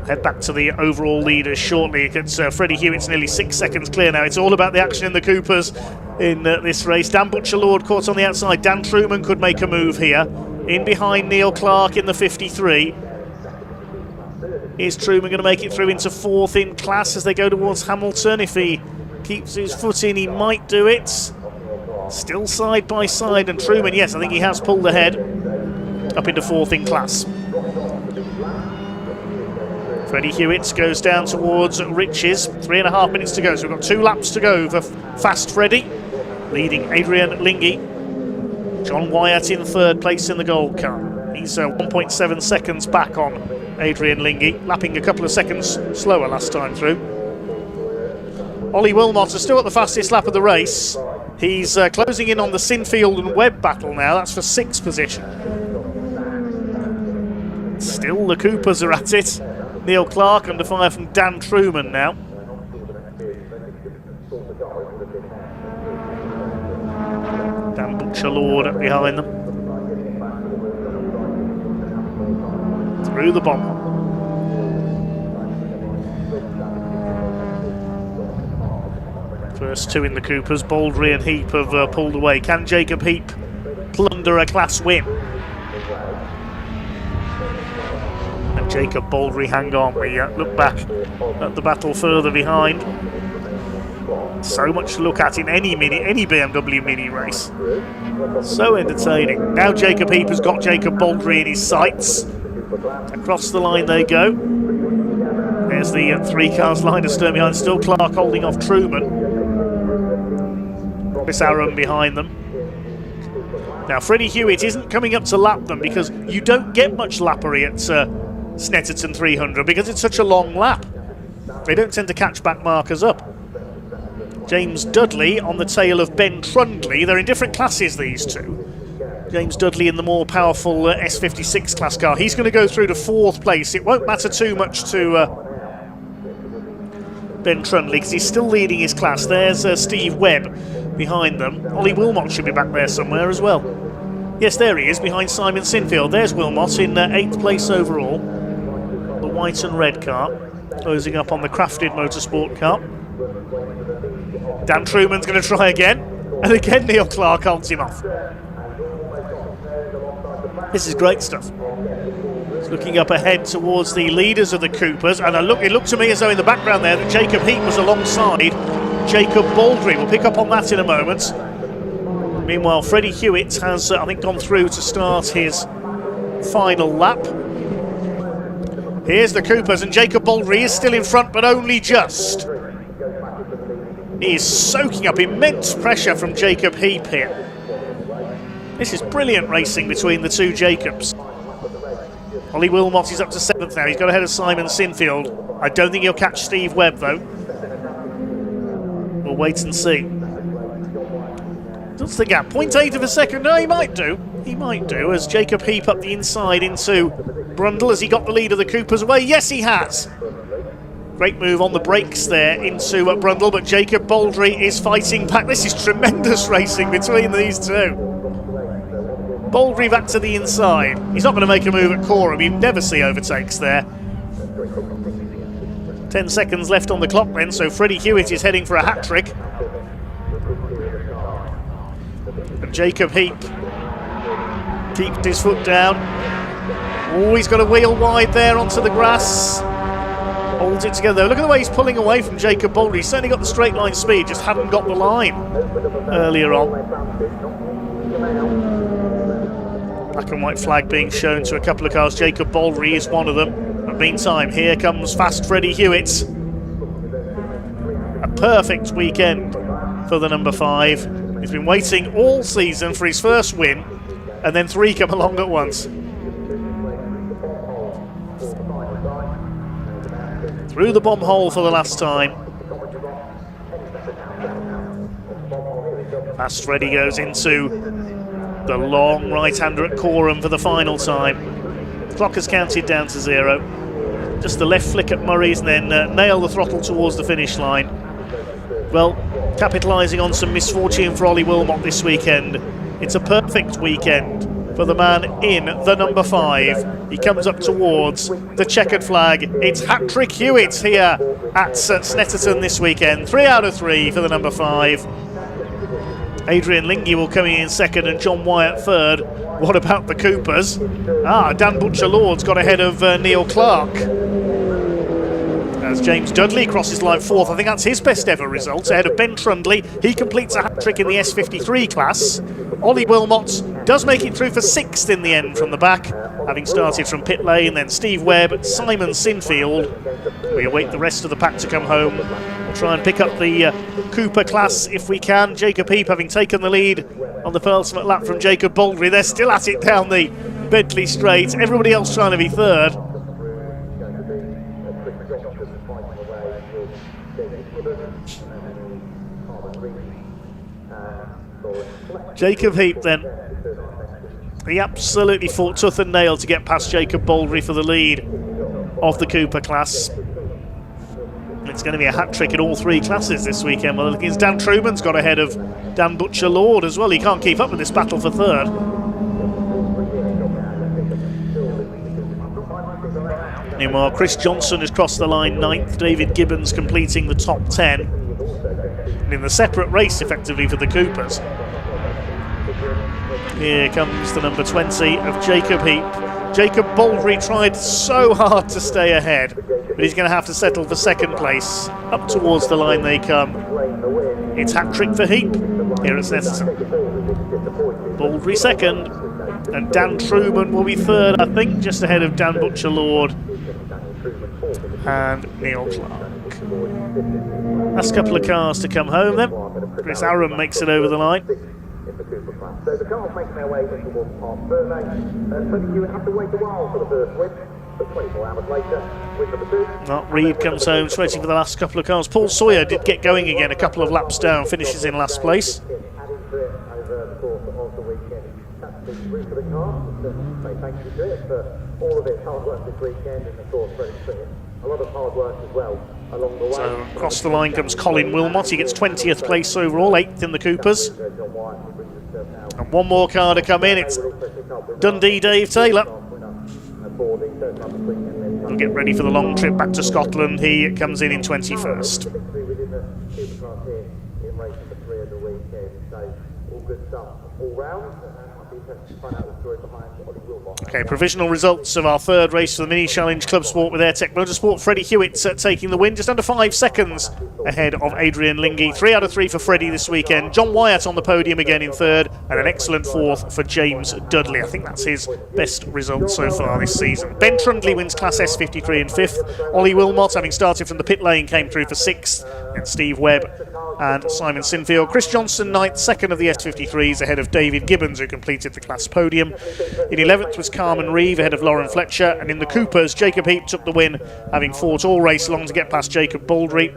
I: Head back to the overall leaders shortly. It's Freddie Hewitt's nearly 6 seconds clear now. It's all about the action in the Coopers in this race. Dan Butcher-Lord caught on the outside. Dan Truman could make a move here. In behind Neil Clark in the 53. Is Truman going to make it through into 4th in class as they go towards Hamilton? If he keeps his foot in, he might do it. Still side by side, and Truman, yes, I think he has pulled ahead up into 4th in class. Freddie Hewitt goes down towards Riches. 3.5 minutes to go, so we've got 2 laps to go for Fast Freddie, leading Adrian Lingy. John Wyatt in 3rd place in the gold car. He's 1.7 seconds back on Adrian Lingy, lapping a couple of seconds slower last time through. Ollie Wilmot is still at the fastest lap of the race. He's closing in on the Sinfield and Webb battle now. That's for 6th position. Still the Coopers are at it. Neil Clark under fire from Dan Truman now. Dan Butcher-Lord up behind them. Through the bomb. First 2 in the Coopers, Baldry and Heap have pulled away. Can Jacob Heap plunder a class win? And Jacob Baldry, hang on, we look back at the battle further behind. So much to look at in any BMW Mini race. So entertaining. Now Jacob Heap has got Jacob Baldry in his sights. Across the line they go. There's the 3 cars line astern behind. Still Clark holding off Truman. Chris Aram behind them. Now Freddie Hewitt isn't coming up to lap them because you don't get much lappery at Snetterton 300 because it's such a long lap. They don't tend to catch back markers up. James Dudley on the tail of Ben Trundley. They're in different classes, these two. James Dudley in the more powerful S56 class car. He's going to go through to 4th place. It won't matter too much to Ben Trundley because he's still leading his class. There's Steve Webb behind them. Ollie Wilmot should be back there somewhere as well. Yes, there he is, behind Simon Sinfield. There's Wilmot in 8th place overall. The white and red car, closing up on the crafted Motorsport car. Dan Truman's going to try again, and again Neil Clark holds him off. This is great stuff. He's looking up ahead towards the leaders of the Coopers, and it looked to me as though in the background there that Jacob Heap was alongside Jacob Baldry. We'll pick up on that in a moment. Meanwhile, Freddie Hewitt has, I think, gone through to start his final lap. Here's the Coopers, and Jacob Baldry is still in front, but only just. He is soaking up immense pressure from Jacob Heap here. This is brilliant racing between the two Jacobs. Ollie Wilmot is up to 7th now. He's got ahead of Simon Sinfield. I don't think he'll catch Steve Webb, though. We'll wait and see. What's the gap? 0.8 of a second. No, he might do. He might do, as Jacob Heap up the inside into Brundle. Has he got the lead of the Coopers away? Yes, he has. Great move on the brakes there into Brundle, but Jacob Baldry is fighting back. This is tremendous racing between these two. Baldry back to the inside. He's not going to make a move at Coram. You never see overtakes there. 10 seconds left on the clock then, so Freddie Hewitt is heading for a hat-trick. And Jacob Heap keeps his foot down. Oh, he's got a wheel wide there onto the grass. Holds it together. Look at the way he's pulling away from Jacob Baldry. He's certainly got the straight line speed, just hadn't got the line earlier on. Black and white flag being shown to a couple of cars. Jacob Baldry is one of them. But meantime, here comes fast Freddie Hewitt. A perfect weekend for the number 5. He's been waiting all season for his first win, and then 3 come along at once. Through the bomb hole for the last time. Fast Freddie goes into the long right-hander at Coram for the final time. Clock has counted down to 0. Just the left flick at Murray's and then nail the throttle towards the finish line. Well, capitalising on some misfortune for Ollie Wilmot this weekend. It's a perfect weekend for the man in the number 5. He comes up towards the checkered flag. It's hat-trick Hewitt here at Snetterton this weekend. 3 out of 3 for the number 5. Adrian Lingy will come in second and John Wyatt third. What about the Coopers? Dan Butcher-Lord's got ahead of Neil Clark. As James Dudley crosses line 4th, I think that's his best ever result, ahead of Ben Trundley. He completes a hat-trick in the S53 class. Ollie Wilmot does make it through for 6th in the end from the back, having started from pit lane. Then Steve Webb, Simon Sinfield. We await the rest of the pack to come home. We'll try and pick up the Cooper class if we can. Jacob Heap having taken the lead on the penultimate lap from Jacob Baldry. They're still at it down the Bentley Straight. Everybody else trying to be third. Jacob Heap then. He absolutely fought tooth and nail to get past Jacob Baldry for the lead of the Cooper class. It's going to be a hat-trick in all 3 classes this weekend. Well, Dan Truman's got ahead of Dan Butcher-Lord as well. He can't keep up with this battle for 3rd. Meanwhile, Chris Johnson has crossed the line 9th. David Gibbons completing the top 10. And in the separate race, effectively, for the Coopers. Here comes the number 20 of Jacob Heap. Jacob Baldry tried so hard to stay ahead, but he's going to have to settle for 2nd place. Up towards the line they come. It's hat-trick for Heap here at Snetterton. Baldry 2nd, and Dan Truman will be 3rd, I think, just ahead of Dan Butcher-Lord and Neil Clark. Last couple of cars to come home then. Chris Aaron makes it over the line.
K: So the cars making their way into one part survey. You would have to wait a while for the first win, but 24 hours later, win number 2.
I: Reed comes home, waiting for the last couple of cars. Paul Sawyer did get going again, a couple of laps down, finishes in last place.
K: Over the course of the weekend, that's the route for the car. Say thank you to it for all of its hard work this weekend, and of course, a lot of hard work as well along the way.
I: So across the line comes Colin Wilmot. He gets 20th place overall, 8th in the Coopers. And one more car to come in. It's Dundee Dave Taylor. We'll get ready for the long trip back to Scotland. He comes in 21st. Okay, provisional results of our third race for the Mini Challenge Club Sport with Airtech Motorsport. Freddie Hewitt taking the win, just under 5 seconds ahead of Adrian Lingy. 3 out of 3 for Freddie this weekend. John Wyatt on the podium again in third, and an excellent fourth for James Dudley. I think that's his best result so far this season. Ben Trundley wins Class S53 in 5th. Ollie Wilmot, having started from the pit lane, came through for 6th. And Steve Webb and Simon Sinfield. Chris Johnson, 9th, second of the S53s, ahead of David Gibbons, who completed the class podium. In 11th was Carmen Reeve, ahead of Lauren Fletcher. And in the Coopers, Jacob Heap took the win, having fought all race long to get past Jacob Baldry.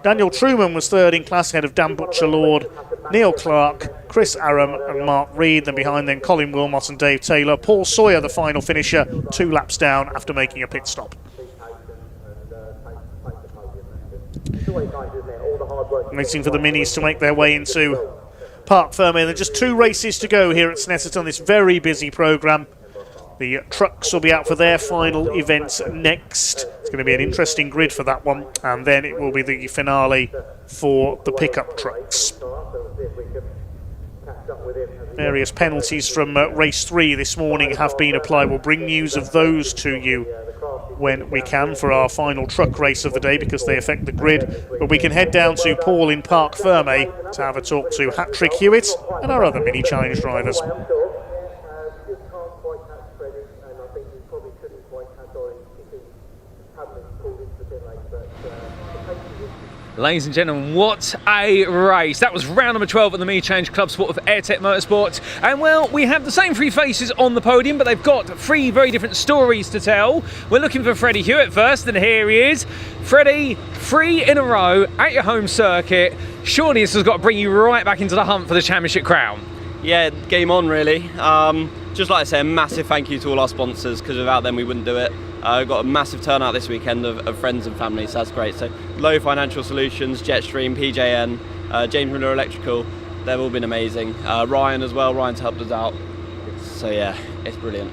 I: Daniel Truman was third in class, ahead of Dan Butcher-Lord, Neil Clark, Chris Aram and Mark Reed. Then behind them, Colin Wilmot and Dave Taylor. Paul Sawyer, the final finisher, 2 laps down after making a pit stop. Waiting for the Minis to make their way into Parc Ferme. There are just 2 races to go here at Snetterton, this very busy programme. The trucks will be out for their final event next. It's going to be an interesting grid for that one, and then it will be the finale for the pickup trucks. Various penalties from race 3 this morning have been applied. We'll bring news of those to you when we can for our final truck race of the day, because they affect the grid. But we can head down to Paul in Parc Ferme to have a talk to Patrick Hewitt and our other Mini Challenge drivers.
A: Ladies and gentlemen, what a race. That was round number 12 of the Mini Challenge Club Sport of Airtech Motorsport. And well, we have the same 3 faces on the podium, but they've got 3 very different stories to tell. We're looking for Freddie Hewitt first, and here he is. Freddie, 3 in a row at your home circuit. Surely this has got to bring you right back into the hunt for the championship crown.
O: Yeah, game on really. Just like I say, a massive thank you to all our sponsors, because without them we wouldn't do it. We've got a massive turnout this weekend of friends and family, so that's great. So Low Financial Solutions, Jetstream, PJN, James Miller Electrical, they've all been amazing. Ryan as well, Ryan's helped us out. So yeah, it's brilliant.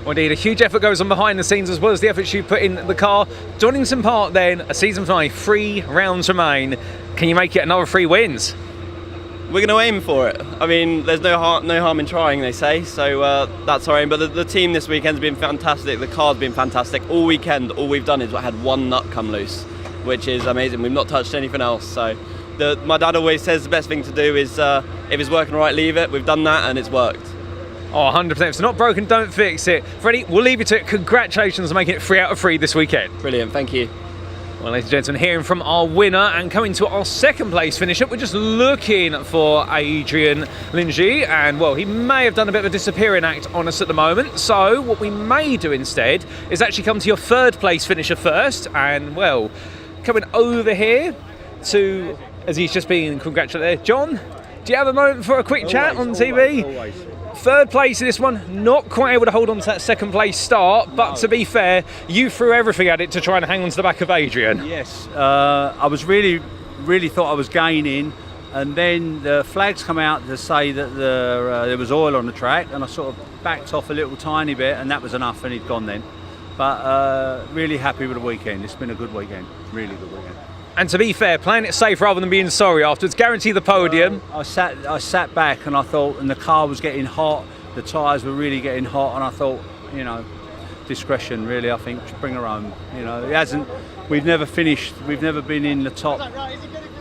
A: Well, indeed, a huge effort goes on behind the scenes, as well as the efforts you put in the car. Donington Park then, a season finale, 3 rounds remain. Can you make it another 3 wins?
O: We're going to aim for it. I mean, there's no harm in trying, they say, so that's our aim. But the team this weekend's been fantastic, the car's been fantastic. All weekend, all we've done is had 1 nut come loose, which is amazing. We've not touched anything else. So my dad always says the best thing to do is, if it's working right, leave it. We've done that and it's worked.
A: Oh, 100%. If it's not broken, don't fix it. Freddie, we'll leave you to it. Congratulations on making it 3 out of 3 this weekend.
O: Brilliant, thank you.
A: Well, ladies and gentlemen, hearing from our winner and coming to our 2nd place finisher, we're just looking for Adrian Lingy, and well, he may have done a bit of a disappearing act on us at the moment. So what we may do instead is actually come to your 3rd place finisher first, and well, coming over here to, as he's just been congratulated, John, do you have a moment for a quick chat on TV?
J: Always.
A: 3rd place in this one, not quite able to hold on to that 2nd place start, but to be fair, you threw everything at it to try and hang on to the back of Adrian.
J: Yes, I was really thought I was gaining, and then the flags come out to say that there was oil on the track, and I sort of backed off a little tiny bit, and that was enough, and he'd gone then. But really happy with the weekend. It's been a good weekend, really good weekend.
A: And to be fair, playing it safe rather than being sorry afterwards, guarantee the podium.
J: I sat back and I thought, and the car was getting hot, the tyres were really getting hot, and I thought, you know, discretion really, I think, bring her home. You know, it hasn't, we've never been in the top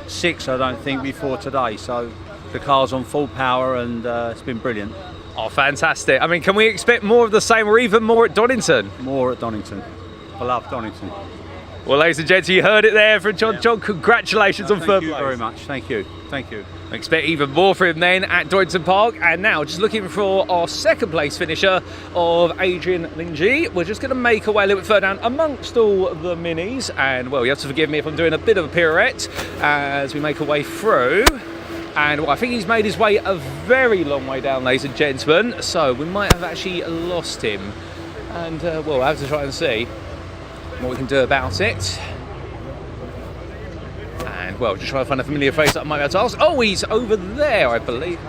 J: 6, I don't think, before today, so the car's on full power, and it's been brilliant.
A: Oh, fantastic. I mean, can we expect more of the same, or even more at Donington?
J: More at Donington. I love Donington.
A: Well, ladies and gents, you heard it there from John. John, congratulations on 3rd place.
J: Thank you very much. Thank you. Thank you.
A: I expect even more from him then at Donington Park. And now, just looking for our 2nd place finisher of Adrian Lingy. We're just going to make our way a little bit further down amongst all the minis. And, well, you have to forgive me if I'm doing a bit of a pirouette as we make our way through. And well, I think he's made his way a very long way down, ladies and gentlemen. So we might have actually lost him. And, well, we'll have to try and see what we can do about it. And well, just try to find a familiar face that I might be able to ask. Oh, he's over there, I believe.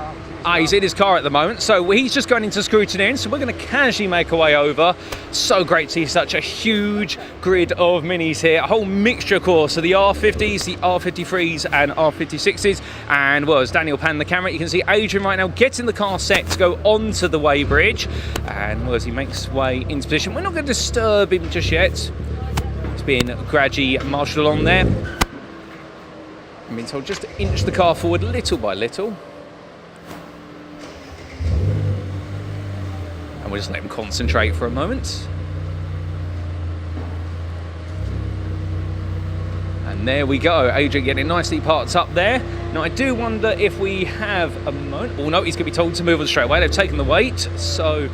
A: He's in his car at the moment, so he's just going into scrutineering, so we're going to casually make our way over. So great to see such a huge grid of minis here, a whole mixture, of course, of the R50s, the R53s and R56s, and well, as Daniel panned the camera, you can see Adrian right now getting the car set to go onto the weighbridge, and well, as he makes his way into position, we're not going to disturb him just yet. He's being gradually marshalled on there. I'm being told just to inch the car forward little by little. We'll just let him concentrate for a moment. And there we go, Adrian getting nicely parked up there. Now I do wonder if we have a moment. Oh no, he's going to be told to move on straight away. They've taken the weight, so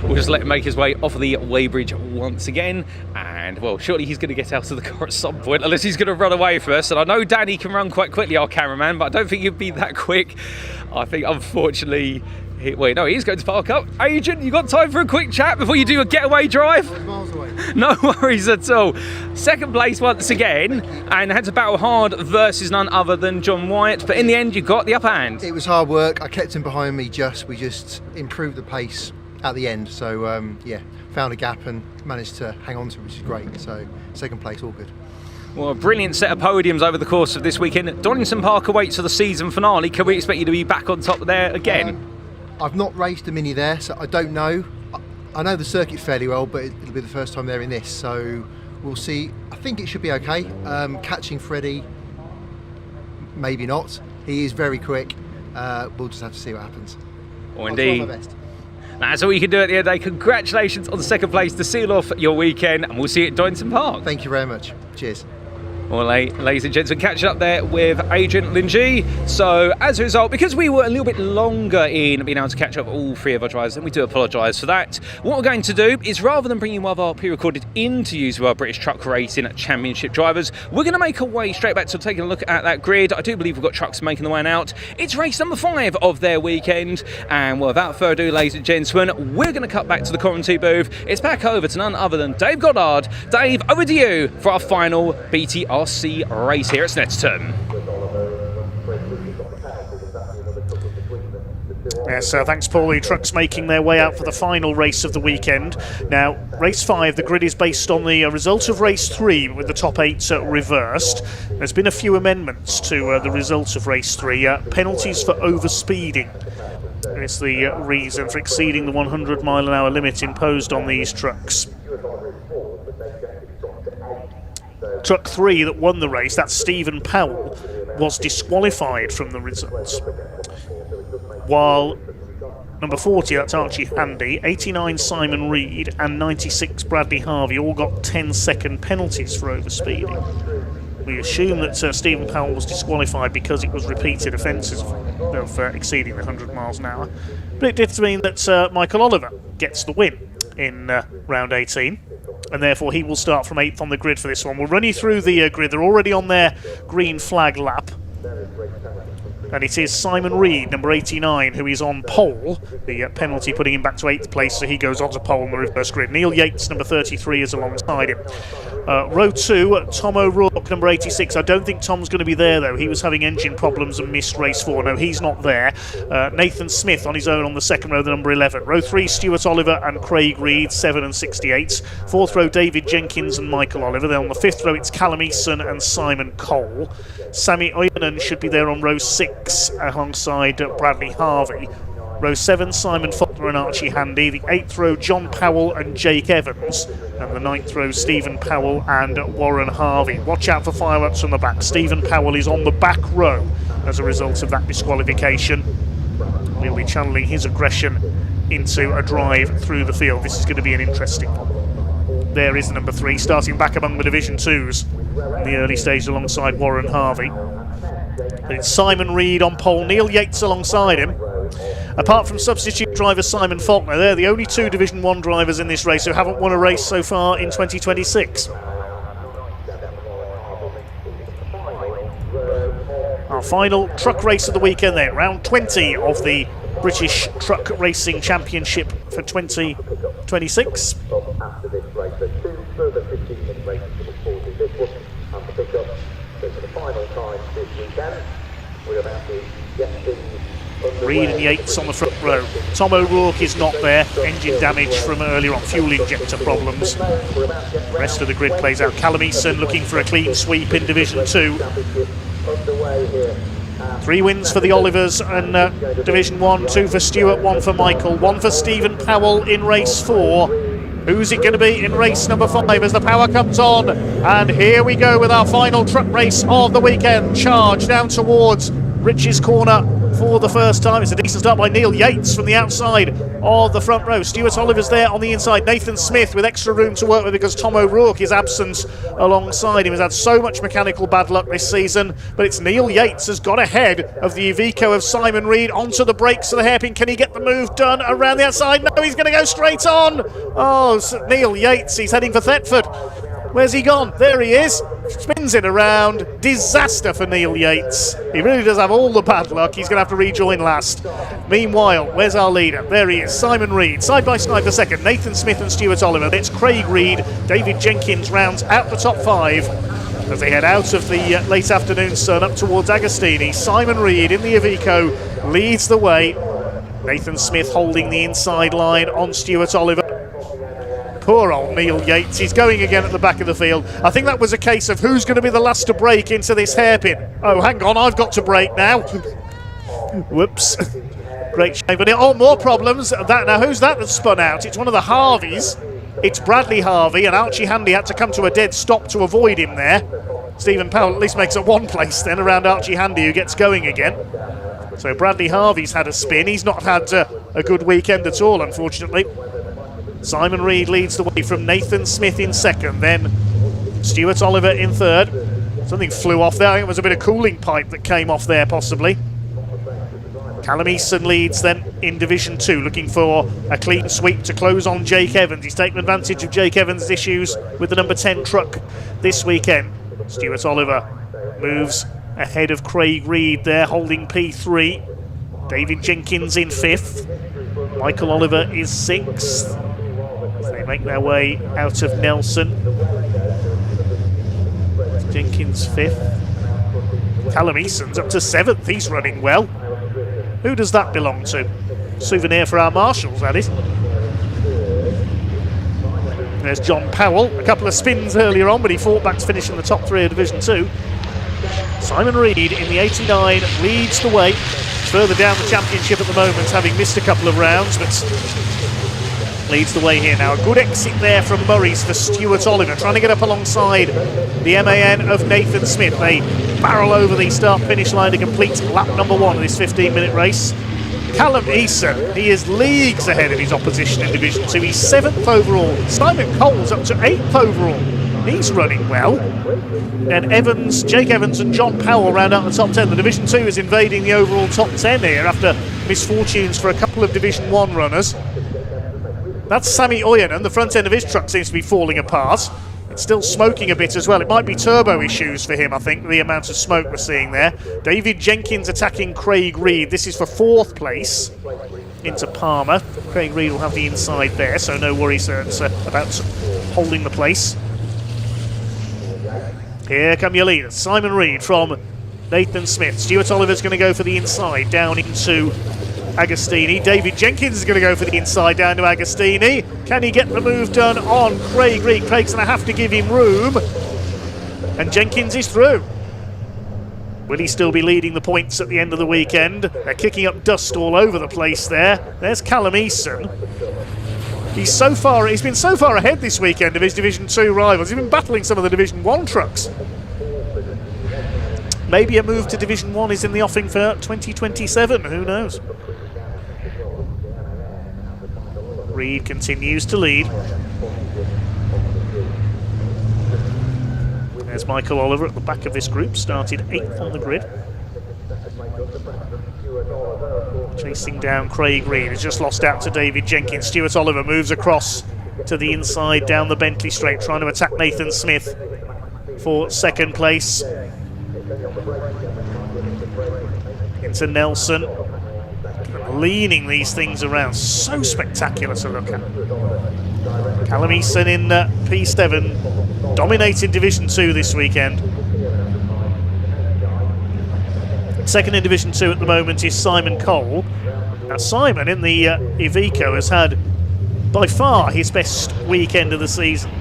A: we'll just let him make his way off of the weighbridge once again. And well, surely he's going to get out of the car at some point, unless he's going to run away first. And I know Danny can run quite quickly, our cameraman, but I don't think he'd be that quick. I think, unfortunately, wait, no, he's going to park up. Adrian, you got time for a quick chat before you do a getaway drive?
L: Miles away.
A: No worries at all. Second place once again, and had to battle hard versus none other than John Wyatt, but in the end, you got the upper hand.
L: It was hard work. I kept him behind me. We just improved the pace at the end. So yeah, found a gap and managed to hang on to it, which is great. So second place, all good.
A: Well, a brilliant set of podiums over the course of this weekend. Donington Park awaits for the season finale. Can we expect you to be back on top there again?
L: I've not raced a Mini there, so I don't know. I know the circuit fairly well, but it'll be the first time there in this, so we'll see. I think it should be okay. Catching Freddie, maybe not. He is very quick. We'll just have to see what happens.
A: Oh,
L: I'll try
A: indeed.
L: my best.
A: That's all you can do at the end of the day. Congratulations on the second place to seal off your weekend, and we'll see you at Donington Park.
L: Thank you very much. Cheers.
A: Well, ladies and gentlemen, catching up there with Adrian Lingy. So, as a result, because we were a little bit longer in being able to catch up all three of our drivers, and we do apologise for that, what we're going to do is, rather than bringing one of our pre-recorded interviews with our British Truck Racing Championship drivers, we're going to make our way straight back to taking a look at that grid. I do believe we've got trucks making the way out. It's race number 5 of their weekend, and well, without further ado, ladies and gentlemen, we're going to cut back to the commentary booth. It's back over to none other than Dave Goddard. Dave, over to you for our final BTRC race here at Snetterton.
I: Yes, thanks, Paulie. Trucks making their way out for the final race of the weekend. Now, race 5, the grid is based on the result of race 3, with the top 8 reversed. There's been a few amendments to the result of race 3. Penalties for overspeeding is the reason for exceeding the 100-mile-an-hour limit imposed on these trucks. Truck 3 that won the race, that's Stephen Powell, was disqualified from the results. While number 40, that's Archie Handy, 89 Simon Reed and 96 Bradley Harvey all got 10-second penalties for overspeeding. We assume that Stephen Powell was disqualified because it was repeated offences of exceeding the 100 miles an hour. But it did mean that Michael Oliver gets the win in round 18. And therefore he will start from 8th on the grid for this one. We'll run you through the grid. They're already on their green flag lap. And it is Simon Reed, number 89, who is on pole. The penalty putting him back to 8th place, so he goes on to pole in the reverse grid. Neil Yates, number 33, is alongside him. Row 2, Tom O'Rourke, number 86. I don't think Tom's going to be there, though. He was having engine problems and missed race 4. No, he's not there. Nathan Smith on his own on the second row, the number 11. Row 3, Stuart Oliver and Craig Reed, 7 and 68. Fourth row, David Jenkins and Michael Oliver. Then on the fifth row, it's Callum Eason and Simon Cole. Sammy Oyanen should be there on row 6 alongside Bradley Harvey. Row 7, Simon Faulkner and Archie Handy. The 8th row, John Powell and Jake Evans. And the 9th row, Stephen Powell and Warren Harvey. Watch out for fireworks from the back. Stephen Powell is on the back row as a result of that disqualification. He'll be channeling his aggression into a drive through the field. This is going to be an interesting one. There is the number 3, starting back among the Division 2s in the early stage alongside Warren Harvey. But it's Simon Reed on pole, Neil Yates alongside him. Apart from substitute driver Simon Faulkner, they're the only 2 Division 1 drivers in this race who haven't won a race so far in 2026. Our final truck race of the weekend then, round 20 of the British Truck Racing Championship for 2026.
K: After this race, there's 2 further 15-minute races to look forward to. This one and the pickup. So for the final
I: Reed and Yates on the front row. Tom O'Rourke is not there. Engine damage from earlier on, fuel injector problems. The rest of the grid plays out. Callum Eason looking for a clean sweep in Division 2. 3 wins for the Olivers and Division 1, 2 for Stuart, 1 for Michael, 1 for Stephen Powell in race 4. Who's it going to be in race number 5 as the power comes on? And here we go with our final truck race of the weekend. Charge down towards Rich's corner for the first time. It's a decent start by Neil Yates from the outside of the front row. Stuart Oliver's there on the inside. Nathan Smith with extra room to work with because Tom O'Rourke is absent alongside him. Has had so much mechanical bad luck this season, but it's Neil Yates has got ahead of the Iveco of Simon Reed. Onto the brakes of the hairpin. Can he get the move done around the outside? No, he's going to go straight on. Oh, Neil Yates, he's heading for Thetford. Where's he gone? There he is. Spins it around. Disaster for Neil Yates. He really does have all the bad luck. He's going to have to rejoin last. Meanwhile, where's our leader? There he is, Simon Reed. Side by side for second. Nathan Smith and Stuart Oliver. It's Craig Reed. David Jenkins rounds out the top 5 as they head out of the late afternoon sun up towards Agostini. Simon Reed in the Iveco leads the way. Nathan Smith holding the inside line on Stuart Oliver. Poor old Neil Yates, he's going again at the back of the field. I think that was a case of who's going to be the last to break into this hairpin. Oh, hang on, I've got to break now. Whoops. Great shame. But more problems. Now, who's that that's spun out? It's one of the Harveys. It's Bradley Harvey, and Archie Handy had to come to a dead stop to avoid him there. Stephen Powell at least makes it one place then around Archie Handy, who gets going again. So Bradley Harvey's had a spin. He's not had a good weekend at all, unfortunately. Simon Reed leads the way from Nathan Smith in second, then Stuart Oliver in third. Something flew off there. I think it was a bit of cooling pipe that came off there, possibly. Callum Eason leads then in Division 2, looking for a clean sweep to close on Jake Evans. He's taken advantage of Jake Evans' issues with the number 10 truck this weekend. Stuart Oliver moves ahead of Craig Reed there, holding P3. David Jenkins in 5th. Michael Oliver is 6th. They make their way out of Nelson. Jenkins 5th. Callum Eason's up to 7th. He's running well. Who does that belong to? Souvenir for our marshals, that is. There's John Powell. A couple of spins earlier on, but he fought back to finish in the top 3 of Division 2. Simon Reed in the 89 leads the way. Further down the championship at the moment, having missed a couple of rounds, but leads the way here now. A good exit there from Murray's for Stuart Oliver, trying to get up alongside the MAN of Nathan Smith. They barrel over the start-finish line to complete lap number 1 of this 15-minute race. Callum Eason, he is leagues ahead of his opposition in Division 2. He's 7th overall. Simon Cole's up to 8th overall. He's running well. And Jake Evans and John Powell round out the top 10. The Division 2 is invading the overall top 10 here after misfortunes for a couple of Division 1 runners. That's Sammy Oyanen. The front end of his truck seems to be falling apart. It's still smoking a bit as well. It might be turbo issues for him, I think, the amount of smoke we're seeing there. David Jenkins attacking Craig Reed. This is for 4th place into Palmer. Craig Reed will have the inside there, so no worries about holding the place. Here come your leaders. Simon Reed from Nathan Smith. Stuart Oliver's going to go for the inside down into Agostini. David Jenkins is going to go for the inside down to Agostini. Can he get the move done on Craig Reed? Craig's going to have to give him room. And Jenkins is through. Will he still be leading the points at the end of the weekend? They're kicking up dust all over the place there. There's Callum Eason. He's been so far ahead this weekend of his Division 2 rivals. He's been battling some of the Division 1 trucks. Maybe a move to Division 1 is in the offing for 2027, who knows? Reed continues to lead. There's Michael Oliver at the back of this group, started 8th on the grid. Chasing down Craig Reed, has just lost out to David Jenkins. Stuart Oliver moves across to the inside down the Bentley straight, trying to attack Nathan Smith for 2nd place. Into Nelson. Leaning these things around, so spectacular to look at. Callum Eason in P7, dominating Division 2 this weekend. Second in Division 2 at the moment is Simon Cole. Now Simon in the Iveco has had by far his best weekend of the season.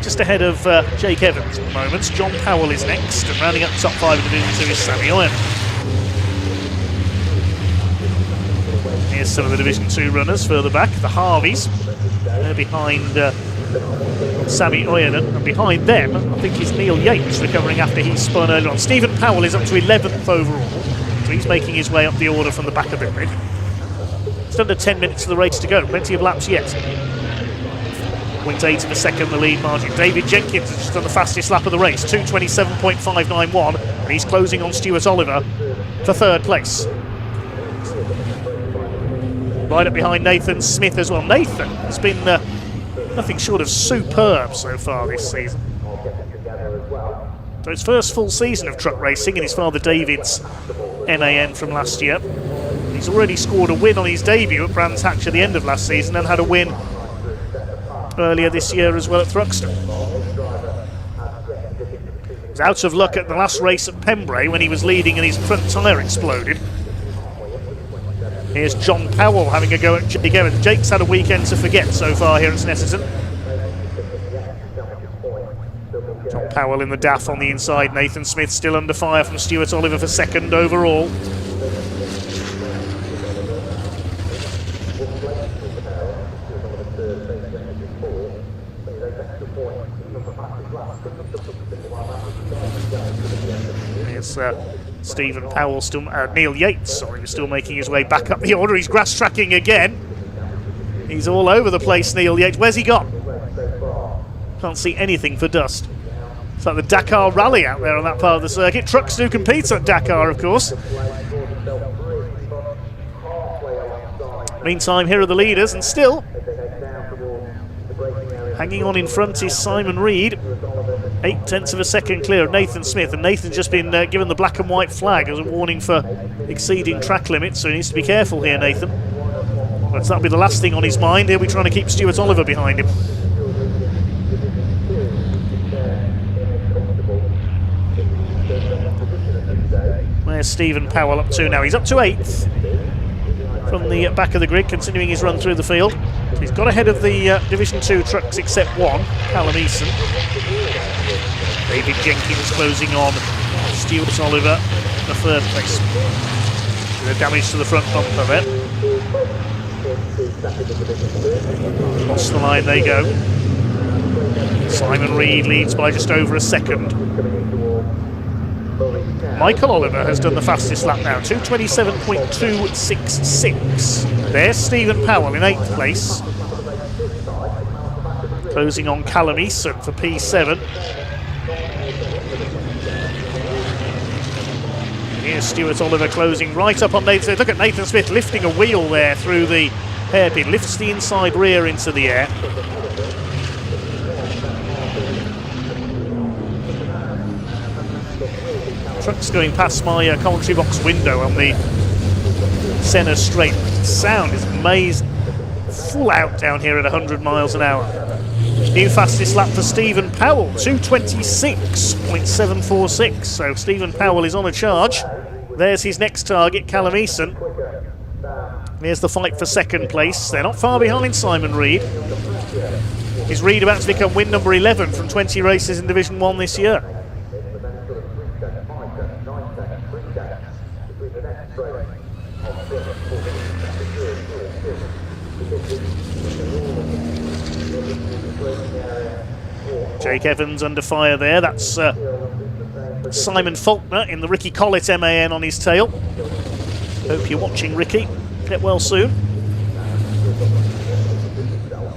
I: Just ahead of Jake Evans at the moment. John Powell is next, and rounding up the top 5 in Division 2 is Sammy Owen. Here's some of the Division 2 runners further back, the Harveys. They're behind Sammy Oyenan, and behind them, I think, is Neil Yates recovering after he spun earlier on. Stephen Powell is up to 11th overall, so he's making his way up the order from the back of the grid. Just under 10 minutes of the race to go, plenty of laps yet. 0.8 of a second the lead margin. David Jenkins has just done the fastest lap of the race, 2:27.591, and he's closing on Stuart Oliver for third place. Right up behind Nathan Smith as well. Nathan has been nothing short of superb so far this season. So his first full season of truck racing in his father David's MAN from last year. He's already scored a win on his debut at Brands Hatch at the end of last season and had a win earlier this year as well at Thruxton. He was out of luck at the last race at Pembrey when he was leading and his front tyre exploded. Here's John Powell having a go at Jake Evans. Jake's had a weekend to forget so far here at Snetterton. John Powell in the DAF on the inside. Nathan Smith still under fire from Stuart Oliver for second overall. Here's Stephen Powell, still Neil Yates, sorry, is still making his way back up the order. He's grass tracking again. He's all over the place, Neil Yates. Where's he gone? Can't see anything for dust. It's like the Dakar Rally out there on that part of the circuit. Trucks do compete at Dakar, of course. Meantime, here are the leaders, and still hanging on in front is Simon Reed. 0.8 of a second clear of Nathan Smith, and Nathan's just been given the black and white flag as a warning for exceeding track limits, so he needs to be careful here, Nathan. But that'll be the last thing on his mind. He'll be trying to keep Stuart Oliver behind him. Where's Stephen Powell up to now? He's up to 8th from the back of the grid, continuing his run through the field. He's got ahead of the Division 2 trucks except one, Callum Eason. David Jenkins closing on Stuart Oliver, the third place. The damage to the front bumper there. Across the line they go. Simon Reed leads by just over a second. Michael Oliver has done the fastest lap now, 2:27.266. There's Stephen Powell in 8th place. Closing on Callum Eason for P7. Here's Stuart Oliver closing right up on Nathan Smith. Look at Nathan Smith lifting a wheel there through the hairpin, lifts the inside rear into the air. Trucks going past my commentary box window on the Senna straight. The sound is amazing. Full out down here at 100 miles an hour. New fastest lap for Stephen Powell, 2:26.746. So Stephen Powell is on a charge. There's his next target, Callum Eason. Here's the fight for second place. They're not far behind Simon Reed. Is Reed about to become win number 11 from 20 races in Division 1 this year? Jake Evans under fire there. That's Simon Faulkner in the Ricky Collett MAN on his tail. Hope you're watching, Ricky. Get well soon.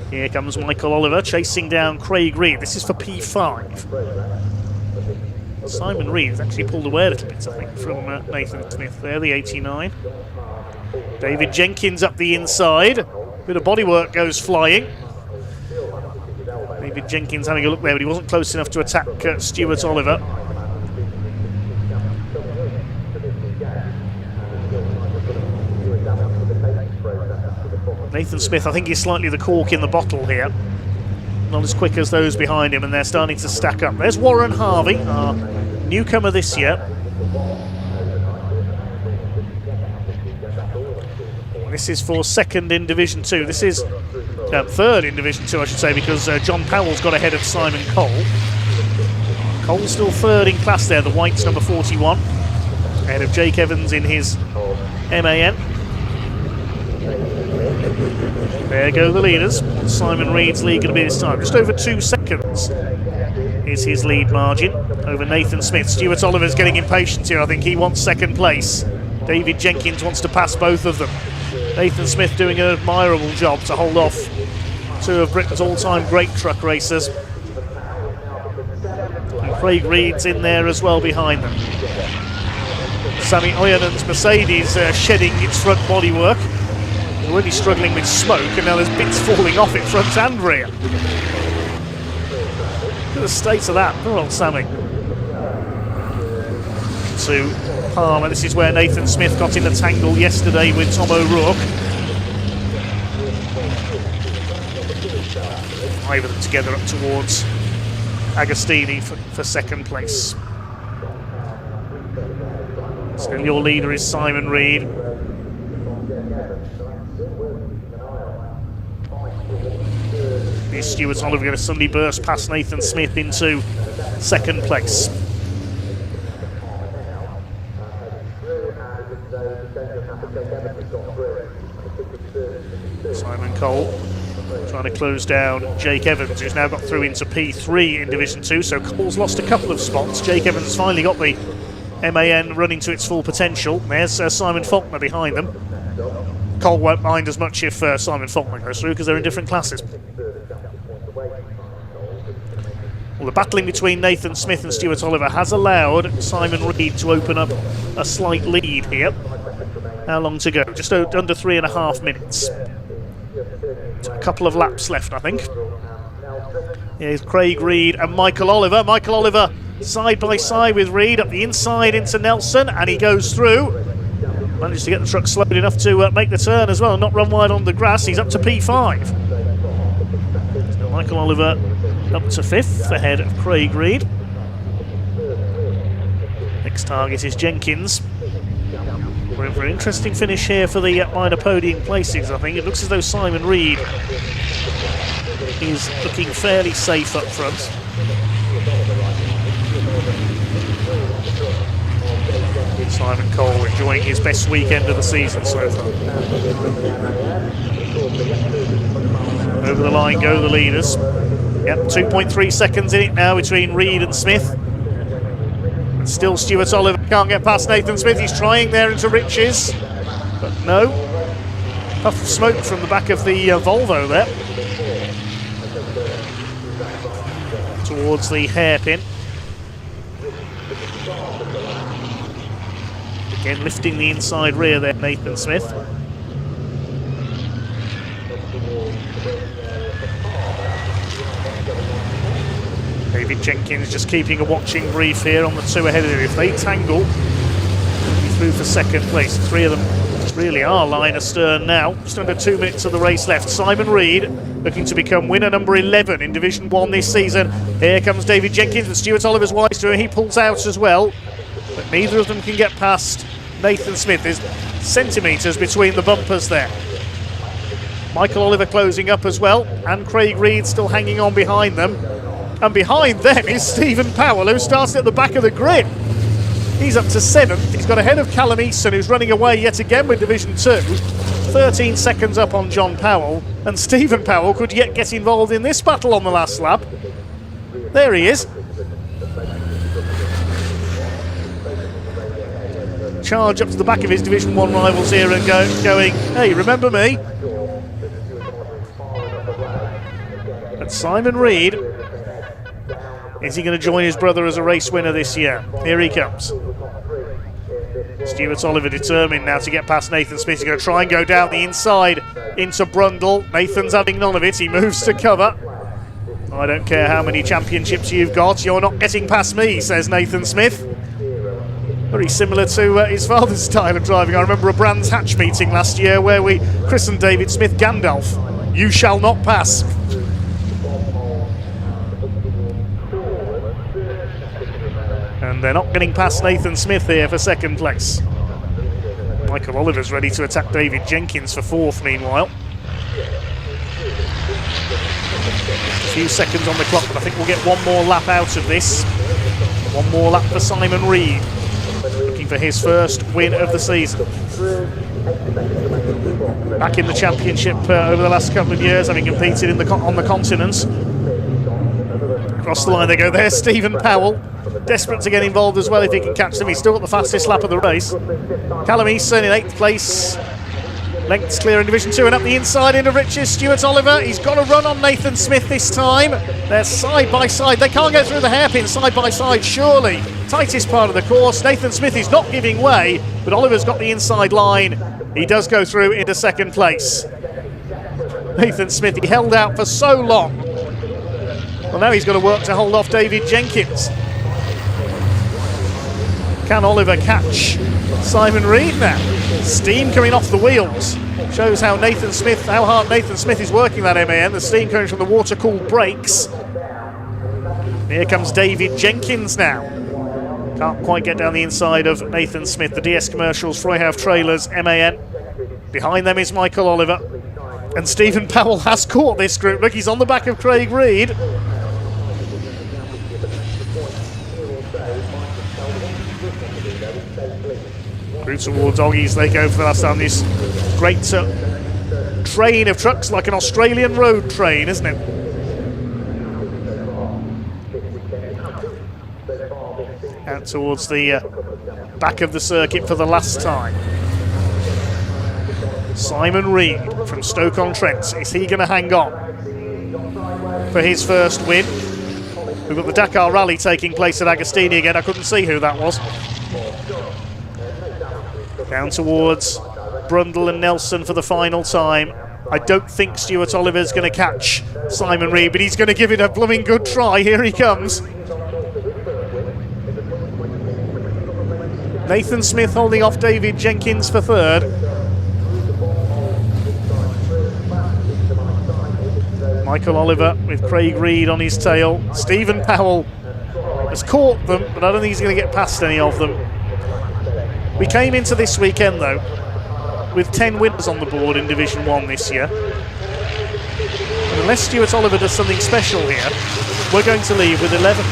I: Here comes Michael Oliver chasing down Craig Reed. This is for P5. Simon Reed has actually pulled away a little bit, I think, from Nathan Smith there, the 89. David Jenkins up the inside. Bit of bodywork goes flying. David Jenkins having a look there, but he wasn't close enough to attack Stuart Oliver. Nathan Smith, I think, is slightly the cork in the bottle here. Not as quick as those behind him, and they're starting to stack up. There's Warren Harvey, our newcomer this year. This is for second in Division 2. This is third in Division 2, I should say, because John Powell's got ahead of Simon Cole. Cole's still third in class there, the white's number 41. Ahead of Jake Evans in his MAN. There go the leaders. What's Simon Reed's lead going to be this time? Just over 2 seconds is his lead margin over Nathan Smith. Stuart Oliver's getting impatient here. I think he wants second place. David Jenkins wants to pass both of them. Nathan Smith doing an admirable job to hold off two of Britain's all-time great truck racers. And Craig Reed's in there as well behind them. Sammy Oyenen's Mercedes shedding its front bodywork. Already struggling with smoke, and now there's bits falling off it front and rear. Look at the state of that. Poor old Sammy. To Palmer. This is where Nathan Smith got in the tangle yesterday with Tom O'Rourke. 5 of them together up towards Agostini for second place. Still your leader is Simon Reed. Is Stuart Oliver going to suddenly burst past Nathan Smith into second place? Simon Cole trying to close down Jake Evans, who's now got through into P3 in Division 2, so Cole's lost a couple of spots. Jake Evans has finally got the MAN running to its full potential. There's Simon Faulkner behind them. Cole won't mind as much if Simon Faulkner goes through because they're in different classes. Well, the battling between Nathan Smith and Stuart Oliver has allowed Simon Reed to open up a slight lead here. How long to go? Just under 3.5 minutes. A couple of laps left, I think. Here's Craig Reed and Michael Oliver. Michael Oliver side by side with Reed up the inside into Nelson, and he goes through. Managed to get the truck slowed enough to make the turn as well, not run wide on the grass. He's up to P5. So Michael Oliver up to 5th, ahead of Craig Reed. Next target is Jenkins. We're in for an interesting finish here for the minor podium placings, I think. It looks as though Simon Reed is looking fairly safe up front. Simon Cole enjoying his best weekend of the season so far. Over the line go the leaders. Yep, 2.3 seconds in it now between Reed and Smith. And still Stuart Oliver can't get past Nathan Smith. He's trying there into Riches, but no. Puff of smoke from the back of the Volvo there. Towards the hairpin. Again, lifting the inside rear there, Nathan Smith. David Jenkins just keeping a watching brief here on the two ahead of him. If they tangle, they'll be through for second place. 3 of them really are line astern now. Just under 2 minutes of the race left. Simon Reed looking to become winner number 11 in Division 1 this season. Here comes David Jenkins, and Stuart Oliver's wise to him. He pulls out as well, but neither of them can get past Nathan Smith. There's centimetres between the bumpers there. Michael Oliver closing up as well, and Craig Reed still hanging on behind them. And behind them is Stephen Powell, who starts at the back of the grid. He's up to 7th. He's got ahead of Callum Easton, who's running away yet again with Division 2. 13 seconds up on John Powell. And Stephen Powell could yet get involved in this battle on the last lap. There he is. Charge up to the back of his Division 1 rivals here and going, hey, remember me? And Simon Reed, is he going to join his brother as a race winner this year? Here he comes. Stuart Oliver determined now to get past Nathan Smith. He's going to try and go down the inside into Brundle. Nathan's having none of it. He moves to cover. I don't care how many championships you've got, you're not getting past me, says Nathan Smith. Very similar to his father's style of driving. I remember a Brands Hatch meeting last year where we christened David Smith Gandalf. You shall not pass. And they're not getting past Nathan Smith here for second place. Michael Oliver's ready to attack David Jenkins for 4th meanwhile. A few seconds on the clock, but I think we'll get one more lap out of this. One more lap for Simon Reed, looking for his first win of the season. Back in the championship over the last couple of years, having competed on the continent. Across the line they go. There's Stephen Powell, desperate to get involved as well if he can catch them. He's still got the fastest lap of the race. Callum Easton in 8th place. Lengths clear in Division 2 and up the inside into Riches. Stuart Oliver, he's got a run on Nathan Smith this time. They're side by side. They can't go through the hairpin side by side, surely. Tightest part of the course. Nathan Smith is not giving way, but Oliver's got the inside line. He does go through into 2nd place. Nathan Smith, he held out for so long. Well, now he's got to work to hold off David Jenkins. Can Oliver catch Simon Reed now? Steam coming off the wheels. Shows how hard Nathan Smith is working that MAN. The steam coming from the water-cooled brakes. Here comes David Jenkins now. Can't quite get down the inside of Nathan Smith. The DS Commercials, Freyhouse Trailers, MAN. Behind them is Michael Oliver. And Stephen Powell has caught this group. Look, he's on the back of Craig Reed. Through towards Oggies they go for the last time. This great train of trucks, like an Australian road train, isn't it? Out towards the back of the circuit for the last time. Simon Reed from Stoke-on-Trent. Is he going to hang on for his first win? We've got the Dakar Rally taking place at Agostini again. I couldn't see who that was. Down towards Brundle and Nelson for the final time. I don't think Stuart Oliver's going to catch Simon Reed, but he's going to give it a blooming good try. Here he comes. Nathan Smith holding off David Jenkins for 3rd. Michael Oliver with Craig Reed on his tail. Stephen Powell has caught them, but I don't think he's going to get past any of them. We came into this weekend, though, with 10 winners on the board in Division 1 this year. And unless Stuart Oliver does something special here, we're going to leave with 11.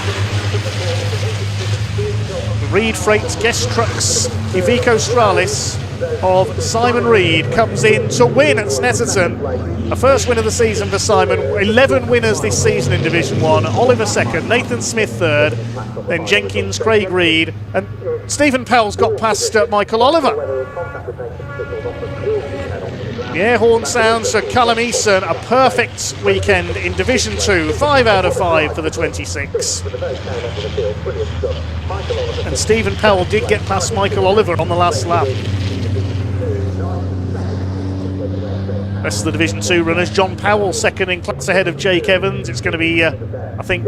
I: The Reed Freight Guest Trucks Iveco Stralis of Simon Reed comes in to win at Snetterton. A first win of the season for Simon. 11 winners this season in Division 1. Oliver 2nd, Nathan Smith 3rd, then Jenkins, Craig Reed, and Stephen Powell's got past Michael Oliver. The air horn sounds for Callum Eason. A perfect weekend in Division 2. 5 out of 5 for the 26. And Stephen Powell did get past Michael Oliver on the last lap. Rest of the Division 2 runners. John Powell 2nd in class ahead of Jake Evans. It's going to be, I think,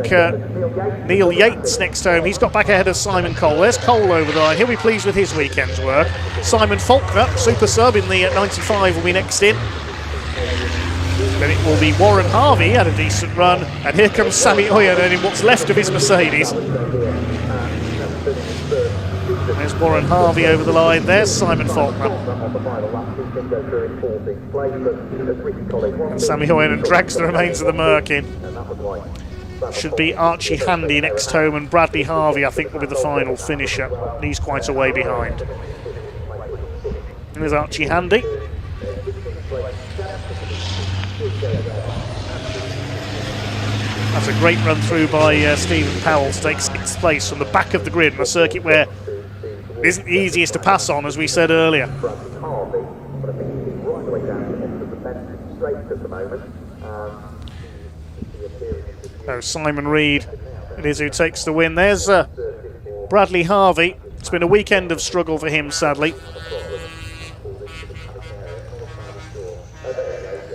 I: Neil Yates next home. He's got back ahead of Simon Cole. There's Cole over the line. He'll be pleased with his weekend's work. Simon Faulkner, super sub in the 95, will be next in. Then it will be Warren Harvey, had a decent run. And here comes Sammy Oyen in what's left of his Mercedes. There's Warren Harvey over the line. There's Simon Faulkner. And Sammy Hoyen drags the remains of the Merc in. Should be Archie Handy next home, and Bradley Harvey, I think, will be the final finisher. He's quite a way behind. And there's Archie Handy. That's a great run through by Stephen Powell to take 6th place from the back of the grid on a circuit where it isn't the easiest to pass on, as we said earlier. So Simon Reed, it is who takes the win. There's Bradley Harvey. It's been a weekend of struggle for him, sadly.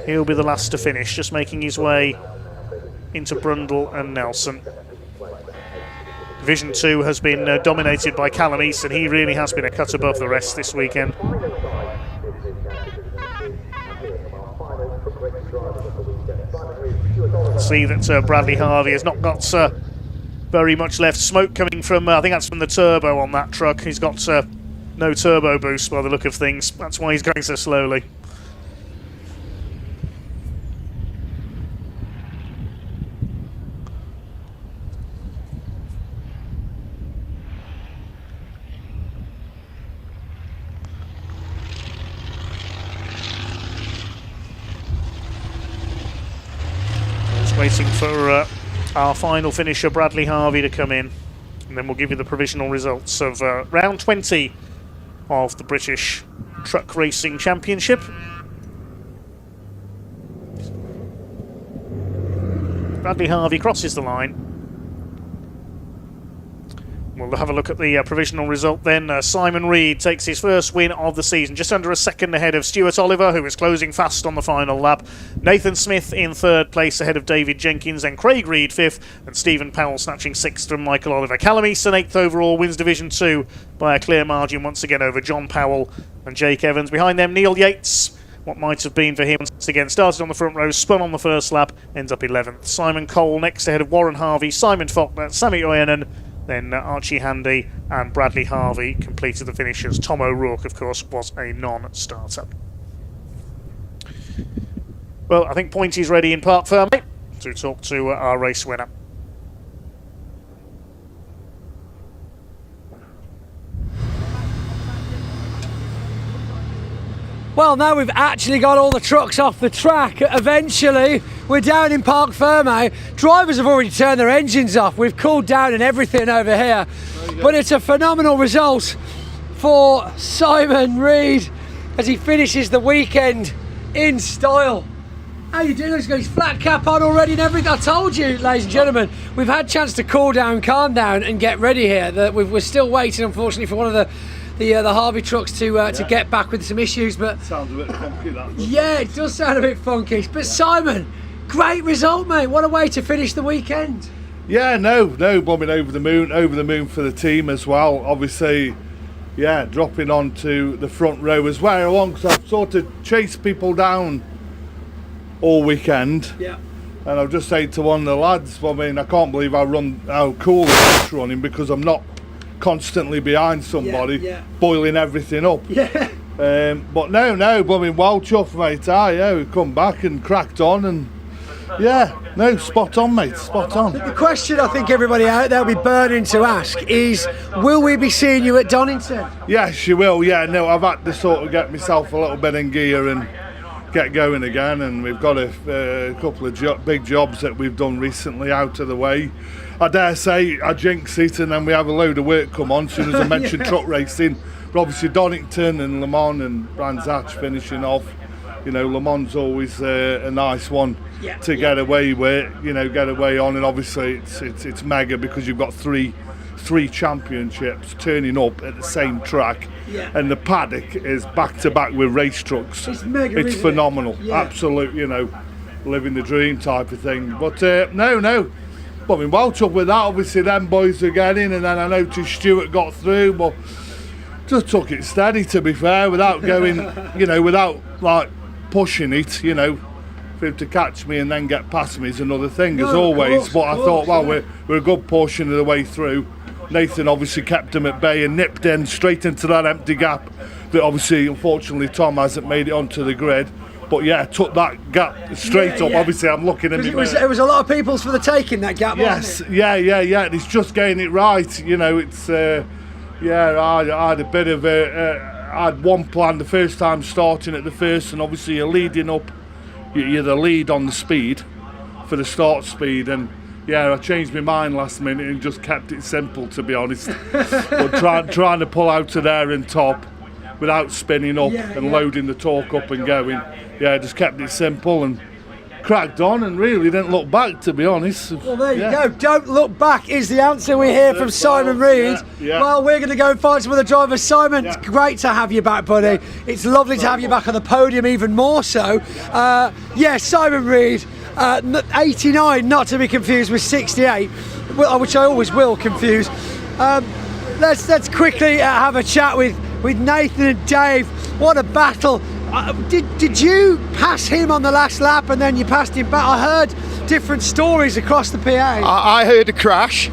I: He'll be the last to finish, just making his way into Brundle and Nelson. Division 2 has been dominated by Callum Easton. He really has been a cut above the rest this weekend. See that Bradley Harvey has not got very much left. Smoke coming from, I think that's from the turbo on that truck. He's got No turbo boost by the look of things. That's why he's going so slowly. Just waiting for our final finisher, Bradley Harvey, to come in. And then we'll give you the provisional results of round 20 of the British Truck Racing Championship. Bradley Harvey crosses the line. We'll have a look at the provisional result then. Simon Reed takes his first win of the season, just under a second ahead of Stuart Oliver, who was closing fast on the final lap. Nathan Smith in third place ahead of David Jenkins, and Craig Reed fifth, and Stephen Powell snatching sixth from Michael Oliver. Callum Easton eighth overall, wins Division 2 by a clear margin once again over John Powell and Jake Evans. Behind them, Neil Yates, what might have been for him once again, started on the front row, spun on the first lap, ends up 11th. Simon Cole next ahead of Warren Harvey, Simon Faulkner, Sammy Oyenan, then Archie Handy and Bradley Harvey completed the finishers. Tom O'Rourke, of course, was a non-starter. Well, I think Pointy's ready in Park Ferme to talk to our race winner.
M: Well, now we've actually got all the trucks off the track. Eventually, we're down in Park Ferme. Drivers have already turned their engines off. We've cooled down and everything over here. But it's a phenomenal result for Simon Reed as he finishes the weekend in style. How you doing? He's got his flat cap on already and everything. I told you, ladies and gentlemen, we've had a chance to cool down, calm down and get ready here. We're still waiting, unfortunately, for one of the Harvey trucks to get back with some issues, but
R: sounds a bit funky, that doesn't
M: yeah, it does sound a bit funky. But Simon, great result, mate. What a way to finish the weekend.
R: Yeah, no, bombing over the moon for the team as well. Obviously, yeah, dropping onto the front row as well. Because I've sort of chased people down all weekend.
M: Yeah.
R: And I've just said to one of the lads, I mean, I can't believe how cool it's running because I'm not constantly behind somebody, boiling everything up.
M: Yeah.
R: But no, I mean, well chuffed, mate. Yeah, we've come back and cracked on, and yeah, no, spot on, mate, spot on.
M: The question I think everybody out there will be burning to ask is, will we be seeing you at Donington?
R: Yes, you will. Yeah, no, I've had to sort of get myself a little bit in gear and get going again, and we've got a couple of big jobs that we've done recently out of the way. I dare say I jinx it, and then we have a load of work come on as soon as I mention truck racing. But obviously Donington and Le Mans and Brands Hatch finishing off. You know, Le Mans always a nice one to get away with. You know, get away on, and obviously it's mega because you've got three championships turning up at the same track, and the paddock is back to back with race trucks.
M: It's mega.
R: It's phenomenal, absolute. You know, living the dream type of thing. But no. But I mean, well chuffed with that. Obviously, them boys are getting, and then I noticed Stuart got through, but just took it steady. To be fair, without going, you know, without like pushing it, you know, for him to catch me and then get past me is another thing, as always. But I thought, well, we're a good portion of the way through. Nathan obviously kept him at bay and nipped in straight into that empty gap that obviously, unfortunately, Tom hasn't made it onto the grid. But yeah, took that gap straight up. Obviously, I'm looking at
M: it. It was a lot of people's for the taking, that gap.
R: Yes,
M: wasn't it?
R: yeah. It's just getting it right. You know, it's I had a bit of I had one plan the first time starting at the first, and obviously you're leading up. You're the lead on the speed for the start speed, and yeah, I changed my mind last minute and just kept it simple, to be honest. But trying to pull out of there and top without spinning up and loading the torque up and going. Yeah, just kept it simple and cracked on and really didn't look back, to be honest.
M: Well, there you go. Don't look back is the answer we hear from Simon Reed. Well, we're going to go and find some of the drivers. Simon, it's great to have you back, buddy. It's lovely to have you back on the podium, even more so. Simon Reed, 89, not to be confused with 68, which I always will confuse. Let's quickly have a chat with Nathan and Dave. What a battle. Did you pass him on the last lap and then you passed him back? I heard different stories across the PA.
T: I heard a crash.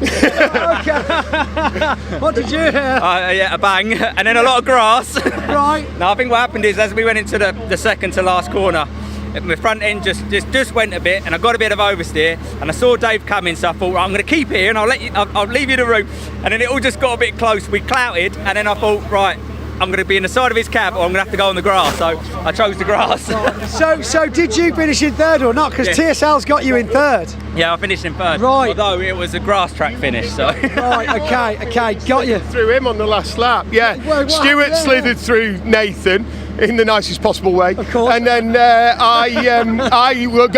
M: What did you hear?
B: Yeah, a bang, and then a lot of grass.
M: Right.
B: No, I think what happened is as we went into the second to last corner, my front end just went a bit, and I got a bit of oversteer, and I saw Dave coming, so I thought, right, I'm going to keep here, and I'll leave you the room, and then it all just got a bit close. We clouted, and then I thought, right, I'm going to be in the side of his cab, or I'm going to have to go on the grass. So I chose the grass.
M: So did you finish in third or not? Because TSL's got you in third.
B: Yeah, I finished in third.
M: Right.
B: Although it was a grass track finish, so.
M: Right. Okay. Got you.
N: Through him on the last lap. Yeah.
M: What
N: Stuart
M: happened?
N: slithered through Nathan in the nicest possible way.
M: Of course.
N: And then I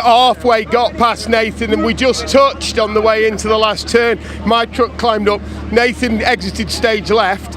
N: halfway got past Nathan, and we just touched on the way into the last turn. My truck climbed up. Nathan exited stage left.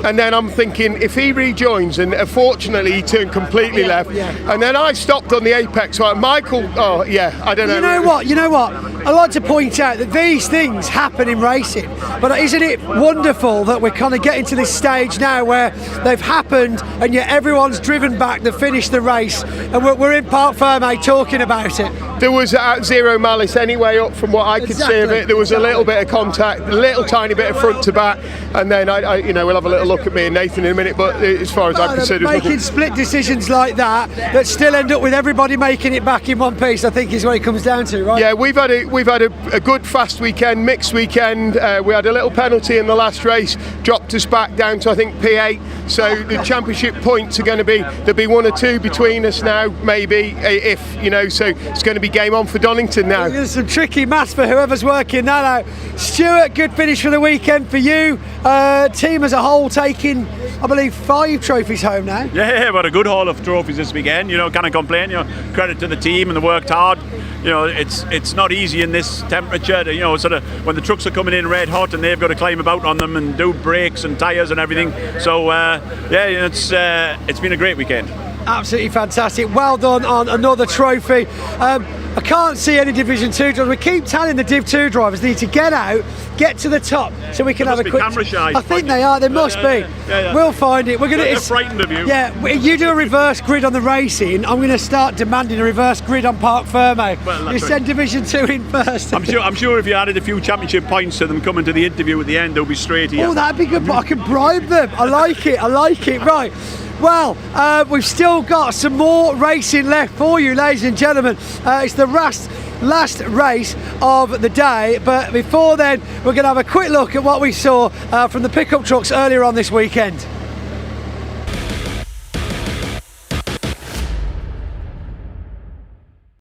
N: And then I'm thinking, if he rejoins, and fortunately he turned completely left, and then I stopped on the apex. Right, Michael, I don't know.
M: You know what? I like to point out that these things happen in racing, but isn't it wonderful that we're kind of getting to this stage now where they've happened, and yet everyone's driven back to finish the race, and we're in Parc Fermé talking about it.
N: There was zero malice anyway, up from what I could see of it. There was a little bit of contact, a little tiny bit of front to back, and then we'll have a little look at me and Nathan in a minute. But as far as I'm concerned,
M: making split decisions like that still end up with everybody making it back in one piece, I think is what it comes down to, right?
N: Yeah, we've had a good fast weekend, mixed weekend. We had a little penalty in the last race, dropped us back down to I think P8. So the championship points are going to there'll be one or two between us now, maybe if So it's going to be game on for Donington now.
M: There's some tricky maths for whoever's working that out. Stuart, good finish for the weekend for you. Team as a whole taking, I believe, 5 trophies home now.
T: Yeah, but a good haul of trophies this weekend. Can't complain. Credit to the team, and they worked hard. It's not easy in this temperature. Sort of when the trucks are coming in red hot, and they've got to climb about on them and do brakes and tyres and everything. So it's been a great weekend.
M: Absolutely fantastic. Well done on another trophy. I can't see any Division 2 drivers. We keep telling the Div 2 drivers need to get out, get to the top, so we can have a quick.
T: Camera shy.
M: I think they are. They must be.
T: Yeah.
M: We'll find it.
T: They're frightened of you.
M: Yeah. You do a reverse grid on the racing. I'm going to start demanding a reverse grid on Parc Fermé.
T: Well,
M: you send Division 2 in first.
T: I'm sure if you added a few championship points to them coming to the interview at the end, they'll be straight here.
M: Oh, that'd be good. But I can bribe them. I like it. Right. Well, we've still got some more racing left for you, ladies and gentlemen. It's the last race of the day, but before then, we're going to have a quick look at what we saw from the pickup trucks earlier on this weekend.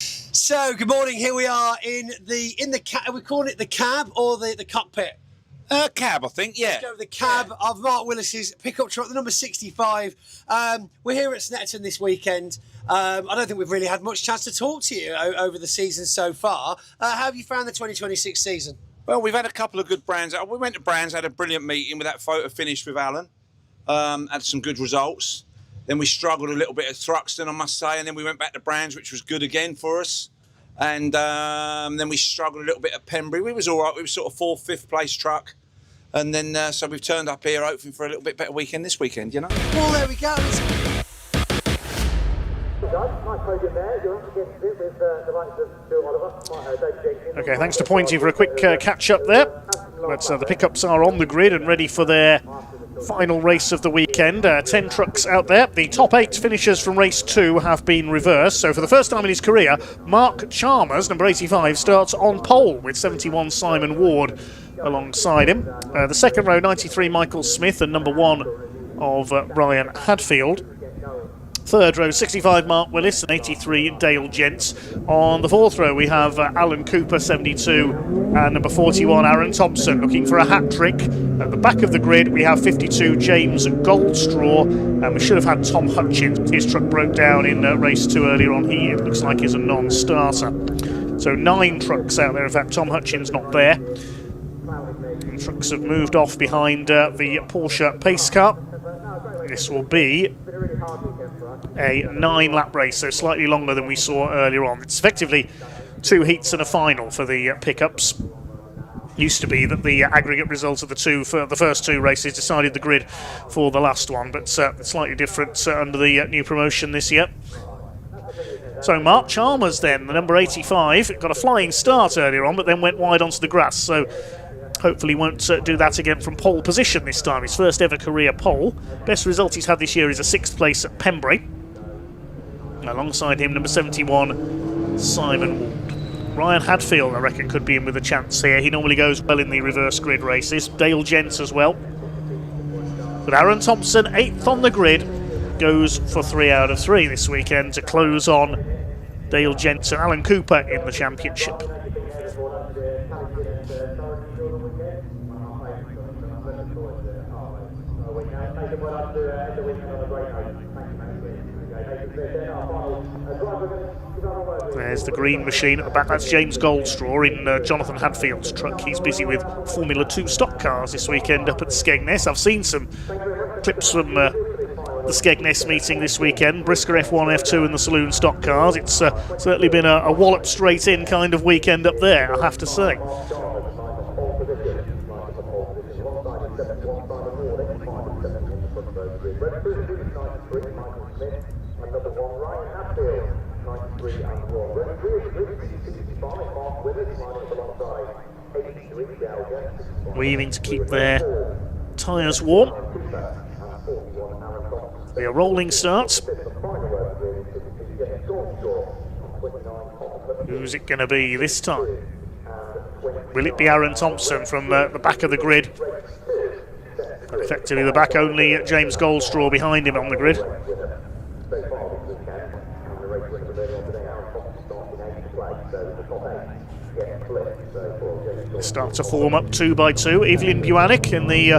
M: So, good morning. Here we are in the cab. Are we calling it the cab or the cockpit?
X: Cab, I think, yeah.
M: Let's go with the cab of Mark Willis's pickup truck, the number 65. We're here at Snetterton this weekend. I don't think we've really had much chance to talk to you over the season so far. How have you found the 2026 season?
X: Well, we've had a couple of good brands. We went to Brands, had a brilliant meeting with that photo finish with Alan. Had some good results. Then we struggled a little bit at Thruxton, I must say, and then we went back to Brands, which was good again for us. And then we struggled a little bit at Pembury. We was all right. We were sort of 4th, 5th place truck. And then, so we've turned up here hoping for a little bit better weekend this weekend,
M: Well, there we go.
I: Okay, thanks to Pointy for a quick catch up there. But the pickups are on the grid and ready for their final race of the weekend. 10 trucks out there. The top 8 finishers from race 2 have been reversed. So for the first time in his career, Mark Chalmers, number 85, starts on pole with 71 Simon Ward alongside him. The second row, 93 Michael Smith and number 1 of Ryan Hadfield. Third row, 65 Mark Willis and 83 Dale Gents. On the fourth row, we have Alan Cooper, 72, and number 41 Aaron Thompson looking for a hat trick. At the back of the grid, we have 52 James Goldstraw, and we should have had Tom Hutchins. His truck broke down in race 2 earlier on. He, it looks like, is a non-starter. So 9 trucks out there. In fact, Tom Hutchins not there. And trucks have moved off behind the Porsche pace car. This will be a 9-lap race, so slightly longer than we saw earlier on. It's effectively 2 heats and a final for the pickups. Used to be that the aggregate results of the first 2 races decided the grid for the last one, but slightly different under the new promotion this year. So Mark Chalmers then, the number 85, got a flying start earlier on, but then went wide onto the grass. So Hopefully won't do that again from pole position this time. His first ever career pole. Best result he's had this year is a 6th place at Pembrey. Alongside him, number 71, Simon Ward. Ryan Hadfield, I reckon, could be in with a chance here. He normally goes well in the reverse grid races. Dale Jent as well. But Aaron Thompson, 8th on the grid, goes for 3 out of 3 this weekend to close on Dale Jent and Alan Cooper in the championship. There's the green machine at the back. That's James Goldstraw in Jonathan Hadfield's truck. He's busy with Formula 2 stock cars this weekend up at Skegness. I've seen some clips from the Skegness meeting this weekend. Brisker F1, F2 and the saloon stock cars. It's certainly been a wallop straight in kind of weekend up there, I have to say. Weaving to keep their tyres warm. Be a rolling start. Who's it going to be this time? Will it be Aaron Thompson from the back of the grid? Effectively the back, only James Goldstraw behind him on the grid. Start to form up 2 by 2. Evelyn Buanik in the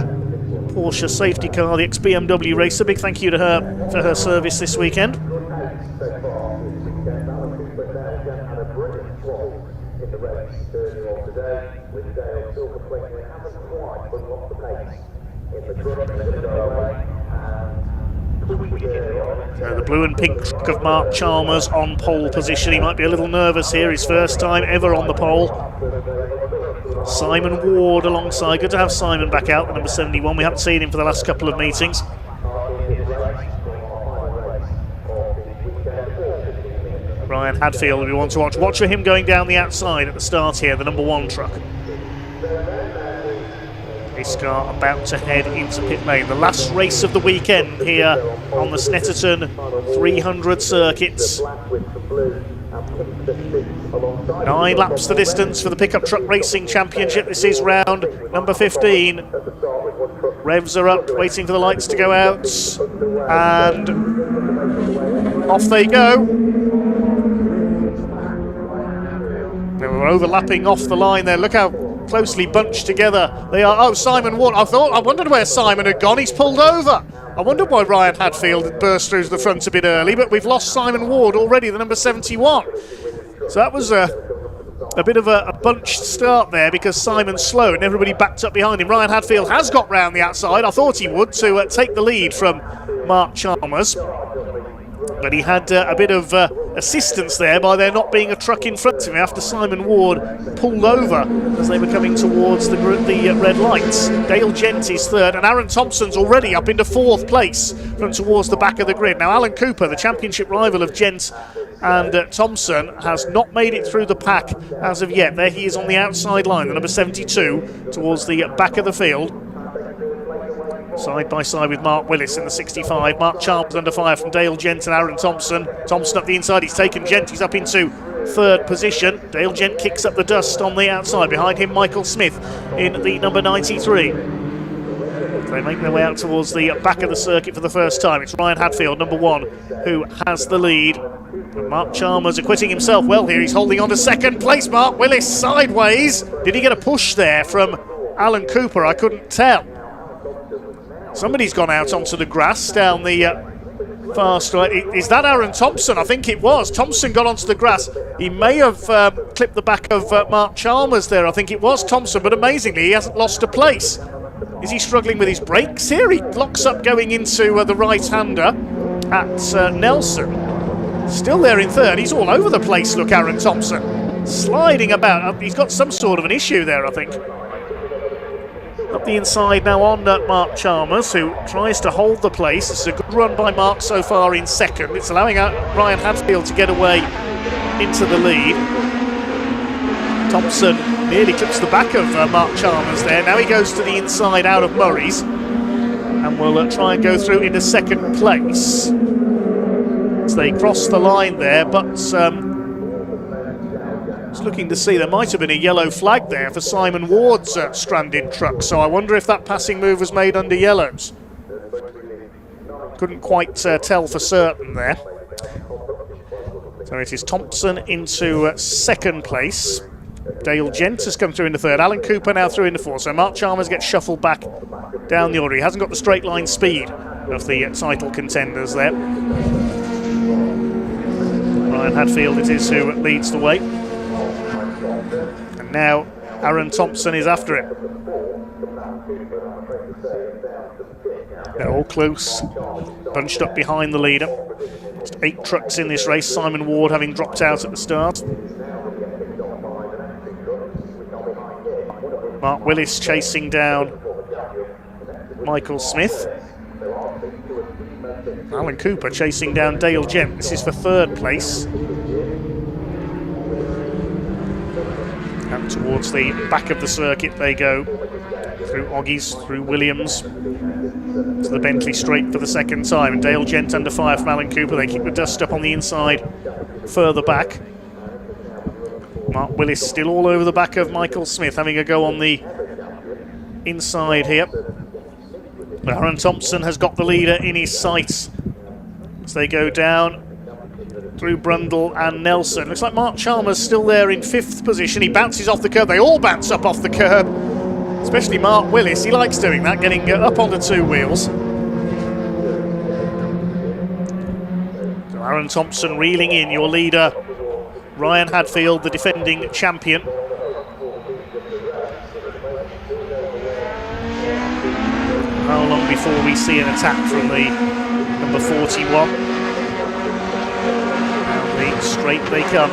I: Porsche safety car, the ex-BMW racer. Big thank you to her for her service this weekend. The blue and pink truck of Mark Chalmers on pole position. He might be a little nervous here, his first time ever on the pole. Simon Ward alongside. Good to have Simon back out, the number 71. We haven't seen him for the last couple of meetings. Ryan Hadfield, we want to watch. Watch for him going down the outside at the start here, the number 1 truck. This car about to head into pit lane. The last race of the weekend here on the Snetterton 300 circuits. 9 laps the distance for the Pickup Truck Racing Championship. This is round number 15. Revs are up, waiting for the lights to go out. And off they go. They were overlapping off the line there. Look how closely bunched together they are. Oh, Simon Ward. I wondered where Simon had gone. He's pulled over. I wondered why Ryan Hadfield had burst through to the front a bit early, but we've lost Simon Ward already, the number 71. So that was a bit of a bunched start there because Simon's slow and everybody backed up behind him. Ryan Hadfield has got round the outside. I thought he would to take the lead from Mark Chalmers. But he had a bit of assistance there by there not being a truck in front of him after Simon Ward pulled over as they were coming towards the red lights. Dale Jent is 3rd, and Aaron Thompson's already up into 4th place from towards the back of the grid. Now Alan Cooper, the championship rival of Jent and Thompson, has not made it through the pack as of yet. There he is on the outside line, the number 72, towards the back of the field. Side by side with Mark Willis in the 65. Mark Chalmers under fire from Dale Jent and Aaron Thompson. Thompson up the inside, he's taken Jent, he's up into 3rd position. Dale Jent kicks up the dust on the outside. Behind him, Michael Smith in the number 93. They make their way out towards the back of the circuit for the first time. It's Ryan Hadfield, number 1, who has the lead. And Mark Chalmers acquitting himself well here. He's holding on to 2nd place. Mark Willis sideways. Did he get a push there from Alan Cooper? I couldn't tell. Somebody's gone out onto the grass down the far straight. Is that Aaron Thompson? I think it was. Thompson got onto the grass. He may have clipped the back of Mark Chalmers there. I think it was Thompson, but amazingly he hasn't lost a place. Is he struggling with his brakes here? He locks up going into the right-hander at Nelson. Still there in 3rd. He's all over the place, look, Aaron Thompson. Sliding about. He's got some sort of an issue there, I think. Up the inside now on Mark Chalmers, who tries to hold the place. It's a good run by Mark so far in 2nd. It's allowing Ryan Hadfield to get away into the lead. Thompson Nearly clips the back of Mark Chalmers there. Now he goes to the inside out of Murray's, and will try and go through into second place. As they cross the line there, but just looking to see, there might have been a yellow flag there for Simon Ward's stranded truck, so I wonder if that passing move was made under yellows. Couldn't quite tell for certain there. So it is Thompson into second place. Dale Gent has come through into third. Alan Cooper now through into fourth. So Mark Chalmers gets shuffled back down the order. He hasn't got the straight line speed of the title contenders there. Ryan Hadfield it is who leads the way. And now Aaron Thompson is after it. They're all close, bunched up behind the leader. Just 8 trucks in this race, Simon Ward having dropped out at the start. Mark Willis chasing down Michael Smith. Alan Cooper chasing down Dale Gent. This is for third place. And towards the back of the circuit they go, through Oggies, through Williams, to the Bentley straight for the second time. And Dale Gent under fire from Alan Cooper. They keep the dust up on the inside further back. Mark Willis still all over the back of Michael Smith, having a go on the inside here. But Aaron Thompson has got the leader in his sights as they go down through Brundle and Nelson. Looks like Mark Chalmers still there in 5th position. He bounces off the curb. They all bounce up off the curb, especially Mark Willis. He likes doing that, getting up on the 2 wheels. So Aaron Thompson reeling in, your leader Ryan Hadfield, the defending champion. How long before we see an attack from the number 41? Down the straight they come.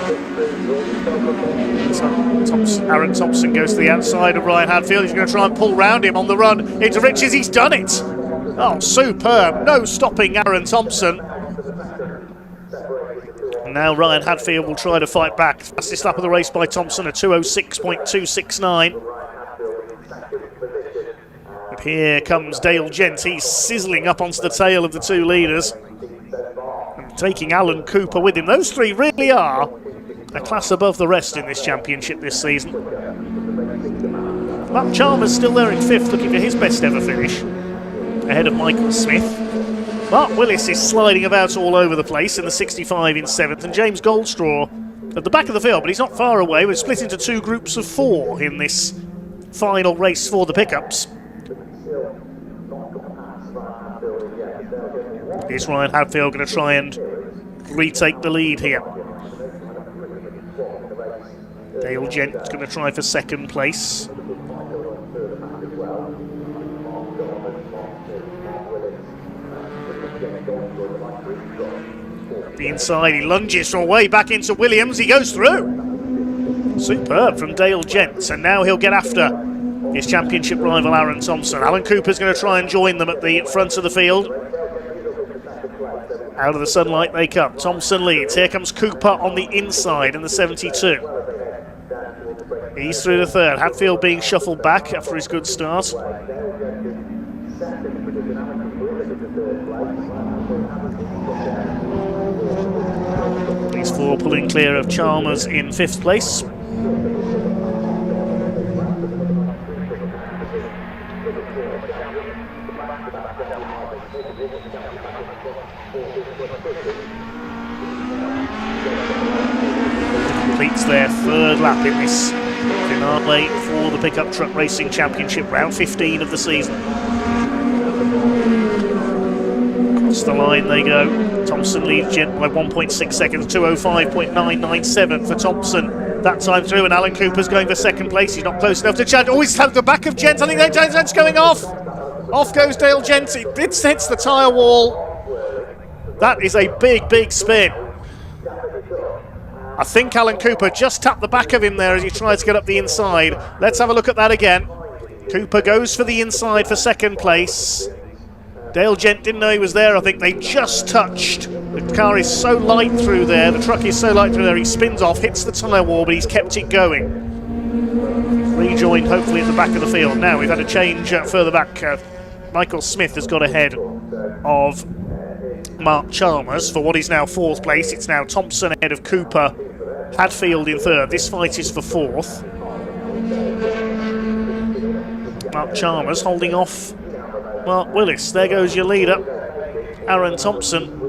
I: So Aaron Thompson goes to the outside of Ryan Hadfield. He's going to try and pull round him on the run into Riches. He's done it! Oh, superb. No stopping Aaron Thompson. Now Ryan Hadfield will try to fight back. Fastest lap of the race by Thompson, a 2:06.269. But here comes Dale Gent. He's sizzling up onto the tail of the 2 leaders, and taking Alan Cooper with him. Those 3 really are a class above the rest in this championship this season. Mark Chalmers still there in 5th, looking for his best ever finish, ahead of Michael Smith. Mark Willis is sliding about all over the place in the 65 in 7th, and James Goldstraw at the back of the field, but he's not far away. We're split into 2 groups of 4 in this final race for the pickups. Is Ryan Hadfield going to try and retake the lead here? Dale Gent going to try for 2nd place. The inside, he lunges from away back into Williams. He goes through. Superb from Dale Gent, and now he'll get after his championship rival Aaron Thompson. Alan Cooper's going to try and join them at the front of the field. Out of the sunlight they come. Thompson leads. Here comes Cooper on the inside in the 72. He's through the 3rd. Hadfield being shuffled back after his good start. These 4 pulling clear of Chalmers in 5th place. Completes their 3rd lap in this finale for the Pickup Truck Racing Championship, round 15 of the season. Across the line they go. Thompson leads Gent by 1.6 seconds, 2:05.997 for Thompson that time through, and Alan Cooper's going for 2nd place. He's not close enough to Chad. Oh, he's at the back of Gent. I think Gent's going off. Off goes Dale Gent. It hits the tyre wall. That is a big, big spin. I think Alan Cooper just tapped the back of him there as he tries to get up the inside. Let's have a look at that again. Cooper goes for the inside for 2nd place. Dale Gent didn't know he was there. I think they just touched. The car is so light through there. The truck is so light through there. He spins off, hits the tyre wall, but he's kept it going. rejoined hopefully at the back of the field. Now we've had a change further back. Michael Smith has got ahead of Mark Chalmers for what is now 4th place. It's now Thompson ahead of Cooper, Hadfield in 3rd. This fight is for 4th. Mark Chalmers holding off Mark Willis. There goes your leader, Aaron Thompson.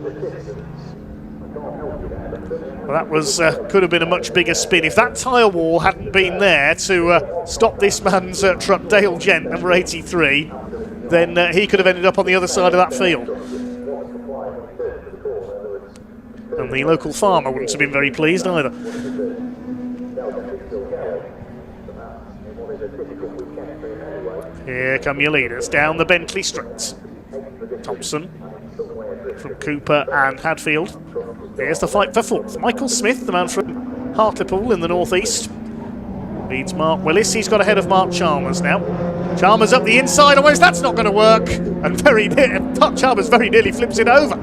I: Well, that was could have been a much bigger spin. If that tyre wall hadn't been there to stop this man's truck, Dale Gent, number 83, then he could have ended up on the other side of that field. And the local farmer wouldn't have been very pleased either. Here come your leaders down the Bentley Straight. Thompson from Cooper and Hadfield. Here's the fight for 4th. Michael Smith, the man from Hartlepool in the northeast, leads Mark Willis. He's got ahead of Mark Chalmers now. Chalmers up the inside, almost. That's not going to work. And Chalmers very nearly flips it over.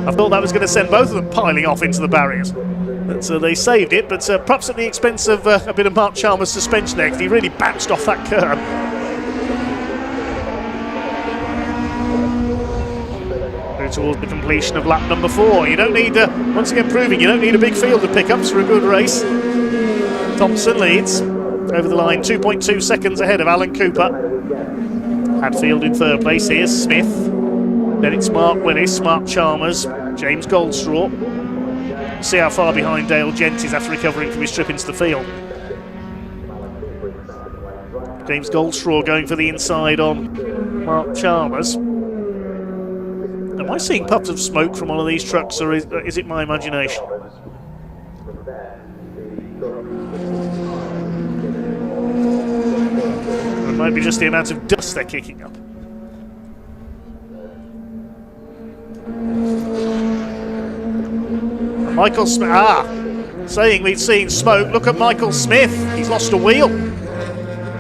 I: I thought that was going to send both of them piling off into the barriers. But they saved it, but perhaps at the expense of a bit of Mark Chalmers' suspension there, because he really bounced off that curb. Towards the completion of lap number 4. You don't need, once again proving, you don't need a big field of pickups for a good race. Thompson leads over the line, 2.2 seconds ahead of Alan Cooper. Hadfield in 3rd place. Here's Smith. Then it's Mark Willis, Mark Chalmers, James Goldstraw. See how far behind Dale Gent is after recovering from his trip into the field. James Goldstraw going for the inside on Mark Chalmers. Am I seeing puffs of smoke from one of these trucks, or is it my imagination? It might be just the amount of dust they're kicking up. Michael Smith, saying we've seen smoke. Look at Michael Smith, he's lost a wheel.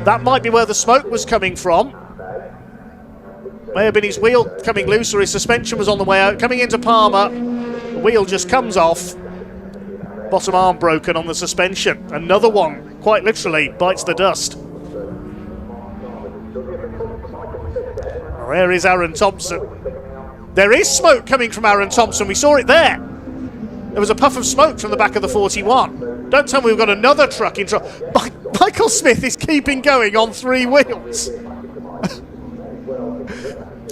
I: That might be where the smoke was coming from. May have been his wheel coming loose, or his suspension was on the way out. Coming into Palmer, the wheel just comes off. Bottom arm broken on the suspension. Another one, quite literally, bites the dust. Well, there is Aaron Thompson. There is smoke coming from Aaron Thompson. We saw it there. There was a puff of smoke from the back of the 41. Don't tell me we've got another truck in trouble. Michael Smith is keeping going on 3 wheels.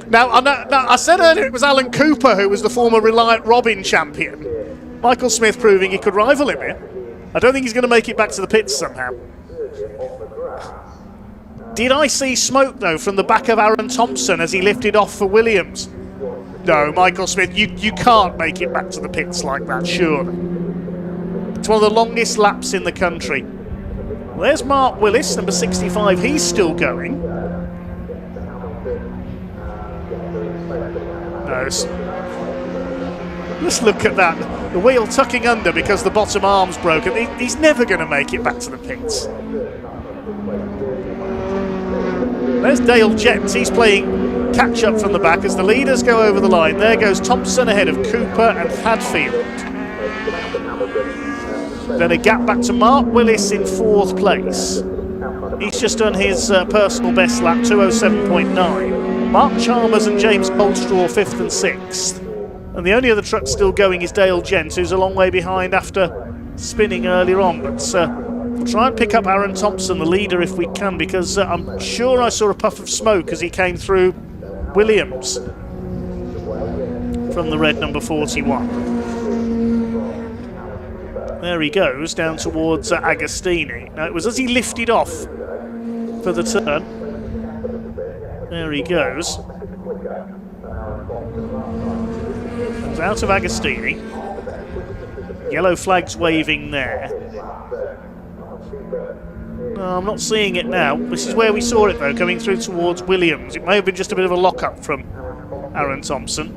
I: Now, I said earlier it was Alan Cooper who was the former Reliant Robin champion. Michael Smith proving he could rival him here. I don't think he's going to make it back to the pits somehow. Did I see smoke, though, from the back of Aaron Thompson as he lifted off for Williams? No, Michael Smith, you can't make it back to the pits like that, surely. It's one of the longest laps in the country. Well, there's Mark Willis, number 65. He's still going. No, just look at that. The wheel tucking under because the bottom arm's broken. He's never going to make it back to the pits. There's Dale Gent. He's playing catch up from the back as the leaders go over the line. There goes Thompson ahead of Cooper and Hadfield. Then a gap back to Mark Willis in 4th place. He's just done his personal best lap, 2:07.9. Mark Chalmers and James Goldstraw 5th and 6th. And the only other truck still going is Dale Gent, who's a long way behind after spinning earlier on. But we'll try and pick up Aaron Thompson, the leader, if we can, because I'm sure I saw a puff of smoke as he came through Williams from the red number 41. There he goes, down towards Agostini. Now, it was as he lifted off for the turn. There he goes. Comes out of Agostini. Yellow flags waving there. No, I'm not seeing it now. This is where we saw it, though, coming through towards Williams. It may have been just a bit of a lock-up from Aaron Thompson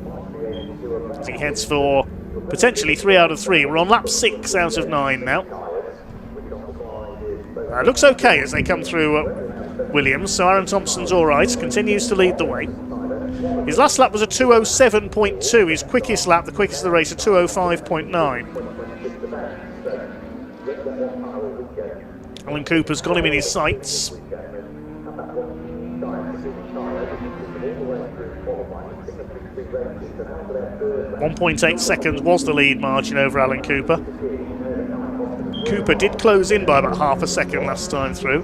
I: as he heads for potentially 3 out of 3. We're on lap 6 out of 9 now. It looks okay as they come through Williams, so Aaron Thompson's all right, continues to lead the way. His last lap was a 2:07.2, his quickest lap, the quickest of the race, a 2:05.9. Alan Cooper's got him in his sights. 1.8 seconds was the lead margin over Alan Cooper. Cooper did close in by about half a second last time through.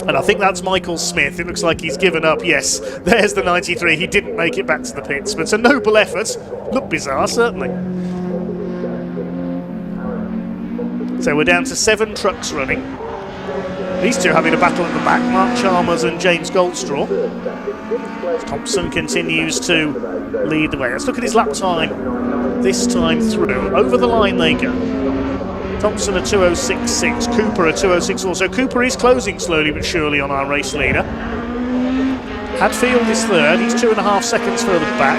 I: And I think that's Michael Smith. It looks like he's given up. Yes, there's the 93. He didn't make it back to the pits, but it's a noble effort. Looked bizarre, certainly. So we're down to 7 trucks running. These two having a battle at the back, Mark Chalmers and James Goldstraw. Thompson continues to lead the way. Let's look at his lap time this time through. Over the line they go. Thompson a 2:06.6, Cooper a 2:06 also. Cooper is closing slowly but surely on our race leader. Hadfield is third, he's 2.5 seconds further back.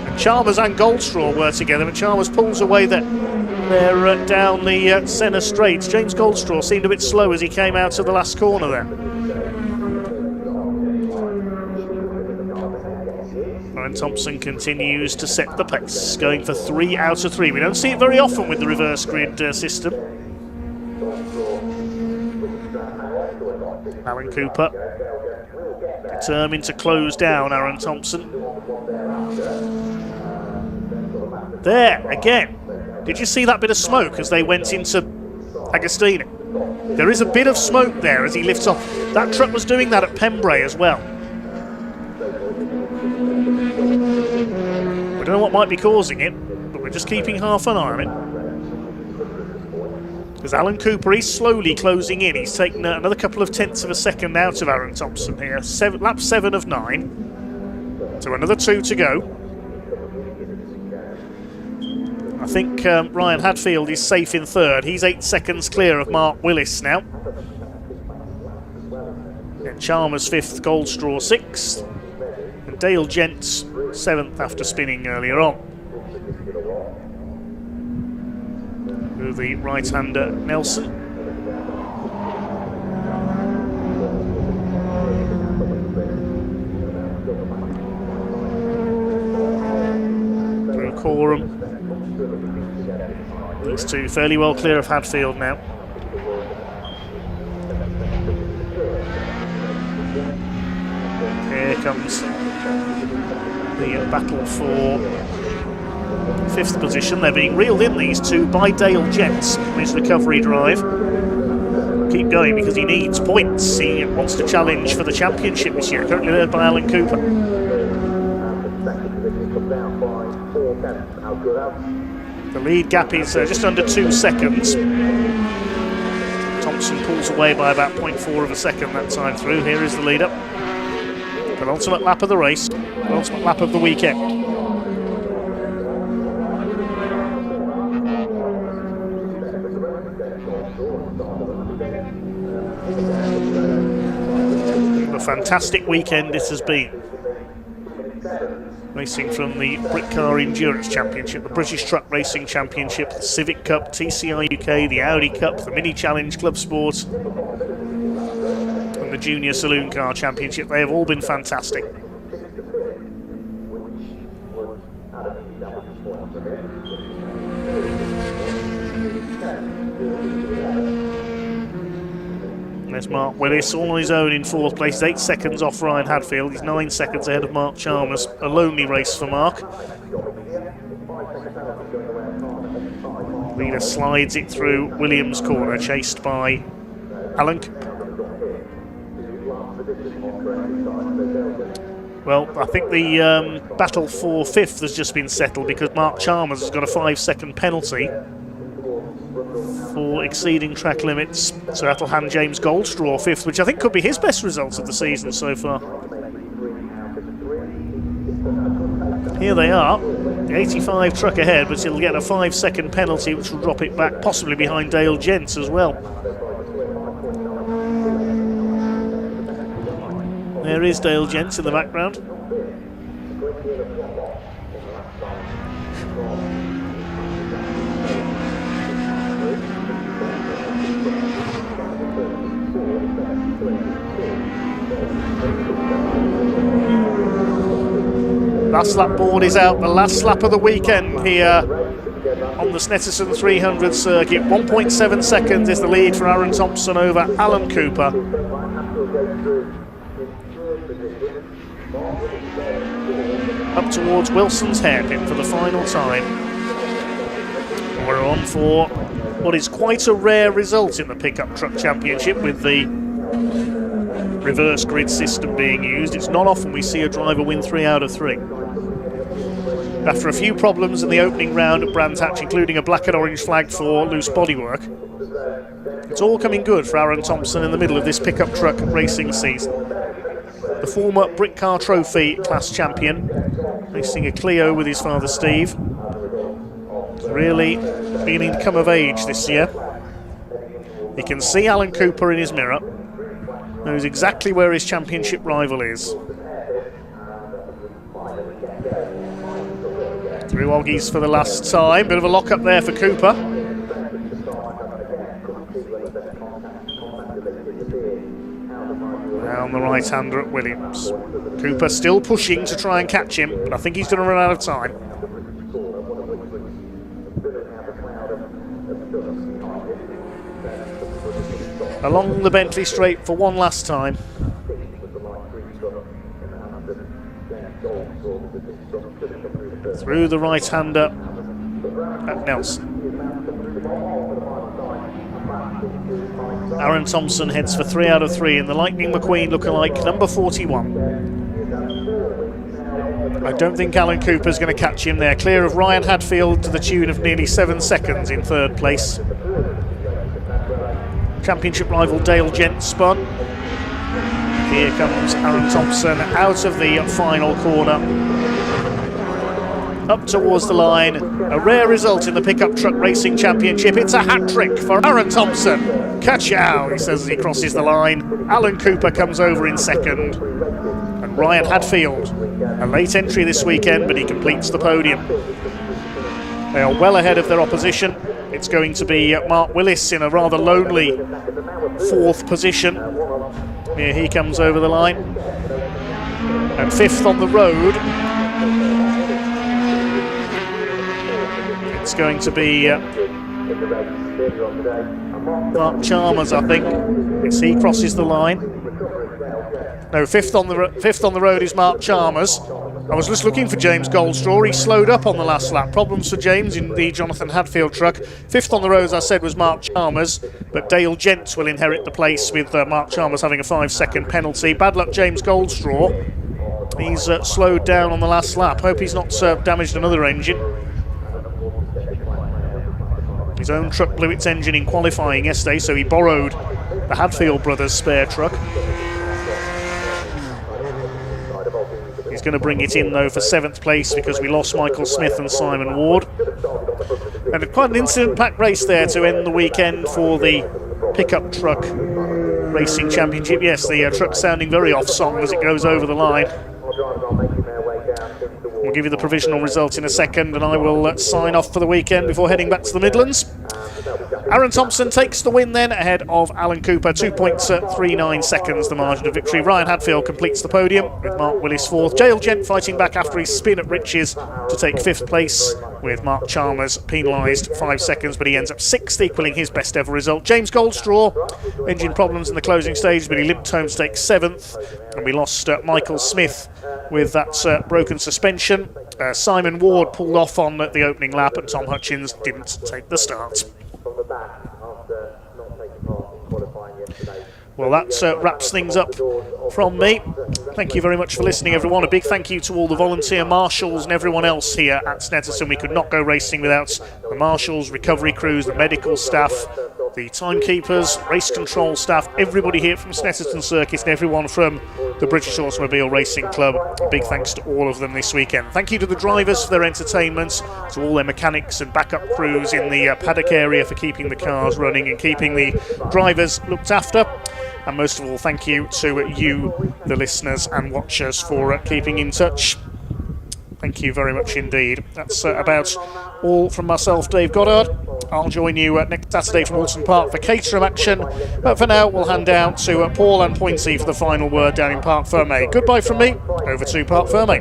I: And Chalmers and Goldstraw were together, but Chalmers pulls away they're down the centre straight. James Goldstraw seemed a bit slow as he came out of the last corner there. Ryan Thompson continues to set the pace, going for 3 out of 3. We don't see it very often with the reverse grid system. Alan Cooper determined to close down Aaron Thompson. There, again. Did you see that bit of smoke as they went into Agostini? There is a bit of smoke there as he lifts off. That truck was doing that at Pembrey as well. We don't know what might be causing it, but we're just keeping half an eye on it. Because Alan Cooper is slowly closing in. He's taken another couple of tenths of a second out of Aaron Thompson here. Lap 7 of 9. So another 2 to go. I think Ryan Hadfield is safe in third. He's 8 seconds clear of Mark Willis now. And Chalmers 5th, Goldstraw 6th. And Dale Gents 7th after spinning earlier on. With the right-hander Nelson. Through Coram. These two fairly well clear of Hadfield now. Here comes the battle for 5th position. They're being reeled in, these two, by Dale Gents on his recovery drive. Keep going because he needs points. He wants to challenge for the championship this year, currently led by Alan Cooper. The lead gap is just under 2 seconds. Thompson pulls away by about 0.4 of a second that time through. Here is the lead-up. Penultimate lap of the race, penultimate lap of the weekend. What a fantastic weekend it has been. Racing from the Brick Car Endurance Championship, the British Truck Racing Championship, the Civic Cup, TCRUK, the Audi Cup, the Mini Challenge Club Sport, and the Junior Saloon Car Championship. They have all been fantastic. There's Mark Willis, all on his own in 4th place. He's 8 seconds off Ryan Hadfield. He's 9 seconds ahead of Mark Chalmers. A lonely race for Mark. Leader slides it through Williams' corner, chased by Alan. Well, I think the battle for 5th has just been settled because Mark Chalmers has got a 5-second penalty for exceeding track limits, so that'll hand James Goldstraw 5th, which I think could be his best result of the season so far. Here they are, the 85 truck ahead, but he'll get a 5-second penalty which will drop it back possibly behind Dale Gents as well. There is Dale Gents in the background. Last lap board is out, the last lap of the weekend here on the Snetterton 300 circuit. 1.7 seconds is the lead for Aaron Thompson over Alan Cooper. Up towards Wilson's hairpin for the final time. We're on for what is quite a rare result in the Pickup Truck Championship with the reverse grid system being used. It's not often we see a driver win 3 out of 3. After a few problems in the opening round at Brands Hatch, including a black and orange flag for loose bodywork, it's all coming good for Aaron Thompson in the middle of this pickup truck racing season. The former Brick Car Trophy class champion, racing a Clio with his father Steve, really beginning to come of age this year. He can see Alan Cooper in his mirror, knows exactly where his championship rival is. Through Oggies for the last time, bit of a lock up there for Cooper. Down the right hander at Williams. Cooper still pushing to try and catch him, but I think he's going to run out of time. Along the Bentley straight for one last time. Through the right-hander at Nelson. Aaron Thompson heads for 3 out of 3 in the Lightning McQueen lookalike number 41. I don't think Alan Cooper's going to catch him there. Clear of Ryan Hadfield to the tune of nearly 7 seconds in 3rd place. Championship rival Dale Gent spun. Here comes Aaron Thompson out of the final corner. Up towards the line. A rare result in the Pickup Truck Racing Championship. It's a hat-trick for Aaron Thompson. Ka-chow, he says as he crosses the line. Alan Cooper comes over in 2nd. And Ryan Hadfield, a late entry this weekend, but he completes the podium. They are well ahead of their opposition. It's going to be Mark Willis in a rather lonely 4th position. Here he comes over the line. And 5th on the road, it's going to be Mark Chalmers, I think, as he crosses the line. No, 5th on the road is Mark Chalmers. I was just looking for James Goldstraw. He slowed up on the last lap. Problems for James in the Jonathan Hadfield truck. 5th on the road, as I said, was Mark Chalmers, but Dale Gent will inherit the place with Mark Chalmers having a 5-second penalty. Bad luck, James Goldstraw. He's slowed down on the last lap. Hope he's not damaged another engine. His own truck blew its engine in qualifying yesterday, so he borrowed the Hadfield brothers' spare truck. He's going to bring it in, though, for 7th place because we lost Michael Smith and Simon Ward. And quite an incident-packed race there to end the weekend for the Pickup Truck Racing Championship. Yes, the truck sounding very off-song as it goes over the line. We'll give you the provisional result in a second, and I will sign off for the weekend before heading back to the Midlands. Aaron Thompson takes the win then, ahead of Alan Cooper, 2.39 seconds the margin of victory. Ryan Hadfield completes the podium with Mark Willis 4th. Dale Gent fighting back after his spin at Riches to take 5th place, with Mark Chalmers penalised 5 seconds, but he ends up 6th, equalling his best ever result. James Goldstraw, engine problems in the closing stage, but he limped home to take 7th, and we lost Michael Smith with that broken suspension. Simon Ward pulled off on the opening lap, and Tom Hutchins didn't take the start. Well, that wraps things up from me. Thank you very much for listening, everyone. A big thank you to all the volunteer marshals and everyone else here at Snetterton. We could not go racing without the marshals, recovery crews, the medical staff, the timekeepers, race control staff, everybody here from Snetterton Circuit and everyone from the British Automobile Racing Club. A big thanks to all of them this weekend. Thank you to the drivers for their entertainment, to all their mechanics and backup crews in the paddock area for keeping the cars running and keeping the drivers looked after. And most of all, thank you to you, the listeners and watchers, for keeping in touch. Thank you very much indeed. That's about all from myself, Dave Goddard. I'll join you next Saturday from Alton Park for Caterham action. But for now, we'll hand down to Paul and Pointy for the final word down in Parc Fermé. Goodbye from me. Over to Parc Fermé.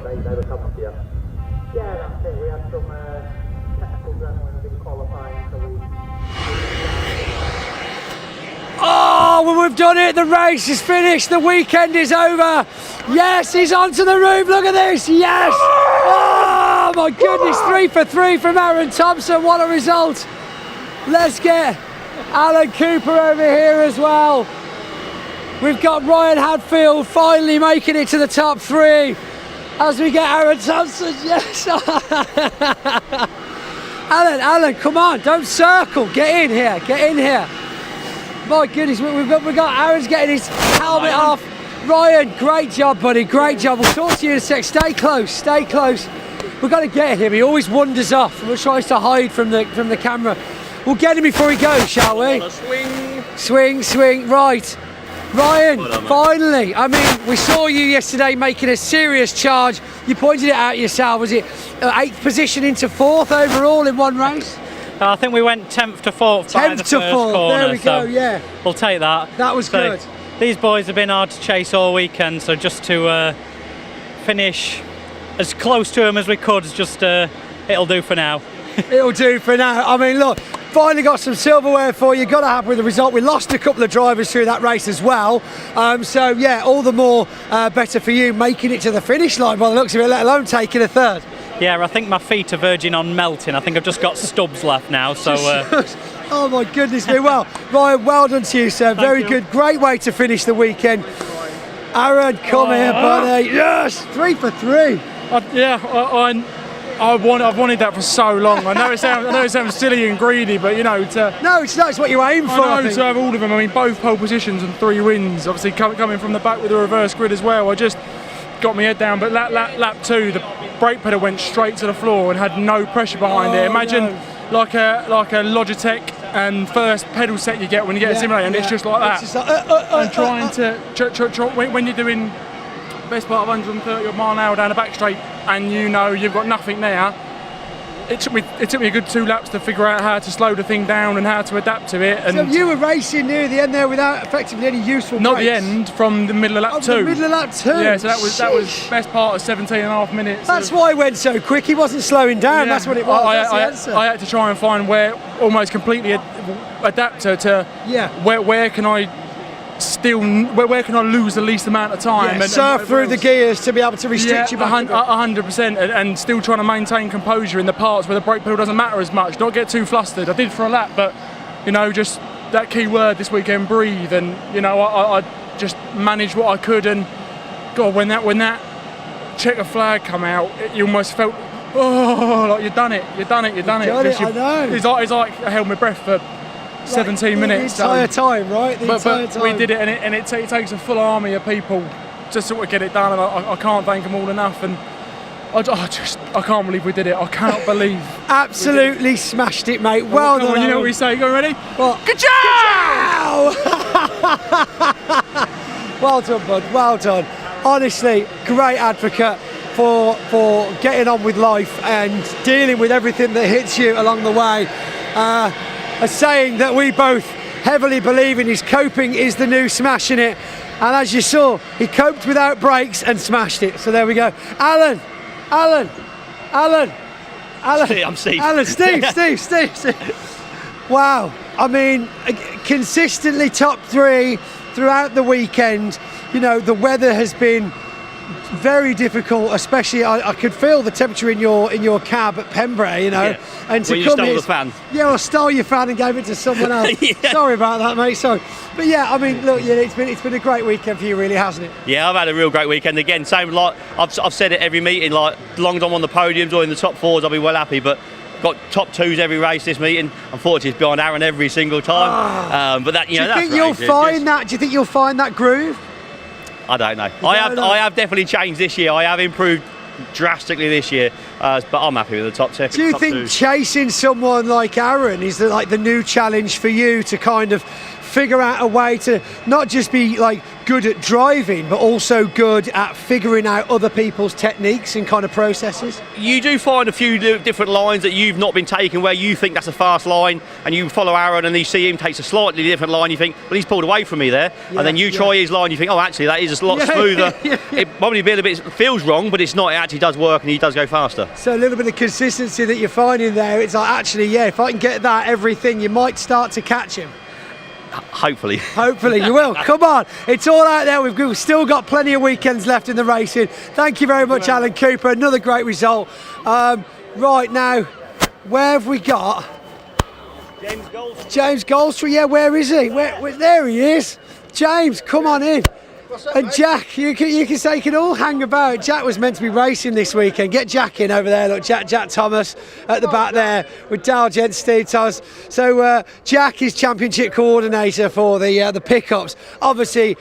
M: we've done it. The race is finished. The weekend is over. Yes, he's onto the roof. Look at this. Yes. Oh, my goodness. 3 for 3 from Aaron Thompson. What a result. Let's get Alan Cooper over here as well. We've got Ryan Hadfield finally making it to the top 3 as we get Aaron Thompson. Yes. Alan, come on, don't circle. Get in here. My goodness, we've got Aaron's getting his helmet off. Ryan, great job, buddy. Great job. We'll talk to you in a sec. Stay close. We've got to get him. He always wanders off and tries to hide from the camera. We'll get him before he goes, shall we? Swing. Right. Ryan, finally. I mean, we saw you yesterday making a serious charge. You pointed it out yourself. Was it 8th position into 4th overall in one race?
D: I think we went 10th to 4th by the first corner.
M: There we go, yeah.
D: We'll take that.
M: That was good.
D: These boys have been hard to chase all weekend, so just to finish as close to them as we could, it'll do for now.
M: It'll do for now. I mean, look, finally got some silverware for you. Got to happy with the result. We lost a couple of drivers through that race as well. So, yeah, all the more better for you making it to the finish line by the looks of it, let alone taking a 3rd.
D: Yeah, I think my feet are verging on melting. I think I've just got stubs left now. So.
M: Oh my goodness me! Well, Ryan, well done to you, sir. Very good, great way to finish the weekend. Aaron, come here, buddy. Yes, 3 for 3.
U: I've wanted that for so long. I know it sounds silly and greedy, but you know,
M: no, it's not. It's what you aim for.
U: I know, to have all of them. I mean, both pole positions and 3 wins. Obviously, coming from the back with a reverse grid as well. I just got my head down. But lap 2, the brake pedal went straight to the floor and had no pressure behind it. Imagine like a Logitech and first pedal set you get when you get a simulator, and it's just like that. Just like, and trying to when you're doing best part of 130 mile an hour down a back straight, and you know you've got nothing there. It took me a good 2 laps to figure out how to slow the thing down and how to adapt to it. And
M: so you were racing near the end there without effectively any useful
U: not
M: brakes.
U: the end, from the middle of lap 2.
M: The middle of lap 2.
U: Yeah, so that was best part of 17.5 minutes.
M: That's why he went so quick. He wasn't slowing down. Yeah, that's what it was.
U: I had to try and find where almost completely adapt to where can I lose the least amount of time and
M: surf through the gears to be able to restrict you back
U: 100%, and still trying to maintain composure in the parts where the brake pedal doesn't matter as much, not get too flustered. I did for a lap, but you know, just that key word this weekend, breathe, and you know, I just managed what I could. And God, when that checker flag come out, you almost felt like you've done it. I know. It's like I held my breath for 17 minutes.
M: The entire time, right?
U: But we did it, and it takes a full army of people to sort of get it done, and I can't thank them all enough. And I can't believe we did it. I cannot believe.
M: Absolutely smashed it, mate. Well done.
U: You know what we say? Go, ready?
M: What?
U: Good job!
M: Well done, bud. Well done. Honestly, great advocate for getting on with life and dealing with everything that hits you along the way. A saying that we both heavily believe in is coping is the new smashing it. And as you saw, he coped without brakes and smashed it. So there we go. Alan.
O: I'm Steve.
M: Alan, Steve. Wow. I mean, consistently top 3 throughout the weekend. You know, the weather has been very difficult, especially I could feel the temperature in your cab at Pembrey, you know.
O: Yeah.
M: And to
O: well, you
M: come
O: stole
M: here,
O: the fan.
M: Yeah, I stole your fan and gave it to someone else. Sorry about that, mate. Sorry, but yeah, I mean, look, yeah, it's been a great weekend for you, really, hasn't it?
O: Yeah, I've had a real great weekend again. Same like I've said it every meeting. Like, as long as I'm on the podiums or in the top 4s, I'll be well happy. But got top 2s every race this meeting. Unfortunately, it's behind Aaron every single time. But that, you know, that's
M: Do you think you'll find that groove?
O: I don't know. I have definitely changed this year. I have improved drastically this year, but I'm happy with the top 2.
M: Do you think chasing someone like Aaron is the new challenge for you to kind of figure out a way to not just be like good at driving, but also good at figuring out other people's techniques and kind of processes?
O: You do find a few different lines that you've not been taking where you think that's a fast line, and you follow Aaron and you see him takes a slightly different line, you think, well, he's pulled away from me there, and then you try his line, you think, oh, actually that is a lot smoother. It probably feels wrong, but it's not. It actually does work, and he does go faster.
M: So a little bit of consistency that you're finding there. It's like, actually, yeah, if I can get that everything, you might start to catch him.
G: Hopefully.
M: Hopefully you will. Come on, it's all out there. We've still got plenty of weekends left in the racing. Thank you very much, Alan Cooper. Another great result. Right now, where have we got? James Goldstreet. Yeah, where is he? Where, there he is. James, come on in. And Jack, you can say you can all hang about. Jack was meant to be racing this weekend. Get Jack in over there. Look, Jack Thomas at the back there with Dal Gent, Steve Thomas. So Jack is championship coordinator for the pickups. Obviously,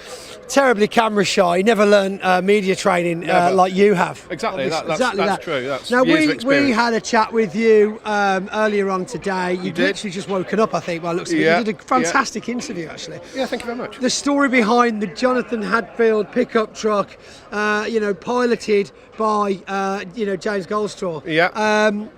M: terribly camera shy. He never learned media training like you have.
P: Exactly, that's true. That's
M: now
P: years of
M: we
P: experience.
M: had a chat with you earlier on today. You'd literally just woken up, I think, by the looks of it. You did a fantastic interview, actually.
P: Yeah, thank you very much.
M: The story behind the Jonathan Hadfield pickup truck, piloted by James Goldstraw.
P: Yeah.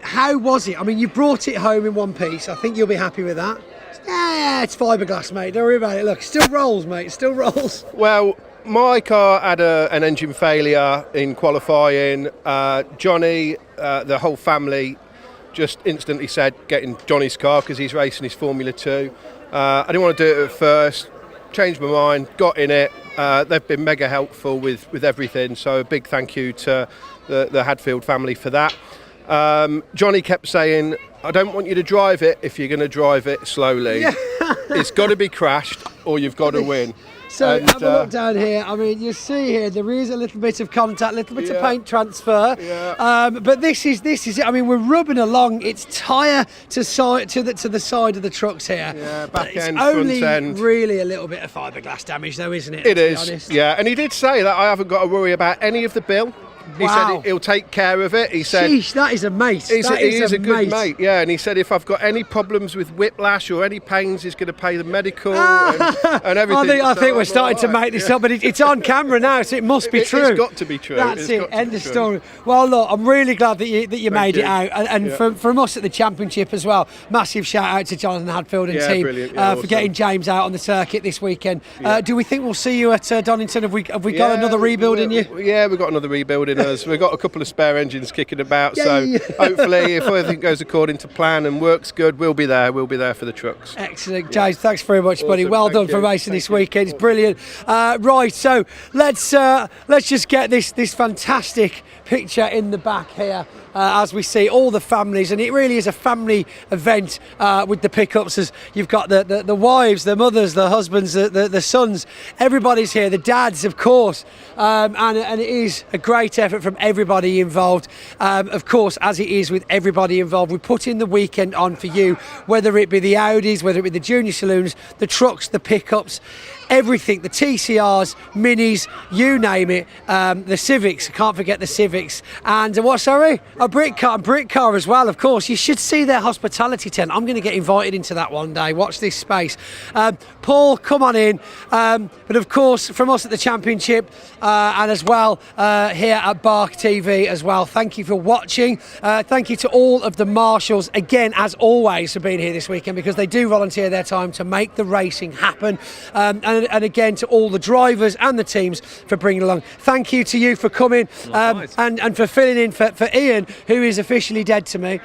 M: How was it? I mean, you brought it home in one piece. I think you'll be happy with that. Yeah, it's fiberglass, mate. Don't worry about it. Look, it still rolls, mate. It still rolls.
P: Well, my car had an engine failure in qualifying. Johnny, the whole family, just instantly said, get in Johnny's car because he's racing his Formula 2. I didn't want to do it at first. Changed my mind, got in it. They've been mega helpful with everything. So a big thank you to the Hadfield family for that. Johnny kept saying, I don't want you to drive it if you're going to drive it slowly. Yeah. It's got to be crashed or you've got to win.
M: So have a look down here. I mean, you see here there is a little bit of contact, a little bit of paint transfer. Yeah. But this is it. I mean, we're rubbing along. It's tyre to the side of the trucks here.
P: Yeah, back end,
M: only
P: front end.
M: Really a little bit of fiberglass damage, though, isn't it?
P: It is. Yeah, and he did say that I haven't got to worry about any of the bill. He said he'll take care of it. He said,
M: "Sheesh, that is a mate.
P: He is a good mate, yeah." And he said, if I've got any problems with whiplash or any pains, he's going to pay the medical and everything.
M: I think we're starting to make this up, but it's on camera now, so it must be true.
P: It's got to be true.
M: That's it. End of story. Well, look, I'm really glad that you made it out, and from us at the championship as well. Massive shout out to Jonathan Hadfield and team for getting James out on the circuit this weekend. Do we think we'll see you at Donington? Have we got another rebuild in you?
P: Yeah, we've got another rebuild in us. We've got a couple of spare engines kicking about, so hopefully if everything goes according to plan and works good, we'll be there for the trucks.
M: Excellent. James, thanks very much, buddy. Well done for racing this weekend. It's brilliant. Right, so let's just get this fantastic picture in the back here as we see all the families, and it really is a family event with the pickups, as you've got the wives, the mothers, the husbands, the sons, everybody's here, the dads, of course, and it is a great effort from everybody involved, of course, as it is with everybody involved. We put in the weekend on for you, whether it be the Audis, whether it be the junior saloons, the trucks, the pickups, everything, the TCRs, minis, you name it, the Civics, can't forget the Civics, and a brick car as well, of course. You should see their hospitality tent. I'm going to get invited into that one day. Watch this space. Paul, come on in. But of course, from us at the championship, and as well here at Bark TV as well, thank you for watching. Thank you to all of the marshals, again, as always, for being here this weekend, because they do volunteer their time to make the racing happen. And again, to all the drivers and the teams for bringing along. Thank you to you for coming and for filling in for Ian, who is officially dead to me.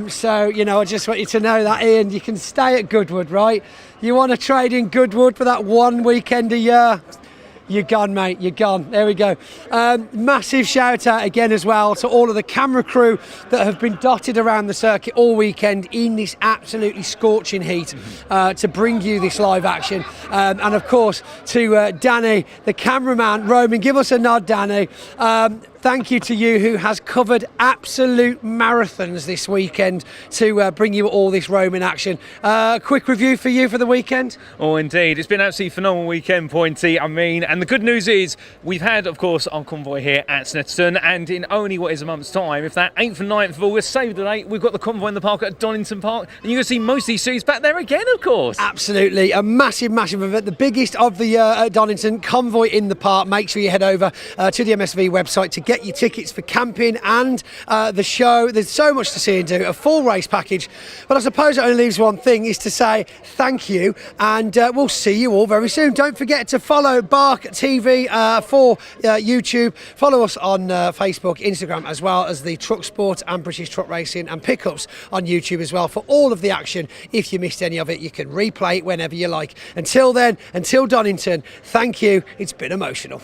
M: So, I just want you to know that, Ian, you can stay at Goodwood, right? You want to trade in Goodwood for that one weekend a year? You're gone, mate. You're gone. There we go. Massive shout out again as well to all of the camera crew that have been dotted around the circuit all weekend in this absolutely scorching heat to bring you this live action. And of course to Danny, the cameraman. Roman, give us a nod, Danny. Thank you to you, who has covered absolute marathons this weekend to bring you all this Roman action. Quick review for you for the weekend?
A: Oh, indeed. It's been an absolutely phenomenal weekend, Pointy. I mean, and the good news is we've had, of course, our convoy here at Snetterton, and in only what is a month's time, if that 8th and 9th of August, save the date, we've got the convoy in the park at Donington Park, and you're going to see most of these series back there again, of course.
M: Absolutely. A massive event. The biggest of the year at Donington, convoy in the park. Make sure you head over to the MSV website to get get your tickets for camping and the show. There's so much to see and do, a full race package. But I suppose it only leaves one thing, is to say thank you, and we'll see you all very soon. Don't forget to follow Bark TV for YouTube. Follow us on Facebook, Instagram, as well as the Truck Sport and British Truck Racing and Pickups on YouTube as well for all of the action. If you missed any of it, you can replay it whenever you like. Until then, until Donington, thank you. It's been emotional.